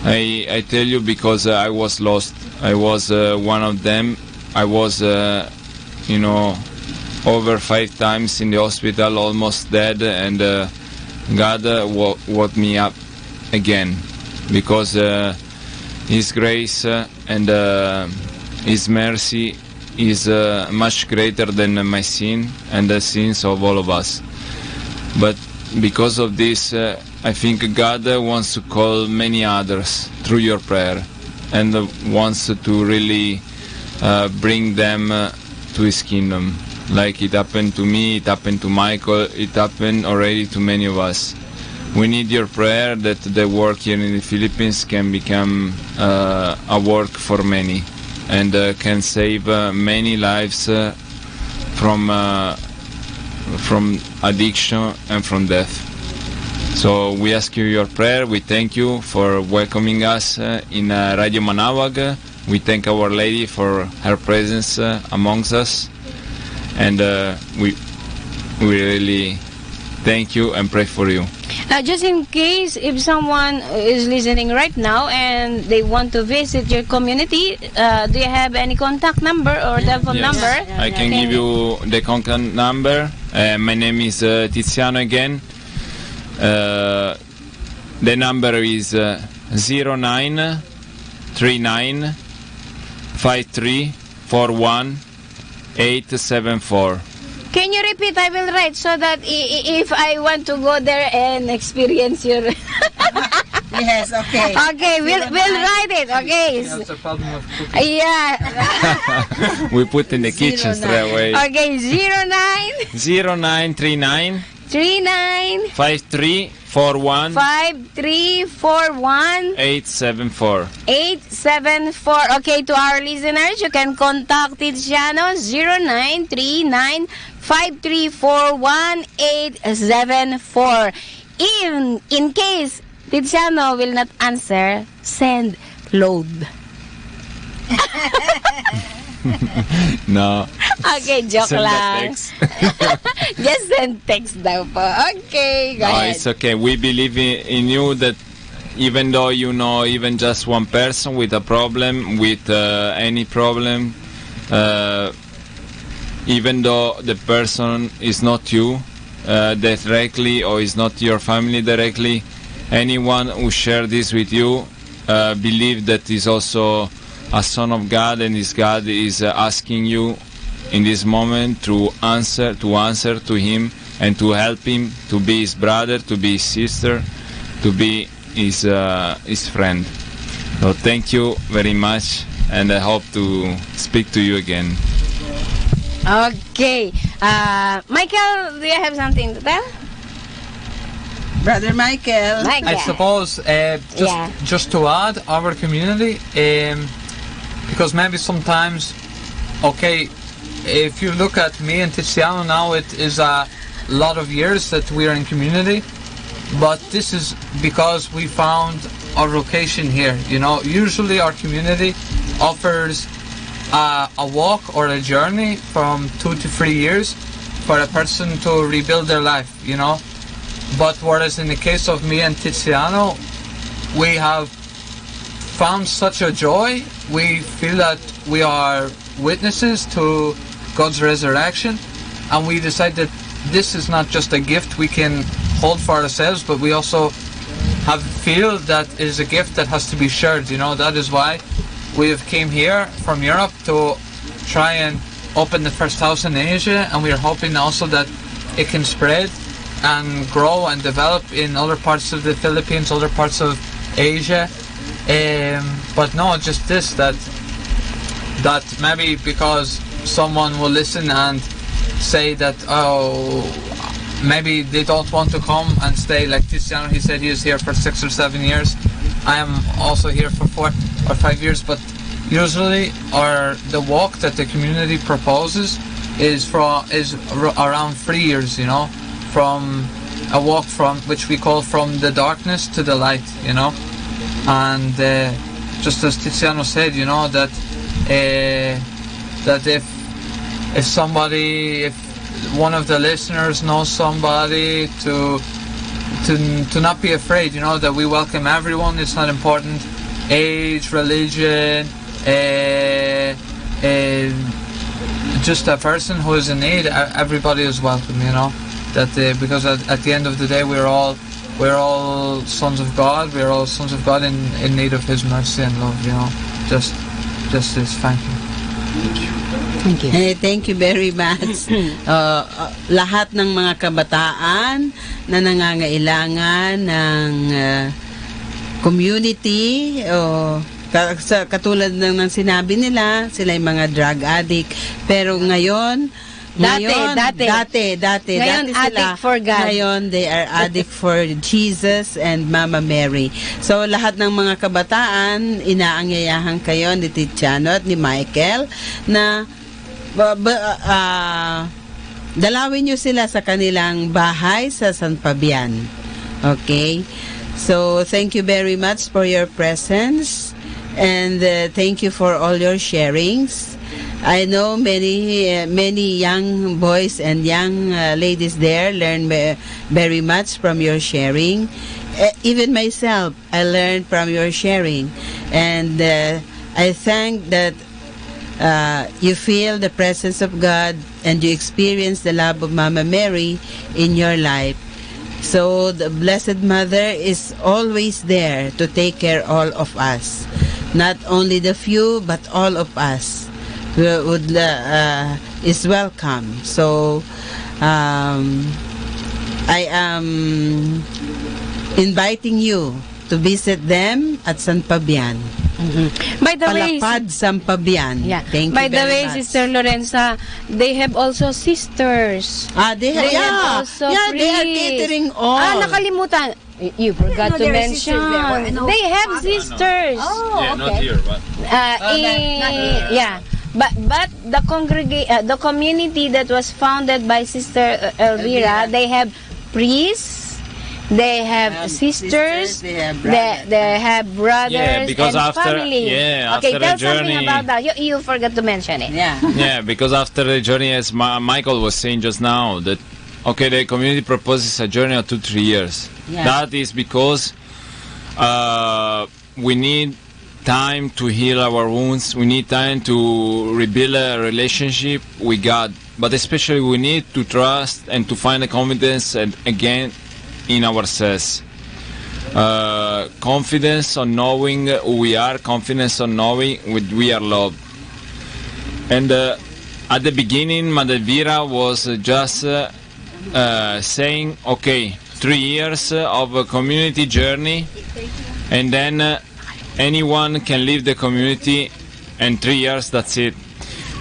I tell you, because I was lost. I was one of them. I was, over 5 times in the hospital, almost dead, and God woke me up again, because His grace and His mercy is much greater than my sin and the sins of all of us. But because of this, I think God wants to call many others through your prayer, and wants to really bring them to His kingdom. Like it happened to me, it happened to Michael, it happened already to many of us. We need your prayer that the work here in the Philippines can become a work for many, and can save many lives from addiction and from death. So we ask you your prayer. We thank you for welcoming us in Radio Manawag. We thank Our Lady for her presence amongst us, and we really thank you and pray for you. Now, just in case if someone is listening right now and they want to visit your community, do you have any contact number or telephone number? I can give you the contact number. My name is Tiziano again. The number is 0939 5341 874. Can you repeat? I will write so that if I want to go there and experience your... Yes, okay. Okay, we'll write it. Okay. That's a problem of cooking. Yeah. We put in the kitchen straight away. Okay, 0939 5341 5341 874. 874. Okay, to our listeners, you can contact Tiziano 0939 5341 874. In case Tiziano will not answer, send load. No. Okay, joke Send lang. text. Just send text daw po. Okay, go No, ahead. it's okay. We believe in you, that even though you know even just one person with a problem, with any problem, even though the person is not you directly, or is not your family directly, anyone who share this with you, believe that is also a son of God, and this God is asking you in this moment to answer to Him, and to help Him to be His brother, to be His sister, to be His friend. So thank you very much, and I hope to speak to you again. Okay. Michael, do you have something to tell? Brother Michael. I suppose just to add our community, because maybe sometimes, okay, if you look at me and Tiziano now, it is a lot of years that we are in community, but this is because we found our vocation here. You know, usually our community offers a walk or a journey from 2 to 3 years for a person to rebuild their life, you know. But whereas in the case of me and Tiziano, we have found such a joy, we feel that we are witnesses to God's resurrection, and we decide that this is not just a gift we can hold for ourselves, but we also feel that it is a gift that has to be shared, you know. That is why we have came here from Europe to try and open the first house in Asia, and we are hoping also that it can spread and grow and develop in other parts of the Philippines, other parts of Asia. But no, just this, that maybe because someone will listen and say that, oh, maybe they don't want to come and stay, like Tiziano, he said he is here for 6 or 7 years. I am also here for 4 or 5 years, but usually the walk that the community proposes is around 3 years, you know, from a walk from which we call from the darkness to the light, you know. And just as Tiziano said, you know, that if one of the listeners knows somebody, to not be afraid, you know, that we welcome everyone. It's not important age, religion, just a person who is in need. Everybody is welcome, you know. That because at the end of the day, we're all sons of God. We're all sons of God in need of His mercy and love, you know. Just this. Thank you. Thank you. Hey, thank you very much. Lahat ng mga kabataan na nangangailangan ng community, katulad ng sinabi nila, sila yung mga drug addict. Pero ngayon, Dati Ngayon, sila, addict for God. Ngayon, they are addict for Jesus and Mama Mary. So, lahat ng mga kabataan, inaangyayahan kayo ni Tiziano at ni Michael na dalawin nyo sila sa kanilang bahay sa San Fabian. Okay? So, thank you very much for your presence, and thank you for all your sharings. I know many young boys and young ladies there learn very much from your sharing. Even myself, I learned from your sharing, and I thank that you feel the presence of God and you experience the love of Mama Mary in your life. So the Blessed Mother is always there to take care of all of us, not only the few but all of us. Is welcome. So I am inviting you to visit them at San Fabian. By the way, Palapad, San Fabian. Yeah. Thank By you the very way, much. Sister Lorenza, they have also sisters. They have also they are priests. catering all. Nakalimutan. You forgot to there are mention. sisters there. No. They have sisters. Oh, Yeah, okay. not here, but not here. Yeah. But the community that was founded by Sister Elvira, they have priests, they have sisters, they have they have brothers, Yeah, because and after- family. yeah, Okay, after tell the journey- something about that. You forgot to mention it. Yeah. yeah, because after the journey, as Michael was saying just now, that okay, the community proposes a journey of 2-3 years. Yeah. That is because we need time to heal our wounds. We need time to rebuild a relationship with God. But especially we need to trust and to find the confidence and again in ourselves. Confidence on knowing who we are, confidence on knowing we are loved. And at the beginning, Mother Elvira was just saying, okay, 3 years of a community journey, and then anyone can leave the community, and 3 years, that's it.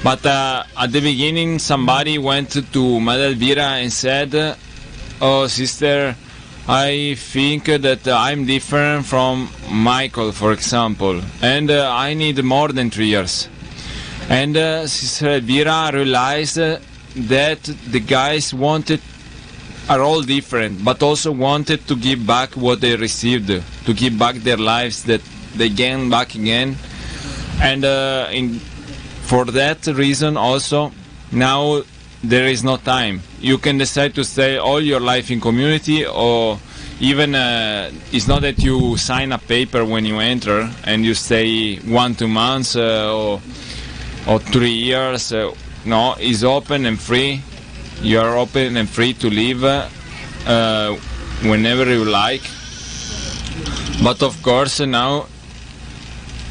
But at the beginning, somebody went to Mother Elvira and said, oh, sister, I think that I'm different from Michael, for example, and I need more than 3 years. And Sister Elvira realized that the guys are all different, but also wanted to give back what they received, to give back their lives that they gain back again. And for that reason also, now there is no time. You can decide to stay all your life in community, or even it's not that you sign a paper when you enter and you stay 1-2 months or 3 years. No, it's open and free. You are open and free to leave whenever you like. But of course now,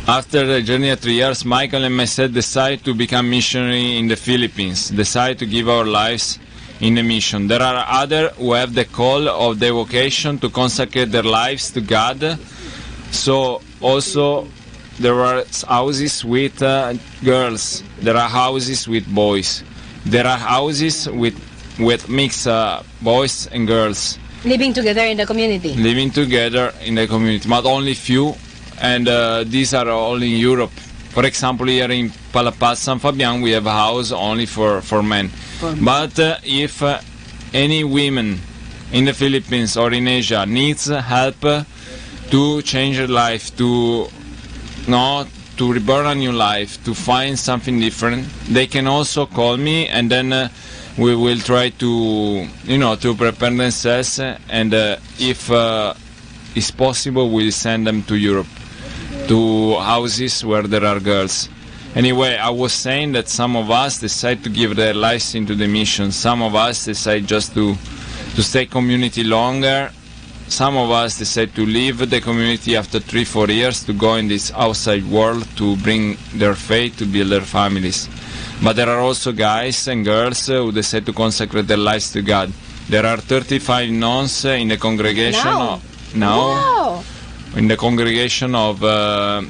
after the journey of 3 years, Michael and myself decided to become missionary in the Philippines, decided to give our lives in the mission. There are others who have the call of their vocation to consecrate their lives to God. So also there are houses with girls, there are houses with boys, there are houses with mixed boys and girls. Living together in the community. Living together in the community, but only few, and these are all in Europe. For example, here in Palapaz, San Fabian, we have a house only for men. But if any women in the Philippines or in Asia needs help to change their life, to reborn a new life, to find something different, they can also call me, and then we will try to prepare themselves, and if it's possible, we'll send them to Europe, to houses where there are girls. Anyway, I was saying that some of us decide to give their lives into the mission. Some of us decide just to stay community longer. Some of us decide to leave the community after 3-4 years to go in this outside world to bring their faith, to build their families. But there are also guys and girls who decide to consecrate their lives to God. There are 35 nuns in the congregation now. Wow. In the congregation of the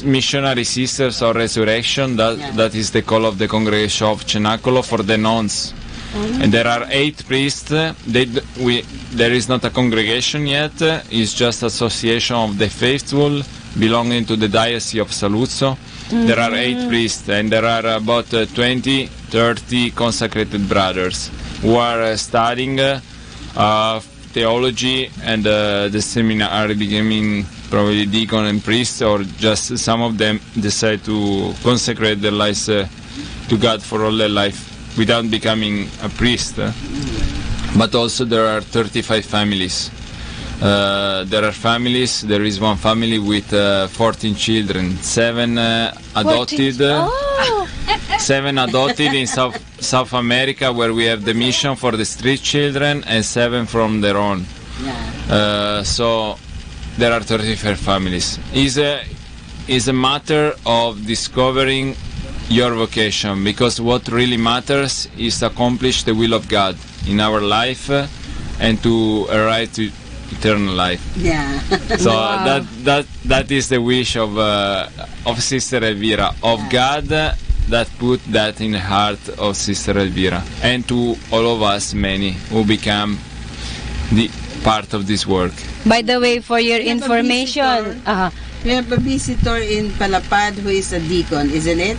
Missionary Sisters of Resurrection. That is the call of the congregation of Cenacolo for the nuns. And there are 8 priests. There is not a congregation yet. It's just association of the faithful belonging to the Diocese of Saluzzo. There are 8 priests, and there are about 20-30 consecrated brothers who are studying theology, and the seminary becoming probably deacon and priest, or just some of them decide to consecrate their lives to God for all their life without becoming a priest. But also there are 35 families. There are families. There is one family with 14 children, 7 adopted, 7 adopted in South America, where we have the mission for the street children, and 7 from their own. So there are 35 families. Is a matter of discovering your vocation, because what really matters is to accomplish the will of God in our life and to arrive to eternal life. So wow. that is the wish of Sister Elvira, of God, that put that in the heart of Sister Elvira, and to all of us, many who become the part of this work. By the way, for your information, we have a visitor in Palapad who is a deacon, isn't it?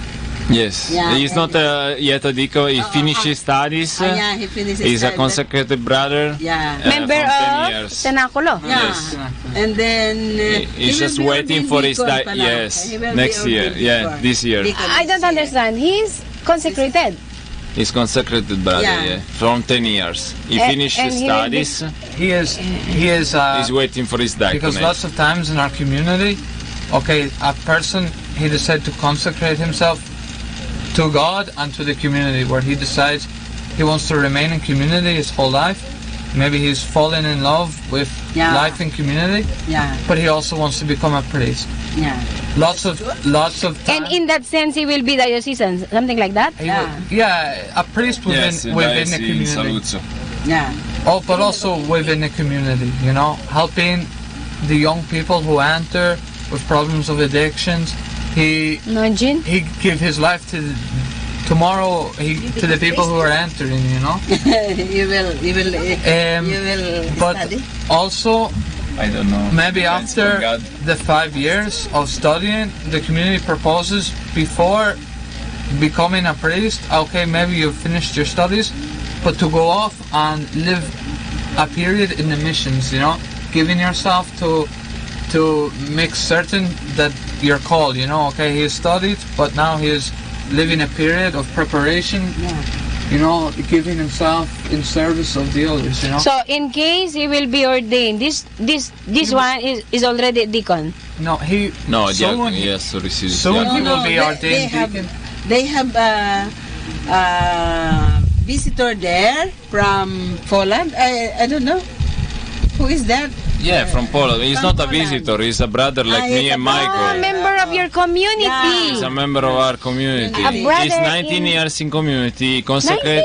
Yes, he's not yet a deacon. He finished his studies. He finished his He's a consecrated brother. Member of Cenacolo. Yes. And then he's just waiting for his next year. This year. I don't understand. He's consecrated. He's consecrated brother. From 10 years. He finished his studies. He is. He's waiting for his diaconate. Because lots of times in our community, a person, he decides to consecrate himself to God and to the community, where he decides he wants to remain in community his whole life. Maybe he's fallen in love with life in community, but he also wants to become a priest. Lots of times. And in that sense, he will be diocesan, something like that. A priest within the community. But also within the community, helping the young people who enter with problems of addictions. He gave his life to tomorrow to the people who are entering, you know. you will but study. Also, I don't know. maybe Thanks for after God. the 5 years of studying, the community proposes before becoming a priest. Okay, maybe you've finished your studies, but to go off and live a period in the missions, you know, giving yourself to make certain that you're called, you know. Okay, he studied, but now he is living a period of preparation, you know, giving himself in service of the others, you know. So in case he will be ordained, this one is already deacon. No, he. No, soon he has to receive. soon he will be they ordained have, deacon. they have a visitor there from Poland. I don't know. Who is that? Yeah, from Poland. He's not a visitor. He's a brother like me and Michael. Member of your community. He's a member of our community. A brother He's 19 years in community. Consecrate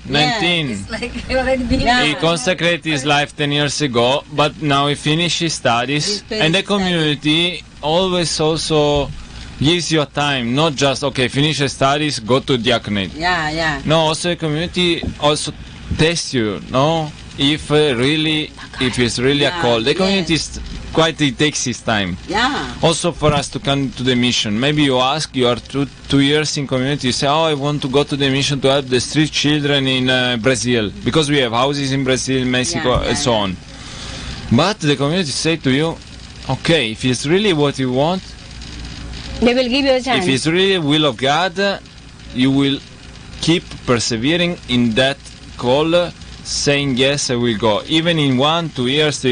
19. It's like he already been He consecrated his life 10 years ago, but now he finished his studies. And the community always also gives you a time, not just, okay, finish your studies, go to diaconate. Yeah. No, also the community also tests you, no? If it's really a call. The community is it takes its time. Yeah. Also for us to come to the mission. Maybe you ask, you are 2 years in community, you say, oh, I want to go to the mission to help the street children in Brazil. Because we have houses in Brazil, Mexico, and so on. But the community say to you, okay, if it's really what you want, they will give you a chance. if it's really the will of God, you will keep persevering in that call, saying, yes, I will go. Even in 1, 2 years,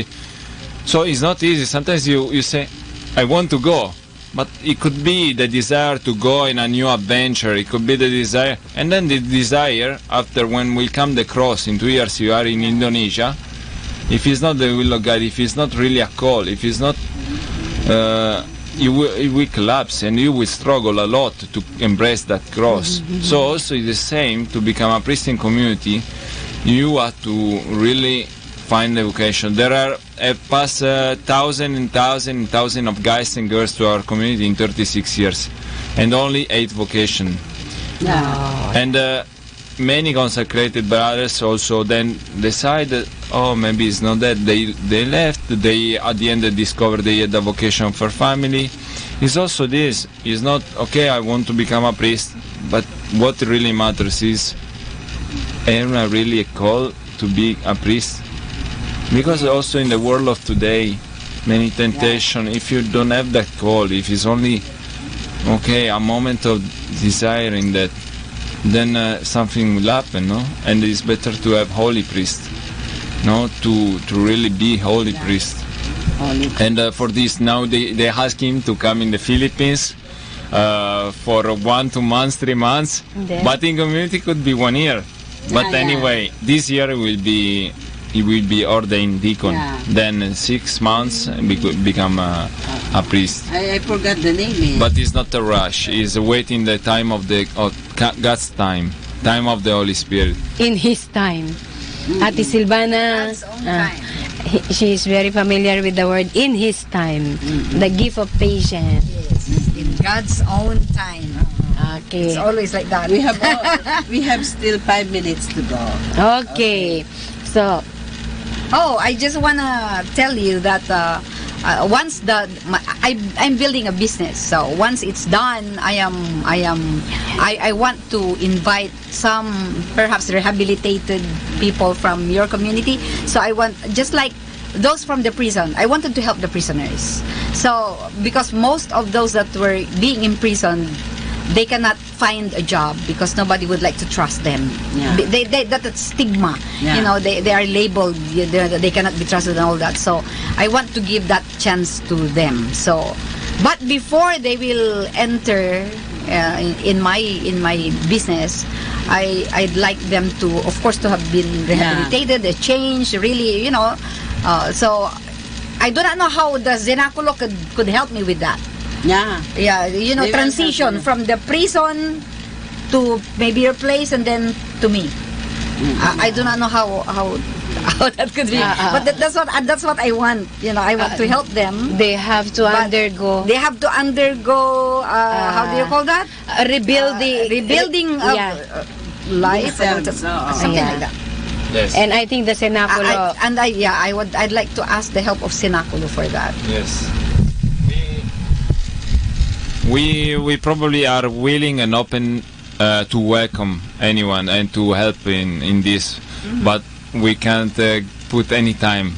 so it's not easy. Sometimes you say, I want to go. But it could be the desire to go in a new adventure. It could be the desire. And then the desire, after when will come the cross, in 2 years you are in Indonesia, if it's not the will of God, if it's not really a call, if it's not, it will collapse and you will struggle a lot to embrace that cross. So also it's the same, to become a priest in community, you have to really find the vocation. There are past thousands of guys and girls to our community in 36 years, and only 8 vocation. And many consecrated brothers also then decided, oh, maybe it's not that. They left. They at the end they discovered they had a vocation for family. It's also this. It's not okay. I want to become a priest, but what really matters is, am I really a call to be a priest? Because also in the world of today, many temptation. If you don't have that call, if it's only a moment of desiring that, then something will happen, no? And it's better to have holy priest, no? To really be holy priest. And for this now they ask him to come in the Philippines for 1, 2 months, 3 months, but in community could be 1 year. But anyway, this year he will be ordained deacon. Then in 6 months become a priest. I forgot the name. But it's not a rush. It's waiting the time of God's time of the Holy Spirit. In His time. Ate Silvana, she is very familiar with the word in His time. The gift of patience. Yes, in God's own time. Okay. It's always like that. We have still 5 minutes to go. Okay. So, I just wanna tell you that once I'm building a business. So once it's done, I want to invite some perhaps rehabilitated people from your community. So I want, just like those from the prison, I wanted to help the prisoners. So because most of those that were being imprisoned, they cannot find a job because nobody would like to trust them. That's stigma. You know, they are labeled, they cannot be trusted and all that. So I want to give that chance to them. So, but before they will enter in my business, I'd like them to, of course, to have been rehabilitated, changed, really, you know. So I do not know how the Zenaculo could help me with that. You know, transition from the prison to maybe your place and then to me. I do not know how how that could be. But that's what I want. You know, I want to help them. They have to But undergo. They have to undergo. How do you call that? Rebuilding of yeah. life. Themselves. Something Yeah. like that. Yes. And I think the Cenaculo. I'd like to ask the help of Cenaculo for that. Yes. We probably are willing and open to welcome anyone and to help in this, but we can't put any time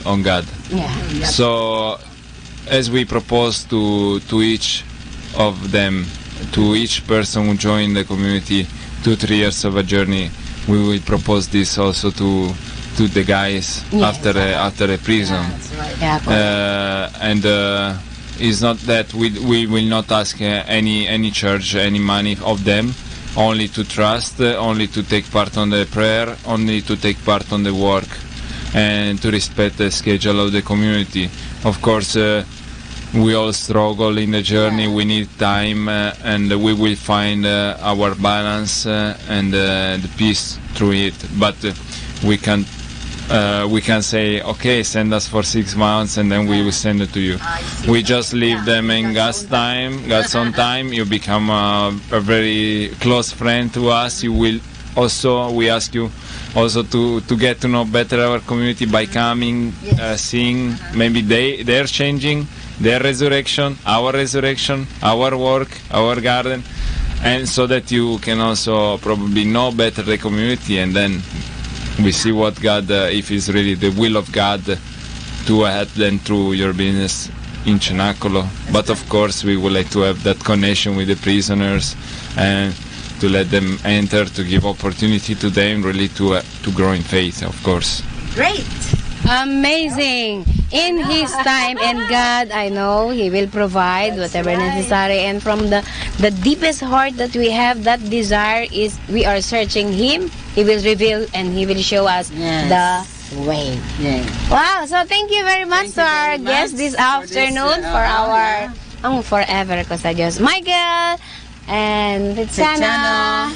on God. Yeah. So, as we propose to each of them, to each person who joined the community, 2-3 years of a journey, we will propose this also to the guys after a prison. And it's not that we will not ask any church any money of them, only to trust, only to take part on the prayer, only to take part on the work, and to respect the schedule of the community. Of course, we all struggle in the journey. We need time, and we will find our balance and the peace through it. But we can say, okay, send us for 6 months, and then we will send it to you. We just leave them in God's time, God's own time. You become a very close friend to us. You will also, we ask you also to get to know better our community by coming, seeing maybe they're changing, their resurrection, our work, our garden, and so that you can also probably know better the community, and then we see what God, if it's really the will of God to help them through your business in Cenaculo. But of course, we would like to have that connection with the prisoners and to let them enter, to give opportunity to them really to grow in faith, of course. Great. Amazing. In His time, and God, I know He will provide whatever necessary. And from the deepest heart that we have, that desire is we are searching Him. He will reveal and He will show us the way. Yeah. Wow. So thank you very much to our guest this afternoon for our Forever Cosa Diyos, Michael and Tiziana.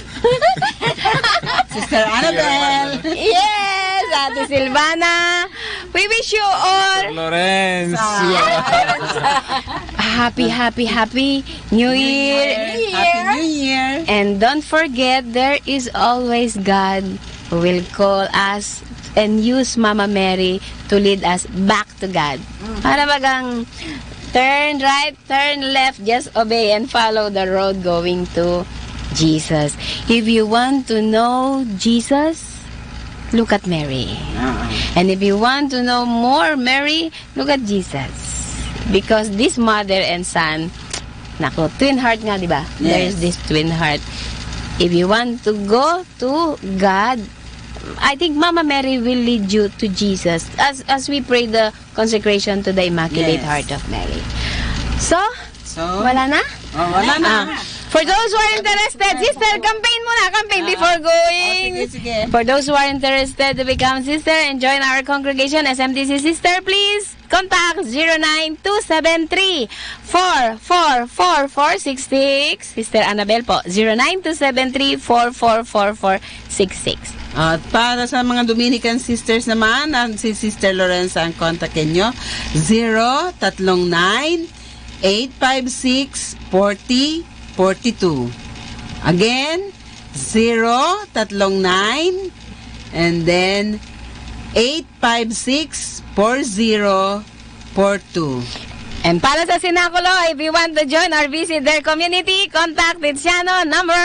Sister Annabelle. Yes, Ate Silvana. We wish you all Lorenz. happy New Year. Happy New Year. And don't forget, there is always God who will call us and use Mama Mary to lead us back to God. Para bagang turn right, turn left, just obey and follow the road going to Jesus. If you want to know Jesus, look at Mary. And if you want to know more Mary, look at Jesus. Because this mother and son, nako, twin heart nga, di ba? Yes. There is this twin heart. If you want to go to God, I think Mama Mary will lead you to Jesus as we pray the consecration to the Immaculate Heart of Mary. So wala na? Wala na. For those who are interested, sister, campaign muna, before going. Sige. For those who are interested to become sister and join our congregation, SMTC Sister, please contact 09273-444466. Sister Annabelle po, 09273-444466. At para sa mga Dominican sisters naman, si Sister Lorenza ang kontakin nyo, 039-856-4042. Again, 039 and then 856-4042. And para sa Cenaculo, if you want to join or visit their community, contact Tiziano number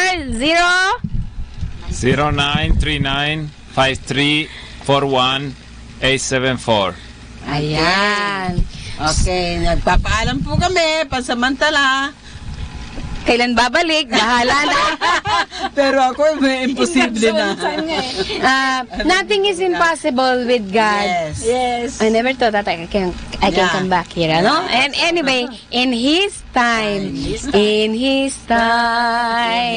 0939-5341-874. Ayan. Okay, nagpapaalam po kami, pansamantala. Kailan babalik? Bahala na. Pero ako, imposible na. Nothing is impossible with God. Yes. I never thought that I can come back here, no? And anyway, in His time, in His time,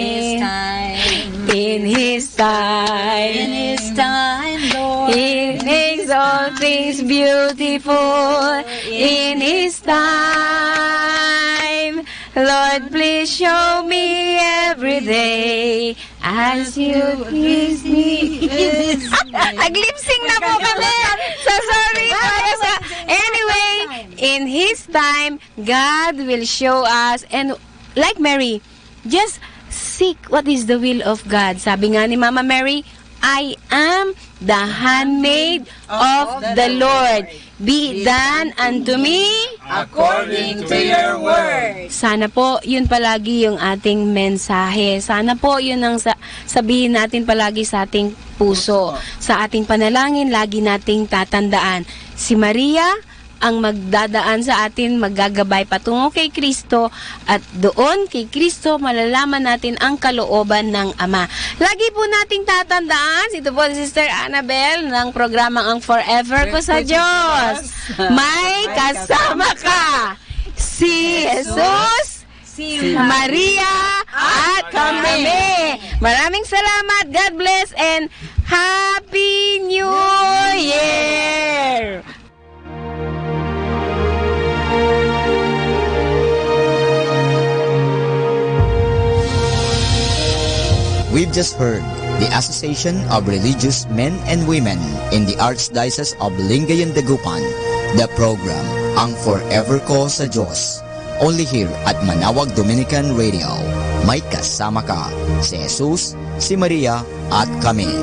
Lord, He makes all things beautiful. In His time, Lord, please show me every day As you please me. Nag-lip-sync na po kami. So sorry po. Anyway, in His time, God will show us. And like Mary, just seek what is the will of God. Sabi nga ni Mama Mary, I am the handmaid of the Lord. Be it done unto me according to your word. Sana po yun palagi yung ating mensahe. Sana po yun ang sabihin natin palagi sa ating puso. Sa ating panalangin, lagi nating tatandaan. Si Maria ang magdadaan sa atin, maggagabay patungo kay Kristo, at doon kay Kristo malalaman natin ang kalooban ng Ama. Lagi po nating tatandaan, ito po si Sister Annabel ng programang Ang Forever Ko sa Diyos. May kasama ka, si Jesus, si Maria, at kami. Maraming salamat, God bless, and Happy New Year! We've just heard the Association of Religious Men and Women in the Archdiocese of Lingayen Dagupan, the program Ang Forever Ko sa Diyos, only here at Manawag Dominican Radio. May kasama ka, si Jesus, si Maria, at kami.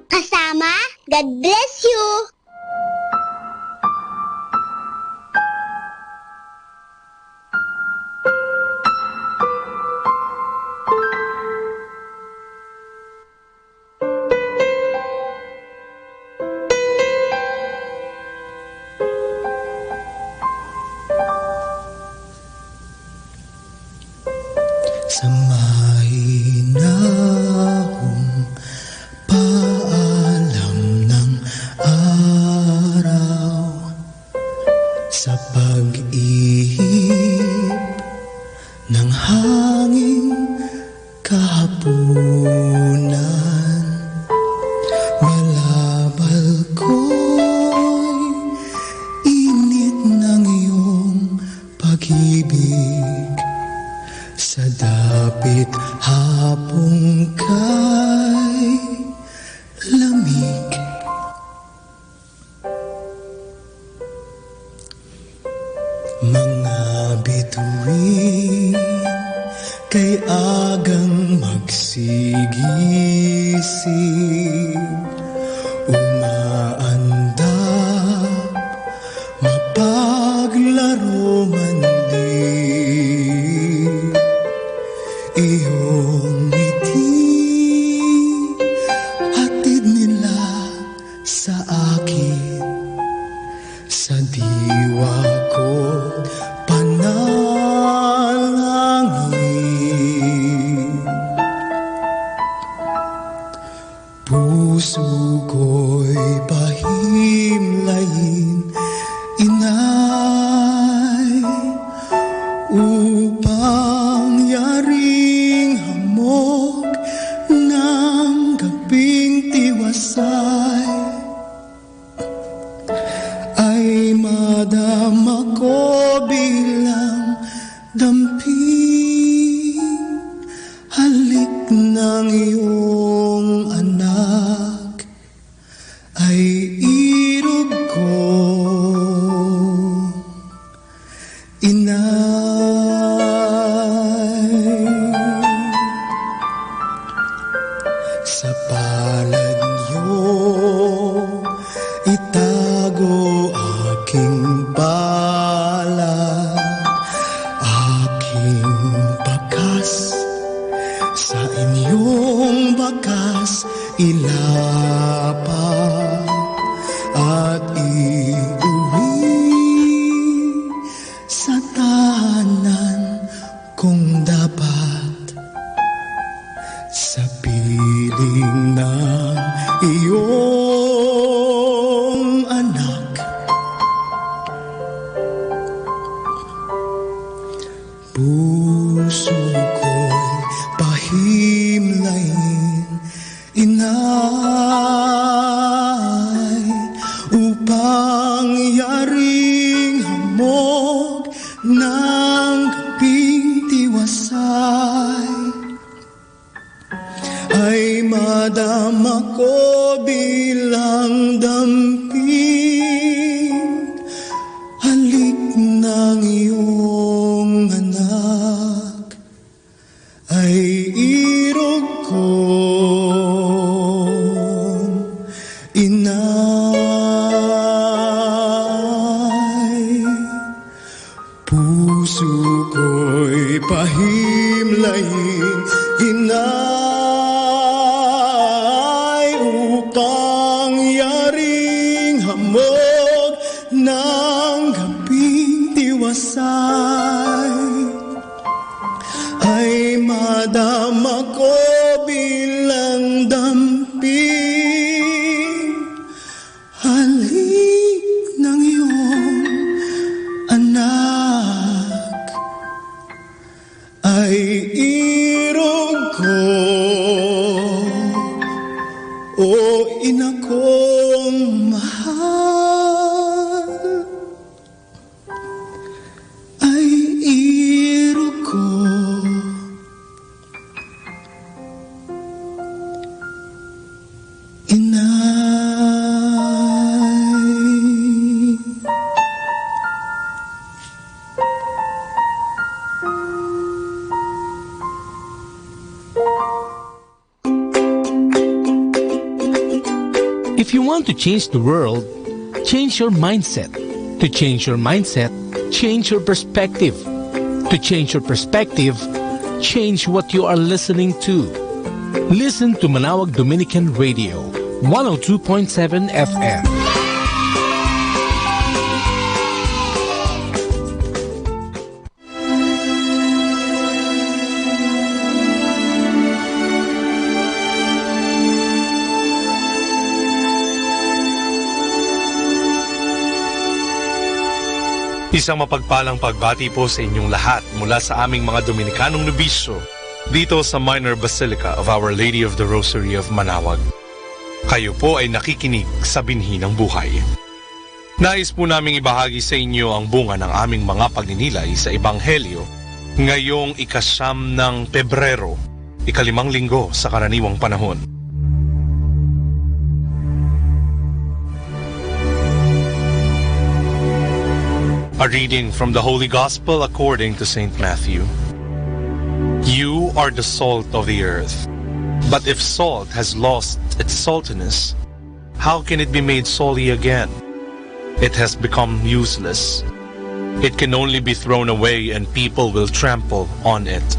Kasama, God bless you! Samahin akong paalam ng araw sa pag-ihip ng hangin kahapunan. Malabal ko'y init ng iyong pag-ibig. Sa dapit hapong kay lamig. Mga bituin kay agang magsigising, umaandap, mapaglaro man din. Iyong ngiti, hatid nila sa akin, sa diwa ko't panalangin. Puso ko'y pahimlayin, inay, upang yaring hamog ng gabing tiwasay ay madama ko bilang damping halik ng iyong anak ay irog ko, inay. Sa palad niyo itago aking palad, aking bakas, sa inyong bakas ilapag at iuwi sa tahanan kung dapat, sa piling ng iyong anak. Puso ko'y pahimlayin, inay, upang yaring hamog ng gabing tiwasay Ako'y pahimlayin hinay upang yaring hamog ng gabing diwasay ay madama ko bilang damping halik ng iyong anak ay irog ko o ina kong mahal ay irog ko If you want to change the world, change your mindset. To change your mindset, change your perspective. To change your perspective, change what you are listening to. Listen to Manawag Dominican Radio, 102.7 FM. Isang mapagpalang pagbati po sa inyong lahat mula sa aming mga Dominikanong nobisyo dito sa Minor Basilica of Our Lady of the Rosary of Manawag. Kayo po ay nakikinig sa binhi ng buhay. Nais po naming ibahagi sa inyo ang bunga ng aming mga pagninilay sa Ebanghelyo ngayong 9 ng Pebrero, 5 linggo sa karaniwang panahon. A reading from the Holy Gospel according to St. Matthew. You are the salt of the earth. But if salt has lost its saltiness, how can it be made salty again? It has become useless. It can only be thrown away and people will trample on it.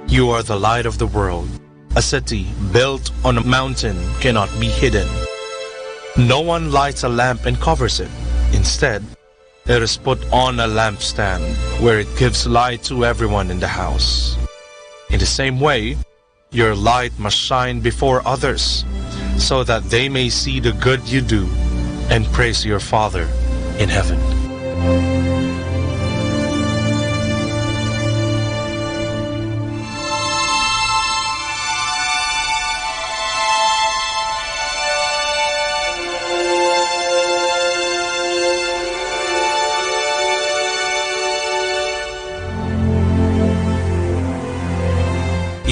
You are the light of the world. A city built on a mountain cannot be hidden. No one lights a lamp and covers it. Instead, it is put on a lampstand where it gives light to everyone in the house. In the same way, your light must shine before others, so that they may see the good you do and praise your Father in heaven.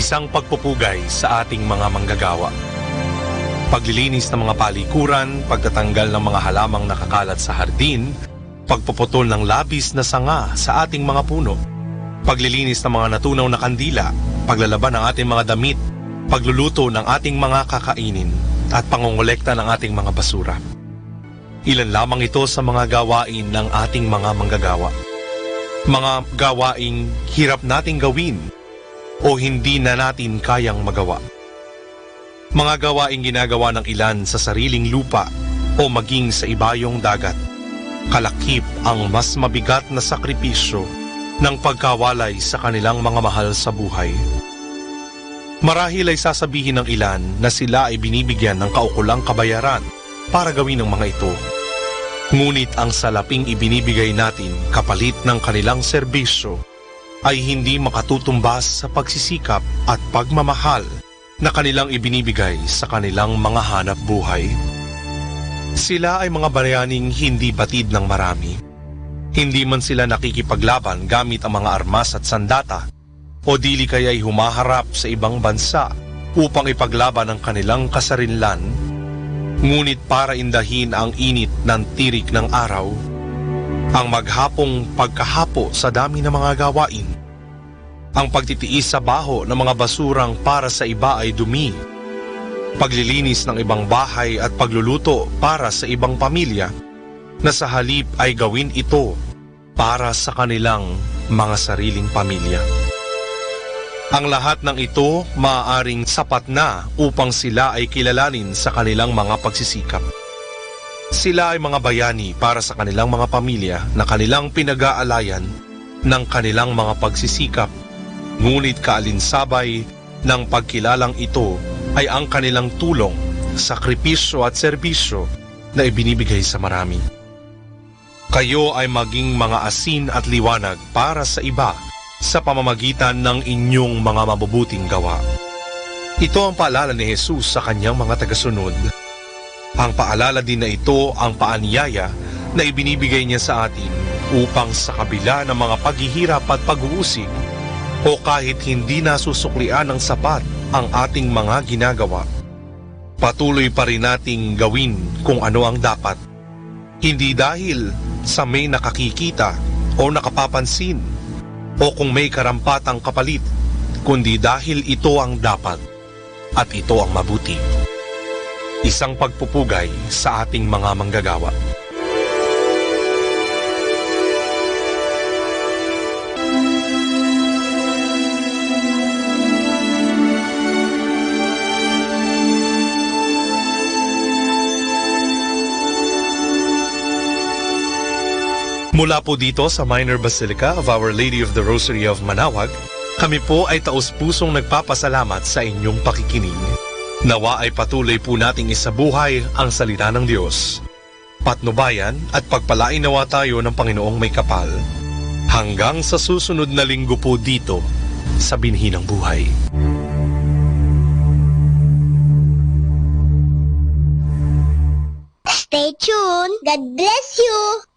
Isang pagpupugay sa ating mga manggagawa. Paglilinis ng mga palikuran, pagtatanggal ng mga halamang nakakalat sa hardin, pagpuputol ng labis na sanga sa ating mga puno, paglilinis ng mga natunaw na kandila, paglalaban ng ating mga damit, pagluluto ng ating mga kakainin, at pangongolekta ng ating mga basura. Ilan lamang ito sa mga gawain ng ating mga manggagawa. Mga gawaing hirap nating gawin o hindi na natin kayang magawa. Mga gawaing ginagawa ng ilan sa sariling lupa o maging sa ibayong dagat. Kalakip ang mas mabigat na sakripisyo ng pagkawalay sa kanilang mga mahal sa buhay. Marahil ay sasabihin ng ilan na sila ay binibigyan ng kaukulang kabayaran para gawin ang mga ito. Ngunit ang salaping ibinibigay natin kapalit ng kanilang serbisyo ay hindi makatutumbas sa pagsisikap at pagmamahal na kanilang ibinibigay sa kanilang mga hanap buhay. Sila ay mga bayaning hindi batid ng marami. Hindi man sila nakikipaglaban gamit ang mga armas at sandata o dili kaya'y humaharap sa ibang bansa upang ipaglaban ang kanilang kasarinlan. Ngunit para indahin ang init ng tirik ng araw, ang maghapong pagkahapo sa dami ng mga gawain, ang pagtitiis sa baho ng mga basurang para sa iba ay dumi, paglilinis ng ibang bahay at pagluluto para sa ibang pamilya, na sa halip ay gawin ito para sa kanilang mga sariling pamilya. Ang lahat ng ito maaaring sapat na upang sila ay kilalanin sa kanilang mga pagsisikap. Sila ay mga bayani para sa kanilang mga pamilya na kanilang pinag-aalayan ng kanilang mga pagsisikap, ngunit kaalinsabay ng pagkilalang ito ay ang kanilang tulong, sakripisyo at serbisyo na ibinibigay sa marami. Kayo ay maging mga asin at liwanag para sa iba sa pamamagitan ng inyong mga mabubuting gawa. Ito ang paalala ni Jesus sa kanyang mga tagasunod. Ang paalala din na ito ang paanyaya na ibinibigay niya sa atin upang sa kabila ng mga paghihirap at pag-uusig o kahit hindi nasusuklian ng sapat ang ating mga ginagawa, patuloy pa rin nating gawin kung ano ang dapat. Hindi dahil sa may nakakikita o nakapapansin o kung may karampatang kapalit, kundi dahil ito ang dapat at ito ang mabuti. Isang pagpupugay sa ating mga manggagawa. Mula po dito sa Minor Basilica of Our Lady of the Rosary of Manaoag, kami po ay taus-pusong nagpapasalamat sa inyong pakikinig. Nawa ay patuloy po nating isabuhay ang salita ng Diyos. Patnubayan at pagpalain nawa tayo ng Panginoong may kapal. Hanggang sa susunod na linggo po dito sa Binhi ng Buhay. Stay tuned. God bless you.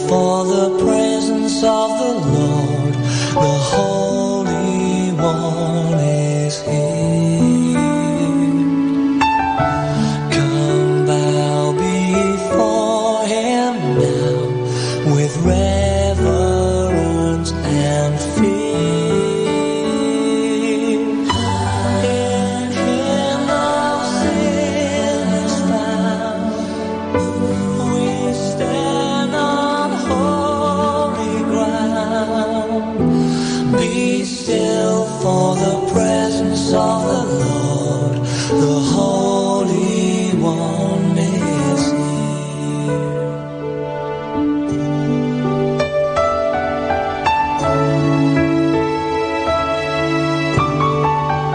For the presence of the Lord, the Holy One is here. Come bow before Him now with reverence and fear. In Him no sin is found. We stand on holy ground. Be still for the presence of the